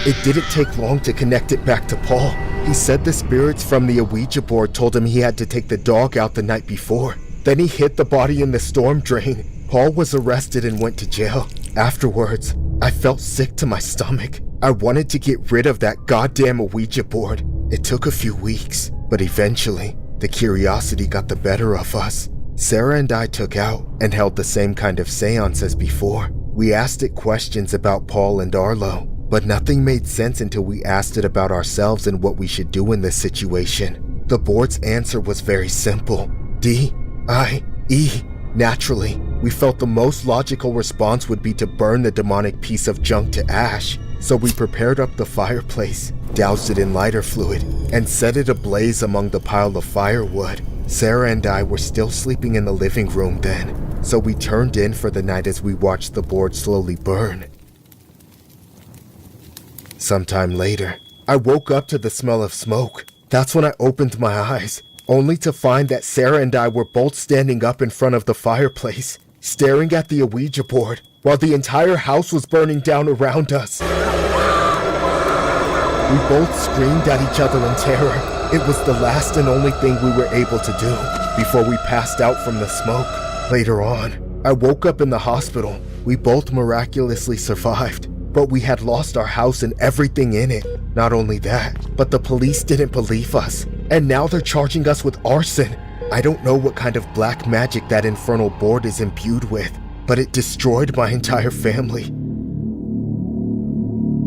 [SPEAKER 6] It didn't take long to connect it back to Paul. He said the spirits from the Ouija board told him he had to take the dog out the night before. Then he hid the body in the storm drain. Paul was arrested and went to jail. Afterwards, I felt sick to my stomach. I wanted to get rid of that goddamn Ouija board. It took a few weeks, but eventually, the curiosity got the better of us. Sarah and I took out and held the same kind of seance as before. We asked it questions about Paul and Arlo, but nothing made sense until we asked it about ourselves and what we should do in this situation. The board's answer was very simple. D-I-E. Naturally, we felt the most logical response would be to burn the demonic piece of junk to ash, so we prepared up the fireplace, doused it in lighter fluid, and set it ablaze among the pile of firewood. Sarah and I were still sleeping in the living room then, so we turned in for the night as we watched the board slowly burn. Sometime later, I woke up to the smell of smoke. That's when I opened my eyes, only to find that Sarah and I were both standing up in front of the fireplace, staring at the Ouija board, while the entire house was burning down around us. We both screamed at each other in terror. It was the last and only thing we were able to do before we passed out from the smoke. Later on, I woke up in the hospital. We both miraculously survived, but we had lost our house and everything in it. Not only that, but the police didn't believe us, and now they're charging us with arson. I don't know what kind of black magic that infernal board is imbued with, but it destroyed my entire family.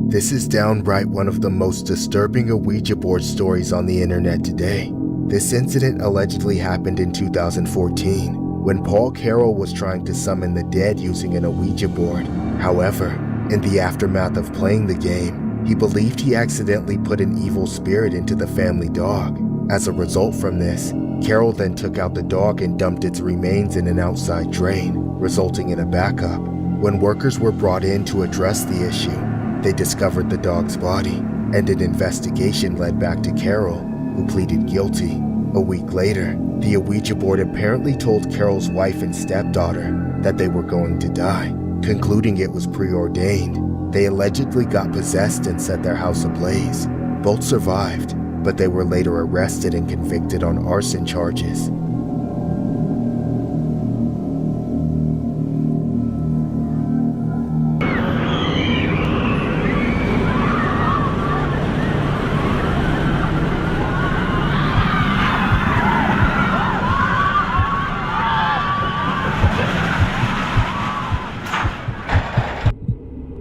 [SPEAKER 6] This is downright one of the most disturbing Ouija board stories on the internet today. This incident allegedly happened in 2014, when Paul Carroll was trying to summon the dead using an Ouija board. However, in the aftermath of playing the game, he believed he accidentally put an evil spirit into the family dog. As a result from this, Carroll then took out the dog and dumped its remains in an outside drain, resulting in a backup. When workers were brought in to address the issue, they discovered the dog's body, and an investigation led back to Carroll, who pleaded guilty. A week later, the Ouija board apparently told Carroll's wife and stepdaughter that they were going to die, concluding it was preordained. They allegedly got possessed and set their house ablaze. Both survived, but they were later arrested and convicted on arson charges.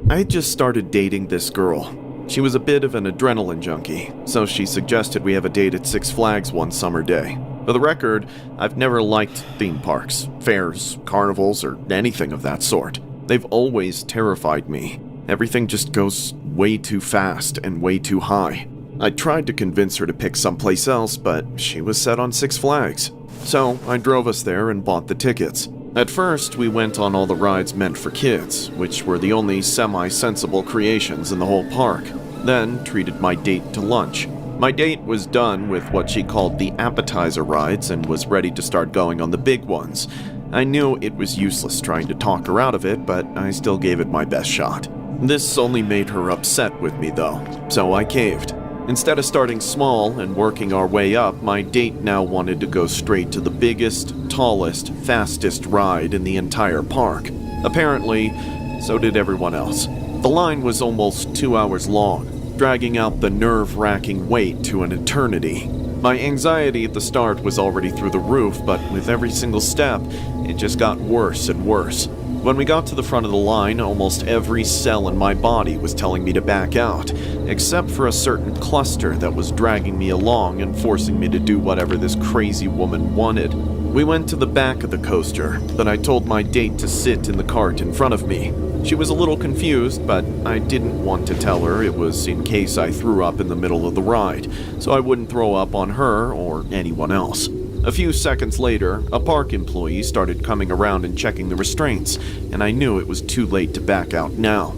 [SPEAKER 5] I had just started dating this girl. She was a bit of an adrenaline junkie, so she suggested we have a date at Six Flags one summer day. For the record, I've never liked theme parks, fairs, carnivals, or anything of that sort. They've always terrified me. Everything just goes way too fast and way too high. I tried to convince her to pick someplace else, but she was set on Six Flags. So I drove us there and bought the tickets. At first, we went on all the rides meant for kids, which were the only semi-sensible creations in the whole park. Then treated my date to lunch. My date was done with what she called the appetizer rides and was ready to start going on the big ones. I knew it was useless trying to talk her out of it, but I still gave it my best shot. This only made her upset with me though, so I caved. Instead of starting small and working our way up, my date now wanted to go straight to the biggest, tallest, fastest ride in the entire park. Apparently, so did everyone else. The line was almost 2 hours long, dragging out the nerve-wracking wait to an eternity. My anxiety at the start was already through the roof, but with every single step, it just got worse and worse. When we got to the front of the line, almost every cell in my body was telling me to back out, except for a certain cluster that was dragging me along and forcing me to do whatever this crazy woman wanted. We went to the back of the coaster, but I told my date to sit in the cart in front of me. She was a little confused, but I didn't want to tell her it was in case I threw up in the middle of the ride, so I wouldn't throw up on her or anyone else. A few seconds later, a park employee started coming around and checking the restraints, and I knew it was too late to back out now.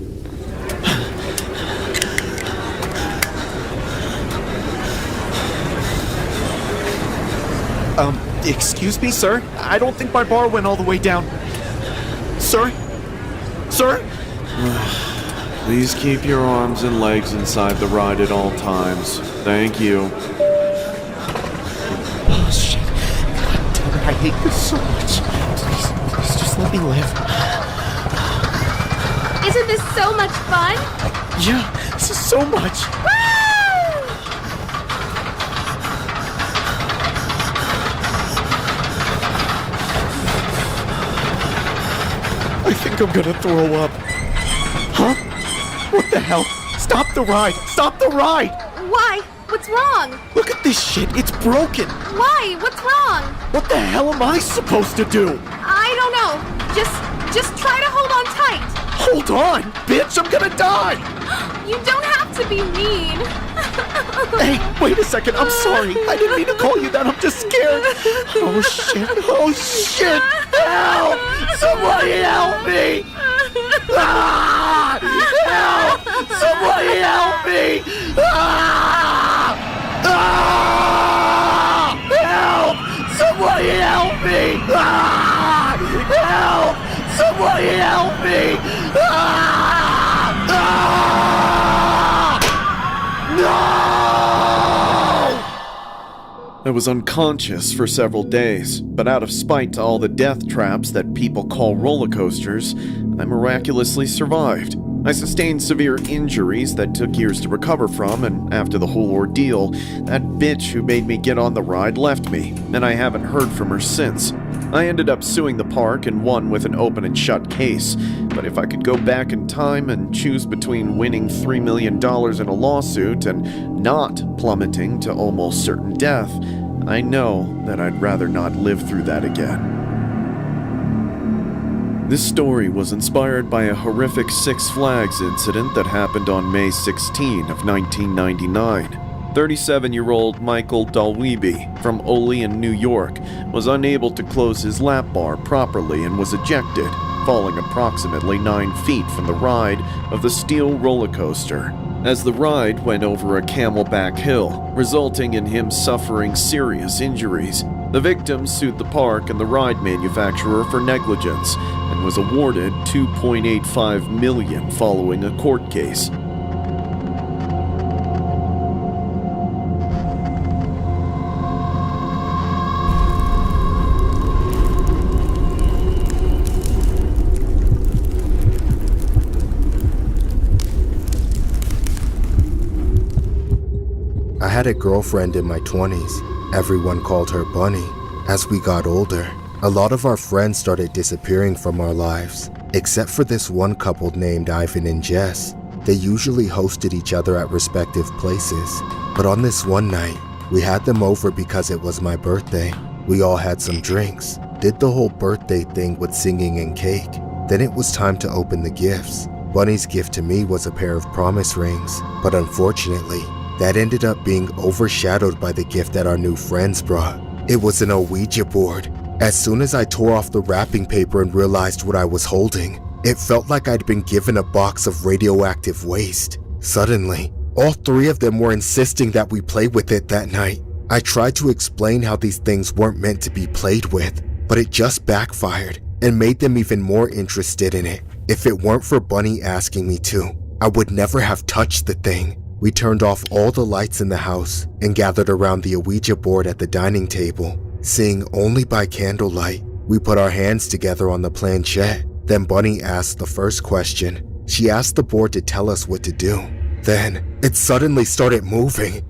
[SPEAKER 17] Excuse me, sir? I don't think my bar went all the way down. Sir? Sir?
[SPEAKER 5] Please keep your arms and legs inside the ride at all times. Thank you.
[SPEAKER 13] Oh, shit. God damn it, I hate this so much. Please just let me live.
[SPEAKER 8] Isn't this so much fun?
[SPEAKER 17] Yeah, this is so much. I think I'm gonna throw up. Huh? What the hell? Stop the ride! Stop the ride!
[SPEAKER 8] Why? What's wrong?
[SPEAKER 17] Look at this shit! It's broken!
[SPEAKER 8] Why? What's wrong?
[SPEAKER 17] What the hell am I supposed to do?
[SPEAKER 8] I don't know. Just try to hold on tight.
[SPEAKER 17] Hold on, bitch! I'm gonna die!
[SPEAKER 8] You don't have to be mean.
[SPEAKER 17] Hey, wait a second. I'm sorry. I didn't mean to call you that. I'm just scared. Oh, shit. Oh, shit. Help! Somebody help me! Ah! Help! Somebody help me! Ah! Ah! Help! Somebody help me! Ah! Help! Somebody help me! Ah! Ah! No!
[SPEAKER 5] I was unconscious for several days, but out of spite to all the death traps that people call roller coasters, I miraculously survived. I sustained severe injuries that took years to recover from, and after the whole ordeal, that bitch who made me get on the ride left me, and I haven't heard from her since. I ended up suing the park and won with an open and shut case, but if I could go back in time and choose between winning $3 million in a lawsuit and not plummeting to almost certain death, I know that I'd rather not live through that again. This story was inspired by a horrific Six Flags incident that happened on May 16 of 1999. 37-year-old Michael Dalweeby from Olean, New York, was unable to close his lap bar properly and was ejected, falling approximately 9 feet from the ride of the steel roller coaster, as the ride went over a camelback hill, resulting in him suffering serious injuries. The victim sued the park and the ride manufacturer for negligence and was awarded $2.85 million following a court case.
[SPEAKER 6] I had a girlfriend in my 20s. Everyone called her Bunny. As we got older, a lot of our friends started disappearing from our lives, except for this one couple named Ivan and Jess. They usually hosted each other at respective places, but on this one night, we had them over because it was my birthday. We all had some drinks, did the whole birthday thing with singing and cake. Then it was time to open the gifts. Bunny's gift to me was a pair of promise rings, but unfortunately, that ended up being overshadowed by the gift that our new friends brought. It was an Ouija board. As soon as I tore off the wrapping paper and realized what I was holding, it felt like I'd been given a box of radioactive waste. Suddenly, all three of them were insisting that we play with it that night. I tried to explain how these things weren't meant to be played with, but it just backfired and made them even more interested in it. If it weren't for Bunny asking me to, I would never have touched the thing. We turned off all the lights in the house and gathered around the Ouija board at the dining table. Seeing only by candlelight, we put our hands together on the planchette. Then Bunny asked the first question. She asked the board to tell us what to do. Then, it suddenly started moving.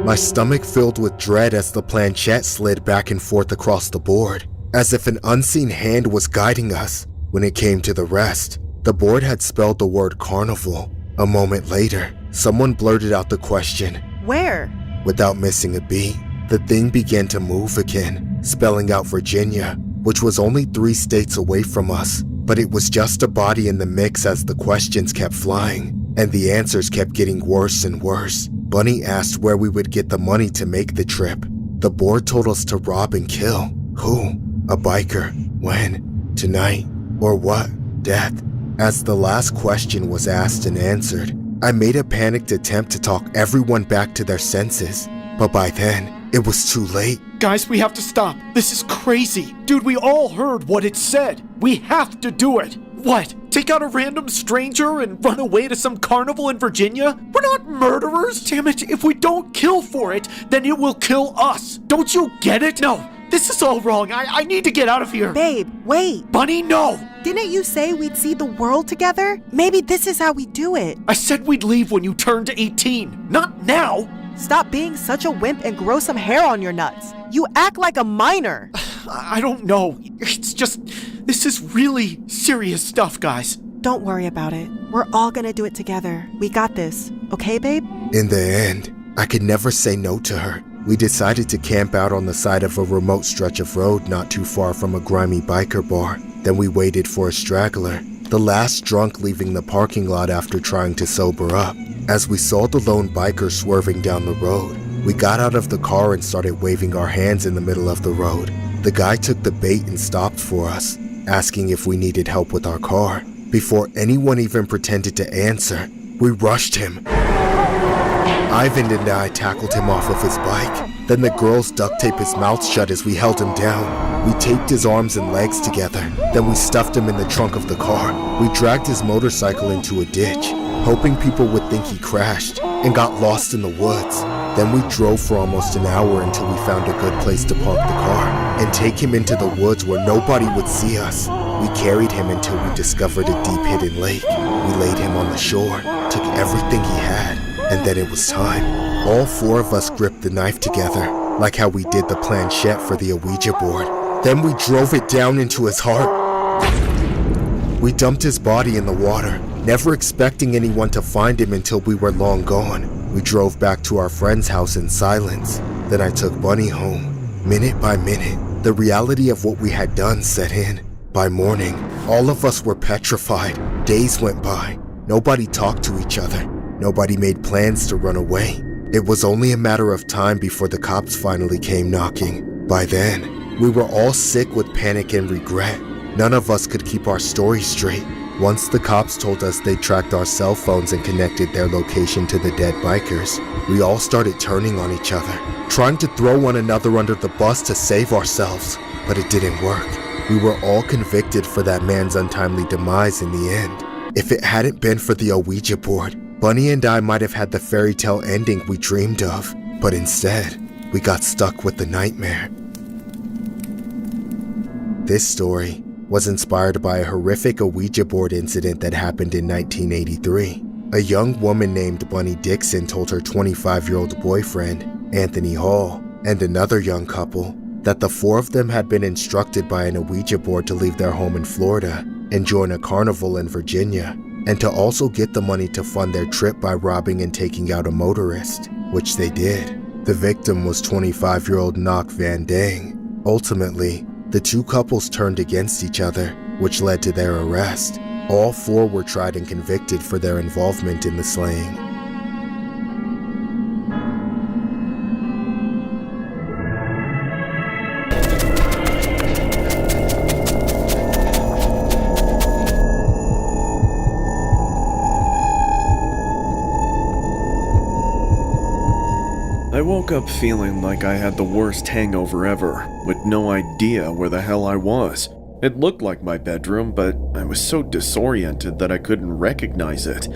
[SPEAKER 6] My stomach filled with dread as the planchette slid back and forth across the board, as if an unseen hand was guiding us. When it came to the rest, the board had spelled the word carnival. A moment later, someone blurted out the question,
[SPEAKER 4] Where?
[SPEAKER 6] Without missing a beat, the thing began to move again, spelling out Virginia, which was only 3 states away from us. But it was just a body in the mix as the questions kept flying, and the answers kept getting worse and worse. Bunny asked where we would get the money to make the trip. The board told us to rob and kill. Who? A biker. When? Tonight? Or what? Death? As the last question was asked and answered, I made a panicked attempt to talk everyone back to their senses. But by then, it was too late.
[SPEAKER 17] Guys, we have to stop. This is crazy. Dude, we all heard what it said. We have to do it. What? Take out a random stranger and run away to some carnival in Virginia? We're not murderers. Damn it, if we don't kill for it, then it will kill us. Don't you get it? No, this is all wrong. I need to get out of here.
[SPEAKER 4] Babe, wait.
[SPEAKER 17] Bunny, no.
[SPEAKER 4] Didn't you say we'd see the world together? Maybe this is how we do it.
[SPEAKER 17] I said we'd leave when you turned 18. Not now.
[SPEAKER 4] Stop being such a wimp and grow some hair on your nuts. You act like a minor.
[SPEAKER 17] I don't know. It's just, this is really serious stuff, guys.
[SPEAKER 4] Don't worry about it. We're all gonna do it together. We got this. Okay, babe?
[SPEAKER 6] In the end, I could never say no to her. We decided to camp out on the side of a remote stretch of road not too far from a grimy biker bar. Then we waited for a straggler, the last drunk leaving the parking lot after trying to sober up. As we saw the lone biker swerving down the road, we got out of the car and started waving our hands in the middle of the road. The guy took the bait and stopped for us, asking if we needed help with our car. Before anyone even pretended to answer, we rushed him. Ivan and I tackled him off of his bike. Then the girls duct taped his mouth shut as we held him down. We taped his arms and legs together. Then we stuffed him in the trunk of the car. We dragged his motorcycle into a ditch, hoping people would think he crashed, and got lost in the woods. Then we drove for almost an hour until we found a good place to park the car and take him into the woods where nobody would see us. We carried him until we discovered a deep hidden lake. We laid him on the shore, took everything he had, and then it was time. All four of us gripped the knife together, like how we did the planchette for the Ouija board. Then we drove it down into his heart. We dumped his body in the water, never expecting anyone to find him until we were long gone. We drove back to our friend's house in silence. Then I took Bunny home. Minute by minute, the reality of what we had done set in. By morning, all of us were petrified. Days went by. Nobody talked to each other. Nobody made plans to run away. It was only a matter of time before the cops finally came knocking. By then, we were all sick with panic and regret. None of us could keep our story straight. Once the cops told us they tracked our cell phones and connected their location to the dead bikers, we all started turning on each other, trying to throw one another under the bus to save ourselves. But it didn't work. We were all convicted for that man's untimely demise in the end. If it hadn't been for the Ouija board, Bunny and I might have had the fairy tale ending we dreamed of. But instead, we got stuck with the nightmare. This story was inspired by a horrific Ouija board incident that happened in 1983. A young woman named Bunny Dixon told her 25-year-old boyfriend, Anthony Hall, and another young couple that the four of them had been instructed by an Ouija board to leave their home in Florida and join a carnival in Virginia, and to also get the money to fund their trip by robbing and taking out a motorist, which they did. The victim was 25-year-old Knock Van Dang. Ultimately, the two couples turned against each other, which led to their arrest. All four were tried and convicted for their involvement in the slaying.
[SPEAKER 5] I woke up feeling like I had the worst hangover ever, with no idea where the hell I was. It looked like my bedroom, but I was so disoriented that I couldn't recognize it.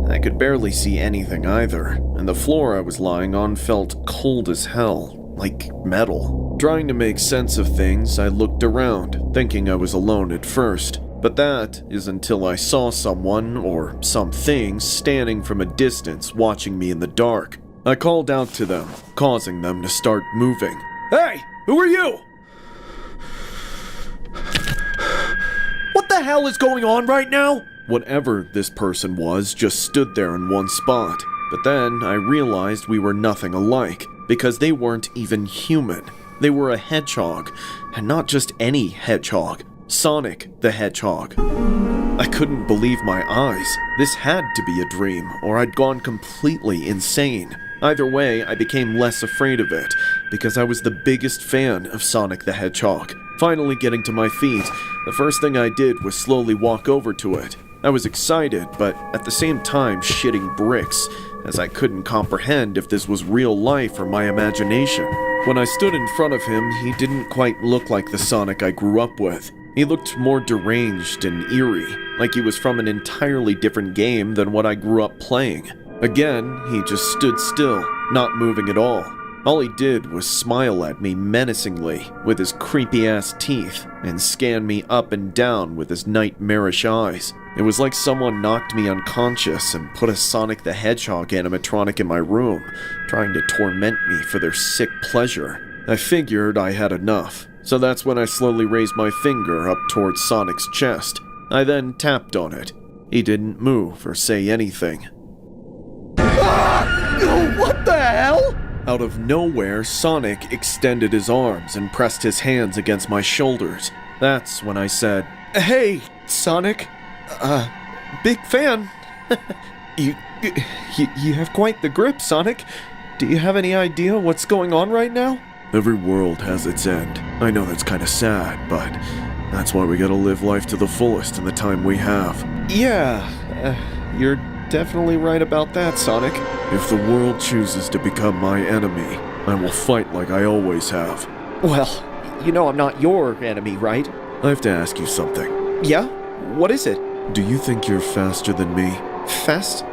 [SPEAKER 5] I could barely see anything either, and the floor I was lying on felt cold as hell, like metal. Trying to make sense of things, I looked around, thinking I was alone at first. But that is until I saw someone, or something, standing from a distance watching me in the dark. I called out to them, causing them to start moving. Hey, who are you? What the hell is going on right now? Whatever this person was just stood there in one spot. But then I realized we were nothing alike, because they weren't even human. They were a hedgehog, and not just any hedgehog. Sonic the Hedgehog. I couldn't believe my eyes. This had to be a dream, or I'd gone completely insane. Either way, I became less afraid of it, because I was the biggest fan of Sonic the Hedgehog. Finally getting to my feet, the first thing I did was slowly walk over to it. I was excited, but at the same time shitting bricks, as I couldn't comprehend if this was real life or my imagination. When I stood in front of him, he didn't quite look like the Sonic I grew up with. He looked more deranged and eerie, like he was from an entirely different game than what I grew up playing. Again, he just stood still, not moving at all. All he did was smile at me menacingly with his creepy-ass teeth and scan me up and down with his nightmarish eyes. It was like someone knocked me unconscious and put a Sonic the Hedgehog animatronic in my room, trying to torment me for their sick pleasure. I figured I had enough, so that's when I slowly raised my finger up towards Sonic's chest. I then tapped on it. He didn't move or say anything.
[SPEAKER 17] Ah! What the hell?
[SPEAKER 5] Out of nowhere, Sonic extended his arms and pressed his hands against my shoulders. That's when I said, "Hey, Sonic. Big fan. You have quite the grip, Sonic. Do you have any idea what's going on right now?" Every world has its end. I know that's kind of sad, but that's why we gotta live life to the fullest in the time we have. Yeah, you're definitely right about that, Sonic. If the world chooses to become my enemy, I will fight like I always have.
[SPEAKER 17] Well, you know I'm not your enemy, right?
[SPEAKER 5] I have to ask you something.
[SPEAKER 17] Yeah? What is it?
[SPEAKER 5] Do you think you're faster than me?
[SPEAKER 17] Fast?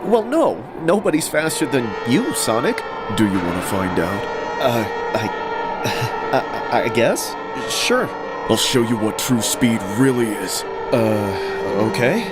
[SPEAKER 17] Well, no. Nobody's faster than you, Sonic.
[SPEAKER 5] Do you want to find out?
[SPEAKER 17] I guess? Sure.
[SPEAKER 5] I'll show you what true speed really is.
[SPEAKER 17] Okay.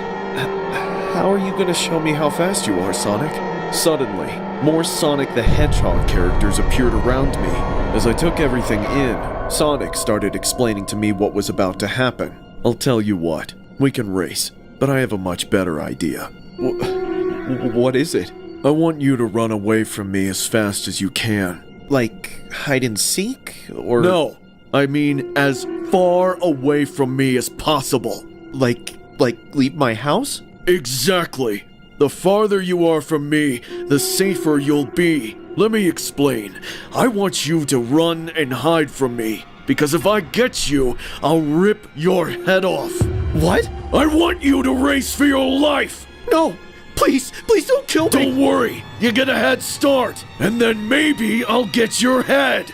[SPEAKER 5] How are you gonna show me how fast you are, Sonic? Suddenly, more Sonic the Hedgehog characters appeared around me. As I took everything in, Sonic started explaining to me what was about to happen. I'll tell you what, we can race, but I have a much better idea.
[SPEAKER 17] What is it?
[SPEAKER 5] I want you to run away from me as fast as you can.
[SPEAKER 17] Like hide and seek? Or
[SPEAKER 5] no, I mean as far away from me as possible.
[SPEAKER 17] Like leave my house?
[SPEAKER 5] Exactly. The farther you are from me, the safer you'll be. Let me explain. I want you to run and hide from me, because if I get you, I'll rip your head off.
[SPEAKER 17] What?
[SPEAKER 5] I want you to race for your life.
[SPEAKER 17] No, please don't kill me.
[SPEAKER 5] Don't worry, you get a head start, and then maybe I'll get your head.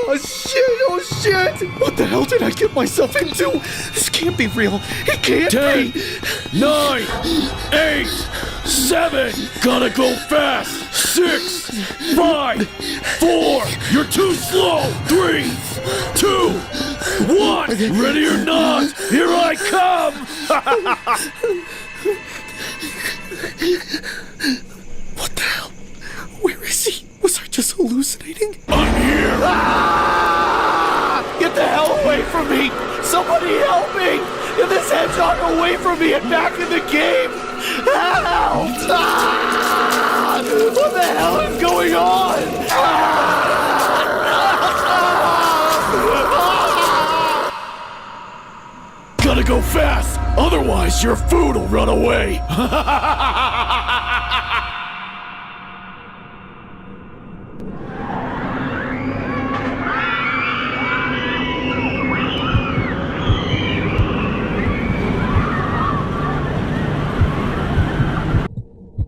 [SPEAKER 17] Oh shit! What the hell did I get myself into? This can't be real. It can't
[SPEAKER 5] 10,
[SPEAKER 17] be.
[SPEAKER 5] 9, 8, 7. Gotta go fast. 6, 5, 4. You're too slow. 3, 2, 1. Ready or not, here I come.
[SPEAKER 17] What the hell? Where is he? Was I just hallucinating?
[SPEAKER 5] I'm here!
[SPEAKER 17] Ah! Get the hell away from me! Somebody help me! Get this hedgehog away from me and back in the game! Help! Ah! What the hell is going on?
[SPEAKER 5] Ah! Gotta go fast, otherwise your food will run away!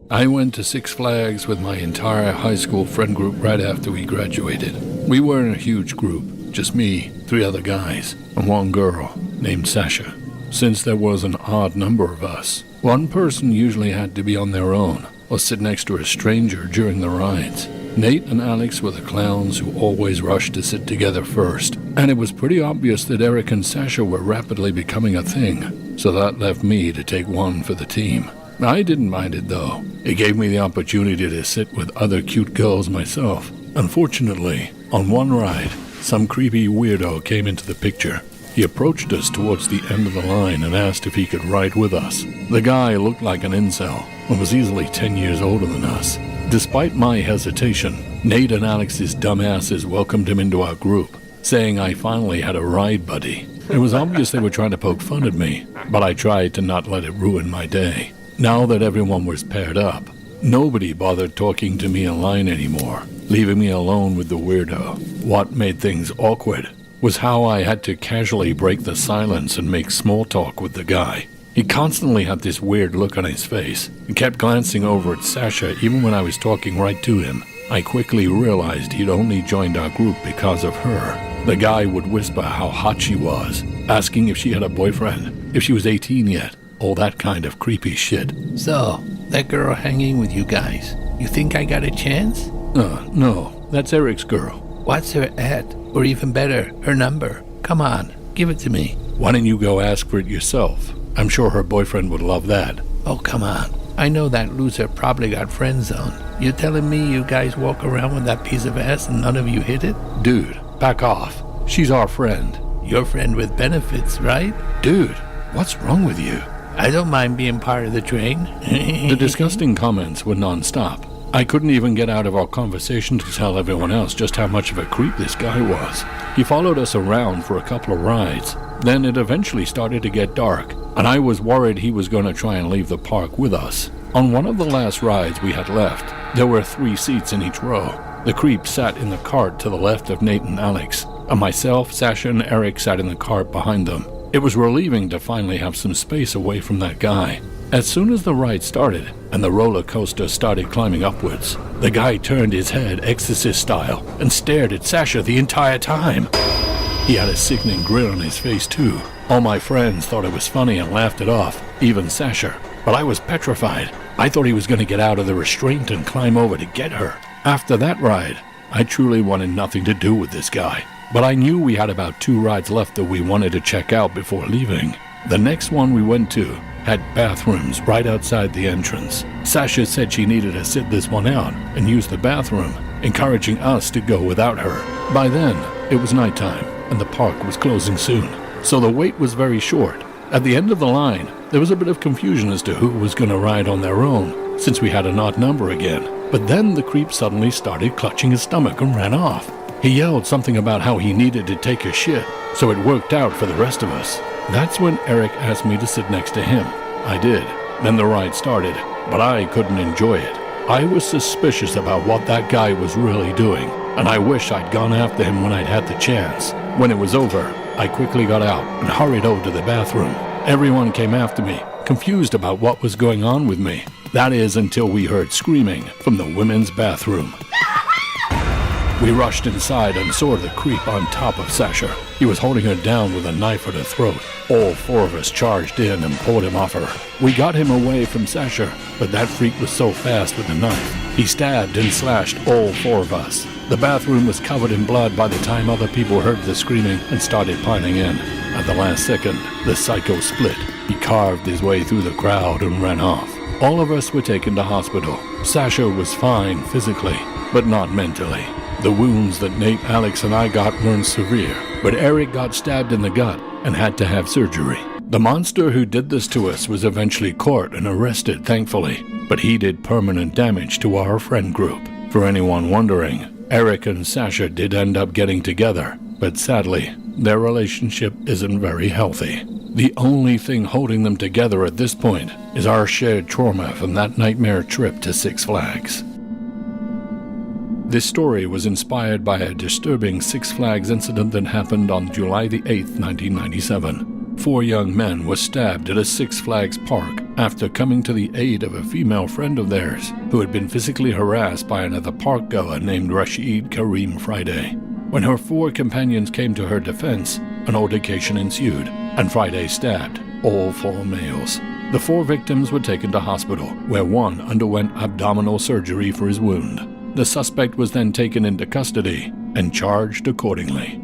[SPEAKER 16] I went to Six Flags with my entire high school friend group right after we graduated. We weren't a huge group, just me, 3 other guys, and 1 girl named Sasha. Since there was an odd number of us, one person usually had to be on their own or sit next to a stranger during the rides. Nate and Alex were the clowns who always rushed to sit together first, and it was pretty obvious that Eric and Sasha were rapidly becoming a thing, so that left me to take one for the team. I didn't mind it though. It gave me the opportunity to sit with other cute girls myself. Unfortunately, on one ride, some creepy weirdo came into the picture. He approached us towards the end of the line and asked if he could ride with us. The guy looked like an incel and was easily 10 years older than us. Despite my hesitation, Nate and Alex's dumbasses welcomed him into our group, saying I finally had a ride buddy. It was obvious they were trying to poke fun at me, but I tried to not let it ruin my day. Now that everyone was paired up, Nobody bothered talking to me in line anymore, leaving me alone with the weirdo. What made things awkward was how I had to casually break the silence and make small talk with the guy. He constantly had this weird look on his face and kept glancing over at Sasha even when I was talking right to him. I quickly realized he'd only joined our group because of her. The guy would whisper how hot she was, asking if she had a boyfriend, if she was 18 yet, all that kind of creepy shit.
[SPEAKER 21] So, that girl hanging with you guys, you think I got a chance?
[SPEAKER 16] No, that's Eric's girl.
[SPEAKER 21] What's her at? Or even better, her number? Come on, give it to me.
[SPEAKER 16] Why don't you go ask for it yourself? I'm sure her boyfriend would love that.
[SPEAKER 21] Oh, come on. I know that loser probably got friend zoned. You're telling me you guys walk around with that piece of ass and none of you hit it?
[SPEAKER 16] Dude, back off. She's our friend.
[SPEAKER 21] Your friend with benefits, right?
[SPEAKER 16] Dude, what's wrong with you?
[SPEAKER 21] I don't mind being part of the train.
[SPEAKER 16] The disgusting comments were non-stop. I couldn't even get out of our conversation to tell everyone else just how much of a creep this guy was. He followed us around for a couple of rides. Then it eventually started to get dark, and I was worried he was going to try and leave the park with us. On one of the last rides we had left, there were 3 seats in each row. The creep sat in the cart to the left of Nate and Alex, and myself, Sasha, and Eric sat in the cart behind them. It was relieving to finally have some space away from that guy. As soon as the ride started and the roller coaster started climbing upwards, the guy turned his head Exorcist style and stared at Sasha the entire time. He had a sickening grin on his face too. All my friends thought it was funny and laughed it off, even Sasha. But I was petrified. I thought he was going to get out of the restraint and climb over to get her. After that ride, I truly wanted nothing to do with this guy. But I knew we had about 2 rides left that we wanted to check out before leaving. The next one we went to had bathrooms right outside the entrance. Sasha said she needed to sit this one out and use the bathroom, encouraging us to go without her. By then, it was nighttime, and the park was closing soon, so the wait was very short. At the end of the line, there was a bit of confusion as to who was going to ride on their own, since we had an odd number again. But then the creep suddenly started clutching his stomach and ran off. He yelled something about how he needed to take a shit, so it worked out for the rest of us. That's when Eric asked me to sit next to him. I did. Then the ride started, but I couldn't enjoy it. I was suspicious about what that guy was really doing, and I wish I'd gone after him when I'd had the chance. When it was over, I quickly got out and hurried over to the bathroom. Everyone came after me, confused about what was going on with me. That is, until we heard screaming from the women's bathroom. We rushed inside and saw the creep on top of Sasha. He was holding her down with a knife at her throat. All 4 of us charged in and pulled him off her. We got him away from Sasha, but that freak was so fast with the knife. He stabbed and slashed all 4 of us. The bathroom was covered in blood by the time other people heard the screaming and started piling in. At the last second, the psycho split. He carved his way through the crowd and ran off. All of us were taken to hospital. Sasha was fine physically, but not mentally. The wounds that Nate, Alex, and I got weren't severe, but Eric got stabbed in the gut and had to have surgery. The monster who did this to us was eventually caught and arrested, thankfully, but he did permanent damage to our friend group. For anyone wondering, Eric and Sasha did end up getting together, but sadly, their relationship isn't very healthy. The only thing holding them together at this point is our shared trauma from that nightmare trip to Six Flags. This story was inspired by a disturbing Six Flags incident that happened on July the 8th, 1997. 4 young men were stabbed at a Six Flags park after coming to the aid of a female friend of theirs who had been physically harassed by another parkgoer named Rashid Kareem Friday. When her 4 companions came to her defense, an altercation ensued, and Friday stabbed all 4 males. The 4 victims were taken to hospital, where 1 underwent abdominal surgery for his wound. The suspect was then taken into custody and charged accordingly.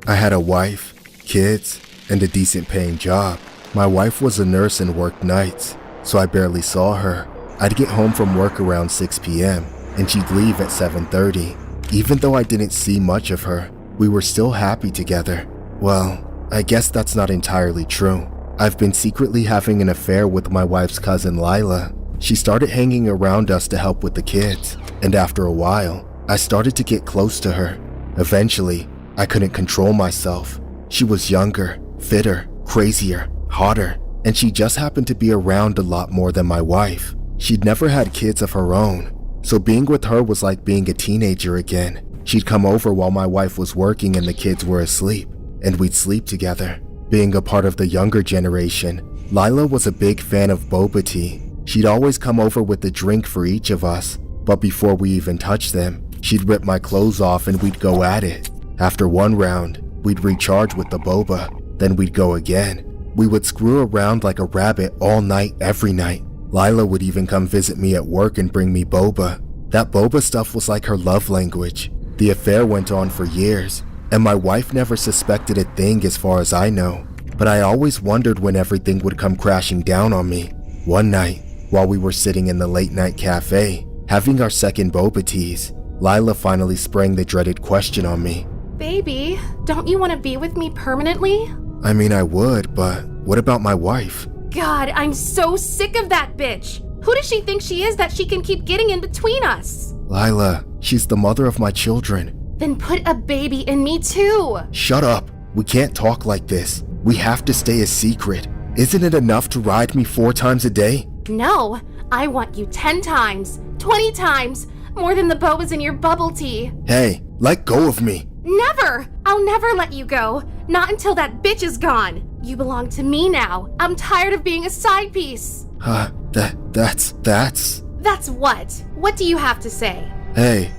[SPEAKER 6] I had a wife, kids, and a decent paying job. My wife was a nurse and worked nights, so I barely saw her. I'd get home from work around 6 p.m. and she'd leave at 7:30. Even though I didn't see much of her, we were still happy together. Well, I guess that's not entirely true. I've been secretly having an affair with my wife's cousin Lila. She started hanging around us to help with the kids, and after a while, I started to get close to her. Eventually, I couldn't control myself. She was younger, fitter, crazier, hotter, and she just happened to be around a lot more than my wife. She'd never had kids of her own, so being with her was like being a teenager again. She'd come over while my wife was working and the kids were asleep, and we'd sleep together. Being a part of the younger generation, Lila was a big fan of boba tea. She'd always come over with a drink for each of us, but before we even touched them, she'd rip my clothes off and we'd go at it. After one round, we'd recharge with the boba, then we'd go again. We would screw around like a rabbit all night, every night. Lila would even come visit me at work and bring me boba. That boba stuff was like her love language. The affair went on for years, and my wife never suspected a thing as far as I know. But I always wondered when everything would come crashing down on me. One night, while we were sitting in the late night cafe, having our second boba teas, Lila finally sprang the dreaded question on me.
[SPEAKER 18] Baby, don't you want to be with me permanently?
[SPEAKER 6] I mean, I would, but what about my wife?
[SPEAKER 18] God, I'm so sick of that bitch. Who does she think she is that she can keep getting in between us?
[SPEAKER 6] Lila, she's the mother of my children.
[SPEAKER 18] Then put a baby in me too.
[SPEAKER 6] Shut up. We can't talk like this. We have to stay a secret. Isn't it enough to ride me 4 times a day?
[SPEAKER 18] No, I want you 10 times, 20 times, more than the bobas in your bubble tea.
[SPEAKER 6] Hey, let go of me.
[SPEAKER 18] Never! I'll never let you go. Not until that bitch is gone. You belong to me now. I'm tired of being a side piece.
[SPEAKER 6] That's...
[SPEAKER 18] That's what? What do you have to say?
[SPEAKER 6] Hey,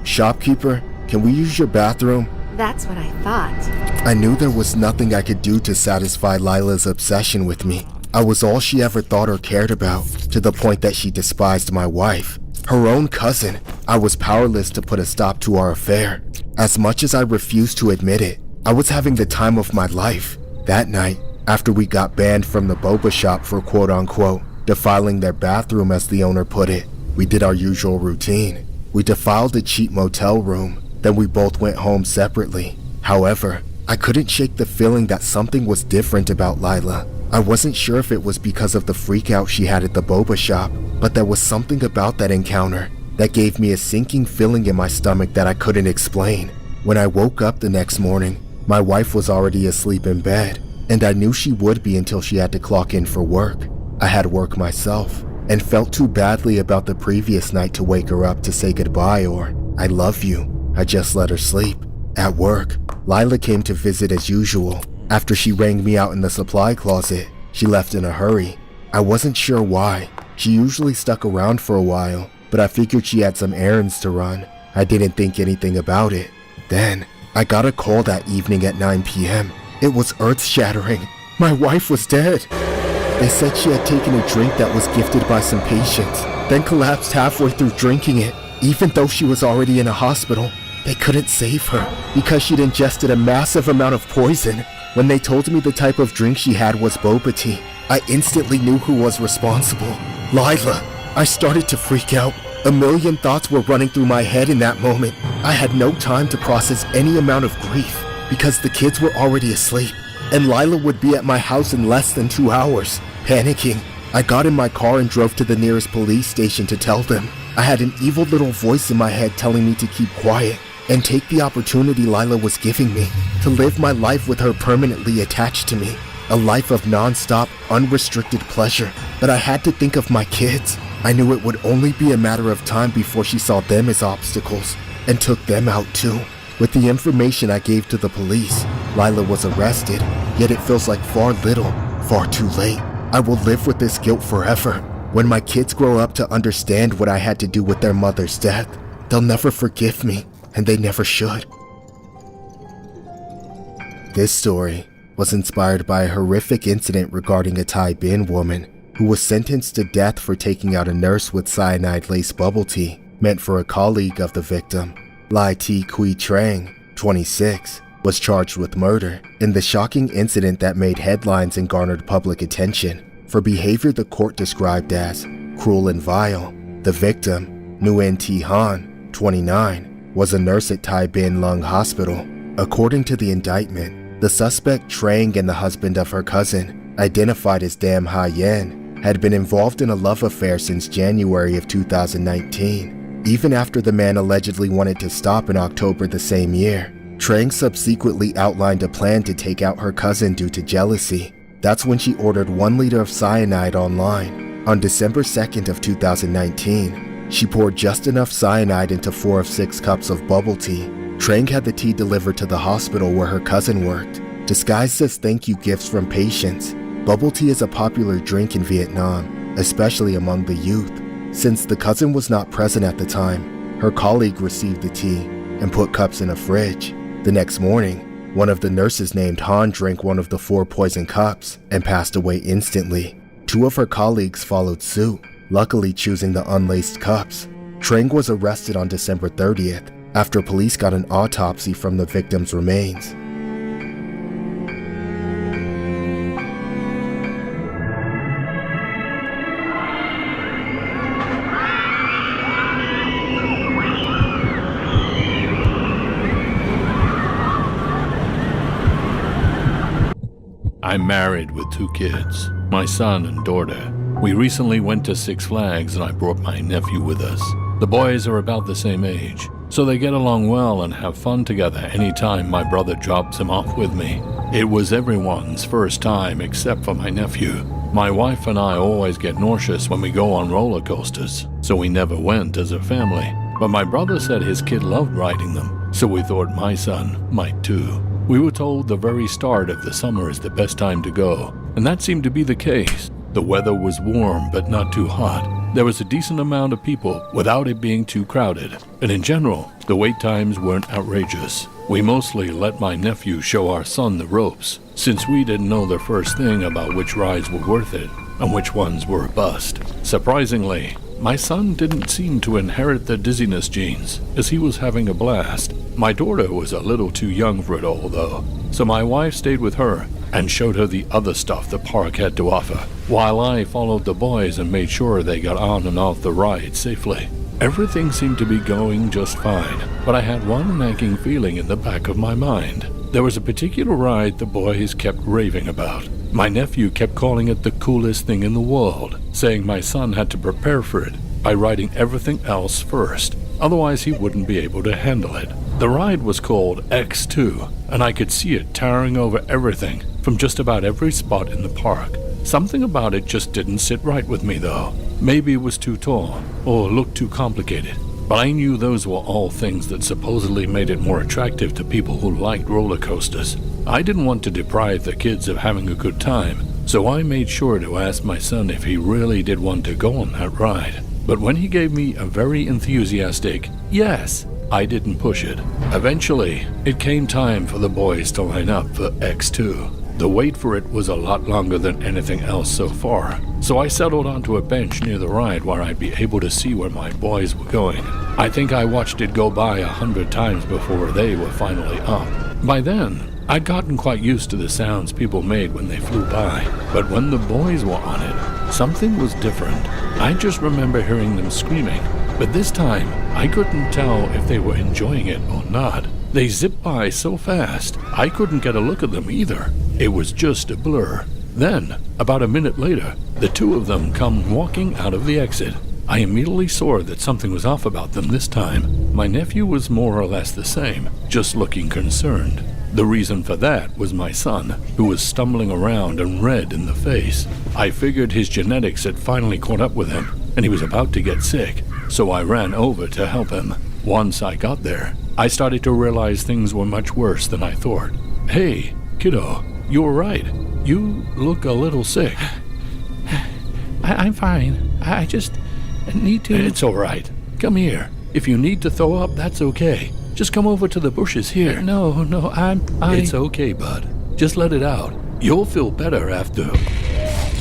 [SPEAKER 6] shopkeeper, can we use your bathroom?
[SPEAKER 18] That's what I thought.
[SPEAKER 6] I knew there was nothing I could do to satisfy Lila's obsession with me. I was all she ever thought or cared about, to the point that she despised my wife. Her own cousin. I was powerless to put a stop to our affair. As much as I refused to admit it, I was having the time of my life. That night, after we got banned from the boba shop for quote-unquote defiling their bathroom, as the owner put it, we did our usual routine. We defiled a cheap motel room, then we both went home separately. However, I couldn't shake the feeling that something was different about Lila. I wasn't sure if it was because of the freakout she had at the boba shop, but there was something about that encounter that gave me a sinking feeling in my stomach that I couldn't explain. When I woke up the next morning, my wife was already asleep in bed, and I knew she would be until she had to clock in for work. I had work myself, and felt too badly about the previous night to wake her up to say goodbye or, "I love you." I just let her sleep. At work, Lila came to visit as usual. After she rang me out in the supply closet, she left in a hurry. I wasn't sure why. She usually stuck around for a while, but I figured she had some errands to run. I didn't think anything about it. Then, I got a call that evening at 9 p.m. It was earth-shattering. My wife was dead. They said she had taken a drink that was gifted by some patients, then collapsed halfway through drinking it. Even though she was already in a hospital, they couldn't save her because she'd ingested a massive amount of poison. When they told me the type of drink she had was boba tea, I instantly knew who was responsible. Lila. I started to freak out. A million thoughts were running through my head in that moment. I had no time to process any amount of grief because the kids were already asleep, and Lila would be at my house in less than 2 hours. Panicking, I got in my car and drove to the nearest police station to tell them. I had an evil little voice in my head telling me to keep quiet and take the opportunity Lila was giving me to live my life with her permanently attached to me. A life of non-stop, unrestricted pleasure. But I had to think of my kids. I knew it would only be a matter of time before she saw them as obstacles and took them out too. With the information I gave to the police, Lila was arrested, yet it feels like far too late. I will live with this guilt forever. When my kids grow up to understand what I had to do with their mother's death, they'll never forgive me, and they never should. This story was inspired by a horrific incident regarding a Thai Bin woman who was sentenced to death for taking out a nurse with cyanide-laced bubble tea meant for a colleague of the victim. Lai T. Kui Trang, 26, was charged with murder in the shocking incident that made headlines and garnered public attention for behavior the court described as cruel and vile. The victim, Nguyen Thi Han, 29, was a nurse at Thai Bin Lung Hospital. According to the indictment, the suspect Trang and the husband of her cousin identified as Dam Ha Yen, had been involved in a love affair since January of 2019, even after the man allegedly wanted to stop in October the same year. Trang subsequently outlined a plan to take out her cousin due to jealousy. That's when she ordered 1 liter of cyanide online. On December 2nd of 2019, she poured just enough cyanide into 4 of 6 cups of bubble tea. Trang had the tea delivered to the hospital where her cousin worked. Disguised as thank you gifts from patients, bubble tea is a popular drink in Vietnam, especially among the youth. Since the cousin was not present at the time, her colleague received the tea and put cups in a fridge. The next morning, one of the nurses named Han drank one of the 4 poison cups and passed away instantly. 2 of her colleagues followed suit, luckily choosing the unlaced cups. Trang was arrested on December 30th after police got an autopsy from the victim's remains.
[SPEAKER 16] I'm married with 2 kids, my son and daughter. We recently went to Six Flags and I brought my nephew with us. The boys are about the same age, so they get along well and have fun together anytime my brother drops him off with me. It was everyone's first time except for my nephew. My wife and I always get nauseous when we go on roller coasters, so we never went as a family. But my brother said his kid loved riding them, so we thought my son might too. We were told the very start of the summer is the best time to go, and that seemed to be the case. The weather was warm but not too hot. There was a decent amount of people without it being too crowded, and in general, the wait times weren't outrageous. We mostly let my nephew show our son the ropes, since we didn't know the first thing about which rides were worth it and which ones were a bust. Surprisingly, my son didn't seem to inherit the dizziness genes, as he was having a blast. My daughter was a little too young for it all, though, so my wife stayed with her and showed her the other stuff the park had to offer, while I followed the boys and made sure they got on and off the ride safely. Everything seemed to be going just fine, but I had one nagging feeling in the back of my mind. There was a particular ride the boys kept raving about. My nephew kept calling it the coolest thing in the world, saying my son had to prepare for it by riding everything else first, otherwise he wouldn't be able to handle it. The ride was called X2, and I could see it towering over everything from just about every spot in the park. Something about it just didn't sit right with me, though. Maybe it was too tall, or looked too complicated, but I knew those were all things that supposedly made it more attractive to people who liked roller coasters. I didn't want to deprive the kids of having a good time, so I made sure to ask my son if he really did want to go on that ride. But when he gave me a very enthusiastic yes, I didn't push it. Eventually, it came time for the boys to line up for X2. The wait for it was a lot longer than anything else so far, so I settled onto a bench near the ride where I'd be able to see where my boys were going. I think I watched it go by 100 times before they were finally up. By then, I'd gotten quite used to the sounds people made when they flew by, but when the boys were on it, something was different. I just remember hearing them screaming, but this time, I couldn't tell if they were enjoying it or not. They zipped by so fast, I couldn't get a look at them either. It was just a blur. Then, about a minute later, the 2 of them come walking out of the exit. I immediately saw that something was off about them this time. My nephew was more or less the same, just looking concerned. The reason for that was my son, who was stumbling around and red in the face. I figured his genetics had finally caught up with him, and he was about to get sick, so I ran over to help him. Once I got there, I started to realize things were much worse than I thought. Hey, kiddo, you were right. You look a little sick.
[SPEAKER 21] I'm fine. I just need to...
[SPEAKER 16] It's all right. Come here. If you need to throw up, that's okay. Just come over to the bushes here.
[SPEAKER 21] No,
[SPEAKER 16] It's okay, bud. Just let it out. You'll feel better after.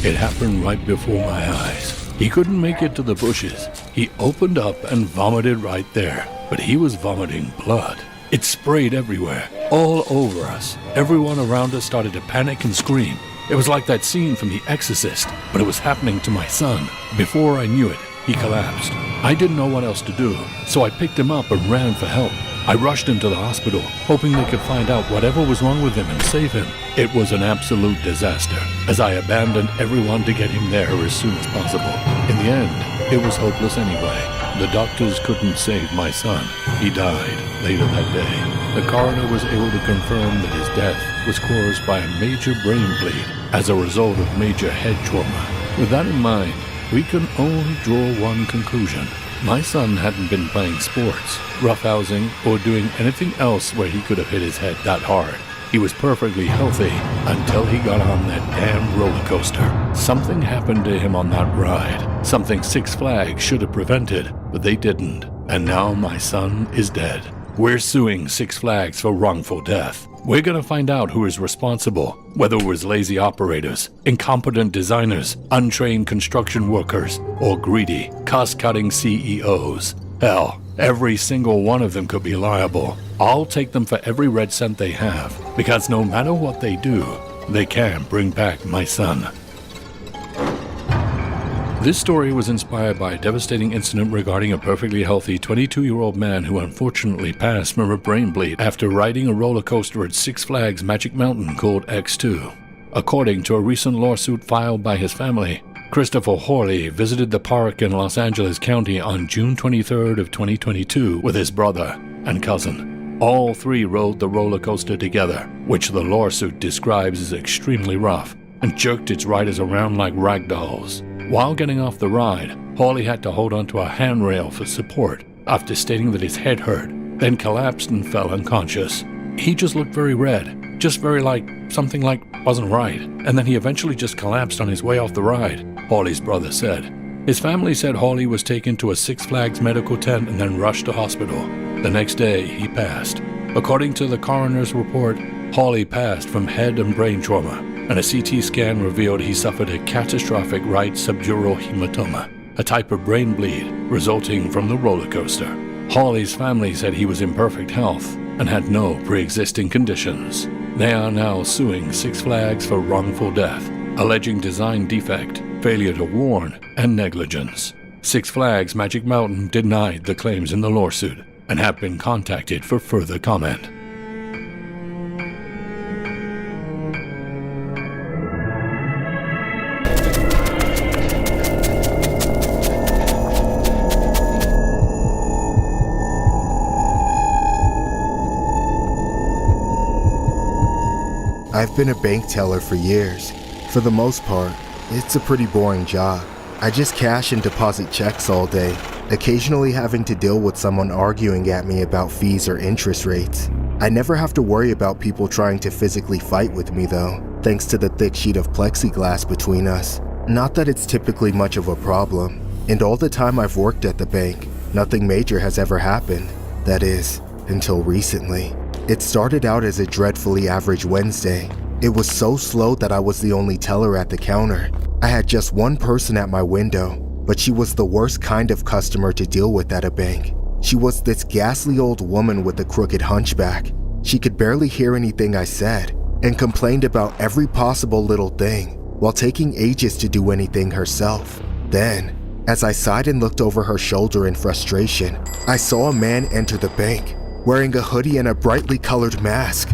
[SPEAKER 16] It happened right before my eyes. He couldn't make it to the bushes. He opened up and vomited right there. But he was vomiting blood. It sprayed everywhere, all over us. Everyone around us started to panic and scream. It was like that scene from The Exorcist, but it was happening to my son. Before I knew it, he collapsed. I didn't know what else to do, so I picked him up and ran for help. I rushed him to the hospital, hoping they could find out whatever was wrong with him and save him. It was an absolute disaster, as I abandoned everyone to get him there as soon as possible. In the end, it was hopeless anyway. The doctors couldn't save my son. He died later that day. The coroner was able to confirm that his death was caused by a major brain bleed as a result of major head trauma. With that in mind, we can only draw one conclusion. My son hadn't been playing sports, roughhousing, or doing anything else where he could have hit his head that hard. He was perfectly healthy until he got on that damn roller coaster. Something happened to him on that ride. Something Six Flags should have prevented, but they didn't. And now my son is dead. We're suing Six Flags for wrongful death. We're gonna find out who is responsible, whether it was lazy operators, incompetent designers, untrained construction workers, or greedy, cost-cutting CEOs. Hell, every single one of them could be liable. I'll take them for every red cent they have, because no matter what they do, they can bring back my son. This story was inspired by a devastating incident regarding a perfectly healthy 22-year-old man who unfortunately passed from a brain bleed after riding a roller coaster at Six Flags Magic Mountain called X2. According to a recent lawsuit filed by his family, Christopher Hawley visited the park in Los Angeles County on June 23rd of 2022 with his brother and cousin. All three rode the roller coaster together, which the lawsuit describes as extremely rough, and jerked its riders around like rag dolls. While getting off the ride, Hawley had to hold onto a handrail for support after stating that his head hurt, then collapsed and fell unconscious. He just looked very red, just very something wasn't right, and then he eventually just collapsed on his way off the ride, Hawley's brother said. His family said Hawley was taken to a Six Flags medical tent and then rushed to hospital. The next day, he passed. According to the coroner's report, Hawley passed from head and brain trauma, and a CT scan revealed he suffered a catastrophic right subdural hematoma, a type of brain bleed resulting from the roller coaster. Hawley's family said he was in perfect health and had no pre-existing conditions. They are now suing Six Flags for wrongful death, alleging design defect, failure to warn, and negligence. Six Flags Magic Mountain denied the claims in the lawsuit and have been contacted for further comment.
[SPEAKER 6] I've been a bank teller for years. For the most part, it's a pretty boring job. I just cash and deposit checks all day, occasionally having to deal with someone arguing at me about fees or interest rates. I never have to worry about people trying to physically fight with me though, thanks to the thick sheet of plexiglass between us. Not that it's typically much of a problem, and all the time I've worked at the bank, nothing major has ever happened. That is, until recently. It started out as a dreadfully average Wednesday. It was so slow that I was the only teller at the counter. I had just one person at my window, but she was the worst kind of customer to deal with at a bank. She was this ghastly old woman with a crooked hunchback. She could barely hear anything I said, and complained about every possible little thing, while taking ages to do anything herself. Then, as I sighed and looked over her shoulder in frustration, I saw a man enter the bank, wearing a hoodie and a brightly colored mask.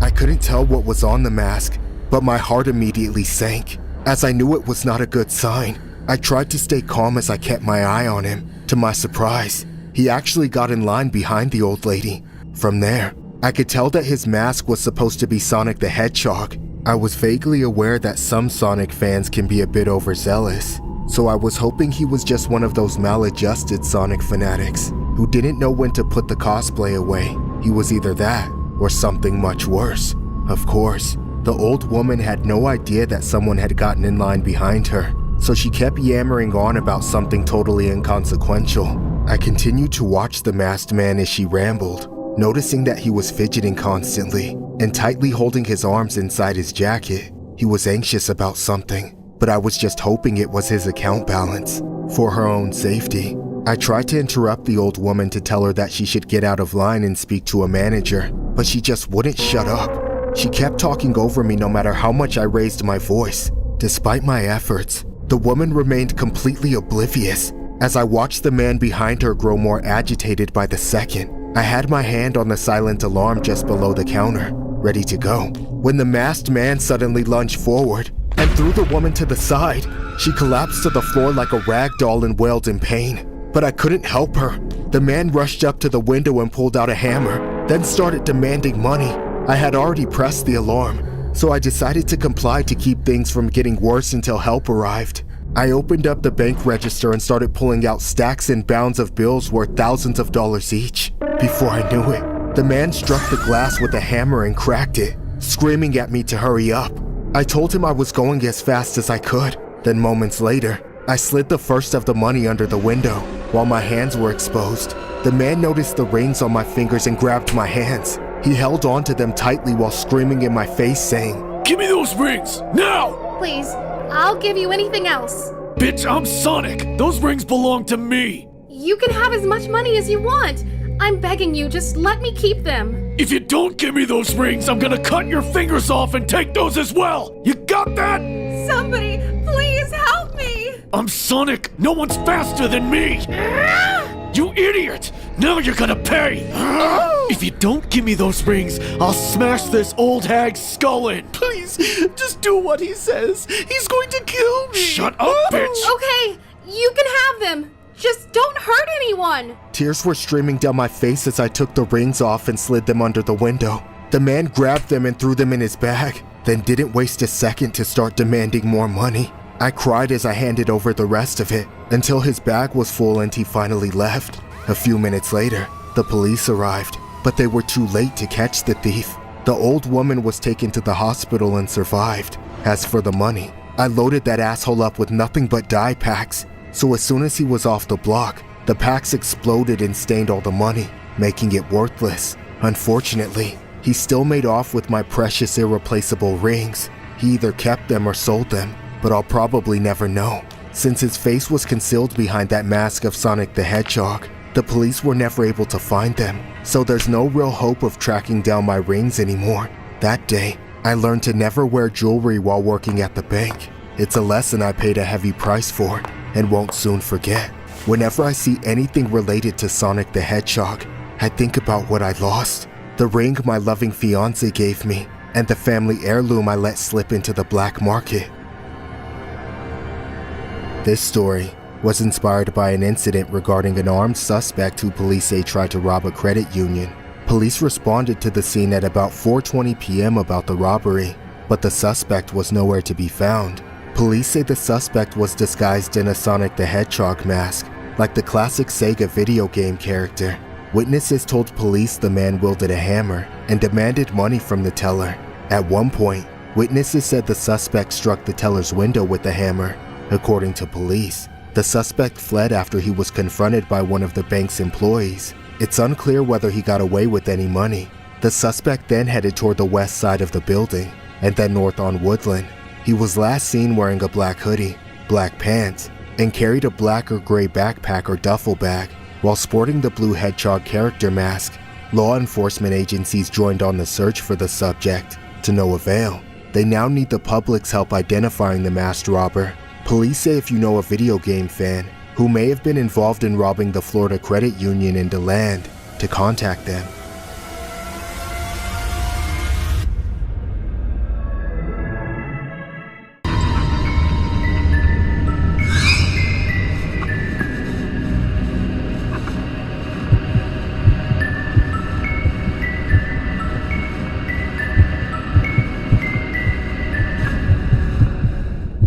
[SPEAKER 6] I couldn't tell what was on the mask, but my heart immediately sank, as I knew it was not a good sign. I tried to stay calm as I kept my eye on him. To my surprise, he actually got in line behind the old lady. From there, I could tell that his mask was supposed to be Sonic the Hedgehog. I was vaguely aware that some Sonic fans can be a bit overzealous, so I was hoping he was just one of those maladjusted Sonic fanatics who didn't know when to put the cosplay away. He was either that or something much worse. Of course, the old woman had no idea that someone had gotten in line behind her, so she kept yammering on about something totally inconsequential. I continued to watch the masked man as she rambled, noticing that he was fidgeting constantly and tightly holding his arms inside his jacket. He was anxious about something, but I was just hoping it was his account balance. For her own safety, I tried to interrupt the old woman to tell her that she should get out of line and speak to a manager, but she just wouldn't shut up. She kept talking over me no matter how much I raised my voice. Despite my efforts, the woman remained completely oblivious. As I watched the man behind her grow more agitated by the second, I had my hand on the silent alarm just below the counter, ready to go, when the masked man suddenly lunged forward and threw the woman to the side. She collapsed to the floor like a rag doll and wailed in pain. But I couldn't help her. The man rushed up to the window and pulled out a hammer, then started demanding money. I had already pressed the alarm, so I decided to comply to keep things from getting worse until help arrived. I opened up the bank register and started pulling out stacks and bounds of bills worth thousands of dollars each. Before I knew it, the man struck the glass with a hammer and cracked it, screaming at me to hurry up. I told him I was going as fast as I could. Then moments later, I slid the first of the money under the window while my hands were exposed. The man noticed the rings on my fingers and grabbed my hands. He held onto them tightly while screaming in my face, saying,
[SPEAKER 11] "Give me those rings, now!"
[SPEAKER 8] Please, I'll give you anything else.
[SPEAKER 11] "Bitch, I'm Sonic. Those rings belong to me."
[SPEAKER 8] You can have as much money as you want. I'm begging you, just let me keep them.
[SPEAKER 11] "If you don't give me those rings, I'm gonna cut your fingers off and take those as well. You got that?"
[SPEAKER 8] Somebody, please help me.
[SPEAKER 11] "I'm Sonic. No one's faster than me." "You idiot! Now you're gonna pay!" "If you don't give me those rings, I'll smash this old hag's skull in."
[SPEAKER 17] Please, just do what he says. He's going to kill me.
[SPEAKER 11] "Shut up, bitch!"
[SPEAKER 8] Okay, you can have them. Just don't hurt anyone.
[SPEAKER 6] Tears were streaming down my face as I took the rings off and slid them under the window. The man grabbed them and threw them in his bag, then didn't waste a second to start demanding more money. I cried as I handed over the rest of it, until his bag was full and he finally left. A few minutes later, the police arrived, but they were too late to catch the thief. The old woman was taken to the hospital and survived. As for the money, I loaded that asshole up with nothing but dye packs, so as soon as he was off the block, the packs exploded and stained all the money, making it worthless. Unfortunately, he still made off with my precious irreplaceable rings. He either kept them or sold them, but I'll probably never know. Since his face was concealed behind that mask of Sonic the Hedgehog, the police were never able to find them, so there's no real hope of tracking down my rings anymore. That day, I learned to never wear jewelry while working at the bank. It's a lesson I paid a heavy price for, and won't soon forget. Whenever I see anything related to Sonic the Hedgehog, I think about what I lost. The ring my loving fiancé gave me, and the family heirloom I let slip into the black market. This story was inspired by an incident regarding an armed suspect who police say tried to rob a credit union. Police responded to the scene at about 4:20 p.m. about the robbery, but the suspect was nowhere to be found. Police say the suspect was disguised in a Sonic the Hedgehog mask, like the classic Sega video game character. Witnesses told police the man wielded a hammer and demanded money from the teller. At one point, witnesses said the suspect struck the teller's window with the hammer. According to police, the suspect fled after he was confronted by one of the bank's employees. It's unclear whether he got away with any money. The suspect then headed toward the west side of the building, and then north on Woodland. He was last seen wearing a black hoodie, black pants, and carried a black or gray backpack or duffel bag, while sporting the blue hedgehog character mask. Law enforcement agencies joined on the search for the subject, to no avail. They now need the public's help identifying the masked robber. Police say if you know a video game fan who may have been involved in robbing the Florida Credit Union in DeLand, to contact them.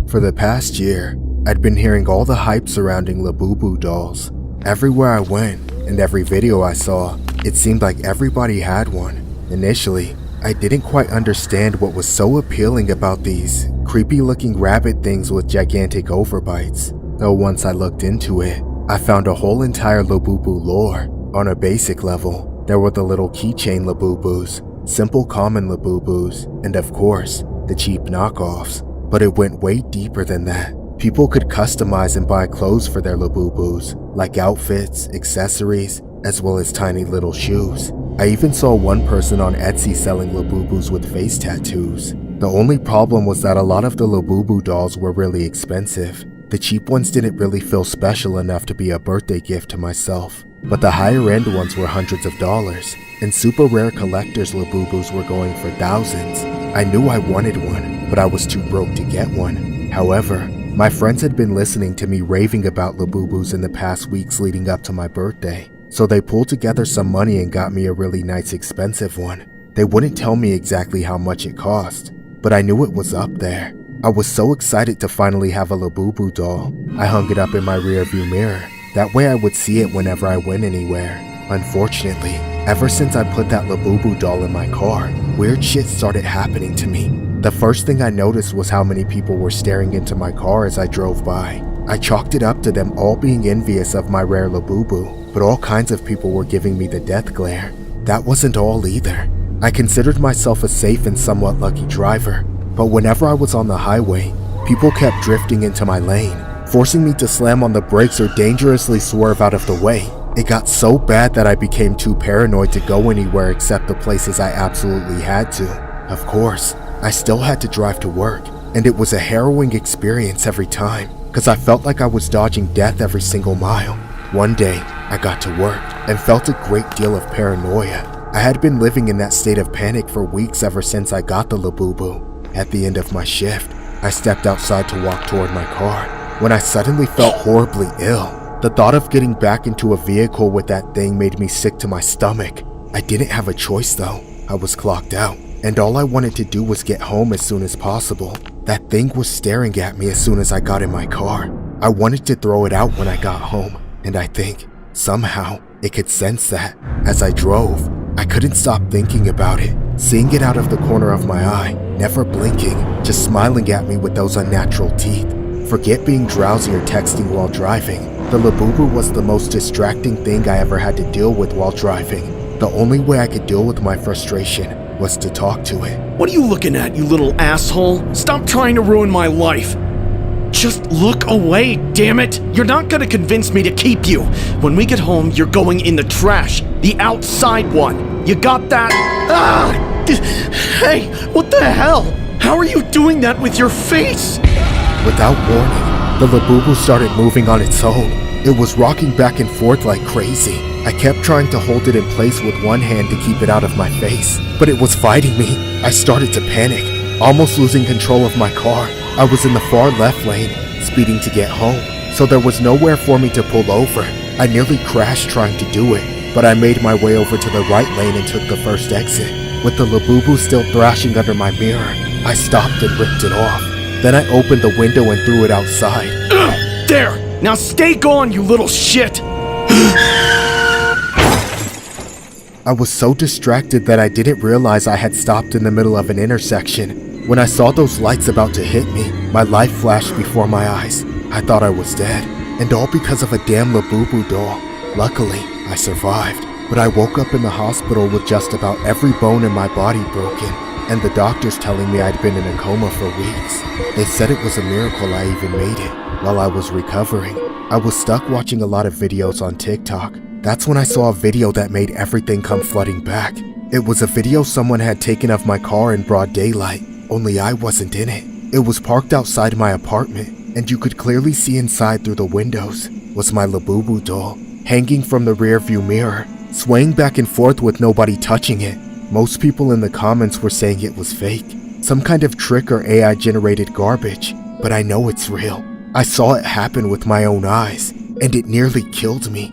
[SPEAKER 6] For the past year, I'd been hearing all the hype surrounding Labubu dolls. Everywhere I went, and every video I saw, it seemed like everybody had one. Initially, I didn't quite understand what was so appealing about these creepy-looking rabbit things with gigantic overbites. Though once I looked into it, I found a whole entire Labubu lore. On a basic level, there were the little keychain Labubus, simple common Labubus, and of course, the cheap knockoffs. But it went way deeper than that. People could customize and buy clothes for their Labubus, like outfits, accessories, as well as tiny little shoes. I even saw one person on Etsy selling Labubus with face tattoos. The only problem was that a lot of the Labubu dolls were really expensive. The cheap ones didn't really feel special enough to be a birthday gift to myself. but the higher end ones were hundreds of dollars, and super rare collectors Labubus were going for thousands. I knew I wanted one, but I was too broke to get one. However, my friends had been listening to me raving about Labubus in the past weeks leading up to my birthday, so they pulled together some money and got me a really nice expensive one. They wouldn't tell me exactly how much it cost, but I knew it was up there. I was so excited to finally have a Labubu doll, I hung it up in my rearview mirror. That way I would see it whenever I went anywhere. Unfortunately, ever since I put that Labubu doll in my car, weird shit started happening to me. The first thing I noticed was how many people were staring into my car as I drove by. I chalked it up to them all being envious of my rare Labubu, but all kinds of people were giving me the death glare. That wasn't all either. I considered myself a safe and somewhat lucky driver, but whenever I was on the highway, people kept drifting into my lane, forcing me to slam on the brakes or dangerously swerve out of the way. It got so bad that I became too paranoid to go anywhere except the places I absolutely had to. Of course, I still had to drive to work, and it was a harrowing experience every time, because I felt like I was dodging death every single mile. One day, I got to work and felt a great deal of paranoia. I had been living in that state of panic for weeks ever since I got the Labubu. At the end of my shift, I stepped outside to walk toward my car when I suddenly felt horribly ill. The thought of getting back into a vehicle with that thing made me sick to my stomach. I didn't have a choice though. I was clocked out, and all I wanted to do was get home as soon as possible. That thing was staring at me as soon as I got in my car. I wanted to throw it out when I got home, and I think, somehow, it could sense that. As I drove, I couldn't stop thinking about it, seeing it out of the corner of my eye, never blinking, just smiling at me with those unnatural teeth. Forget being drowsy or texting while driving. The Labubu was the most distracting thing I ever had to deal with while driving. The only way I could deal with my frustration was to talk to it.
[SPEAKER 17] What are you looking at, you little asshole? Stop trying to ruin my life. Just look away, damn it! You're not gonna convince me to keep you. When we get home, you're going in the trash. The outside one. You got that? Ah! Hey, what the hell? How are you doing that with your face?
[SPEAKER 6] Without warning, the Labubu started moving on its own. It was rocking back and forth like crazy. I kept trying to hold it in place with one hand to keep it out of my face, but it was fighting me. I started to panic, almost losing control of my car. I was in the far left lane, speeding to get home, so there was nowhere for me to pull over. I nearly crashed trying to do it, but I made my way over to the right lane and took the first exit. With the Labubu still thrashing under my mirror, I stopped and ripped it off. Then I opened the window and threw it outside.
[SPEAKER 17] There! Now stay gone, you little shit!
[SPEAKER 6] I was so distracted that I didn't realize I had stopped in the middle of an intersection. When I saw those lights about to hit me, my life flashed before my eyes. I thought I was dead, and all because of a damn Labubu doll. Luckily, I survived, but I woke up in the hospital with just about every bone in my body broken, and the doctors telling me I'd been in a coma for weeks. They said it was a miracle I even made it. While I was recovering, I was stuck watching a lot of videos on TikTok. That's when I saw a video that made everything come flooding back. It was a video someone had taken of my car in broad daylight, only I wasn't in it. It was parked outside my apartment, and you could clearly see inside through the windows was my Labubu doll, hanging from the rearview mirror, swaying back and forth with nobody touching it. Most people in the comments were saying it was fake, some kind of trick or AI-generated garbage, but I know it's real. I saw it happen with my own eyes, and it nearly killed me.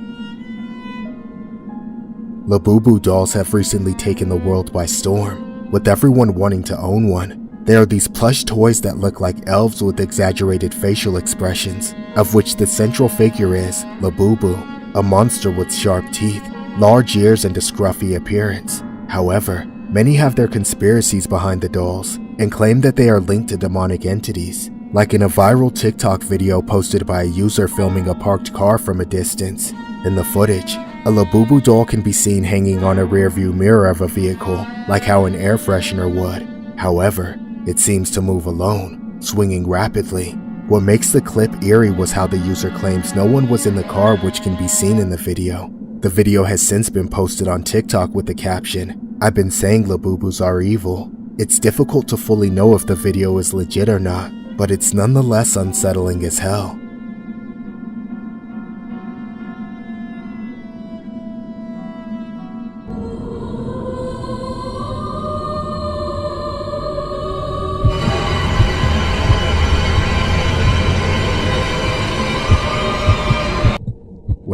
[SPEAKER 6] Labubu dolls have recently taken the world by storm, with everyone wanting to own one. They are these plush toys that look like elves with exaggerated facial expressions, of which the central figure is Labubu, a monster with sharp teeth, large ears, and a scruffy appearance. However, many have their conspiracies behind the dolls and claim that they are linked to demonic entities. Like in a viral TikTok video posted by a user filming a parked car from a distance. In the footage, a Labubu doll can be seen hanging on a rearview mirror of a vehicle, like how an air freshener would. However, it seems to move alone, swinging rapidly. What makes the clip eerie was how the user claims no one was in the car, which can be seen in the video. The video has since been posted on TikTok with the caption, "I've been saying Labubus are evil." It's difficult to fully know if the video is legit or not, but it's nonetheless unsettling as hell.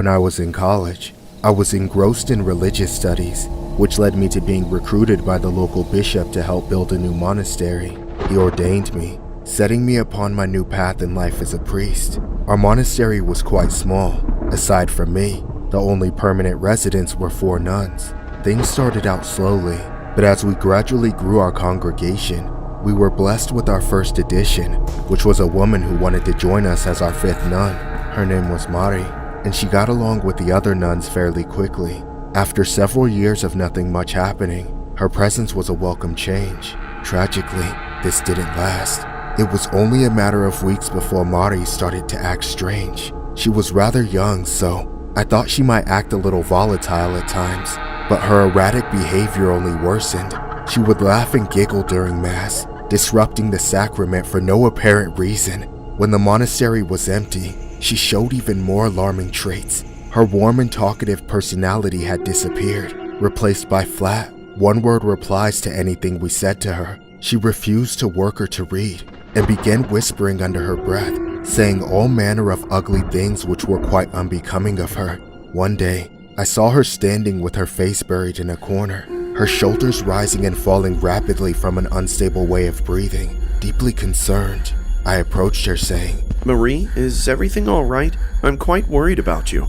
[SPEAKER 6] When I was in college, I was engrossed in religious studies, which led me to being recruited by the local bishop to help build a new monastery. He ordained me, setting me upon my new path in life as a priest. Our monastery was quite small. Aside from me, the only permanent residents were 4 nuns. Things started out slowly, but as we gradually grew our congregation, we were blessed with our first addition, which was a woman who wanted to join us as our 5th nun. Her name was Mari, and she got along with the other nuns fairly quickly. After several years of nothing much happening, her presence was a welcome change. Tragically, this didn't last. It was only a matter of weeks before Mari started to act strange. She was rather young, so I thought she might act a little volatile at times, but her erratic behavior only worsened. She would laugh and giggle during Mass, disrupting the sacrament for no apparent reason. When the monastery was empty, she showed even more alarming traits. Her warm and talkative personality had disappeared, replaced by flat, one-word replies to anything we said to her. She refused to work or to read, and began whispering under her breath, saying all manner of ugly things which were quite unbecoming of her. One day, I saw her standing with her face buried in a corner, her shoulders rising and falling rapidly from an unstable way of breathing. Deeply concerned, I approached her saying,
[SPEAKER 5] "Marie, is everything all right? I'm quite worried about you."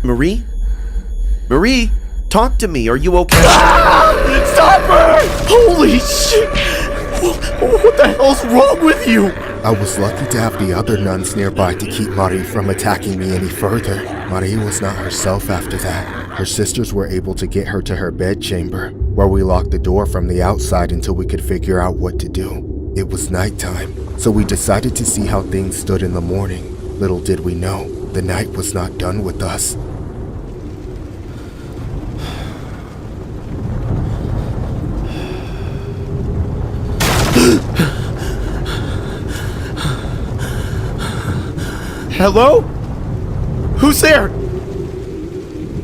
[SPEAKER 5] Marie? Marie, talk to me. Are you okay?
[SPEAKER 10] Stop her! Holy shit! What the hell's wrong with you?
[SPEAKER 6] I was lucky to have the other nuns nearby to keep Marie from attacking me any further. Marie was not herself after that. Her sisters were able to get her to her bedchamber, where we locked the door from the outside until we could figure out what to do. It was nighttime, so we decided to see how things stood in the morning. Little did we know, the night was not done with us.
[SPEAKER 17] Hello? Who's there?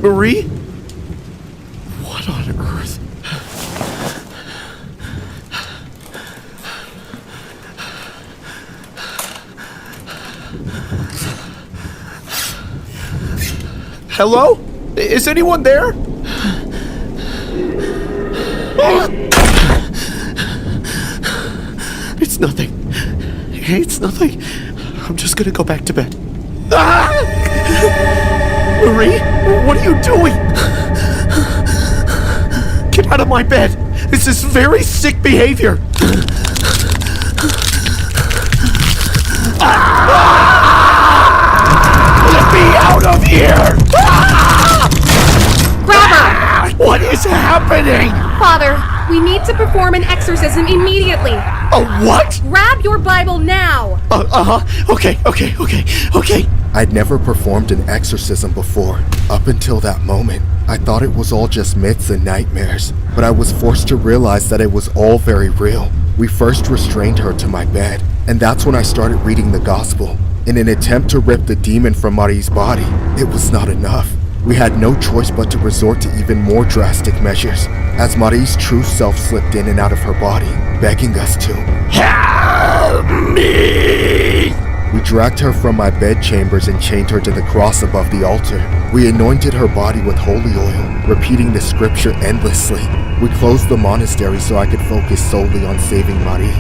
[SPEAKER 17] Marie? What on earth? Hello? Is anyone there? It's nothing. It's nothing. I'm just gonna go back to bed. Ah! Marie, what are you doing? Get out of my bed. This is very sick behavior. Let me out of here!
[SPEAKER 8] Grab her!
[SPEAKER 17] What is happening?
[SPEAKER 8] Father, we need to perform an exorcism immediately.
[SPEAKER 17] A what?
[SPEAKER 8] Grab your Bible now!
[SPEAKER 17] Okay.
[SPEAKER 6] I'd never performed an exorcism before. Up until that moment, I thought it was all just myths and nightmares, but I was forced to realize that it was all very real. We first restrained her to my bed, and that's when I started reading the gospel. In an attempt to rip the demon from Marie's body, it was not enough. We had no choice but to resort to even more drastic measures, as Marie's true self slipped in and out of her body, begging us to help me. We dragged her from my bedchambers and chained her to the cross above the altar. We anointed her body with holy oil, repeating the scripture endlessly. We closed the monastery so I could focus solely on saving Marie.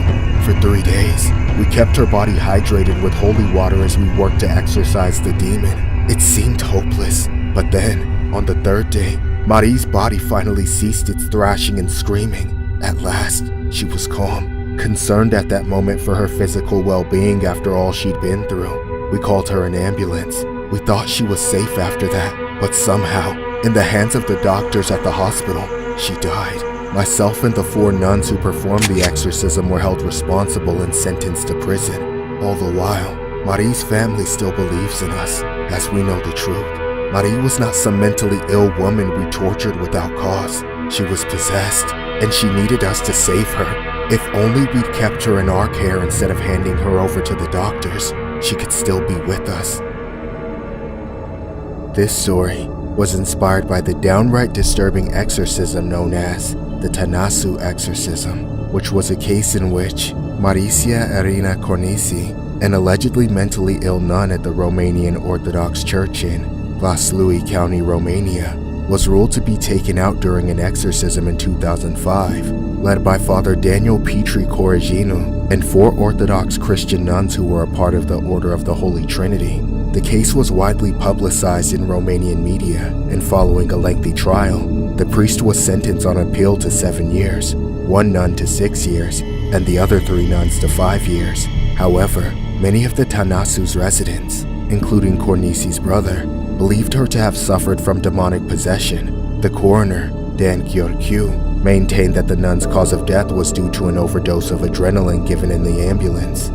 [SPEAKER 6] For 3 days, we kept her body hydrated with holy water as we worked to exorcise the demon. It seemed hopeless, but then, on the 3rd day, Marie's body finally ceased its thrashing and screaming. At last, she was calm. Concerned at that moment for her physical well-being after all she'd been through, we called her an ambulance. We thought she was safe after that, but somehow, in the hands of the doctors at the hospital, she died. Myself and the 4 nuns who performed the exorcism were held responsible and sentenced to prison. All the while, Marie's family still believes in us, as we know the truth. Marie was not some mentally ill woman we tortured without cause. She was possessed, and she needed us to save her. If only we'd kept her in our care instead of handing her over to the doctors, she could still be with us. This story was inspired by the downright disturbing exorcism known as the Tanasu exorcism, which was a case in which Maricia Erina Cornisi an allegedly mentally ill nun at the Romanian Orthodox Church in Vaslui County, Romania, was ruled to be taken out during an exorcism in 2005, led by Father Daniel Petri Correginu and 4 Orthodox Christian nuns who were a part of the Order of the Holy Trinity. The case was widely publicized in Romanian media, and following a lengthy trial, the priest was sentenced on appeal to 7 years, 1 nun to 6 years, and the other 3 nuns to 5 years. However, many of the Tănasu's residents, including Cornisi's brother, believed her to have suffered from demonic possession. The coroner, Dan Gheorghiu, maintained that the nun's cause of death was due to an overdose of adrenaline given in the ambulance.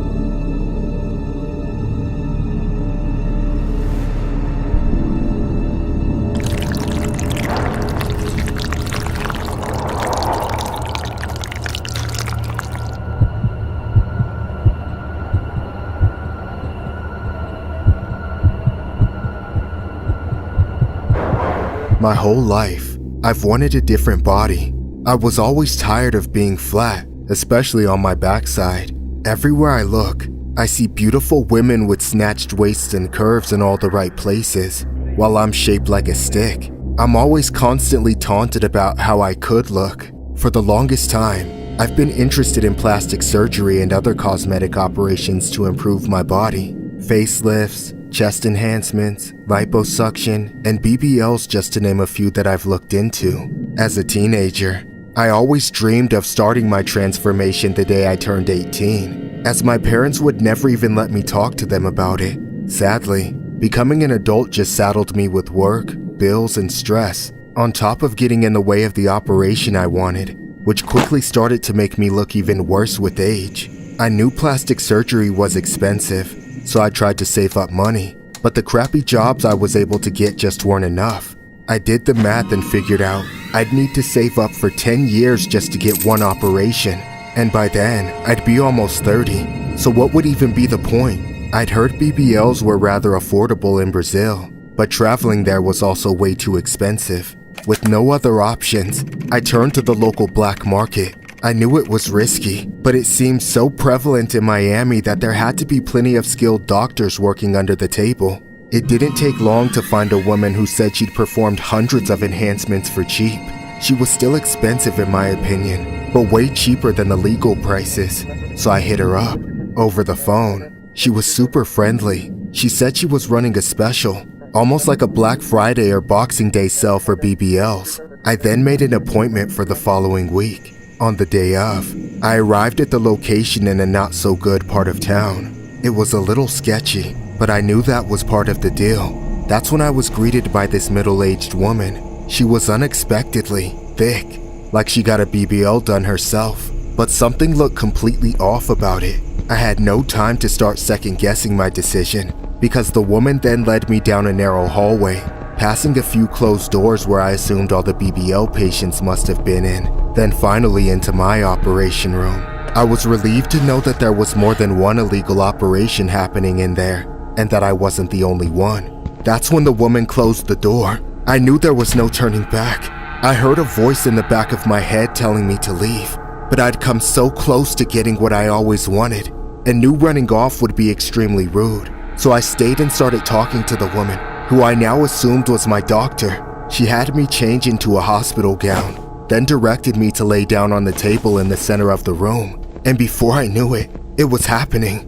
[SPEAKER 6] My whole life, I've wanted a different body. I was always tired of being flat, especially on my backside. Everywhere I look, I see beautiful women with snatched waists and curves in all the right places, while I'm shaped like a stick. I'm always constantly taunted about how I could look. For the longest time, I've been interested in plastic surgery and other cosmetic operations to improve my body. Facelifts, chest enhancements, liposuction, and BBLs, just to name a few that I've looked into. As a teenager, I always dreamed of starting my transformation the day I turned 18, as my parents would never even let me talk to them about it. Sadly, becoming an adult just saddled me with work, bills, and stress, on top of getting in the way of the operation I wanted, which quickly started to make me look even worse with age. I knew plastic surgery was expensive, so I tried to save up money, but the crappy jobs I was able to get just weren't enough. I did the math and figured out I'd need to save up for 10 years just to get one operation, and by then, I'd be almost 30, so what would even be the point? I'd heard BBLs were rather affordable in Brazil, but traveling there was also way too expensive. With no other options, I turned to the local black market. I knew it was risky, but it seemed so prevalent in Miami that there had to be plenty of skilled doctors working under the table. It didn't take long to find a woman who said she'd performed hundreds of enhancements for cheap. She was still expensive in my opinion, but way cheaper than the legal prices, so I hit her up, over the phone. She was super friendly. She said she was running a special, almost like a Black Friday or Boxing Day sale for BBLs. I then made an appointment for the following week. On the day of, I arrived at the location in a not-so-good part of town. It was a little sketchy, but I knew that was part of the deal. That's when I was greeted by this middle-aged woman. She was unexpectedly thick, like she got a BBL done herself, but something looked completely off about it. I had no time to start second-guessing my decision, because the woman then led me down a narrow hallway, passing a few closed doors where I assumed all the BBL patients must have been in, then finally into my operation room. I was relieved to know that there was more than one illegal operation happening in there, and that I wasn't the only one. That's when the woman closed the door. I knew there was no turning back. I heard a voice in the back of my head telling me to leave, but I'd come so close to getting what I always wanted, and knew running off would be extremely rude. So I stayed and started talking to the woman, who I now assumed was my doctor. She had me change into a hospital gown, then directed me to lay down on the table in the center of the room. And before I knew it, it was happening.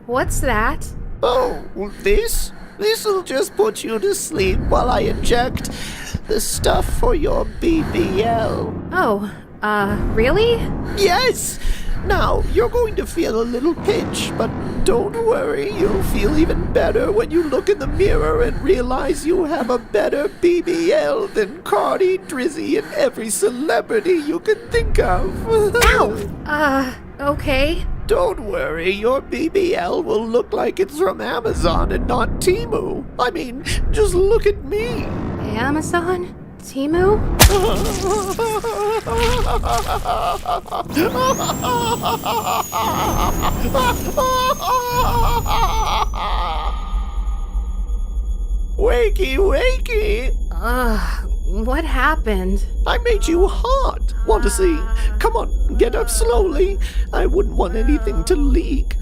[SPEAKER 18] What's that?
[SPEAKER 13] Oh, this? This'll just put you to sleep while I inject the stuff for your BBL.
[SPEAKER 18] Oh, really?
[SPEAKER 13] Yes! Now, you're going to feel a little pinch, but don't worry, you'll feel even better when you look in the mirror and realize you have a better BBL than Cardi, Drizzy, and every celebrity you can think of.
[SPEAKER 18] Ow! Okay.
[SPEAKER 13] Don't worry, your BBL will look like it's from Amazon and not Temu. I mean, just look at me.
[SPEAKER 18] Amazon? Temu?
[SPEAKER 13] Wakey, wakey!
[SPEAKER 18] What happened?
[SPEAKER 5] I made you hot. Want to see? Come on, get up slowly. I wouldn't want anything to leak.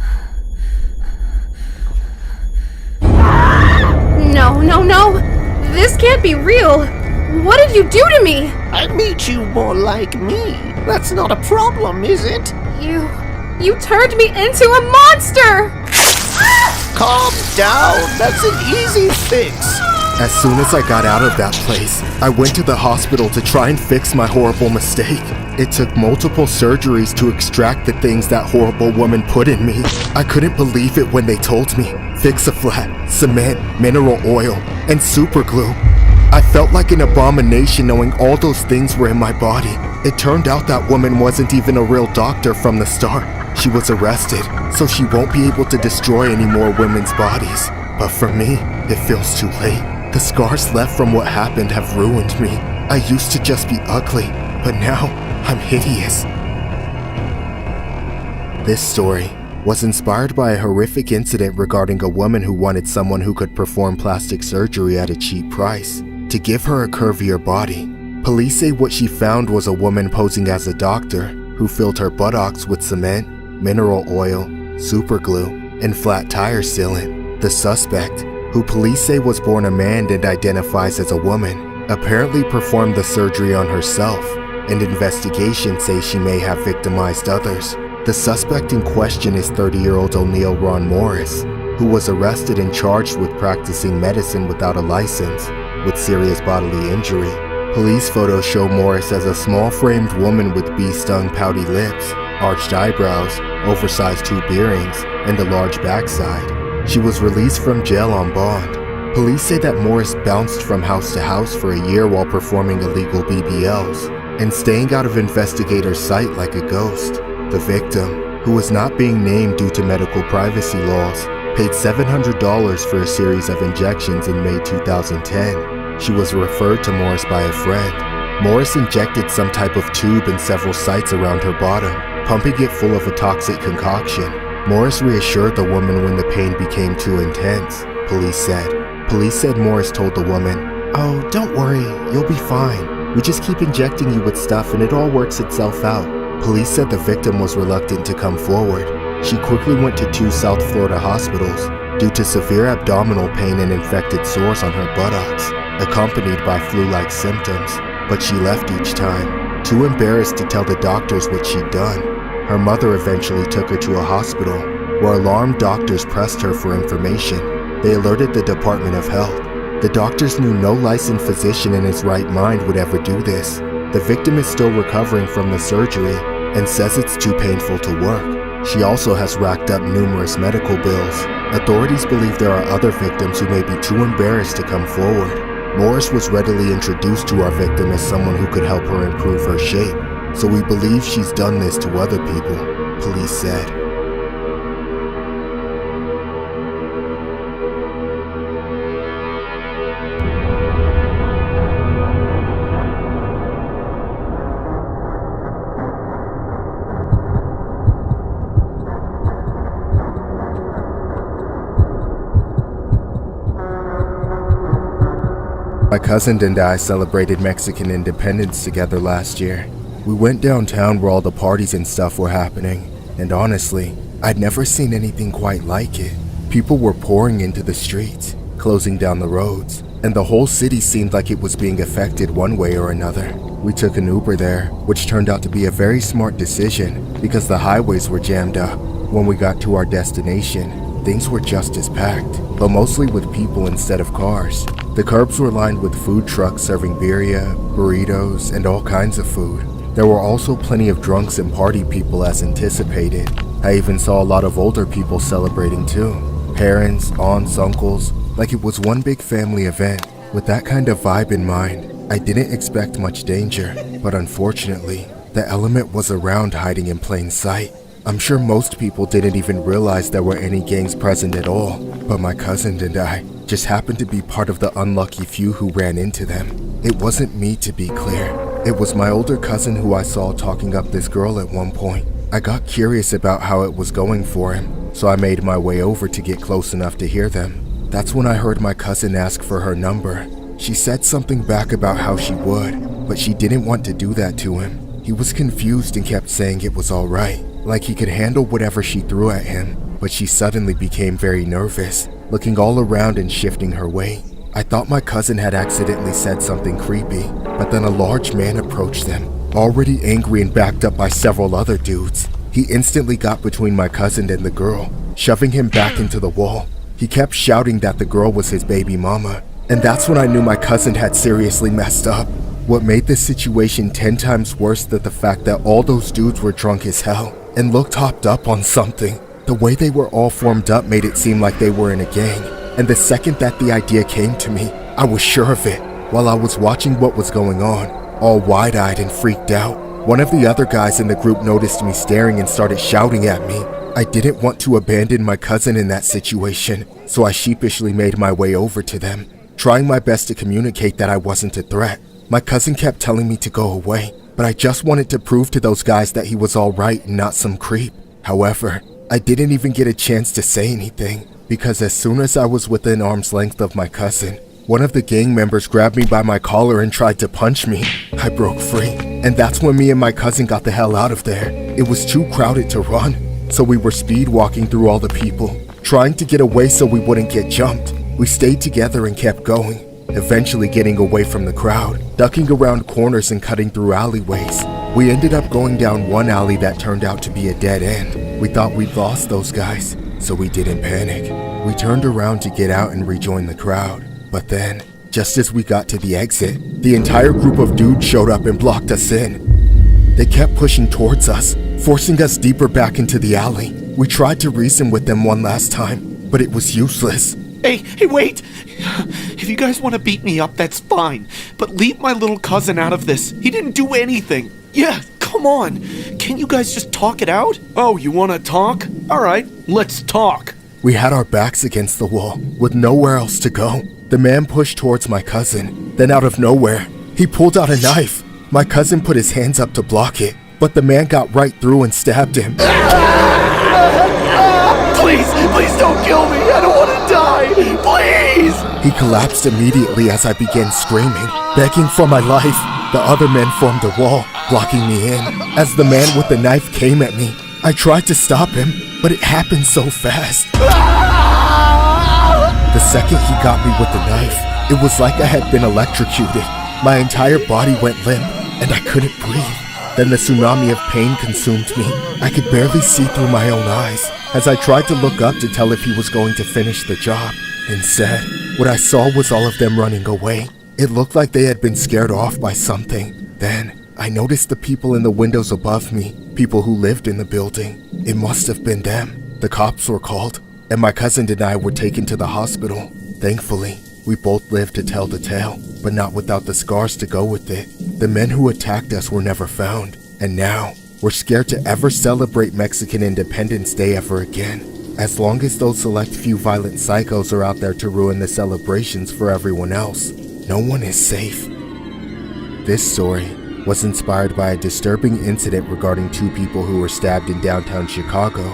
[SPEAKER 18] No. This can't be real. What did you do to me?
[SPEAKER 13] I made you more like me. That's not a problem, is it?
[SPEAKER 18] You turned me into a monster!
[SPEAKER 13] Calm down. That's an easy fix.
[SPEAKER 6] As soon as I got out of that place, I went to the hospital to try and fix my horrible mistake. It took multiple surgeries to extract the things that horrible woman put in me. I couldn't believe it when they told me Fix-A-Flat, cement, mineral oil, and super glue. I felt like an abomination knowing all those things were in my body. It turned out that woman wasn't even a real doctor from the start. She was arrested, so she won't be able to destroy any more women's bodies. But for me, it feels too late. The scars left from what happened have ruined me. I used to just be ugly, but now I'm hideous. This story was inspired by a horrific incident regarding a woman who wanted someone who could perform plastic surgery at a cheap price to give her a curvier body. Police say what she found was a woman posing as a doctor who filled her buttocks with cement, mineral oil, super glue, and flat tire sealant. The suspect, who police say was born a man and identifies as a woman, apparently performed the surgery on herself, and investigations say she may have victimized others. The suspect in question is 30-year-old O'Neill Ron Morris, who was arrested and charged with practicing medicine without a license, with serious bodily injury. Police photos show Morris as a small-framed woman with bee-stung pouty lips, arched eyebrows, oversized tube earrings, and a large backside. She was released from jail on bond. Police say that Morris bounced from house to house for a year while performing illegal BBLs and staying out of investigators' sight like a ghost. The victim, who was not being named due to medical privacy laws, paid $700 for a series of injections in May 2010. She was referred to Morris by a friend. Morris injected some type of tube in several sites around her bottom, pumping it full of a toxic concoction. Morris reassured the woman when the pain became too intense, police said. Police said Morris told the woman, "Oh, don't worry, you'll be fine. We just keep injecting you with stuff and it all works itself out." Police said the victim was reluctant to come forward. She quickly went to 2 South Florida hospitals due to severe abdominal pain and infected sores on her buttocks, accompanied by flu-like symptoms, but she left each time, too embarrassed to tell the doctors what she'd done. Her mother eventually took her to a hospital, where alarmed doctors pressed her for information. They alerted the Department of Health. The doctors knew no licensed physician in his right mind would ever do this. The victim is still recovering from the surgery and says it's too painful to work. She also has racked up numerous medical bills. Authorities believe there are other victims who may be too embarrassed to come forward. Morris was readily introduced to our victim as someone who could help her improve her shape, so we believe she's done this to other people, police said. My cousin and I celebrated Mexican independence together last year. We went downtown where all the parties and stuff were happening, and honestly, I'd never seen anything quite like it. People were pouring into the streets, closing down the roads, and the whole city seemed like it was being affected one way or another. We took an Uber there, which turned out to be a very smart decision because the highways were jammed up. When we got to our destination, things were just as packed, but mostly with people instead of cars. The curbs were lined with food trucks serving birria, burritos, and all kinds of food. There were also plenty of drunks and party people as anticipated. I even saw a lot of older people celebrating too. Parents, aunts, uncles, like it was one big family event. With that kind of vibe in mind, I didn't expect much danger, but unfortunately, the element was around hiding in plain sight. I'm sure most people didn't even realize there were any gangs present at all, but my cousin and I just happened to be part of the unlucky few who ran into them. It wasn't me, to be clear. It was my older cousin who I saw talking up this girl at one point. I got curious about how it was going for him, so I made my way over to get close enough to hear them. That's when I heard my cousin ask for her number. She said something back about how she would, but she didn't want to do that to him. He was confused and kept saying it was alright, like he could handle whatever she threw at him, but she suddenly became very nervous, looking all around and shifting her weight. I thought my cousin had accidentally said something creepy, but then a large man approached them, already angry and backed up by several other dudes. He instantly got between my cousin and the girl, shoving him back into the wall. He kept shouting that the girl was his baby mama, and that's when I knew my cousin had seriously messed up. What made this situation 10 times worse than the fact that all those dudes were drunk as hell and looked hopped up on something. The way they were all formed up made it seem like they were in a gang, and the second that the idea came to me, I was sure of it. While I was watching what was going on, all wide-eyed and freaked out, one of the other guys in the group noticed me staring and started shouting at me. I didn't want to abandon my cousin in that situation, so I sheepishly made my way over to them, trying my best to communicate that I wasn't a threat. My cousin kept telling me to go away, but I just wanted to prove to those guys that he was alright and not some creep. However, I didn't even get a chance to say anything, because as soon as I was within arm's length of my cousin, one of the gang members grabbed me by my collar and tried to punch me. I broke free, and that's when me and my cousin got the hell out of there. It was too crowded to run, so we were speed walking through all the people, trying to get away so we wouldn't get jumped. We stayed together and kept going, eventually getting away from the crowd, ducking around corners and cutting through alleyways. We ended up going down one alley that turned out to be a dead end. We thought we'd lost those guys, so we didn't panic. We turned around to get out and rejoin the crowd. But then, just as we got to the exit, the entire group of dudes showed up and blocked us in. They kept pushing towards us, forcing us deeper back into the alley. We tried to reason with them one last time, but it was useless.
[SPEAKER 17] Hey, wait! If you guys want to beat me up, that's fine. But leave my little cousin out of this. He didn't do anything. Yeah, come on. Can't you guys just talk it out? Oh, you want to talk? Alright, let's talk.
[SPEAKER 6] We had our backs against the wall, with nowhere else to go. The man pushed towards my cousin. Then out of nowhere, he pulled out a knife. My cousin put his hands up to block it, but the man got right through and stabbed him.
[SPEAKER 17] Please don't kill me. I don't want to die. Please!
[SPEAKER 6] He collapsed immediately as I began screaming, begging for my life. The other men formed a wall, blocking me in. As the man with the knife came at me, I tried to stop him, but it happened so fast. The second he got me with the knife, it was like I had been electrocuted. My entire body went limp, and I couldn't breathe. Then the tsunami of pain consumed me. I could barely see through my own eyes as I tried to look up to tell if he was going to finish the job. Instead, what I saw was all of them running away. It looked like they had been scared off by something. Then, I noticed the people in the windows above me, people who lived in the building. It must have been them. The cops were called, and my cousin and I were taken to the hospital. Thankfully, we both lived to tell the tale, but not without the scars to go with it. The men who attacked us were never found, and now, we're scared to ever celebrate Mexican Independence Day ever again. As long as those select few violent psychos are out there to ruin the celebrations for everyone else, no one is safe. This story was inspired by a disturbing incident regarding two people who were stabbed in downtown Chicago,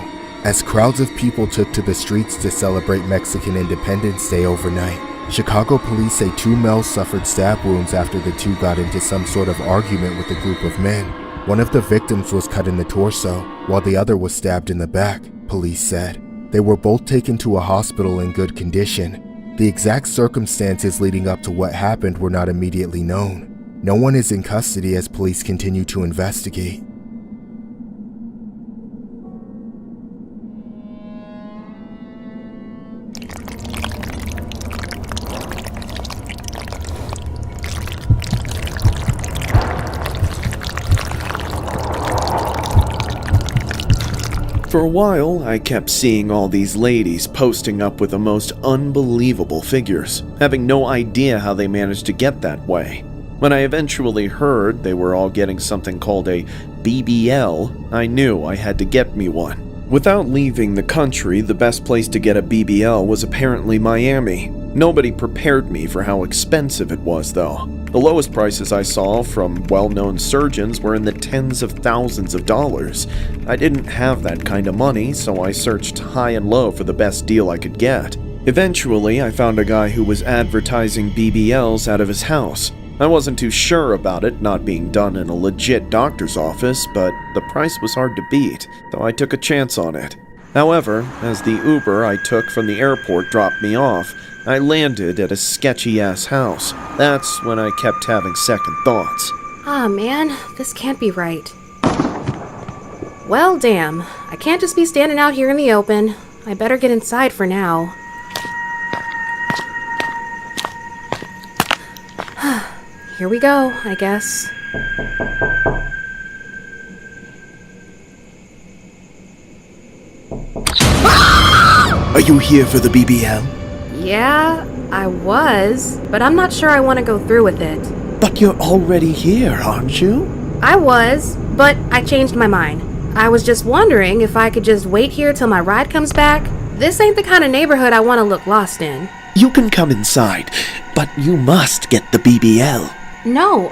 [SPEAKER 6] as crowds of people took to the streets to celebrate Mexican Independence Day overnight. Chicago police say two males suffered stab wounds after the two got into some sort of argument with a group of men. One of the victims was cut in the torso, while the other was stabbed in the back, police said. They were both taken to a hospital in good condition. The exact circumstances leading up to what happened were not immediately known. No one is in custody as police continue to investigate.
[SPEAKER 5] For a while, I kept seeing all these ladies posting up with the most unbelievable figures, having no idea how they managed to get that way. When I eventually heard they were all getting something called a BBL, I knew I had to get me one. Without leaving the country, the best place to get a BBL was apparently Miami. Nobody prepared me for how expensive it was, though. The lowest prices I saw from well-known surgeons were in the tens of thousands of dollars. I didn't have that kind of money, so I searched high and low for the best deal I could get. Eventually, I found a guy who was advertising BBLs out of his house. I wasn't too sure about it not being done in a legit doctor's office, but the price was hard to beat, so I took a chance on it. However, as the Uber I took from the airport dropped me off, I landed at a sketchy-ass house. That's when I kept having second thoughts.
[SPEAKER 18] Ah, man, this can't be right. Well, damn. I can't just be standing out here in the open. I better get inside for now. Here we go, I guess.
[SPEAKER 17] Are you here for the BBL?
[SPEAKER 18] Yeah, I was, but I'm not sure I want to go through with it.
[SPEAKER 17] But you're already here, aren't you?
[SPEAKER 18] I was, but I changed my mind. I was just wondering if I could just wait here till my ride comes back. This ain't the kind of neighborhood I want to look lost in.
[SPEAKER 17] You can come inside, but you must get the BBL.
[SPEAKER 18] No,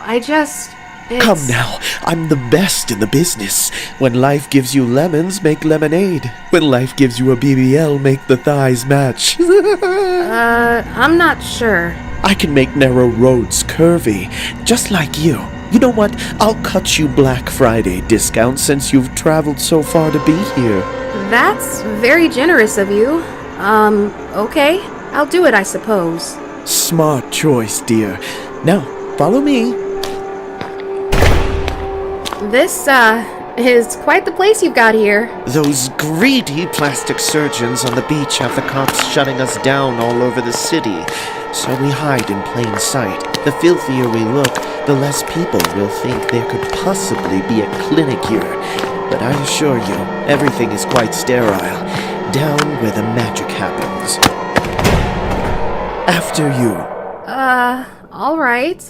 [SPEAKER 17] Come now, I'm the best in the business. When life gives you lemons, make lemonade. When life gives you a BBL, make the thighs match.
[SPEAKER 18] I'm not sure.
[SPEAKER 17] I can make narrow roads curvy, just like you. You know what? I'll cut you Black Friday discount since you've traveled so far to be here.
[SPEAKER 18] That's very generous of you. Okay. I'll do it, I suppose.
[SPEAKER 17] Smart choice, dear. Now, follow me.
[SPEAKER 18] This, is quite the place you've got here.
[SPEAKER 13] Those greedy plastic surgeons on the beach have the cops shutting us down all over the city. So we hide in plain sight. The filthier we look, the less people will think there could possibly be a clinic here. But I assure you, everything is quite sterile. Down where the magic happens. After you.
[SPEAKER 18] Alright.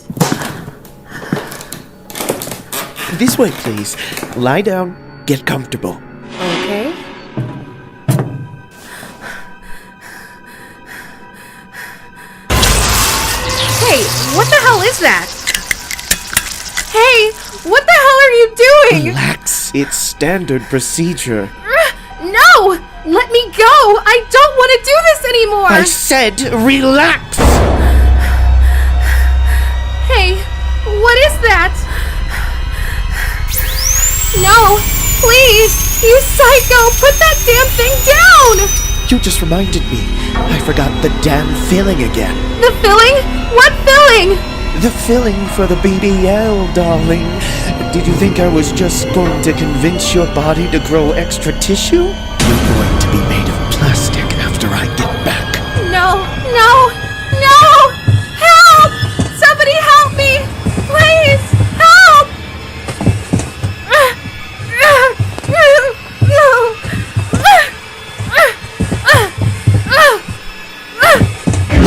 [SPEAKER 17] This way, please. Lie down. Get comfortable.
[SPEAKER 18] Okay. Hey, what the hell is that? Hey, what the hell are you doing?
[SPEAKER 17] Relax. It's standard procedure.
[SPEAKER 18] No! Let me go! I don't want to do this anymore!
[SPEAKER 17] I said relax!
[SPEAKER 18] Hey, what is that? No, please! You psycho! Put that damn thing down!
[SPEAKER 17] You just reminded me. I forgot the damn filling again.
[SPEAKER 18] The filling? What filling?
[SPEAKER 17] The filling for the BBL, darling. Did you think I was just going to convince your body to grow extra tissue? You're going to be made of plastic after I get back.
[SPEAKER 18] No, no, no! Help! Somebody help me! Please, help!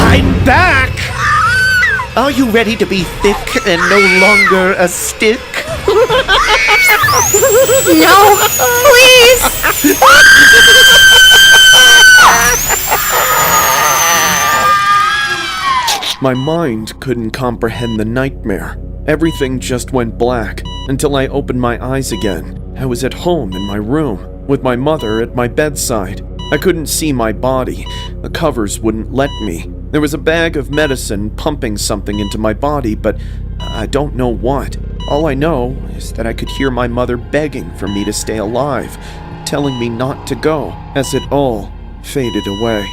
[SPEAKER 17] I'm back! Are you ready to be thick and no longer a stick?
[SPEAKER 18] No, please!
[SPEAKER 5] My mind couldn't comprehend the nightmare. Everything just went black until I opened my eyes again. I was at home in my room, with my mother at my bedside. I couldn't see my body. The covers wouldn't let me. There was a bag of medicine pumping something into my body, but I don't know what. All I know is that I could hear my mother begging for me to stay alive, telling me not to go, as it all faded away.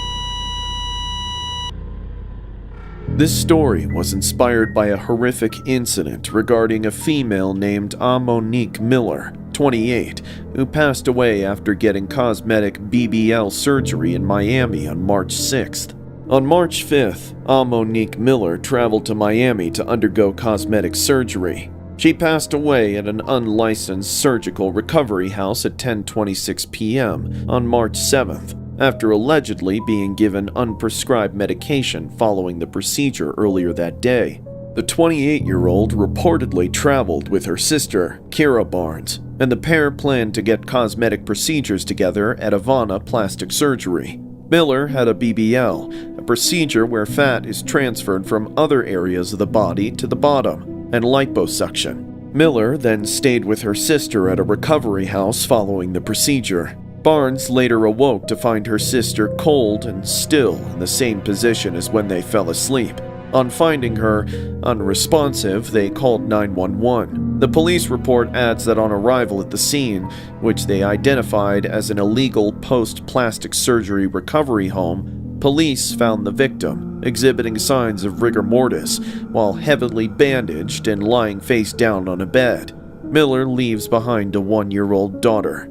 [SPEAKER 5] This story was inspired by a horrific incident regarding a female named Monique Miller, 28, who passed away after getting cosmetic BBL surgery in Miami on March 6th. On March 5th, Monique Miller traveled to Miami to undergo cosmetic surgery. She passed away at an unlicensed surgical recovery house at 10:26 p.m. on March 7th, after allegedly being given unprescribed medication following the procedure earlier that day. The 28-year-old reportedly traveled with her sister, Kira Barnes, and the pair planned to get cosmetic procedures together at Ivana Plastic Surgery. Miller had a BBL, a procedure where fat is transferred from other areas of the body to the bottom, and liposuction. Miller then stayed with her sister at a recovery house following the procedure. Barnes later awoke to find her sister cold and still in the same position as when they fell asleep. On finding her unresponsive, they called 911. The police report adds that on arrival at the scene, which they identified as an illegal post-plastic surgery recovery home, police found the victim exhibiting signs of rigor mortis while heavily bandaged and lying face down on a bed. Miller leaves behind a 1-year-old daughter.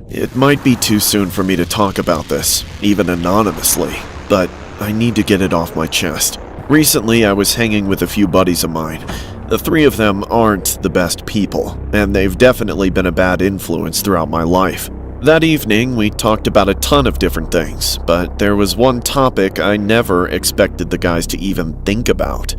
[SPEAKER 5] It might be too soon for me to talk about this, even anonymously, but I need to get it off my chest. Recently, I was hanging with a few buddies of mine. The 3 of them aren't the best people, and they've definitely been a bad influence throughout my life. That evening, we talked about a ton of different things, but there was one topic I never expected the guys to even think about: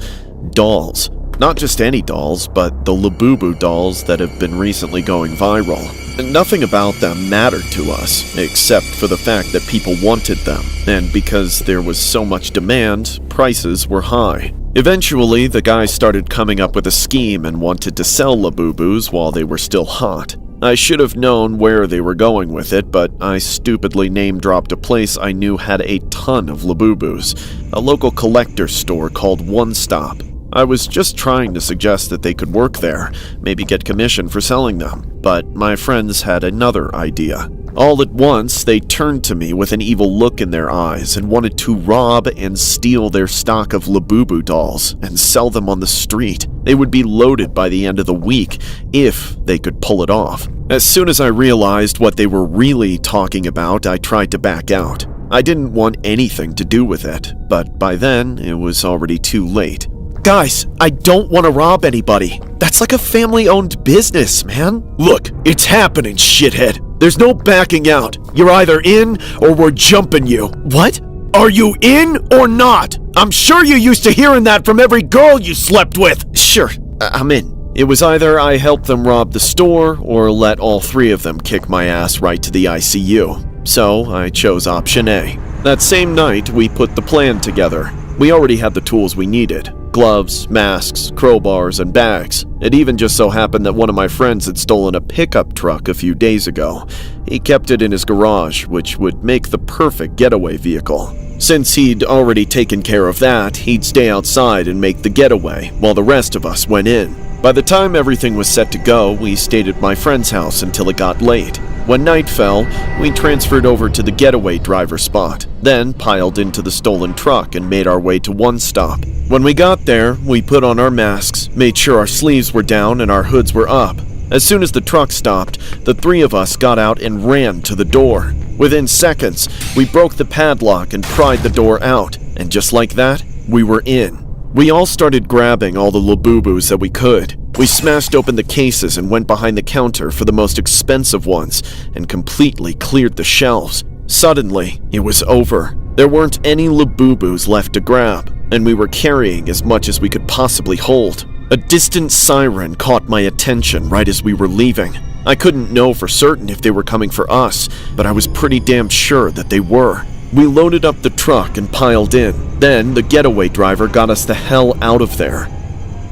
[SPEAKER 5] dolls. Not just any dolls, but the Labubu dolls that have been recently going viral. Nothing about them mattered to us, except for the fact that people wanted them, and because there was so much demand, prices were high. Eventually, the guys started coming up with a scheme and wanted to sell Labubus while they were still hot. I should have known where they were going with it, but I stupidly name-dropped a place I knew had a ton of Labubus, a local collector store called One Stop. I was just trying to suggest that they could work there, maybe get commission for selling them, but my friends had another idea. All at once, they turned to me with an evil look in their eyes and wanted to rob and steal their stock of Labubu dolls and sell them on the street. They would be loaded by the end of the week if they could pull it off. As soon as I realized what they were really talking about, I tried to back out. I didn't want anything to do with it, but by then, it was already too late. Guys, I don't want to rob anybody. That's like a family-owned business, man. Look, it's happening, shithead. There's no backing out. You're either in or we're jumping you. What? Are you in or not? I'm sure you're used to hearing that from every girl you slept with. Sure, I'm in. It was either I helped them rob the store or let all 3 of them kick my ass right to the ICU. So I chose option A. That same night, we put the plan together. We already had the tools we needed: gloves, masks, crowbars, and bags. It even just so happened that one of my friends had stolen a pickup truck a few days ago. He kept it in his garage, which would make the perfect getaway vehicle. Since he'd already taken care of that, he'd stay outside and make the getaway, while the rest of us went in. By the time everything was set to go, we stayed at my friend's house until it got late. When night fell, we transferred over to the getaway driver spot, then piled into the stolen truck and made our way to One Stop. When we got there, we put on our masks, made sure our sleeves were down and our hoods were up. As soon as the truck stopped, the 3 of us got out and ran to the door. Within seconds, we broke the padlock and pried the door out, and just like that, we were in. We all started grabbing all the Labubus that we could. We smashed open the cases and went behind the counter for the most expensive ones and completely cleared the shelves. Suddenly, it was over. There weren't any Labubus left to grab, and we were carrying as much as we could possibly hold. A distant siren caught my attention right as we were leaving. I couldn't know for certain if they were coming for us, but I was pretty damn sure that they were. We loaded up the truck and piled in. Then the getaway driver got us the hell out of there.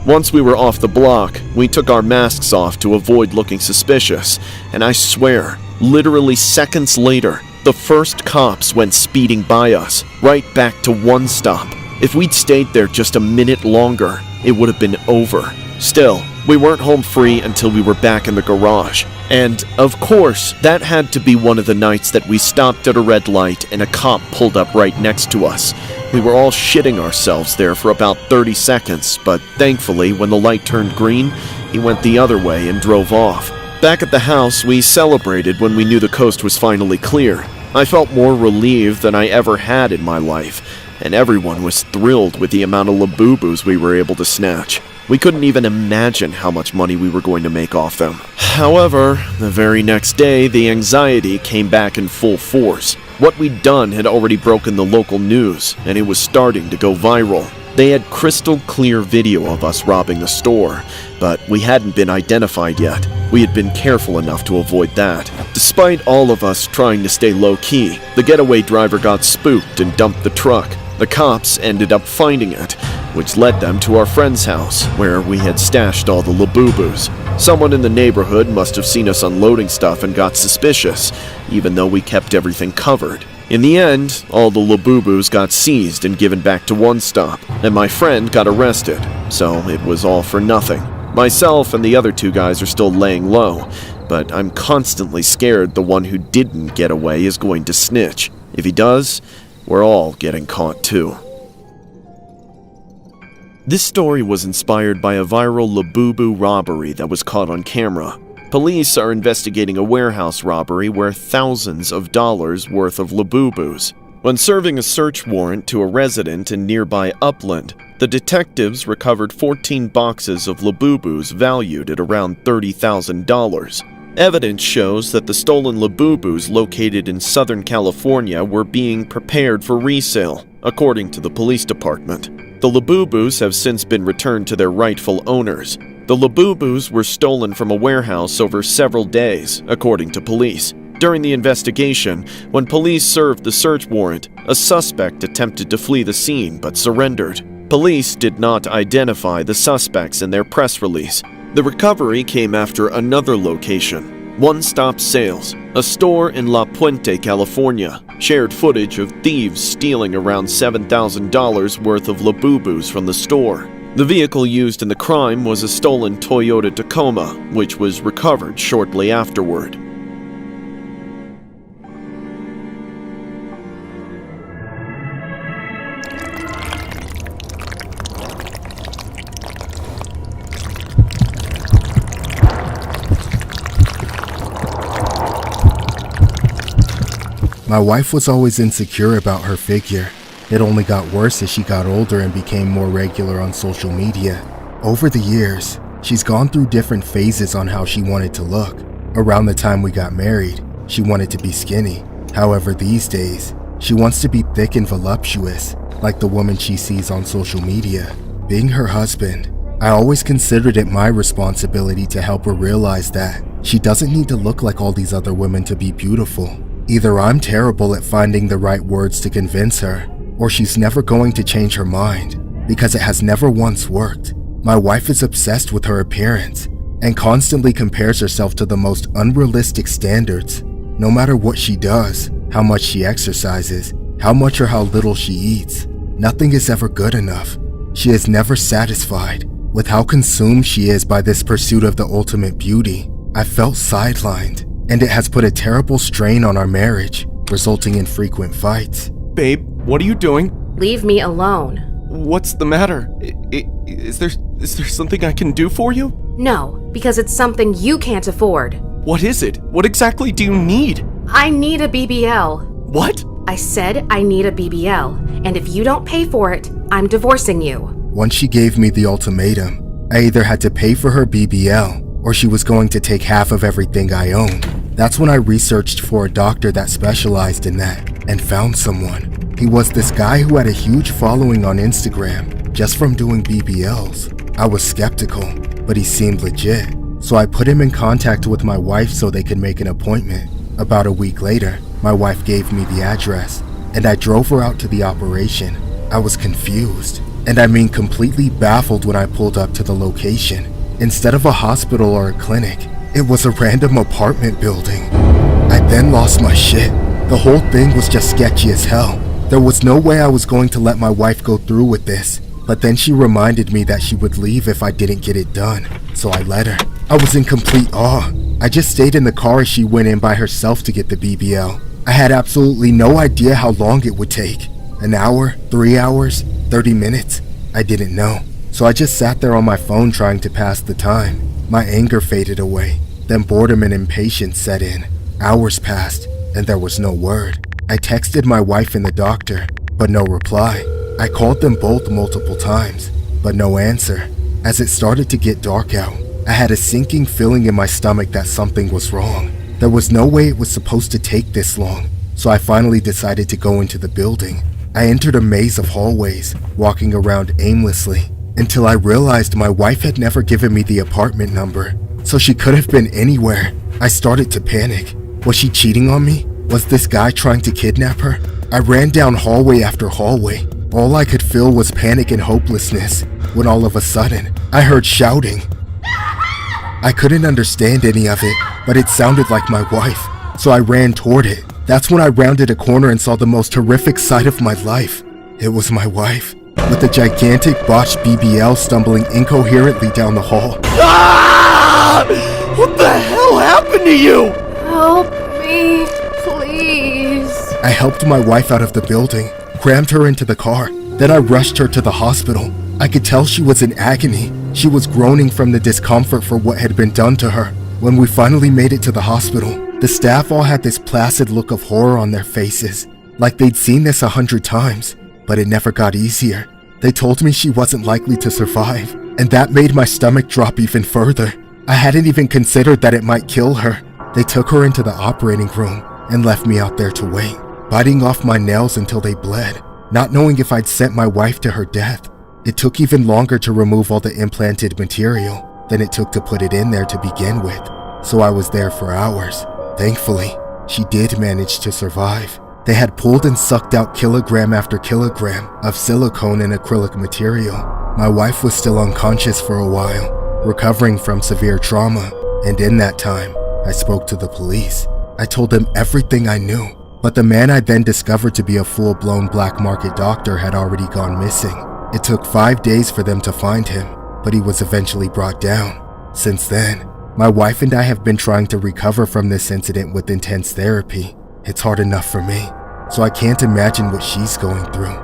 [SPEAKER 5] Once we were off the block, we took our masks off to avoid looking suspicious, and I swear, literally seconds later, the first cops went speeding by us, right back to One Stop. If we'd stayed there just a minute longer, it would have been over. Still, we weren't home free until we were back in the garage. And, of course, that had to be one of the nights that we stopped at a red light and a cop pulled up right next to us. We were all shitting ourselves there for about 30 seconds, but thankfully, when the light turned green, he went the other way and drove off. Back at the house, we celebrated when we knew the coast was finally clear. I felt more relieved than I ever had in my life, and everyone was thrilled with the amount of Labubus we were able to snatch. We couldn't even imagine how much money we were going to make off them. However, the very next day, the anxiety came back in full force. What we'd done had already broken the local news, and it was starting to go viral. They had crystal clear video of us robbing the store, but we hadn't been identified yet. We had been careful enough to avoid that. Despite all of us trying to stay low-key, the getaway driver got spooked and dumped the truck. The cops ended up finding it, which led them to our friend's house, where we had stashed all the Labubus. Someone in the neighborhood must have seen us unloading stuff and got suspicious, even though we kept everything covered. In the end, all the Labubus got seized and given back to One Stop, and my friend got arrested, so it was all for nothing. Myself and the other two guys are still laying low, but I'm constantly scared the one who didn't get away is going to snitch. If he does, we're all getting caught too. This story was inspired by a viral Labubu robbery that was caught on camera. Police are investigating a warehouse robbery where thousands of dollars worth of Labubus. When serving a search warrant to a resident in nearby Upland, the detectives recovered 14 boxes of Labubus valued at around $30,000. Evidence shows that the stolen Labubus located in Southern California were being prepared for resale, according to the police department. The Labubus have since been returned to their rightful owners. The Labubus were stolen from a warehouse over several days, according to police. During the investigation, when police served the search warrant, a suspect attempted to flee the scene but surrendered. Police did not identify the suspects in their press release. The recovery came after another location, One Stop Sales, a store in La Puente, California, shared footage of thieves stealing around $7,000 worth of Labubus from the store. The vehicle used in the crime was a stolen Toyota Tacoma, which was recovered shortly afterward.
[SPEAKER 6] My wife was always insecure about her figure. It only got worse as she got older and became more regular on social media. Over the years, she's gone through different phases on how she wanted to look. Around the time we got married, she wanted to be skinny. However, these days, she wants to be thick and voluptuous, like the woman she sees on social media. Being her husband, I always considered it my responsibility to help her realize that she doesn't need to look like all these other women to be beautiful. Either I'm terrible at finding the right words to convince her, or she's never going to change her mind, because it has never once worked. My wife is obsessed with her appearance and constantly compares herself to the most unrealistic standards. No matter what she does, how much she exercises, how much or how little she eats, nothing is ever good enough. She is never satisfied. With how consumed she is by this pursuit of the ultimate beauty, I felt sidelined, and it has put a terrible strain on our marriage, resulting in frequent fights.
[SPEAKER 17] Babe, what are you doing?
[SPEAKER 18] Leave me alone.
[SPEAKER 17] What's the matter? Is there something I can do for you?
[SPEAKER 18] No, because it's something you can't afford.
[SPEAKER 17] What is it? What exactly do you need?
[SPEAKER 18] I need a BBL.
[SPEAKER 17] What?
[SPEAKER 18] I said I need a BBL, and if you don't pay for it, I'm divorcing you.
[SPEAKER 6] Once she gave me the ultimatum, I either had to pay for her BBL, or she was going to take half of everything I own. That's when I researched for a doctor that specialized in that, and found someone. He was this guy who had a huge following on Instagram, just from doing BBLs. I was skeptical, but he seemed legit, so I put him in contact with my wife so they could make an appointment. About a week later, my wife gave me the address, and I drove her out to the operation. I was confused, and I mean completely baffled when I pulled up to the location. Instead of a hospital or a clinic, it was a random apartment building. I then lost my shit. The whole thing was just sketchy as hell. There was no way I was going to let my wife go through with this, but then she reminded me that she would leave if I didn't get it done, so I let her. I was in complete awe. I just stayed in the car as she went in by herself to get the BBL. I had absolutely no idea how long it would take. An hour, 3 hours, 30 minutes? I didn't know. So I just sat there on my phone trying to pass the time. My anger faded away, then boredom and impatience set in. Hours passed, and there was no word. I texted my wife and the doctor, but no reply. I called them both multiple times, but no answer. As it started to get dark out, I had a sinking feeling in my stomach that something was wrong. There was no way it was supposed to take this long, so I finally decided to go into the building. I entered a maze of hallways, walking around aimlessly, until I realized my wife had never given me the apartment number. so she could have been anywhere. I started to panic. Was she cheating on me? Was this guy trying to kidnap her? I ran down hallway after hallway. All I could feel was panic and hopelessness, when all of a sudden, I heard shouting. I couldn't understand any of it, but it sounded like my wife, so I ran toward it. That's when I rounded a corner and saw the most horrific sight of my life. It was my wife, with a gigantic botched BBL stumbling incoherently down the hall.
[SPEAKER 17] Ah! What the hell happened to you?
[SPEAKER 8] Help me, please.
[SPEAKER 6] I helped my wife out of the building, crammed her into the car, then I rushed her to the hospital. I could tell she was in agony. She was groaning from the discomfort for what had been done to her. When we finally made it to the hospital, the staff all had this placid look of horror on their faces, like they'd seen this 100 times, but it never got easier. They told me she wasn't likely to survive, and that made my stomach drop even further. I hadn't even considered that it might kill her. They took her into the operating room and left me out there to wait, biting off my nails until they bled, not knowing if I'd sent my wife to her death. It took even longer to remove all the implanted material than it took to put it in there to begin with, so I was there for hours. Thankfully, she did manage to survive. They had pulled and sucked out kilogram after kilogram of silicone and acrylic material. My wife was still unconscious for a while, recovering from severe trauma, and in that time, I spoke to the police. I told them everything I knew, but the man I then discovered to be a full-blown black market doctor had already gone missing. It took 5 days for them to find him, but he was eventually brought down. Since then, my wife and I have been trying to recover from this incident with intense therapy. It's hard enough for me, so I can't imagine what she's going through.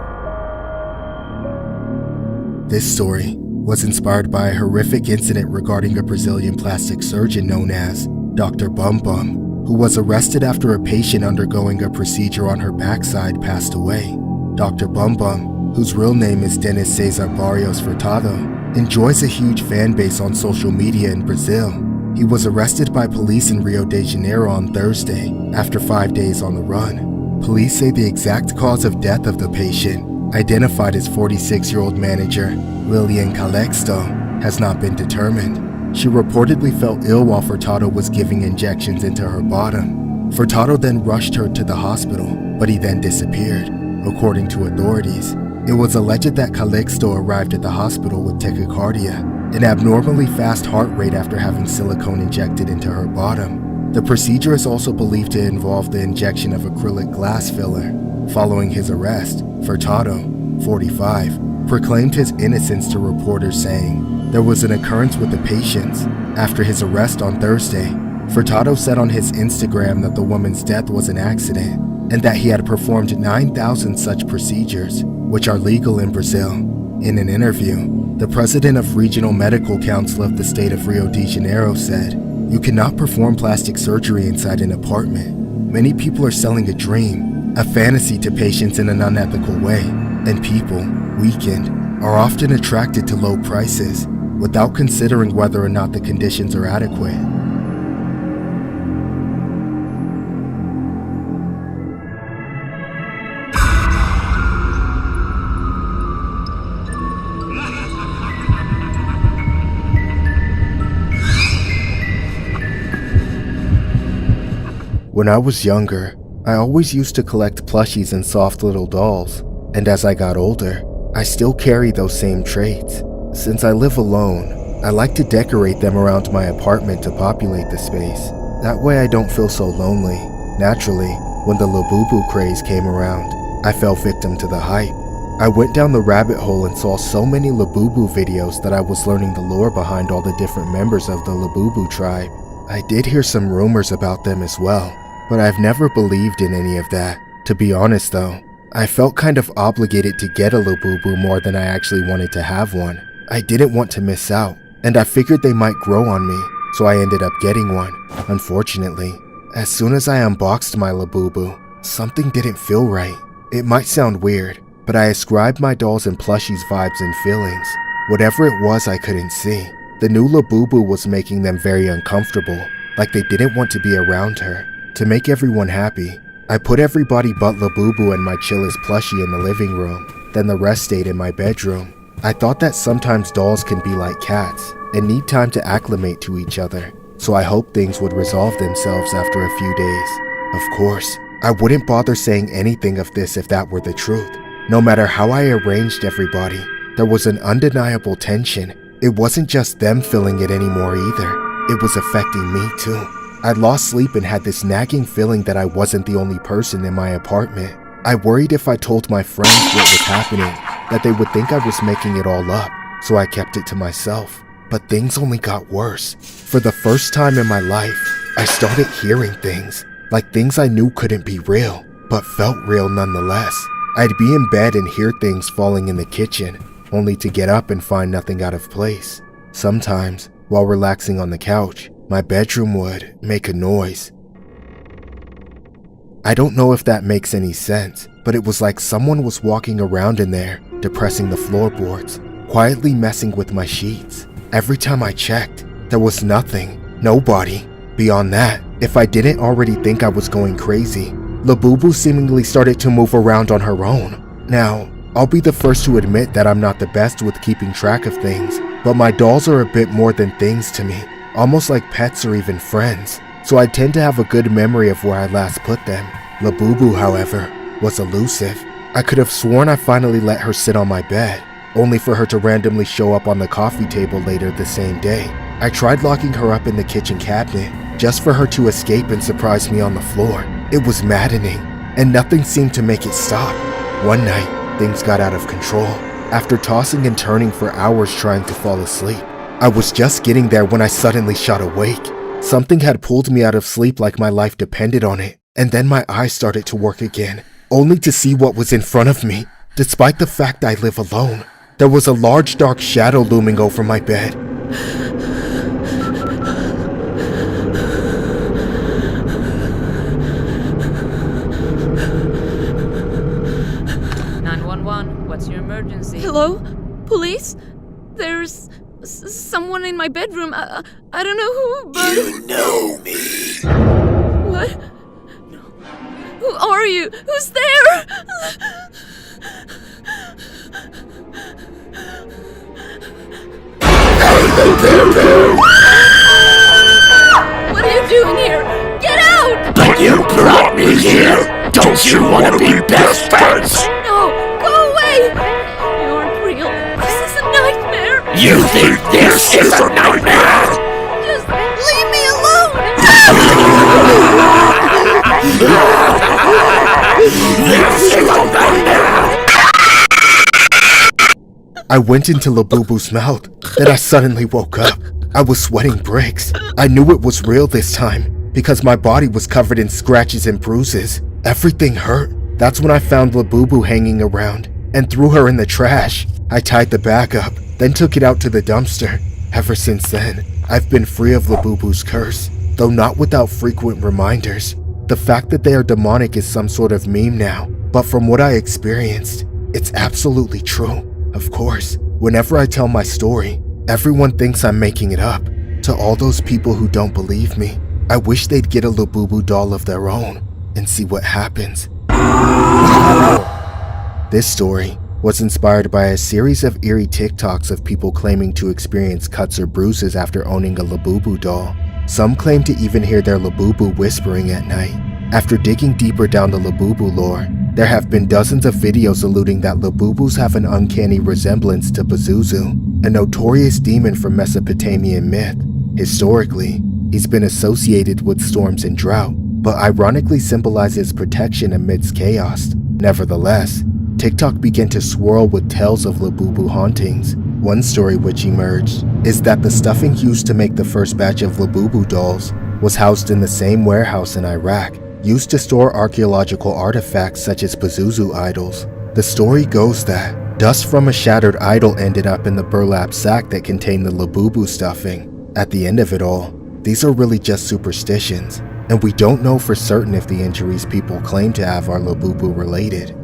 [SPEAKER 6] This story was inspired by a horrific incident regarding a Brazilian plastic surgeon known as Dr. Bum Bum, who was arrested after a patient undergoing a procedure on her backside passed away. Dr. Bum Bum, whose real name is Dennis Cesar Barrios Furtado, enjoys a huge fan base on social media in Brazil. He was arrested by police in Rio de Janeiro on Thursday after 5 days on the run. Police say the exact cause of death of the patient, identified as 46-year-old manager Lilian Calexto, has not been determined. She reportedly felt ill while Furtado was giving injections into her bottom. Furtado then rushed her to the hospital, but he then disappeared, according to authorities. It was alleged that Calixto arrived at the hospital with tachycardia, an abnormally fast heart rate after having silicone injected into her bottom. The procedure is also believed to involve the injection of acrylic glass filler. Following his arrest, Furtado, 45, proclaimed his innocence to reporters, saying there was an occurrence with the patients. After his arrest on Thursday, Furtado said on his Instagram that the woman's death was an accident and that he had performed 9,000 such procedures, which are legal in Brazil. In an interview, the president of Regional Medical Council of the state of Rio de Janeiro said, "You cannot perform plastic surgery inside an apartment. Many people are selling a dream, a fantasy to patients in an unethical way, and people, weakened, are often attracted to low prices without considering whether or not the conditions are adequate." When I was younger, I always used to collect plushies and soft little dolls, and as I got older, I still carry those same traits. Since I live alone, I like to decorate them around my apartment to populate the space. That way I don't feel so lonely. Naturally, when the Labubu craze came around, I fell victim to the hype. I went down the rabbit hole and saw so many Labubu videos that I was learning the lore behind all the different members of the Labubu tribe. I did hear some rumors about them as well, but I've never believed in any of that. To be honest though, I felt kind of obligated to get a Labubu more than I actually wanted to have one. I didn't want to miss out, and I figured they might grow on me, so I ended up getting one. Unfortunately, as soon as I unboxed my Labubu, something didn't feel right. It might sound weird, but I ascribed my dolls and plushies vibes and feelings. Whatever it was, I couldn't see. The new Labubu was making them very uncomfortable, like they didn't want to be around her. To make everyone happy, I put everybody but Labubu and my Chillis plushie in the living room, then the rest stayed in my bedroom. I thought that sometimes dolls can be like cats. and need time to acclimate to each other, so I hoped things would resolve themselves after a few days. Of course, I wouldn't bother saying anything of this if that were the truth. No matter how I arranged everybody, there was an undeniable tension. It wasn't just them feeling it anymore either. It was affecting me too. I'd lost sleep and had this nagging feeling that I wasn't the only person in my apartment. I worried if I told my friends what was happening, that they would think I was making it all up, so I kept it to myself. But things only got worse. For the first time in my life, I started hearing things, like things I knew couldn't be real, but felt real nonetheless. I'd be in bed and hear things falling in the kitchen, only to get up and find nothing out of place. Sometimes, while relaxing on the couch, my bedroom would make a noise. I don't know if that makes any sense, but it was like someone was walking around in there, depressing the floorboards, quietly messing with my sheets. Every time I checked, there was nothing, nobody. Beyond that, if I didn't already think I was going crazy, Labubu seemingly started to move around on her own. Now, I'll be the first to admit that I'm not the best with keeping track of things, but my dolls are a bit more than things to me, almost like pets or even friends, so I tend to have a good memory of where I last put them. Labubu, however, was elusive. I could have sworn I finally let her sit on my bed, only for her to randomly show up on the coffee table later the same day. I tried locking her up in the kitchen cabinet, just for her to escape and surprise me on the floor. It was maddening, and nothing seemed to make it stop. One night, things got out of control. After tossing and turning for hours trying to fall asleep, I was just getting there when I suddenly shot awake. Something had pulled me out of sleep like my life depended on it, and then my eyes started to work again, only to see what was in front of me. Despite the fact I live alone, there was a large dark shadow looming over my bed.
[SPEAKER 7] What's your emergency?
[SPEAKER 22] Hello? Police? There's someone in my bedroom. I don't know who, but...
[SPEAKER 11] You know me.
[SPEAKER 22] What? Who are you? Who's there? What are you doing here? Get out!
[SPEAKER 11] But you brought me here. Don't you want to be best friends?
[SPEAKER 22] No, go away! You aren't real. This is a nightmare.
[SPEAKER 11] You think this is a nightmare?
[SPEAKER 22] Just leave me alone!
[SPEAKER 11] This is a nightmare!
[SPEAKER 6] I went into Labubu's mouth, then I suddenly woke up. I was sweating bricks. I knew it was real this time, because my body was covered in scratches and bruises. Everything hurt. That's when I found Labubu hanging around, and threw her in the trash. I tied the bag up, then took it out to the dumpster. Ever since then, I've been free of Labubu's curse, though not without frequent reminders. The fact that they are demonic is some sort of meme now, but from what I experienced, it's absolutely true. Of course, whenever I tell my story, everyone thinks I'm making it up. To all those people who don't believe me, I wish they'd get a Labubu doll of their own and see what happens. This story was inspired by a series of eerie TikToks of people claiming to experience cuts or bruises after owning a Labubu doll. Some claim to even hear their Labubu whispering at night. After digging deeper down the Labubu lore, there have been dozens of videos alluding that Labubus have an uncanny resemblance to Pazuzu, a notorious demon from Mesopotamian myth. Historically, he's been associated with storms and drought, but ironically symbolizes protection amidst chaos. Nevertheless, TikTok began to swirl with tales of Labubu hauntings. One story which emerged is that the stuffing used to make the first batch of Labubu dolls was housed in the same warehouse in Iraq, used to store archaeological artifacts such as Pazuzu idols. The story goes that dust from a shattered idol ended up in the burlap sack that contained the Labubu stuffing. At the end of it all, these are really just superstitions, and we don't know for certain if the injuries people claim to have are Labubu related.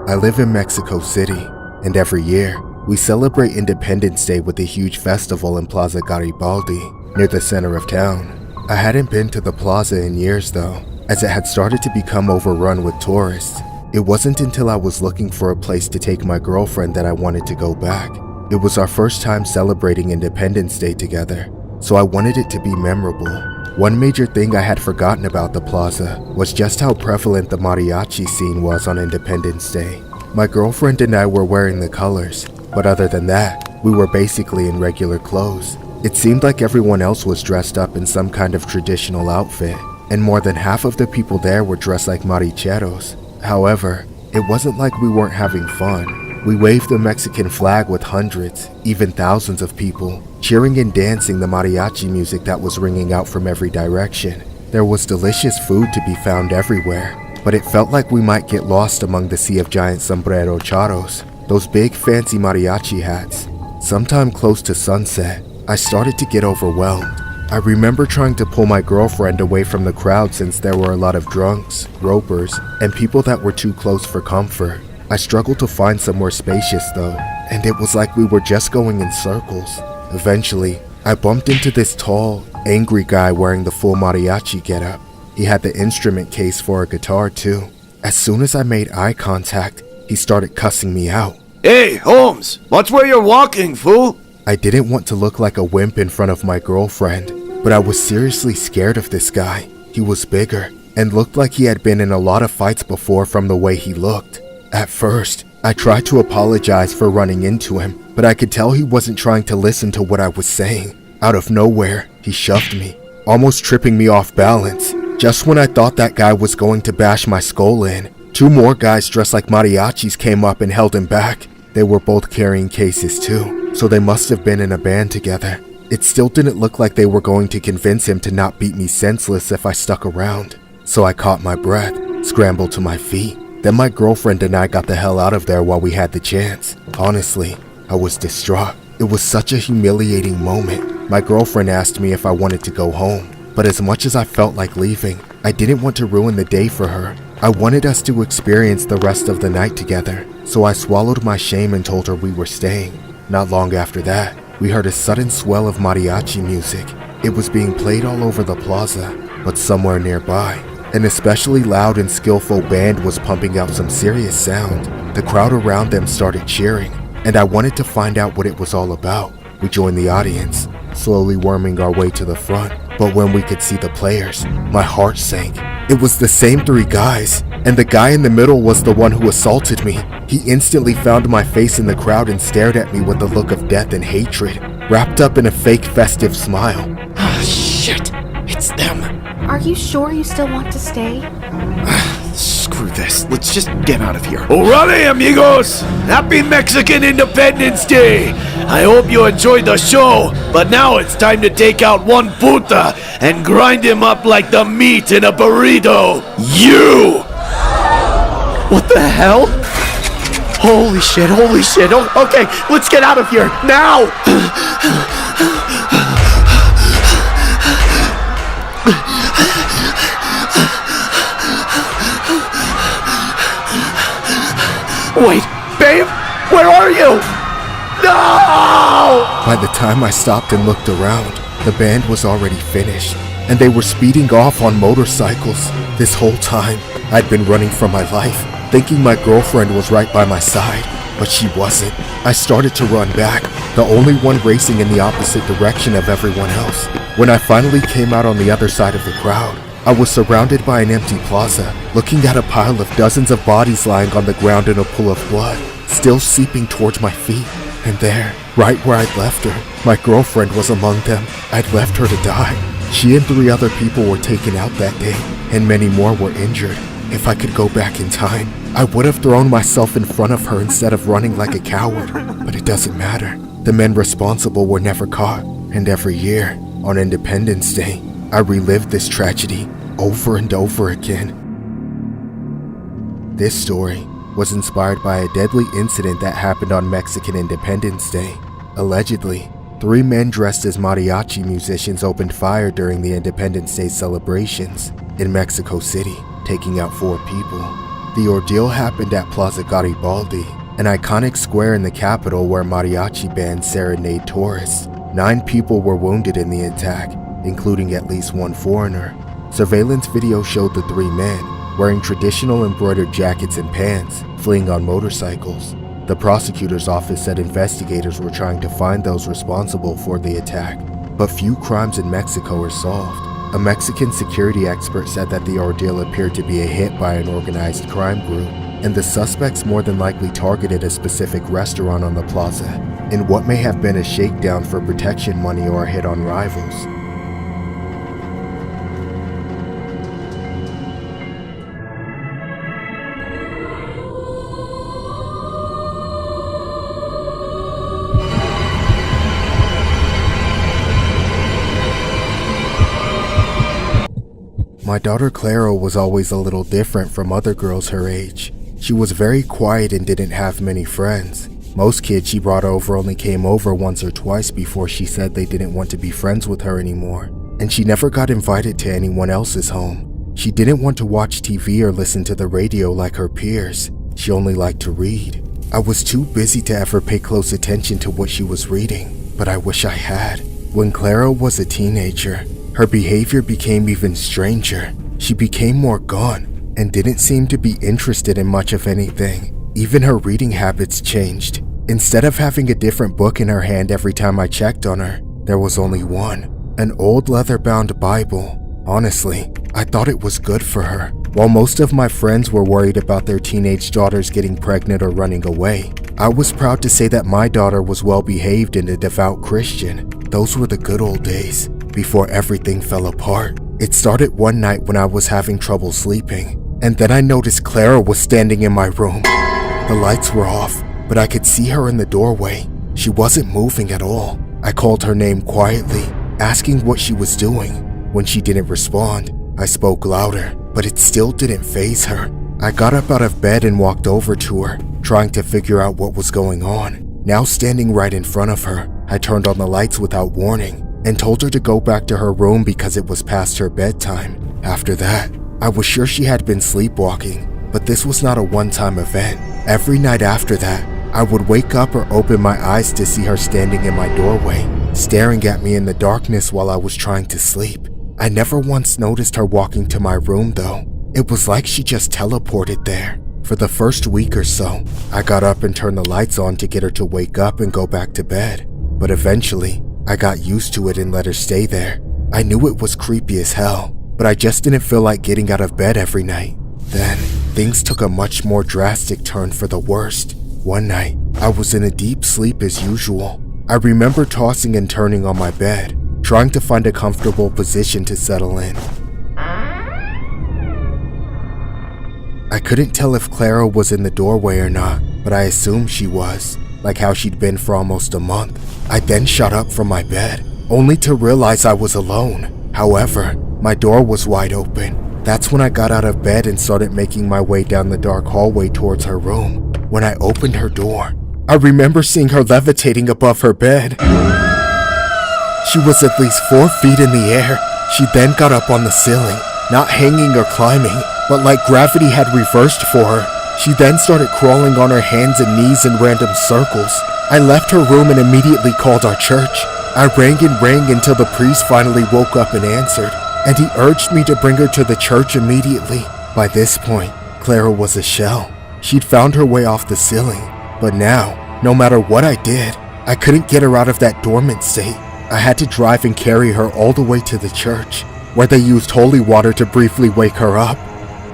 [SPEAKER 6] I live in Mexico City, and every year, We celebrate Independence Day with a huge festival in Plaza Garibaldi, near the center of town. I hadn't been to the plaza in years though, as it had started to become overrun with tourists. It wasn't until I was looking for a place to take my girlfriend that I wanted to go back. It was our first time celebrating Independence Day together, so I wanted it to be memorable. One major thing I had forgotten about the plaza was just how prevalent the mariachi scene was on Independence Day. My girlfriend and I were wearing the colors, but other than that, we were basically in regular clothes. It seemed like everyone else was dressed up in some kind of traditional outfit, and more than half of the people there were dressed like maricheros. However, it wasn't like we weren't having fun. We waved the Mexican flag with hundreds, even thousands of people, cheering and dancing the mariachi music that was ringing out from every direction. There was delicious food to be found everywhere, but it felt like we might get lost among the sea of giant sombrero charros, those big fancy mariachi hats. Sometime close to sunset, I started to get overwhelmed. I remember trying to pull my girlfriend away from the crowd since there were a lot of drunks, ropers, and people that were too close for comfort. I struggled to find somewhere spacious though, and it was like we were just going in circles. Eventually, I bumped into this tall, angry guy wearing the full mariachi getup. He had the instrument case for a guitar too. As soon as I made eye contact, he started cussing me out.
[SPEAKER 17] Hey, Holmes, watch where you're walking, fool!
[SPEAKER 6] I didn't want to look like a wimp in front of my girlfriend, but I was seriously scared of this guy. He was bigger, and looked like he had been in a lot of fights before from the way he looked. At first, I tried to apologize for running into him, but I could tell he wasn't trying to listen to what I was saying. Out of nowhere, he shoved me, almost tripping me off balance. Just when I thought that guy was going to bash my skull in, two more guys dressed like mariachis came up and held him back. They were both carrying cases too, so they must have been in a band together. It still didn't look like they were going to convince him to not beat me senseless if I stuck around. So I caught my breath, scrambled to my feet. Then my girlfriend and I got the hell out of there while we had the chance. Honestly, I was distraught. It was such a humiliating moment. My girlfriend asked me if I wanted to go home, but as much as I felt like leaving, I didn't want to ruin the day for her. I wanted us to experience the rest of the night together, so I swallowed my shame and told her we were staying. Not long after that, we heard a sudden swell of mariachi music. It was being played all over the plaza, but somewhere nearby, an especially loud and skillful band was pumping out some serious sound. The crowd around them started cheering, and I wanted to find out what it was all about. We joined the audience, slowly worming our way to the front, but when we could see the players, my heart sank. It was the same three guys, and the guy in the middle was the one who assaulted me. He instantly found my face in the crowd and stared at me with a look of death and hatred, wrapped up in a fake festive smile.
[SPEAKER 10] Ah, shit. It's them.
[SPEAKER 18] Are you sure you still want to stay?
[SPEAKER 17] Screw this. Let's just get out of here.
[SPEAKER 10] Orale, amigos! Happy Mexican Independence Day! I hope you enjoyed the show, but now it's time to take out one puta and grind him up like the meat in a burrito. You!
[SPEAKER 17] What the hell? Holy shit, holy shit. Okay, let's get out of here, now! Wait, babe, where are you? No!
[SPEAKER 6] By the time I stopped and looked around, the band was already finished, and they were speeding off on motorcycles. This whole time, I'd been running for my life, thinking my girlfriend was right by my side, but she wasn't. I started to run back, the only one racing in the opposite direction of everyone else. When I finally came out on the other side of the crowd, I was surrounded by an empty plaza, looking at a pile of dozens of bodies lying on the ground in a pool of blood, still seeping towards my feet. And there, right where I'd left her, my girlfriend was among them. I'd left her to die. She and 3 other people were taken out that day, and many more were injured. If I could go back in time, I would have thrown myself in front of her instead of running like a coward. But it doesn't matter. The men responsible were never caught, and every year, on Independence Day, I relived this tragedy over and over again. This story was inspired by a deadly incident that happened on Mexican Independence Day. Allegedly, 3 men dressed as mariachi musicians opened fire during the Independence Day celebrations in Mexico City, taking out 4 people. The ordeal happened at Plaza Garibaldi, an iconic square in the capital where mariachi bands serenade tourists. 9 people were wounded in the attack, including at least 1 foreigner. Surveillance video showed the 3 men, wearing traditional embroidered jackets and pants, fleeing on motorcycles. The prosecutor's office said investigators were trying to find those responsible for the attack, but few crimes in Mexico are solved. A Mexican security expert said that the ordeal appeared to be a hit by an organized crime group, and the suspects more than likely targeted a specific restaurant on the plaza, in what may have been a shakedown for protection money or a hit on rivals. My daughter Clara was always a little different from other girls her age. She was very quiet and didn't have many friends. Most kids she brought over only came over once or twice before she said they didn't want to be friends with her anymore. And she never got invited to anyone else's home. She didn't want to watch TV or listen to the radio like her peers. She only liked to read. I was too busy to ever pay close attention to what she was reading, but I wish I had. When Clara was a teenager, her behavior became even stranger. She became more gone and didn't seem to be interested in much of anything. Even her reading habits changed. Instead of having a different book in her hand every time I checked on her, there was only one, an old leather-bound Bible. Honestly, I thought it was good for her. While most of my friends were worried about their teenage daughters getting pregnant or running away, I was proud to say that my daughter was well-behaved and a devout Christian. Those were the good old days, before everything fell apart. It started one night when I was having trouble sleeping, and then I noticed Clara was standing in my room. The lights were off, but I could see her in the doorway. She wasn't moving at all. I called her name quietly, asking what she was doing. When she didn't respond, I spoke louder, but it still didn't faze her. I got up out of bed and walked over to her, trying to figure out what was going on. Now standing right in front of her, I turned on the lights without warning and told her to go back to her room because it was past her bedtime. After that, I was sure she had been sleepwalking, but this was not a one-time event. Every night after that, I would wake up or open my eyes to see her standing in my doorway, staring at me in the darkness while I was trying to sleep. I never once noticed her walking to my room though. It was like she just teleported there. For the first week or so, I got up and turned the lights on to get her to wake up and go back to bed. But eventually, I got used to it and let her stay there. I knew it was creepy as hell, but I just didn't feel like getting out of bed every night. Then, things took a much more drastic turn for the worst. One night, I was in a deep sleep as usual. I remember tossing and turning on my bed, trying to find a comfortable position to settle in. I couldn't tell if Clara was in the doorway or not, but I assumed she was, like how she'd been for almost a month. I then shot up from my bed, only to realize I was alone. However, my door was wide open. That's when I got out of bed and started making my way down the dark hallway towards her room. When I opened her door, I remember seeing her levitating above her bed. She was at least 4 feet in the air. She then got up on the ceiling, not hanging or climbing, but like gravity had reversed for her. She then started crawling on her hands and knees in random circles. I left her room and immediately called our church. I rang and rang until the priest finally woke up and answered, and he urged me to bring her to the church immediately. By this point, Clara was a shell. She'd found her way off the ceiling, but now, no matter what I did, I couldn't get her out of that dormant state. I had to drive and carry her all the way to the church, where they used holy water to briefly wake her up.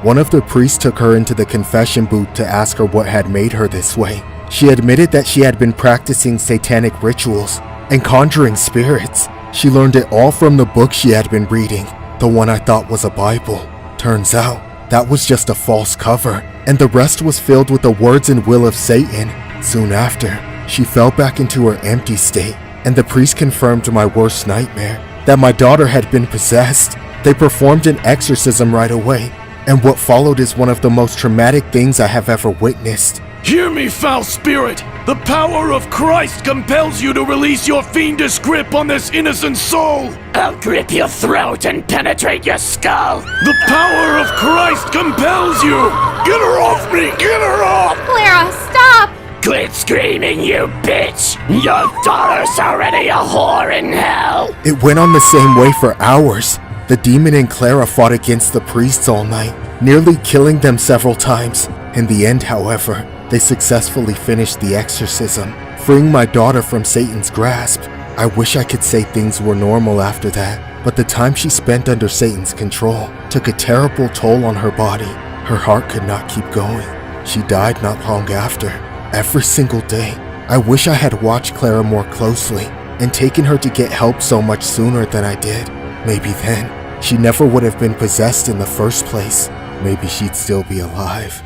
[SPEAKER 6] One of the priests took her into the confession booth to ask her what had made her this way. She admitted that she had been practicing satanic rituals and conjuring spirits. She learned it all from the book she had been reading, the one I thought was a Bible. Turns out, that was just a false cover, and the rest was filled with the words and will of Satan. Soon after, she fell back into her empty state, and the priest confirmed my worst nightmare, that my daughter had been possessed. They performed an exorcism right away, and what followed is one of the most traumatic things I have ever witnessed.
[SPEAKER 10] Hear me, foul spirit! The power of Christ compels you to release your fiendish grip on this innocent soul!
[SPEAKER 1] I'll grip your throat and penetrate your skull!
[SPEAKER 10] The power of Christ compels you! Get her off me! Get her off!
[SPEAKER 8] Clara, stop!
[SPEAKER 1] screaming, you bitch! Your daughter's already a whore in hell!
[SPEAKER 6] It went on the same way for hours. The demon and Clara fought against the priests all night, nearly killing them several times. In the end, however, they successfully finished the exorcism, freeing my daughter from Satan's grasp. I wish I could say things were normal after that, but the time she spent under Satan's control took a terrible toll on her body. Her heart could not keep going. She died not long after. Every single day, I wish I had watched Clara more closely and taken her to get help so much sooner than I did. Maybe then, she never would have been possessed in the first place. Maybe she'd still be alive.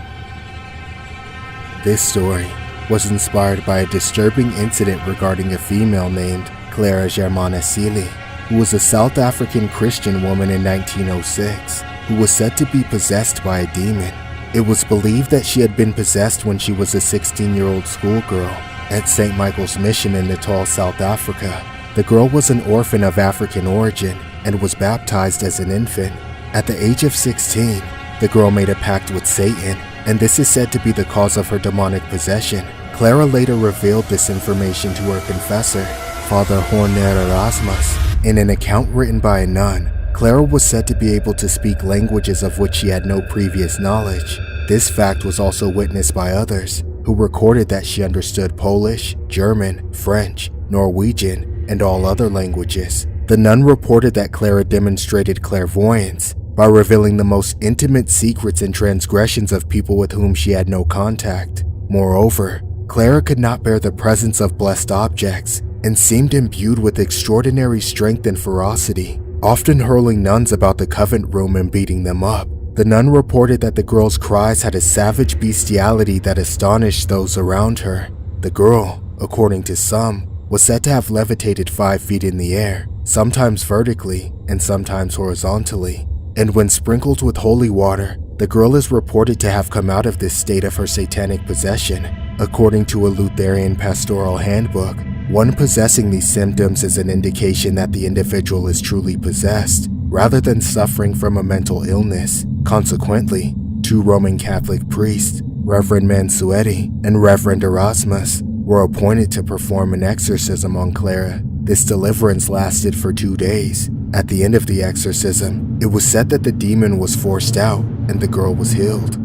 [SPEAKER 6] This story was inspired by a disturbing incident regarding a female named Clara Germana Seely, who was a South African Christian woman in 1906, who was said to be possessed by a demon. It was believed that she had been possessed when she was a 16-year-old schoolgirl at St. Michael's Mission in Natal, South Africa. The girl was an orphan of African origin and was baptized as an infant. At the age of 16, the girl made a pact with Satan, and this is said to be the cause of her demonic possession. Clara later revealed this information to her confessor, Father Horner Erasmus. In an account written by a nun, Clara was said to be able to speak languages of which she had no previous knowledge. This fact was also witnessed by others, who recorded that she understood Polish, German, French, Norwegian, and all other languages. The nun reported that Clara demonstrated clairvoyance by revealing the most intimate secrets and transgressions of people with whom she had no contact. Moreover, Clara could not bear the presence of blessed objects and seemed imbued with extraordinary strength and ferocity, often hurling nuns about the convent room and beating them up. The nun reported that the girl's cries had a savage bestiality that astonished those around her. The girl, according to some, was said to have levitated 5 feet in the air, sometimes vertically and sometimes horizontally. And when sprinkled with holy water, the girl is reported to have come out of this state of her satanic possession. According to a Lutheran pastoral handbook, one possessing these symptoms is an indication that the individual is truly possessed, rather than suffering from a mental illness. Consequently, 2 Roman Catholic priests, Reverend Mansuetti and Reverend Erasmus, were appointed to perform an exorcism on Clara. This deliverance lasted for 2 days. At the end of the exorcism, it was said that the demon was forced out and the girl was healed.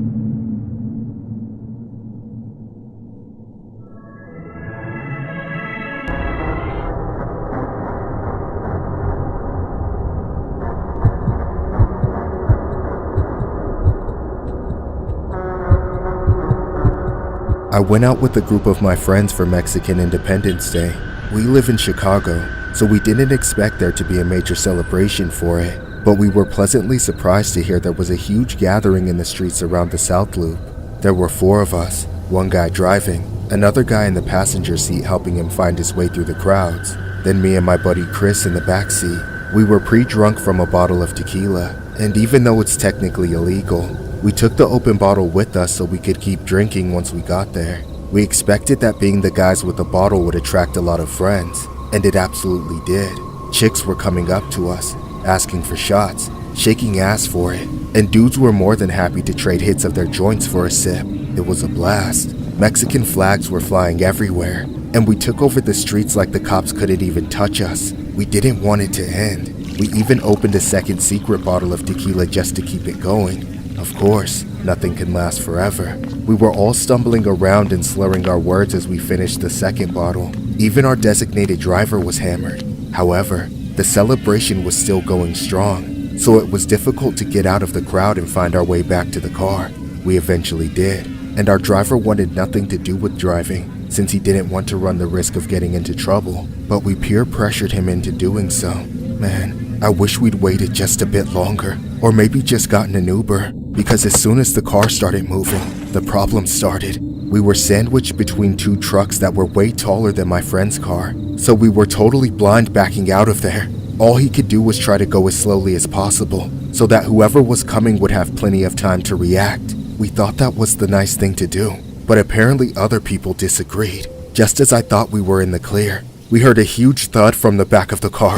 [SPEAKER 6] I went out with a group of my friends for Mexican Independence Day. We live in Chicago, so we didn't expect there to be a major celebration for it, but we were pleasantly surprised to hear there was a huge gathering in the streets around the South Loop. There were 4 of us, one guy driving, another guy in the passenger seat helping him find his way through the crowds, then me and my buddy Chris in the back seat. We were pre-drunk from a bottle of tequila, and even though it's technically illegal, we took the open bottle with us so we could keep drinking once we got there. We expected that being the guys with the bottle would attract a lot of friends, and it absolutely did. Chicks were coming up to us, asking for shots, shaking ass for it, and dudes were more than happy to trade hits of their joints for a sip. It was a blast. Mexican flags were flying everywhere, and we took over the streets like the cops couldn't even touch us. We didn't want it to end. We even opened a second secret bottle of tequila just to keep it going. Of course, nothing can last forever. We were all stumbling around and slurring our words as we finished the second bottle. Even our designated driver was hammered. However, the celebration was still going strong, so it was difficult to get out of the crowd and find our way back to the car. We eventually did, and our driver wanted nothing to do with driving, since he didn't want to run the risk of getting into trouble, but we peer pressured him into doing so. Man, I wish we'd waited just a bit longer, or maybe just gotten an Uber, because as soon as the car started moving, the problem started. We were sandwiched between 2 trucks that were way taller than my friend's car, so we were totally blind backing out of there. All he could do was try to go as slowly as possible, so that whoever was coming would have plenty of time to react. We thought that was the nice thing to do, but apparently other people disagreed. Just as I thought we were in the clear, we heard a huge thud from the back of the car.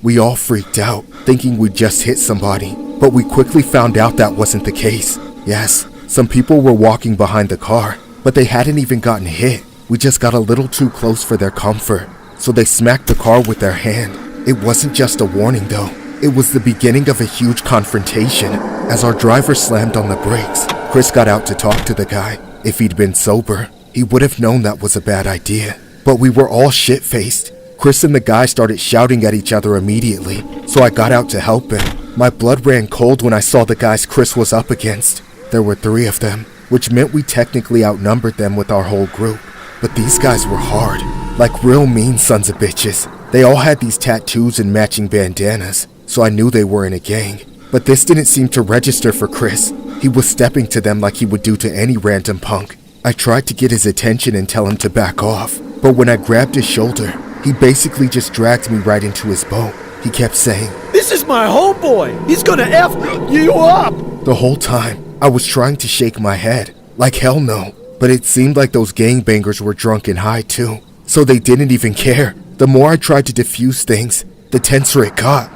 [SPEAKER 6] We all freaked out, thinking we'd just hit somebody, but we quickly found out that wasn't the case. Yes, some people were walking behind the car, but they hadn't even gotten hit. We just got a little too close for their comfort, so they smacked the car with their hand. It wasn't just a warning though. It was the beginning of a huge confrontation. As our driver slammed on the brakes, Chris got out to talk to the guy. If he'd been sober, he would have known that was a bad idea. But we were all shit-faced. Chris and the guy started shouting at each other immediately, so I got out to help him. My blood ran cold when I saw the guys Chris was up against. There were 3 of them, which meant we technically outnumbered them with our whole group. But these guys were hard, like real mean sons of bitches. They all had these tattoos and matching bandanas, so I knew they were in a gang. But this didn't seem to register for Chris. He was stepping to them like he would do to any random punk. I tried to get his attention and tell him to back off, but when I grabbed his shoulder, he basically just dragged me right into his boat. He kept saying,
[SPEAKER 17] "This is my homeboy! He's gonna F you up!"
[SPEAKER 6] The whole time, I was trying to shake my head, like hell no. But it seemed like those gangbangers were drunk and high too, so they didn't even care. The more I tried to defuse things, the tenser it got.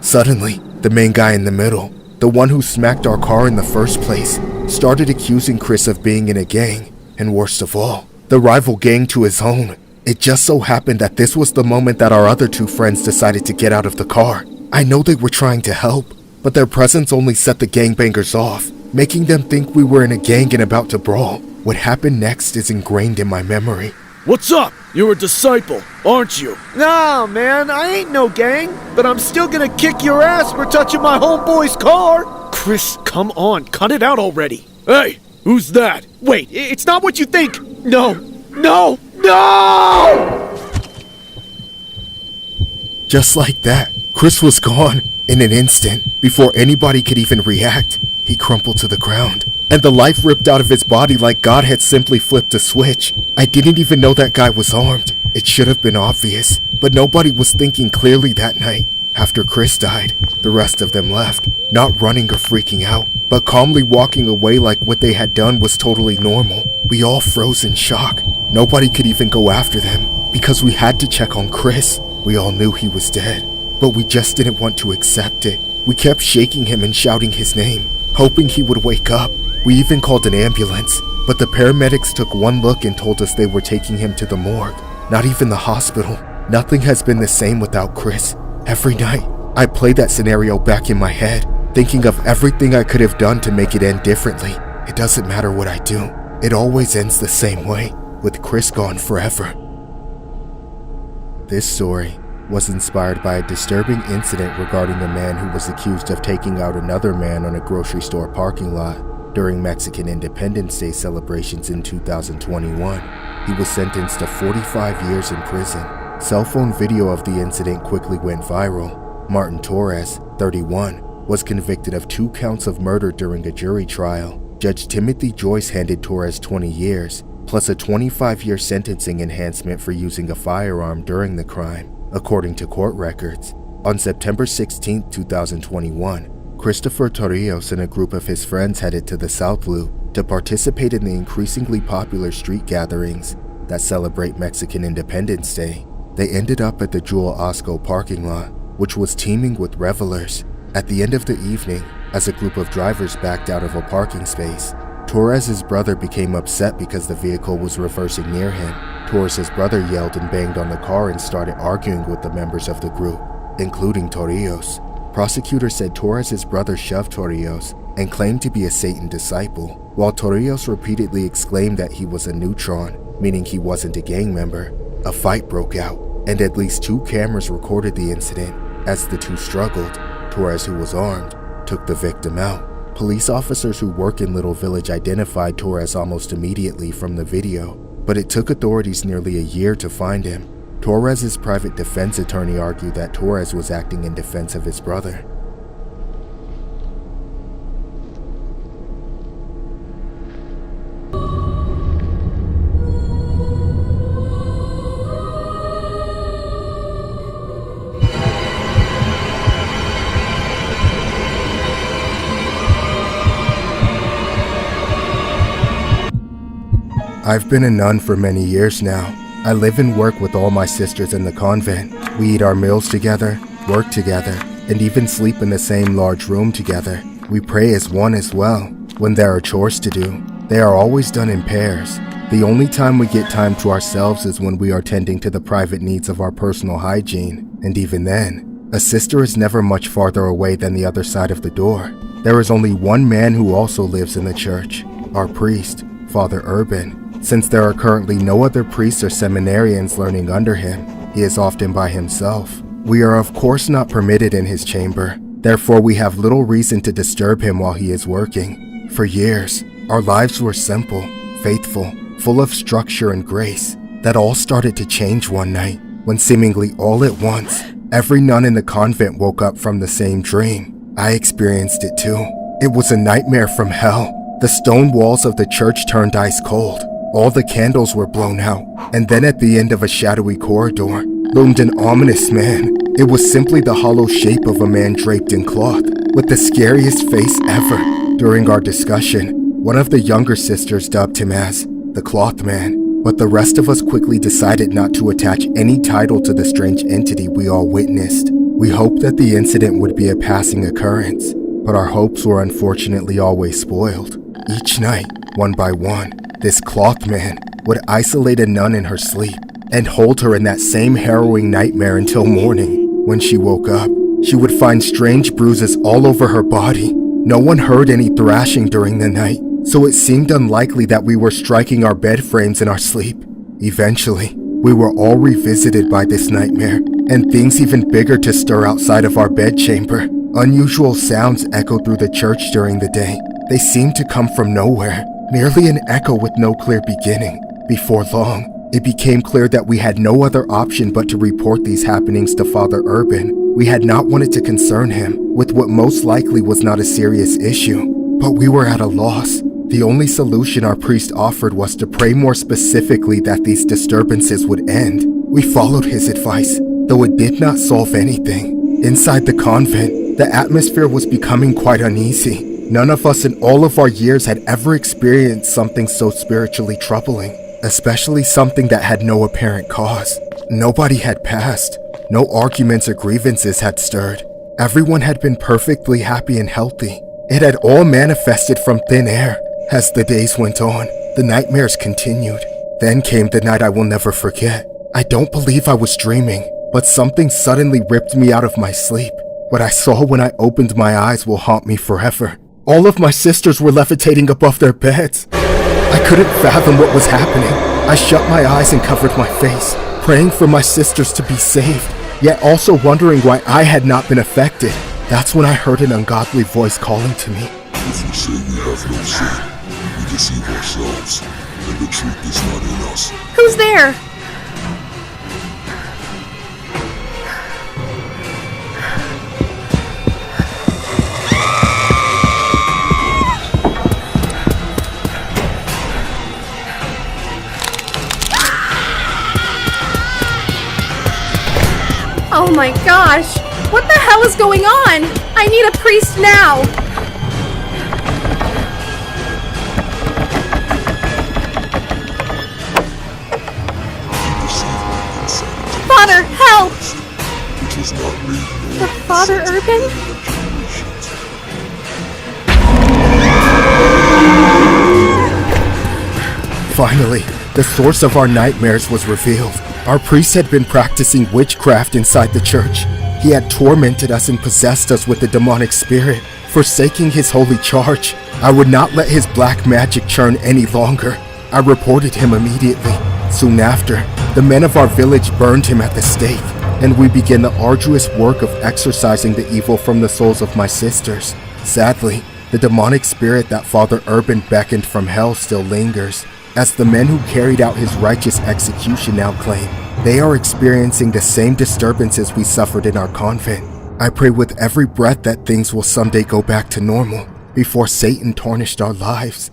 [SPEAKER 6] Suddenly, the main guy in the middle, the one who smacked our car in the first place, started accusing Chris of being in a gang, and worst of all, the rival gang to his own. It just so happened that this was the moment that our other 2 friends decided to get out of the car. I know they were trying to help, but their presence only set the gangbangers off, making them think we were in a gang and about to brawl. What happened next is ingrained in my memory.
[SPEAKER 17] What's up? You're a disciple, aren't you? Nah, man, I ain't no gang, but I'm still gonna kick your ass for touching my homeboy's car. Chris, come on, cut it out already. Hey, who's that? Wait, it's not what you think. No!
[SPEAKER 6] Just like that, Chris was gone in an instant. Before anybody could even react, he crumpled to the ground, and the life ripped out of his body like God had simply flipped a switch. I didn't even know that guy was armed. It should have been obvious, but nobody was thinking clearly that night. After Chris died, the rest of them left, not running or freaking out, but calmly walking away like what they had done was totally normal. We all froze in shock. Nobody could even go after them, because we had to check on Chris. We all knew he was dead, but we just didn't want to accept it. We kept shaking him and shouting his name, hoping he would wake up. We even called an ambulance, but the paramedics took one look and told us they were taking him to the morgue, not even the hospital. Nothing has been the same without Chris. Every night, I play that scenario back in my head, thinking of everything I could have done to make it end differently. It doesn't matter what I do. It always ends the same way, with Chris gone forever. This story was inspired by a disturbing incident regarding a man who was accused of taking out another man on a grocery store parking lot during Mexican Independence Day celebrations in 2021. He was sentenced to 45 years in prison. Cell phone video of the incident quickly went viral. Martin Torres, 31, was convicted of 2 counts of murder during a jury trial. Judge Timothy Joyce handed Torres 20 years, plus a 25-year sentencing enhancement for using a firearm during the crime, according to court records. On September 16, 2021, Christopher Torrijos and a group of his friends headed to the South Loop to participate in the increasingly popular street gatherings that celebrate Mexican Independence Day. They ended up at the Jewel Osco parking lot, which was teeming with revelers. At the end of the evening, as a group of drivers backed out of a parking space, Torres' brother became upset because the vehicle was reversing near him. Torres' brother yelled and banged on the car and started arguing with the members of the group, including Torrijos. Prosecutors said Torres' brother shoved Torrijos and claimed to be a Satan disciple, while Torrijos repeatedly exclaimed that he was a neutron, meaning he wasn't a gang member. A fight broke out, and at least 2 cameras recorded the incident. As the 2 struggled, Torres, who was armed, took the victim out. Police officers who work in Little Village identified Torres almost immediately from the video, but it took authorities nearly a year to find him. Torres' private defense attorney argued that Torres was acting in defense of his brother. I've been a nun for many years now. I live and work with all my sisters in the convent. We eat our meals together, work together, and even sleep in the same large room together. We pray as one as well. When there are chores to do, they are always done in pairs. The only time we get time to ourselves is when we are tending to the private needs of our personal hygiene, and even then, a sister is never much farther away than the other side of the door. There is only one man who also lives in the church, our priest, Father Urban. Since there are currently no other priests or seminarians learning under him, he is often by himself. We are of course not permitted in his chamber, therefore we have little reason to disturb him while he is working. For years, our lives were simple, faithful, full of structure and grace. That all started to change one night, when seemingly all at once, every nun in the convent woke up from the same dream. I experienced it too. It was a nightmare from hell. The stone walls of the church turned ice cold. All the candles were blown out, and then at the end of a shadowy corridor loomed an ominous man. It was simply the hollow shape of a man draped in cloth, with the scariest face ever. During our discussion, one of the younger sisters dubbed him as the Cloth Man, but the rest of us quickly decided not to attach any title to the strange entity we all witnessed. We hoped that the incident would be a passing occurrence, but our hopes were unfortunately always spoiled. Each night, one by one, this Cloth Man would isolate a nun in her sleep and hold her in that same harrowing nightmare until morning. When she woke up, she would find strange bruises all over her body. No one heard any thrashing during the night, so it seemed unlikely that we were striking our bed frames in our sleep. Eventually, we were all revisited by this nightmare, and things even bigger to stir outside of our bedchamber. Unusual sounds echoed through the church during the day. They seemed to come from nowhere, merely an echo with no clear beginning. Before long, it became clear that we had no other option but to report these happenings to Father Urban. We had not wanted to concern him with what most likely was not a serious issue, but we were at a loss. The only solution our priest offered was to pray more specifically that these disturbances would end. We followed his advice, though it did not solve anything. Inside the convent, the atmosphere was becoming quite uneasy. None of us in all of our years had ever experienced something so spiritually troubling, especially something that had no apparent cause. Nobody had passed. No arguments or grievances had stirred. Everyone had been perfectly happy and healthy. It had all manifested from thin air. As the days went on, the nightmares continued. Then came the night I will never forget. I don't believe I was dreaming, but something suddenly ripped me out of my sleep. What I saw when I opened my eyes will haunt me forever. All of my sisters were levitating above their beds. I couldn't fathom what was happening. I shut my eyes and covered my face, praying for my sisters to be saved, yet also wondering why I had not been affected. That's when I heard an ungodly voice calling to me.
[SPEAKER 11] If we say we have no sin, we deceive ourselves, and the truth is not in us.
[SPEAKER 18] Who's there? Oh my gosh! What the hell is going on? I need a priest now! Father, help!
[SPEAKER 11] It is not me.
[SPEAKER 18] The Father Urban?
[SPEAKER 6] Finally, the source of our nightmares was revealed. Our priest had been practicing witchcraft inside the church. He had tormented us and possessed us with the demonic spirit. Forsaking his holy charge, I would not let his black magic churn any longer. I reported him immediately. Soon after, the men of our village burned him at the stake, and we began the arduous work of exorcising the evil from the souls of my sisters. Sadly, the demonic spirit that Father Urban beckoned from hell still lingers. As the men who carried out his righteous execution now claim, they are experiencing the same disturbances we suffered in our convent. I pray with every breath that things will someday go back to normal before Satan tarnished our lives.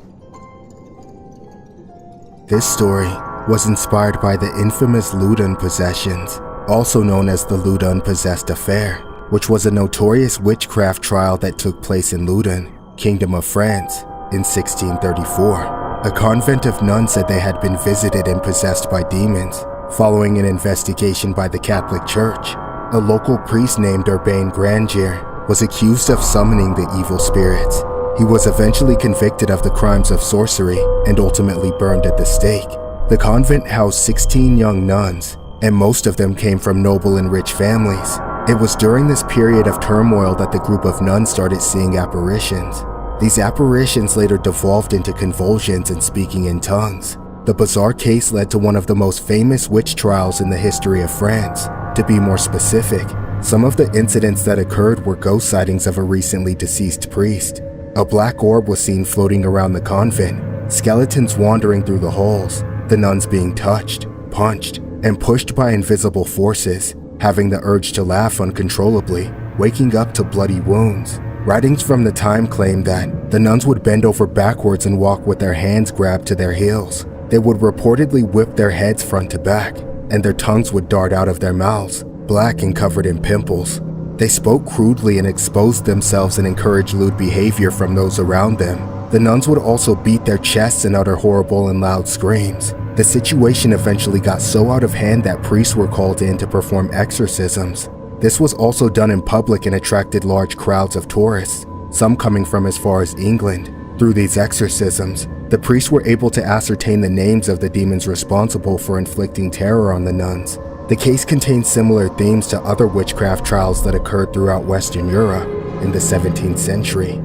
[SPEAKER 6] This story was inspired by the infamous Loudun possessions, also known as the Loudun Possessed Affair, which was a notorious witchcraft trial that took place in Loudun, Kingdom of France, in 1634. A convent of nuns said they had been visited and possessed by demons. Following an investigation by the Catholic Church, a local priest named Urbain Grandier was accused of summoning the evil spirits. He was eventually convicted of the crimes of sorcery and ultimately burned at the stake. The convent housed 16 young nuns, and most of them came from noble and rich families. It was during this period of turmoil that the group of nuns started seeing apparitions. These apparitions later devolved into convulsions and speaking in tongues. The bizarre case led to one of the most famous witch trials in the history of France. To be more specific, some of the incidents that occurred were ghost sightings of a recently deceased priest. A black orb was seen floating around the convent, skeletons wandering through the halls, the nuns being touched, punched, and pushed by invisible forces, having the urge to laugh uncontrollably, waking up to bloody wounds. Writings from the time claim that the nuns would bend over backwards and walk with their hands grabbed to their heels. They would reportedly whip their heads front to back, and their tongues would dart out of their mouths, black and covered in pimples. They spoke crudely and exposed themselves and encouraged lewd behavior from those around them. The nuns would also beat their chests and utter horrible and loud screams. The situation eventually got so out of hand that priests were called in to perform exorcisms. This was also done in public and attracted large crowds of tourists, some coming from as far as England. Through these exorcisms, the priests were able to ascertain the names of the demons responsible for inflicting terror on the nuns. The case contains similar themes to other witchcraft trials that occurred throughout Western Europe in the 17th century.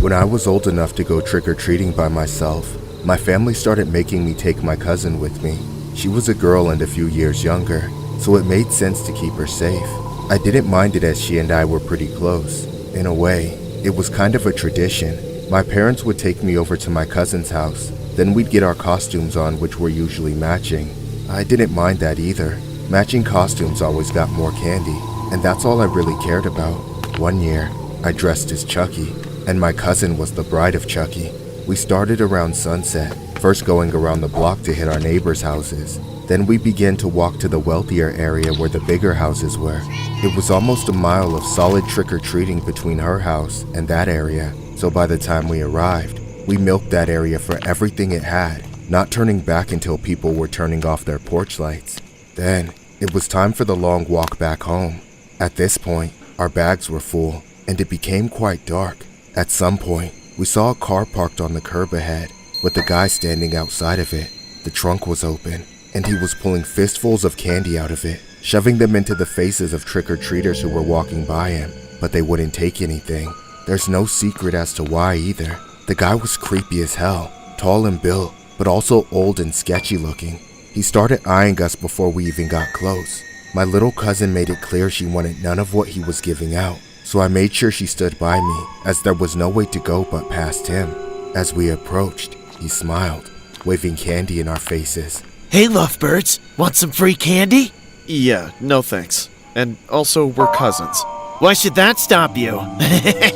[SPEAKER 6] When I was old enough to go trick-or-treating by myself, my family started making me take my cousin with me. She was a girl and a few years younger, so it made sense to keep her safe. I didn't mind it as she and I were pretty close. In a way, it was kind of a tradition. My parents would take me over to my cousin's house, then we'd get our costumes on, which were usually matching. I didn't mind that either. Matching costumes always got more candy, and that's all I really cared about. One year, I dressed as Chucky, and my cousin was the bride of Chucky. We started around sunset, first going around the block to hit our neighbors' houses. Then we began to walk to the wealthier area where the bigger houses were. It was almost a mile of solid trick-or-treating between her house and that area, so by the time we arrived, we milked that area for everything it had, not turning back until people were turning off their porch lights. Then, it was time for the long walk back home. At this point, our bags were full, and it became quite dark. At some point, we saw a car parked on the curb ahead, with a guy standing outside of it. The trunk was open, and he was pulling fistfuls of candy out of it, shoving them into the faces of trick-or-treaters who were walking by him, but they wouldn't take anything. There's no secret as to why either. The guy was creepy as hell, tall and built, but also old and sketchy looking. He started eyeing us before we even got close. My little cousin made it clear she wanted none of what he was giving out, so I made sure she stood by me, as there was no way to go but past him. As we approached, he smiled, waving candy in our faces.
[SPEAKER 10] Hey, lovebirds, want some free candy?
[SPEAKER 5] Yeah, no thanks. And also, we're cousins.
[SPEAKER 10] Why should that stop you?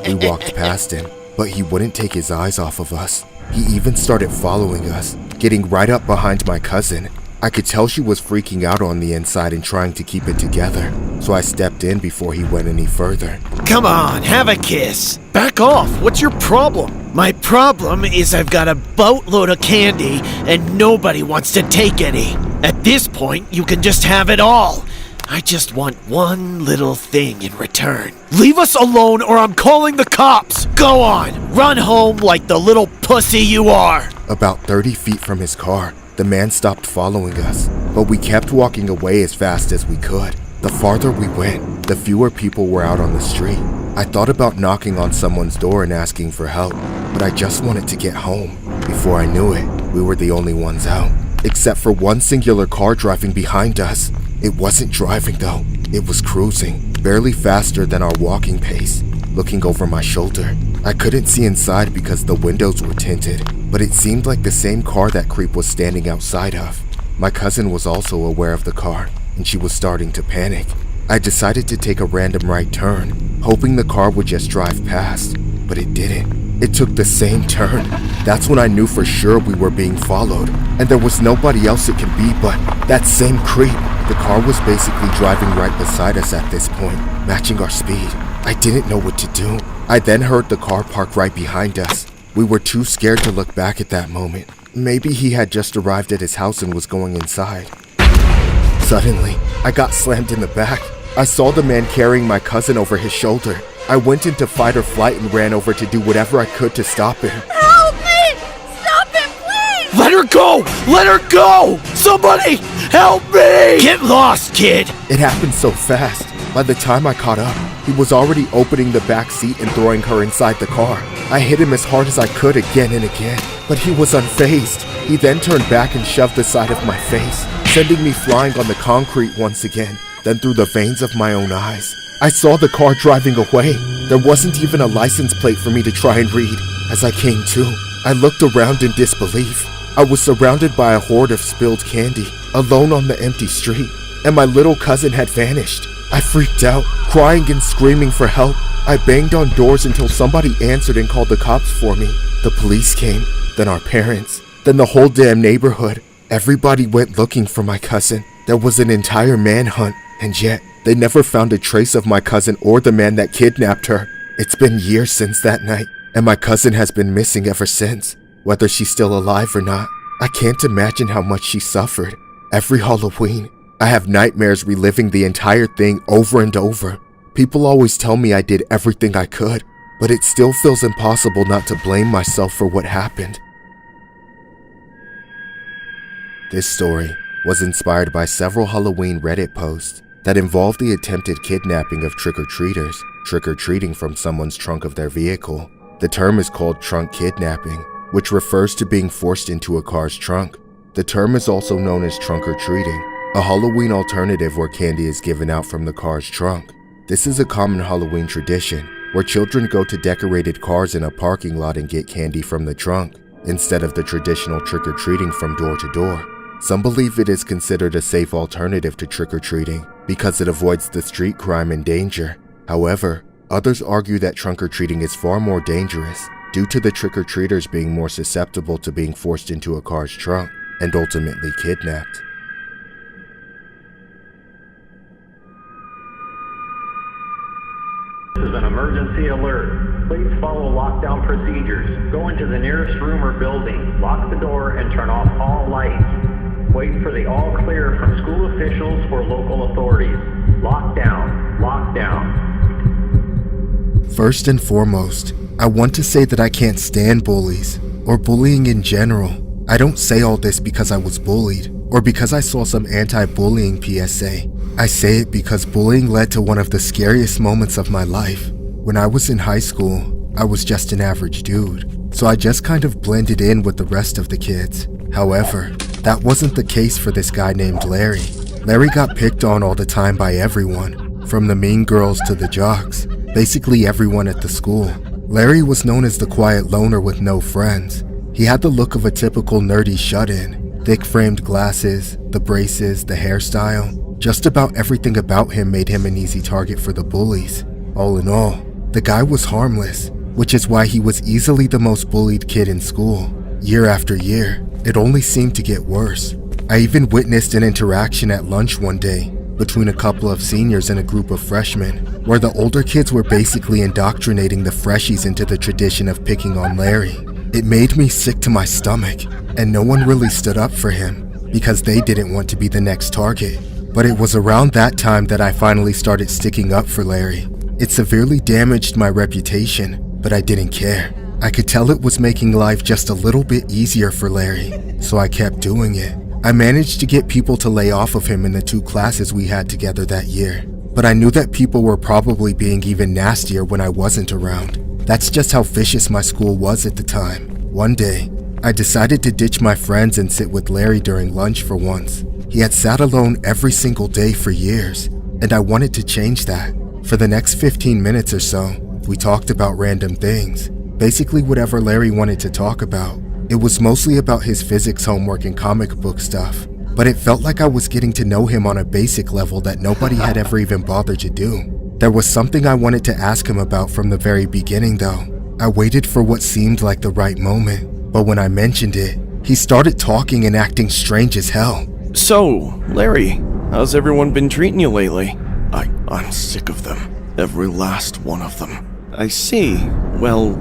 [SPEAKER 6] We walked past him, but he wouldn't take his eyes off of us. He even started following us, getting right up behind my cousin. I could tell she was freaking out on the inside and trying to keep it together, so I stepped in before he went any further.
[SPEAKER 10] Come on, have a kiss. Back off, what's your problem? My problem is I've got a boatload of candy and nobody wants to take any. At this point, you can just have it all. I just want one little thing in return. Leave us alone or I'm calling the cops. Go on, run home like the little pussy you are.
[SPEAKER 6] About 30 feet from his car, the man stopped following us, but we kept walking away as fast as we could. The farther we went, the fewer people were out on the street. I thought about knocking on someone's door and asking for help, but I just wanted to get home. Before I knew it, we were the only ones out, except for one singular car driving behind us. It wasn't driving though, it was cruising, barely faster than our walking pace. Looking over my shoulder, I couldn't see inside because the windows were tinted, but it seemed like the same car that creep was standing outside of. My cousin was also aware of the car, and she was starting to panic. I decided to take a random right turn, hoping the car would just drive past, but it didn't. it took the same turn. That's when I knew for sure we were being followed, and there was nobody else it could be but that same creep. The car was basically driving right beside us at this point, matching our speed. I didn't know what to do. I then heard the car park right behind us. We were too scared to look back at that moment. Maybe he had just arrived at his house and was going inside. Suddenly, I got slammed in the back. I saw the man carrying my cousin over his shoulder. I went into fight or flight and ran over to do whatever I could to stop him.
[SPEAKER 22] Help me! Stop him, please!
[SPEAKER 17] Let her go! Let her go! Somebody help me! Get lost, kid!
[SPEAKER 6] It happened so fast. By the time I caught up, he was already opening the back seat and throwing her inside the car. I hit him as hard as I could again and again, but he was unfazed. He then turned back and shoved the side of my face, sending me flying on the concrete once again, then through the veins of my own eyes. I saw the car driving away. There wasn't even a license plate for me to try and read. As I came to, I looked around in disbelief. I was surrounded by a horde of spilled candy, alone on the empty street, and my little cousin had vanished. I freaked out, crying and screaming for help. I banged on doors until somebody answered and called the cops for me. The police came, then our parents, then the whole damn neighborhood. Everybody went looking for my cousin. There was an entire manhunt, and yet they never found a trace of my cousin or the man that kidnapped her. It's been years since that night, and my cousin has been missing ever since. Whether she's still alive or not, I can't imagine how much she suffered. Every Halloween, I have nightmares reliving the entire thing over and over. People always tell me I did everything I could, but it still feels impossible not to blame myself for what happened. This story was inspired by several Halloween Reddit posts that involved the attempted kidnapping of trick-or-treaters, trick-or-treating from someone's trunk of their vehicle. The term is called trunk kidnapping, which refers to being forced into a car's trunk. The term is also known as trunk-or-treating, a Halloween alternative where candy is given out from the car's trunk. This is a common Halloween tradition where children go to decorated cars in a parking lot and get candy from the trunk, instead of the traditional trick-or-treating from door to door. Some believe it is considered a safe alternative to trick-or-treating because it avoids the street crime and danger. However, others argue that trunk-or-treating is far more dangerous due to the trick-or-treaters being more susceptible to being forced into a car's trunk and ultimately kidnapped.
[SPEAKER 2] This is an emergency alert. Please follow lockdown procedures. Go into the nearest room or building, lock the door, and turn off all lights. Wait for the all clear from school officials or local authorities. Lockdown. Lockdown.
[SPEAKER 6] First and foremost, I want to say that I can't stand bullies, or bullying in general. I don't say all this because I was bullied, or because I saw some anti-bullying PSA. I say it because bullying led to one of the scariest moments of my life. When I was in high school, I was just an average dude, so I just kind of blended in with the rest of the kids. However, that wasn't the case for this guy named Larry. Larry got picked on all the time by everyone, from the mean girls to the jocks, basically everyone at the school. Larry was known as the quiet loner with no friends. He had the look of a typical nerdy shut-in, thick framed glasses, the braces, the hairstyle. Just about everything about him made him an easy target for the bullies. All in all, the guy was harmless, which is why he was easily the most bullied kid in school. Year after year, it only seemed to get worse. I even witnessed an interaction at lunch one day between a couple of seniors and a group of freshmen, where the older kids were basically indoctrinating the freshies into the tradition of picking on Larry. It made me sick to my stomach, and no one really stood up for him because they didn't want to be the next target. But it was around that time that I finally started sticking up for Larry. It severely damaged my reputation, but I didn't care. I could tell it was making life just a little bit easier for Larry, so I kept doing it. I managed to get people to lay off of him in the 2 classes we had together that year, but I knew that people were probably being even nastier when I wasn't around. That's just how vicious my school was at the time. One day, I decided to ditch my friends and sit with Larry during lunch for once. He had sat alone every single day for years, and I wanted to change that. For the next 15 minutes or so, we talked about random things, basically whatever Larry wanted to talk about. It was mostly about his physics homework and comic book stuff, but it felt like I was getting to know him on a basic level that nobody had ever even bothered to do. There was something I wanted to ask him about from the very beginning though. I waited for what seemed like the right moment, but when I mentioned it, he started talking and acting strange as hell.
[SPEAKER 5] So, Larry, how's everyone been treating you lately? I'm sick of them. Every last one of them. I see. Well,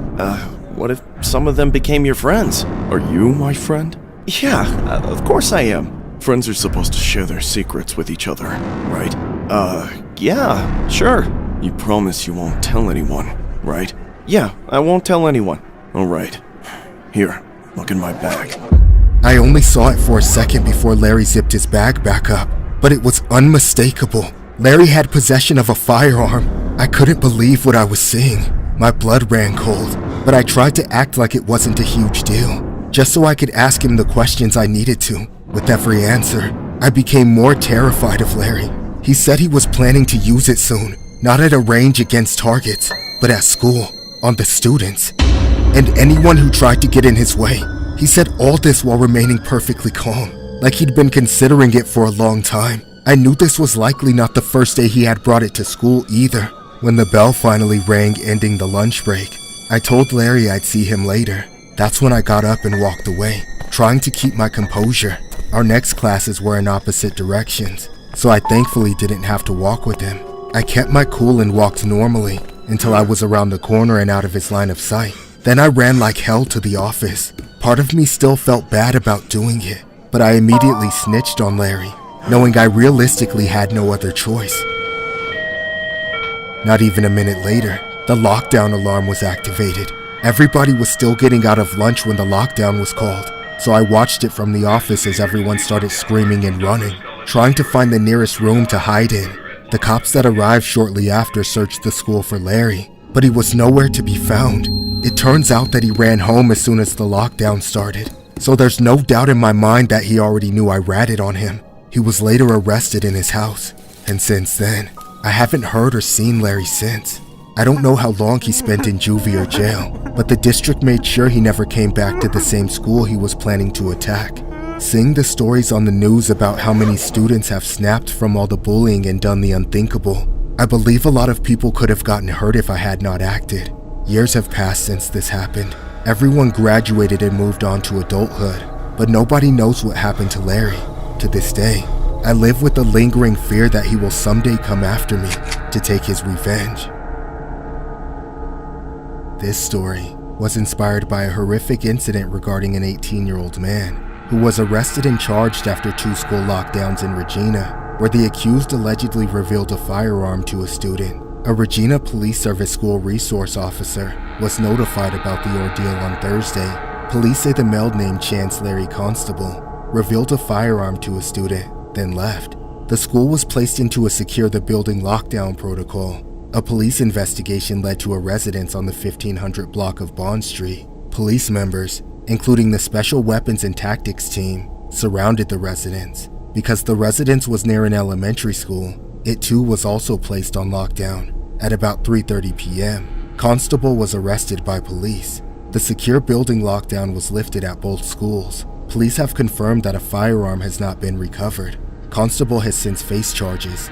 [SPEAKER 5] what if some of them became your friends? Are you my friend? Yeah, of course I am. Friends are supposed to share their secrets with each other, right? Yeah, sure. You promise you won't tell anyone, right? Yeah, I won't tell anyone. Alright. Here, look in my bag.
[SPEAKER 6] I only saw it for a second before Larry zipped his bag back up, but it was unmistakable. Larry had possession of a firearm. I couldn't believe what I was seeing. My blood ran cold, but I tried to act like it wasn't a huge deal, just so I could ask him the questions I needed to. With every answer, I became more terrified of Larry. He said he was planning to use it soon, not at a range against targets, but at school, on the students, and anyone who tried to get in his way. He said all this while remaining perfectly calm, like he'd been considering it for a long time. I knew this was likely not the first day he had brought it to school either. When the bell finally rang, ending the lunch break, I told Larry I'd see him later. That's when I got up and walked away, trying to keep my composure. Our next classes were in opposite directions, so I thankfully didn't have to walk with him. I kept my cool and walked normally until I was around the corner and out of his line of sight. Then I ran like hell to the office. Part of me still felt bad about doing it, but I immediately snitched on Larry, knowing I realistically had no other choice. Not even a minute later, the lockdown alarm was activated. Everybody was still getting out of lunch when the lockdown was called, so I watched it from the office as everyone started screaming and running, trying to find the nearest room to hide in. The cops that arrived shortly after searched the school for Larry, but he was nowhere to be found. It turns out that he ran home as soon as the lockdown started, so there's no doubt in my mind that he already knew I ratted on him. He was later arrested in his house, and since then, I haven't heard or seen Larry since. I don't know how long he spent in juvie or jail, but the district made sure he never came back to the same school he was planning to attack. Seeing the stories on the news about how many students have snapped from all the bullying and done the unthinkable, I believe a lot of people could have gotten hurt if I had not acted. Years have passed since this happened. Everyone graduated and moved on to adulthood, but nobody knows what happened to Larry. To this day, I live with the lingering fear that he will someday come after me to take his revenge. This story was inspired by a horrific incident regarding an 18-year-old man who was arrested and charged after 2 school lockdowns in Regina, where the accused allegedly revealed a firearm to a student. A Regina Police Service school resource officer was notified about the ordeal on Thursday. Police say the male named Chance Larry Constable revealed a firearm to a student, then left. The school was placed into a secure the building lockdown protocol. A police investigation led to a residence on the 1500 block of Bond Street. Police members, including the Special Weapons and Tactics team, surrounded the residence. Because the residence was near an elementary school, it too was also placed on lockdown. At about 3:30 p.m., Constable was arrested by police. The secure building lockdown was lifted at both schools. Police have confirmed that a firearm has not been recovered. Constable has since faced charges.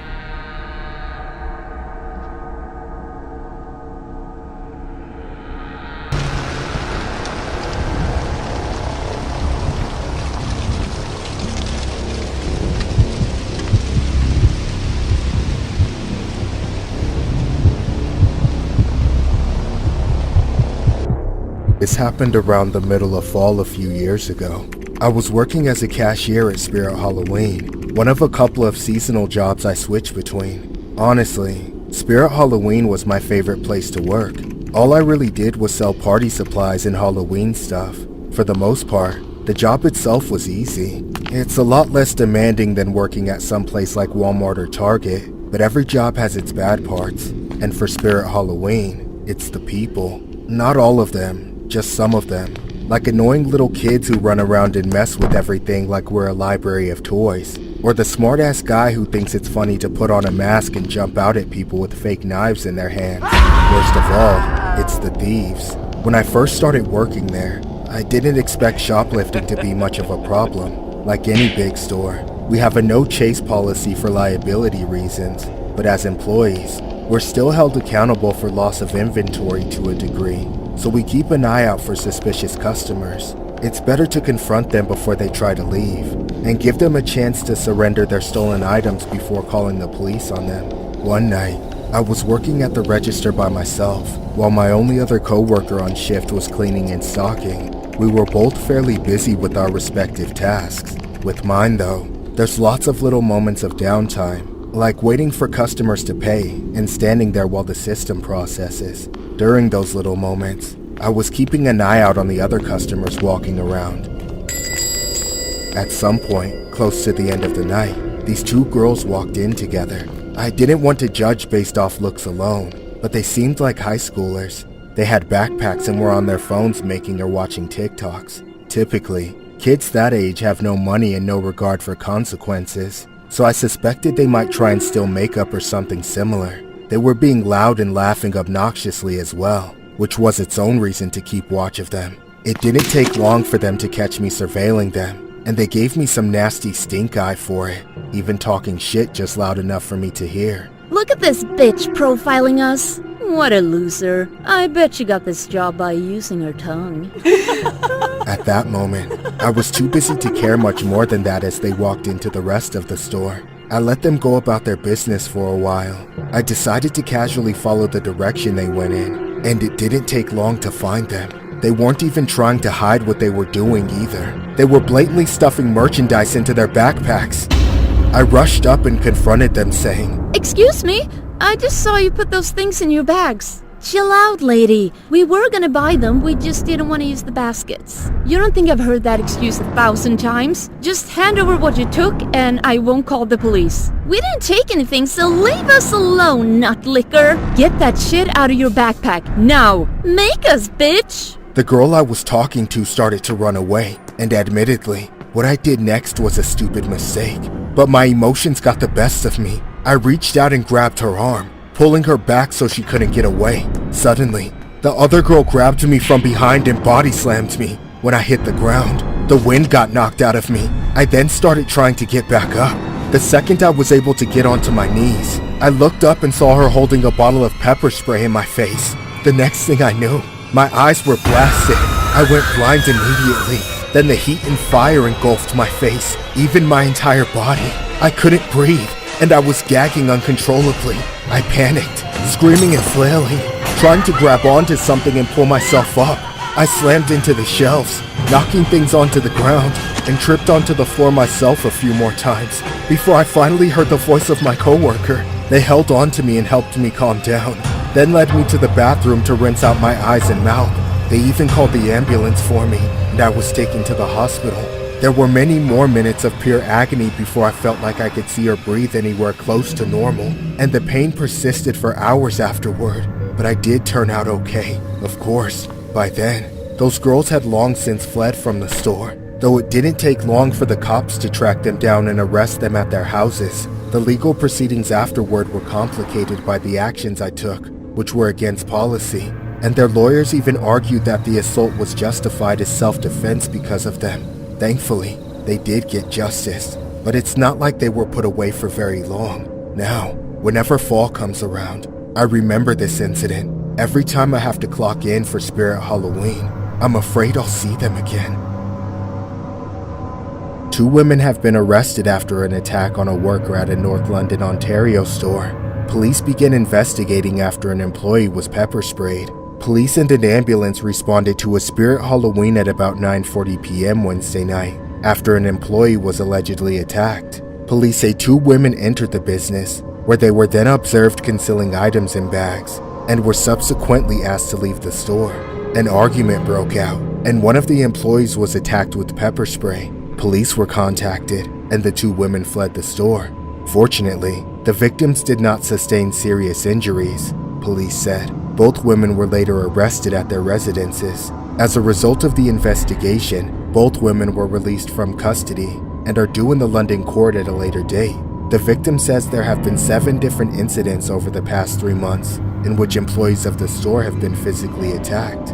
[SPEAKER 6] This happened around the middle of fall a few years ago. I was working as a cashier at Spirit Halloween, one of a couple of seasonal jobs I switched between. Honestly, Spirit Halloween was my favorite place to work. All I really did was sell party supplies and Halloween stuff. For the most part, the job itself was easy. It's a lot less demanding than working at some place like Walmart or Target, but every job has its bad parts. And for Spirit Halloween, it's the people. Not all of them. Just some of them, like annoying little kids who run around and mess with everything like we're a library of toys, or the smart-ass guy who thinks it's funny to put on a mask and jump out at people with fake knives in their hands. Worst of all, it's the thieves. When I first started working there, I didn't expect shoplifting to be much of a problem. Like any big store, we have a no-chase policy for liability reasons, but as employees, we're still held accountable for loss of inventory to a degree. so we keep an eye out for suspicious customers. It's better to confront them before they try to leave, and give them a chance to surrender their stolen items before calling the police on them. One night, I was working at the register by myself, while my only other coworker on shift was cleaning and stocking. We were both fairly busy with our respective tasks. With mine though, there's lots of little moments of downtime, like waiting for customers to pay and standing there while the system processes. During those little moments, I was keeping an eye out on the other customers walking around. At some point, close to the end of the night, these two girls walked in together. I didn't want to judge based off looks alone, but they seemed like high schoolers. They had backpacks and were on their phones making or watching TikToks. Typically, kids that age have no money and no regard for consequences, so I suspected they might try and steal makeup or something similar. They were being loud and laughing obnoxiously as well, which was its own reason to keep watch of them. It didn't take long for them to catch me surveilling them, and they gave me some nasty stink eye for it, even talking shit just loud enough for me to hear.
[SPEAKER 22] Look at this bitch profiling us. What a loser. I bet she got this job by using her tongue.
[SPEAKER 6] At that moment, I was too busy to care much more than that as they walked into the rest of the store. I let them go about their business for a while. I decided to casually follow the direction they went in, and it didn't take long to find them. They weren't even trying to hide what they were doing either. They were blatantly stuffing merchandise into their backpacks. I rushed up and confronted them saying,
[SPEAKER 22] Excuse me? I just saw you put those things in your bags. Chill out, lady. We were gonna buy them, we just didn't want to use the baskets. You don't think I've heard that excuse 1,000 times? Just hand over what you took and I won't call the police. We didn't take anything, so leave us alone, nut licker. Get that shit out of your backpack, now. Make us, bitch!
[SPEAKER 6] The girl I was talking to started to run away, and admittedly, what I did next was a stupid mistake. But my emotions got the best of me. I reached out and grabbed her arm, pulling her back so she couldn't get away. Suddenly, the other girl grabbed me from behind and body slammed me. When I hit the ground, the wind got knocked out of me. I then started trying to get back up. The second I was able to get onto my knees, I looked up and saw her holding a bottle of pepper spray in my face. The next thing I knew, my eyes were blasted. I went blind immediately. Then the heat and fire engulfed my face, even my entire body. I couldn't breathe, and I was gagging uncontrollably. I panicked, screaming and flailing, trying to grab onto something and pull myself up. I slammed into the shelves, knocking things onto the ground, and tripped onto the floor myself a few more times, before I finally heard the voice of my coworker. They held on to me and helped me calm down, then led me to the bathroom to rinse out my eyes and mouth. They even called the ambulance for me, and I was taken to the hospital. There were many more minutes of pure agony before I felt like I could see or breathe anywhere close to normal, and the pain persisted for hours afterward. But I did turn out okay. Of course, by then, those girls had long since fled from the store, though it didn't take long for the cops to track them down and arrest them at their houses. The legal proceedings afterward were complicated by the actions I took, which were against policy, and their lawyers even argued that the assault was justified as self-defense because of them. Thankfully, they did get justice, but it's not like they were put away for very long. Now, whenever fall comes around, I remember this incident. Every time I have to clock in for Spirit Halloween, I'm afraid I'll see them again. 2 women have been arrested after an attack on a worker at a North London, Ontario store. Police began investigating after an employee was pepper sprayed. Police and an ambulance responded to a Spirit Halloween at about 9:40 p.m. Wednesday night, after an employee was allegedly attacked. Police say 2 women entered the business, where they were then observed concealing items in bags, and were subsequently asked to leave the store. An argument broke out, and one of the employees was attacked with pepper spray. Police were contacted, and the 2 women fled the store. Fortunately, the victims did not sustain serious injuries, police said. Both women were later arrested at their residences. As a result of the investigation, both women were released from custody and are due in the London court at a later date. The victim says there have been 7 different incidents over the past 3 months in which employees of the store have been physically attacked.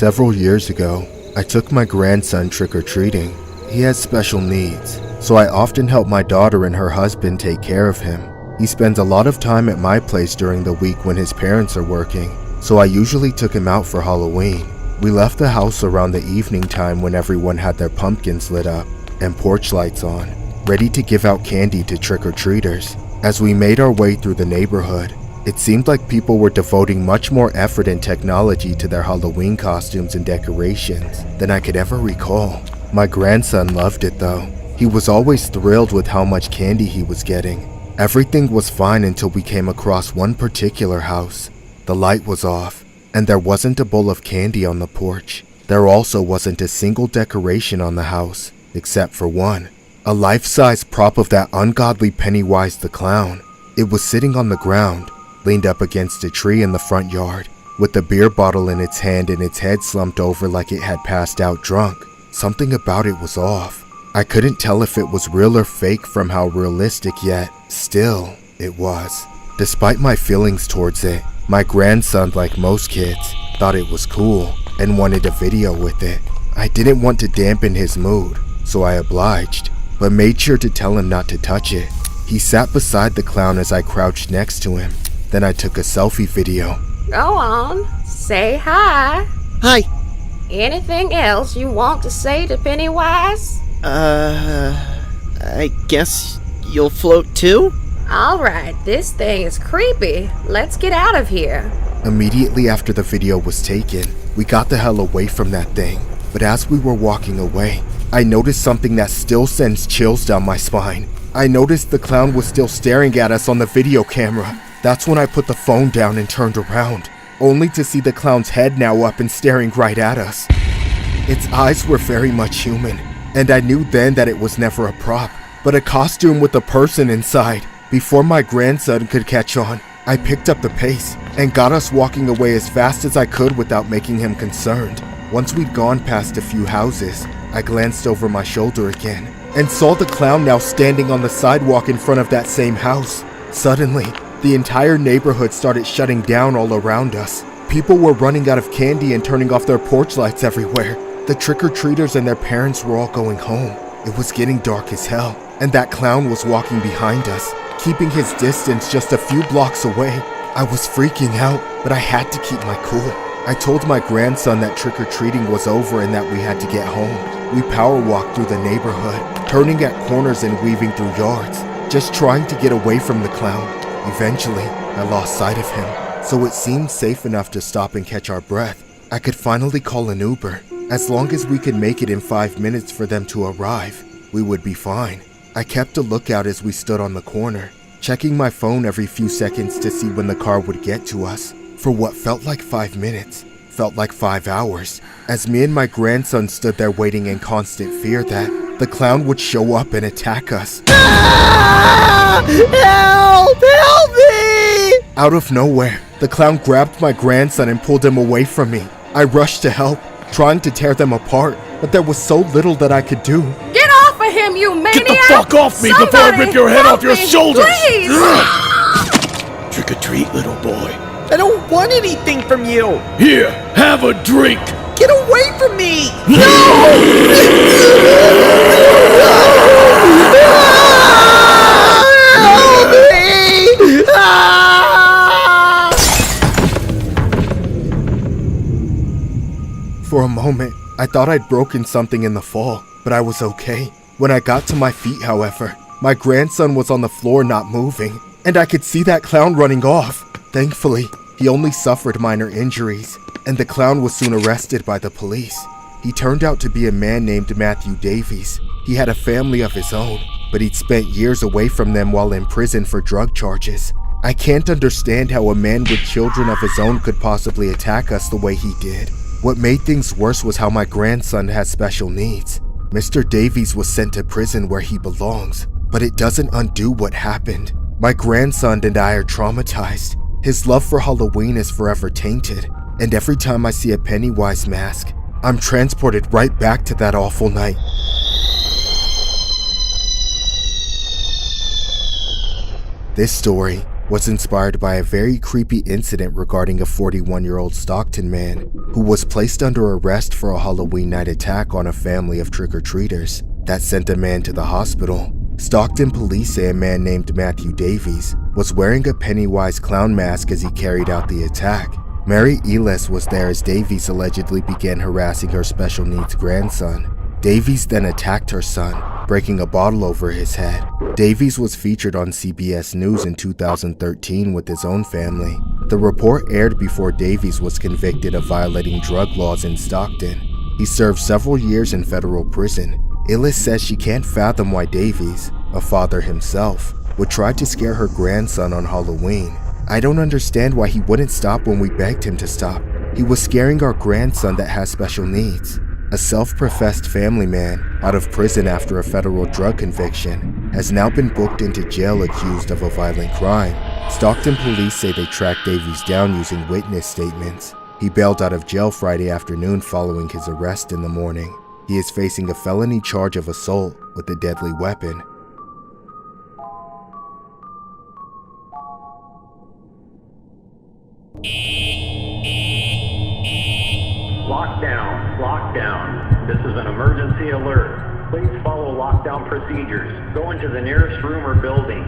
[SPEAKER 6] Several years ago, I took my grandson trick-or-treating. He has special needs, so I often help my daughter and her husband take care of him. He spends a lot of time at my place during the week when his parents are working, so I usually took him out for Halloween. We left the house around the evening time when everyone had their pumpkins lit up and porch lights on, ready to give out candy to trick-or-treaters. As we made our way through the neighborhood, it seemed like people were devoting much more effort and technology to their Halloween costumes and decorations than I could ever recall. My grandson loved it though. He was always thrilled with how much candy he was getting. Everything was fine until we came across one particular house. The light was off, and there wasn't a bowl of candy on the porch. There also wasn't a single decoration on the house, except for one. A life-size prop of that ungodly Pennywise the Clown. It was sitting on the ground, leaned up against a tree in the front yard, with a beer bottle in its hand and its head slumped over like it had passed out drunk. Something about it was off. I couldn't tell if it was real or fake from how realistic, yet still, it was. Despite my feelings towards it, my grandson, like most kids, thought it was cool and wanted a video with it. I didn't want to dampen his mood, so I obliged, but made sure to tell him not to touch it. He sat beside the clown as I crouched next to him. Then I took a selfie video.
[SPEAKER 18] Go on, say hi.
[SPEAKER 14] Hi.
[SPEAKER 18] Anything else you want to say to Pennywise?
[SPEAKER 14] I guess you'll float too?
[SPEAKER 18] Alright, this thing is creepy. Let's get out of here.
[SPEAKER 6] Immediately after the video was taken, we got the hell away from that thing. But as we were walking away, I noticed something that still sends chills down my spine. I noticed the clown was still staring at us on the video camera. That's when I put the phone down and turned around, only to see the clown's head now up and staring right at us. Its eyes were very much human, and I knew then that it was never a prop, but a costume with a person inside. Before my grandson could catch on, I picked up the pace and got us walking away as fast as I could without making him concerned. Once we'd gone past a few houses, I glanced over my shoulder again and saw the clown now standing on the sidewalk in front of that same house. Suddenly, the entire neighborhood started shutting down all around us. People were running out of candy and turning off their porch lights everywhere. The trick-or-treaters and their parents were all going home. It was getting dark as hell, and that clown was walking behind us, keeping his distance just a few blocks away. I was freaking out, but I had to keep my cool. I told my grandson that trick-or-treating was over and that we had to get home. We power walked through the neighborhood, turning at corners and weaving through yards, just trying to get away from the clown. Eventually, I lost sight of him, so it seemed safe enough to stop and catch our breath. I could finally call an Uber. As long as we could make it in 5 minutes for them to arrive, we would be fine. I kept a lookout as we stood on the corner, checking my phone every few seconds to see when the car would get to us. For what felt like 5 minutes, felt like 5 hours, as me and my grandson stood there waiting in constant fear that the clown would show up and attack us.
[SPEAKER 14] Help! Help me!
[SPEAKER 6] Out of nowhere, the clown grabbed my grandson and pulled him away from me. I rushed to help, trying to tear them apart, but there was so little that I could do.
[SPEAKER 18] Get off of him, you maniac!
[SPEAKER 11] Get the fuck off me before I rip your head off your shoulders!
[SPEAKER 18] Please!
[SPEAKER 10] Trick or treat, little boy.
[SPEAKER 14] I don't want anything from you!
[SPEAKER 10] Here, have a drink!
[SPEAKER 14] Get away from me! Help me!
[SPEAKER 6] For a moment, I thought I'd broken something in the fall, but I was okay. When I got to my feet, however, my grandson was on the floor not moving, and I could see that clown running off. Thankfully, he only suffered minor injuries, and the clown was soon arrested by the police. He turned out to be a man named Matthew Davies. He had a family of his own, but he'd spent years away from them while in prison for drug charges. I can't understand how a man with children of his own could possibly attack us the way he did. What made things worse was how my grandson has special needs. Mr. Davies was sent to prison where he belongs, but it doesn't undo what happened. My grandson and I are traumatized. His love for Halloween is forever tainted, and every time I see a Pennywise mask, I'm transported right back to that awful night. This story was inspired by a very creepy incident regarding a 41-year-old Stockton man who was placed under arrest for a Halloween night attack on a family of trick-or-treaters that sent a man to the hospital. Stockton police say a man named Matthew Davies was wearing a Pennywise clown mask as he carried out the attack. Mary Elis was there as Davies allegedly began harassing her special needs grandson. Davies then attacked her son, breaking a bottle over his head. Davies was featured on CBS News in 2013 with his own family. The report aired before Davies was convicted of violating drug laws in Stockton. He served several years in federal prison. Illis says she can't fathom why Davies, a father himself, would try to scare her grandson on Halloween. I don't understand why he wouldn't stop when we begged him to stop. He was scaring our grandson that has special needs. A self-professed family man, out of prison after a federal drug conviction, has now been booked into jail accused of a violent crime. Stockton police say they tracked Davies down using witness statements. He bailed out of jail Friday afternoon following his arrest in the morning. He is facing a felony charge of assault with a deadly weapon.
[SPEAKER 2] Lockdown, lockdown. This is an emergency alert. Please follow lockdown procedures. Go into the nearest room or building.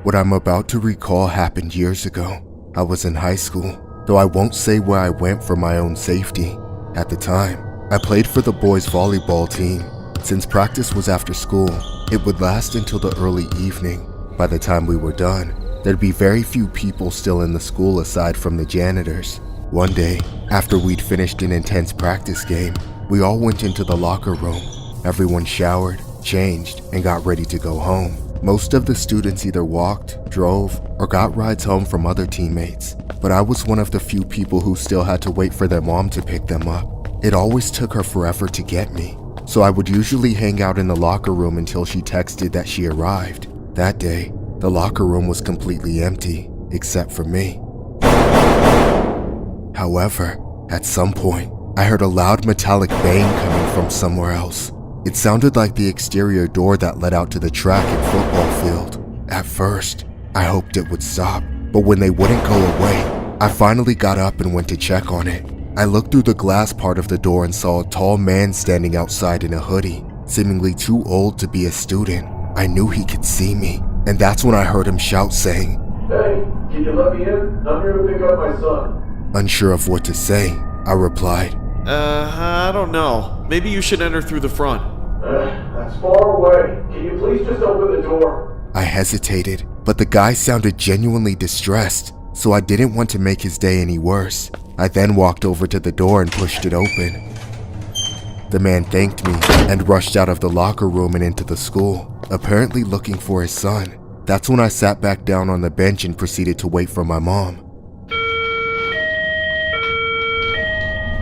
[SPEAKER 6] What I'm about to recall happened years ago. I was in high school, though I won't say where I went for my own safety. At the time, I played for the boys' volleyball team. Since practice was after school, it would last until the early evening. By the time we were done, there'd be very few people still in the school aside from the janitors. One day, after we'd finished an intense practice game, we all went into the locker room. Everyone showered, changed, and got ready to go home. Most of the students either walked, drove, or got rides home from other teammates, but I was one of the few people who still had to wait for their mom to pick them up. It always took her forever to get me, so I would usually hang out in the locker room until she texted that she arrived. That day, the locker room was completely empty, except for me. However, at some point, I heard a loud metallic bang coming from somewhere else. It sounded like the exterior door that led out to the track and football field. At first, I hoped it would stop, but when they wouldn't go away, I finally got up and went to check on it. I looked through the glass part of the door and saw a tall man standing outside in a hoodie, seemingly too old to be a student. I knew he could see me, and that's when I heard him shout saying,
[SPEAKER 11] "Hey, can you let me in? I'm here to pick up my son."
[SPEAKER 6] Unsure of what to say, I replied,
[SPEAKER 5] I don't know. Maybe you should enter through the front.
[SPEAKER 11] That's far away. Can you please just open the door?
[SPEAKER 6] I hesitated, but the guy sounded genuinely distressed, so I didn't want to make his day any worse. I then walked over to the door and pushed it open. The man thanked me and rushed out of the locker room and into the school, apparently looking for his son. That's when I sat back down on the bench and proceeded to wait for my mom.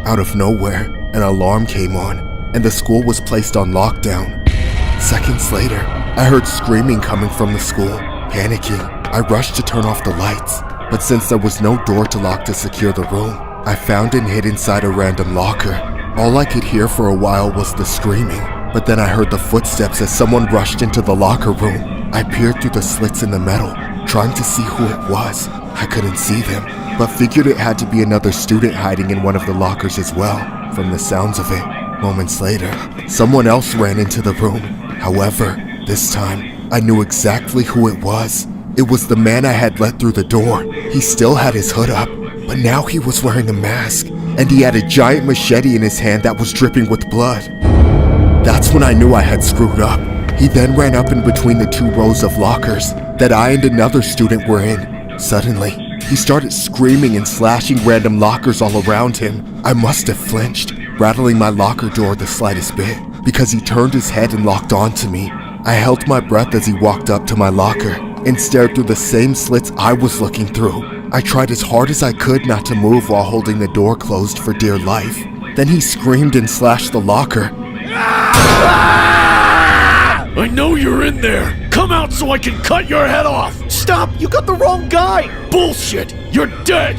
[SPEAKER 6] Out of nowhere, an alarm came on, and the school was placed on lockdown. Seconds later, I heard screaming coming from the school. Panicking, I rushed to turn off the lights, but since there was no door to lock to secure the room, I found and hid inside a random locker. All I could hear for a while was the screaming, but then I heard the footsteps as someone rushed into the locker room. I peered through the slits in the metal, trying to see who it was. I couldn't see them, but figured it had to be another student hiding in one of the lockers as well, from the sounds of it. Moments later, someone else ran into the room. However, this time, I knew exactly who it was. It was the man I had let through the door. He still had his hood up, but now he was wearing a mask, and he had a giant machete in his hand that was dripping with blood. That's when I knew I had screwed up. He then ran up in between the two rows of lockers that I and another student were in. Suddenly, he started screaming and slashing random lockers all around him. I must have flinched, rattling my locker door the slightest bit, because he turned his head and locked onto me. I held my breath as he walked up to my locker and stared through the same slits I was looking through. I tried as hard as I could not to move while holding the door closed for dear life. Then he screamed and slashed the locker.
[SPEAKER 10] I know you're in there! Come out so I can cut your head off!
[SPEAKER 17] Stop! You got the wrong guy!
[SPEAKER 10] Bullshit! You're dead!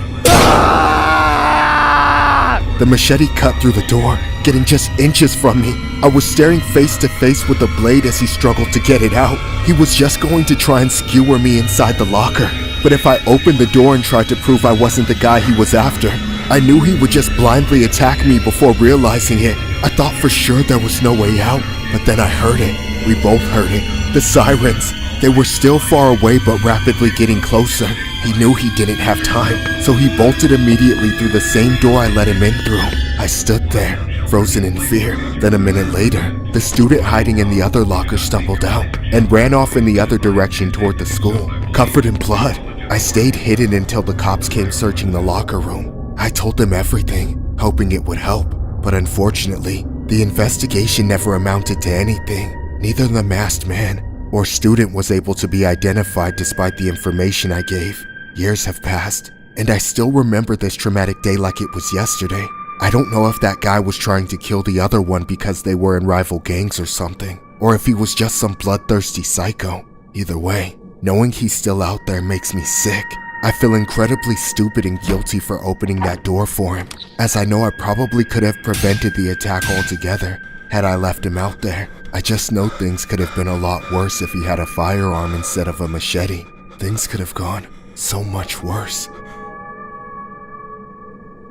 [SPEAKER 6] The machete cut through the door, getting just inches from me. I was staring face to face with the blade as he struggled to get it out. He was just going to try and skewer me inside the locker, But if I opened the door and tried to prove I wasn't the guy he was after, I knew he would just blindly attack me before realizing it. I thought for sure there was no way out, but then I heard it. We both heard it. The sirens. They were still far away but rapidly getting closer. He knew he didn't have time, so he bolted immediately through the same door I let him in through. I stood there, frozen in fear. Then a minute later, the student hiding in the other locker stumbled out and ran off in the other direction toward the school, covered in blood. I stayed hidden until the cops came searching the locker room. I told them everything, hoping it would help, but unfortunately, the investigation never amounted to anything. Neither the masked man or student was able to be identified despite the information I gave. Years have passed, and I still remember this traumatic day like it was yesterday. I don't know if that guy was trying to kill the other one because they were in rival gangs or something, or if he was just some bloodthirsty psycho. Either way, knowing he's still out there makes me sick. I feel incredibly stupid and guilty for opening that door for him, as I know I probably could have prevented the attack altogether had I left him out there. I just know things could have been a lot worse if he had a firearm instead of a machete. Things could have gone so much worse.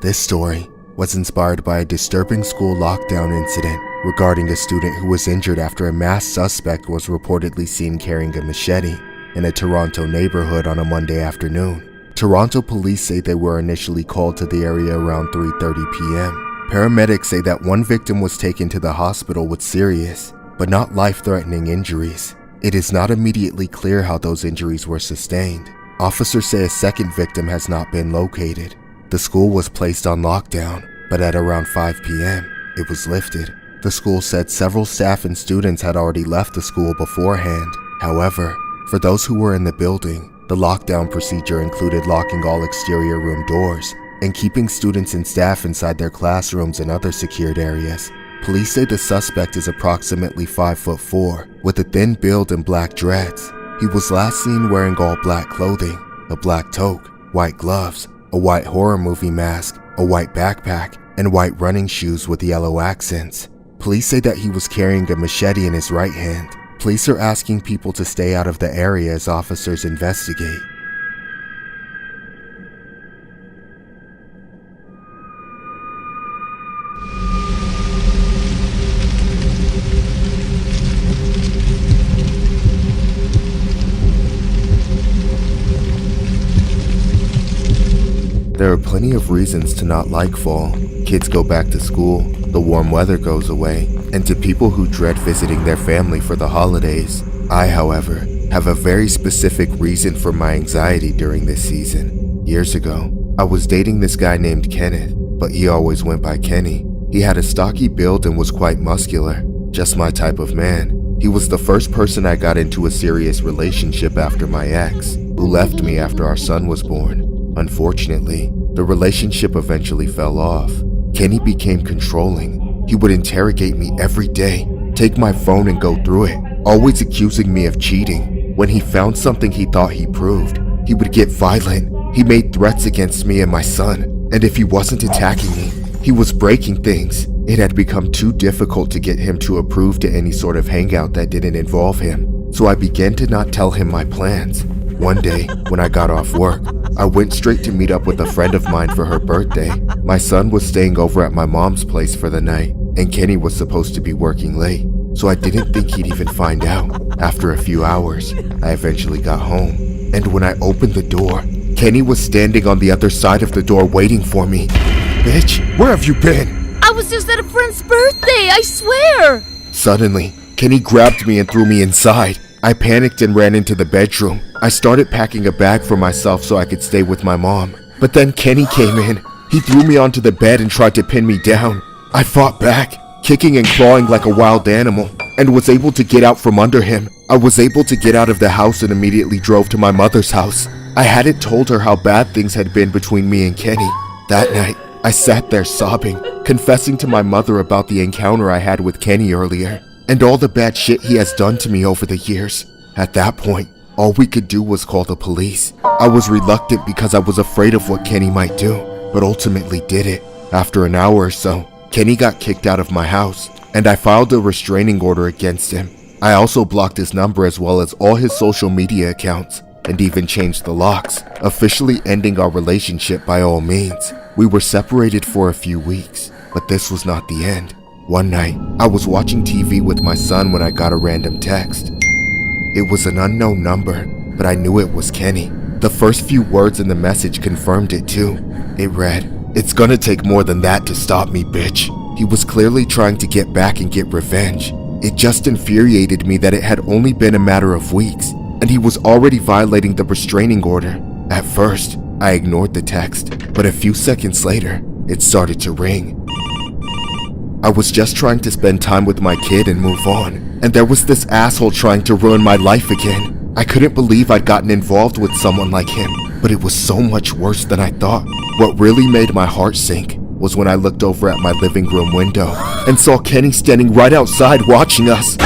[SPEAKER 6] This story was inspired by a disturbing school lockdown incident regarding a student who was injured after a masked suspect was reportedly seen carrying a machete in a Toronto neighborhood on a Monday afternoon. Toronto police say they were initially called to the area around 3:30 p.m. Paramedics say that one victim was taken to the hospital with serious, but not life-threatening injuries. It is not immediately clear how those injuries were sustained. Officers say a second victim has not been located. The school was placed on lockdown, but at around 5 p.m., it was lifted. The school said several staff and students had already left the school beforehand. However, for those who were in the building, the lockdown procedure included locking all exterior room doors and keeping students and staff inside their classrooms and other secured areas. Police say the suspect is approximately 5'4", with a thin build and black dreads. He was last seen wearing all black clothing, a black toque, white gloves, a white horror movie mask, a white backpack, and white running shoes with yellow accents. Police say that he was carrying a machete in his right hand. Police are asking people to stay out of the area as officers investigate. There are plenty of reasons to not like fall. Kids go back to school, the warm weather goes away, and to people who dread visiting their family for the holidays. I, however, have a very specific reason for my anxiety during this season. Years ago, I was dating this guy named Kenneth, but he always went by Kenny. He had a stocky build and was quite muscular, just my type of man. He was the first person I got into a serious relationship after my ex, who left me after our son was born. Unfortunately, the relationship eventually fell off. Kenny became controlling. He would interrogate me every day, take my phone and go through it, always accusing me of cheating. When he found something he thought he proved, he would get violent. He made threats against me and my son, and if he wasn't attacking me, he was breaking things. It had become too difficult to get him to approve to any sort of hangout that didn't involve him, so I began to not tell him my plans. One day, when I got off work, I went straight to meet up with a friend of mine for her birthday. My son was staying over at my mom's place for the night, and Kenny was supposed to be working late, so I didn't think he'd even find out. After a few hours, I eventually got home, and when I opened the door, Kenny was standing on the other side of the door waiting for me. Bitch, where have you been?
[SPEAKER 22] I was just at a friend's birthday, I swear!
[SPEAKER 6] Suddenly, Kenny grabbed me and threw me inside. I panicked and ran into the bedroom. I started packing a bag for myself so I could stay with my mom. But then Kenny came in. He threw me onto the bed and tried to pin me down. I fought back, kicking and clawing like a wild animal, and was able to get out from under him. I was able to get out of the house and immediately drove to my mother's house. I hadn't told her how bad things had been between me and Kenny. That night, I sat there sobbing, confessing to my mother about the encounter I had with Kenny earlier, and all the bad shit he has done to me over the years. At that point, all we could do was call the police. I was reluctant because I was afraid of what Kenny might do, but ultimately did it. After an hour or so, Kenny got kicked out of my house, and I filed a restraining order against him. I also blocked his number as well as all his social media accounts. and even changed the locks, officially ending our relationship by all means. We were separated for a few weeks, but this was not the end. One night, I was watching TV with my son when I got a random text. It was an unknown number, but I knew it was Kenny. The first few words in the message confirmed it too. It read, "It's gonna take more than that to stop me, bitch." He was clearly trying to get back and get revenge. It just infuriated me that it had only been a matter of weeks, and he was already violating the restraining order. At first, I ignored the text, but a few seconds later, it started to ring. I was just trying to spend time with my kid and move on, and there was this asshole trying to ruin my life again. I couldn't believe I'd gotten involved with someone like him, but it was so much worse than I thought. What really made my heart sink was when I looked over at my living room window and saw Kenny standing right outside watching us.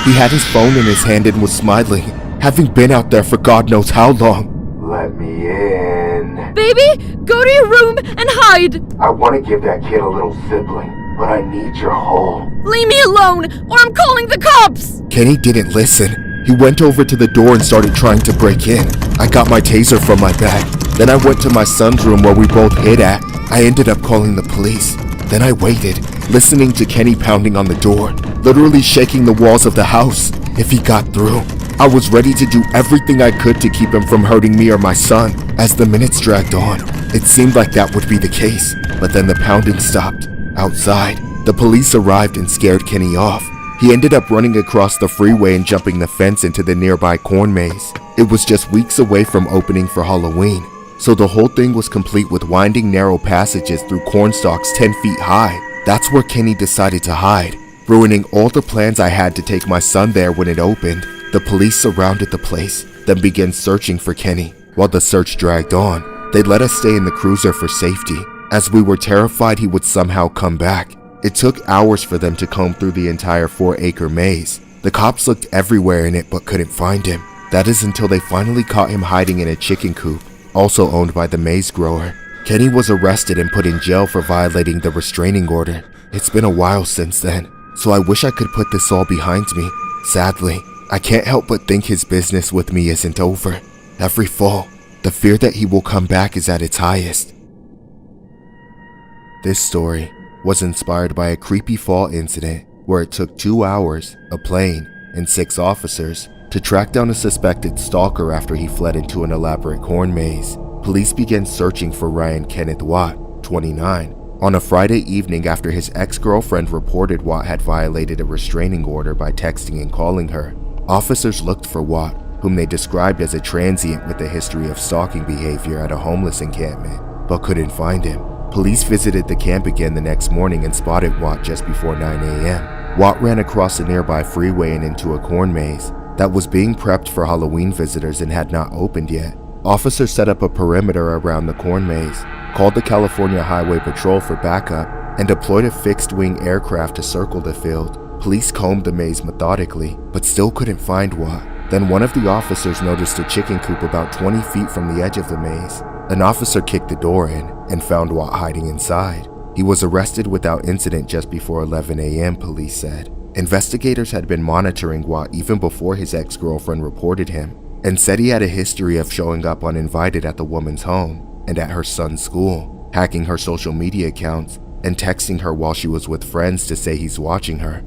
[SPEAKER 6] He had his phone in his hand and was smiling, having been out there for God knows how long.
[SPEAKER 9] Let me in.
[SPEAKER 22] Baby, go to your room and hide!
[SPEAKER 9] I want to give that kid a little sibling, but I need your hole.
[SPEAKER 22] Leave me alone, or I'm calling the cops!
[SPEAKER 6] Kenny didn't listen. He went over to the door and started trying to break in. I got my taser from my bag. Then I went to my son's room where we both hid at. I ended up calling the police. Then I waited, listening to Kenny pounding on the door, literally shaking the walls of the house. If he got through, I was ready to do everything I could to keep him from hurting me or my son. As the minutes dragged on, it seemed like that would be the case, but then the pounding stopped. Outside, the police arrived and scared Kenny off. He ended up running across the freeway and jumping the fence into the nearby corn maze. It was just weeks away from opening for Halloween, so the whole thing was complete with winding narrow passages through corn stalks 10 feet high. That's where Kenny decided to hide, ruining all the plans I had to take my son there when it opened. The police surrounded the place, then began searching for Kenny. While the search dragged on, they let us stay in the cruiser for safety, as we were terrified he would somehow come back. It took hours for them to comb through the entire 4-acre maze. The cops looked everywhere in it but couldn't find him. That is until they finally caught him hiding in a chicken coop, also owned by the maze grower. Kenny was arrested and put in jail for violating the restraining order. It's been a while since then, so I wish I could put this all behind me. Sadly, I can't help but think his business with me isn't over. Every fall, the fear that he will come back is at its highest. This story was inspired by a creepy fall incident where it took 2 hours, a plane, and 6 officers to track down a suspected stalker after he fled into an elaborate corn maze. Police began searching for Ryan Kenneth Watt, 29, on a Friday evening after his ex-girlfriend reported Watt had violated a restraining order by texting and calling her. Officers looked for Watt, whom they described as a transient with a history of stalking behavior at a homeless encampment, but couldn't find him. Police visited the camp again the next morning and spotted Watt just before 9 a.m. Watt ran across a nearby freeway and into a corn maze that was being prepped for Halloween visitors and had not opened yet. Officers set up a perimeter around the corn maze, called the California Highway Patrol for backup, and deployed a fixed-wing aircraft to circle the field. Police combed the maze methodically, but still couldn't find Watt. Then one of the officers noticed a chicken coop about 20 feet from the edge of the maze. An officer kicked the door in and found Watt hiding inside. He was arrested without incident just before 11 a.m., police said. Investigators had been monitoring Watt even before his ex-girlfriend reported him, and said he had a history of showing up uninvited at the woman's home and at her son's school, hacking her social media accounts, and texting her while she was with friends to say he's watching her.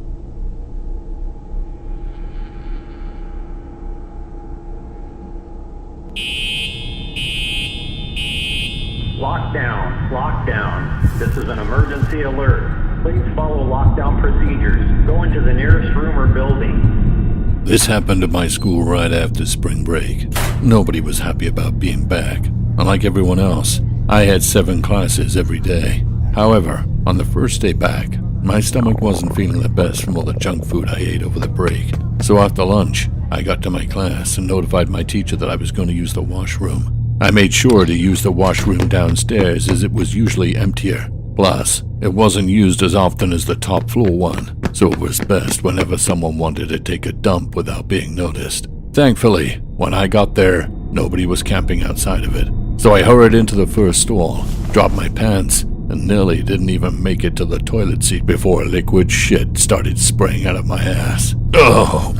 [SPEAKER 2] Lockdown, lockdown. This is an emergency alert. Please follow lockdown procedures. Go into the nearest room or building.
[SPEAKER 16] This happened at my school right after spring break. Nobody was happy about being back. Unlike everyone else, I had 7 classes every day. However, on the first day back, my stomach wasn't feeling the best from all the junk food I ate over the break. So after lunch, I got to my class and notified my teacher that I was going to use the washroom. I made sure to use the washroom downstairs as it was usually emptier. Plus, it wasn't used as often as the top floor one, so it was best whenever someone wanted to take a dump without being noticed. Thankfully, when I got there, nobody was camping outside of it. So I hurried into the first stall, dropped my pants, and nearly didn't even make it to the toilet seat before liquid shit started spraying out of my ass. Oh,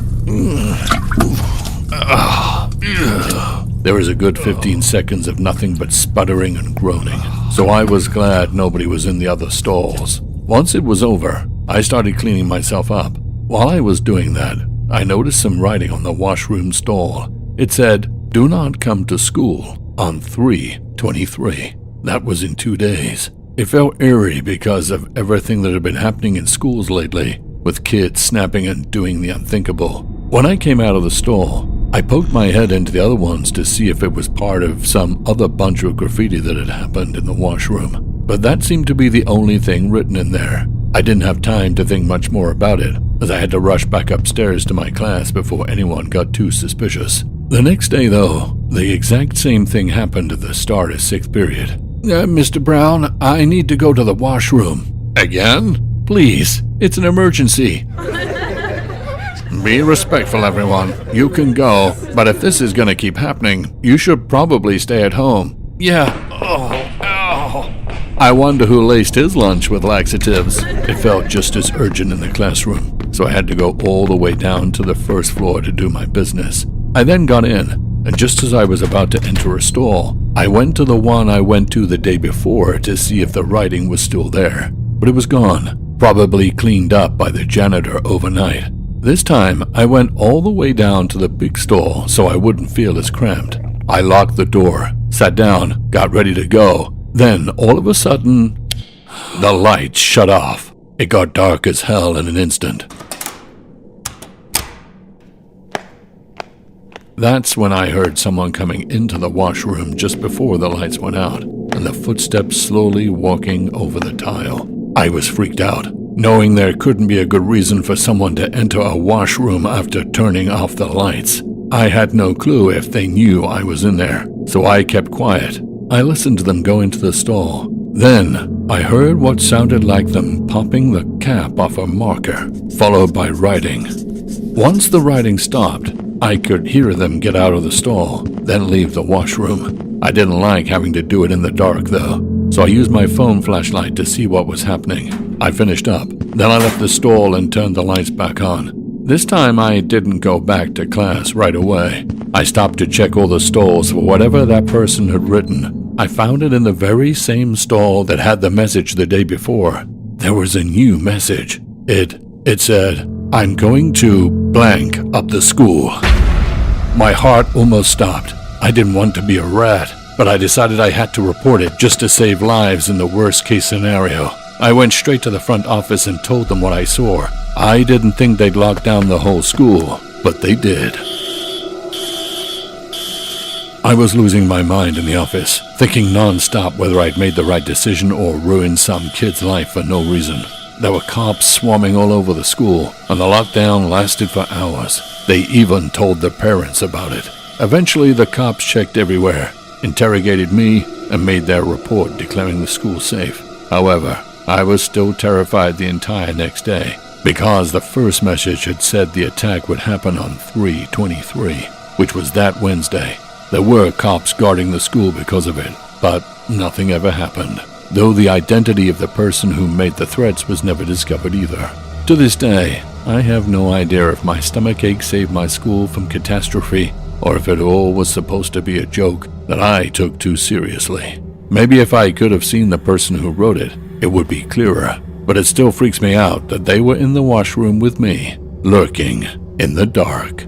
[SPEAKER 16] There was a good 15 seconds of nothing but sputtering and groaning, so I was glad nobody was in the other stalls. Once it was over, I started cleaning myself up. While I was doing that, I noticed some writing on the washroom stall. It said, "Do not come to school on 3/23. That was in 2 days. It felt eerie because of everything that had been happening in schools lately, with kids snapping and doing the unthinkable. When I came out of the stall, I poked my head into the other ones to see if it was part of some other bunch of graffiti that had happened in the washroom, but that seemed to be the only thing written in there. I didn't have time to think much more about it, as I had to rush back upstairs to my class before anyone got too suspicious. The next day, though, the exact same thing happened at the start of 6th period. Mr. Brown, I need to go to the washroom." "Again? Please, it's an emergency." "Be respectful, everyone. You can go, but if this is gonna keep happening, you should probably stay at home." "Yeah. Oh. I wonder who laced his lunch with laxatives." It felt just as urgent in the classroom, so I had to go all the way down to the first floor to do my business. I then got in, and just as I was about to enter a stall, I went to the one I went to the day before to see if the writing was still there. But it was gone, probably cleaned up by the janitor overnight. This time, I went all the way down to the big stall so I wouldn't feel as cramped. I locked the door, sat down, got ready to go. Then, all of a sudden, the lights shut off. It got dark as hell in an instant. That's when I heard someone coming into the washroom just before the lights went out, and the footsteps slowly walking over the tile. I was freaked out, knowing there couldn't be a good reason for someone to enter a washroom after turning off the lights. I had no clue if they knew I was in there, so I kept quiet. I listened to them go into the stall. Then, I heard what sounded like them popping the cap off a marker, followed by writing. Once the writing stopped, I could hear them get out of the stall, then leave the washroom. I didn't like having to do it in the dark, though, so I used my phone flashlight to see what was happening. I finished up. Then I left the stall and turned the lights back on. This time I didn't go back to class right away. I stopped to check all the stalls for whatever that person had written. I found it in the very same stall that had the message the day before. There was a new message. It said, "I'm going to blank up the school." My heart almost stopped. I didn't want to be a rat, but I decided I had to report it just to save lives in the worst case scenario. I went straight to the front office and told them what I saw. I didn't think they'd lock down the whole school, but they did. I was losing my mind in the office, thinking non-stop whether I'd made the right decision or ruined some kid's life for no reason. There were cops swarming all over the school, and the lockdown lasted for hours. They even told their parents about it. Eventually, the cops checked everywhere, interrogated me, and made their report declaring the school safe. However, I was still terrified the entire next day, because the first message had said the attack would happen on 3/23, which was that Wednesday. There were cops guarding the school because of it, but nothing ever happened, though the identity of the person who made the threats was never discovered either. To this day, I have no idea if my stomachache saved my school from catastrophe, or if it all was supposed to be a joke that I took too seriously. Maybe if I could have seen the person who wrote it, it would be clearer, but it still freaks me out that they were in the washroom with me, lurking in the dark.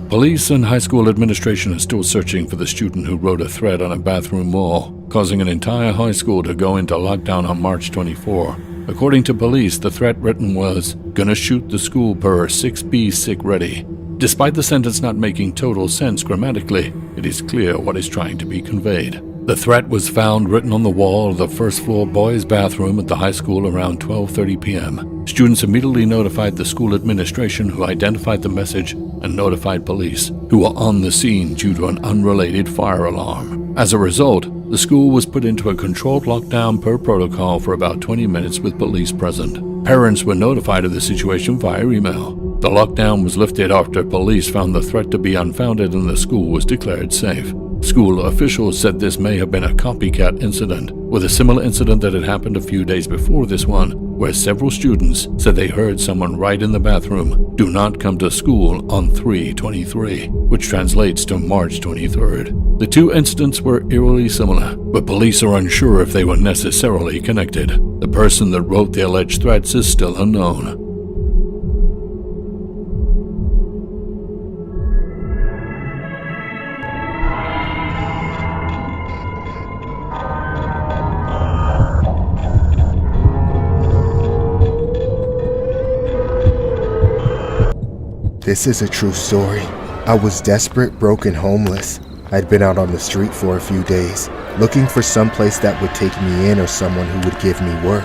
[SPEAKER 16] Police and high school administration are still searching for the student who wrote a threat on a bathroom wall, causing an entire high school to go into lockdown on March 24. According to police, the threat written was, "Gonna shoot the school per 6B sick ready." Despite the sentence not making total sense grammatically, it is clear what is trying to be conveyed. The threat was found written on the wall of the first floor boys' bathroom at the high school around 12:30 p.m. Students immediately notified the school administration, who identified the message and notified police, who were on the scene due to an unrelated fire alarm. As a result, the school was put into a controlled lockdown per protocol for about 20 minutes with police present. Parents were notified of the situation via email. The lockdown was lifted after police found the threat to be unfounded and the school was declared safe. School officials said this may have been a copycat incident, with a similar incident that had happened a few days before this one, where several students said they heard someone write in the bathroom, "Do not come to school on 3/23, which translates to March 23rd. The two incidents were eerily similar, but police are unsure if they were necessarily connected. The person that wrote the alleged threats is still unknown.
[SPEAKER 6] This is a true story. I was desperate, broke, and homeless. I'd been out on the street for a few days, looking for some place that would take me in or someone who would give me work.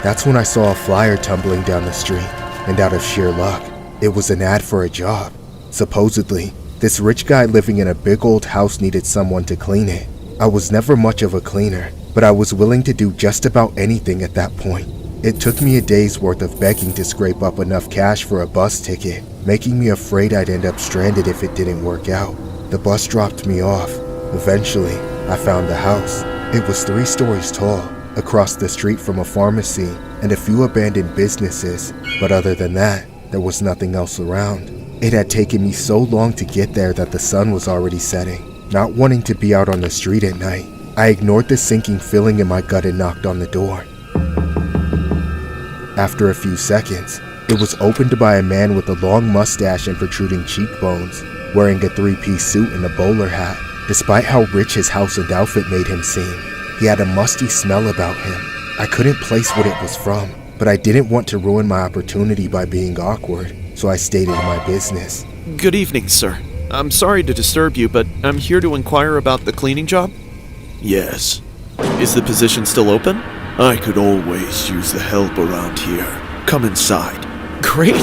[SPEAKER 6] That's when I saw a flyer tumbling down the street, and out of sheer luck, it was an ad for a job. Supposedly, this rich guy living in a big old house needed someone to clean it. I was never much of a cleaner, but I was willing to do just about anything at that point. It took me a day's worth of begging to scrape up enough cash for a bus ticket, making me afraid I'd end up stranded if it didn't work out. The bus dropped me off. Eventually, I found the house. It was 3 stories tall, across the street from a pharmacy and a few abandoned businesses, but other than that, there was nothing else around. It had taken me so long to get there that the sun was already setting. Not wanting to be out on the street at night, I ignored the sinking feeling in my gut and knocked on the door. After a few seconds, it was opened by a man with a long mustache and protruding cheekbones, wearing a 3-piece suit and a bowler hat. Despite how rich his house and outfit made him seem, he had a musty smell about him. I couldn't place what it was from, but I didn't want to ruin my opportunity by being awkward, so I stated my business.
[SPEAKER 5] Good evening, sir. I'm sorry to disturb you, but I'm here to inquire about the cleaning job.
[SPEAKER 10] Yes.
[SPEAKER 5] Is the position still open?
[SPEAKER 10] I could always use the help around here. Come inside.
[SPEAKER 5] Great.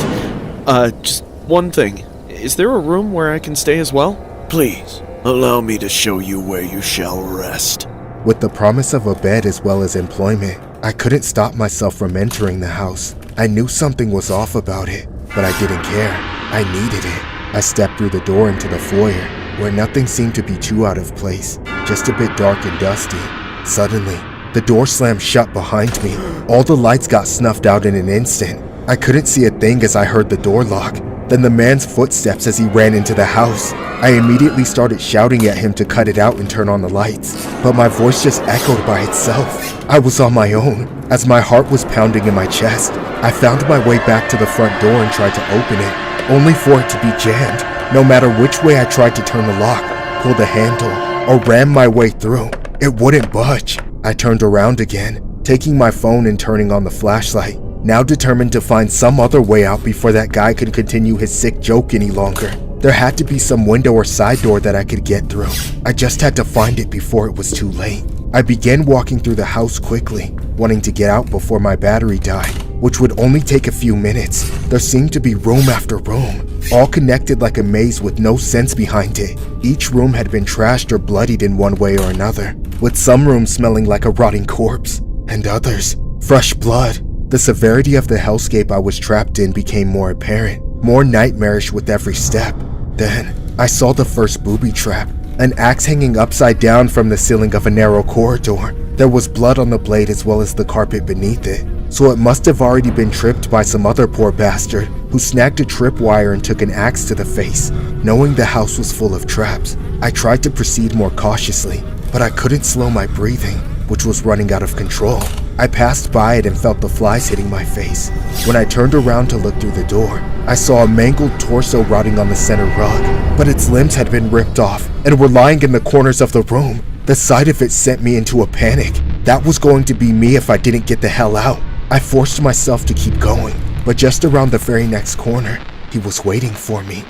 [SPEAKER 5] Just one thing. Is there a room where I can stay as well?
[SPEAKER 10] Please, allow me to show you where you shall rest.
[SPEAKER 6] With the promise of a bed as well as employment, I couldn't stop myself from entering the house. I knew something was off about it, but I didn't care. I needed it. I stepped through the door into the foyer, where nothing seemed to be too out of place, just a bit dark and dusty. Suddenly, the door slammed shut behind me. All the lights got snuffed out in an instant. I couldn't see a thing as I heard the door lock, then the man's footsteps as he ran into the house. I immediately started shouting at him to cut it out and turn on the lights, but my voice just echoed by itself. I was on my own. As my heart was pounding in my chest, I found my way back to the front door and tried to open it, only for it to be jammed. No matter which way I tried to turn the lock, pull the handle, or ram my way through, it wouldn't budge. I turned around again, taking my phone and turning on the flashlight, now determined to find some other way out before that guy could continue his sick joke any longer. There had to be some window or side door that I could get through. I just had to find it before it was too late. I began walking through the house quickly, wanting to get out before my battery died, which would only take a few minutes. There seemed to be room after room, all connected like a maze with no sense behind it. Each room had been trashed or bloodied in one way or another, with some rooms smelling like a rotting corpse, and others, fresh blood. The severity of the hellscape I was trapped in became more apparent, more nightmarish with every step. Then, I saw the first booby trap, an axe hanging upside down from the ceiling of a narrow corridor. There was blood on the blade as well as the carpet beneath it, so it must have already been tripped by some other poor bastard who snagged a tripwire and took an axe to the face. Knowing the house was full of traps, I tried to proceed more cautiously, but I couldn't slow my breathing, which was running out of control. I passed by it and felt the flies hitting my face. When I turned around to look through the door, I saw a mangled torso rotting on the center rug, but its limbs had been ripped off and were lying in the corners of the room. The sight of it sent me into a panic. That was going to be me if I didn't get the hell out. I forced myself to keep going, but just around the very next corner, he was waiting for me.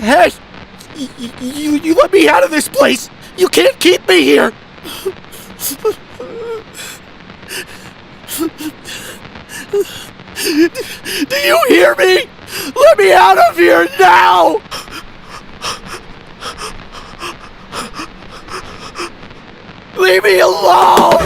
[SPEAKER 10] Hey! You let me out of this place! You can't keep me here! Do you hear me? Let me out of here now! Leave me alone!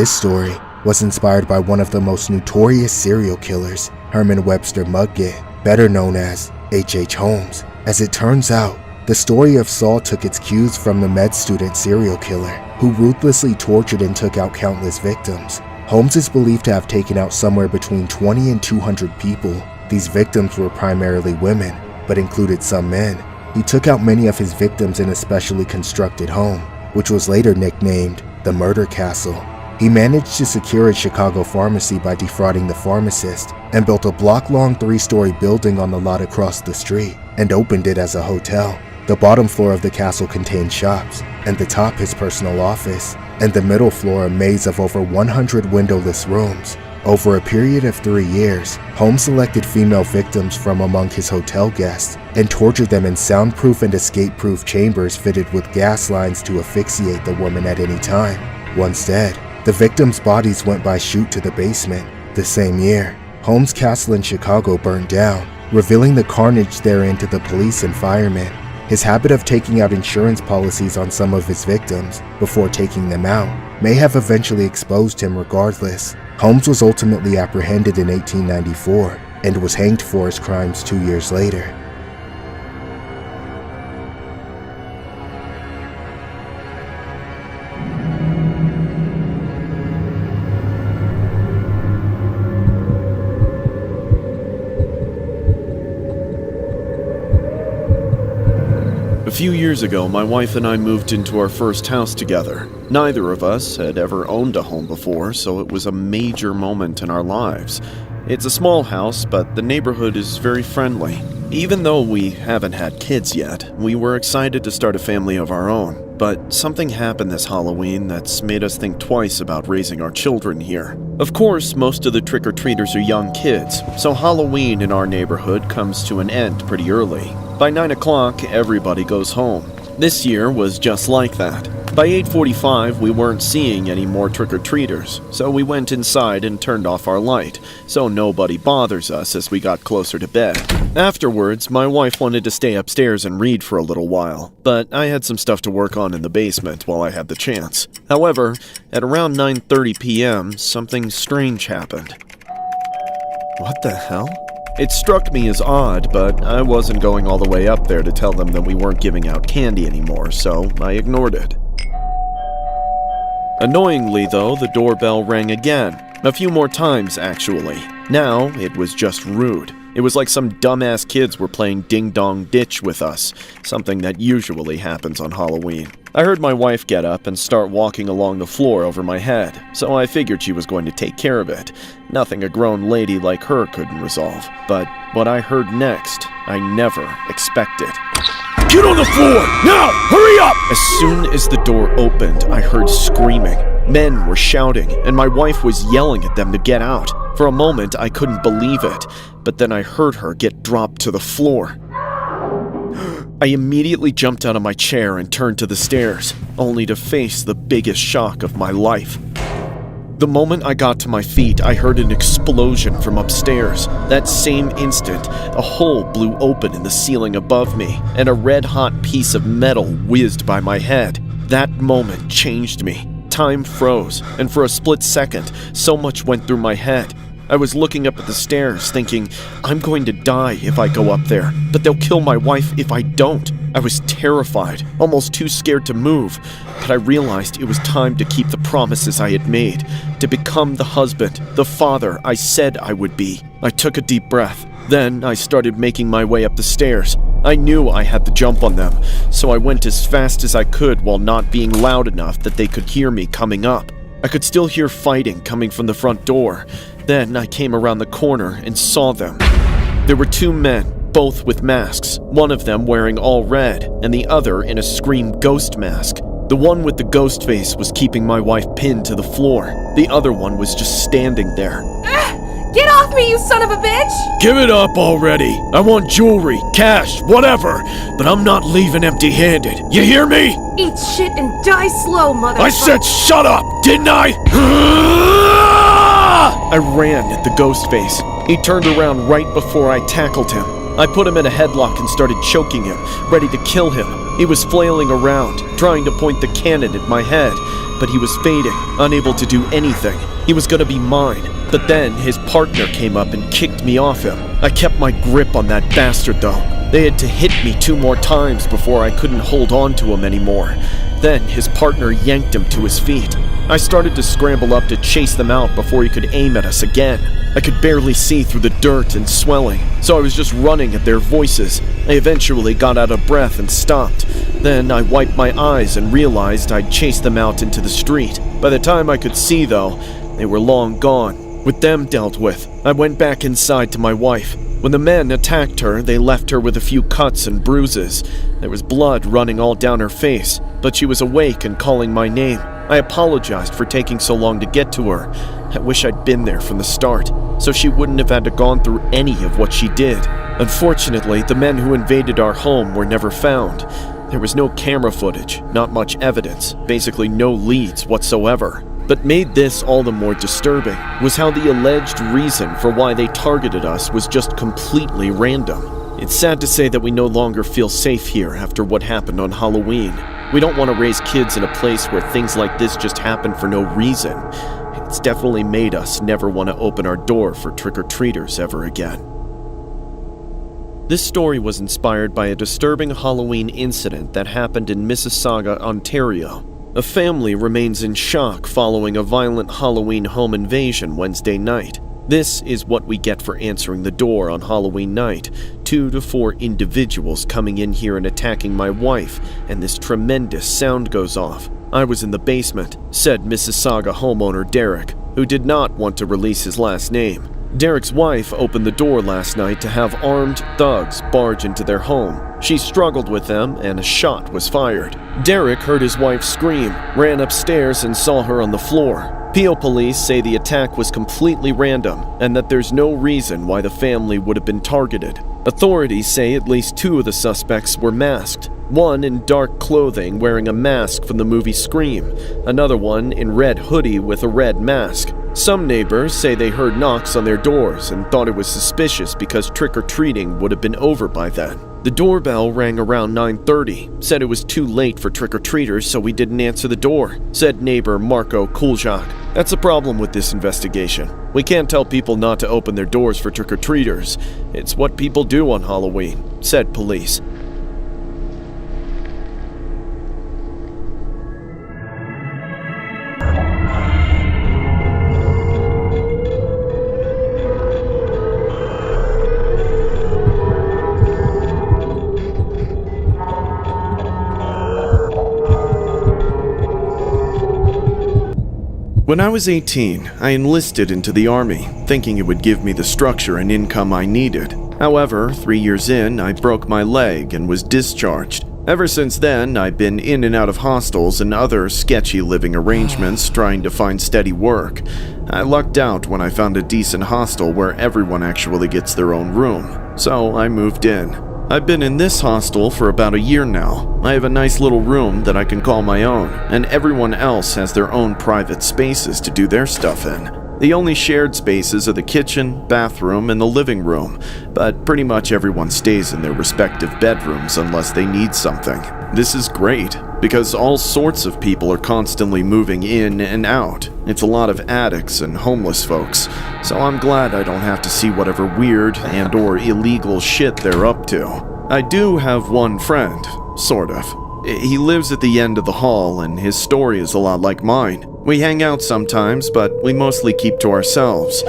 [SPEAKER 6] this story was inspired by one of the most notorious serial killers, Herman Webster Mudgett, better known as H.H. Holmes. As it turns out, the story of Saul took its cues from the med student serial killer, who ruthlessly tortured and took out countless victims. Holmes is believed to have taken out somewhere between 20 and 200 people. These victims were primarily women, but included some men. He took out many of his victims in a specially constructed home, which was later nicknamed the Murder Castle. He managed to secure a Chicago pharmacy by defrauding the pharmacist and built a block-long 3-story building on the lot across the street and opened it as a hotel. The bottom floor of the castle contained shops, and the top his personal office, and the middle floor a maze of over 100 windowless rooms. Over a period of 3 years, Holmes selected female victims from among his hotel guests and tortured them in soundproof and escape-proof chambers fitted with gas lines to asphyxiate the woman at any time. Once dead, the victims' bodies went by chute to the basement. The same year, Holmes' castle in Chicago burned down, revealing the carnage therein to the police and firemen. His habit of taking out insurance policies on some of his victims before taking them out may have eventually exposed him regardless. Holmes was ultimately apprehended in 1894 and was hanged for his crimes 2 years later.
[SPEAKER 5] A few years ago, my wife and I moved into our first house together. Neither of us had ever owned a home before, so it was a major moment in our lives. It's a small house, but the neighborhood is very friendly. Even though we haven't had kids yet, we were excited to start a family of our own. But something happened this Halloween that's made us think twice about raising our children here. Of course, most of the trick-or-treaters are young kids, so Halloween in our neighborhood comes to an end pretty early. By 9 o'clock, everybody goes home. This year was just like that. By 8:45, we weren't seeing any more trick-or-treaters, so we went inside and turned off our light, so nobody bothers us as we got closer to bed. Afterwards, my wife wanted to stay upstairs and read for a little while, but I had some stuff to work on in the basement while I had the chance. However, at around 9:30 p.m., something strange happened. What the hell? It struck me as odd, but I wasn't going all the way up there to tell them that we weren't giving out candy anymore, so I ignored it. Annoyingly, though, the doorbell rang again. A few more times, actually. Now, it was just rude. It was like some dumbass kids were playing ding-dong ditch with us, something that usually happens on Halloween. I heard my wife get up and start walking along the floor over my head, so I figured she was going to take care of it. Nothing a grown lady like her couldn't resolve. But what I heard next, I never expected.
[SPEAKER 10] Get on the floor! Now! Hurry up!
[SPEAKER 5] As soon as the door opened, I heard screaming. Men were shouting, and my wife was yelling at them to get out. For a moment, I couldn't believe it, but then I heard her get dropped to the floor. I immediately jumped out of my chair and turned to the stairs, only to face the biggest shock of my life. The moment I got to my feet, I heard an explosion from upstairs. That same instant, a hole blew open in the ceiling above me, and a red-hot piece of metal whizzed by my head. That moment changed me. Time froze, and for a split second, so much went through my head. I was looking up at the stairs, thinking, I'm going to die if I go up there, but they'll kill my wife if I don't. I was terrified, almost too scared to move, but I realized it was time to keep the promises I had made, to become the husband, the father I said I would be. I took a deep breath. Then I started making my way up the stairs. I knew I had to jump on them, so I went as fast as I could while not being loud enough that they could hear me coming up. I could still hear fighting coming from the front door. Then I came around the corner and saw them. There were two men, both with masks, one of them wearing all red, and the other in a Scream ghost mask. The one with the ghost face was keeping my wife pinned to the floor. The other one was just standing there.
[SPEAKER 18] Get off me, you son of a bitch!
[SPEAKER 10] Give it up already. I want jewelry, cash, whatever, but I'm not leaving empty-handed. You hear me?
[SPEAKER 18] Eat shit and die slow, motherfucker!
[SPEAKER 10] I said shut up, didn't I?
[SPEAKER 5] I ran at the ghost face. He turned around right before I tackled him. I put him in a headlock and started choking him, ready to kill him.
[SPEAKER 17] He was flailing around, trying to point the cannon at my head, but he was fading, unable to do anything. He was gonna be mine. But then his partner came up and kicked me off him. I kept my grip on that bastard though. They had to hit me 2 more times before I couldn't hold on to him anymore. Then his partner yanked him to his feet. I started to scramble up to chase them out before he could aim at us again. I could barely see through the dirt and swelling, so I was just running at their voices. I eventually got out of breath and stopped. Then I wiped my eyes and realized I'd chased them out into the street. By the time I could see though, they were long gone. With them dealt with, I went back inside to my wife. When the men attacked her, they left her with a few cuts and bruises. There was blood running all down her face, but she was awake and calling my name. I apologized for taking so long to get to her. I wish I'd been there from the start, so she wouldn't have had to gone through any of what she did. Unfortunately, the men who invaded our home were never found. There was no camera footage, not much evidence, basically no leads whatsoever. But made this all the more disturbing was how the alleged reason for why they targeted us was just completely random. It's sad to say that we no longer feel safe here after what happened on Halloween. We don't want to raise kids in a place where things like this just happen for no reason. It's definitely made us never want to open our door for trick-or-treaters ever again. This story was inspired by a disturbing Halloween incident that happened in Mississauga, Ontario. A family remains in shock following a violent Halloween home invasion Wednesday night. This is what we get for answering the door on Halloween night. 2 to 4 individuals coming in here and attacking my wife, and this tremendous sound goes off. I was in the basement, said Mississauga homeowner Derek, who did not want to release his last name. Derek's wife opened the door last night to have armed thugs barge into their home. She struggled with them and a shot was fired. Derek heard his wife scream, ran upstairs and saw her on the floor. Peel police say the attack was completely random and that there's no reason why the family would have been targeted. Authorities say at least 2 of the suspects were masked. One in dark clothing wearing a mask from the movie Scream, another one in red hoodie with a red mask. Some neighbors say they heard knocks on their doors and thought it was suspicious because trick-or-treating would have been over by then. The doorbell rang around 9:30, said it was too late for trick-or-treaters so we didn't answer the door, said neighbor Marco Kuljak. That's a problem with this investigation. We can't tell people not to open their doors for trick-or-treaters. It's what people do on Halloween, said police. When I was 18, I enlisted into the Army, thinking it would give me the structure and income I needed. However, 3 years in, I broke my leg and was discharged. Ever since then, I've been in and out of hostels and other sketchy living arrangements trying to find steady work. I lucked out when I found a decent hostel where everyone actually gets their own room, so I moved in. I've been in this hostel for about a year now. I have a nice little room that I can call my own, and everyone else has their own private spaces to do their stuff in. The only shared spaces are the kitchen, bathroom, and the living room, but pretty much everyone stays in their respective bedrooms unless they need something. This is great, because all sorts of people are constantly moving in and out. It's a lot of addicts and homeless folks, so I'm glad I don't have to see whatever weird and or illegal shit they're up to. I do have one friend, sort of. He lives at the end of the hall, and his story is a lot like mine. We hang out sometimes, but we mostly keep to ourselves.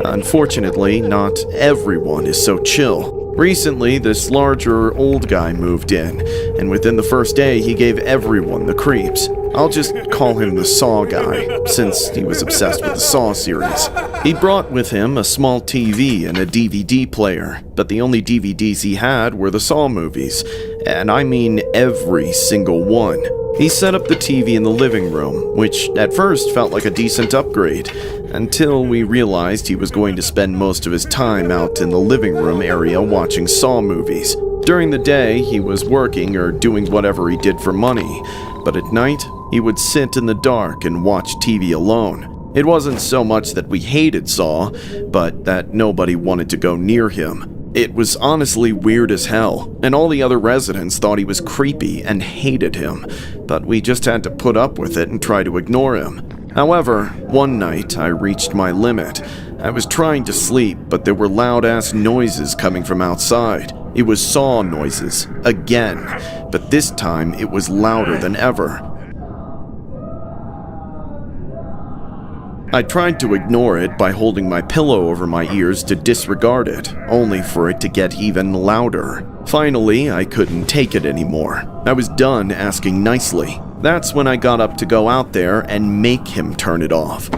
[SPEAKER 17] Unfortunately, not everyone is so chill. Recently, this larger old guy moved in, and within the first day, he gave everyone the creeps. I'll just call him the Saw guy, since he was obsessed with the Saw series. He brought with him a small TV and a DVD player, but the only DVDs he had were the Saw movies, and I mean every single one. He set up the TV in the living room, which at first felt like a decent upgrade, until we realized he was going to spend most of his time out in the living room area watching Saw movies. During the day, he was working or doing whatever he did for money, but at night, he would sit in the dark and watch TV alone. It wasn't so much that we hated Saw, but that nobody wanted to go near him.
[SPEAKER 5] It was honestly weird as hell, and all the other residents thought he was creepy and hated him, but we just had to put up with it and try to ignore him. However, one night I reached my limit. I was trying to sleep, but there were loud-ass noises coming from outside. It was saw noises, again, but this time it was louder than ever. I tried to ignore it by holding my pillow over my ears to disregard it, only for it to get even louder. Finally, I couldn't take it anymore. I was done asking nicely. That's when I got up to go out there and make him turn it off.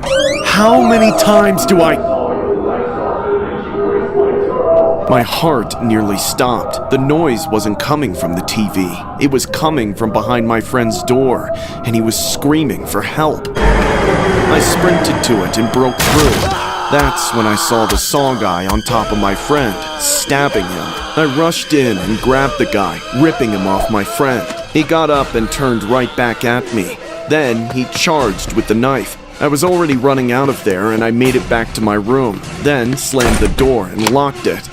[SPEAKER 17] How many times do I...
[SPEAKER 5] My heart nearly stopped. The noise wasn't coming from the TV. It was coming from behind my friend's door, and he was screaming for help. I sprinted to it and broke through. That's when I saw the saw guy on top of my friend, stabbing him. I rushed in and grabbed the guy, ripping him off my friend. He got up and turned right back at me. Then he charged with the knife. I was already running out of there, and I made it back to my room, then slammed the door and locked it.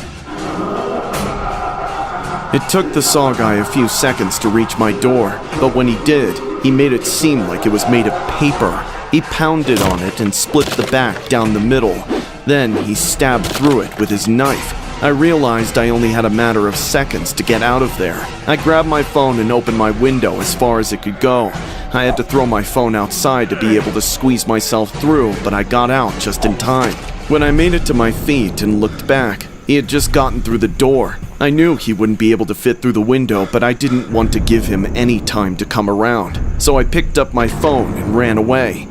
[SPEAKER 5] It took the saw guy a few seconds to reach my door, but when he did, he made it seem like it was made of paper. He pounded on it and split the back down the middle. Then he stabbed through it with his knife. I realized I only had a matter of seconds to get out of there. I grabbed my phone and opened my window as far as it could go. I had to throw my phone outside to be able to squeeze myself through, but I got out just in time. When I made it to my feet and looked back, he had just gotten through the door. I knew he wouldn't be able to fit through the window, but I didn't want to give him any time to come around. So I picked up my phone and ran away.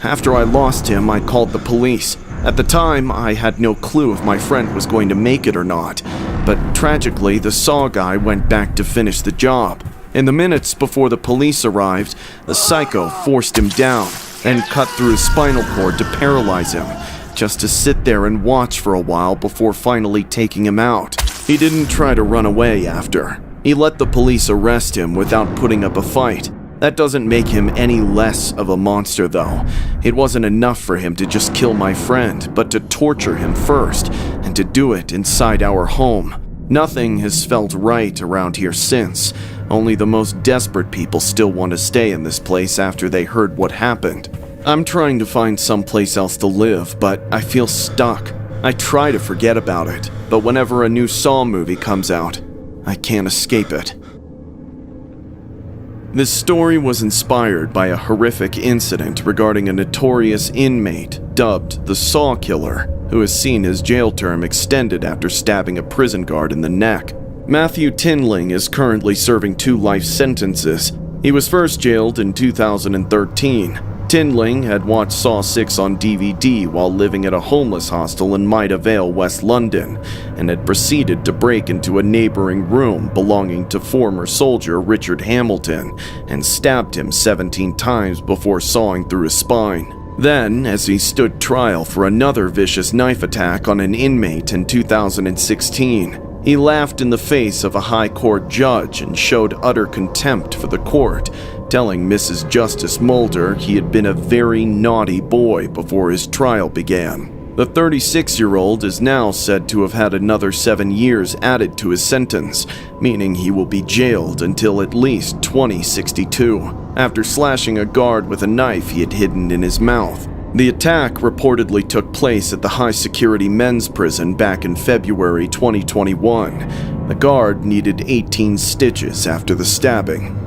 [SPEAKER 5] After I lost him, I called the police. At the time, I had no clue if my friend was going to make it or not, but tragically, the saw guy went back to finish the job. In the minutes before the police arrived, the psycho forced him down and cut through his spinal cord to paralyze him, just to sit there and watch for a while before finally taking him out. He didn't try to run away after. He let the police arrest him without putting up a fight. That doesn't make him any less of a monster, though. It wasn't enough for him to just kill my friend, but to torture him first, and to do it inside our home. Nothing has felt right around here since. Only the most desperate people still want to stay in this place after they heard what happened. I'm trying to find someplace else to live, but I feel stuck. I try to forget about it, but whenever a new Saw movie comes out, I can't escape it. This story was inspired by a horrific incident regarding a notorious inmate dubbed the Saw Killer, who has seen his jail term extended after stabbing a prison guard in the neck. Matthew Tinling is currently serving 2 life sentences. He was first jailed in 2013. Tinling had watched Saw 6 on DVD while living at a homeless hostel in Maida Vale, West London, and had proceeded to break into a neighboring room belonging to former soldier Richard Hamilton and stabbed him 17 times before sawing through his spine. Then, as he stood trial for another vicious knife attack on an inmate in 2016, he laughed in the face of a high court judge and showed utter contempt for the court, telling Mrs. Justice Mulder he had been a very naughty boy before his trial began. The 36-year-old is now said to have had another 7 years added to his sentence, meaning he will be jailed until at least 2062, after slashing a guard with a knife he had hidden in his mouth. The attack reportedly took place at the high-security men's prison back in February 2021. The guard needed 18 stitches after the stabbing.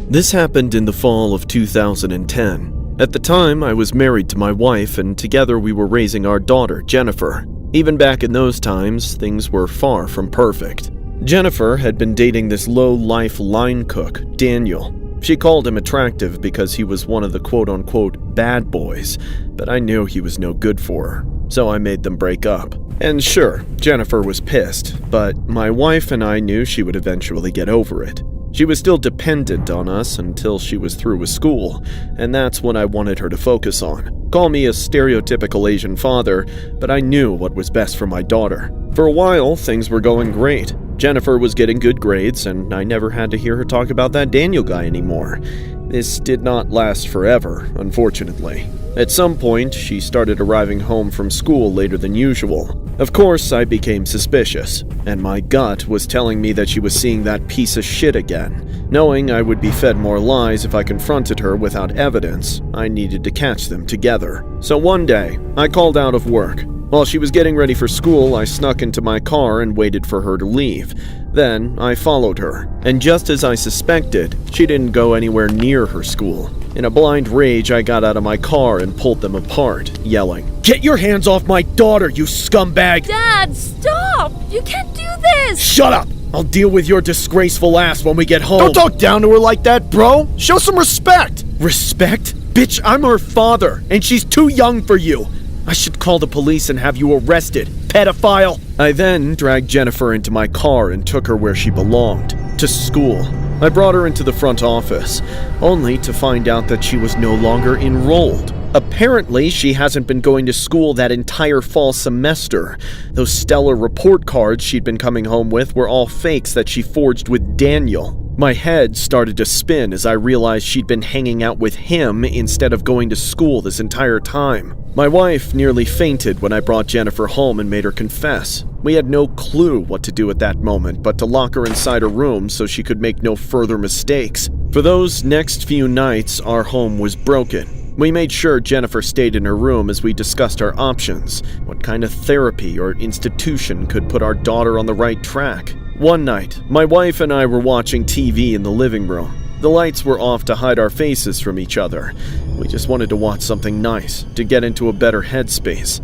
[SPEAKER 5] This happened in the fall of 2010. At the time, I was married to my wife, and together we were raising our daughter, Jennifer. Even back in those times, things were far from perfect. Jennifer had been dating this low-life line cook, Daniel. She called him attractive because he was one of the quote-unquote bad boys, but I knew he was no good for her, so I made them break up. And sure, Jennifer was pissed, but my wife and I knew she would eventually get over it. She was still dependent on us until she was through with school, and that's what I wanted her to focus on. Call me a stereotypical Asian father, but I knew what was best for my daughter. For a while, things were going great. Jennifer was getting good grades, and I never had to hear her talk about that Daniel guy anymore. This did not last forever, unfortunately. At some point, she started arriving home from school later than usual. Of course, I became suspicious, and my gut was telling me that she was seeing that piece of shit again. Knowing I would be fed more lies if I confronted her without evidence, I needed to catch them together. So one day, I called out of work. While she was getting ready for school, I snuck into my car and waited for her to leave. Then, I followed her, and just as I suspected, she didn't go anywhere near her school. In a blind rage, I got out of my car and pulled them apart, yelling, "Get your hands off my daughter, you scumbag!"
[SPEAKER 22] Dad, stop! You can't do this!
[SPEAKER 17] Shut up! I'll deal with your disgraceful ass when we get home. Don't talk down to her like that, bro! Show some respect! Respect? Bitch, I'm her father, and she's too young for you. I should call the police and have you arrested, pedophile! I then dragged Jennifer into my car and took her where she belonged, to school. I brought her into the front office, only to find out that she was no longer enrolled. Apparently, she hasn't been going to school that entire fall semester. Those stellar report cards she'd been coming home with were all fakes that she forged with Daniel. My head started to spin as I realized she'd been hanging out with him instead of going to school this entire time. My wife nearly fainted when I brought Jennifer home and made her confess. We had no clue what to do at that moment but to lock her inside her room so she could make no further mistakes. For those next few nights, our home was broken. We made sure Jennifer stayed in her room as we discussed our options. What kind of therapy or institution could put our daughter on the right track? One night, my wife and I were watching TV in the living room. The lights were off to hide our faces from each other. We just wanted to watch something nice, to get into a better headspace.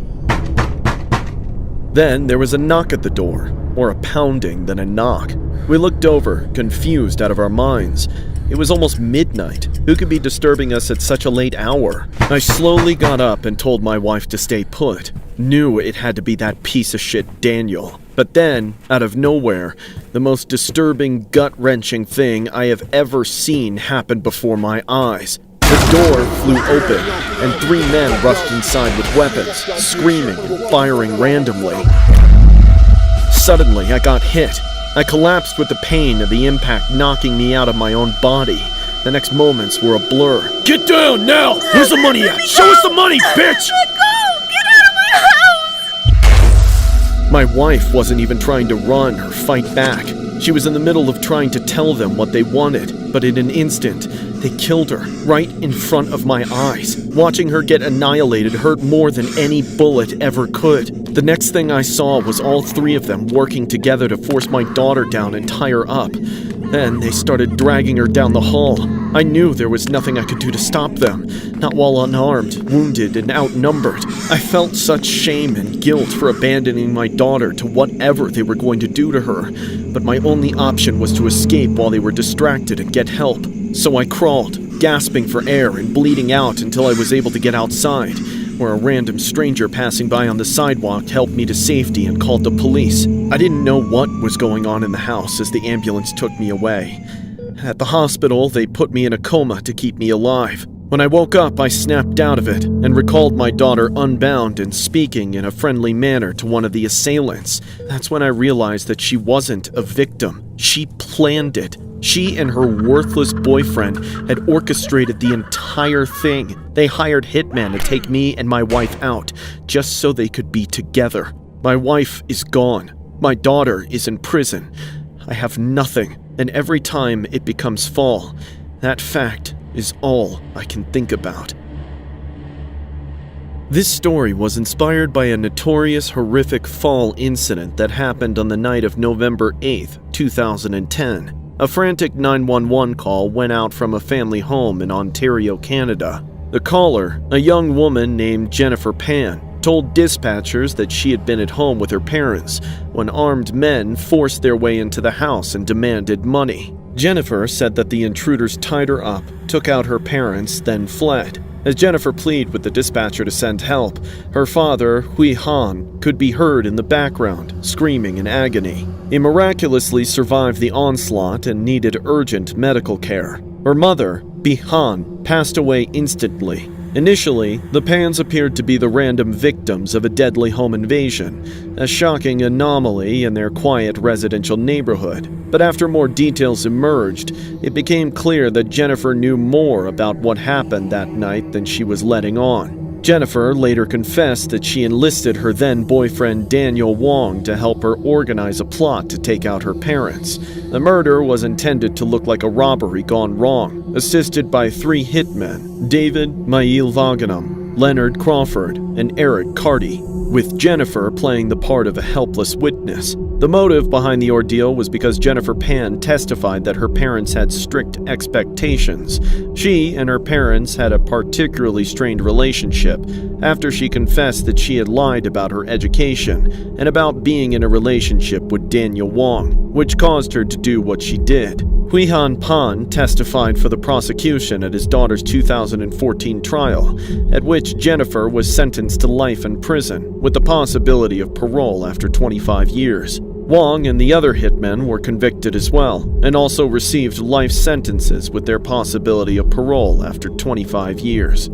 [SPEAKER 17] Then there was a knock at the door, more a pounding than a knock. We looked over, confused out of our minds. It was almost midnight. Who could be disturbing us at such a late hour? I slowly got up and told my wife to stay put. Knew it had to be that piece of shit Daniel. But then, out of nowhere, the most disturbing, gut-wrenching thing I have ever seen happened before my eyes. The door flew open, and 3 men rushed inside with weapons, screaming and firing randomly. Suddenly, I got hit. I collapsed with the pain of the impact knocking me out of my own body. The next moments were a blur. Get down now! Where's the money at? Show us the money, bitch!
[SPEAKER 22] Let go! Get out of my house!
[SPEAKER 5] My wife wasn't even trying to run or fight back. She was in the middle of trying to tell them what they wanted, but in an instant, they killed her right in front of my eyes. Watching her get annihilated hurt more than any bullet ever could. The next thing I saw was all 3 of them working together to force my daughter down and tie her up. Then they started dragging her down the hall. I knew there was nothing I could do to stop them, not while unarmed, wounded, and outnumbered. I felt such shame and guilt for abandoning my daughter to whatever they were going to do to her, but my only option was to escape while they were distracted and get help. So I crawled, gasping for air and bleeding out until I was able to get outside, where a random stranger passing by on the sidewalk helped me to safety and called the police. I didn't know what was going on in the house as the ambulance took me away. At the hospital, they put me in a coma to keep me alive. When I woke up, I snapped out of it and recalled my daughter unbound and speaking in a friendly manner to one of the assailants. That's when I realized that she wasn't a victim. She planned it. She and her worthless boyfriend had orchestrated the entire thing. They hired hitmen to take me and my wife out, just so they could be together. My wife is gone. My daughter is in prison. I have nothing, and every time it becomes fall, that fact is all I can think about. This story was inspired by a notorious, horrific fall incident that happened on the night of November 8th, 2010. A frantic 911 call went out from a family home in Ontario, Canada. The caller, a young woman named Jennifer Pan, told dispatchers that she had been at home with her parents when armed men forced their way into the house and demanded money. Jennifer said that the intruders tied her up, took out her parents, then fled. As Jennifer pleaded with the dispatcher to send help, her father, Hui Han, could be heard in the background, screaming in agony. He miraculously survived the onslaught and needed urgent medical care. Her mother, Bi Han, passed away instantly. Initially, the Pans appeared to be the random victims of a deadly home invasion, a shocking anomaly in their quiet residential neighborhood. But after more details emerged, it became clear that Jennifer knew more about what happened that night than she was letting on. Jennifer later confessed that she enlisted her then-boyfriend Daniel Wong to help her organize a plot to take out her parents. The murder was intended to look like a robbery gone wrong, assisted by 3 hitmen, David Mail Vaganum, Leonard Crawford, and Eric Carty, with Jennifer playing the part of a helpless witness. The motive behind the ordeal was because Jennifer Pan testified that her parents had strict expectations. She and her parents had a particularly strained relationship after she confessed that she had lied about her education and about being in a relationship with Daniel Wong, which caused her to do what she did. Hui Han Pan testified for the prosecution at his daughter's 2014 trial, at which Jennifer was sentenced to life in prison, with the possibility of parole after 25 years. Wong and the other hitmen were convicted as well, and also received life sentences with their possibility of parole after 25 years.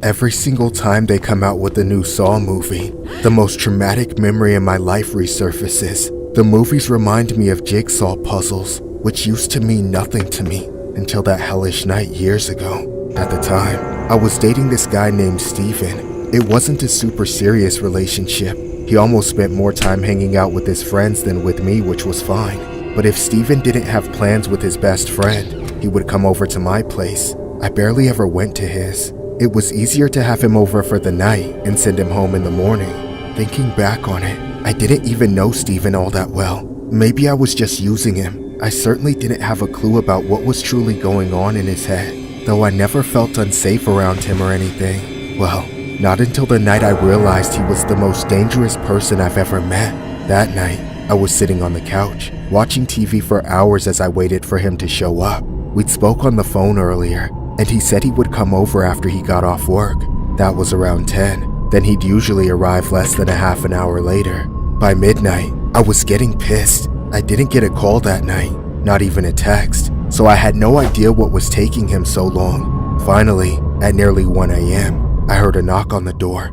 [SPEAKER 6] Every single time they come out with a new Saw movie, the most traumatic memory in my life resurfaces. The movies remind me of jigsaw puzzles, which used to mean nothing to me until that hellish night years ago. At the time, I was dating this guy named Steven. It wasn't a super serious relationship. He almost spent more time hanging out with his friends than with me, which was fine. But if Steven didn't have plans with his best friend, he would come over to my place. I barely ever went to his. It was easier to have him over for the night and send him home in the morning. Thinking back on it, I didn't even know Steven all that well. Maybe I was just using him. I certainly didn't have a clue about what was truly going on in his head, though I never felt unsafe around him or anything. Well, not until the night I realized he was the most dangerous person I've ever met. That night, I was sitting on the couch, watching TV for hours as I waited for him to show up. We'd spoke on the phone earlier, and he said he would come over after he got off work. That was around 10. Then he'd usually arrive less than a half an hour later. By midnight, I was getting pissed. I didn't get a call that night, not even a text, so I had no idea what was taking him so long. Finally, at nearly 1 a.m., I heard a knock on the door.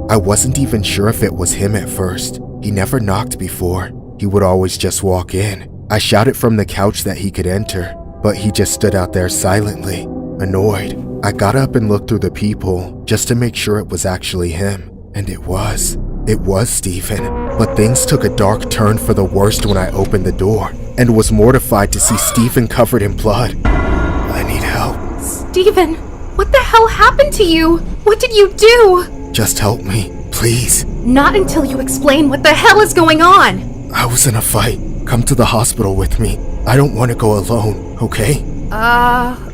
[SPEAKER 6] I wasn't even sure if it was him at first. He never knocked before. He would always just walk in. I shouted from the couch that he could enter, but he just stood out there silently, annoyed. I got up and looked through the peephole just to make sure it was actually him, and it was. It was Steven, but things took a dark turn for the worst when I opened the door and was mortified to see Steven covered in blood. I need help.
[SPEAKER 8] Steven, what the hell happened to you? What did you do?
[SPEAKER 6] Just help me, please.
[SPEAKER 8] Not until you explain what the hell is going on.
[SPEAKER 6] I was in a fight. Come to the hospital with me. I don't want to go alone, okay?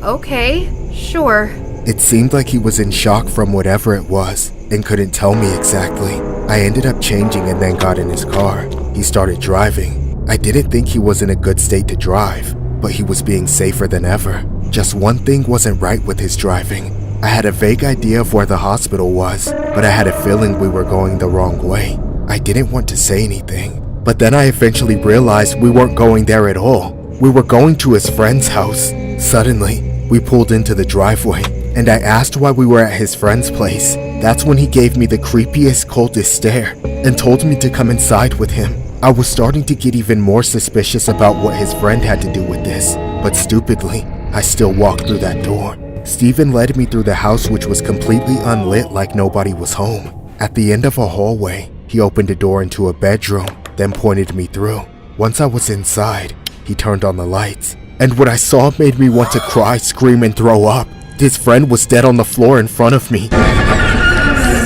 [SPEAKER 8] Okay, sure.
[SPEAKER 6] It seemed like he was in shock from whatever it was and couldn't tell me exactly. I ended up changing and then got in his car. He started driving. I didn't think he was in a good state to drive, but he was being safer than ever. Just one thing wasn't right with his driving. I had a vague idea of where the hospital was, but I had a feeling we were going the wrong way. I didn't want to say anything, but then I eventually realized we weren't going there at all. We were going to his friend's house. Suddenly, we pulled into the driveway, and I asked why we were at his friend's place. That's when he gave me the creepiest, coldest stare and told me to come inside with him. I was starting to get even more suspicious about what his friend had to do with this, but stupidly, I still walked through that door. Steven led me through the house, which was completely unlit like nobody was home. At the end of a hallway, he opened a door into a bedroom, then pointed me through. Once I was inside, he turned on the lights, and what I saw made me want to cry, scream, and throw up. His friend was dead on the floor in front of me.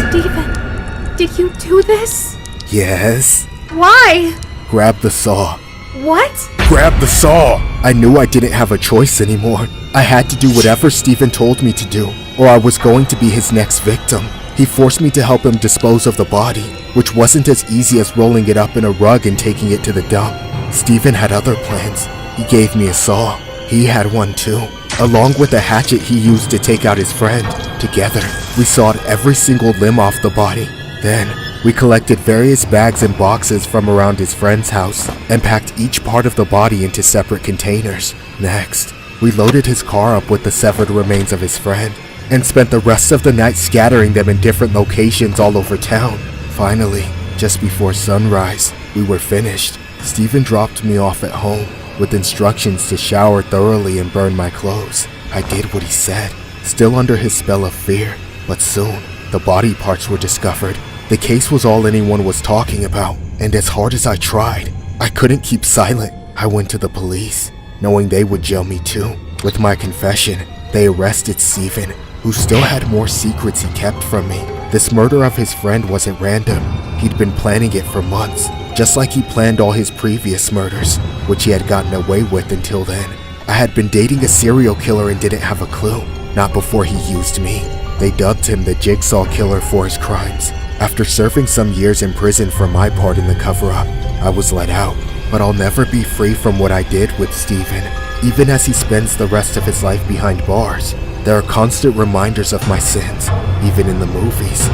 [SPEAKER 8] Steven, did you do this?
[SPEAKER 6] Yes.
[SPEAKER 8] Why?
[SPEAKER 6] Grab the saw.
[SPEAKER 8] What?
[SPEAKER 6] grabbed the saw. I knew I didn't have a choice anymore. I had to do whatever Stephen told me to do, or I was going to be his next victim. He forced me to help him dispose of the body, which wasn't as easy as rolling it up in a rug and taking it to the dump. Stephen had other plans. He gave me a saw. He had one too, along with a hatchet he used to take out his friend. Together, we sawed every single limb off the body. Then, we collected various bags and boxes from around his friend's house and packed each part of the body into separate containers. Next, we loaded his car up with the severed remains of his friend and spent the rest of the night scattering them in different locations all over town. Finally, just before sunrise, we were finished. Stephen dropped me off at home with instructions to shower thoroughly and burn my clothes. I did what he said, still under his spell of fear, but soon the body parts were discovered. The case was all anyone was talking about, and as hard as I tried, I couldn't keep silent. I went to the police, knowing they would jail me too. With my confession, they arrested Stephen, who still had more secrets he kept from me. This murder of his friend wasn't random. He'd been planning it for months, just like he planned all his previous murders, which he had gotten away with until then. I had been dating a serial killer and didn't have a clue, not before he used me. They dubbed him the Jigsaw Killer for his crimes. After serving some years in prison for my part in the cover-up, I was let out, but I'll never be free from what I did with Stephen. Even as he spends the rest of his life behind bars, there are constant reminders of my sins, even in the movies.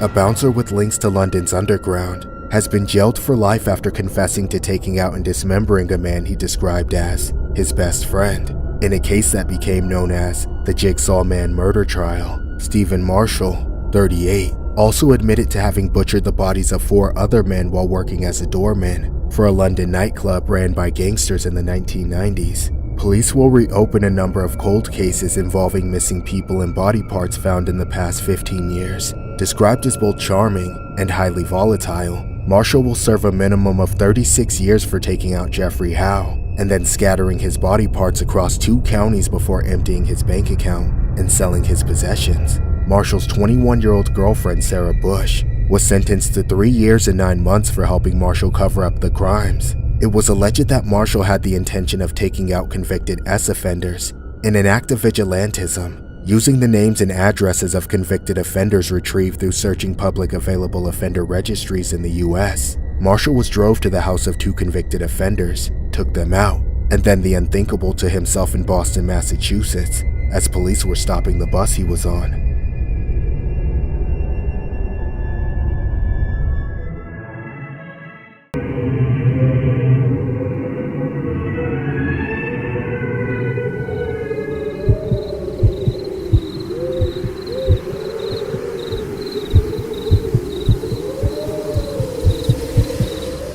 [SPEAKER 6] A bouncer with links to London's underground has been jailed for life after confessing to taking out and dismembering a man he described as his best friend. In a case that became known as the Jigsaw Man murder trial, Stephen Marshall, 38, also admitted to having butchered the bodies of 4 other men while working as a doorman for a London nightclub ran by gangsters in the 1990s. Police will reopen a number of cold cases involving missing people and body parts found in the past 15 years. Described as both charming and highly volatile, Marshall will serve a minimum of 36 years for taking out Jeffrey Howe and then scattering his body parts across 2 counties before emptying his bank account and selling his possessions. Marshall's 21-year-old girlfriend, Sarah Bush, was sentenced to 3 years and 9 months for helping Marshall cover up the crimes. It was alleged that Marshall had the intention of taking out convicted S offenders in an act of vigilantism, using the names and addresses of convicted offenders retrieved through searching public available offender registries in the US. Marshall was drove to the house of 2 convicted offenders, took them out, and then the unthinkable to himself in Boston, Massachusetts, as police were stopping the bus he was on.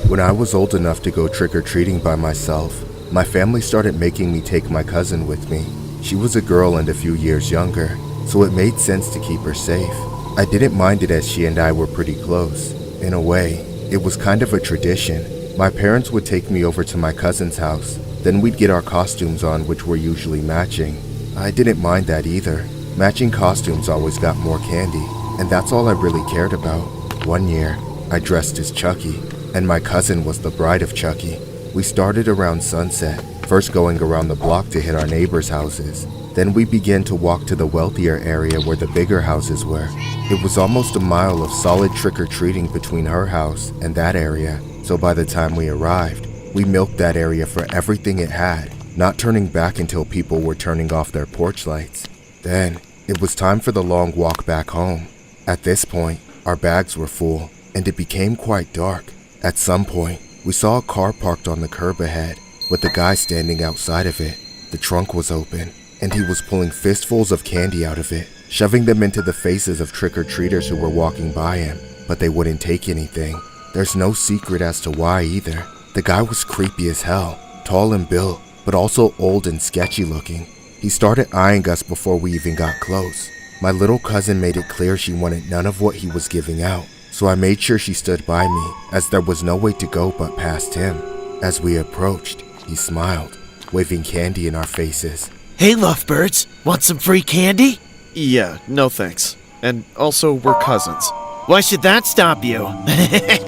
[SPEAKER 6] When I was old enough to go trick-or-treating by myself, my family started making me take my cousin with me. She was a girl and a few years younger, so it made sense to keep her safe. I didn't mind it as she and I were pretty close. In a way, it was kind of a tradition. My parents would take me over to my cousin's house, then we'd get our costumes on, which were usually matching. I didn't mind that either. Matching costumes always got more candy, and that's all I really cared about. One year, I dressed as Chucky, and my cousin was the bride of Chucky. We started around sunset, first going around the block to hit our neighbors' houses. Then we began to walk to the wealthier area where the bigger houses were. It was almost a mile of solid trick-or-treating between her house and that area, so by the time we arrived, we milked that area for everything it had, not turning back until people were turning off their porch lights. Then, it was time for the long walk back home. At this point, our bags were full, and it became quite dark. At some point, we saw a car parked on the curb ahead, with a guy standing outside of it. The trunk was open, and he was pulling fistfuls of candy out of it, shoving them into the faces of trick-or-treaters who were walking by him, but they wouldn't take anything. There's no secret as to why either. The guy was creepy as hell, tall and built, but also old and sketchy looking. He started eyeing us before we even got close. My little cousin made it clear she wanted none of what he was giving out, so I made sure she stood by me, as there was no way to go but past him. As we approached, he smiled, waving candy in our faces.
[SPEAKER 10] Hey, lovebirds, want some free candy?
[SPEAKER 5] Yeah, no thanks. And also, we're cousins.
[SPEAKER 10] Why should that stop you?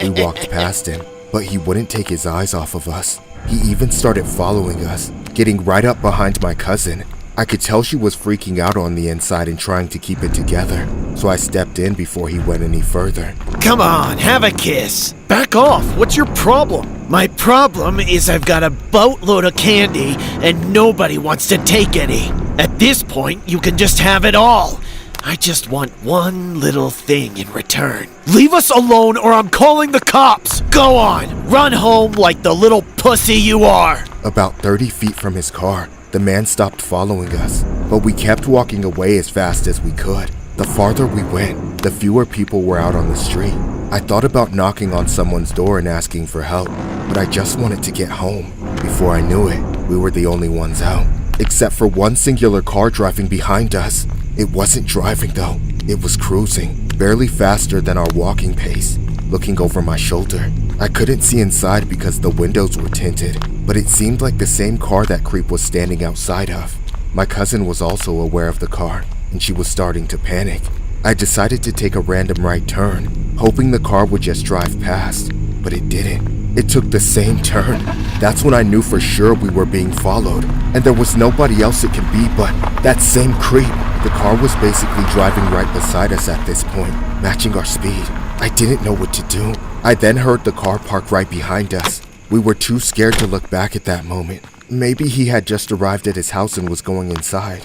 [SPEAKER 6] We walked past him, but he wouldn't take his eyes off of us. He even started following us, getting right up behind my cousin. I could tell she was freaking out on the inside and trying to keep it together, so I stepped in before he went any further.
[SPEAKER 10] Come on, have a kiss. Back off. What's your problem? My problem is I've got a boatload of candy and nobody wants to take any. At this point, you can just have it all. I just want one little thing in return. Leave us alone or I'm calling the cops. Go on, run home like the little pussy you are.
[SPEAKER 6] About 30 feet from his car, the man stopped following us, but we kept walking away as fast as we could. The farther we went, the fewer people were out on the street. I thought about knocking on someone's door and asking for help, but I just wanted to get home. Before I knew it, we were the only ones out, except for one singular car driving behind us. It wasn't driving though, it was cruising, barely faster than our walking pace. Looking over my shoulder, I couldn't see inside because the windows were tinted, but it seemed like the same car that creep was standing outside of. My cousin was also aware of the car, and she was starting to panic. I decided to take a random right turn, hoping the car would just drive past, but it didn't. It took the same turn. That's when I knew for sure we were being followed, and there was nobody else it could be but that same creep. The car was basically driving right beside us at this point, matching our speed. I didn't know what to do. I then heard the car park right behind us. We were too scared to look back at that moment. Maybe he had just arrived at his house and was going inside.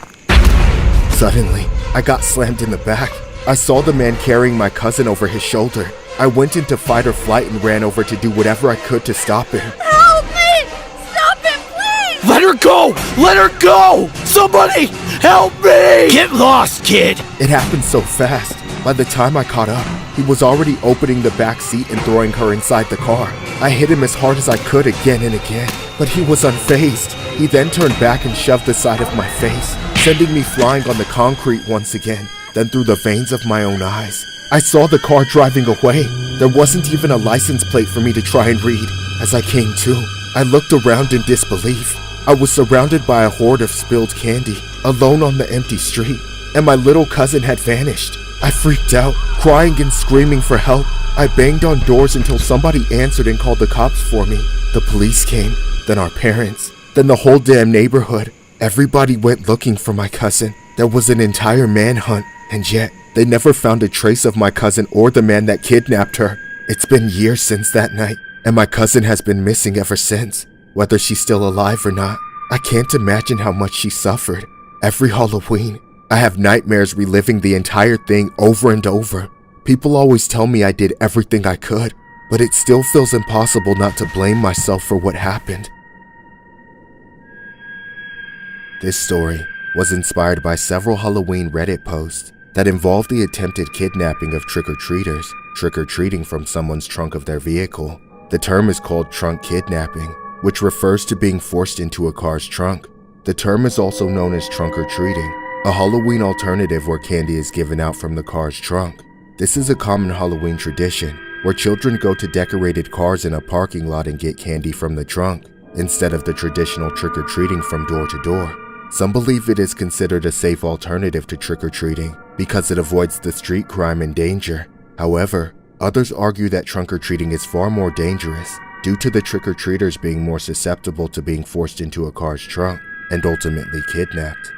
[SPEAKER 6] Suddenly, I got slammed in the back. I saw the man carrying my cousin over his shoulder. I went into fight or flight and ran over to do whatever I could to stop him.
[SPEAKER 8] Help me! Stop him, please!
[SPEAKER 10] Let her go! Let her go! Somebody help me! Get lost, kid!
[SPEAKER 6] It happened so fast. By the time I caught up, he was already opening the back seat and throwing her inside the car. I hit him as hard as I could again and again, but he was unfazed. He then turned back and shoved the side of my face, sending me flying on the concrete once again, then through the veins of my own eyes. I saw the car driving away. There wasn't even a license plate for me to try and read. As I came to, I looked around in disbelief. I was surrounded by a horde of spilled candy, alone on the empty street, and my little cousin had vanished. I freaked out, crying and screaming for help. I banged on doors until somebody answered and called the cops for me. The police came, then our parents, then the whole damn neighborhood. Everybody went looking for my cousin. There was an entire manhunt, and yet they never found a trace of my cousin or the man that kidnapped her. It's been years since that night, and my cousin has been missing ever since. Whether she's still alive or not, I can't imagine how much she suffered. Every Halloween, I have nightmares reliving the entire thing over and over. People always tell me I did everything I could, but it still feels impossible not to blame myself for what happened. This story was inspired by several Halloween Reddit posts that involved the attempted kidnapping of trick-or-treaters, trick-or-treating from someone's trunk of their vehicle. The term is called trunk kidnapping, which refers to being forced into a car's trunk. The term is also known as trunk-or-treating, a Halloween alternative where candy is given out from the car's trunk. This is a common Halloween tradition, where children go to decorated cars in a parking lot and get candy from the trunk, instead of the traditional trick-or-treating from door to door. Some believe it is considered a safe alternative to trick-or-treating because it avoids the street crime and danger. However, others argue that trunk-or-treating is far more dangerous due to the trick-or-treaters being more susceptible to being forced into a car's trunk and ultimately kidnapped.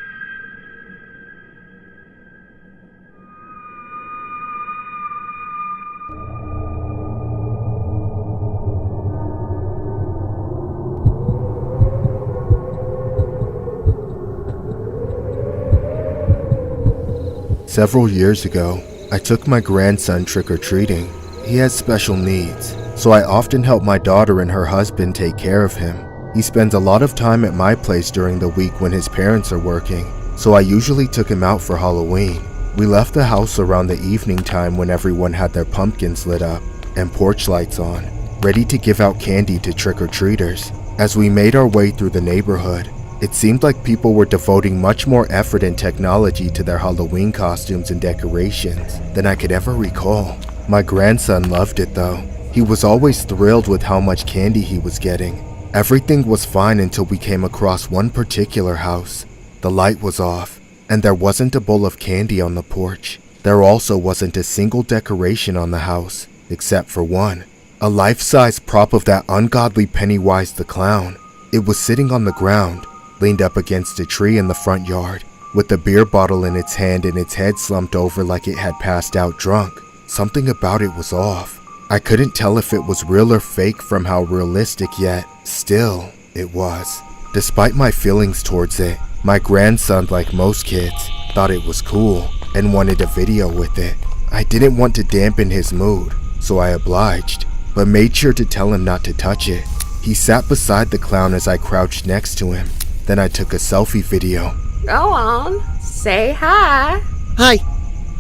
[SPEAKER 6] Several years ago, I took my grandson trick-or-treating. He has special needs, so I often help my daughter and her husband take care of him. He spends a lot of time at my place during the week when his parents are working, so I usually took him out for Halloween. We left the house around the evening time when everyone had their pumpkins lit up and porch lights on, ready to give out candy to trick-or-treaters. As we made our way through the neighborhood, it seemed like people were devoting much more effort and technology to their Halloween costumes and decorations than I could ever recall. My grandson loved it though. He was always thrilled with how much candy he was getting. Everything was fine until we came across one particular house. The light was off, and there wasn't a bowl of candy on the porch. There also wasn't a single decoration on the house, except for one. A life-size prop of that ungodly Pennywise the Clown. It was sitting on the ground, leaned up against a tree in the front yard, with a beer bottle in its hand and its head slumped over like it had passed out drunk. Something about it was off. I couldn't tell if it was real or fake from how realistic, yet still, it was. Despite my feelings towards it, my grandson, like most kids, thought it was cool and wanted a video with it. I didn't want to dampen his mood, so I obliged, but made sure to tell him not to touch it. He sat beside the clown as I crouched next to him. Then I took a selfie video.
[SPEAKER 18] Go on, say hi.
[SPEAKER 14] Hi.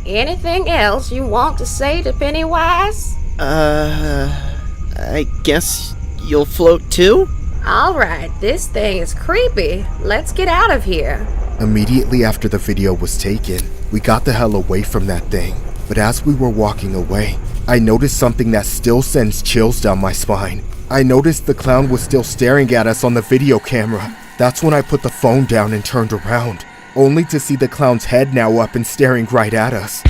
[SPEAKER 18] Anything else you want to say to Pennywise?
[SPEAKER 14] I guess you'll float too?
[SPEAKER 18] Alright, this thing is creepy. Let's get out of here.
[SPEAKER 6] Immediately after the video was taken, we got the hell away from that thing. But as we were walking away, I noticed something that still sends chills down my spine. I noticed the clown was still staring at us on the video camera. That's when I put the phone down and turned around, only to see the clown's head now up and staring right at us.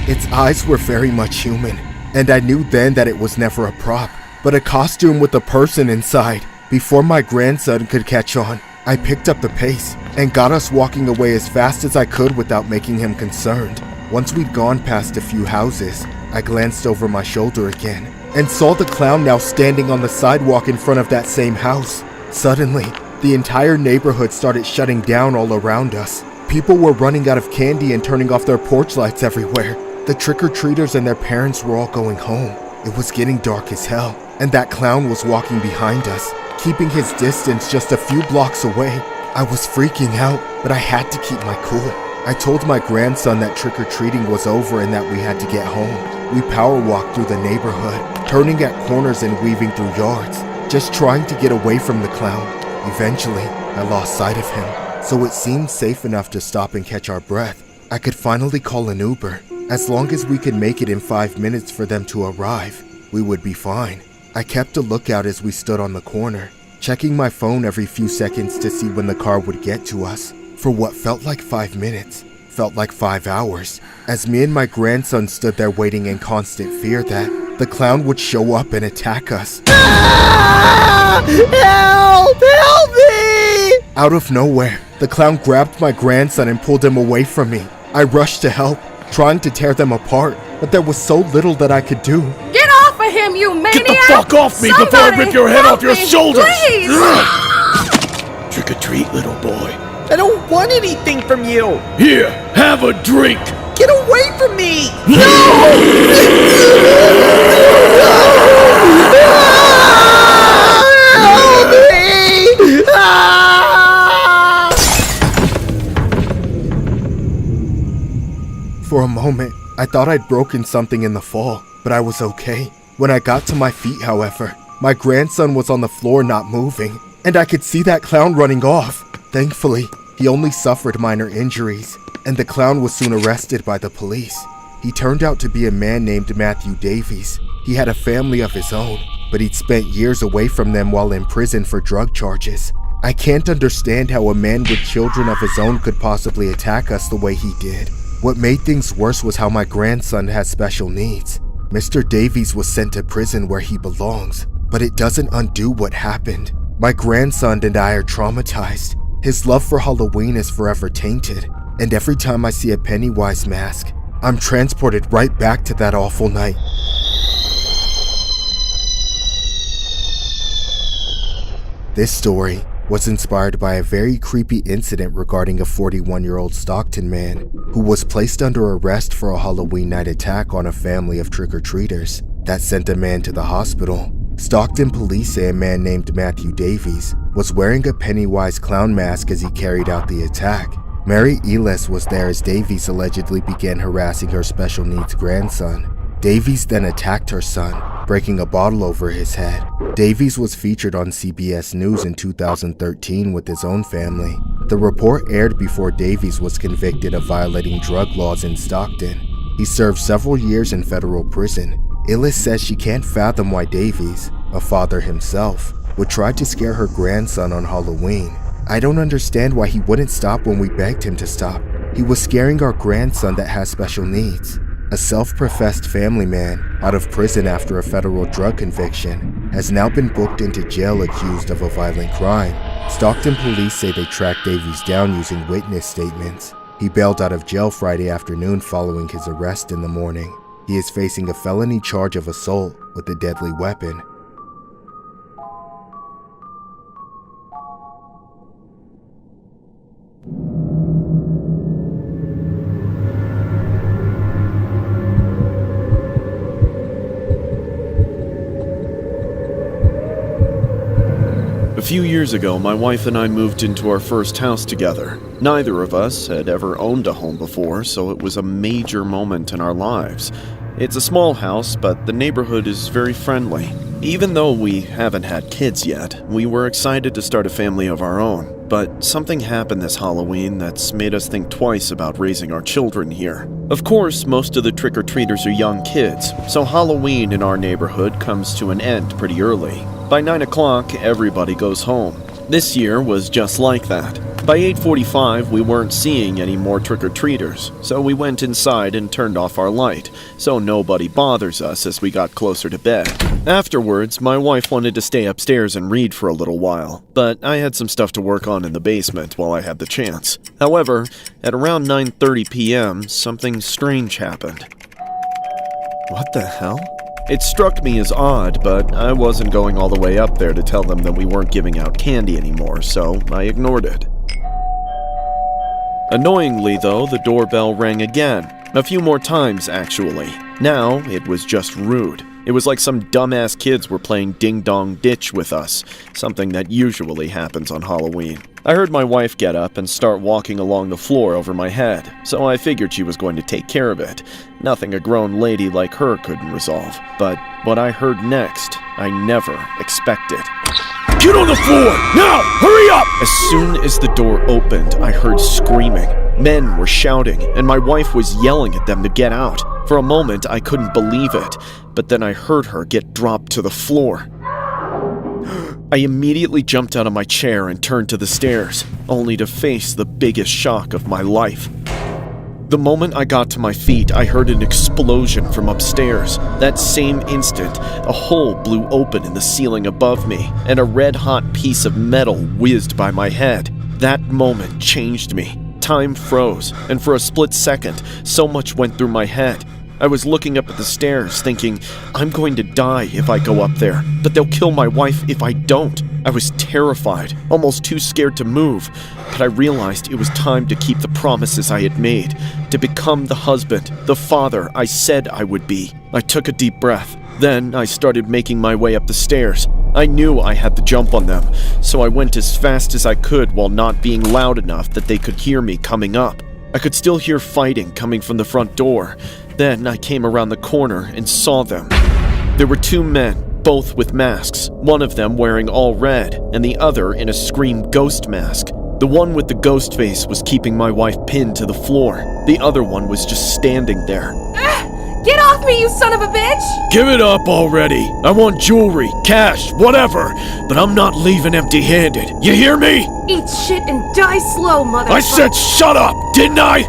[SPEAKER 6] Its eyes were very much human, and I knew then that it was never a prop, but a costume with a person inside. Before my grandson could catch on, I picked up the pace and got us walking away as fast as I could without making him concerned. Once we'd gone past a few houses, I glanced over my shoulder again and saw the clown now standing on the sidewalk in front of that same house. Suddenly, the entire neighborhood started shutting down all around us. People were running out of candy and turning off their porch lights everywhere. The trick-or-treaters and their parents were all going home. It was getting dark as hell, and that clown was walking behind us, keeping his distance just a few blocks away. I was freaking out, but I had to keep my cool. I told my grandson that trick-or-treating was over and that we had to get home. We power walked through the neighborhood, turning at corners and weaving through yards, just trying to get away from the clown. Eventually, I lost sight of him, so it seemed safe enough to stop and catch our breath. I could finally call an Uber. As long as we could make it in 5 minutes for them to arrive, we would be fine. I kept a lookout as we stood on the corner, checking my phone every few seconds to see when the car would get to us. For what felt like 5 minutes, felt like 5 hours, as me and my grandson stood there waiting in constant fear that the clown would show up and attack us.
[SPEAKER 14] Help! Help me!
[SPEAKER 6] Out of nowhere, the clown grabbed my grandson and pulled him away from me. I rushed to help, trying to tear them apart, but there was so little that I could do.
[SPEAKER 18] Get off of him, you maniac!
[SPEAKER 11] Get the fuck off me before I rip your head off your shoulders!
[SPEAKER 18] Please!
[SPEAKER 10] Trick or treat, little boy.
[SPEAKER 14] I don't want anything from you!
[SPEAKER 10] Here, have a drink!
[SPEAKER 14] Get away from me! Help me!
[SPEAKER 6] For a moment, I thought I'd broken something in the fall, but I was okay. When I got to my feet, however, my grandson was on the floor not moving, and I could see that clown running off. Thankfully, he only suffered minor injuries, and the clown was soon arrested by the police. He turned out to be a man named Matthew Davies. He had a family of his own, but he'd spent years away from them while in prison for drug charges. I can't understand how a man with children of his own could possibly attack us the way he did. What made things worse was how my grandson has special needs. Mr. Davies was sent to prison where he belongs, but it doesn't undo what happened. My grandson and I are traumatized. His love for Halloween is forever tainted, and every time I see a Pennywise mask, I'm transported right back to that awful night. This story was inspired by a very creepy incident regarding a 41-year-old Stockton man who was placed under arrest for a Halloween night attack on a family of trick-or-treaters that sent a man to the hospital. Stockton police say a man named Matthew Davies was wearing a Pennywise clown mask as he carried out the attack. Mary Elis was there as Davies allegedly began harassing her special needs grandson. Davies then attacked her son, breaking a bottle over his head. Davies was featured on CBS News in 2013 with his own family. The report aired before Davies was convicted of violating drug laws in Stockton. He served several years in federal prison. Illis says she can't fathom why Davies, a father himself, would try to scare her grandson on Halloween. I don't understand why he wouldn't stop when we begged him to stop. He was scaring our grandson that has special needs. A self-professed family man, out of prison after a federal drug conviction, has now been booked into jail accused of a violent crime. Stockton police say they tracked Davies down using witness statements. He bailed out of jail Friday afternoon following his arrest in the morning. He is facing a felony charge of assault with a deadly weapon.
[SPEAKER 5] A few years ago, my wife and I moved into our first house together. Neither of us had ever owned a home before, so it was a major moment in our lives. It's a small house, but the neighborhood is very friendly. Even though we haven't had kids yet, we were excited to start a family of our own. But something happened this Halloween that's made us think twice about raising our children here. Of course, most of the trick-or-treaters are young kids, so Halloween in our neighborhood comes to an end pretty early. By 9 o'clock, everybody goes home. This year was just like that. By 8:45, we weren't seeing any more trick-or-treaters, so we went inside and turned off our light, so nobody bothers us as we got closer to bed. Afterwards, my wife wanted to stay upstairs and read for a little while, but I had some stuff to work on in the basement while I had the chance. However, at around 9:30 p.m., something strange happened. What the hell? It struck me as odd, but I wasn't going all the way up there to tell them that we weren't giving out candy anymore, so I ignored it. Annoyingly, though, the doorbell rang again. A few more times, actually. Now, it was just rude. It was like some dumbass kids were playing ding-dong ditch with us, something that usually happens on Halloween. I heard my wife get up and start walking along the floor over my head, so I figured she was going to take care of it. Nothing a grown lady like her couldn't resolve. But what I heard next, I never expected.
[SPEAKER 10] Get on the floor! Now! Hurry up!
[SPEAKER 5] As soon as the door opened, I heard screaming. Men were shouting, and my wife was yelling at them to get out. For a moment, I couldn't believe it, but then I heard her get dropped to the floor. I immediately jumped out of my chair and turned to the stairs, only to face the biggest shock of my life. The moment I got to my feet, I heard an explosion from upstairs. That same instant, a hole blew open in the ceiling above me, and a red-hot piece of metal whizzed by my head. That moment changed me. Time froze, and for a split second, so much went through my head. I was looking up at the stairs, thinking, I'm going to die if I go up there, but they'll kill my wife if I don't. I was terrified, almost too scared to move, but I realized it was time to keep the promises I had made, to become the husband, the father I said I would be. I took a deep breath. Then I started making my way up the stairs. I knew I had to jump on them, so I went as fast as I could while not being loud enough that they could hear me coming up. I could still hear fighting coming from the front door. Then I came around the corner and saw them. There were two men, both with masks, one of them wearing all red, and the other in a Scream ghost mask. The one with the ghost face was keeping my wife pinned to the floor. The other one was just standing there.
[SPEAKER 18] Get off me, you son of a bitch!
[SPEAKER 10] Give it up already. I want jewelry, cash, whatever, but I'm not leaving empty-handed. You hear me?
[SPEAKER 18] Eat shit and die slow, motherfucker!
[SPEAKER 10] I said shut up, didn't I?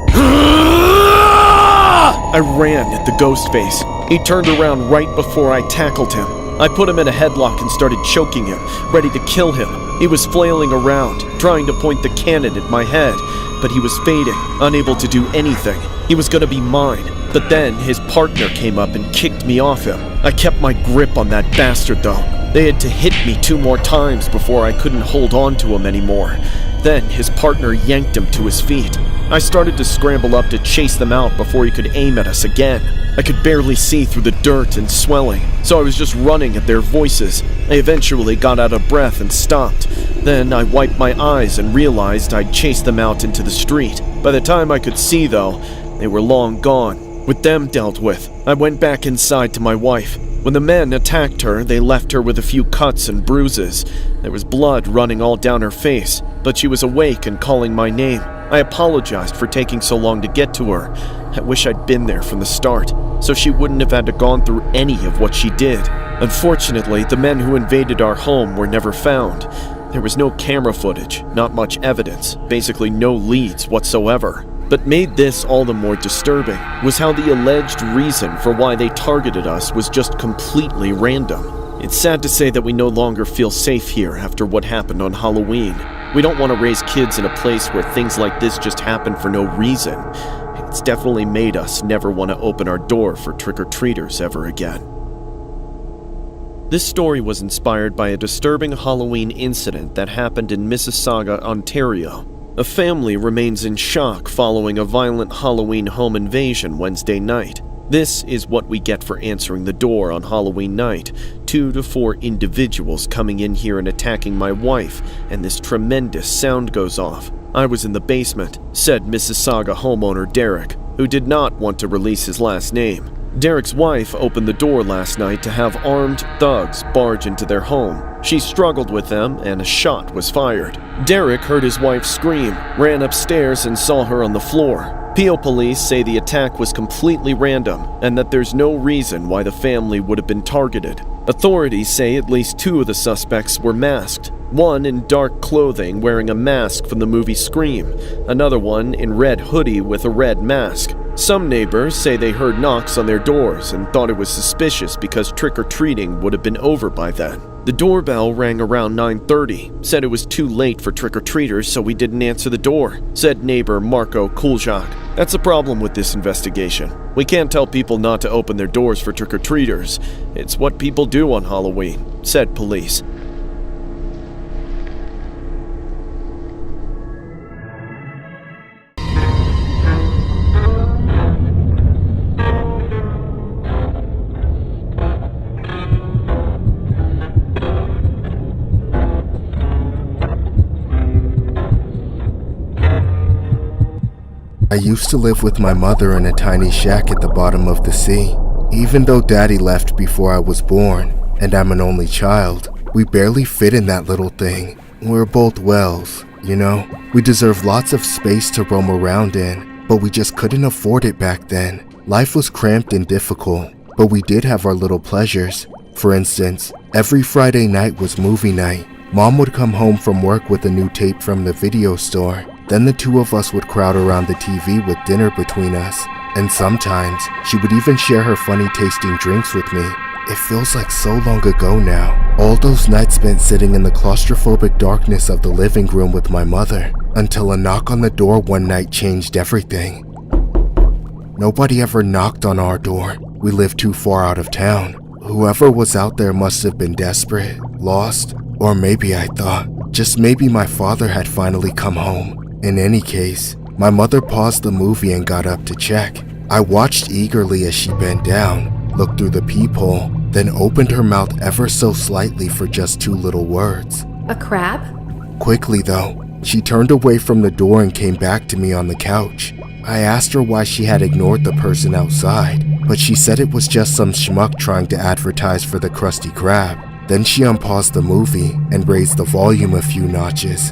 [SPEAKER 5] I ran at the ghost face. He turned around right before I tackled him. I put him in a headlock and started choking him, ready to kill him. He was flailing around, trying to point the cannon at my head, but he was fading, unable to do anything. He was gonna be mine. But then his partner came up and kicked me off him. I kept my grip on that bastard though. They had to hit me 2 more times before I couldn't hold on to him anymore. Then his partner yanked him to his feet. I started to scramble up to chase them out before he could aim at us again. I could barely see through the dirt and swelling, so I was just running at their voices. I eventually got out of breath and stopped. Then I wiped my eyes and realized I'd chased them out into the street. By the time I could see though, they were long gone. With them dealt with, I went back inside to my wife. When the men attacked her, they left her with a few cuts and bruises. There was blood running all down her face, but she was awake and calling my name. I apologized for taking so long to get to her. I wish I'd been there from the start, so she wouldn't have had to gone through any of what she did. Unfortunately, the men who invaded our home were never found. There was no camera footage, not much evidence, basically no leads whatsoever. But made this all the more disturbing was how the alleged reason for why they targeted us was just completely random. It's sad to say that we no longer feel safe here after what happened on Halloween. We don't want to raise kids in a place where things like this just happen for no reason. It's definitely made us never want to open our door for trick-or-treaters ever again. This story was inspired by a disturbing Halloween incident that happened in Mississauga, Ontario. A family remains in shock following a violent Halloween home invasion Wednesday night. This is what we get for answering the door on Halloween night. 2 to 4 individuals coming in here and attacking my wife, and this tremendous sound goes off. I was in the basement, said Mississauga homeowner Derek, who did not want to release his last name. Derek's wife opened the door last night to have armed thugs barge into their home. She struggled with them and a shot was fired. Derek heard his wife scream, ran upstairs and saw her on the floor. Peel police say the attack was completely random and that there's no reason why the family would have been targeted. Authorities say at least 2 of the suspects were masked. One in dark clothing wearing a mask from the movie Scream, another one in red hoodie with a red mask. Some neighbors say they heard knocks on their doors and thought it was suspicious because trick-or-treating would have been over by then. The doorbell rang around 9:30, said it was too late for trick-or-treaters so we didn't answer the door, said neighbor Marco Kuljak. That's a problem with this investigation. We can't tell people not to open their doors for trick-or-treaters. It's what people do on Halloween, said police.
[SPEAKER 6] I used to live with my mother in a tiny shack at the bottom of the sea. Even though Daddy left before I was born, and I'm an only child, we barely fit in that little thing. We're both whales, you know? We deserve lots of space to roam around in, but we just couldn't afford it back then. Life was cramped and difficult, but we did have our little pleasures. For instance, every Friday night was movie night. Mom would come home from work with a new tape from the video store. Then the 2 of us would crowd around the TV with dinner between us. And sometimes, she would even share her funny tasting drinks with me. It feels like so long ago now. All those nights spent sitting in the claustrophobic darkness of the living room with my mother, until a knock on the door one night changed everything. Nobody ever knocked on our door. We lived too far out of town. Whoever was out there must have been desperate, lost, or maybe I thought, just maybe my father had finally come home. In any case, my mother paused the movie and got up to check. I watched eagerly as she bent down, looked through the peephole, then opened her mouth ever so slightly for just 2 little words.
[SPEAKER 18] A crab?
[SPEAKER 6] Quickly though, she turned away from the door and came back to me on the couch. I asked her why she had ignored the person outside, but she said it was just some schmuck trying to advertise for the Krusty Krab. Then she unpaused the movie and raised the volume a few notches.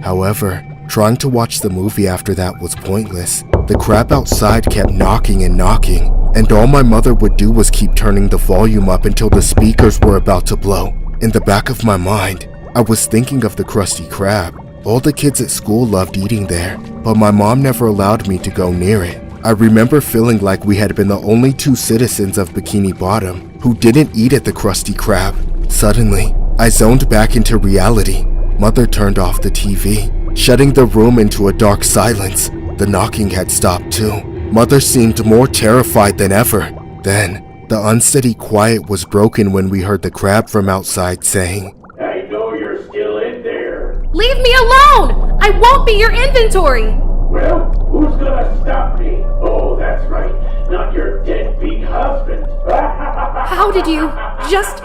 [SPEAKER 6] However, trying to watch the movie after that was pointless. The crab outside kept knocking and knocking, and all my mother would do was keep turning the volume up until the speakers were about to blow. In the back of my mind, I was thinking of the Krusty Krab. All the kids at school loved eating there, but my mom never allowed me to go near it. I remember feeling like we had been the only 2 citizens of Bikini Bottom who didn't eat at the Krusty Krab. Suddenly, I zoned back into reality. Mother turned off the TV, shutting the room into a dark silence. The knocking had stopped too. Mother seemed more terrified than ever. Then, the unsteady quiet was broken when we heard the crab from outside saying,
[SPEAKER 1] I know you're still in there.
[SPEAKER 18] Leave me alone! I won't be your inventory!
[SPEAKER 1] Well, who's gonna stop me? Oh, that's right. Not your deadbeat husband.
[SPEAKER 18] How did you? Just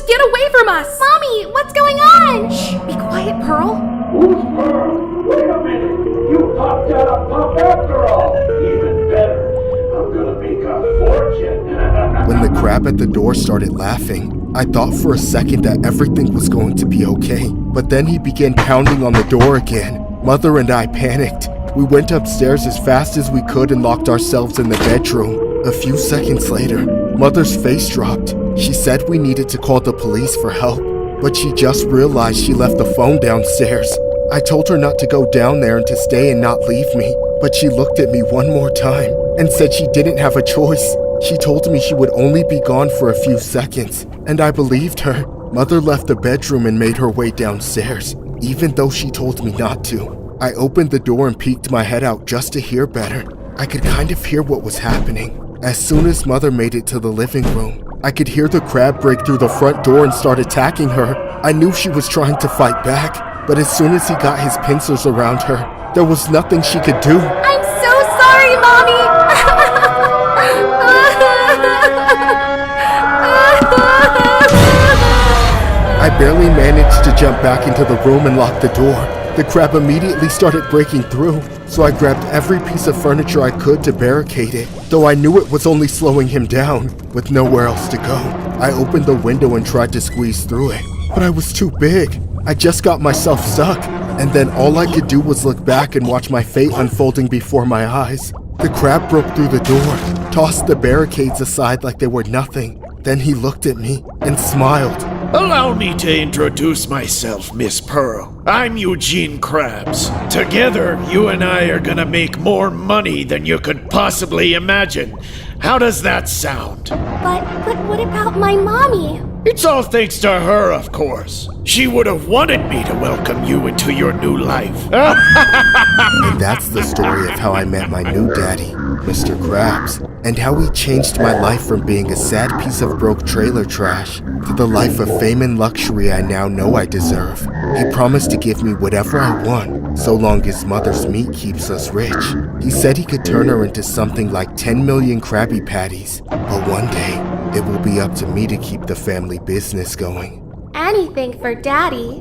[SPEAKER 18] get away from us! Mommy, what's going on? Shh, be quiet, Pearl.
[SPEAKER 1] Who's Pearl? Wait a minute. You popped out a pup after all. Even better. I'm gonna make a fortune.
[SPEAKER 6] When the crab at the door started laughing, I thought for a second that everything was going to be okay. But then he began pounding on the door again. Mother and I panicked. We went upstairs as fast as we could and locked ourselves in the bedroom. A few seconds later, Mother's face dropped. She said we needed to call the police for help, but she just realized she left the phone downstairs.
[SPEAKER 3] I told her not to go down there and to stay and not leave me, but she looked at me one more time and said she didn't have a choice. She told me she would only be gone for a few seconds, and I believed her. Mother left the bedroom and made her way downstairs, even though she told me not to. I opened the door and peeked my head out just to hear better. I could kind of hear what was happening. As soon as Mother made it to the living room, I could hear the crab break through the front door and start attacking her. I knew she was trying to fight back, but as soon as he got his pincers around her, there was nothing she could do.
[SPEAKER 8] I'm so sorry, Mommy!
[SPEAKER 3] I barely managed to jump back into the room and lock the door. The crab immediately started breaking through, so I grabbed every piece of furniture I could to barricade it, though I knew it was only slowing him down, with nowhere else to go. I opened the window and tried to squeeze through it, but I was too big. I just got myself stuck, and then all I could do was look back and watch my fate unfolding before my eyes. The crab broke through the door, tossed the barricades aside like they were nothing. Then he looked at me and smiled.
[SPEAKER 10] Allow me to introduce myself, Miss Pearl. I'm Eugene Krabs. Together, you and I are gonna make more money than you could possibly imagine. How does that sound?
[SPEAKER 8] But what about my mommy?
[SPEAKER 10] It's all thanks to her, of course. She would have wanted me to welcome you into your new life.
[SPEAKER 3] And that's the story of how I met my new daddy, Mr. Krabs, and how he changed my life from being a sad piece of broke trailer trash to the life of fame and luxury I now know I deserve. He promised to give me whatever I want, so long as Mother's meat keeps us rich. He said he could turn her into something like 10 million Krabby Patties, but one day, it will be up to me to keep the family business going.
[SPEAKER 8] Anything for Daddy.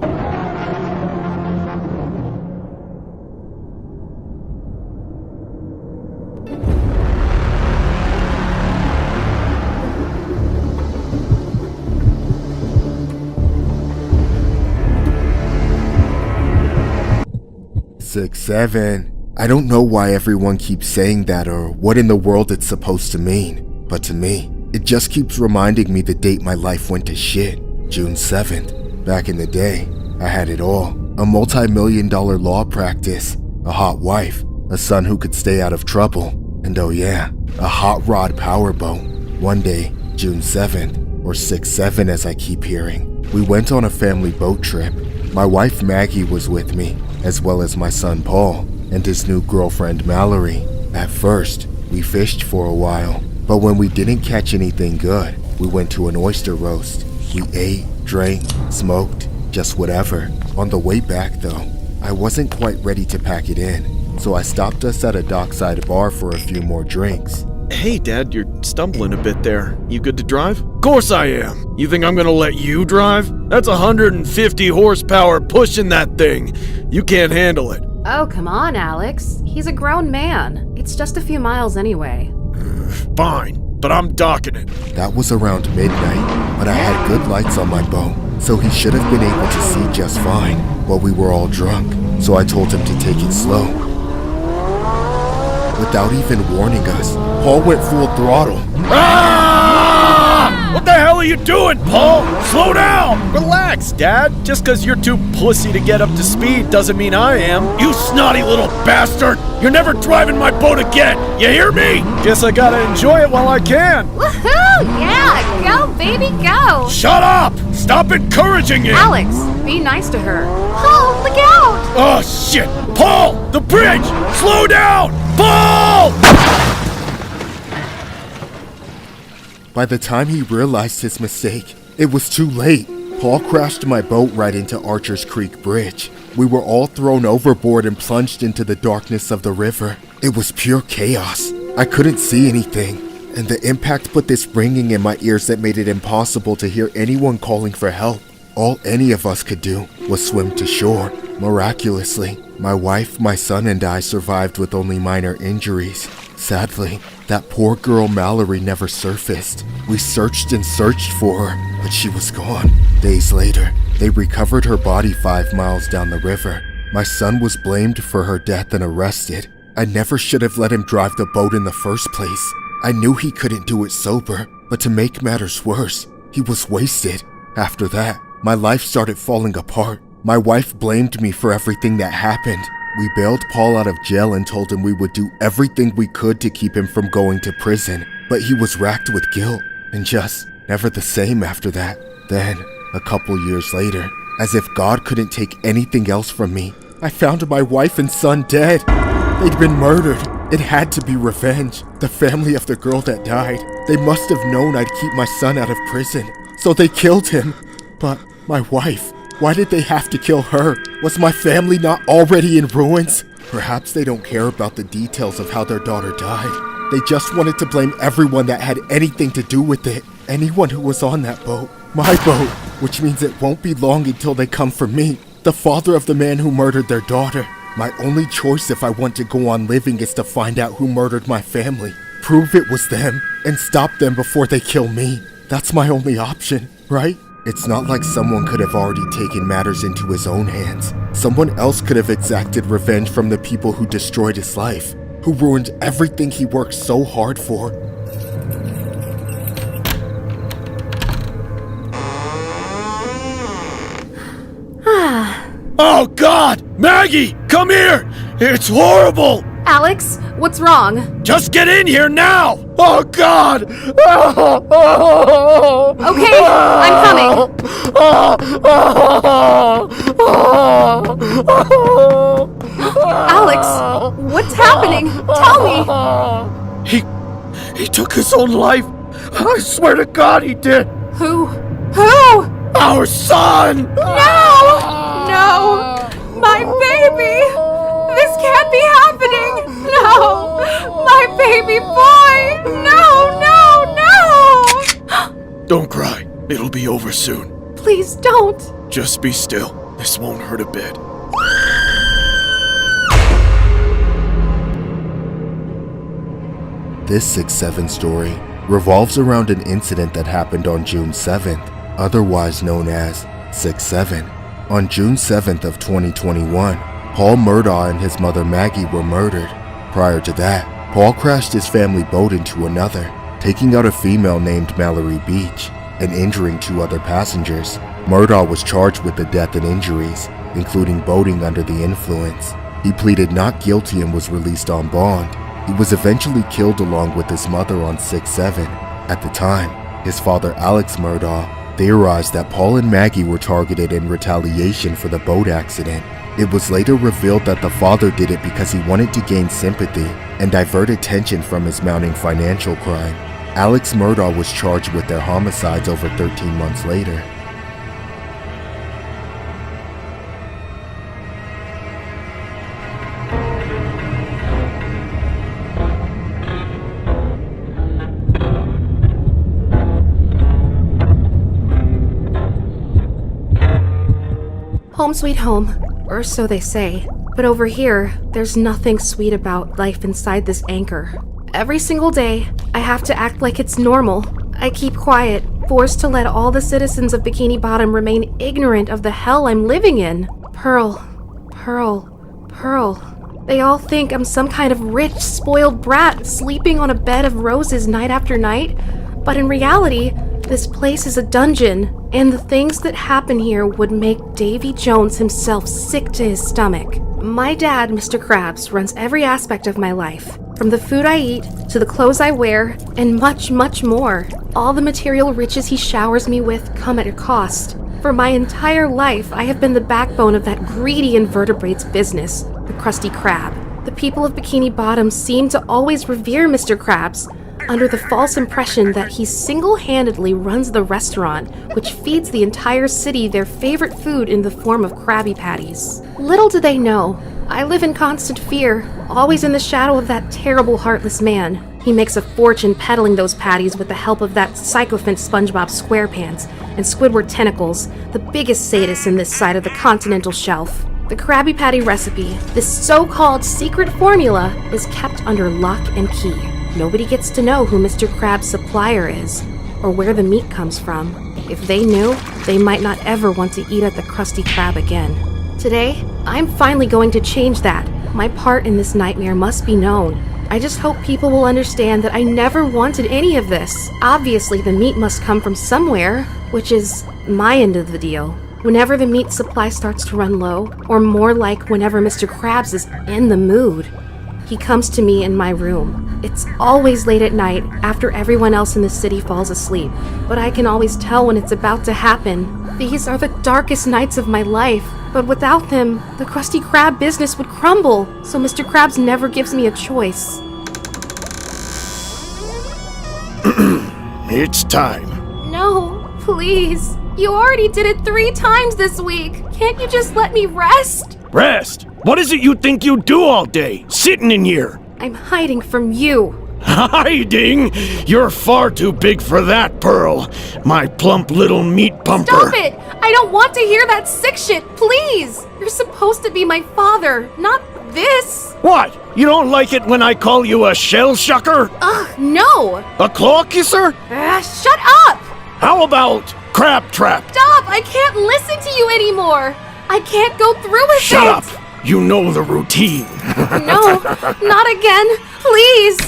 [SPEAKER 3] Six, 7. I don't know why everyone keeps saying that or what in the world it's supposed to mean, but to me, it just keeps reminding me the date my life went to shit. June 7th. Back in the day, I had it all. A multi-million-dollar law practice, a hot wife, a son who could stay out of trouble, and oh yeah, a hot rod powerboat. One day, June 7th, or 6-7 as I keep hearing, we went on a family boat trip. My wife Maggie was with me, as well as my son Paul, and his new girlfriend Mallory. At first, we fished for a while, but when we didn't catch anything good, we went to an oyster roast. We ate, drank, smoked, just whatever. On the way back though, I wasn't quite ready to pack it in, so I stopped us at a dockside bar for a few more drinks.
[SPEAKER 5] Hey, Dad, you're stumbling a bit there. You good to drive?
[SPEAKER 10] Of course I am. You think I'm gonna let you drive? That's 150 horsepower pushing that thing. You can't handle it.
[SPEAKER 18] Oh, come on, Alex. He's a grown man. It's just a few miles anyway.
[SPEAKER 10] Fine, but I'm docking it.
[SPEAKER 3] That was around midnight, but I had good lights on my boat, so he should have been able to see just fine, but we were all drunk, so I told him to take it slow. Without even warning us, Paul went full throttle.
[SPEAKER 10] Ah! What the hell are you doing, Paul? Slow down!
[SPEAKER 17] Relax, Dad. Just because you're too pussy to get up to speed doesn't mean I am.
[SPEAKER 10] You snotty little bastard! You're never driving my boat again! You hear me?
[SPEAKER 17] Guess I gotta enjoy it while I can.
[SPEAKER 8] Woohoo! Yeah, go, baby, go!
[SPEAKER 10] Shut up! Stop encouraging him!
[SPEAKER 18] Alex, be nice to her.
[SPEAKER 8] Paul, look out!
[SPEAKER 10] Oh, shit! Paul! The bridge! Slow down! Paul!
[SPEAKER 3] By the time he realized his mistake, it was too late. Paul crashed my boat right into Archer's Creek Bridge. We were all thrown overboard and plunged into the darkness of the river. It was pure chaos. I couldn't see anything, and the impact put this ringing in my ears that made it impossible to hear anyone calling for help. All any of us could do was swim to shore. Miraculously, my wife, my son, and I survived with only minor injuries. Sadly, that poor girl Mallory never surfaced. We searched and searched for her, but she was gone. Days later, they recovered her body 5 miles down the river. My son was blamed for her death and arrested. I never should have let him drive the boat in the first place. I knew he couldn't do it sober, but to make matters worse, he was wasted. After that, my life started falling apart.
[SPEAKER 6] My wife blamed me for everything that happened. We bailed Paul out of jail and told him we would do everything we could to keep him from going to prison. But he was racked with guilt and just never the same after that. Then, a couple years later, as if God couldn't take anything else from me, I found my wife and son dead. They'd been murdered. It had to be revenge. The family of the girl that died, they must have known I'd keep my son out of prison. So they killed him. But my wife, why did they have to kill her? Was my family not already in ruins? Perhaps they don't care about the details of how their daughter died. They just wanted to blame everyone that had anything to do with it. Anyone who was on that boat. My boat. Which means it won't be long until they come for me. The father of the man who murdered their daughter. My only choice if I want to go on living is to find out who murdered my family. Prove it was them, and stop them before they kill me. That's my only option, right? It's not like someone could have already taken matters into his own hands. Someone else could have exacted revenge from the people who destroyed his life, who ruined everything he worked so hard for.
[SPEAKER 10] Oh God! Maggie, come here! It's horrible!
[SPEAKER 18] Alex, what's wrong?
[SPEAKER 10] Just get in here now! Oh God!
[SPEAKER 18] Okay, I'm coming. Alex, what's happening? Tell
[SPEAKER 10] me! He took his own life! I swear to God he did!
[SPEAKER 18] Who?
[SPEAKER 10] Our son!
[SPEAKER 18] No! My baby! This can't be happening! No! My baby boy! No!
[SPEAKER 10] Don't cry. It'll be over soon.
[SPEAKER 18] Please don't.
[SPEAKER 10] Just be still. This won't hurt a bit.
[SPEAKER 6] This 6-7 story revolves around an incident that happened on June 7th, otherwise known as 6-7. On June 7th of 2021, Paul Murdaugh and his mother Maggie were murdered. Prior to that, Paul crashed his family boat into another, taking out a female named Mallory Beach and injuring 2 other passengers. Murdaugh was charged with the death and injuries, including boating under the influence. He pleaded not guilty and was released on bond. He was eventually killed along with his mother on 6-7. At the time, his father Alex Murdaugh theorized that Paul and Maggie were targeted in retaliation for the boat accident. It was later revealed that the father did it because he wanted to gain sympathy and divert attention from his mounting financial crime. Alex Murdaugh was charged with their homicides over 13 months later.
[SPEAKER 18] Home sweet home, or so they say. But over here, there's nothing sweet about life inside this anchor. Every single day, I have to act like it's normal. I keep quiet, forced to let all the citizens of Bikini Bottom remain ignorant of the hell I'm living in. Pearl. They all think I'm some kind of rich, spoiled brat sleeping on a bed of roses night after night. But in reality, this place is a dungeon, and the things that happen here would make Davy Jones himself sick to his stomach. My dad, Mr. Krabs, runs every aspect of my life, from the food I eat to the clothes I wear, and much, much more. All the material riches he showers me with come at a cost. For my entire life, I have been the backbone of that greedy invertebrates business, the Krusty Krab. The people of Bikini Bottom seem to always revere Mr. Krabs, under the false impression that he single-handedly runs the restaurant, which feeds the entire city their favorite food in the form of Krabby Patties. Little do they know, I live in constant fear, always in the shadow of that terrible, heartless man. He makes a fortune peddling those patties with the help of that sycophant SpongeBob SquarePants and Squidward Tentacles, the biggest sadists in this side of the continental shelf. The Krabby Patty recipe, this so-called secret formula, is kept under lock and key. Nobody gets to know who Mr. Krabs' supplier is, or where the meat comes from. If they knew, they might not ever want to eat at the Krusty Krab again. Today, I'm finally going to change that. My part in this nightmare must be known. I just hope people will understand that I never wanted any of this. Obviously, the meat must come from somewhere, which is my end of the deal. Whenever the meat supply starts to run low, or more like whenever Mr. Krabs is in the mood, he comes to me in my room. It's always late at night, after everyone else in the city falls asleep, but I can always tell when it's about to happen. These are the darkest nights of my life, but without them, the Krusty Krab business would crumble, so Mr. Krabs never gives me a choice.
[SPEAKER 10] It's time.
[SPEAKER 18] No, please. You already did it 3 times this week. Can't you just let me rest?
[SPEAKER 10] Rest? What is it you think you do all day? Sitting in here?
[SPEAKER 18] I'm hiding from you.
[SPEAKER 10] Hiding? You're far too big for that, Pearl. My plump little meat pumper.
[SPEAKER 18] Stop it! I don't want to hear that sick shit, please! You're supposed to be my father, not this.
[SPEAKER 10] What? You don't like it when I call you a shell shucker?
[SPEAKER 18] Ugh, no!
[SPEAKER 10] A claw kisser?
[SPEAKER 18] Shut up!
[SPEAKER 10] How about crab trap?
[SPEAKER 18] Stop! I can't listen to you anymore! I can't go through with
[SPEAKER 10] Shut up! You know the routine.
[SPEAKER 18] No, not again, please!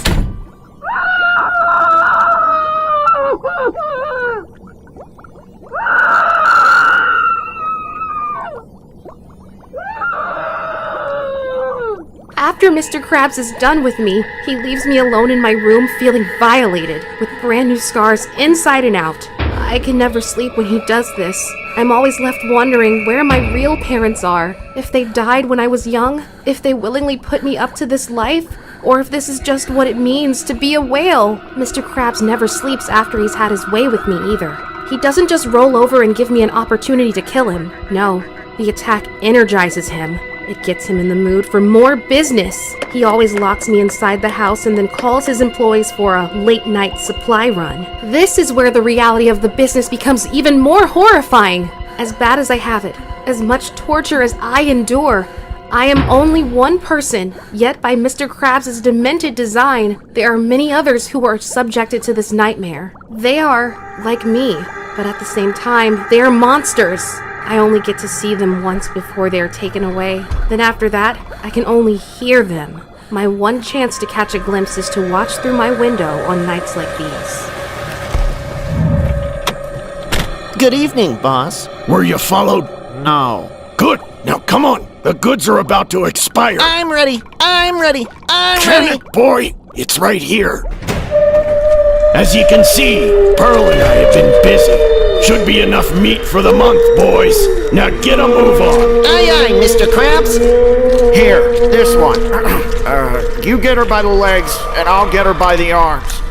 [SPEAKER 18] After Mr. Krabs is done with me, he leaves me alone in my room feeling violated, with brand new scars inside and out. I can never sleep when he does this. I'm always left wondering where my real parents are, if they died when I was young, if they willingly put me up to this life, or if this is just what it means to be a whale. Mr. Krabs never sleeps after he's had his way with me either. He doesn't just roll over and give me an opportunity to kill him. No, the attack energizes him. It gets him in the mood for more business. He always locks me inside the house and then calls his employees for a late-night supply run. This is where the reality of the business becomes even more horrifying. As bad as I have it, as much torture as I endure, I am only one person, yet by Mr. Krabs' demented design, there are many others who are subjected to this nightmare. They are like me, but at the same time, they are monsters. I only get to see them once before they are taken away. Then after that, I can only hear them. My one chance to catch a glimpse is to watch through my window on nights like these.
[SPEAKER 13] Good evening, boss.
[SPEAKER 10] Were you followed?
[SPEAKER 13] No.
[SPEAKER 10] Good. Now come on. The goods are about to expire.
[SPEAKER 13] I'm ready. I'm ready. I'm
[SPEAKER 10] Damn
[SPEAKER 13] ready.
[SPEAKER 10] it, boy. It's right here. As you can see, Pearl and I have been busy. Should be enough meat for the month, boys. Now get a move on.
[SPEAKER 13] Aye, aye, Mr. Krabs.
[SPEAKER 17] Here, this one. You get her by the legs, and I'll get her by the arms.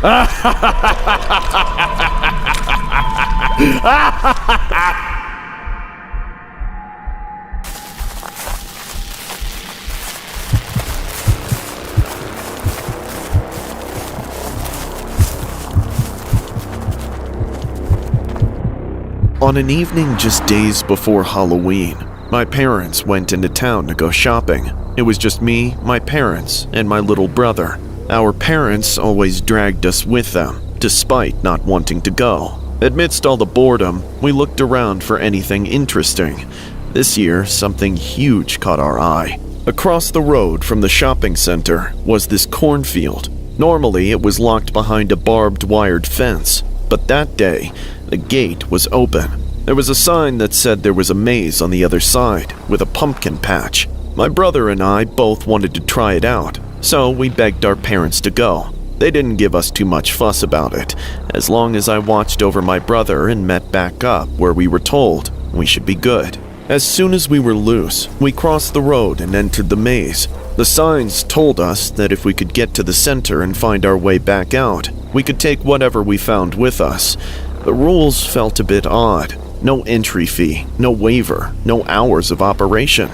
[SPEAKER 5] On an evening just days before Halloween, my parents went into town to go shopping. It was just me, my parents, and my little brother. Our parents always dragged us with them, despite not wanting to go. Amidst all the boredom, we looked around for anything interesting. This year, something huge caught our eye. Across the road from the shopping center was this cornfield. Normally, it was locked behind a barbed wired fence, but that day, the gate was open. There was a sign that said there was a maze on the other side, with a pumpkin patch. My brother and I both wanted to try it out, so we begged our parents to go. They didn't give us too much fuss about it, as long as I watched over my brother and met back up where we were told we should be good. As soon as we were loose, we crossed the road and entered the maze. The signs told us that if we could get to the center and find our way back out, we could take whatever we found with us. The rules felt a bit odd. No entry fee, no waiver, no hours of operation,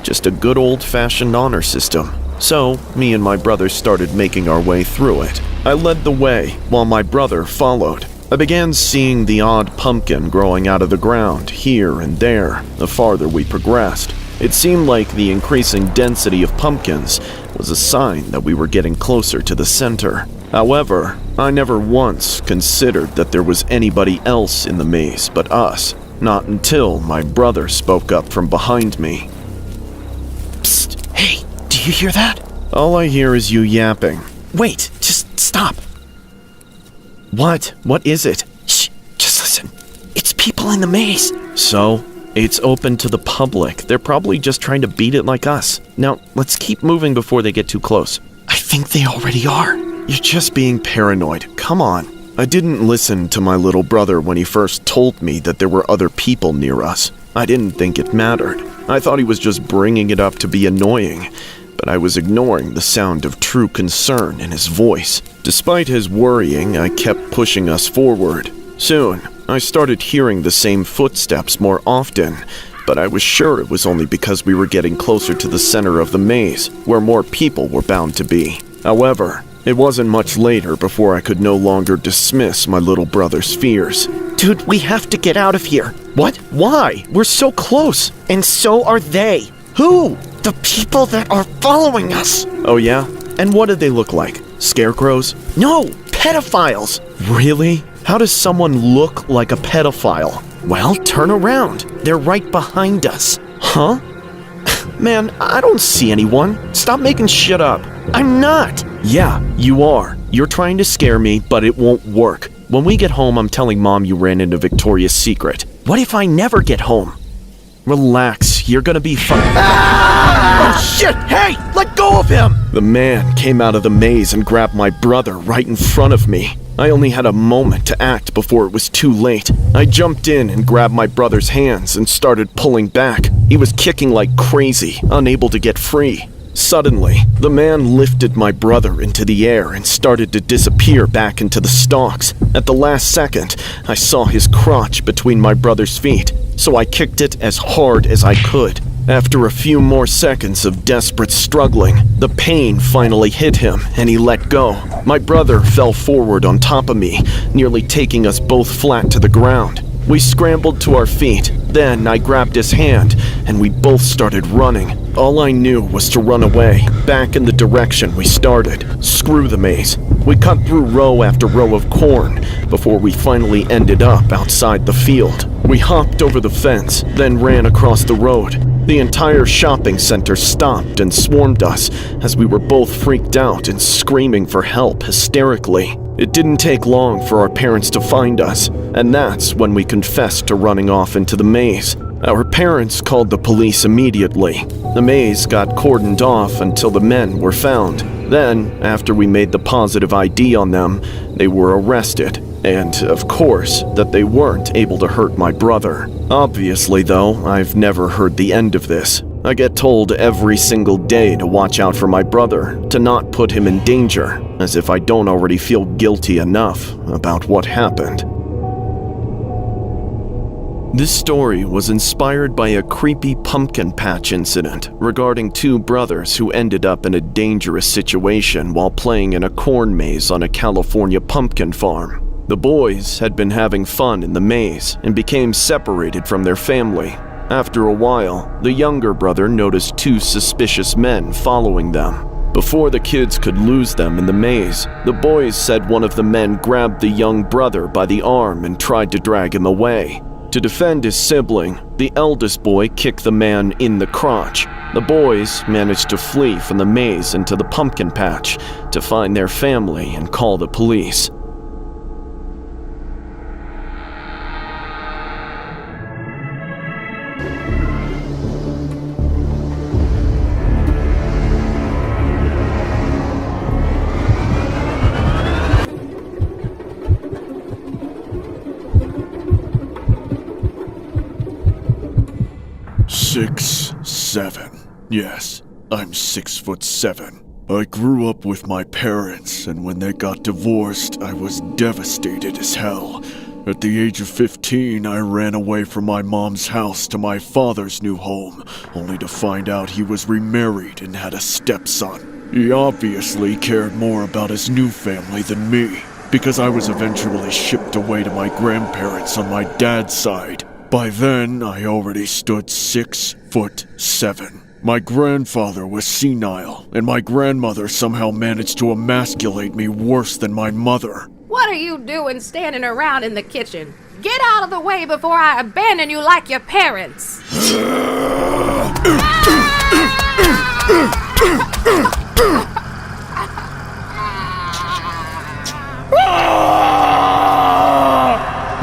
[SPEAKER 5] just a good old-fashioned honor system. So, me and my brother started making our way through it. I led the way, while my brother followed. I began seeing the odd pumpkin growing out of the ground here and there the farther we progressed. It seemed like the increasing density of pumpkins was a sign that we were getting closer to the center. However, I never once considered that there was anybody else in the maze but us, not until my brother spoke up from behind me.
[SPEAKER 17] Psst! Hey, do you hear that?
[SPEAKER 5] All I hear is you yapping.
[SPEAKER 17] Wait, just stop.
[SPEAKER 5] What? What is it?
[SPEAKER 17] Shh, just listen. It's people in the maze.
[SPEAKER 5] So?
[SPEAKER 17] It's open to the public. They're probably just trying to beat it like us. Now, let's keep moving before they get too close. I think they already are. You're just being paranoid. Come on. I didn't listen to my little brother when he first told me that there were other people near us. I didn't think it mattered. I thought he was just bringing it up to be annoying, but I was ignoring the sound of true concern in his voice. Despite his worrying, I kept pushing us forward. Soon, I started hearing the same footsteps more often, but I was sure it was only because we were getting closer to the center of the maze, where more people were bound to be. However, it wasn't much later before I could no longer dismiss my little brother's fears. Dude, we have to get out of here. What? Why? We're so close. And so are they. Who? The people that are following us. Oh yeah? And what do they look like? Scarecrows? No, pedophiles. Really? How does someone look like a pedophile? Well, turn around. They're right behind us. Huh? Man, I don't see anyone. Stop making shit up. I'm not. Yeah, you are. You're trying to scare me, but it won't work. When we get home, I'm telling Mom you ran into Victoria's Secret. What if I never get home? Relax, you're gonna be fine. Ah! Oh shit, hey, let go of him! The man came out of the maze and grabbed my brother right in front of me. I only had a moment to act before it was too late. I jumped in and grabbed my brother's hands and started pulling back. He was kicking like crazy, unable to get free. Suddenly, the man lifted my brother into the air and started to disappear back into the stalks. At the last second, I saw his crotch between my brother's feet, so I kicked it as hard as I could. After a few more seconds of desperate struggling, the pain finally hit him and he let go. My brother fell forward on top of me, nearly taking us both flat to the ground. We scrambled to our feet. Then I grabbed his hand, and we both started running. All I knew was to run away, back in the direction we started. Screw the maze. We cut through row after row of corn before we finally ended up outside the field. We hopped over the fence, then ran across the road. The entire shopping center stopped and swarmed us as we were both freaked out and screaming for help hysterically. It didn't take long for our parents to find us, and that's when we confessed to running off into the maze. Our parents called the police immediately. The maze got cordoned off until the men were found. Then, after we made the positive ID on them, they were arrested. And, of course, that they weren't able to hurt my brother. Obviously, though, I've never heard the end of this. I get told every single day to watch out for my brother, to not put him in danger, as if I don't already feel guilty enough about what happened. This story was inspired by a creepy pumpkin patch incident regarding two brothers who ended up in a dangerous situation while playing in a corn maze on a California pumpkin farm. The boys had been having fun in the maze and became separated from their family. After a while, the younger brother noticed two suspicious men following them. Before the kids could lose them in the maze, the boys said one of the men grabbed the young brother by the arm and tried to drag him away. To defend his sibling, the eldest boy kicked the man in the crotch. The boys managed to flee from the maze into the pumpkin patch to find their family and call the police.
[SPEAKER 11] Six, 7. Yes, I'm 6'7". I grew up with my parents, and when they got divorced, I was devastated as hell. At the age of 15, I ran away from my mom's house to my father's new home, only to find out he was remarried and had a stepson. He obviously cared more about his new family than me, because I was eventually shipped away to my grandparents on my dad's side. By then, I already stood 6'7". My grandfather was senile, and my grandmother somehow managed to emasculate me worse than my mother.
[SPEAKER 18] What are you doing standing around in the kitchen? Get out of the way before I abandon you like your parents!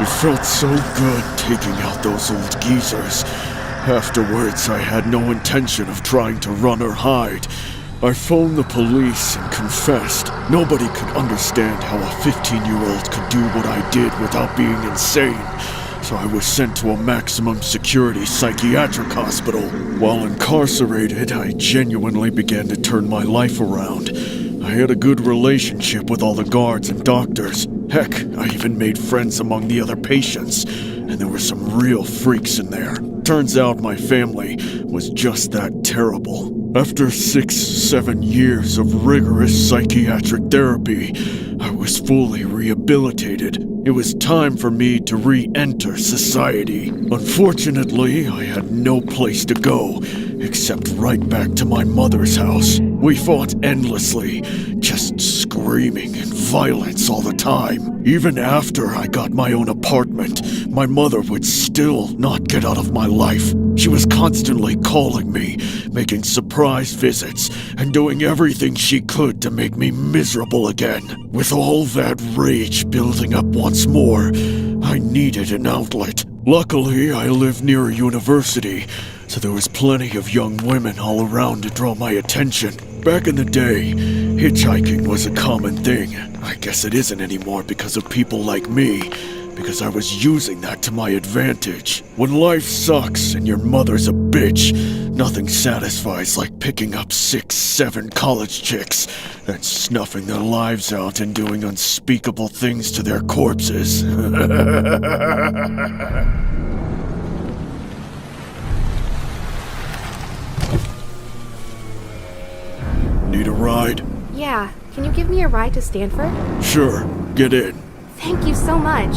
[SPEAKER 11] It felt so good taking out those old geezers. Afterwards, I had no intention of trying to run or hide. I phoned the police and confessed. Nobody could understand how a 15-year-old could do what I did without being insane. So I was sent to a maximum security psychiatric hospital. While incarcerated, I genuinely began to turn my life around. I had a good relationship with all the guards and doctors. Heck, I even made friends among the other patients. And there were some real freaks in there. Turns out my family was just that terrible. After 6-7 years of rigorous psychiatric therapy, I was fully rehabilitated. It was time for me to re-enter society. Unfortunately, I had no place to go, except right back to my mother's house. We fought endlessly, just screaming and violence all the time. Even after I got my own apartment, my mother would still not get out of my life. She was constantly calling me, making surprise visits, and doing everything she could to make me miserable again. With all that rage building up once more, I needed an outlet. Luckily, I live near a university, so there was plenty of young women all around to draw my attention. Back in the day, hitchhiking was a common thing. I guess it isn't anymore because of people like me, because I was using that to my advantage. When life sucks and your mother's a bitch, nothing satisfies like picking up 6-7 college chicks, then snuffing their lives out and doing unspeakable things to their corpses. Need a ride?
[SPEAKER 18] Yeah, can you give me a ride to Stanford?
[SPEAKER 11] Sure, get in.
[SPEAKER 18] Thank you so much.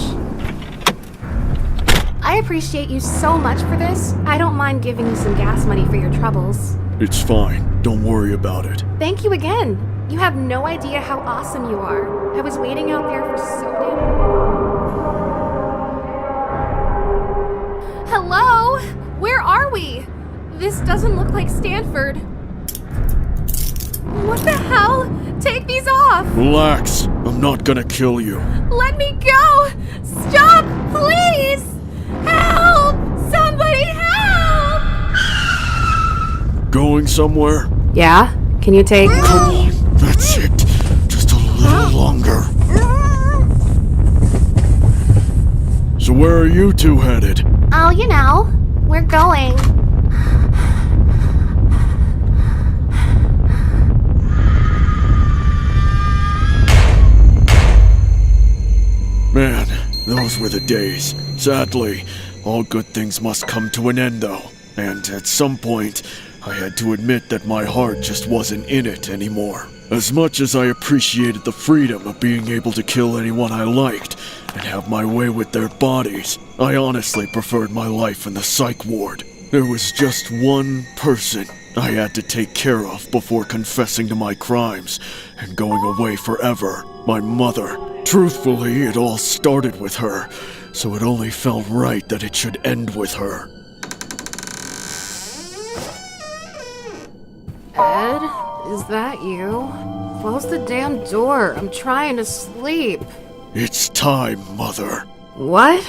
[SPEAKER 18] I appreciate you so much for this. I don't mind giving you some gas money for your troubles.
[SPEAKER 11] It's fine, don't worry about it.
[SPEAKER 18] Thank you again. You have no idea how awesome you are. I was waiting out there for so damn... Hello? Where are we? This doesn't look like Stanford. What the hell? Take these off!
[SPEAKER 11] Relax, I'm not gonna kill you.
[SPEAKER 18] Let me go! Stop, please! Help! Somebody help!
[SPEAKER 11] Going somewhere?
[SPEAKER 18] Yeah? Can you take...
[SPEAKER 11] Come on, that's it. Just a little longer. So where are you two headed?
[SPEAKER 8] Oh, you know, we're going.
[SPEAKER 11] Man, those were the days. Sadly, all good things must come to an end though. And at some point, I had to admit that my heart just wasn't in it anymore. As much as I appreciated the freedom of being able to kill anyone I liked and have my way with their bodies, I honestly preferred my life in the psych ward. There was just one person I had to take care of before confessing to my crimes and going away forever. My mother. Truthfully, it all started with her, so it only felt right that it should end with her.
[SPEAKER 18] Ed, is that you? Close the damn door. I'm trying to sleep.
[SPEAKER 11] It's time, Mother.
[SPEAKER 18] What?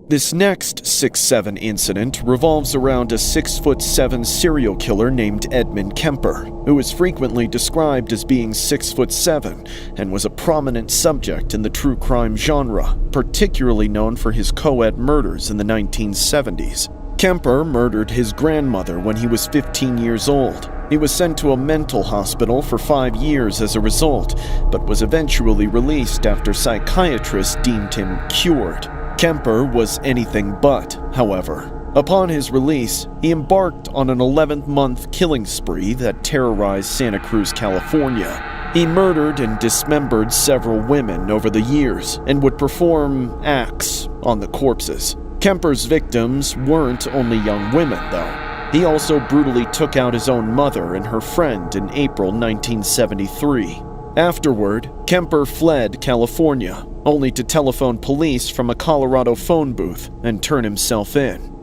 [SPEAKER 5] This next 6-7 incident revolves around a 6'7" serial killer named Edmund Kemper, who is frequently described as being 6'7" and was a prominent subject in the true crime genre, particularly known for his co-ed murders in the 1970s. Kemper murdered his grandmother when he was 15 years old. He was sent to a mental hospital for 5 years as a result, but was eventually released after psychiatrists deemed him cured. Kemper was anything but, however. Upon his release, he embarked on an 11-month killing spree that terrorized Santa Cruz, California. He murdered and dismembered several women over the years and would perform acts on the corpses. Kemper's victims weren't only young women, though. He also brutally took out his own mother and her friend in April 1973. Afterward, Kemper fled California, only to telephone police from a Colorado phone booth and turn himself in.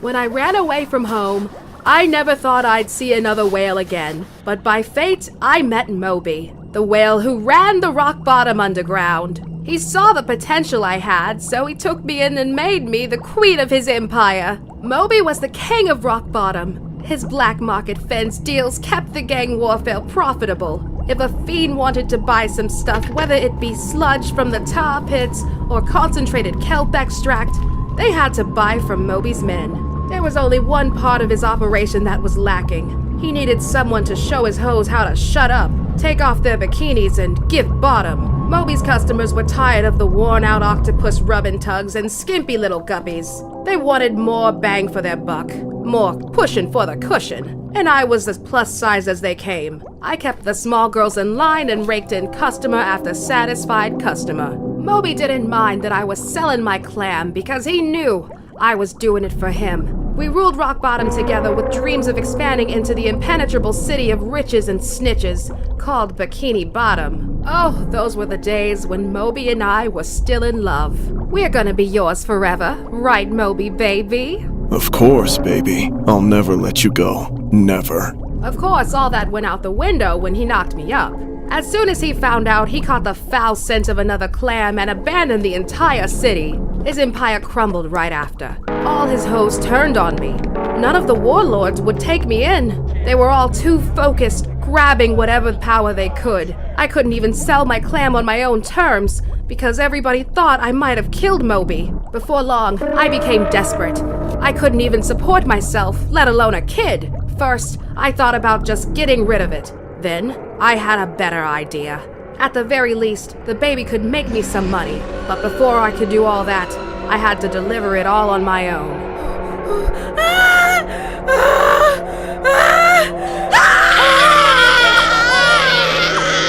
[SPEAKER 18] When I ran away from home, I never thought I'd see another whale again. But by fate, I met Moby, the whale who ran the rock bottom underground. He saw the potential I had, so he took me in and made me the queen of his empire. Moby was the king of rock bottom. His black market fence deals kept the gang warfare profitable. If a fiend wanted to buy some stuff, whether it be sludge from the tar pits or concentrated kelp extract, they had to buy from Moby's men. There was only one part of his operation that was lacking. He needed someone to show his hoes how to shut up, take off their bikinis, and give bottom. Moby's customers were tired of the worn-out octopus rubbing tugs and skimpy little guppies. They wanted more bang for their buck, more pushing for the cushion. And I was as plus size as they came. I kept the small girls in line and raked in customer after satisfied customer. Moby didn't mind that I was selling my clam because he knew I was doing it for him. We ruled rock bottom together with dreams of expanding into the impenetrable city of riches and snitches called Bikini Bottom. Oh, those were the days when Moby and I were still in love. We're gonna be yours forever, right, Moby, baby?
[SPEAKER 5] Of course, baby. I'll never let you go. Never.
[SPEAKER 18] Of course, all that went out the window when he knocked me up. As soon as he found out, he caught the foul scent of another clam and abandoned the entire city. His empire crumbled right after. All his hoes turned on me. None of the warlords would take me in. They were all too focused, grabbing whatever power they could. I couldn't even sell my clam on my own terms because everybody thought I might have killed Moby. Before long, I became desperate. I couldn't even support myself, let alone a kid. First, I thought about just getting rid of it. Then, I had a better idea. At the very least, the baby could make me some money. But before I could do all that, I had to deliver it all on my own.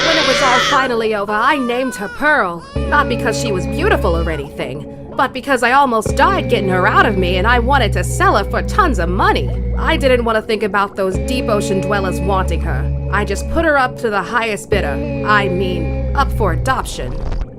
[SPEAKER 18] When it was all finally over, I named her Pearl. Not because she was beautiful or anything, but because I almost died getting her out of me and I wanted to sell her for tons of money. I didn't want to think about those deep ocean dwellers wanting her. I just put her up to the highest bidder. I mean, up for adoption.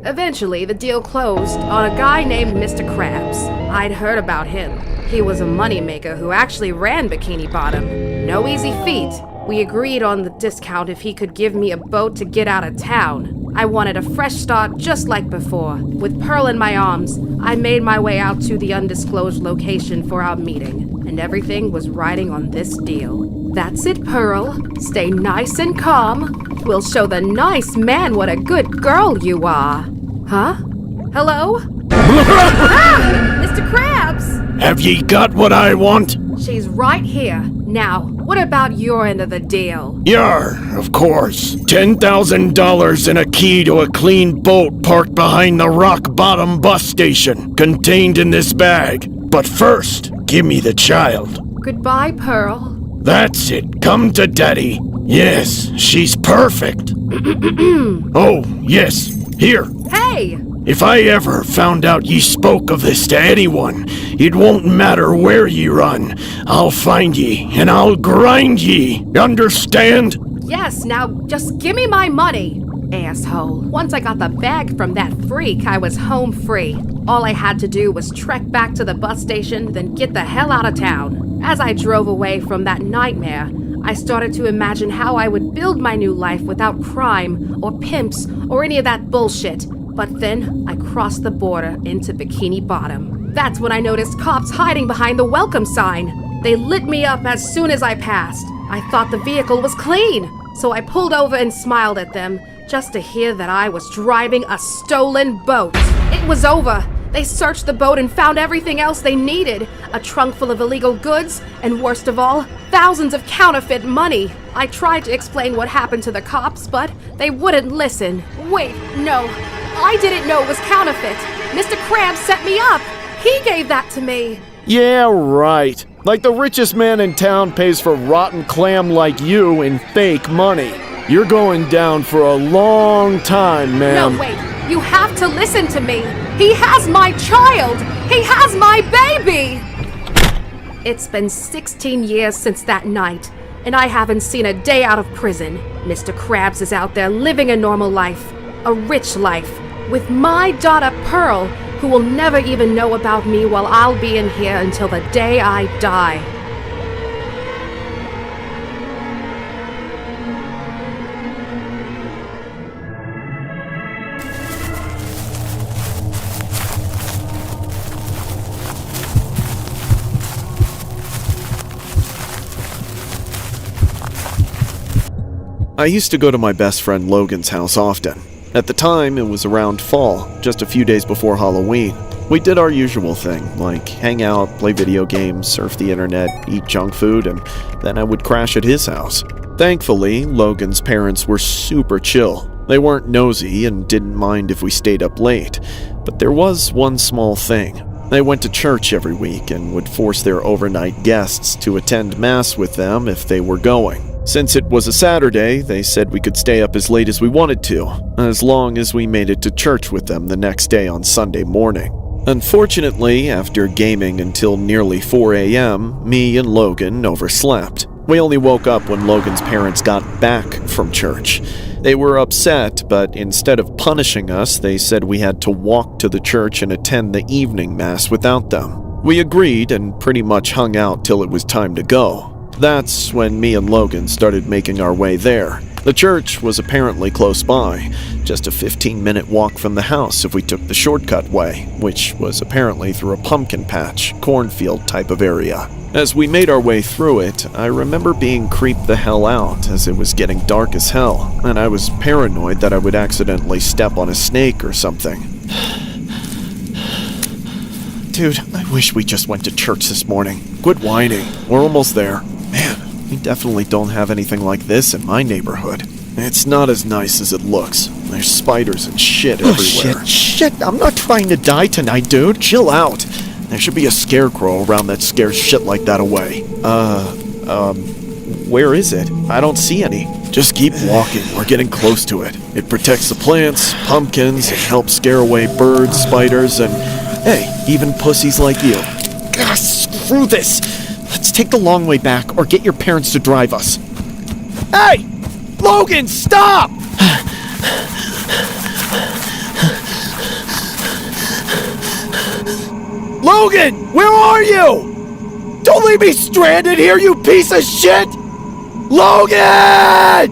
[SPEAKER 18] Eventually, the deal closed on a guy named Mr. Krabs. I'd heard about him. He was a moneymaker who actually ran Bikini Bottom. No easy feat. We agreed on the discount if he could give me a boat to get out of town. I wanted a fresh start just like before. With Pearl in my arms, I made my way out to the undisclosed location for our meeting, and everything was riding on this deal. That's it, Pearl. Stay nice and calm. We'll show the nice man what a good girl you are. Huh? Hello? Mr. Krabs!
[SPEAKER 10] Have ye got what I want?
[SPEAKER 18] She's right here. Now, what about your end of the deal?
[SPEAKER 10] Yar, of course. $10,000 and a key to a clean boat parked behind the Rock Bottom bus station, contained in this bag. But first, give me the child.
[SPEAKER 18] Goodbye, Pearl.
[SPEAKER 10] That's it. Come to Daddy. Yes, she's perfect. Oh, yes. Here.
[SPEAKER 18] Hey!
[SPEAKER 10] If I ever found out ye spoke of this to anyone, it won't matter where ye run. I'll find ye, and I'll grind ye. Understand?
[SPEAKER 18] Yes, now just give me my money, asshole. Once I got the bag from that freak, I was home free. All I had to do was trek back to the bus station, then get the hell out of town. As I drove away from that nightmare, I started to imagine how I would build my new life without crime, or pimps, or any of that bullshit. But then I crossed the border into Bikini Bottom. That's when I noticed cops hiding behind the welcome sign. They lit me up as soon as I passed. I thought the vehicle was clean, so I pulled over and smiled at them, just to hear that I was driving a stolen boat. It was over. They searched the boat and found everything else they needed. A trunk full of illegal goods, and worst of all, thousands of counterfeit money. I tried to explain what happened to the cops, but they wouldn't listen. Wait, no. I didn't know it was counterfeit. Mr. Krabs set me up. He gave that to me.
[SPEAKER 17] Yeah, right. Like the richest man in town pays for rotten clam like you in fake money. You're going down for a long time, ma'am.
[SPEAKER 18] No, wait. You have to listen to me. He has my child. He has my baby. It's been 16 years since that night. and I haven't seen a day out of prison. Mr. Krabs is out there living a normal life, a rich life, with my daughter Pearl, who will never even know about me while I'll be in here until the day I die.
[SPEAKER 5] I used to go to my best friend Logan's house often. At the time, it was around fall, just a few days before Halloween. We did our usual thing, like hang out, play video games, surf the internet, eat junk food, and then I would crash at his house. Thankfully, Logan's parents were super chill. They weren't nosy and didn't mind if we stayed up late. But there was one small thing. They went to church every week and would force their overnight guests to attend Mass with them if they were going. Since it was a Saturday, they said we could stay up as late as we wanted to, as long as we made it to church with them the next day on Sunday morning. Unfortunately, after gaming until nearly 4 a.m., me and Logan overslept. We only woke up when Logan's parents got back from church. They were upset, but instead of punishing us, they said we had to walk to the church and attend the evening Mass without them. We agreed and pretty much hung out till it was time to go. That's when me and Logan started making our way there. The church was apparently close by, just a 15-minute walk from the house if we took the shortcut way, which was apparently through a pumpkin patch, cornfield type of area. As we made our way through it, I remember being creeped the hell out as it was getting dark as hell, and I was paranoid that I would accidentally step on a snake or something. Dude, I wish we just went to church this morning. Quit whining. We're almost there. Man, we definitely don't have anything like this in my neighborhood. It's not as nice as it looks. There's spiders and shit everywhere. Shit, I'm not trying to die tonight, dude. Chill out. There should be a scarecrow around that scares shit like that away. Where is it? I don't see any. Just keep walking. We're getting close to it. It protects the plants, pumpkins, and helps scare away birds, spiders, and, hey, even pussies like you. Ugh, screw this. Let's take the long way back or get your parents to drive us. Hey! Logan, stop! Logan, where are you? Don't leave me stranded here, you piece of shit! Logan!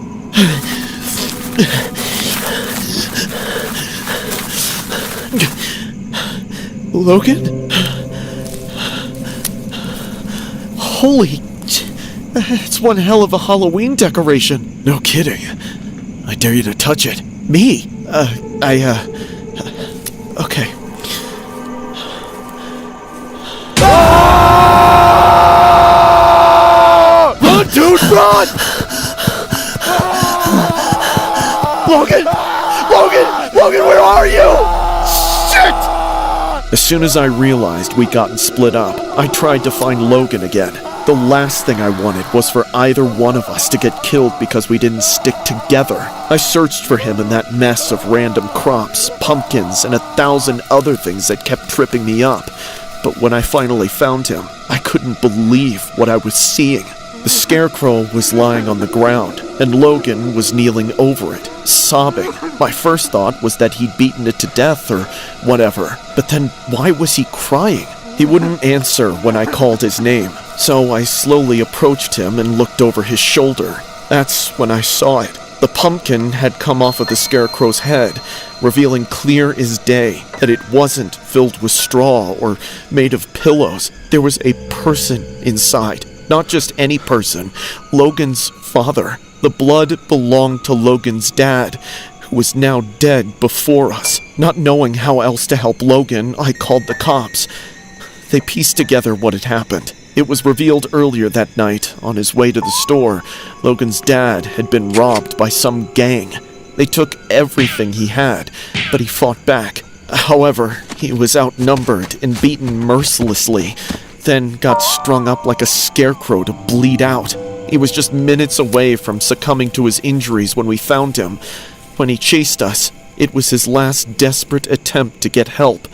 [SPEAKER 5] Logan? Holy... It's one hell of a Halloween decoration. No kidding. I dare you to touch it. Me? Okay. Run, dude, run! Logan! Logan, where are you? Shit! As soon as I realized we'd gotten split up, I tried to find Logan again. The last thing I wanted was for either one of us to get killed because we didn't stick together. I searched for him in that mess of random crops, pumpkins, and 1,000 other things that kept tripping me up. But when I finally found him, I couldn't believe what I was seeing. The scarecrow was lying on the ground, and Logan was kneeling over it, sobbing. My first thought was that he'd beaten it to death or whatever, but then why was he crying? He wouldn't answer when I called his name, so I slowly approached him and looked over his shoulder. That's when I saw it. The pumpkin had come off of the scarecrow's head, revealing clear as day that it wasn't filled with straw or made of pillows. There was a person inside. Not just any person, Logan's father. The blood belonged to Logan's dad, who was now dead before us. Not knowing how else to help Logan, I called the cops. They pieced together what had happened. It was revealed earlier that night, on his way to the store, Logan's dad had been robbed by some gang. They took everything he had, but he fought back. However, he was outnumbered and beaten mercilessly, then got strung up like a scarecrow to bleed out. He was just minutes away from succumbing to his injuries when we found him. When he chased us, it was his last desperate attempt to get help.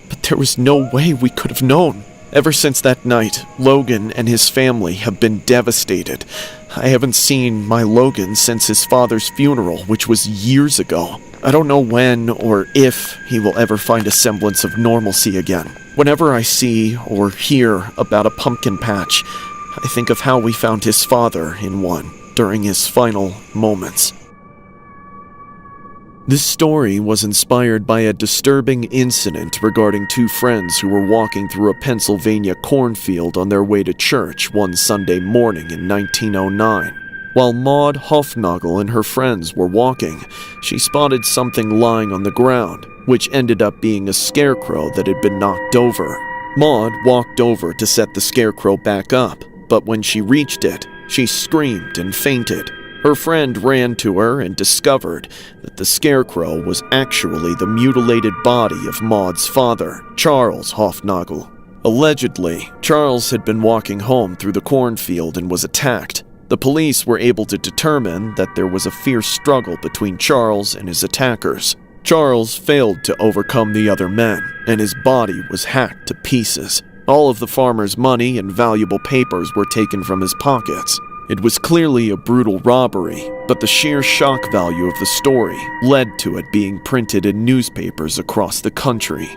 [SPEAKER 5] But there was no way we could have known. Ever since that night, Logan and his family have been devastated. I haven't seen my Logan since his father's funeral, which was years ago. I don't know when or if he will ever find a semblance of normalcy again. Whenever I see or hear about a pumpkin patch, I think of how we found his father in one during his final moments. This story was inspired by a disturbing incident regarding two friends who were walking through a Pennsylvania cornfield on their way to church one Sunday morning in 1909. While Maud Hofnagel and her friends were walking, she spotted something lying on the ground, which ended up being a scarecrow that had been knocked over. Maud walked over to set the scarecrow back up, but when she reached it, she screamed and fainted. Her friend ran to her and discovered that the scarecrow was actually the mutilated body of Maud's father, Charles Hofnagel. Allegedly, Charles had been walking home through the cornfield and was attacked. The police were able to determine that there was a fierce struggle between Charles and his attackers. Charles failed to overcome the other men, and his body was hacked to pieces. All of the farmer's money and valuable papers were taken from his pockets. It was clearly a brutal robbery, but the sheer shock value of the story led to it being printed in newspapers across the country.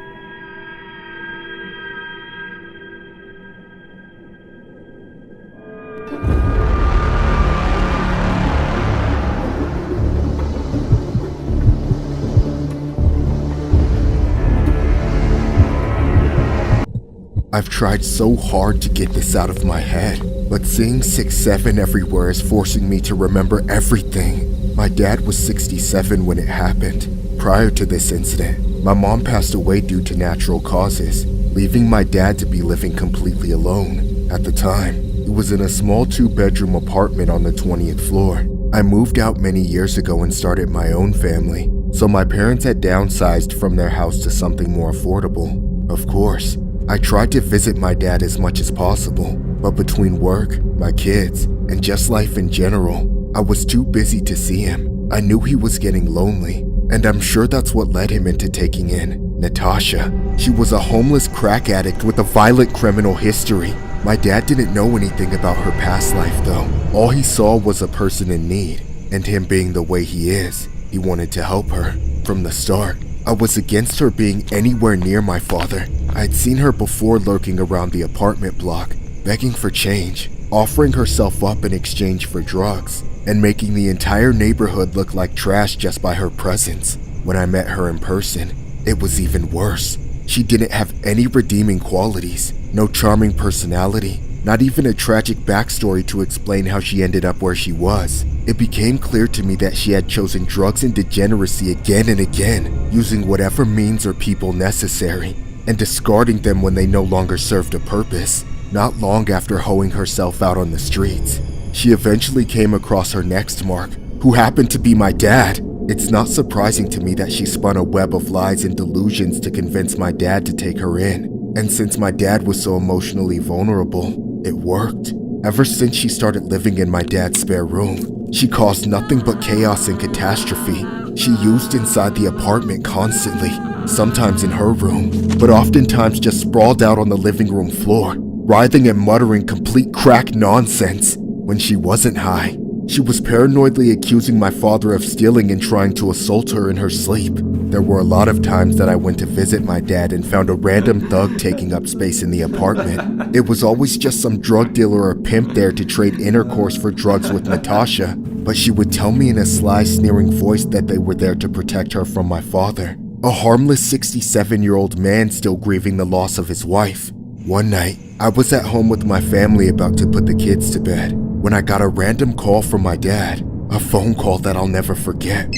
[SPEAKER 6] I've tried so hard to get this out of my head, but seeing 6-7 everywhere is forcing me to remember everything. My dad was 67 when it happened. Prior to this incident, my mom passed away due to natural causes, leaving my dad to be living completely alone. At the time, he was in a small 2-bedroom apartment on the 20th floor. I moved out many years ago and started my own family, so my parents had downsized from their house to something more affordable. Of course, I tried to visit my dad as much as possible, but between work, my kids, and just life in general, I was too busy to see him. I knew he was getting lonely, and I'm sure that's what led him into taking in Natasha. She was a homeless crack addict with a violent criminal history. My dad didn't know anything about her past life though. All he saw was a person in need, and him being the way he is, he wanted to help her. From the start, I was against her being anywhere near my father. I'd seen her before lurking around the apartment block, begging for change, offering herself up in exchange for drugs, and making the entire neighborhood look like trash just by her presence. When I met her in person, it was even worse. She didn't have any redeeming qualities, no charming personality, not even a tragic backstory to explain how she ended up where she was. It became clear to me that she had chosen drugs and degeneracy again and again, using whatever means or people necessary, and discarding them when they no longer served a purpose. Not long after hoeing herself out on the streets, she eventually came across her next mark, who happened to be my dad. It's not surprising to me that she spun a web of lies and delusions to convince my dad to take her in. And since my dad was so emotionally vulnerable, it worked. Ever since she started living in my dad's spare room, she caused nothing but chaos and catastrophe. She used inside the apartment constantly, sometimes in her room, but oftentimes just sprawled out on the living room floor, writhing and muttering complete crack nonsense. When she wasn't high, she was paranoidly accusing my father of stealing and trying to assault her in her sleep. There were a lot of times that I went to visit my dad and found a random thug taking up space in the apartment. It was always just some drug dealer or pimp there to trade intercourse for drugs with Natasha, but she would tell me in a sly, sneering voice that they were there to protect her from my father, a harmless 67-year-old man still grieving the loss of his wife. One night, I was at home with my family about to put the kids to bed, when I got a random call from my dad, a phone call that I'll never forget.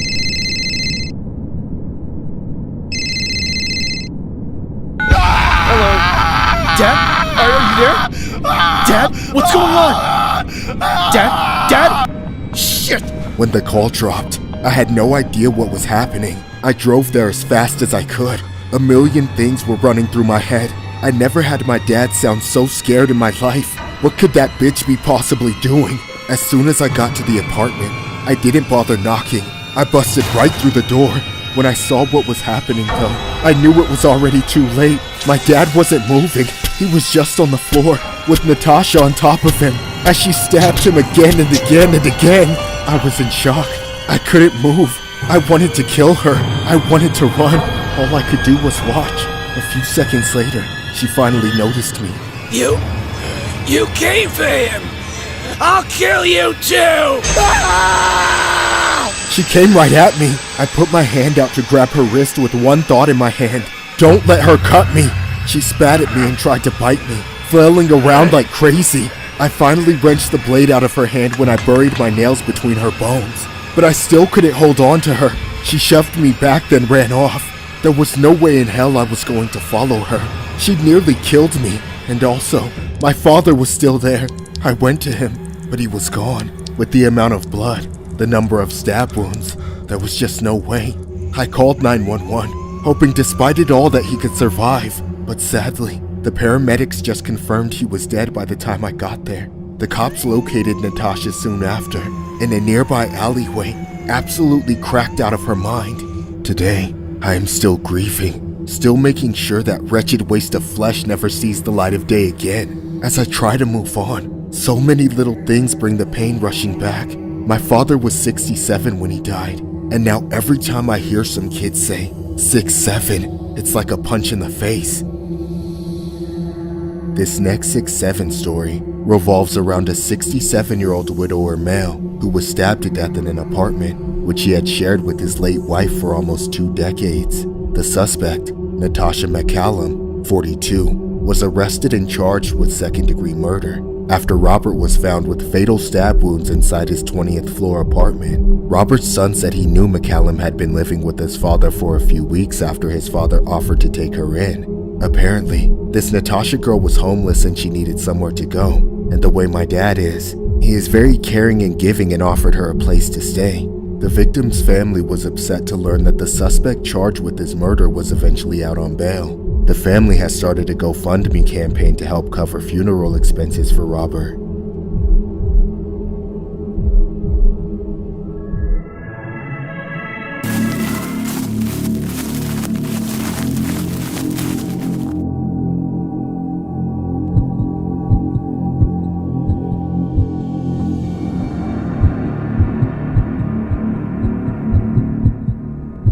[SPEAKER 17] Hello? Dad? Are you there? Dad? What's going on? Dad? Shit!
[SPEAKER 6] When the call dropped, I had no idea what was happening. I drove there as fast as I could. A million things were running through my head. I never had my dad sound so scared in my life. What could that bitch be possibly doing? As soon as I got to the apartment, I didn't bother knocking. I busted right through the door. When I saw what was happening though, I knew it was already too late. My dad wasn't moving. He was just on the floor, with Natasha on top of him.
[SPEAKER 3] as she stabbed him again and again and again. I was in shock. I couldn't move. I wanted to kill her. I wanted to run. All I could do was watch. A few seconds later, she finally noticed me.
[SPEAKER 10] You came for him! I'll kill you too!
[SPEAKER 3] She came right at me. I put my hand out to grab her wrist with one thought in my hand. Don't let her cut me. She spat at me and tried to bite me, flailing around like crazy. I finally wrenched the blade out of her hand when I buried my nails between her bones. But I still couldn't hold on to her. She shoved me back, then ran off. There was no way in hell I was going to follow her. She'd nearly killed me. And also, my father was still there. I went to him, but he was gone. With the amount of blood, the number of stab wounds, there was just no way. I called 911, hoping despite it all that he could survive. But sadly, the paramedics just confirmed he was dead by the time I got there. The cops located Natasha soon after, in a nearby alleyway, absolutely cracked out of her mind. Today, I am still grieving, still making sure that wretched waste of flesh never sees the light of day again. As I try to move on, so many little things bring the pain rushing back. My father was 67 when he died, and now every time I hear some kids say 6'7", it's like a punch in the face. This next 6'7" story revolves around a 67-year-old widower male who was stabbed to death in an apartment which he had shared with his late wife for almost 2 decades. The suspect, Natasha McCallum, 42, was arrested and charged with second-degree murder after Robert was found with fatal stab wounds inside his 20th floor apartment. Robert's son said he knew McCallum had been living with his father for a few weeks after his father offered to take her in. Apparently, this Natasha girl was homeless and she needed somewhere to go. And the way my dad is, he is very caring and giving and offered her a place to stay. The victim's family was upset to learn that the suspect charged with his murder was eventually out on bail. The family has started a GoFundMe campaign to help cover funeral expenses for Robert.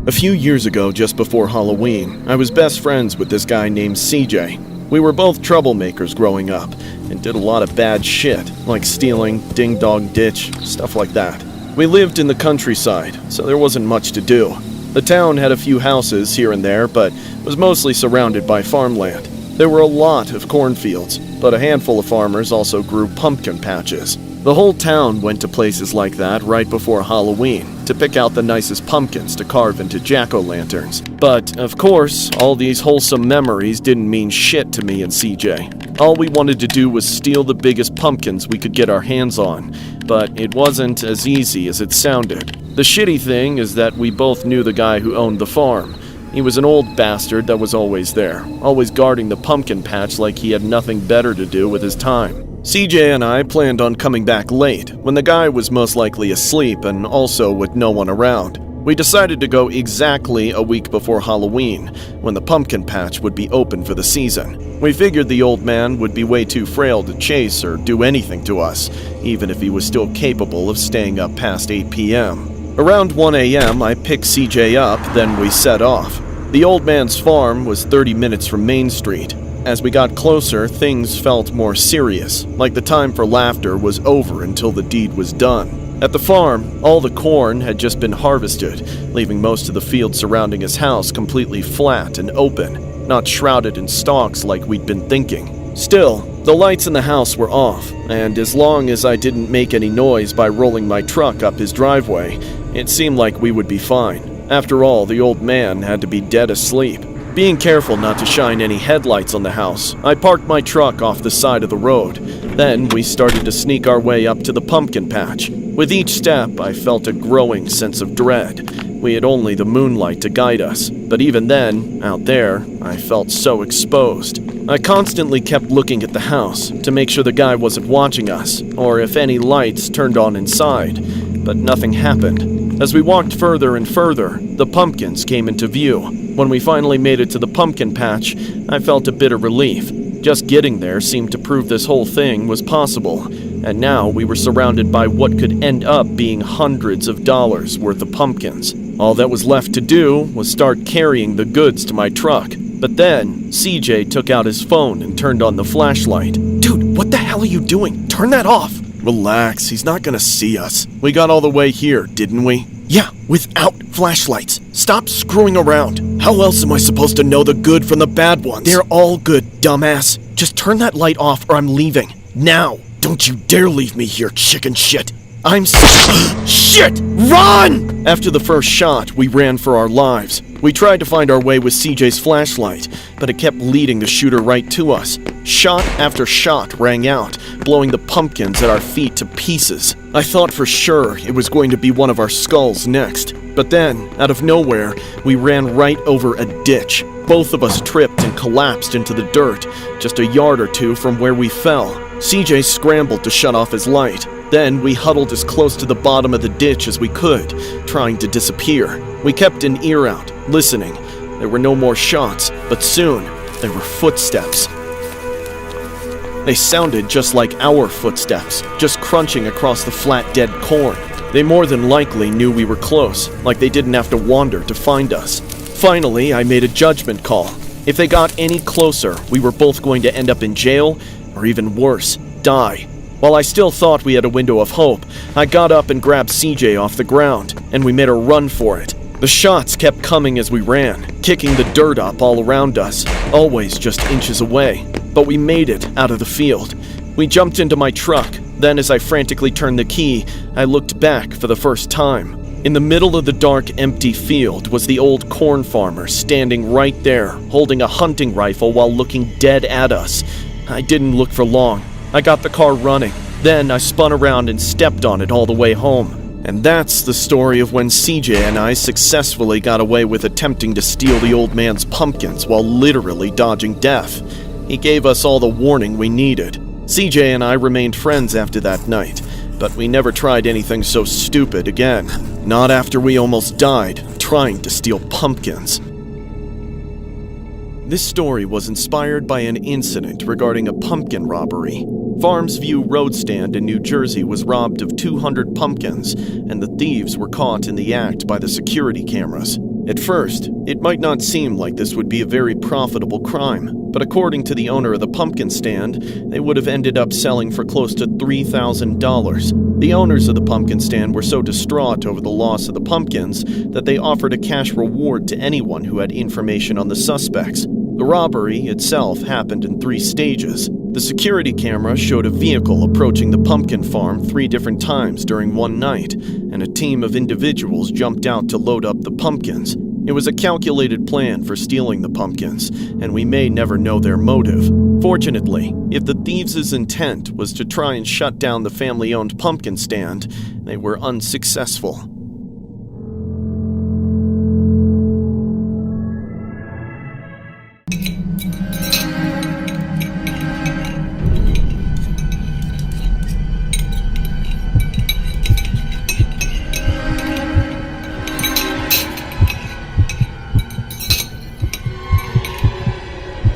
[SPEAKER 5] A few years ago, just before Halloween, I was best friends with this guy named CJ. We were both troublemakers growing up, and did a lot of bad shit, like stealing, ding-dong ditch, stuff like that. We lived in the countryside, so there wasn't much to do. The town had a few houses here and there, but was mostly surrounded by farmland. There were a lot of cornfields, but a handful of farmers also grew pumpkin patches. The whole town went to places like that right before Halloween to pick out the nicest pumpkins to carve into jack-o'-lanterns. But, of course, all these wholesome memories didn't mean shit to me and CJ. All we wanted to do was steal the biggest pumpkins we could get our hands on, but it wasn't as easy as it sounded. The shitty thing is that we both knew the guy who owned the farm. He was an old bastard that was always there, always guarding the pumpkin patch like he had nothing better to do with his time. CJ and I planned on coming back late, when the guy was most likely asleep and also with no one around. We decided to go exactly a week before Halloween, when the pumpkin patch would be open for the season. We figured the old man would be way too frail to chase or do anything to us, even if he was still capable of staying up past 8 p.m. Around 1 a.m., I picked CJ up, then we set off. The old man's farm was 30 minutes from Main Street. As we got closer, things felt more serious, like the time for laughter was over until the deed was done. At the farm, all the corn had just been harvested, leaving most of the field surrounding his house completely flat and open, not shrouded in stalks like we'd been thinking. Still, the lights in the house were off, and as long as I didn't make any noise by rolling my truck up his driveway, it seemed like we would be fine. After all, the old man had to be dead asleep. Being careful not to shine any headlights on the house, I parked my truck off the side of the road. Then we started to sneak our way up to the pumpkin patch. With each step, I felt a growing sense of dread. We had only the moonlight to guide us, but even then, out there, I felt so exposed. I constantly kept looking at the house to make sure the guy wasn't watching us, or if any lights turned on inside, but nothing happened. As we walked further and further, the pumpkins came into view. When we finally made it to the pumpkin patch, I felt a bit of relief. Just getting there seemed to prove this whole thing was possible. and now we were surrounded by what could end up being hundreds of dollars worth of pumpkins. All that was left to do was start carrying the goods to my truck. But then, CJ took out his phone and turned on the flashlight.
[SPEAKER 17] Dude, what the hell are you doing? Turn that off!
[SPEAKER 5] Relax, he's not gonna see us. We got all the way here, didn't we?
[SPEAKER 17] Yeah, without flashlights. Stop screwing around. How else am I supposed to know the good from the bad ones? They're all good, dumbass. Just turn that light off or I'm leaving. Now! Don't you dare leave me here, chicken shit! Shit! Run!
[SPEAKER 5] After the first shot, we ran for our lives. We tried to find our way with CJ's flashlight, but it kept leading the shooter right to us. Shot after shot rang out, blowing the pumpkins at our feet to pieces. I thought for sure it was going to be one of our skulls next. But then, out of nowhere, we ran right over a ditch. Both of us tripped and collapsed into the dirt, just a yard or two from where we fell. CJ scrambled to shut off his light. Then we huddled as close to the bottom of the ditch as we could, trying to disappear. We kept an ear out, listening. There were no more shots, but soon there were footsteps. They sounded just like our footsteps, just crunching across the flat, dead corn. They more than likely knew we were close, like they didn't have to wander to find us. Finally, I made a judgment call. If they got any closer, we were both going to end up in jail, or even worse, die. While I still thought we had a window of hope, I got up and grabbed CJ off the ground, and we made a run for it. The shots kept coming as we ran, kicking the dirt up all around us, always just inches away. But we made it out of the field. We jumped into my truck. Then as I frantically turned the key, I looked back for the first time. In the middle of the dark, empty field was the old corn farmer standing right there, holding a hunting rifle while looking dead at us. I didn't look for long. I got the car running. Then I spun around and stepped on it all the way home. And that's the story of when CJ and I successfully got away with attempting to steal the old man's pumpkins while literally dodging death. He gave us all the warning we needed. CJ and I remained friends after that night, but we never tried anything so stupid again. Not after we almost died trying to steal pumpkins. This story was inspired by an incident regarding a pumpkin robbery. Farms View Road Stand in New Jersey was robbed of 200 pumpkins, and the thieves were caught in the act by the security cameras. At first, it might not seem like this would be a very profitable crime, but according to the owner of the pumpkin stand, they would have ended up selling for close to $3,000. The owners of the pumpkin stand were so distraught over the loss of the pumpkins that they offered a cash reward to anyone who had information on the suspects. The robbery itself happened in 3 stages. The security camera showed a vehicle approaching the pumpkin farm 3 different times during one night, and a team of individuals jumped out to load up the pumpkins. It was a calculated plan for stealing the pumpkins, and we may never know their motive. Fortunately, if the thieves' intent was to try and shut down the family-owned pumpkin stand, they were unsuccessful.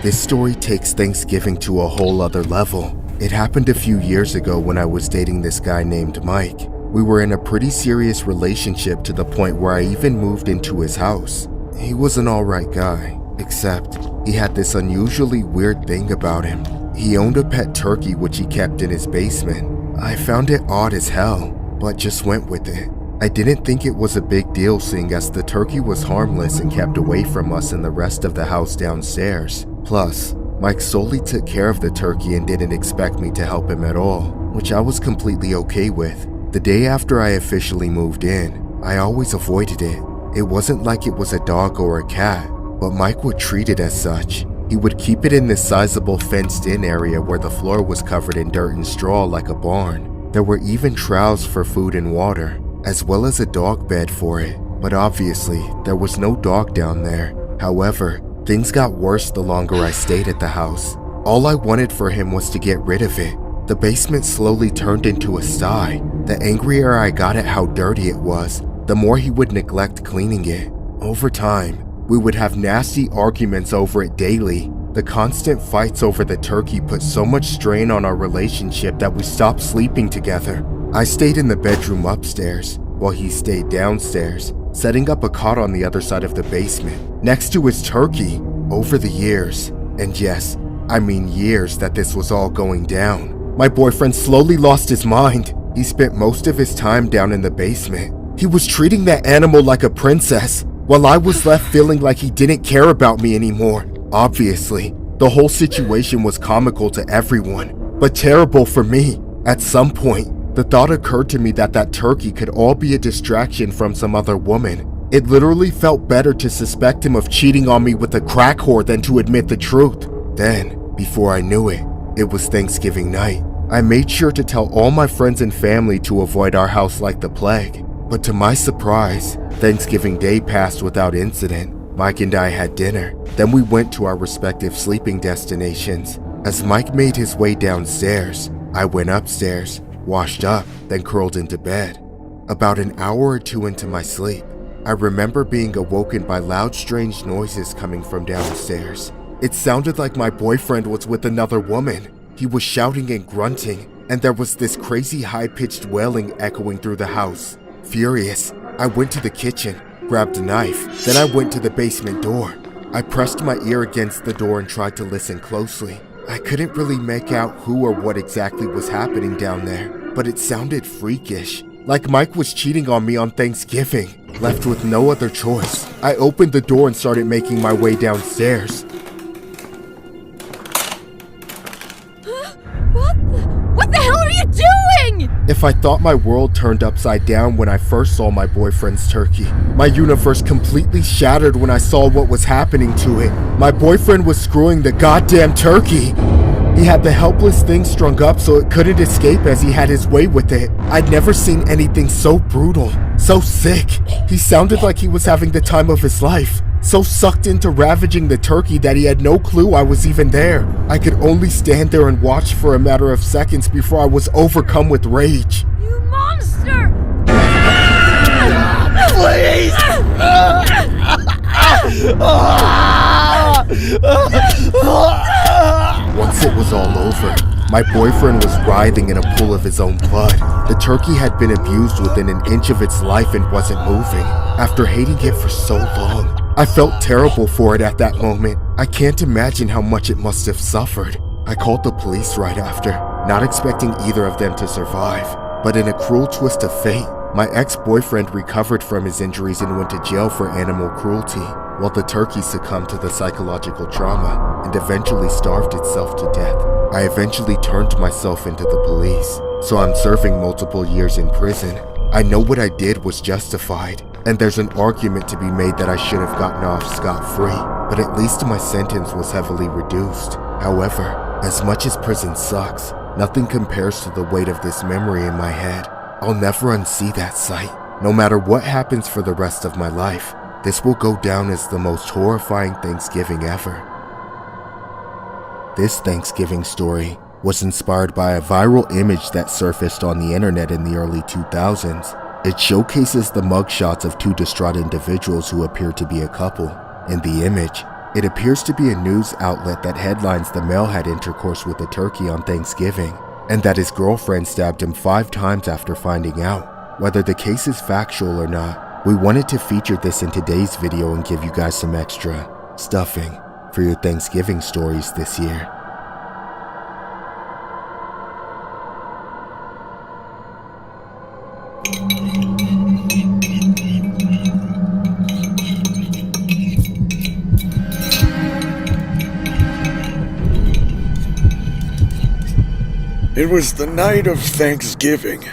[SPEAKER 6] This story takes Thanksgiving to a whole other level. It happened a few years ago when I was dating this guy named Mike. We were in a pretty serious relationship to the point where I even moved into his house. He was an alright guy, except he had this unusually weird thing about him. He owned a pet turkey which he kept in his basement. I found it odd as hell, but just went with it. I didn't think it was a big deal seeing as the turkey was harmless and kept away from us and the rest of the house downstairs. Plus, Mike solely took care of the turkey and didn't expect me to help him at all, which I was completely okay with. The day after I officially moved in, I always avoided it. It wasn't like it was a dog or a cat, but Mike would treat it as such. He would keep it in this sizable fenced-in area where the floor was covered in dirt and straw like a barn. There were even troughs for food and water, as well as a dog bed for it, but obviously there was no dog down there. However, things got worse the longer I stayed at the house. All I wanted for him was to get rid of it. The basement slowly turned into a sty. The angrier I got at how dirty it was, the more he would neglect cleaning it. Over time, we would have nasty arguments over it daily. The constant fights over the turkey put so much strain on our relationship that we stopped sleeping together. I stayed in the bedroom upstairs, while he stayed downstairs, setting up a cot on the other side of the basement, next to his turkey. Over the years, and yes, I mean years that this was all going down, my boyfriend slowly lost his mind. He spent most of his time down in the basement. He was treating that animal like a princess, while I was left feeling like he didn't care about me anymore. Obviously, the whole situation was comical to everyone, but terrible for me. At some point, the thought occurred to me that that turkey could all be a distraction from some other woman. It literally felt better to suspect him of cheating on me with a crack whore than to admit the truth. Then, before I knew it, it was Thanksgiving night. I made sure to tell all my friends and family to avoid our house like the plague. But to my surprise, Thanksgiving Day passed without incident. Mike and I had dinner, then we went to our respective sleeping destinations. As Mike made his way downstairs, I went upstairs, washed up, then curled into bed. About an hour or two into my sleep, I remember being awoken by loud, strange noises coming from downstairs. It sounded like my boyfriend was with another woman. He was shouting and grunting, and there was this crazy high-pitched wailing echoing through the house. Furious, I went to the kitchen, grabbed a knife, then I went to the basement door. I pressed my ear against the door and tried to listen closely. I couldn't really make out who or what exactly was happening down there, but it sounded freakish, like Mike was cheating on me on Thanksgiving. Left with no other choice, I opened the door and started making my way downstairs.
[SPEAKER 22] What the hell are you doing?
[SPEAKER 6] If I thought my world turned upside down when I first saw my boyfriend's turkey, my universe completely shattered when I saw what was happening to it. My boyfriend was screwing the goddamn turkey. He had the helpless thing strung up so it couldn't escape as he had his way with it. I'd never seen anything so brutal, so sick. He sounded like he was having the time of his life, so sucked into ravaging the turkey that he had no clue I was even there. I could only stand there and watch for a matter of seconds before I was overcome with rage.
[SPEAKER 22] You monster!
[SPEAKER 10] Please!
[SPEAKER 6] Once it was all over, my boyfriend was writhing in a pool of his own blood. The turkey had been abused within an inch of its life and wasn't moving. After hating it for so long, I felt terrible for it at that moment. I can't imagine how much it must have suffered. I called the police right after, not expecting either of them to survive. But in a cruel twist of fate, my ex-boyfriend recovered from his injuries and went to jail for animal cruelty, while the turkey succumbed to the psychological trauma and eventually starved itself to death. I eventually turned myself into the police, so I'm serving multiple years in prison. I know what I did was justified, and there's an argument to be made that I should have gotten off scot-free, but at least my sentence was heavily reduced. However, as much as prison sucks, nothing compares to the weight of this memory in my head. I'll never unsee that sight. No matter what happens for the rest of my life, this will go down as the most horrifying Thanksgiving ever. This Thanksgiving story was inspired by a viral image that surfaced on the internet in the early 2000s. It showcases the mugshots of two distraught individuals who appear to be a couple. In the image, it appears to be a news outlet that headlines the male had intercourse with a turkey on Thanksgiving, and that his girlfriend stabbed him 5 times after finding out. Whether the case is factual or not, we wanted to feature this in today's video and give you guys some extra stuffing for your Thanksgiving stories this year.
[SPEAKER 10] It was the night of Thanksgiving.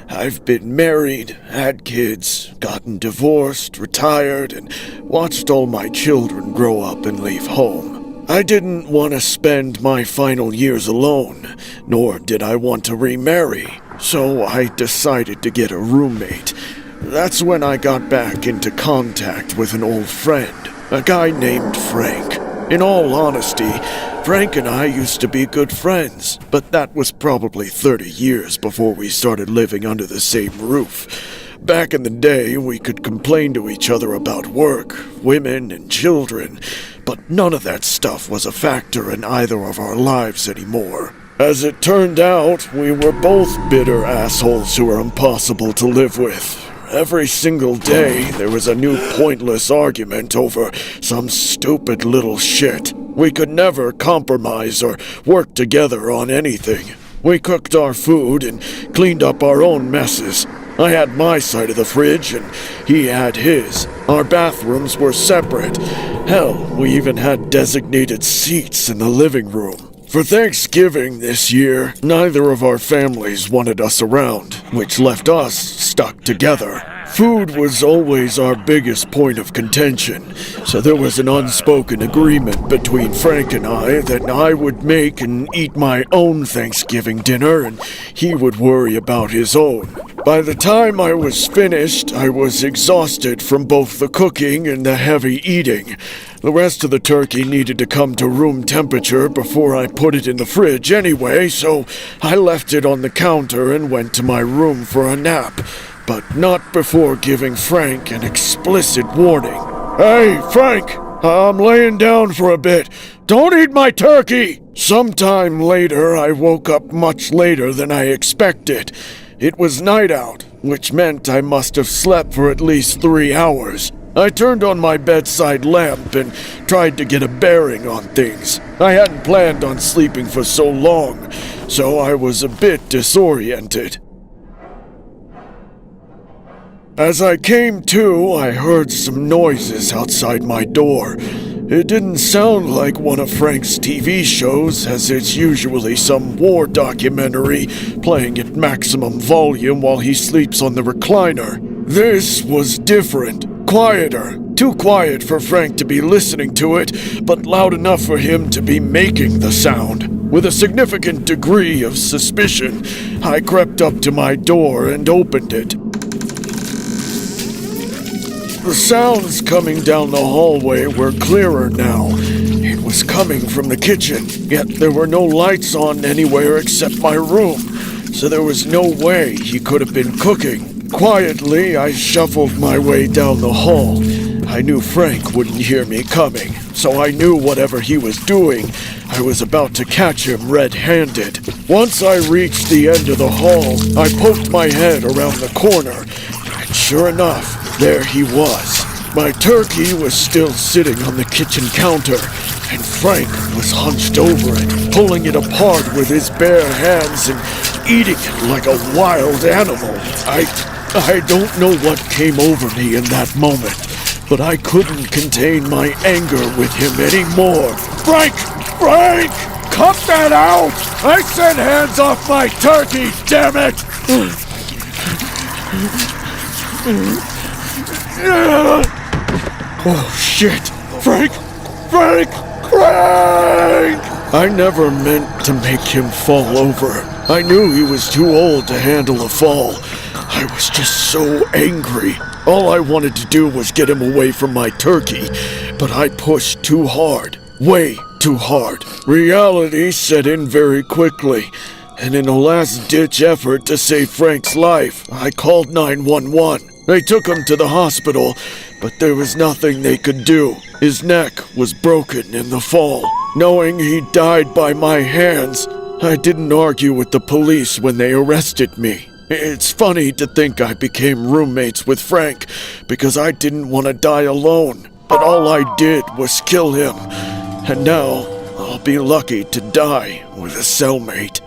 [SPEAKER 10] I've been married, had kids, gotten divorced, retired, and watched all my children grow up and leave home. I didn't want to spend my final years alone, nor did I want to remarry, so I decided to get a roommate. That's when I got back into contact with an old friend, a guy named Frank. In all honesty, Frank and I used to be good friends, but that was probably 30 years before we started living under the same roof. Back in the day, we could complain to each other about work, women, and children,
[SPEAKER 11] but none of that stuff was a factor in either of our lives anymore. As it turned out, we were both bitter assholes who were impossible to live with. Every single day, there was a new pointless argument over some stupid little shit. We could never compromise or work together on anything. We cooked our food and cleaned up our own messes. I had my side of the fridge and he had his. Our bathrooms were separate. Hell, we even had designated seats in the living room. For Thanksgiving this year, neither of our families wanted us around, which left us stuck together. Food was always our biggest point of contention, so there was an unspoken agreement between Frank and I that I would make and eat my own Thanksgiving dinner and he would worry about his own. By the time I was finished, I was exhausted from both the cooking and the heavy eating. The rest of the turkey needed to come to room temperature before I put it in the fridge anyway, so I left it on the counter and went to my room for a nap, but not before giving Frank an explicit warning. Hey, Frank, I'm laying down for a bit. Don't eat my turkey! Sometime later, I woke up much later than I expected. It was night out, which meant I must have slept for at least 3 hours. I turned on my bedside lamp and tried to get a bearing on things. I hadn't planned on sleeping for so long, so I was a bit disoriented. As I came to, I heard some noises outside my door. It didn't sound like one of Frank's TV shows, as it's usually some war documentary playing at maximum volume while he sleeps on the recliner. This was different. Quieter. Too quiet for Frank to be listening to it, but loud enough for him to be making the sound. With a significant degree of suspicion, I crept up to my door and opened it. The sounds coming down the hallway were clearer now. It was coming from the kitchen, yet there were no lights on anywhere except my room, so there was no way he could have been cooking. Quietly, I shuffled my way down the hall. I knew Frank wouldn't hear me coming, so I knew whatever he was doing, I was about to catch him red-handed. Once I reached the end of the hall, I poked my head around the corner, and sure enough, there he was. My turkey was still sitting on the kitchen counter, and Frank was hunched over it, pulling it apart with his bare hands and eating it like a wild animal. I don't know what came over me in that moment, but I couldn't contain my anger with him anymore. Frank! Frank! Cut that out! I said hands off my turkey, damn it! Oh shit! Frank! Frank! Frank! I never meant to make him fall over. I knew he was too old to handle a fall. I was just so angry. All I wanted to do was get him away from my turkey, but I pushed too hard. Way too hard. Reality set in very quickly, and in a last-ditch effort to save Frank's life, I called 911. They took him to the hospital, but there was nothing they could do. His neck was broken in the fall. Knowing he died by my hands, I didn't argue with the police when they arrested me. It's funny to think I became roommates with Frank because I didn't want to die alone, but all I did was kill him, and now I'll be lucky to die with a cellmate.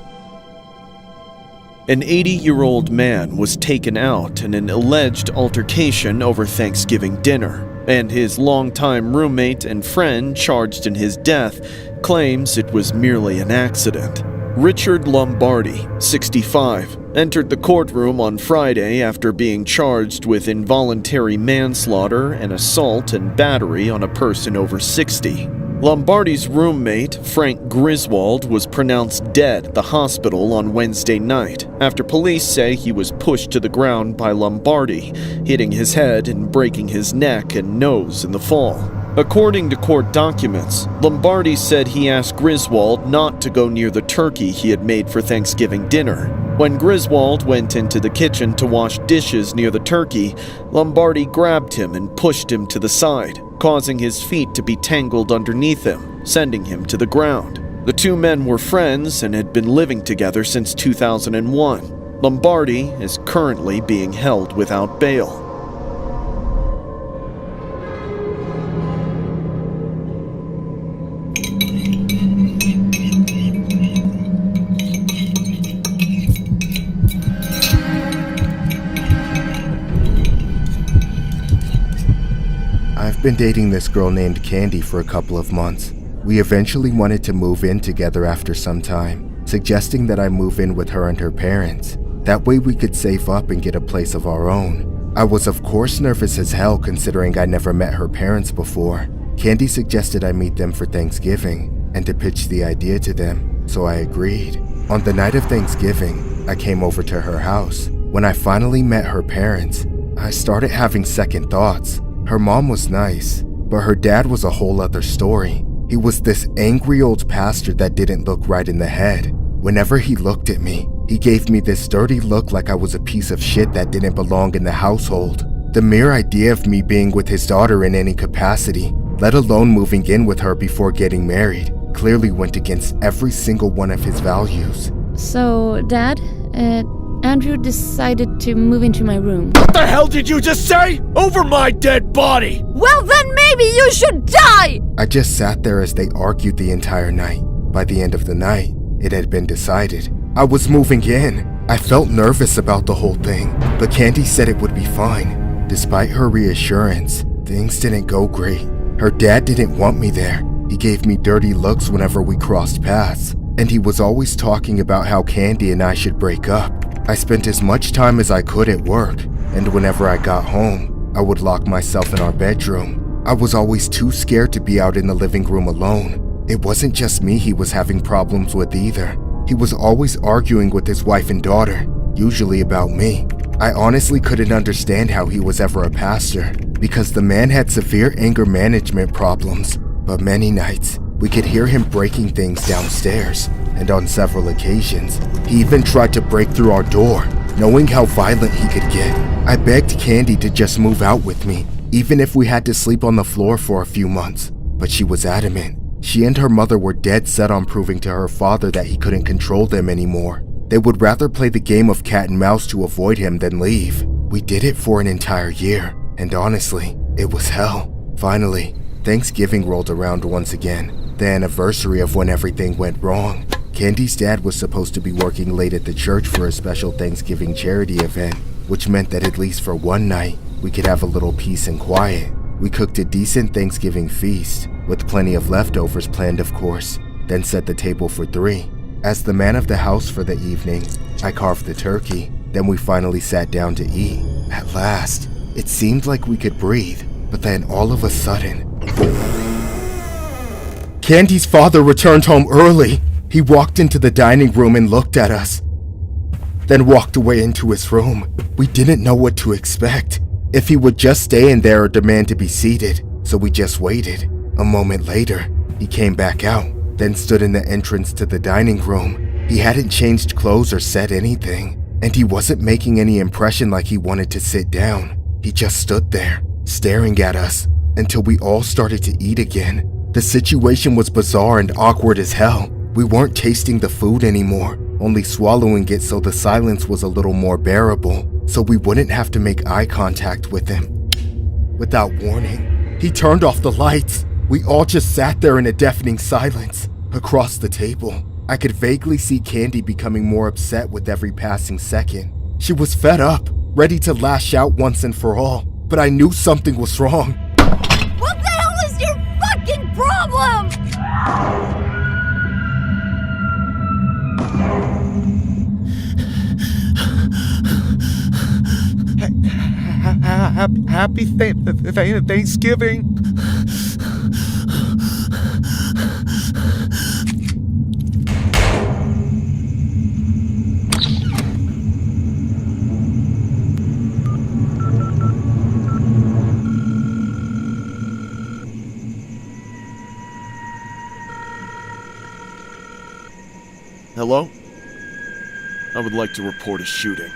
[SPEAKER 5] An 80-year-old man was taken out in an alleged altercation over Thanksgiving dinner, and his longtime roommate and friend charged in his death claims it was merely an accident. Richard Lombardi, 65, entered the courtroom on Friday after being charged with involuntary manslaughter and assault and battery on a person over 60. Lombardi's roommate, Frank Griswold, was pronounced dead at the hospital on Wednesday night after police say he was pushed to the ground by Lombardi, hitting his head and breaking his neck and nose in the fall. According to court documents, Lombardi said he asked Griswold not to go near the turkey he had made for Thanksgiving dinner. When Griswold went into the kitchen to wash dishes near the turkey, Lombardi grabbed him and pushed him to the side. causing his feet to be tangled underneath him, sending him to the ground. The two men were friends and had been living together since 2001. Lombardi is currently being held without bail.
[SPEAKER 6] I've been dating this girl named Candy for a couple of months. We eventually wanted to move in together after some time, suggesting that I move in with her and her parents. That way we could save up and get a place of our own. I was of course nervous as hell considering I never met her parents before. Candy suggested I meet them for Thanksgiving and to pitch the idea to them, so I agreed. On the night of Thanksgiving, I came over to her house. When I finally met her parents, I started having second thoughts. Her mom was nice, but her dad was a whole other story. He was this angry old pastor that didn't look right in the head. Whenever he looked at me, he gave me this dirty look like I was a piece of shit that didn't belong in the household. The mere idea of me being with his daughter in any capacity, let alone moving in with her before getting married, clearly went against every single one of his values.
[SPEAKER 22] So, Dad, Andrew decided to move into my room.
[SPEAKER 11] What the hell did you just say? Over my dead body!
[SPEAKER 22] Well, then maybe you should die!
[SPEAKER 6] I just sat there as they argued the entire night. By the end of the night, it had been decided. I was moving in. I felt nervous about the whole thing, but Candy said it would be fine. Despite her reassurance, things didn't go great. Her dad didn't want me there. He gave me dirty looks whenever we crossed paths, and he was always talking about how Candy and I should break up. I spent as much time as I could at work, and whenever I got home, I would lock myself in our bedroom. I was always too scared to be out in the living room alone. It wasn't just me he was having problems with either. He was always arguing with his wife and daughter, usually about me. I honestly couldn't understand how he was ever a pastor, because the man had severe anger management problems. But many nights, we could hear him breaking things downstairs, and on several occasions, he even tried to break through our door, knowing how violent he could get. I begged Candy to just move out with me, even if we had to sleep on the floor for a few months, but she was adamant. She and her mother were dead set on proving to her father that he couldn't control them anymore. They would rather play the game of cat and mouse to avoid him than leave. We did it for an entire year, and honestly, it was hell. Finally, Thanksgiving rolled around once again, the anniversary of when everything went wrong. Candy's dad was supposed to be working late at the church for a special Thanksgiving charity event, which meant that at least for one night, we could have a little peace and quiet. We cooked a decent Thanksgiving feast, with plenty of leftovers planned of course, then set the table for 3. As the man of the house for the evening, I carved the turkey, then we finally sat down to eat. At last, it seemed like we could breathe, but then all of a sudden... Candy's father returned home early. He walked into the dining room and looked at us, then walked away into his room. We didn't know what to expect, if he would just stay in there or demand to be seated, so we just waited. A moment later, he came back out, then stood in the entrance to the dining room. He hadn't changed clothes or said anything, and he wasn't making any impression like he wanted to sit down. He just stood there, staring at us, until we all started to eat again. The situation was bizarre and awkward as hell. We weren't tasting the food anymore, only swallowing it so the silence was a little more bearable, so we wouldn't have to make eye contact with him. Without warning, he turned off the lights. We all just sat there in a deafening silence. Across the table, I could vaguely see Candy becoming more upset with every passing second. She was fed up, ready to lash out once and for all, but I knew something was wrong.
[SPEAKER 22] What the hell is your fucking problem?
[SPEAKER 6] Happy Thanksgiving.
[SPEAKER 5] Hello? I would like to report a shooting.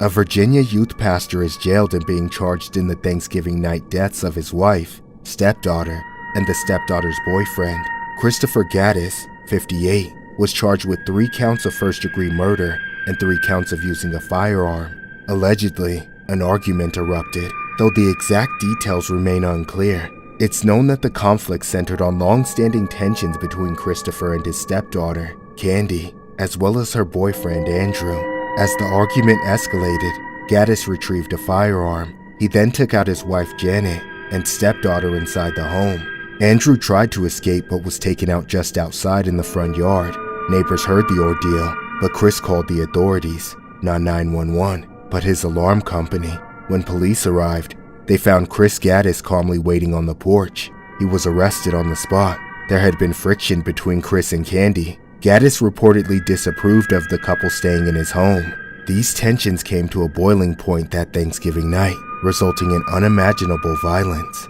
[SPEAKER 6] A Virginia youth pastor is jailed and being charged in the Thanksgiving night deaths of his wife, stepdaughter, and the stepdaughter's boyfriend. Christopher Gaddis, 58, was charged with 3 counts of first-degree murder and 3 counts of using a firearm. Allegedly, an argument erupted, though the exact details remain unclear. It's known that the conflict centered on long-standing tensions between Christopher and his stepdaughter, Candy, as well as her boyfriend, Andrew. As the argument escalated, Gaddis retrieved a firearm. He then took out his wife, Janet, and stepdaughter inside the home. Andrew tried to escape but was taken out just outside in the front yard. Neighbors heard the ordeal, but Chris called the authorities, not 911, but his alarm company. When police arrived, they found Chris Gaddis calmly waiting on the porch. He was arrested on the spot. There had been friction between Chris and Candy. Gaddis reportedly disapproved of the couple staying in his home. These tensions came to a boiling point that Thanksgiving night, resulting in unimaginable violence.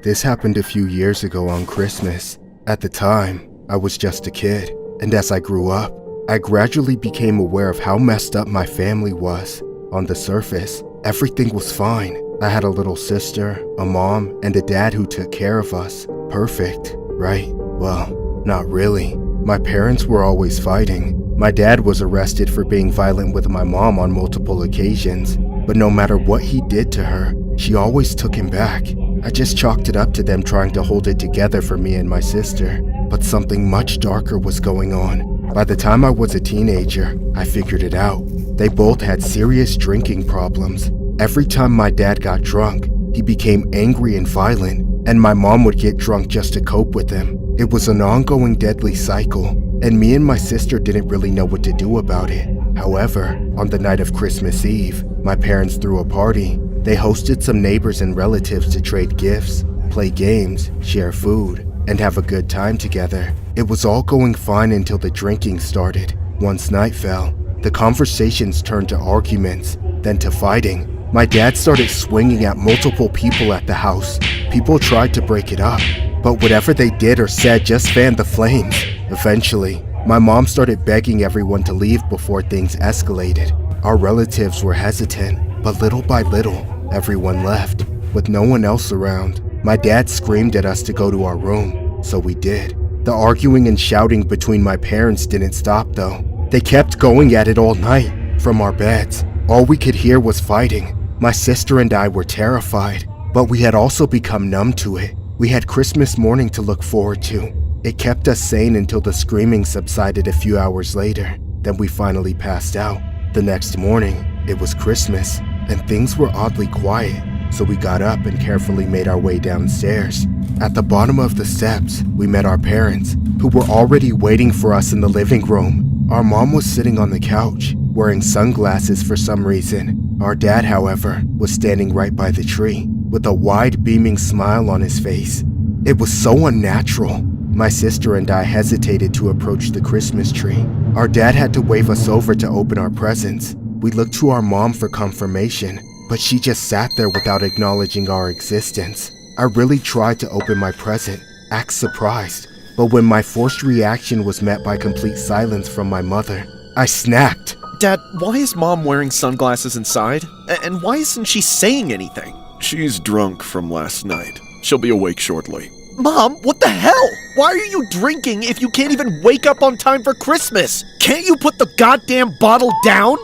[SPEAKER 6] This happened a few years ago on Christmas. At the time, I was just a kid, and as I grew up, I gradually became aware of how messed up my family was. On the surface, everything was fine. I had a little sister, a mom, and a dad who took care of us. Perfect, right? Well, not really. My parents were always fighting. My dad was arrested for being violent with my mom on multiple occasions, but no matter what he did to her, she always took him back. I just chalked it up to them trying to hold it together for me and my sister. But something much darker was going on. By the time I was a teenager, I figured it out. They both had serious drinking problems. Every time my dad got drunk, he became angry and violent, and my mom would get drunk just to cope with him. It was an ongoing deadly cycle, and me and my sister didn't really know what to do about it. However, on the night of Christmas Eve, my parents threw a party. They hosted some neighbors and relatives to trade gifts, play games, share food, and have a good time together. It was all going fine until the drinking started. Once night fell, the conversations turned to arguments, then to fighting. My dad started swinging at multiple people at the house. People tried to break it up, but whatever they did or said just fanned the flames. Eventually, my mom started begging everyone to leave before things escalated. Our relatives were hesitant, but little by little, everyone left, with no one else around. My dad screamed at us to go to our room, so we did. The arguing and shouting between my parents didn't stop though. They kept going at it all night, from our beds. All we could hear was fighting. My sister and I were terrified, but we had also become numb to it. We had Christmas morning to look forward to. It kept us sane until the screaming subsided a few hours later. Then we finally passed out. The next morning, it was Christmas, and things were oddly quiet, so we got up and carefully made our way downstairs. At the bottom of the steps, we met our parents, who were already waiting for us in the living room. Our mom was sitting on the couch, wearing sunglasses for some reason. Our dad, however, was standing right by the tree, with a wide beaming smile on his face. It was so unnatural. My sister and I hesitated to approach the Christmas tree. Our dad had to wave us over to open our presents. We looked to our mom for confirmation, but she just sat there without acknowledging our existence. I really tried to open my present, act surprised, but when my forced reaction was met by complete silence from my mother, I snapped.
[SPEAKER 5] Dad, why is Mom wearing sunglasses inside? And why isn't she saying anything? She's drunk from last night. She'll be awake shortly. Mom, what the hell? Why are you drinking if you can't even wake up on time for Christmas? Can't you put the goddamn bottle down?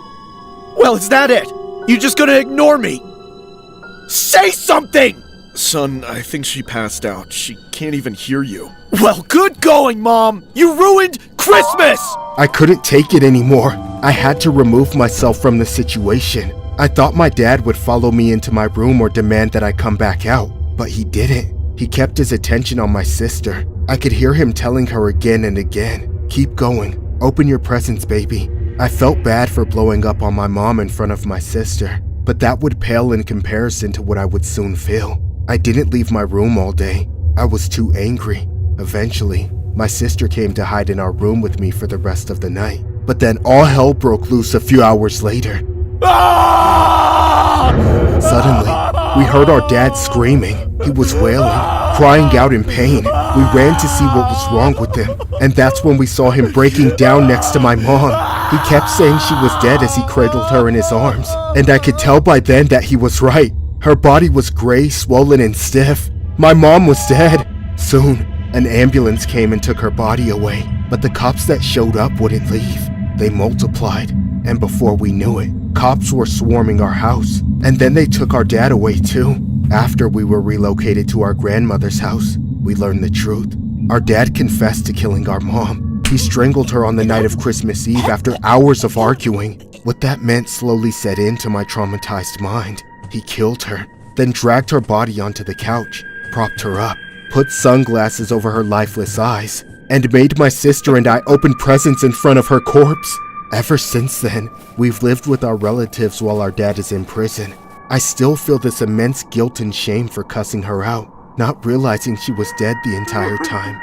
[SPEAKER 5] Well, is that it? You just gonna ignore me? Say something! Son, I think she passed out. She can't even hear you. Well, good going, Mom! You ruined Christmas!
[SPEAKER 6] I couldn't take it anymore. I had to remove myself from the situation. I thought my dad would follow me into my room or demand that I come back out, but he didn't. He kept his attention on my sister. I could hear him telling her again and again, "Keep going. Open your presents, baby." I felt bad for blowing up on my mom in front of my sister, but that would pale in comparison to what I would soon feel. I didn't leave my room all day. I was too angry. Eventually, My sister came to hide in our room with me for the rest of the night. But then all hell broke loose a few hours later. Suddenly, we heard our dad screaming. He was wailing, crying out in pain. We ran to see what was wrong with him, and that's when we saw him breaking down next to my mom. He kept saying she was dead as he cradled her in his arms, and I could tell by then that he was right. Her body was gray, swollen, and stiff. My mom was dead. Soon, an ambulance came and took her body away, but the cops that showed up wouldn't leave. They multiplied, and before we knew it, cops were swarming our house, and then they took our dad away too. After we were relocated to our grandmother's house, we learned the truth. Our dad confessed to killing our mom. He strangled her on the night of Christmas Eve after hours of arguing. What that meant slowly set into my traumatized mind. He killed her, then dragged her body onto the couch, propped her up, put sunglasses over her lifeless eyes, and made my sister and I open presents in front of her corpse. Ever since then, we've lived with our relatives while our dad is in prison. I still feel this immense guilt and shame for cussing her out, not realizing she was dead the entire time.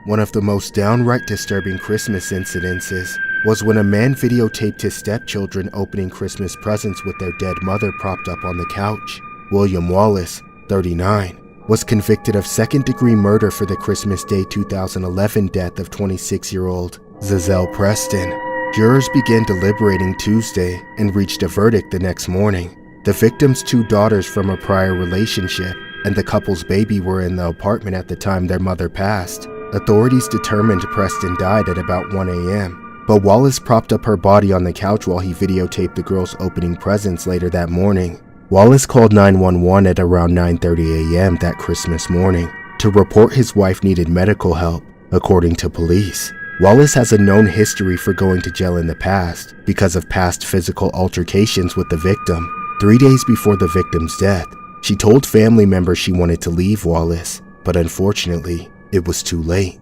[SPEAKER 6] One of the most downright disturbing Christmas incidences was when a man videotaped his stepchildren opening Christmas presents with their dead mother propped up on the couch. William Wallace, 39, was convicted of second-degree murder for the Christmas Day 2011 death of 26-year-old Zazelle Preston. Jurors began deliberating Tuesday and reached a verdict the next morning. The victim's 2 daughters from a prior relationship and the couple's baby were in the apartment at the time their mother passed. Authorities determined Preston died at about 1 a.m., but Wallace propped up her body on the couch while he videotaped the girls opening presents later that morning. Wallace called 911 at around 9:30 a.m. that Christmas morning to report his wife needed medical help, according to police. Wallace has a known history for going to jail in the past because of past physical altercations with the victim. 3 days before the victim's death, she told family members she wanted to leave Wallace, but unfortunately, it was too late.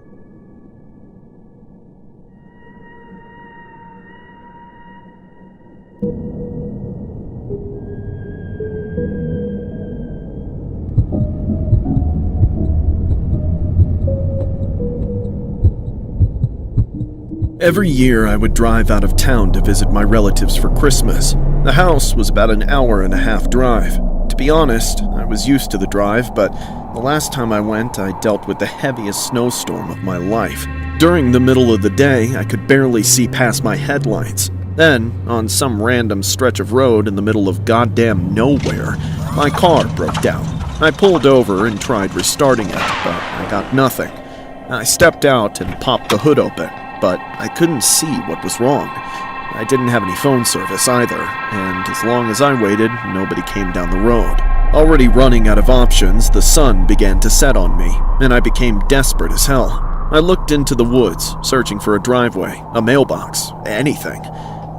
[SPEAKER 5] Every year I would drive out of town to visit my relatives for Christmas. The house was about an hour-and-a-half drive. To be honest, I was used to the drive, but the last time I went, I dealt with the heaviest snowstorm of my life. During the middle of the day, I could barely see past my headlights. Then, on some random stretch of road in the middle of goddamn nowhere, my car broke down. I pulled over and tried restarting it, but I got nothing. I stepped out and popped the hood open, but I couldn't see what was wrong. I didn't have any phone service either, and as long as I waited, nobody came down the road. Already running out of options, the sun began to set on me, and I became desperate as hell. I looked into the woods, searching for a driveway, a mailbox, anything.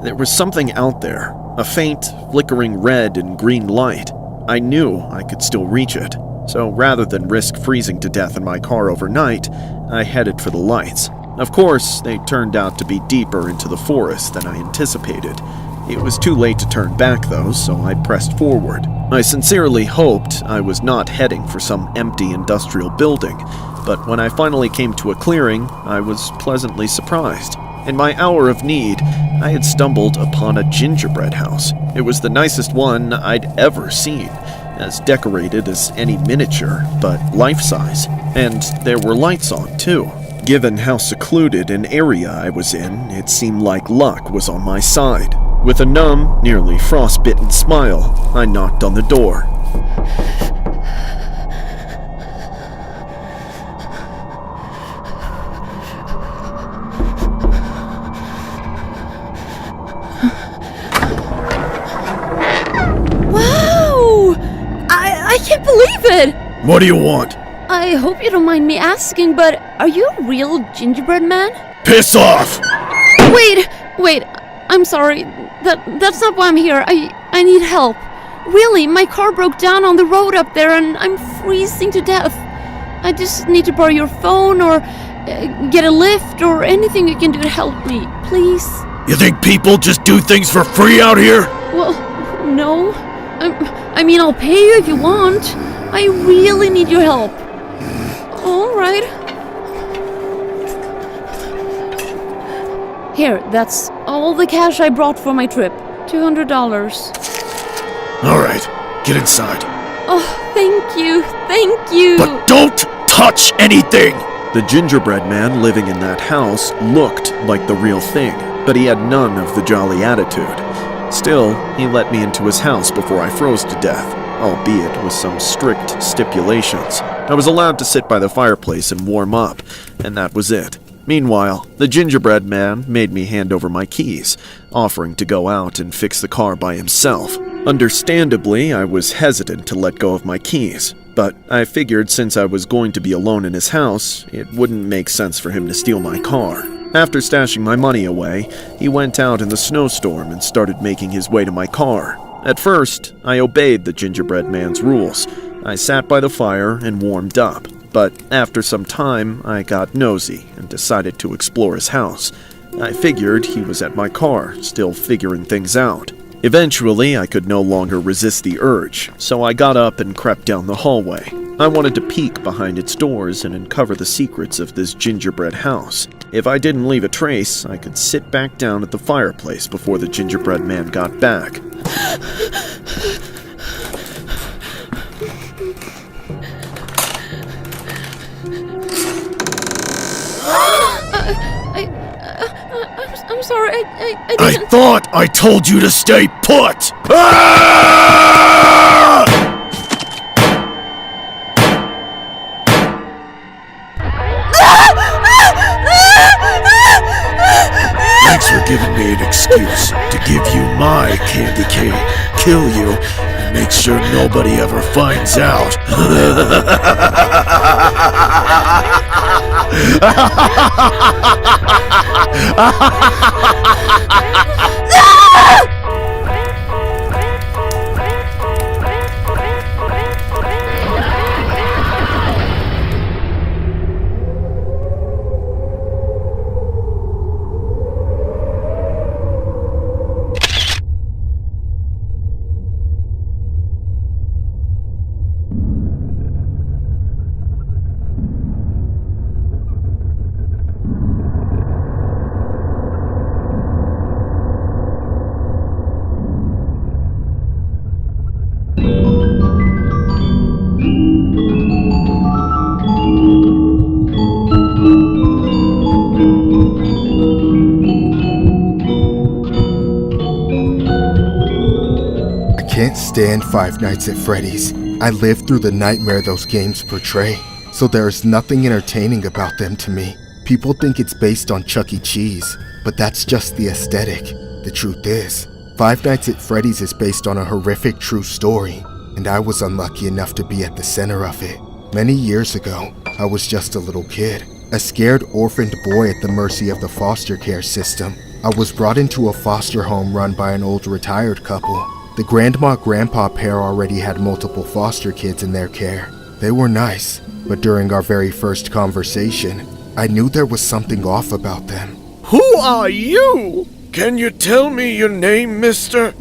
[SPEAKER 5] There was something out there, a faint, flickering red and green light. I knew I could still reach it, so rather than risk freezing to death in my car overnight, I headed for the lights. Of course, they turned out to be deeper into the forest than I anticipated. It was too late to turn back though, so I pressed forward. I sincerely hoped I was not heading for some empty industrial building, but when I finally came to a clearing, I was pleasantly surprised. In my hour of need, I had stumbled upon a gingerbread house. It was the nicest one I'd ever seen, as decorated as any miniature, but life-size, and there were lights on too. Given how secluded an area I was in, it seemed like luck was on my side. With a numb, nearly frostbitten smile, I knocked on the door.
[SPEAKER 22] Wow! I can't believe it!
[SPEAKER 10] What do you want?
[SPEAKER 22] I hope you don't mind me asking, but are you a real gingerbread man?
[SPEAKER 10] Piss off!
[SPEAKER 22] Wait, I'm sorry. That's not why I'm here. I need help. Really, my car broke down on the road up there and I'm freezing to death. I just need to borrow your phone or get a lift or anything you can do to help me, please.
[SPEAKER 10] You think people just do things for free out here?
[SPEAKER 22] Well, no. I mean, I'll pay you if you want. I really need your help. All right. Here, that's all the cash I brought for my trip. $200.
[SPEAKER 10] Alright, get inside.
[SPEAKER 22] Oh, thank you. Thank you.
[SPEAKER 10] But don't touch anything!
[SPEAKER 5] The gingerbread man living in that house looked like the real thing, but he had none of the jolly attitude. Still, he let me into his house before I froze to death, albeit with some strict stipulations. I was allowed to sit by the fireplace and warm up, and that was it. Meanwhile, the gingerbread man made me hand over my keys, offering to go out and fix the car by himself. Understandably, I was hesitant to let go of my keys, but I figured since I was going to be alone in his house, it wouldn't make sense for him to steal my car. After stashing my money away, he went out in the snowstorm and started making his way to my car. At first, I obeyed the gingerbread man's rules. I sat by the fire and warmed up, but after some time, I got nosy and decided to explore his house. I figured he was at my car, still figuring things out. Eventually, I could no longer resist the urge, so I got up and crept down the hallway. I wanted to peek behind its doors and uncover the secrets of this gingerbread house. If I didn't leave a trace, I could sit back down at the fireplace before the gingerbread man got back.
[SPEAKER 22] I'm sorry, I didn't...
[SPEAKER 10] I thought I told you to stay put! Ah! Thanks for giving me an excuse to give you my candy cane, kill you, and make sure nobody ever finds out.
[SPEAKER 6] I can't stand Five Nights at Freddy's. I live through the nightmare those games portray, so there is nothing entertaining about them to me. People think it's based on Chuck E. Cheese, but that's just the aesthetic. The truth is, Five Nights at Freddy's is based on a horrific true story, and I was unlucky enough to be at the center of it. Many years ago, I was just a little kid, a scared orphaned boy at the mercy of the foster care system. I was brought into a foster home run by an old retired couple. The grandma-grandpa pair already had multiple foster kids in their care. They were nice, but during our very first conversation, I knew there was something off about them.
[SPEAKER 10] Who are you? Can you tell me your name, mister?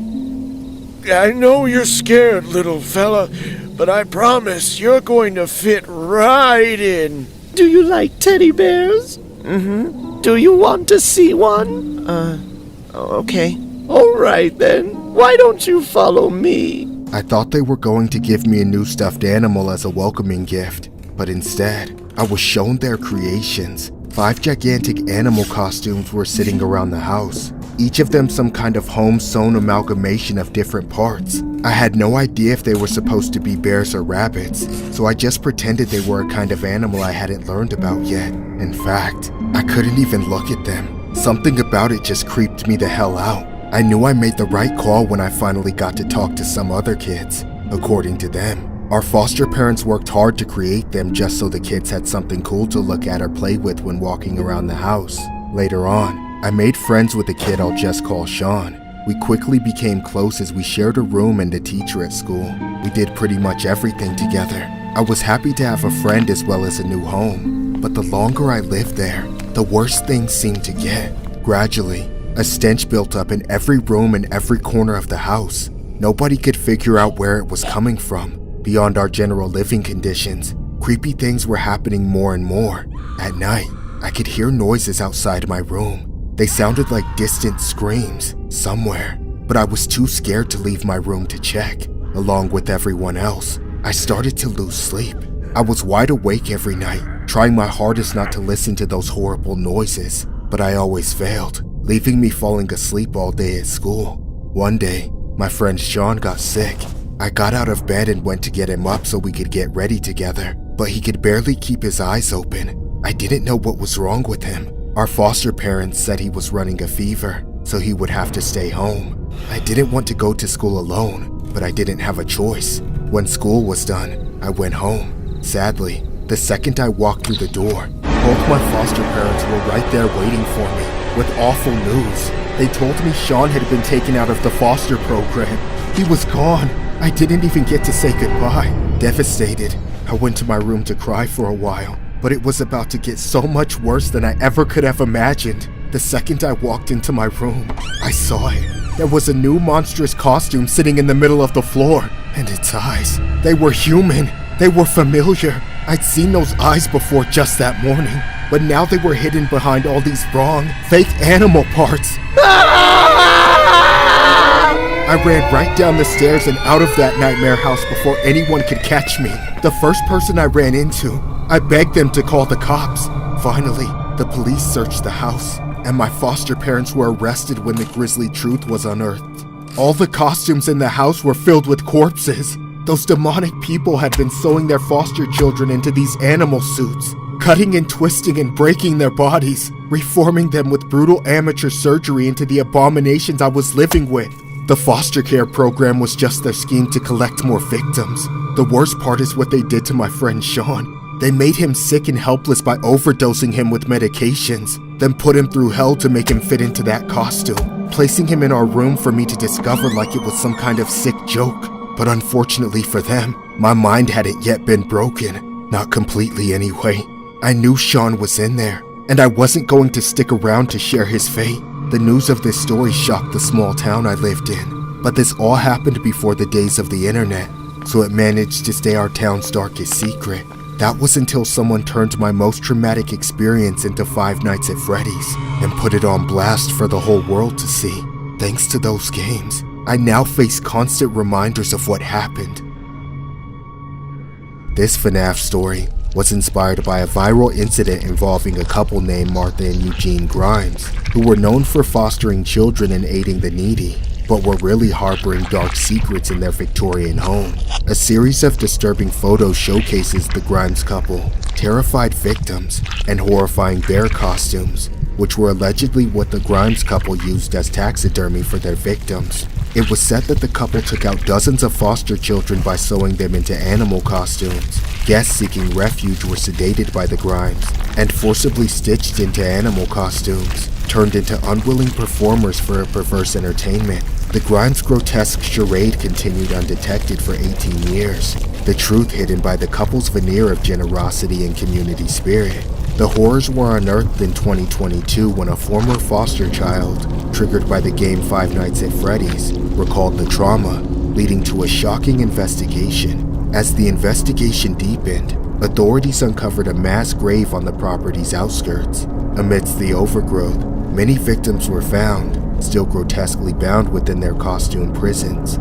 [SPEAKER 10] I know you're scared, little fella, but I promise you're going to fit right in.
[SPEAKER 14] Do you like teddy bears?
[SPEAKER 10] Mm-hmm.
[SPEAKER 14] Do you want to see one? Okay.
[SPEAKER 10] All right, then. Why don't you follow me?
[SPEAKER 6] I thought they were going to give me a new stuffed animal as a welcoming gift, but instead, I was shown their creations. 5 gigantic animal costumes were sitting around the house, each of them some kind of home-sewn amalgamation of different parts. I had no idea if they were supposed to be bears or rabbits, so I just pretended they were a kind of animal I hadn't learned about yet. In fact, I couldn't even look at them. Something about it just creeped me the hell out. I knew I made the right call when I finally got to talk to some other kids. According to them, our foster parents worked hard to create them just so the kids had something cool to look at or play with when walking around the house. Later on, I made friends with a kid I'll just call Sean. We quickly became close as we shared a room and a teacher at school. We did pretty much everything together. I was happy to have a friend as well as a new home, but the longer I lived there, the worse things seemed to get. Gradually, a stench built up in every room and every corner of the house. Nobody could figure out where it was coming from. Beyond our general living conditions, Creepy things were happening more and more. At night, I could hear noises outside my room. They sounded like distant screams somewhere, but I was too scared to leave my room to check. Along with everyone else, I started to lose sleep. I was wide awake every night, trying my hardest not to listen to those horrible noises, but I always failed, leaving me falling asleep all day at school. One day, my friend Sean got sick. I got out of bed and went to get him up so we could get ready together, but he could barely keep his eyes open. I didn't know what was wrong with him. Our foster parents said he was running a fever, so he would have to stay home. I didn't want to go to school alone, but I didn't have a choice. When school was done, I went home. Sadly, the second I walked through the door, both my foster parents were right there waiting for me with awful news. They told me Sean had been taken out of the foster program. He was gone. I didn't even get to say goodbye. Devastated, I went to my room to cry for a while, but it was about to get so much worse than I ever could have imagined. The second I walked into my room, I saw it. There was a new monstrous costume sitting in the middle of the floor, and its eyes, they were human. They were familiar. I'd seen those eyes before just that morning, but now they were hidden behind all these wrong, fake animal parts. I ran right down the stairs and out of that nightmare house before anyone could catch me. The first person I ran into, I begged them to call the cops. Finally, the police searched the house, and my foster parents were arrested when the grisly truth was unearthed. All the costumes in the house were filled with corpses. Those demonic people had been sewing their foster children into these animal suits, cutting and twisting and breaking their bodies, reforming them with brutal amateur surgery into the abominations I was living with. The foster care program was just their scheme to collect more victims. The worst part is what they did to my friend Sean. They made him sick and helpless by overdosing him with medications, then put him through hell to make him fit into that costume, placing him in our room for me to discover like it was some kind of sick joke. But unfortunately for them, my mind hadn't yet been broken. Not completely anyway. I knew Sean was in there, and I wasn't going to stick around to share his fate. The news of this story shocked the small town I lived in, but this all happened before the days of the internet, so it managed to stay our town's darkest secret. That was until someone turned my most traumatic experience into Five Nights at Freddy's and put it on blast for the whole world to see. Thanks to those games, I now face constant reminders of what happened. This FNAF story was inspired by a viral incident involving a couple named Martha and Eugene Grimes, who were known for fostering children and aiding the needy, but were really harboring dark secrets in their Victorian home. A series of disturbing photos showcases the Grimes couple, terrified victims, and horrifying bear costumes, which were allegedly what the Grimes couple used as taxidermy for their victims. It was said that the couple took out dozens of foster children by sewing them into animal costumes. Guests seeking refuge were sedated by the Grimes and forcibly stitched into animal costumes, turned into unwilling performers for a perverse entertainment. The Grimes' grotesque charade continued undetected for 18 years, the truth hidden by the couple's veneer of generosity and community spirit. The horrors were unearthed in 2022 when a former foster child, triggered by the game Five Nights at Freddy's, recalled the trauma, leading to a shocking investigation. As the investigation deepened, authorities uncovered a mass grave on the property's outskirts. Amidst the overgrowth, many victims were found, still grotesquely bound within their costume prisons.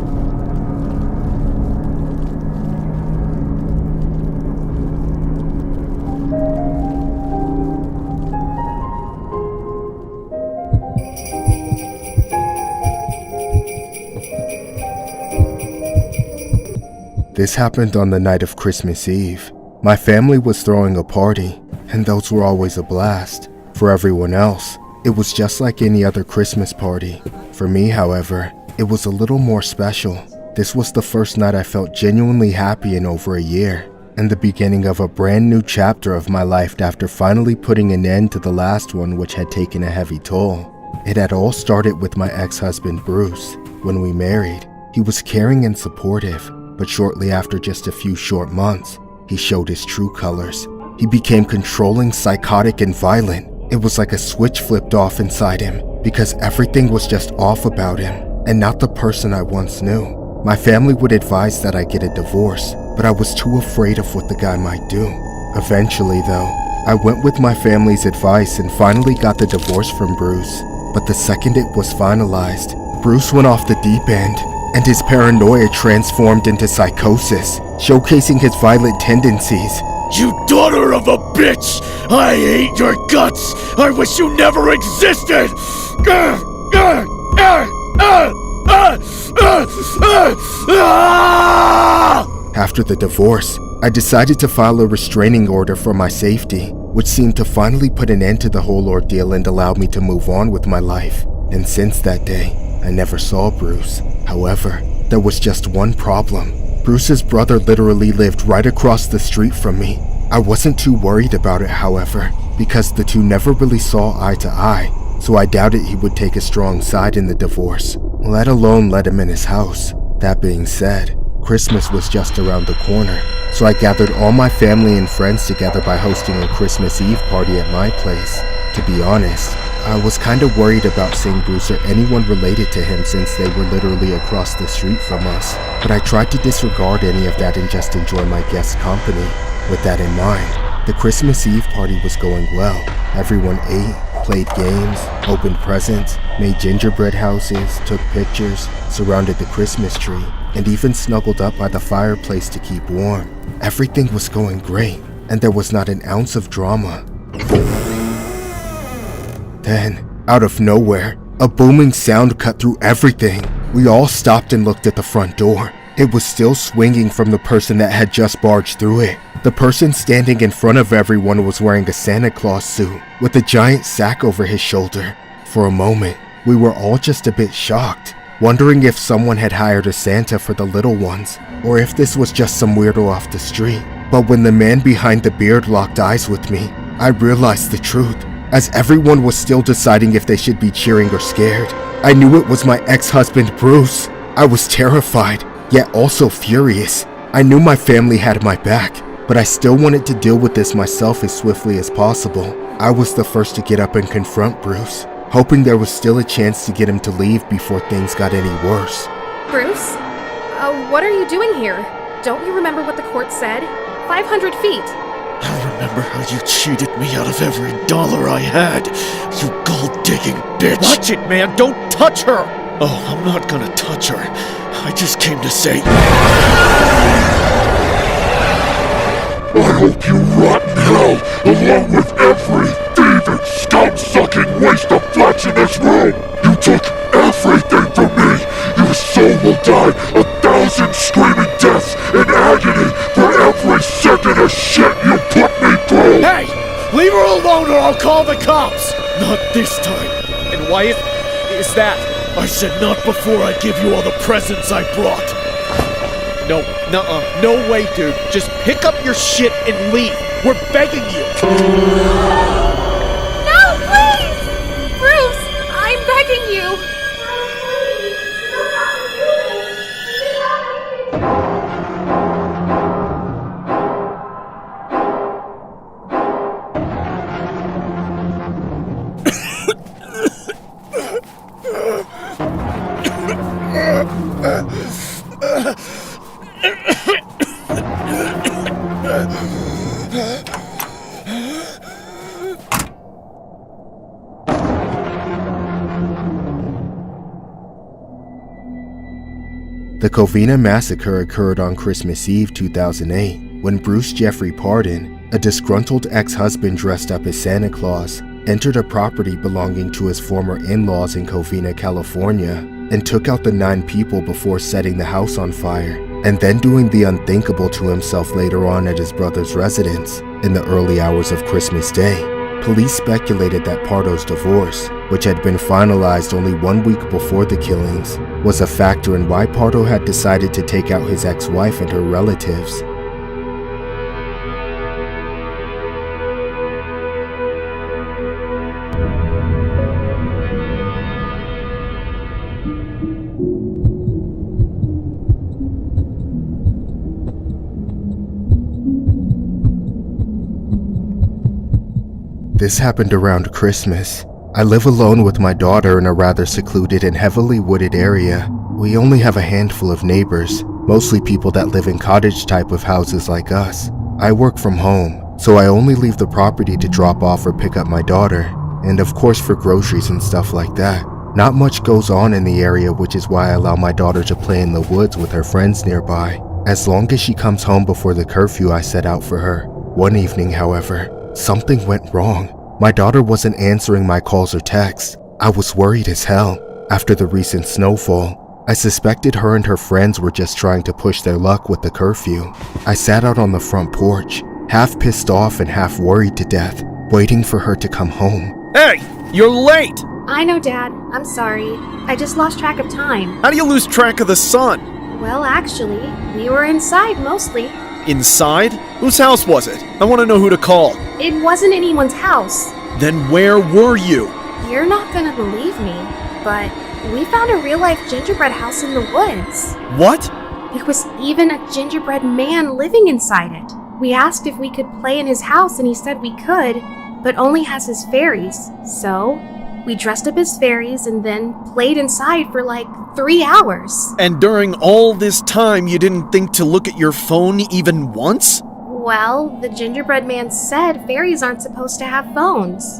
[SPEAKER 6] This happened on the night of Christmas Eve. My family was throwing a party, and those were always a blast. For everyone else, it was just like any other Christmas party. For me, however, it was a little more special. This was the first night I felt genuinely happy in over a year, and the beginning of a brand new chapter of my life after finally putting an end to the last one, which had taken a heavy toll. It had all started with my ex-husband Bruce. When we married, he was caring and supportive, but shortly after just a few short months, he showed his true colors. He became controlling, psychotic, and violent. It was like a switch flipped off inside him, because everything was just off about him, and not the person I once knew. My family would advise that I get a divorce, but I was too afraid of what the guy might do. Eventually, though, I went with my family's advice and finally got the divorce from Bruce. But the second it was finalized, Bruce went off the deep end, and his paranoia transformed into psychosis, showcasing his violent tendencies.
[SPEAKER 11] You daughter of a bitch! I hate your guts! I wish you never existed!
[SPEAKER 6] After the divorce, I decided to file a restraining order for my safety, which seemed to finally put an end to the whole ordeal and allow me to move on with my life. And since that day, I never saw Bruce. However, there was just one problem. Bruce's brother literally lived right across the street from me. I wasn't too worried about it, however, because the two never really saw eye to eye, so I doubted he would take a strong side in the divorce, let alone let him in his house. That being said, Christmas was just around the corner, so I gathered all my family and friends together by hosting a Christmas Eve party at my place. To be honest, I was kinda worried about seeing Bruce or anyone related to him since they were literally across the street from us, but I tried to disregard any of that and just enjoy my guests' company. With that in mind, the Christmas Eve party was going well. Everyone ate, played games, opened presents, made gingerbread houses, took pictures, surrounded the Christmas tree, and even snuggled up by the fireplace to keep warm. Everything was going great, and there was not an ounce of drama. Then, out of nowhere, a booming sound cut through everything. We all stopped and looked at the front door. It was still swinging from the person that had just barged through it. The person standing in front of everyone was wearing a Santa Claus suit with a giant sack over his shoulder. For a moment, we were all just a bit shocked, wondering if someone had hired a Santa for the little ones, or if this was just some weirdo off the street. But when the man behind the beard locked eyes with me, I realized the truth. As everyone was still deciding if they should be cheering or scared, I knew it was my ex-husband Bruce. I was terrified, yet also furious. I knew my family had my back, but I still wanted to deal with this myself as swiftly as possible. I was the first to get up and confront Bruce, hoping there was still a chance to get him to leave before things got any worse.
[SPEAKER 18] Bruce? What are you doing here? Don't you remember what the court said? 500 feet.
[SPEAKER 11] I remember how you cheated me out of every dollar I had, you gold-digging bitch!
[SPEAKER 17] Watch it, man! Don't touch her!
[SPEAKER 11] Oh, I'm not gonna touch her. I just came to say...
[SPEAKER 12] I hope you rot in hell, along with every thieving, scum-sucking waste of flesh in this room! You took everything from me! Your soul will die 1,000 screaming deaths in agony for every second of shit you put me through!
[SPEAKER 17] Hey! Leave her alone or I'll call the cops!
[SPEAKER 11] Not this time.
[SPEAKER 17] And why is that?
[SPEAKER 11] I said not before I give you all the presents I brought.
[SPEAKER 17] No, nuh-uh. No way, dude. Just pick up your shit and leave. We're begging you.
[SPEAKER 18] No, please! Bruce, I'm begging you.
[SPEAKER 6] The Covina massacre occurred on Christmas Eve 2008, when Bruce Jeffrey Pardon, a disgruntled ex-husband dressed up as Santa Claus, entered a property belonging to his former in-laws in Covina, California, and took out the 9 people before setting the house on fire, and then doing the unthinkable to himself later on at his brother's residence in the early hours of Christmas Day. Police speculated that Pardo's divorce, which had been finalized only 1 week before the killings, was a factor in why Pardo had decided to take out his ex-wife and her relatives. This happened around Christmas. I live alone with my daughter in a rather secluded and heavily wooded area. We only have a handful of neighbors, mostly people that live in cottage type of houses like us. I work from home, so I only leave the property to drop off or pick up my daughter, and of course for groceries and stuff like that. Not much goes on in the area, which is why I allow my daughter to play in the woods with her friends nearby, as long as she comes home before the curfew I set out for her. One evening, however, something went wrong. My daughter wasn't answering my calls or texts. I was worried as hell. After the recent snowfall, I suspected her and her friends were just trying to push their luck with the curfew. I sat out on the front porch, half pissed off and half worried to death, waiting for her to come home.
[SPEAKER 17] Hey, you're late!
[SPEAKER 8] I know, Dad. I'm sorry. I just lost track of time.
[SPEAKER 17] How do you lose track of the sun?
[SPEAKER 8] Well, actually, we were inside mostly.
[SPEAKER 17] Inside? Whose house was it? I want to know who to call.
[SPEAKER 8] It wasn't anyone's house.
[SPEAKER 17] Then where were you?
[SPEAKER 8] You're not gonna believe me, but we found a real-life gingerbread house in the woods.
[SPEAKER 17] What?
[SPEAKER 8] There was even a gingerbread man living inside it. We asked if we could play in his house and he said we could, but only has his fairies. So, we dressed up as fairies and then played inside for like 3 hours.
[SPEAKER 17] And during all this time, you didn't think to look at your phone even once?
[SPEAKER 8] Well, the gingerbread man said fairies aren't supposed to have phones.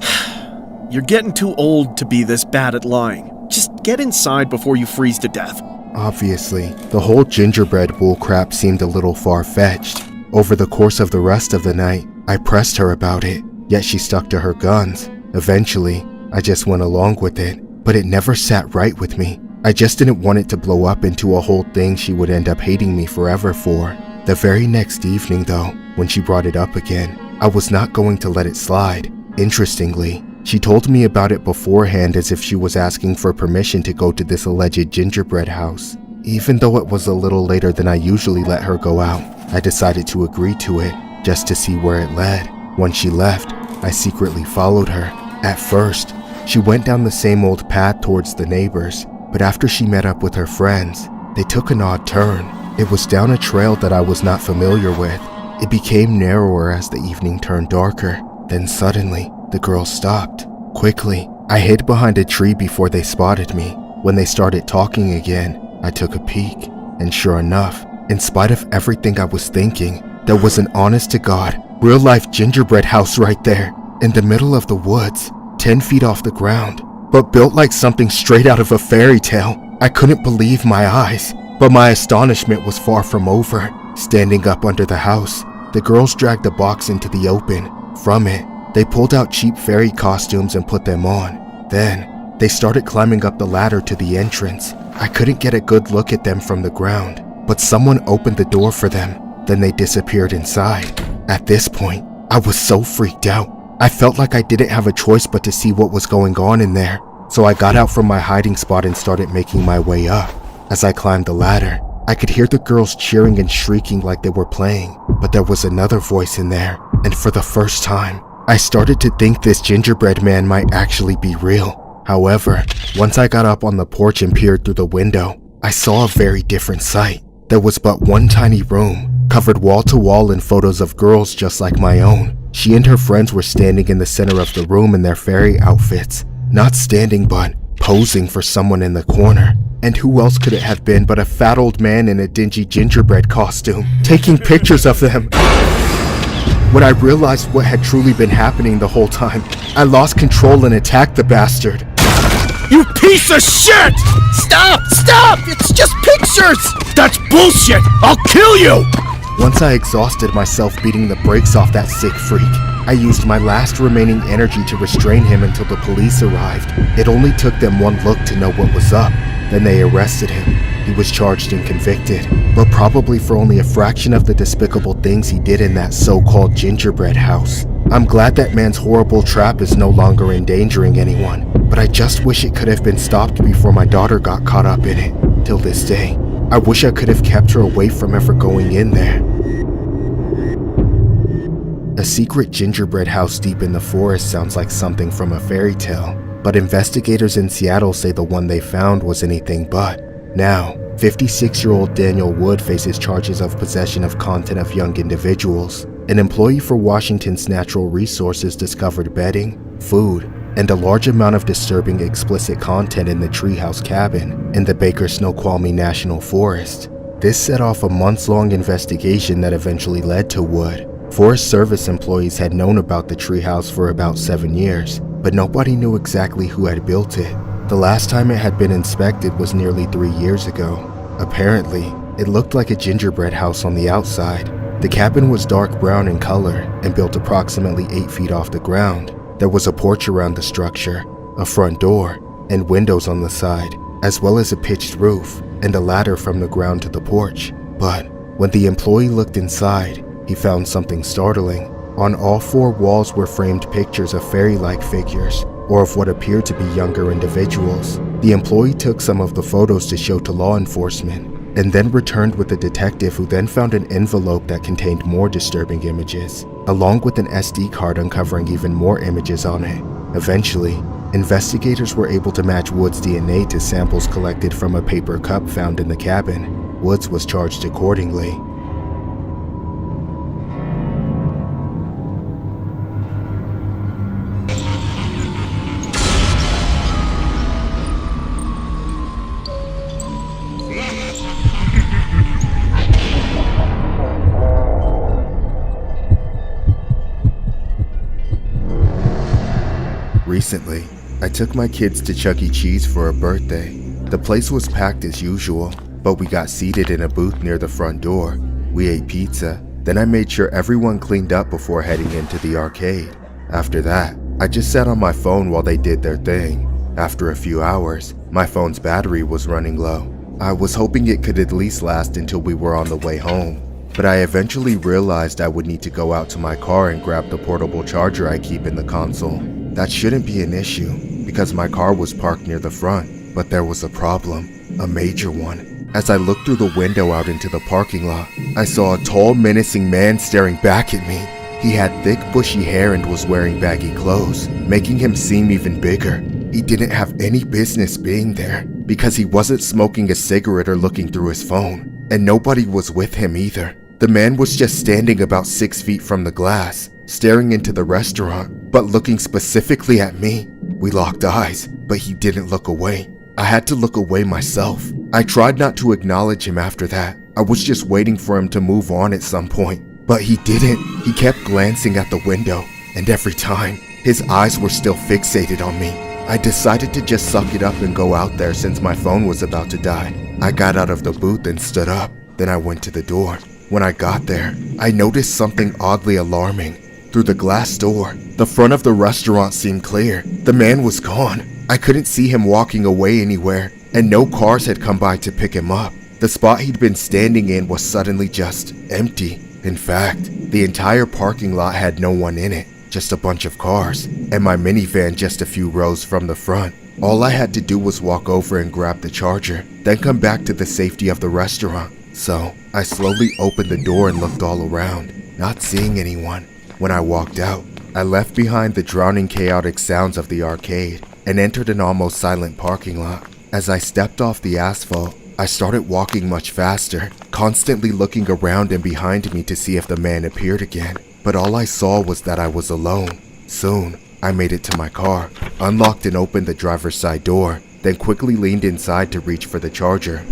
[SPEAKER 17] You're getting too old to be this bad at lying. Just get inside before you freeze to death.
[SPEAKER 6] Obviously, the whole gingerbread bullcrap seemed a little far-fetched. Over the course of the rest of the night, I pressed her about it, yet she stuck to her guns. Eventually, I just went along with it, but it never sat right with me. I just didn't want it to blow up into a whole thing she would end up hating me forever for. The very next evening, though, when she brought it up again, I was not going to let it slide. Interestingly, she told me about it beforehand as if she was asking for permission to go to this alleged gingerbread house. Even though it was a little later than I usually let her go out, I decided to agree to it, just to see where it led. Once she left, I secretly followed her. At first, she went down the same old path towards the neighbors, but after she met up with her friends, they took an odd turn. It was down a trail that I was not familiar with. It became narrower as the evening turned darker. Then suddenly, the girls stopped. Quickly, I hid behind a tree before they spotted me. When they started talking again, I took a peek, and sure enough, in spite of everything I was thinking, there was an honest-to-God, real-life gingerbread house right there, in the middle of the woods, 10 feet off the ground, but built like something straight out of a fairy tale. I couldn't believe my eyes, but my astonishment was far from over. Standing up under the house, the girls dragged the box into the open. From it, they pulled out cheap fairy costumes and put them on. Then, they started climbing up the ladder to the entrance. I couldn't get a good look at them from the ground, but someone opened the door for them. Then they disappeared inside. At this point, I was so freaked out. I felt like I didn't have a choice but to see what was going on in there. So I got out from my hiding spot and started making my way up. As I climbed the ladder, I could hear the girls cheering and shrieking like they were playing, but there was another voice in there, and for the first time, I started to think this gingerbread man might actually be real. However, once I got up on the porch and peered through the window, I saw a very different sight. There was but one tiny room, covered wall to wall in photos of girls just like my own. She and her friends were standing in the center of the room in their fairy outfits, not standing but posing for someone in the corner. And who else could it have been but a fat old man in a dingy gingerbread costume, taking pictures of them. When I realized what had truly been happening the whole time, I lost control and attacked the bastard.
[SPEAKER 17] You piece of shit!
[SPEAKER 14] Stop! Stop! It's just pictures!
[SPEAKER 17] That's bullshit! I'll kill you!
[SPEAKER 6] Once I exhausted myself beating the brakes off that sick freak, I used my last remaining energy to restrain him until the police arrived. It only took them one look to know what was up. Then they arrested him. He was charged and convicted, but probably for only a fraction of the despicable things he did in that so-called gingerbread house. I'm glad that man's horrible trap is no longer endangering anyone, but I just wish it could have been stopped before my daughter got caught up in it. Till this day, I wish I could have kept her away from ever going in there. A secret gingerbread house deep in the forest sounds like something from a fairy tale, but investigators in Seattle say the one they found was anything but. Now, 56-year-old Daniel Wood faces charges of possession of content of young individuals. An employee for Washington's Natural Resources discovered bedding, food, and a large amount of disturbing explicit content in the treehouse cabin in the Baker Snoqualmie National Forest. This set off a months-long investigation that eventually led to Wood. Forest Service employees had known about the treehouse for about 7 years, but nobody knew exactly who had built it. The last time it had been inspected was nearly 3 years ago. Apparently, it looked like a gingerbread house on the outside. The cabin was dark brown in color and built approximately 8 feet off the ground. There was a porch around the structure, a front door, and windows on the side, as well as a pitched roof and a ladder from the ground to the porch. But when the employee looked inside, he found something startling. On all 4 walls were framed pictures of fairy-like figures, or of what appeared to be younger individuals. The employee took some of the photos to show to law enforcement, and then returned with a detective who then found an envelope that contained more disturbing images, along with an SD card uncovering even more images on it. Eventually, investigators were able to match Wood's DNA to samples collected from a paper cup found in the cabin. Woods was charged accordingly. Recently, I took my kids to Chuck E. Cheese for a birthday. The place was packed as usual, but we got seated in a booth near the front door. We ate pizza, then I made sure everyone cleaned up before heading into the arcade. After that, I just sat on my phone while they did their thing. After a few hours, my phone's battery was running low. I was hoping it could at least last until we were on the way home, but I eventually realized I would need to go out to my car and grab the portable charger I keep in the console. That shouldn't be an issue, because my car was parked near the front, but there was a problem, a major one. As I looked through the window out into the parking lot, I saw a tall, menacing man staring back at me. He had thick, bushy hair and was wearing baggy clothes, making him seem even bigger. He didn't have any business being there, because he wasn't smoking a cigarette or looking through his phone, and nobody was with him either. The man was just standing about 6 feet from the glass, staring into the restaurant, but looking specifically at me. We locked eyes, but he didn't look away. I had to look away myself. I tried not to acknowledge him after that. I was just waiting for him to move on at some point, but he didn't. He kept glancing at the window, and every time, his eyes were still fixated on me. I decided to just suck it up and go out there since my phone was about to die. I got out of the booth and stood up. Then I went to the door. When I got there, I noticed something oddly alarming. Through the glass door, the front of the restaurant seemed clear. The man was gone. I couldn't see him walking away anywhere, and no cars had come by to pick him up. The spot he'd been standing in was suddenly just empty. In fact, the entire parking lot had no one in it, just a bunch of cars, and my minivan just a few rows from the front. All I had to do was walk over and grab the charger, then come back to the safety of the restaurant. So, I slowly opened the door and looked all around, not seeing anyone. When I walked out, I left behind the drowning chaotic sounds of the arcade and entered an almost silent parking lot. As I stepped off the asphalt, I started walking much faster, constantly looking around and behind me to see if the man appeared again. But all I saw was that I was alone. Soon, I made it to my car, unlocked and opened the driver's side door, then quickly leaned inside to reach for the charger.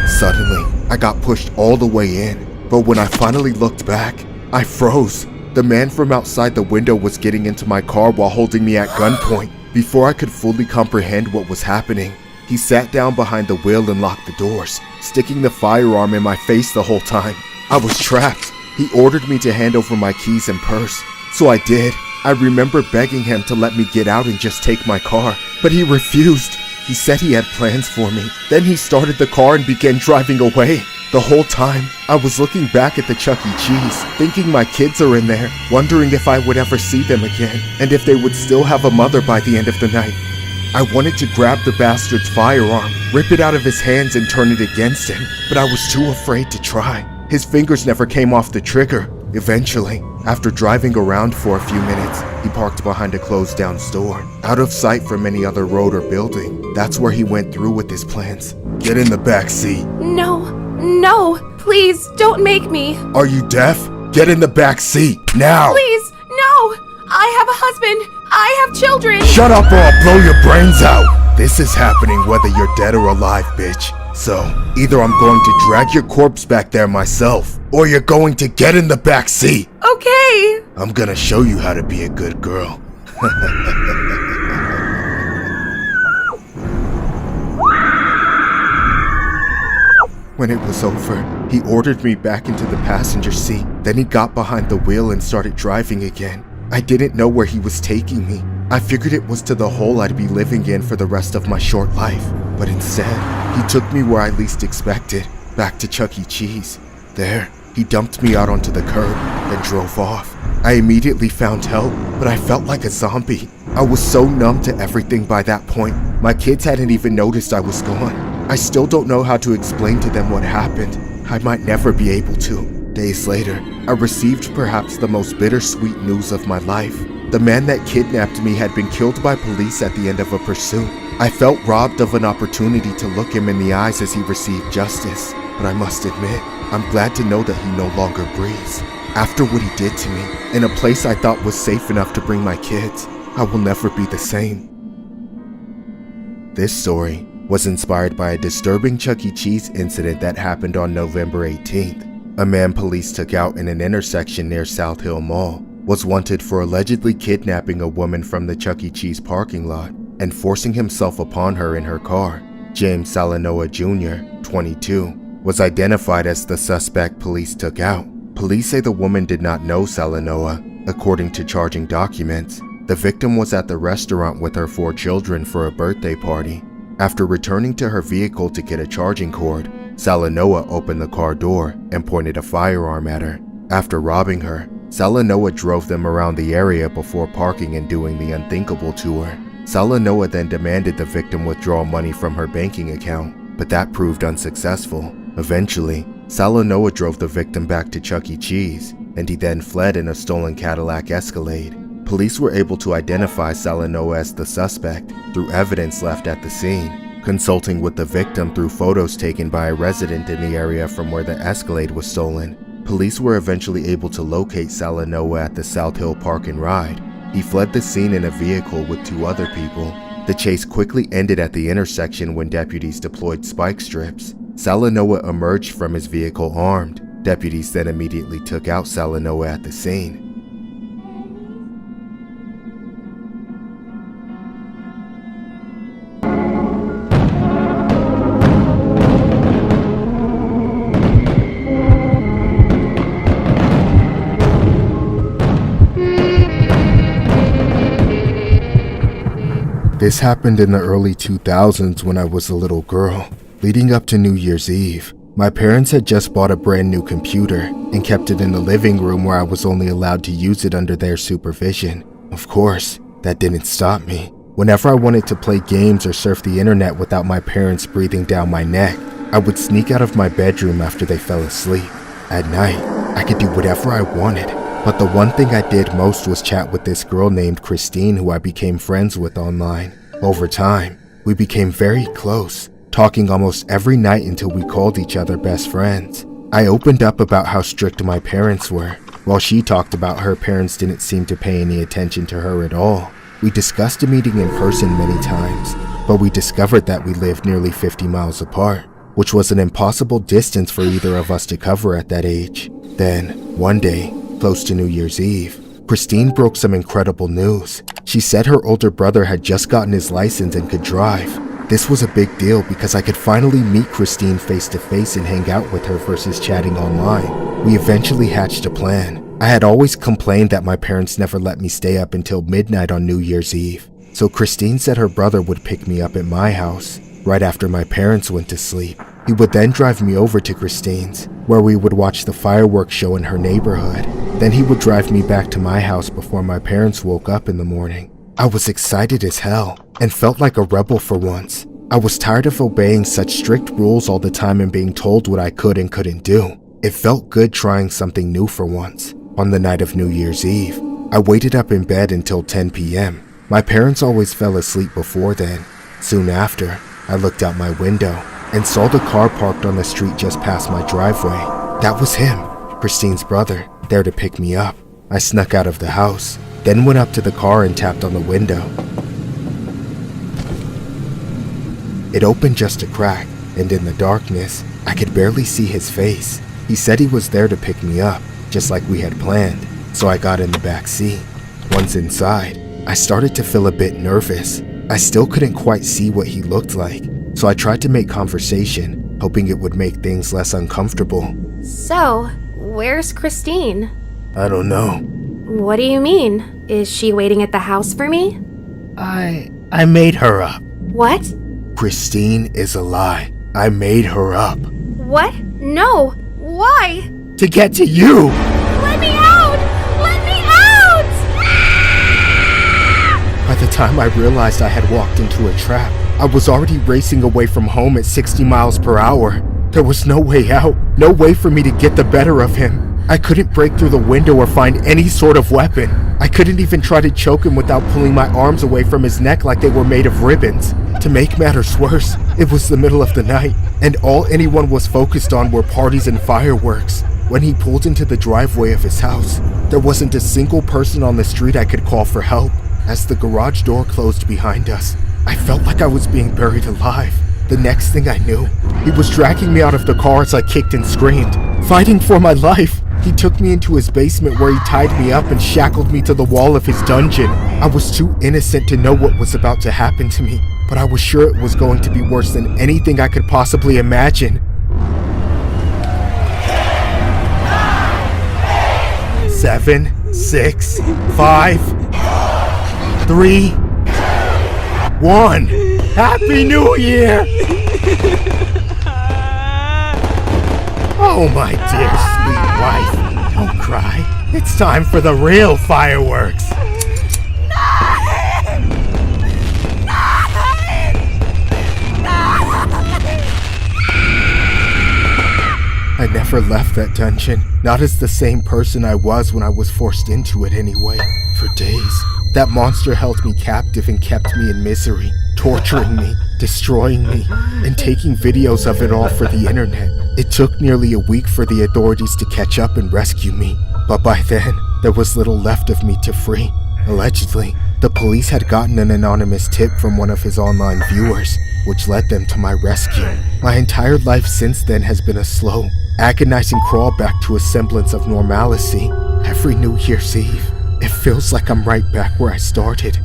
[SPEAKER 6] Suddenly, I got pushed all the way in, but when I finally looked back, I froze. The man from outside the window was getting into my car while holding me at gunpoint. Before I could fully comprehend what was happening, he sat down behind the wheel and locked the doors, sticking the firearm in my face the whole time. I was trapped. He ordered me to hand over my keys and purse, so I did. I remember begging him to let me get out and just take my car, but he refused. He said he had plans for me. Then he started the car and began driving away. The whole time, I was looking back at the Chuck E. Cheese, thinking my kids are in there, wondering if I would ever see them again, and if they would still have a mother by the end of the night. I wanted to grab the bastard's firearm, rip it out of his hands and turn it against him, but I was too afraid to try. His fingers never came off the trigger. Eventually, after driving around for a few minutes, he parked behind a closed-down store, out of sight from any other road or building. That's where he went through with his plans. Get in the back seat.
[SPEAKER 18] No, please, don't make me.
[SPEAKER 6] Are you deaf? Get in the back seat, now!
[SPEAKER 18] Please, no! I have a husband. I have children.
[SPEAKER 6] Shut up or I'll blow your brains out. This is happening whether you're dead or alive, bitch. So, either I'm going to drag your corpse back there myself, or you're going to get in the back seat.
[SPEAKER 18] Okay.
[SPEAKER 6] I'm gonna show you how to be a good girl. When it was over, he ordered me back into the passenger seat. Then he got behind the wheel and started driving again. I didn't know where he was taking me. I figured it was to the hole I'd be living in for the rest of my short life. But instead, he took me where I least expected, back to Chuck E. Cheese. There, he dumped me out onto the curb, then drove off. I immediately found help, but I felt like a zombie. I was so numb to everything by that point. My kids hadn't even noticed I was gone. I still don't know how to explain to them what happened. I might never be able to. Days later, I received perhaps the most bittersweet news of my life. The man that kidnapped me had been killed by police at the end of a pursuit. I felt robbed of an opportunity to look him in the eyes as he received justice. But I must admit, I'm glad to know that he no longer breathes. After what he did to me, in a place I thought was safe enough to bring my kids, I will never be the same. This story was inspired by a disturbing Chuck E. Cheese incident that happened on November 18th. A man police took out in an intersection near South Hill Mall was wanted for allegedly kidnapping a woman from the Chuck E. Cheese parking lot and forcing himself upon her in her car. James Salanoa Jr., 22, was identified as the suspect police took out. Police say the woman did not know Salanoa. According to charging documents, the victim was at the restaurant with her 4 children for a birthday party. After returning to her vehicle to get a charging cord, Salanoa opened the car door and pointed a firearm at her. After robbing her, Salanoa drove them around the area before parking and doing the unthinkable to her. Salanoa then demanded the victim withdraw money from her banking account, but that proved unsuccessful. Eventually, Salanoa drove the victim back to Chuck E. Cheese, and he then fled in a stolen Cadillac Escalade. Police were able to identify Salanoa as the suspect through evidence left at the scene, consulting with the victim through photos taken by a resident in the area from where the Escalade was stolen. Police were eventually able to locate Salanoa at the South Hill Park and Ride. He fled the scene in a vehicle with 2 other people. The chase quickly ended at the intersection when deputies deployed spike strips. Salanoa emerged from his vehicle armed. Deputies then immediately took out Salanoa at the scene. This happened in the early 2000s when I was a little girl. Leading up to New Year's Eve, my parents had just bought a brand new computer and kept it in the living room where I was only allowed to use it under their supervision. Of course, that didn't stop me. Whenever I wanted to play games or surf the internet without my parents breathing down my neck, I would sneak out of my bedroom after they fell asleep. At night, I could do whatever I wanted. But the one thing I did most was chat with this girl named Christine who I became friends with online. Over time, we became very close, talking almost every night until we called each other best friends. I opened up about how strict my parents were, while she talked about her parents didn't seem to pay any attention to her at all. We discussed a meeting in person many times, but we discovered that we lived nearly 50 miles apart, which was an impossible distance for either of us to cover at that age. Then, one day, close to New Year's Eve, Christine broke some incredible news. She said her older brother had just gotten his license and could drive. This was a big deal because I could finally meet Christine face to face and hang out with her versus chatting online. We eventually hatched a plan. I had always complained that my parents never let me stay up until midnight on New Year's Eve, so Christine said her brother would pick me up at my house right after my parents went to sleep. He would then drive me over to Christine's, where we would watch the fireworks show in her neighborhood. Then he would drive me back to my house before my parents woke up in the morning. I was excited as hell and felt like a rebel for once. I was tired of obeying such strict rules all the time and being told what I could and couldn't do. It felt good trying something new for once. On the night of New Year's Eve, I waited up in bed until 10 p.m. My parents always fell asleep before then. Soon after, I looked out my window and saw the car parked on the street just past my driveway. That was him, Christine's brother, there to pick me up. I snuck out of the house, then went up to the car and tapped on the window. It opened just a crack, and in the darkness, I could barely see his face. He said he was there to pick me up, just like we had planned, so I got in the back seat. Once inside, I started to feel a bit nervous. I still couldn't quite see what he looked like, so I tried to make conversation, hoping it would make things less uncomfortable.
[SPEAKER 8] So, where's Christine?
[SPEAKER 6] I don't know.
[SPEAKER 8] What do you mean? Is she waiting at the house for me?
[SPEAKER 11] I made her up.
[SPEAKER 8] What?
[SPEAKER 6] Christine is a lie. I made her up.
[SPEAKER 8] What? No! Why?
[SPEAKER 11] To get to you!
[SPEAKER 8] Let me out! Let me out!
[SPEAKER 6] By the time I realized I had walked into a trap, I was already racing away from home at 60 miles per hour. There was no way out, no way for me to get the better of him. I couldn't break through the window or find any sort of weapon. I couldn't even try to choke him without pulling my arms away from his neck like they were made of ribbons. To make matters worse, it was the middle of the night, and all anyone was focused on were parties and fireworks. When he pulled into the driveway of his house, there wasn't a single person on the street I could call for help. As the garage door closed behind us, I felt like I was being buried alive. The next thing I knew, he was dragging me out of the car as I kicked and screamed, fighting for my life. He took me into his basement where he tied me up and shackled me to the wall of his dungeon. I was too innocent to know what was about to happen to me, but I was sure it was going to be worse than anything I could possibly imagine. 7, 6, 5, 3, 1. Happy New Year! Oh, my dear sweet wife, don't cry. It's time for the real fireworks. I never left that dungeon, not as the same person I was when I was forced into it anyway. For days, that monster held me captive and kept me in misery, torturing me, destroying me, and taking videos of it all for the internet. It took nearly a week for the authorities to catch up and rescue me, but by then, there was little left of me to free. Allegedly, the police had gotten an anonymous tip from one of his online viewers, which led them to my rescue. My entire life since then has been a slow, agonizing crawl back to a semblance of normalcy. Every New Year's Eve, it feels like I'm right back where I started.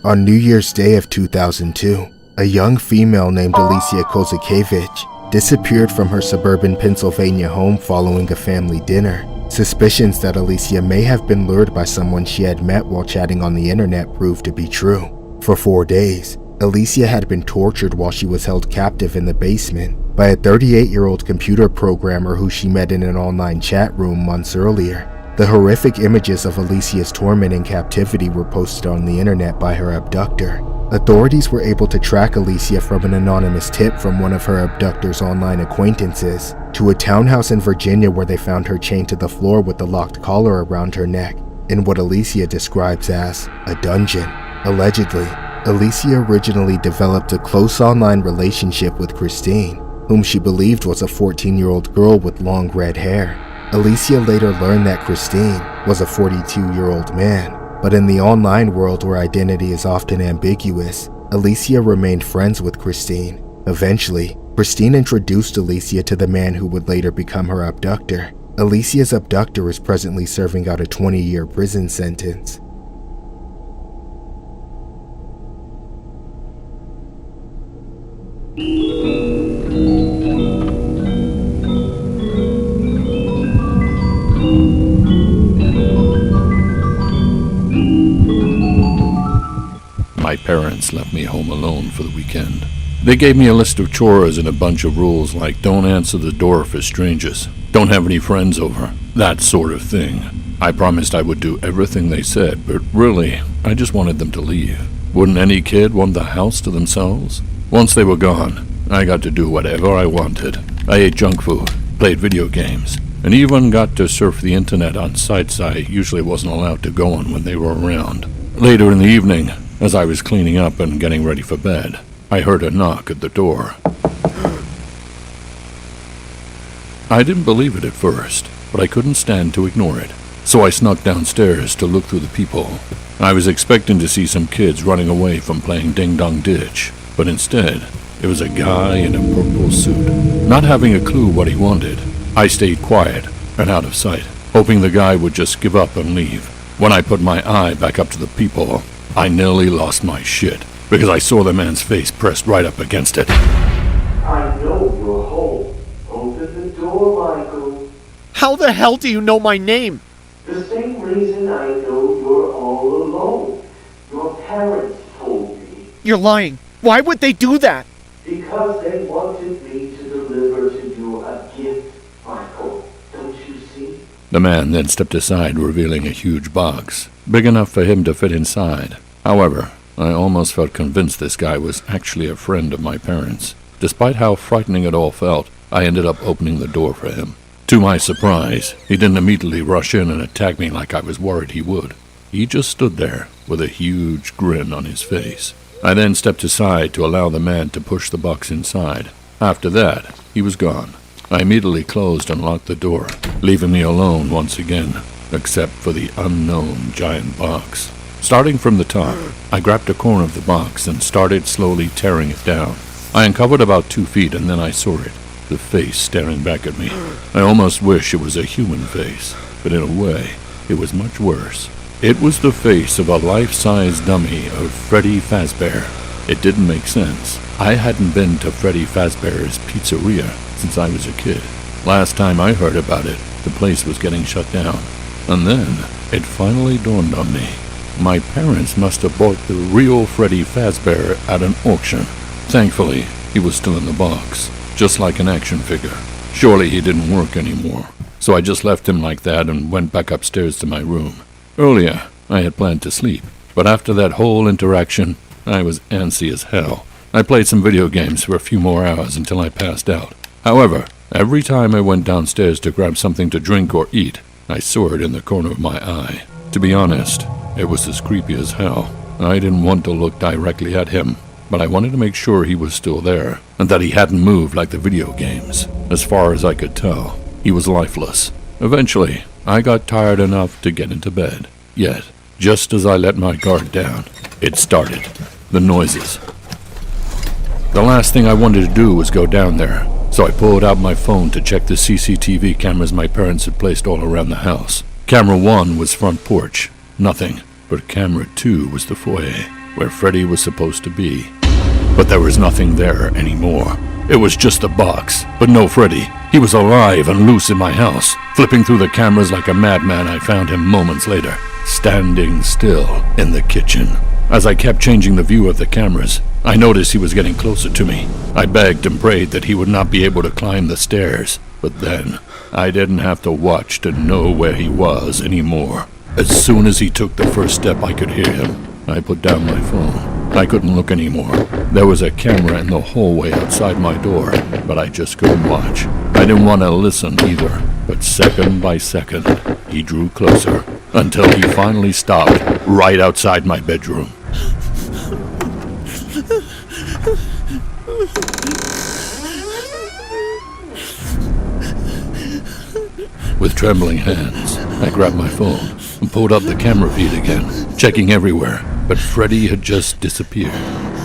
[SPEAKER 6] On New Year's Day of 2002, a young female named Alicia Kozakevich disappeared from her suburban Pennsylvania home following a family dinner. Suspicions that Alicia may have been lured by someone she had met while chatting on the internet proved to be true. For 4 days, Alicia had been tortured while she was held captive in the basement by a 38-year-old computer programmer who she met in an online chat room months earlier. The horrific images of Alicia's torment in captivity were posted on the internet by her abductor. Authorities were able to track Alicia from an anonymous tip from one of her abductor's online acquaintances to a townhouse in Virginia where they found her chained to the floor with a locked collar around her neck in what Alicia describes as a dungeon. Allegedly, Alicia originally developed a close online relationship with Christine, whom she believed was a 14-year-old girl with long red hair. Alicia later learned that Christine was a 42-year-old man, but in the online world where identity is often ambiguous, Alicia remained friends with Christine. Eventually, Christine introduced Alicia to the man who would later become her abductor. Alicia's abductor is presently serving out a 20-year prison sentence.
[SPEAKER 16] My parents left me home alone for the weekend. They gave me a list of chores and a bunch of rules like don't answer the door for strangers, don't have any friends over, that sort of thing. I promised I would do everything they said, but really, I just wanted them to leave. Wouldn't any kid want the house to themselves? Once they were gone, I got to do whatever I wanted. I ate junk food, played video games, and even got to surf the internet on sites I usually wasn't allowed to go on when they were around. Later in the evening, as I was cleaning up and getting ready for bed, I heard a knock at the door. I didn't believe it at first, but I couldn't stand to ignore it. So I snuck downstairs to look through the peephole. I was expecting to see some kids running away from playing ding-dong ditch, but instead, It was a guy in a purple suit. Not having a clue what he wanted, I stayed quiet and out of sight, hoping the guy would just give up and leave. When I put my eye back up to the peephole, I nearly lost my shit, because I saw the man's face pressed right up against it.
[SPEAKER 1] I know you're home. Open the door, Michael.
[SPEAKER 17] How the hell do you know my name?
[SPEAKER 1] The same reason I know you're all alone. Your parents told me.
[SPEAKER 17] You're lying. Why would they do that?
[SPEAKER 1] Because they wanted me to deliver to you a gift, Michael. Don't you see?
[SPEAKER 16] The man then stepped aside, revealing a huge box, big enough for him to fit inside. However, I almost felt convinced this guy was actually a friend of my parents. Despite how frightening it all felt, I ended up opening the door for him. To my surprise, he didn't immediately rush in and attack me like I was worried he would. He just stood there with a huge grin on his face. I then stepped aside to allow the man to push the box inside. After that, he was gone. I immediately closed and locked the door, leaving me alone once again, except for the unknown giant box. Starting from the top, I grabbed a corner of the box and started slowly tearing it down. I uncovered about 2 feet and then I saw it, the face staring back at me. I almost wish it was a human face, but in a way, it was much worse. It was the face of a life-size dummy of Freddy Fazbear. It didn't make sense. I hadn't been to Freddy Fazbear's Pizzeria since I was a kid. Last time I heard about it, the place was getting shut down. And then, it finally dawned on me. My parents must have bought the real Freddy Fazbear at an auction. Thankfully, he was still in the box, just like an action figure. Surely he didn't work anymore, so I just left him like that and went back upstairs to my room. Earlier, I had planned to sleep, but after that whole interaction, I was antsy as hell. I played some video games for a few more hours until I passed out. However, every time I went downstairs to grab something to drink or eat, I saw it in the corner of my eye. To be honest, it was as creepy as hell. I didn't want to look directly at him, but I wanted to make sure he was still there, and that he hadn't moved like the video games. As far as I could tell, he was lifeless. Eventually, I got tired enough to get into bed. Yet, just as I let my guard down, it started. The noises. The last thing I wanted to do was go down there, so I pulled out my phone to check the CCTV cameras my parents had placed all around the house. Camera 1 was front porch, nothing, but camera 2 was the foyer, where Freddy was supposed to be. But there was nothing there anymore. It was just a box, but no Freddy. He was alive and loose in my house. Flipping through the cameras like a madman, I found him moments later, standing still in the kitchen. As I kept changing the view of the cameras, I noticed he was getting closer to me. I begged and prayed that he would not be able to climb the stairs, but then I didn't have to watch to know where he was anymore. As soon as he took the first step, I could hear him. I put down my phone. I couldn't look anymore. There was a camera in the hallway outside my door, but I just couldn't watch. I didn't want to listen either, but second by second, he drew closer, until he finally stopped right outside my bedroom. With trembling hands, I grabbed my phone and pulled up the camera feed again, checking everywhere, but Freddy had just disappeared.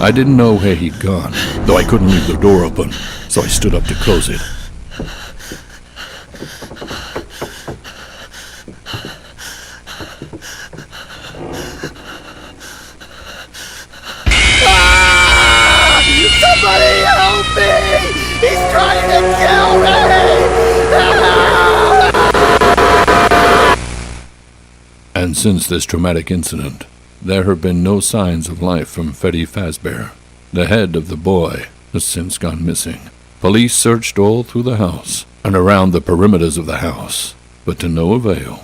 [SPEAKER 16] I didn't know where he'd gone, though I couldn't leave the door open, so I stood up to close it.
[SPEAKER 17] Somebody help me! He's trying to kill me!
[SPEAKER 16] And since this traumatic incident, there have been no signs of life from Freddy Fazbear. The head of the boy has since gone missing. Police searched all through the house and around the perimeters of the house, but to no avail.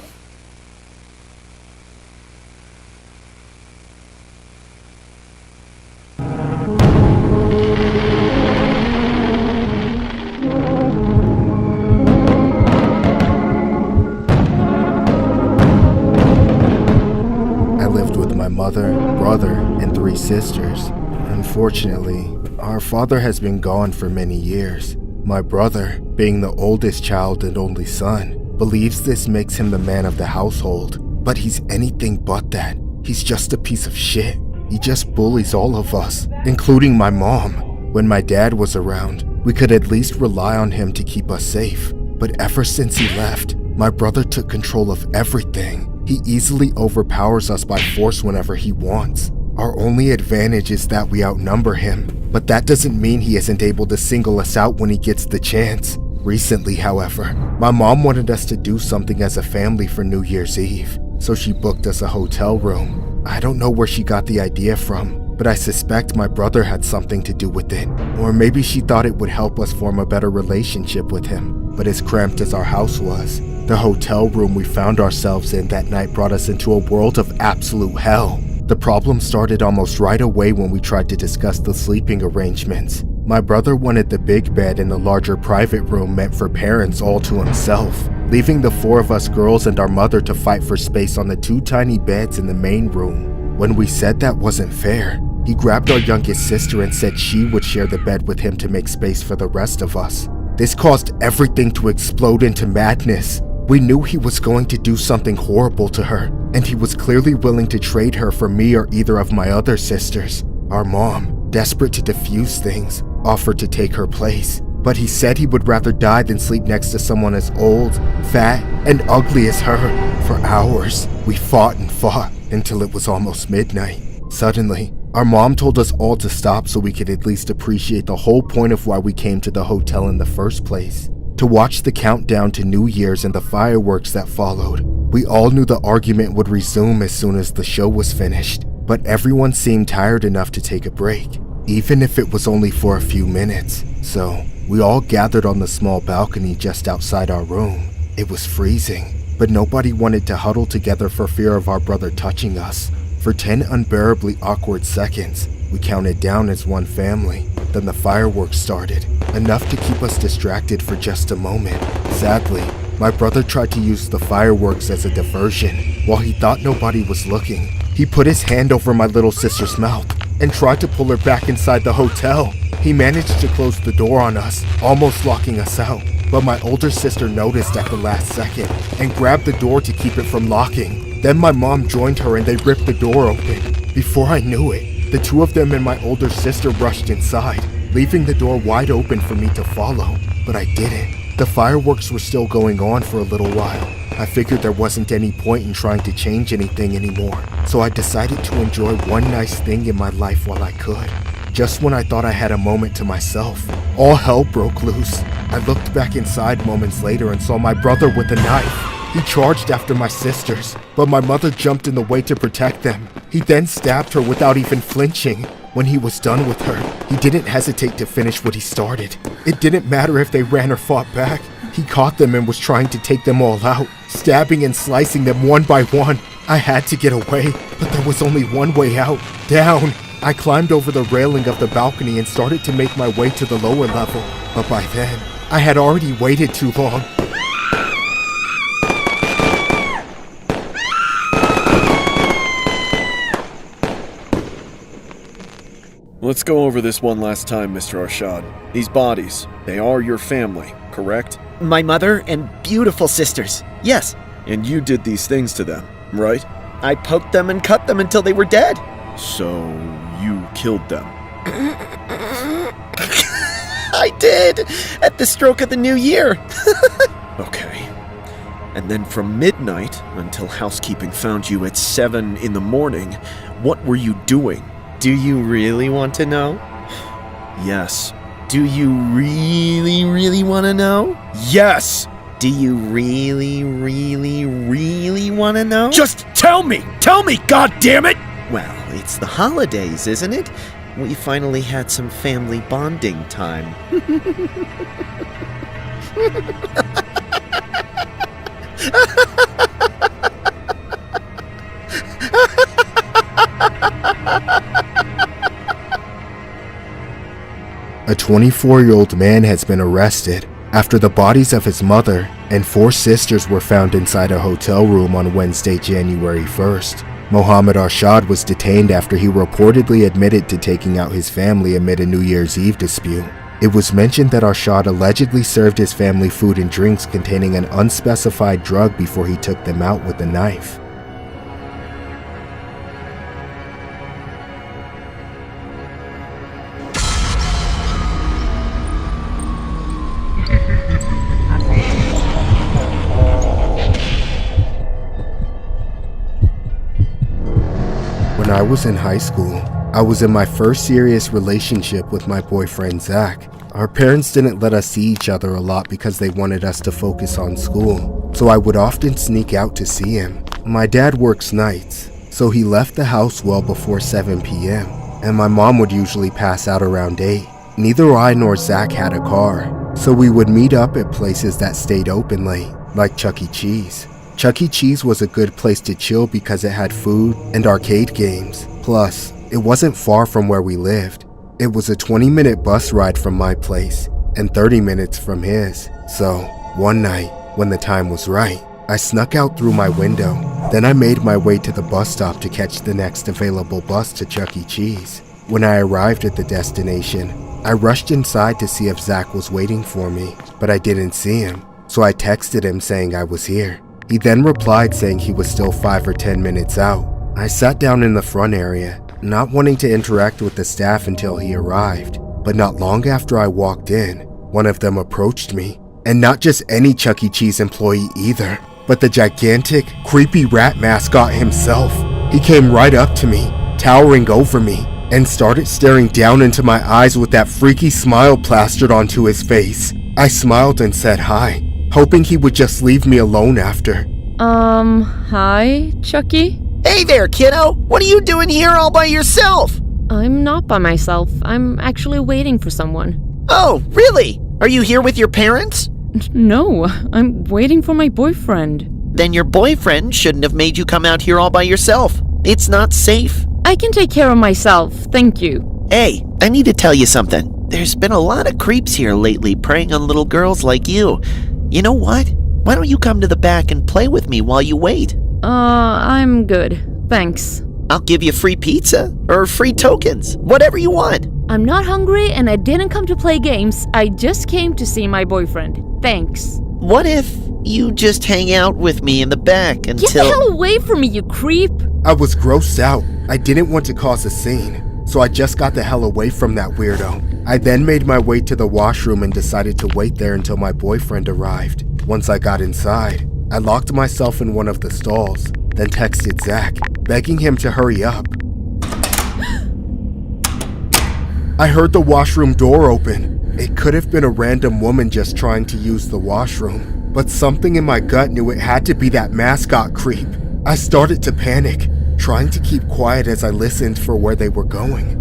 [SPEAKER 6] Mother, brother, and 3 sisters. Unfortunately, our father has been gone for many years. My brother, being the oldest child and only son, believes this makes him the man of the household, but he's anything but that. He's just a piece of shit. He just bullies all of us, including my mom. When my dad was around, we could at least rely on him to keep us safe. But ever since he left, my brother took control of everything. He easily overpowers us by force whenever he wants. Our only advantage is that we outnumber him, but that doesn't mean he isn't able to single us out when he gets the chance. Recently, however, my mom wanted us to do something as a family for New Year's Eve, so she booked us a hotel room. I don't know where she got the idea from, but I suspect my brother had something to do with it. Or maybe she thought it would help us form a better relationship with him. But as cramped as our house was, the hotel room we found ourselves in that night brought us into a world of absolute hell. The problem started almost right away when we tried to discuss the sleeping arrangements. My brother wanted the big bed in the larger private room meant for parents all to himself, leaving the 4 of us girls and our mother to fight for space on the 2 tiny beds in the main room. When we said that wasn't fair, he grabbed our youngest sister and said she would share the bed with him to make space for the rest of us. This caused everything to explode into madness. We knew he was going to do something horrible to her, and he was clearly willing to trade her for me or either of my other sisters. Our mom, desperate to defuse things, offered to take her place, but he said he would rather die than sleep next to someone as old, fat, and ugly as her. For hours, we fought and fought until it was almost midnight. Suddenly, our mom told us all to stop so we could at least appreciate the whole point of why we came to the hotel in the first place. To watch the countdown to New Year's and the fireworks that followed. We all knew the argument would resume as soon as the show was finished, but everyone seemed tired enough to take a break, even if it was only for a few minutes. So, we all gathered on the small balcony just outside our room. It was freezing, but nobody wanted to huddle together for fear of our brother touching us. For 10 unbearably awkward seconds, we counted down as one family. Then the fireworks started, enough to keep us distracted for just a moment. Sadly, my brother tried to use the fireworks as a diversion. While he thought nobody was looking, he put his hand over my little sister's mouth and tried to pull her back inside the hotel. He managed to close the door on us, almost locking us out. But my older sister noticed at the last second and grabbed the door to keep it from locking. Then my mom joined her and they ripped the door open. Before I knew it, the 2 of them and my older sister rushed inside, leaving the door wide open for me to follow. But I didn't. The fireworks were still going on for a little while. I figured there wasn't any point in trying to change anything anymore, so I decided to enjoy one nice thing in my life while I could. Just when I thought I had a moment to myself, all hell broke loose. I looked back inside moments later and saw my brother with a knife. He charged after my sisters, but my mother jumped in the way to protect them. He then stabbed her without even flinching. When he was done with her, he didn't hesitate to finish what he started. It didn't matter if they ran or fought back. He caught them and was trying to take them all out, stabbing and slicing them one by one. I had to get away, but there was only one way out, down. I climbed over the railing of the balcony and started to make my way to the lower level, but by then, I had already waited too long.
[SPEAKER 5] Let's go over this one last time, Mr. Arshad. These bodies, they are your family, correct?
[SPEAKER 14] My mother and beautiful sisters, yes.
[SPEAKER 5] And you did these things to them, right?
[SPEAKER 14] I poked them and cut them until they were dead.
[SPEAKER 5] So, you killed them?
[SPEAKER 14] I did! At the stroke of the new year.
[SPEAKER 5] Okay. And then from midnight until housekeeping found you at 7 in the morning, what were you doing?
[SPEAKER 14] Do you really want to know?
[SPEAKER 5] Yes.
[SPEAKER 14] Do you really want to know?
[SPEAKER 5] Yes!
[SPEAKER 14] Do you really want to know?
[SPEAKER 10] Just tell me! Tell me, goddammit!
[SPEAKER 14] Well, it's the holidays, isn't it? We finally had some family bonding time.
[SPEAKER 6] A 24-year-old man has been arrested after the bodies of his mother and 4 sisters were found inside a hotel room on Wednesday, January 1st. Mohammed Arshad was detained after he reportedly admitted to taking out his family amid a New Year's Eve dispute. It was mentioned that Arshad allegedly served his family food and drinks containing an unspecified drug before he took them out with a knife. I was in high school, I was in my first serious relationship with my boyfriend Zach. Our parents didn't let us see each other a lot because they wanted us to focus on school, so I would often sneak out to see him. My dad works nights, so he left the house well before 7 p.m., and my mom would usually pass out around 8. Neither I nor Zach had a car, so we would meet up at places that stayed open late, like Chuck E. Cheese. Chuck E. Cheese was a good place to chill because it had food and arcade games. Plus, it wasn't far from where we lived. It was a 20-minute bus ride from my place and 30 minutes from his. So, one night, when the time was right, I snuck out through my window. Then I made my way to the bus stop to catch the next available bus to Chuck E. Cheese. When I arrived at the destination, I rushed inside to see if Zach was waiting for me, but I didn't see him, so I texted him saying I was here. He then replied saying he was still 5 or 10 minutes out. I sat down in the front area, not wanting to interact with the staff until he arrived, but not long after I walked in, one of them approached me. And not just any Chuck E. Cheese employee either, but the gigantic, creepy rat mascot himself. He came right up to me, towering over me, and started staring down into my eyes with that freaky smile plastered onto his face. I smiled and said hi, hoping he would just leave me alone after.
[SPEAKER 15] Hi, Chucky?
[SPEAKER 14] Hey there, kiddo! What are you doing here all by yourself?
[SPEAKER 15] I'm not by myself. I'm actually waiting for someone.
[SPEAKER 14] Oh, really? Are you here with your parents?
[SPEAKER 15] No, I'm waiting for my boyfriend.
[SPEAKER 14] Then your boyfriend shouldn't have made you come out here all by yourself. It's not safe.
[SPEAKER 15] I can take care of myself, thank you.
[SPEAKER 14] Hey, I need to tell you something. There's been a lot of creeps here lately preying on little girls like you. You know what? Why don't you come to the back and play with me while you wait?
[SPEAKER 15] I'm good. Thanks.
[SPEAKER 14] I'll give you free pizza or free tokens, whatever you want.
[SPEAKER 15] I'm not hungry and I didn't come to play games. I just came to see my boyfriend. Thanks.
[SPEAKER 14] What if you just hang out with me in the back until—
[SPEAKER 15] Get the hell away from me, you creep!
[SPEAKER 6] I was grossed out. I didn't want to cause a scene, so I just got the hell away from that weirdo. I then made my way to the washroom and decided to wait there until my boyfriend arrived. Once I got inside, I locked myself in one of the stalls, then texted Zach, begging him to hurry up. I heard the washroom door open. It could have been a random woman just trying to use the washroom, but something in my gut knew it had to be that mascot creep. I started to panic, trying to keep quiet as I listened for where they were going.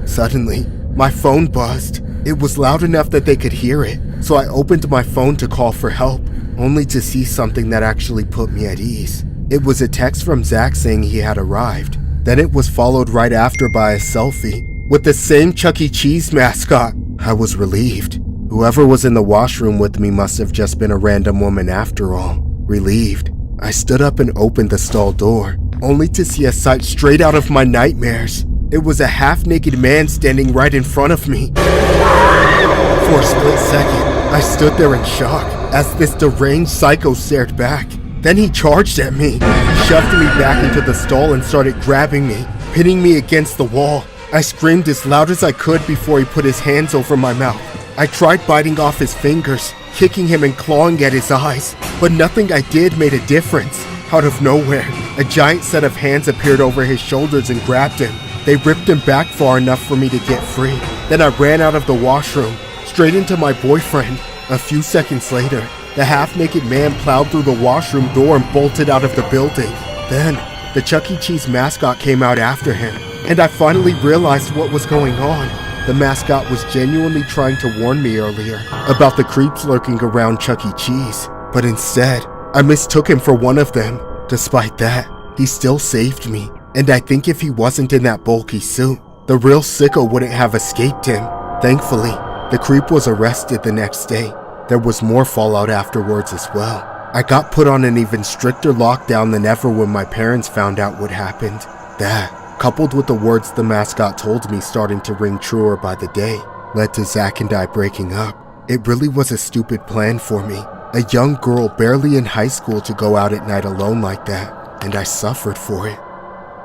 [SPEAKER 6] Suddenly, my phone buzzed. It was loud enough that they could hear it, so I opened my phone to call for help, only to see something that actually put me at ease. It was a text from Zach saying he had arrived. Then it was followed right after by a selfie with the same Chuck E. Cheese mascot. I was relieved. Whoever was in the washroom with me must have just been a random woman after all. Relieved, I stood up and opened the stall door, only to see a sight straight out of my nightmares. It was a half-naked man standing right in front of me. For a split second, I stood there in shock as this deranged psycho stared back. Then he charged at me. He shoved me back into the stall and started grabbing me, pinning me against the wall. I screamed as loud as I could before he put his hands over my mouth. I tried biting off his fingers, kicking him and clawing at his eyes, but nothing I did made a difference. Out of nowhere, a giant set of hands appeared over his shoulders and grabbed him. They ripped him back far enough for me to get free. Then I ran out of the washroom, straight into my boyfriend. A few seconds later, the half-naked man plowed through the washroom door and bolted out of the building. Then, the Chuck E. Cheese mascot came out after him, and I finally realized what was going on. The mascot was genuinely trying to warn me earlier about the creeps lurking around Chuck E. Cheese, but instead, I mistook him for one of them. Despite that, he still saved me, and I think if he wasn't in that bulky suit, the real sicko wouldn't have escaped him. Thankfully, the creep was arrested the next day. There was more fallout afterwards as well. I got put on an even stricter lockdown than ever when my parents found out what happened. That, coupled with the words the mascot told me starting to ring truer by the day, led to Zach and I breaking up. It really was a stupid plan for me. A young girl barely in high school to go out at night alone like that, and I suffered for it.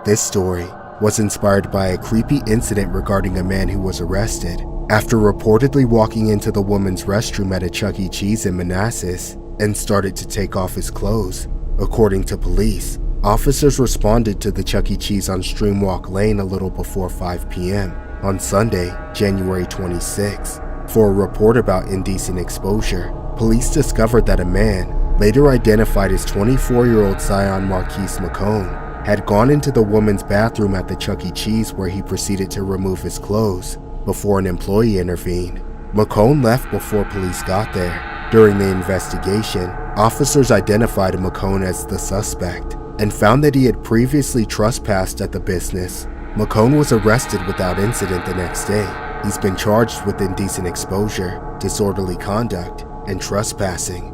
[SPEAKER 6] This story was inspired by a creepy incident regarding a man who was arrested after reportedly walking into the woman's restroom at a Chuck E. Cheese in Manassas and started to take off his clothes. According to police, Officers responded to the Chuck E. Cheese on Streamwalk Lane a little before 5 p.m. on Sunday, January 26. For a report about indecent exposure, police discovered that a man, later identified as 24-year-old Zion Marquise McCone, had gone into the woman's bathroom at the Chuck E. Cheese where he proceeded to remove his clothes before an employee intervened. McCone left before police got there. During the investigation, officers identified McCone as the suspect and found that he had previously trespassed at the business. McCone was arrested without incident the next day. He's been charged with indecent exposure, disorderly conduct, and trespassing.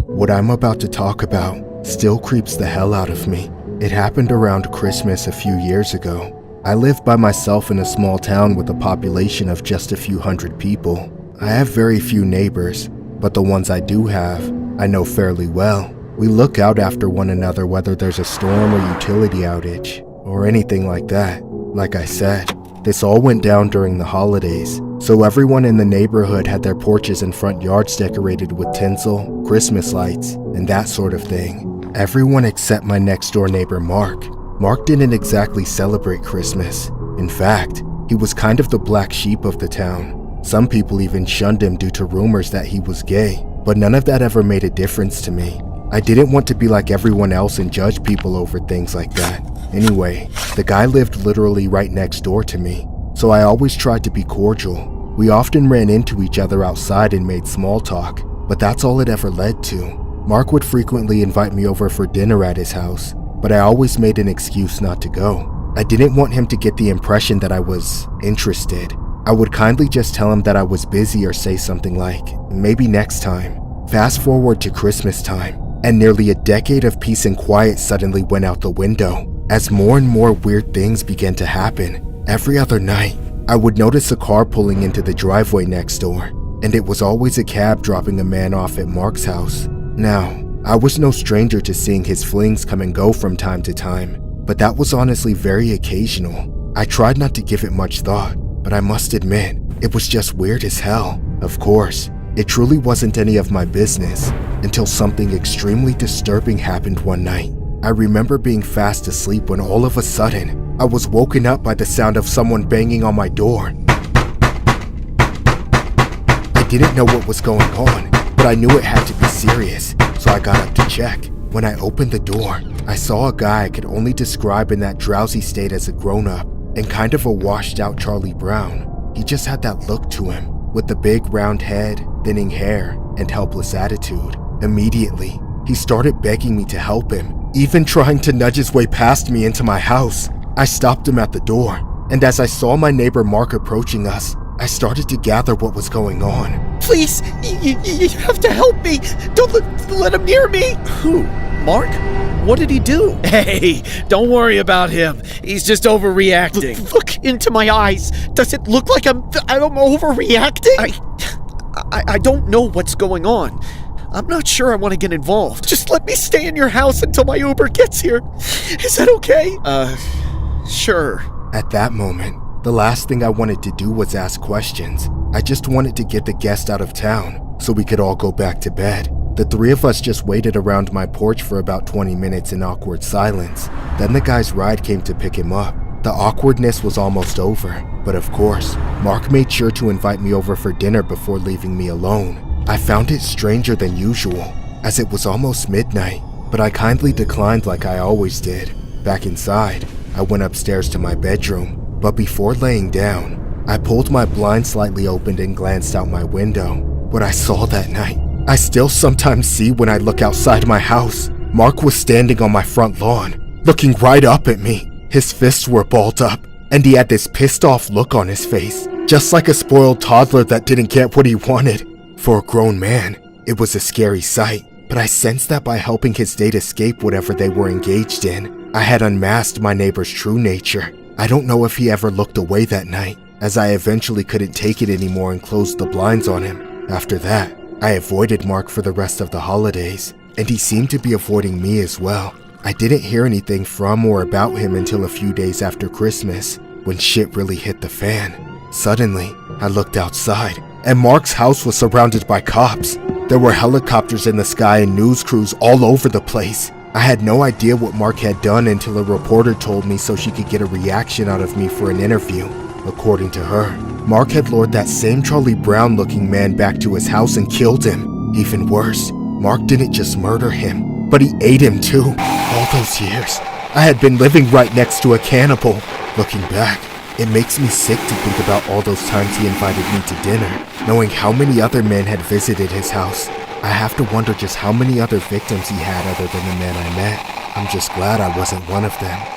[SPEAKER 6] What I'm about to talk about still creeps the hell out of me. It happened around Christmas a few years ago. I live by myself in a small town with a population of just a few hundred people. I have very few neighbors, but the ones I do have, I know fairly well. We look out after one another whether there's a storm or utility outage, or anything like that. Like I said, this all went down during the holidays, so everyone in the neighborhood had their porches and front yards decorated with tinsel, Christmas lights, and that sort of thing. Everyone except my next door neighbor Mark. Mark didn't exactly celebrate Christmas. In fact, he was kind of the black sheep of the town. Some people even shunned him due to rumors that he was gay, but none of that ever made a difference to me. I didn't want to be like everyone else and judge people over things like that. Anyway, the guy lived literally right next door to me, so I always tried to be cordial. We often ran into each other outside and made small talk, but that's all it ever led to. Mark would frequently invite me over for dinner at his house, but I always made an excuse not to go. I didn't want him to get the impression that I was interested. I would kindly just tell him that I was busy or say something like, maybe next time. Fast forward to Christmas time, and nearly a decade of peace and quiet suddenly went out the window, as more and more weird things began to happen. Every other night, I would notice a car pulling into the driveway next door, and it was always a cab dropping a man off at Mark's house. Now, I was no stranger to seeing his flings come and go from time to time, but that was honestly very occasional. I tried not to give it much thought, but I must admit, it was just weird as hell. Of course, it truly wasn't any of my business, until something extremely disturbing happened one night. I remember being fast asleep when all of a sudden, I was woken up by the sound of someone banging on my door. I didn't know what was going on, but I knew it had to be serious, so I got up to check. When I opened the door, I saw a guy I could only describe in that drowsy state as a grown-up, and kind of a washed-out Charlie Brown. He just had that look to him, with the big round head, thinning hair, and helpless attitude. Immediately, he started begging me to help him, even trying to nudge his way past me into my house. I stopped him at the door, and as I saw my neighbor Mark approaching us, I started to gather what was going on.
[SPEAKER 14] Please, you have to help me. Don't let him near me. Who? Mark? What did he do?
[SPEAKER 10] Hey, don't worry about him. He's just overreacting.
[SPEAKER 14] Look into my eyes. Does it look like I'm overreacting? I don't know what's going on. I'm not sure I want to get involved. Just let me stay in your house until my Uber gets here. Is that okay? Sure.
[SPEAKER 6] At that moment, the last thing I wanted to do was ask questions. I just wanted to get the guest out of town so we could all go back to bed. The three of us just waited around my porch for about 20 minutes in awkward silence. Then the guy's ride came to pick him up. The awkwardness was almost over, but of course, Mark made sure to invite me over for dinner before leaving me alone. I found it stranger than usual, as it was almost midnight, but I kindly declined like I always did. Back inside, I went upstairs to my bedroom, but before laying down, I pulled my blind slightly open and glanced out my window. What I saw that night, I still sometimes see when I look outside my house. Mark was standing on my front lawn, looking right up at me. His fists were balled up, and he had this pissed off look on his face, just like a spoiled toddler that didn't get what he wanted. For a grown man, it was a scary sight, but I sensed that by helping his date escape whatever they were engaged in, I had unmasked my neighbor's true nature. I don't know if he ever looked away that night, as I eventually couldn't take it anymore and closed the blinds on him. After that, I avoided Mark for the rest of the holidays, and he seemed to be avoiding me as well. I didn't hear anything from or about him until a few days after Christmas, when shit really hit the fan. Suddenly, I looked outside, and Mark's house was surrounded by cops. There were helicopters in the sky and news crews all over the place. I had no idea what Mark had done until a reporter told me so she could get a reaction out of me for an interview. According to her, Mark had lured that same Charlie Brown-looking man back to his house and killed him. Even worse, Mark didn't just murder him, but he ate him too. All those years, I had been living right next to a cannibal. Looking back, it makes me sick to think about all those times he invited me to dinner, knowing how many other men had visited his house. I have to wonder just how many other victims he had other than the man I met. I'm just glad I wasn't one of them.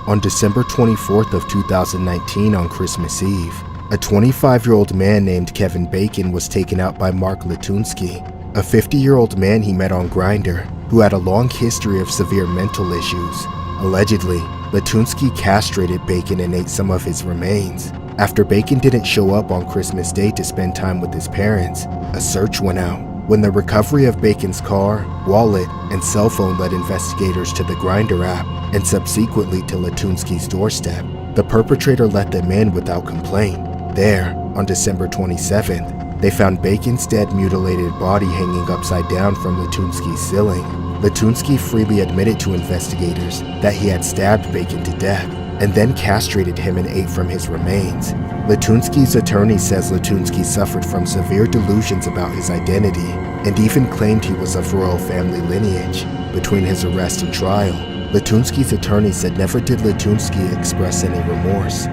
[SPEAKER 6] On December 24th of 2019 on Christmas Eve, a 25-year-old man named Kevin Bacon was taken out by Mark Latunsky, a 50-year-old man he met on Grindr, who had a long history of severe mental issues. Allegedly, Latunsky castrated Bacon and ate some of his remains. After Bacon didn't show up on Christmas Day to spend time with his parents, a search went out. When the recovery of Bacon's car, wallet, and cell phone led investigators to the Grindr app and subsequently to Latunsky's doorstep, the perpetrator let them in without complaint. There, on December 27th, they found Bacon's dead, mutilated body hanging upside down from Latunsky's ceiling. Latunsky freely admitted to investigators that he had stabbed Bacon to death and then castrated him and ate from his remains. Latunsky's attorney says Latunsky suffered from severe delusions about his identity and even claimed he was of royal family lineage. Between his arrest and trial, Latunsky's attorney said never did Latunsky express any remorse.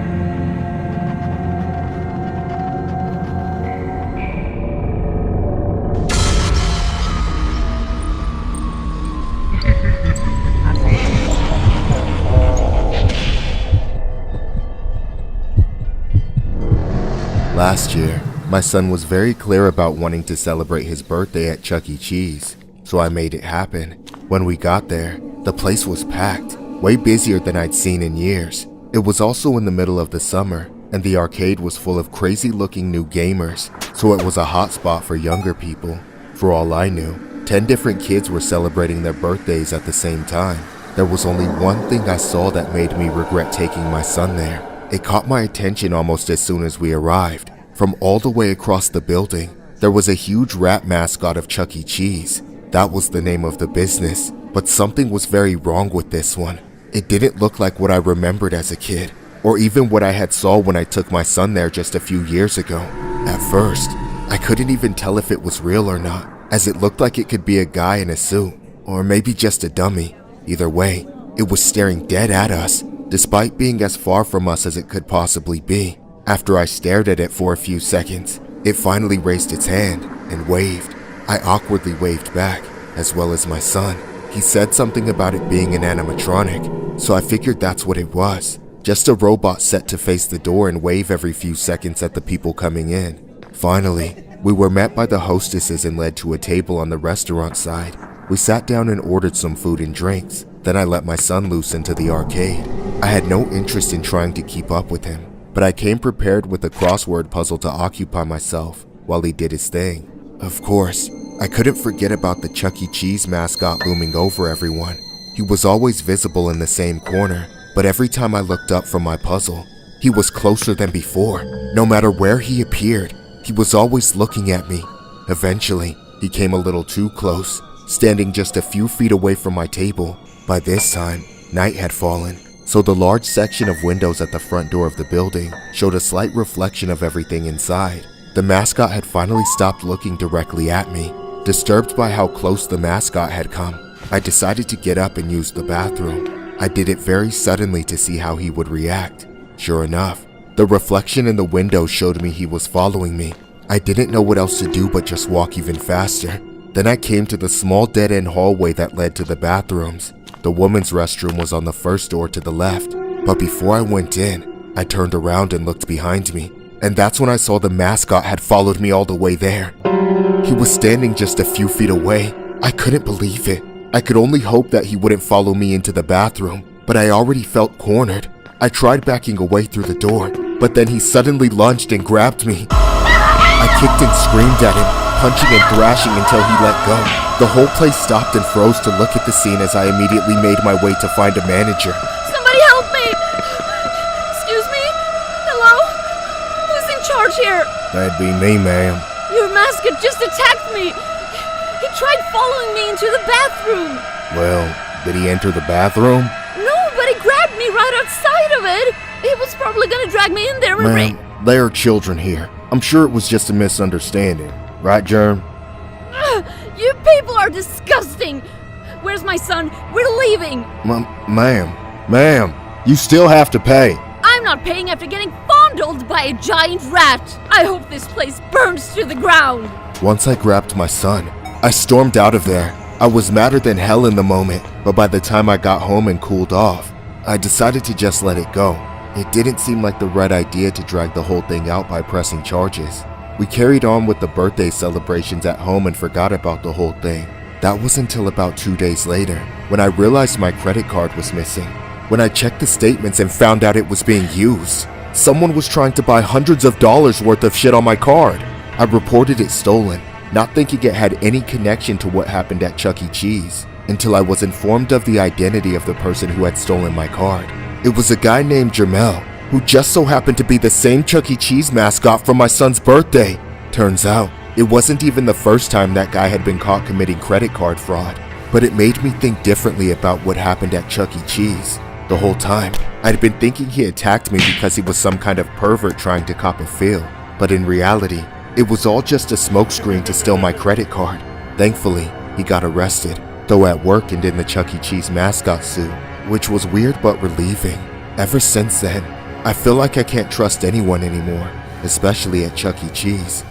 [SPEAKER 6] Last year, my son was very clear about wanting to celebrate his birthday at Chuck E. Cheese, so I made it happen. When we got there, the place was packed, way busier than I'd seen in years. It was also in the middle of the summer, and the arcade was full of crazy-looking new gamers, so it was a hot spot for younger people. For all I knew, 10 different kids were celebrating their birthdays at the same time. There was only one thing I saw that made me regret taking my son there. It caught my attention almost as soon as we arrived. From all the way across the building, there was a huge rat mascot of Chuck E. Cheese. That was the name of the business, but something was very wrong with this one. It didn't look like what I remembered as a kid, or even what I had saw when I took my son there just a few years ago. At first, I couldn't even tell if it was real or not, as it looked like it could be a guy in a suit, or maybe just a dummy. Either way, it was staring dead at us, despite being as far from us as it could possibly be. After I stared at it for a few seconds, it finally raised its hand and waved. I awkwardly waved back, as well as my son. He said something about it being an animatronic, so I figured that's what it was. Just a robot set to face the door and wave every few seconds at the people coming in. Finally, we were met by the hostesses and led to a table on the restaurant side. We sat down and ordered some food and drinks. Then I let my son loose into the arcade. I had no interest in trying to keep up with him, but I came prepared with a crossword puzzle to occupy myself while he did his thing. Of course, I couldn't forget about the Chuck E. Cheese mascot looming over everyone. He was always visible in the same corner, but every time I looked up from my puzzle, he was closer than before. No matter where he appeared, he was always looking at me. Eventually, he came a little too close, standing just a few feet away from my table. By this time, night had fallen, so the large section of windows at the front door of the building showed a slight reflection of everything inside. The mascot had finally stopped looking directly at me. Disturbed by how close the mascot had come, I decided to get up and use the bathroom. I did it very suddenly to see how he would react. Sure enough, the reflection in the window showed me he was following me. I didn't know what else to do but just walk even faster. Then I came to the small dead-end hallway that led to the bathrooms. The woman's restroom was on the first door to the left, but before I went in, I turned around and looked behind me, and that's when I saw the mascot had followed me all the way there. He was standing just a few feet away. I couldn't believe it. I could only hope that he wouldn't follow me into the bathroom, but I already felt cornered. I tried backing away through the door, but then he suddenly lunged and grabbed me. I kicked and screamed at him, punching and thrashing until he let go. The whole place stopped and froze to look at the scene as I immediately made my way to find a manager.
[SPEAKER 22] Somebody help me! Excuse me? Hello? Who's in charge here?
[SPEAKER 6] That'd be me, ma'am.
[SPEAKER 22] Your mascot just attacked me! He tried following me into the bathroom!
[SPEAKER 6] Well, did he enter the bathroom?
[SPEAKER 22] No, but he grabbed me right outside of it! He was probably gonna drag me in there and
[SPEAKER 6] Ma'am, there are children here. I'm sure it was just a misunderstanding. Right, Germ?
[SPEAKER 22] You people are disgusting! Where's my son? We're leaving!
[SPEAKER 6] Ma'am, you still have to pay.
[SPEAKER 22] I'm not paying after getting fondled by a giant rat! I hope this place burns to the ground!
[SPEAKER 6] Once I grabbed my son, I stormed out of there. I was madder than hell in the moment, but by the time I got home and cooled off, I decided to just let it go. It didn't seem like the right idea to drag the whole thing out by pressing charges. We carried on with the birthday celebrations at home and forgot about the whole thing. That was until about 2 days later, when I realized my credit card was missing. When I checked the statements and found out it was being used, someone was trying to buy hundreds of dollars worth of shit on my card. I reported it stolen, not thinking it had any connection to what happened at Chuck E. Cheese, until I was informed of the identity of the person who had stolen my card. It was a guy named Jermel, who just so happened to be the same Chuck E. Cheese mascot from my son's birthday. Turns out, it wasn't even the first time that guy had been caught committing credit card fraud, but it made me think differently about what happened at Chuck E. Cheese. The whole time, I'd been thinking he attacked me because he was some kind of pervert trying to cop a feel, but in reality, it was all just a smokescreen to steal my credit card. Thankfully, he got arrested, though at work and in the Chuck E. Cheese mascot suit, which was weird but relieving. Ever since then, I feel like I can't trust anyone anymore, especially at Chuck E. Cheese.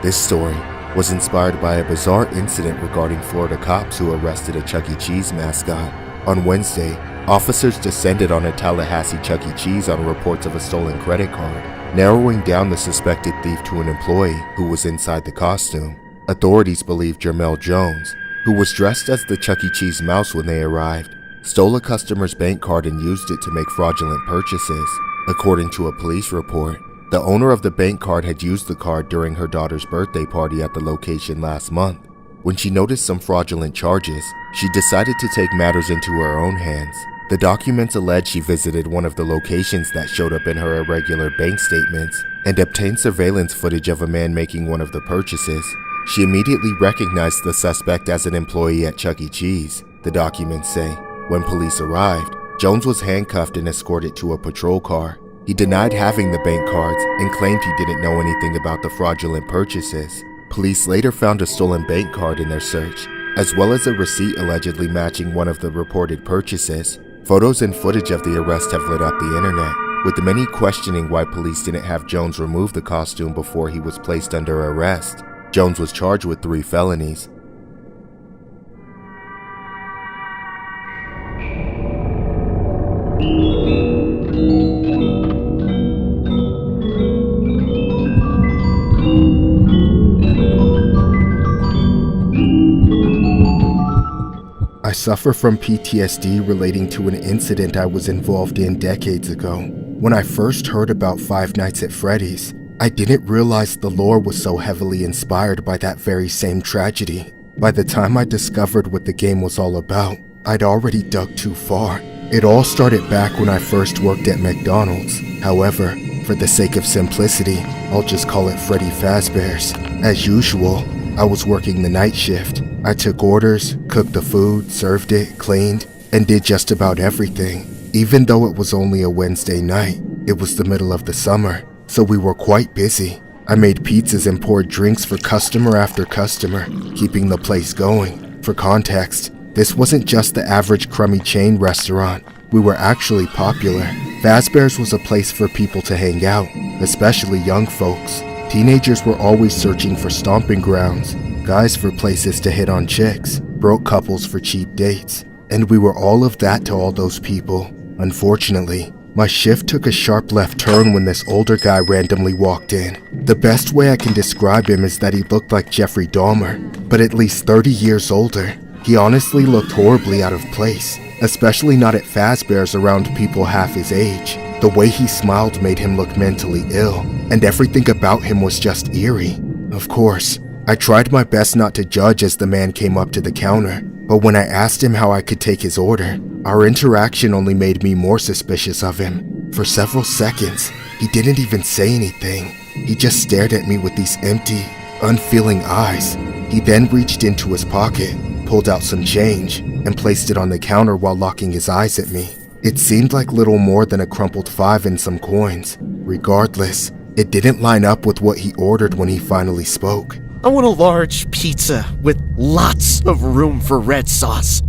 [SPEAKER 6] This story was inspired by a bizarre incident regarding Florida cops who arrested a Chuck E. Cheese mascot. On Wednesday, officers descended on a Tallahassee Chuck E. Cheese on reports of a stolen credit card, narrowing down the suspected thief to an employee who was inside the costume. Authorities believe Jermel Jones, who was dressed as the Chuck E. Cheese mouse when they arrived, stole a customer's bank card and used it to make fraudulent purchases. According to a police report, the owner of the bank card had used the card during her daughter's birthday party at the location last month. When she noticed some fraudulent charges, she decided to take matters into her own hands. The documents allege she visited one of the locations that showed up in her irregular bank statements and obtained surveillance footage of a man making one of the purchases. She immediately recognized the suspect as an employee at Chuck E. Cheese, the documents say. When police arrived, Jones was handcuffed and escorted to a patrol car. He denied having the bank cards and claimed he didn't know anything about the fraudulent purchases. Police later found a stolen bank card in their search, as well as a receipt allegedly matching one of the reported purchases. Photos and footage of the arrest have lit up the internet, with many questioning why police didn't have Jones remove the costume before he was placed under arrest. Jones was charged with 3 felonies. I suffer from PTSD relating to an incident I was involved in decades ago. When I first heard about Five Nights at Freddy's, I didn't realize the lore was so heavily inspired by that very same tragedy. By the time I discovered what the game was all about, I'd already dug too far. It all started back when I first worked at McDonald's. However, for the sake of simplicity, I'll just call it Freddy Fazbear's. As usual, I was working the night shift. I took orders, cooked the food, served it, cleaned, and did just about everything. Even though it was only a Wednesday night, it was the middle of the summer, so we were quite busy. I made pizzas and poured drinks for customer after customer, keeping the place going. For context, this wasn't just the average crummy chain restaurant. We were actually popular. Fazbear's was a place for people to hang out, especially young folks. Teenagers were always searching for stomping grounds, guys for places to hit on chicks, broke couples for cheap dates, and we were all of that to all those people. Unfortunately, my shift took a sharp left turn when this older guy randomly walked in. The best way I can describe him is that he looked like Jeffrey Dahmer, but at least 30 years older. He honestly looked horribly out of place, especially not at Fazbear's around people half his age. The way he smiled made him look mentally ill, and everything about him was just eerie. Of course, I tried my best not to judge as the man came up to the counter, but when I asked him how I could take his order, our interaction only made me more suspicious of him. For several seconds, he didn't even say anything. He just stared at me with these empty, unfeeling eyes. He then reached into his pocket, pulled out some change, and placed it on the counter while locking his eyes at me. It seemed like little more than a crumpled 5 and some coins. Regardless, it didn't line up with what he ordered when he finally spoke.
[SPEAKER 14] I want a large pizza with lots of room for red sauce.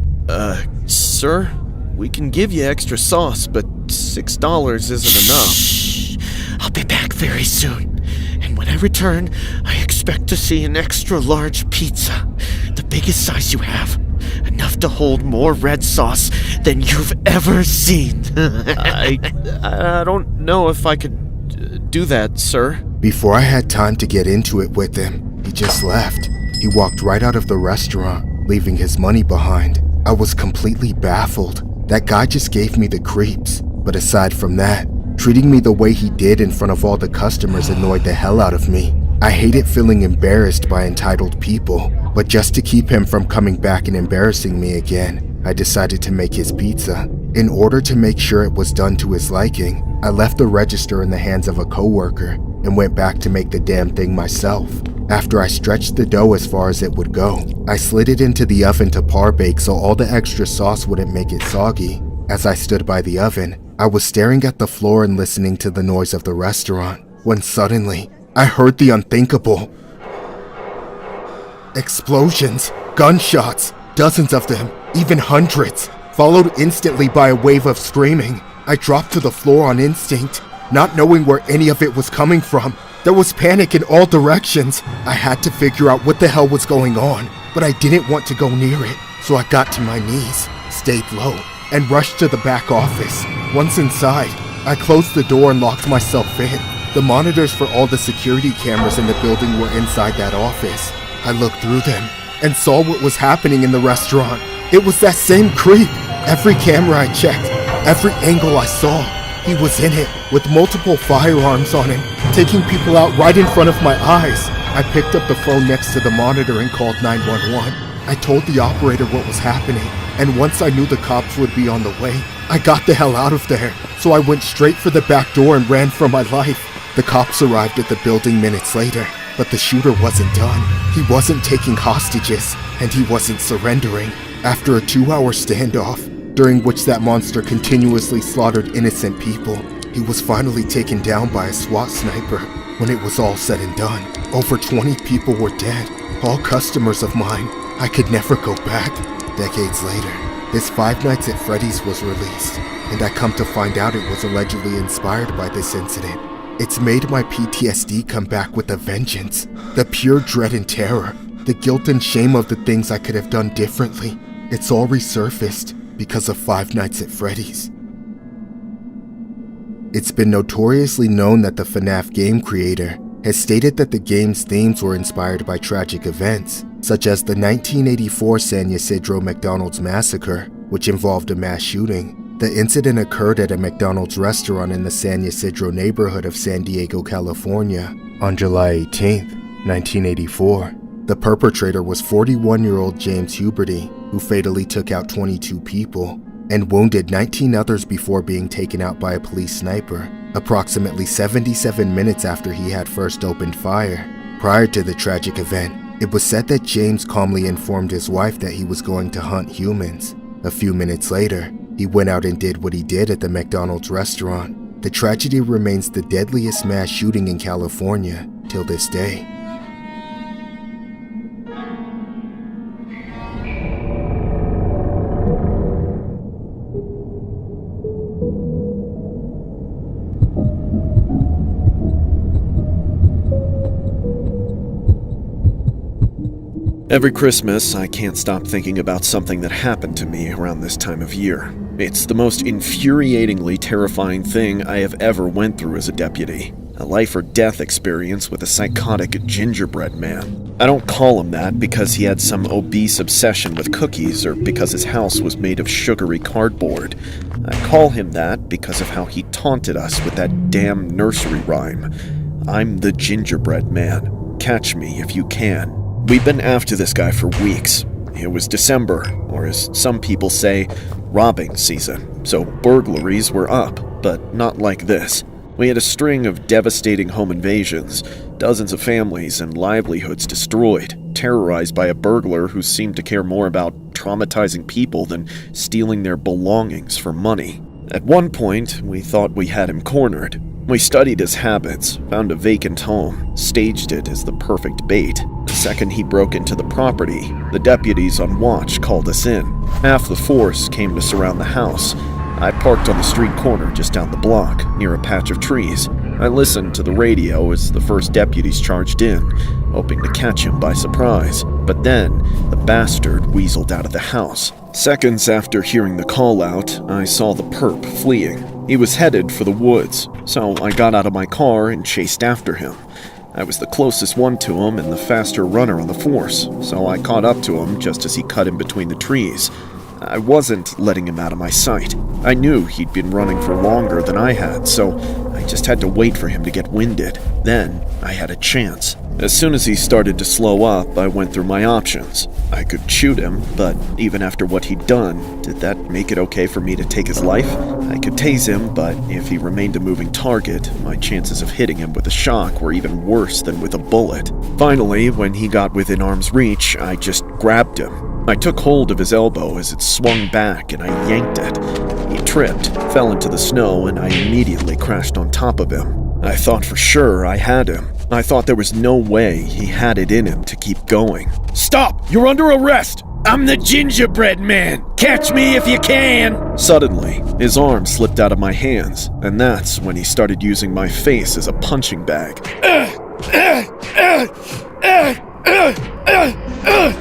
[SPEAKER 5] Sir, we can give you extra sauce, but $6 isn't enough.
[SPEAKER 14] Shh. I'll be back very soon. And when I return, I expect to see an extra large pizza. The biggest size you have. Enough to hold more red sauce than you've ever seen.
[SPEAKER 5] I don't know if I could do that, sir.
[SPEAKER 6] Before I had time to get into it with him, he just left. He walked right out of the restaurant, leaving his money behind. I was completely baffled. That guy just gave me the creeps. But aside from that, treating me the way he did in front of all the customers annoyed the hell out of me. I hated feeling embarrassed by entitled people, but just to keep him from coming back and embarrassing me again, I decided to make his pizza. In order to make sure it was done to his liking, I left the register in the hands of a coworker and went back to make the damn thing myself. After I stretched the dough as far as it would go, I slid it into the oven to par bake so all the extra sauce wouldn't make it soggy. As I stood by the oven, I was staring at the floor and listening to the noise of the restaurant, when suddenly, I heard the unthinkable. Explosions, gunshots, dozens of them, even hundreds, followed instantly by a wave of screaming. I dropped to the floor on instinct, not knowing where any of it was coming from. There was panic in all directions. I had to figure out what the hell was going on, but I didn't want to go near it, so I got to my knees, stayed low, and rushed to the back office. Once inside, I closed the door and locked myself in. The monitors for all the security cameras in the building were inside that office. I looked through them and saw what was happening in the restaurant. It was that same creep. Every camera I checked, every angle I saw, he was in it with multiple firearms on him, taking people out right in front of my eyes. I picked up the phone next to the monitor and called 911. I told the operator what was happening, and once I knew the cops would be on the way, I got the hell out of there. So I went straight for the back door and ran for my life. The cops arrived at the building minutes later, but the shooter wasn't done. He wasn't taking hostages, and he wasn't surrendering. After a 2-hour standoff, during which that monster continuously slaughtered innocent people, he was finally taken down by a SWAT sniper. When it was all said and done, over 20 people were dead, all customers of mine. I could never go back. Decades later, this Five Nights at Freddy's was released, and I come to find out it was allegedly inspired by this incident. It's made my PTSD come back with a vengeance. The pure dread and terror, the guilt and shame of the things I could have done differently. It's all resurfaced because of Five Nights at Freddy's. It's been notoriously known that the FNAF game creator has stated that the game's themes were inspired by tragic events, such as the 1984 San Ysidro McDonald's massacre, which involved a mass shooting. The incident occurred at a McDonald's restaurant in the San Ysidro neighborhood of San Diego, California, on July 18, 1984. The perpetrator was 41-year-old James Huberty, who fatally took out 22 people and wounded 19 others before being taken out by a police sniper, approximately 77 minutes after he had first opened fire. Prior to the tragic event, it was said that James calmly informed his wife that he was going to hunt humans. A few minutes later, he went out and did what he did at the McDonald's restaurant. The tragedy remains the deadliest mass shooting in California till this day.
[SPEAKER 5] Every Christmas, I can't stop thinking about something that happened to me around this time of year. It's the most infuriatingly terrifying thing I have ever went through as a deputy. A life or death experience with a psychotic gingerbread man. I don't call him that because he had some obese obsession with cookies or because his house was made of sugary cardboard. I call him that because of how he taunted us with that damn nursery rhyme. I'm the gingerbread man. Catch me if you can. We've been after this guy for weeks. It was December, or as some people say, robbing season, so burglaries were up, but not like this. We had a string of devastating home invasions, dozens of families and livelihoods destroyed, terrorized by a burglar who seemed to care more about traumatizing people than stealing their belongings for money. At one point, we thought we had him cornered. We studied his habits, found a vacant home, staged it as the perfect bait. The second he broke into the property, the deputies on watch called us in. Half the force came to surround the house. I parked on the street corner just down the block, near a patch of trees. I listened to the radio as the first deputies charged in, hoping to catch him by surprise. But then, the bastard weaseled out of the house. Seconds after hearing the call-out, I saw the perp fleeing. He was headed for the woods, so I got out of my car and chased after him. I was the closest one to him and the faster runner on the force, so I caught up to him just as he cut in between the trees. I wasn't letting him out of my sight. I knew he'd been running for longer than I had, so I just had to wait for him to get winded. Then, I had a chance. As soon as he started to slow up, I went through my options. I could shoot him, but even after what he'd done, did that make it okay for me to take his life? I could tase him, but if he remained a moving target, my chances of hitting him with a shock were even worse than with a bullet. Finally, when he got within arm's reach, I just grabbed him. I took hold of his elbow as it swung back and I yanked it. He tripped, fell into the snow, and I immediately crashed on top of him. I thought for sure I had him. I thought there was no way he had it in him to keep going.
[SPEAKER 10] Stop! You're under arrest! I'm the gingerbread man! Catch me if you can!
[SPEAKER 5] Suddenly, his arm slipped out of my hands, and that's when he started using my face as a punching bag.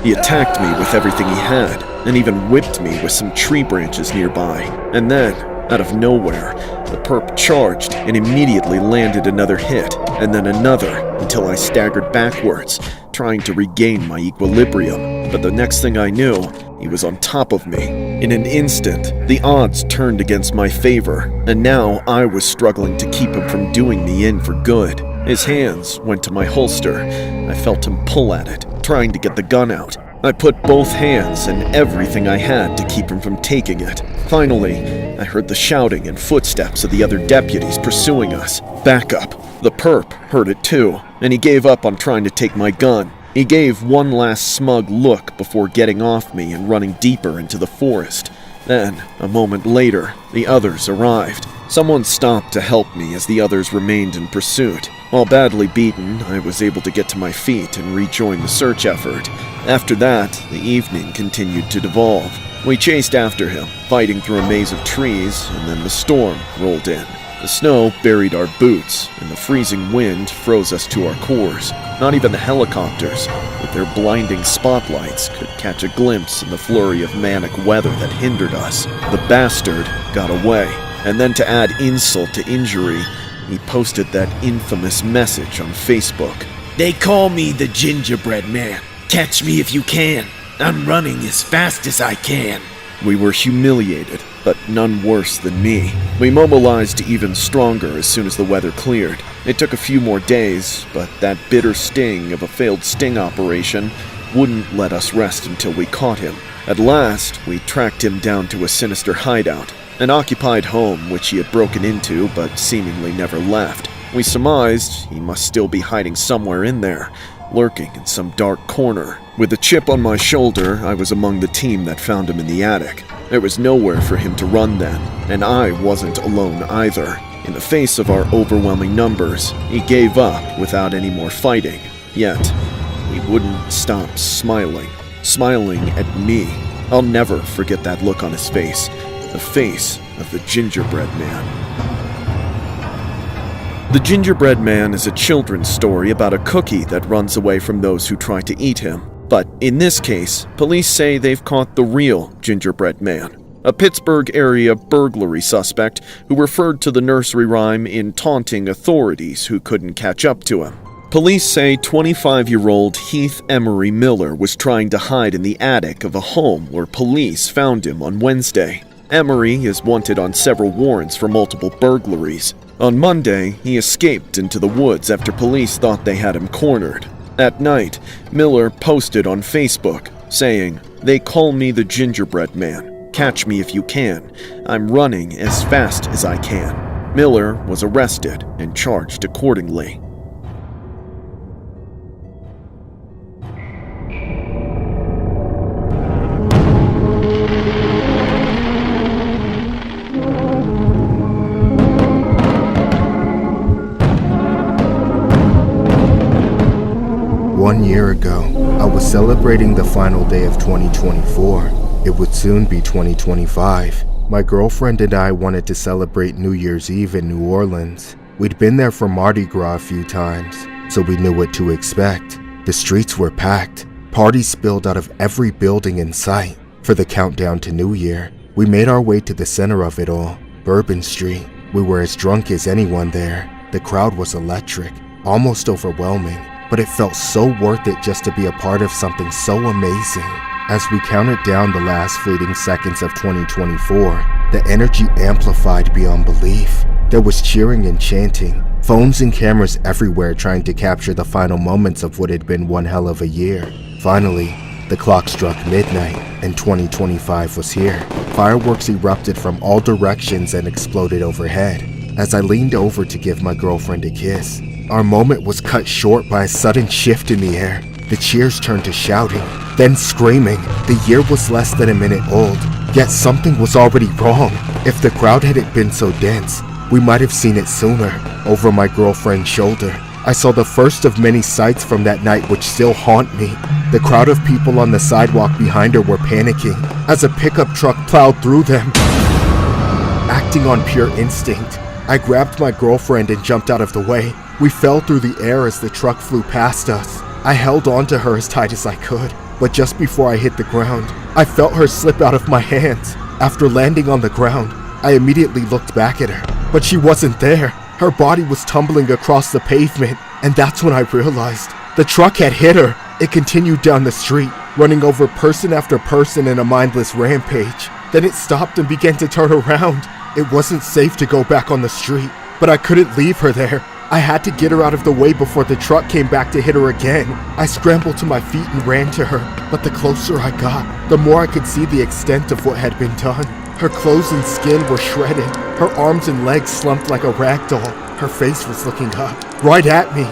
[SPEAKER 5] He attacked me with everything he had, and even whipped me with some tree branches nearby. And then, out of nowhere, the perp charged and immediately landed another hit, and then another, until I staggered backwards, trying to regain my equilibrium. But the next thing I knew, he was on top of me. In an instant, the odds turned against my favor, and now I was struggling to keep him from doing me in for good. His hands went to my holster. I felt him pull at it, trying to get the gun out. I put both hands and everything I had to keep him from taking it. Finally, I heard the shouting and footsteps of the other deputies pursuing us. Back up. The perp heard it too, and he gave up on trying to take my gun. He gave one last smug look before getting off me and running deeper into the forest. Then, a moment later, the others arrived. Someone stopped to help me as the others remained in pursuit. While badly beaten, I was able to get to my feet and rejoin the search effort. After that, the evening continued to devolve. We chased after him, fighting through a maze of trees, and then the storm rolled in. The snow buried our boots, and the freezing wind froze us to our cores. Not even the helicopters, with their blinding spotlights, could catch a glimpse in the flurry of manic weather that hindered us. The bastard got away, and then to add insult to injury, he posted that infamous message on Facebook.
[SPEAKER 10] They call me the gingerbread man. Catch me if you can. I'm running as fast as I can.
[SPEAKER 5] We were humiliated, but none worse than me. We mobilized even stronger as soon as the weather cleared. It took a few more days, but that bitter sting of a failed sting operation wouldn't let us rest until we caught him. At last, we tracked him down to a sinister hideout, an occupied home which he had broken into but seemingly never left. We surmised he must still be hiding somewhere in there, lurking in some dark corner. With a chip on my shoulder, I was among the team that found him in the attic. There was nowhere for him to run then, and I wasn't alone either. In the face of our overwhelming numbers, he gave up without any more fighting. Yet, he wouldn't stop smiling at me. I'll never forget that look on his face, the face of the gingerbread man. The Gingerbread Man is a children's story about a cookie that runs away from those who try to eat him. But in this case, police say they've caught the real Gingerbread Man. a Pittsburgh area burglary suspect who referred to the nursery rhyme in taunting authorities who couldn't catch up to him. Police say 25-year-old Heath Emery Miller was trying to hide in the attic of a home where police found him on Wednesday. Emery is wanted on several warrants for multiple burglaries. On Monday, he escaped into the woods after police thought they had him cornered. At night, Miller posted on Facebook, saying, "They call me the Gingerbread Man. Catch me if you can. I'm running as fast as I can." Miller was arrested and charged accordingly.
[SPEAKER 6] One year ago, I was celebrating the final day of 2024. It would soon be 2025. My girlfriend and I wanted to celebrate New Year's Eve in New Orleans. We'd been there for Mardi Gras a few times, so we knew what to expect. The streets were packed. Parties spilled out of every building in sight. For the countdown to New Year, we made our way to the center of it all, Bourbon Street. We were as drunk as anyone there. The crowd was electric, almost overwhelming, but it felt so worth it just to be a part of something so amazing. As we counted down the last fleeting seconds of 2024, the energy amplified beyond belief. There was cheering and chanting, phones and cameras everywhere trying to capture the final moments of what had been one hell of a year. Finally, the clock struck midnight, and 2025 was here. Fireworks erupted from all directions and exploded overhead. As I leaned over to give my girlfriend a kiss, our moment was cut short by a sudden shift in the air. The cheers turned to shouting, then screaming. The year was less than a minute old, yet something was already wrong. If the crowd hadn't been so dense, we might have seen it sooner. Over my girlfriend's shoulder, I saw the first of many sights from that night which still haunt me. The crowd of people on the sidewalk behind her were panicking as a pickup truck plowed through them. Acting on pure instinct, I grabbed my girlfriend and jumped out of the way. We fell through the air as the truck flew past us. I held onto her as tight as I could, but just before I hit the ground, I felt her slip out of my hands. After landing on the ground, I immediately looked back at her, but she wasn't there. Her body was tumbling across the pavement, and that's when I realized the truck had hit her. It continued down the street, running over person after person in a mindless rampage. Then it stopped and began to turn around. It wasn't safe to go back on the street, but I couldn't leave her there. I had to get her out of the way before the truck came back to hit her again. I scrambled to my feet and ran to her, but the closer I got, the more I could see the extent of what had been done. Her clothes and skin were shredded. Her arms and legs slumped like a rag doll. Her face was looking up, right at me.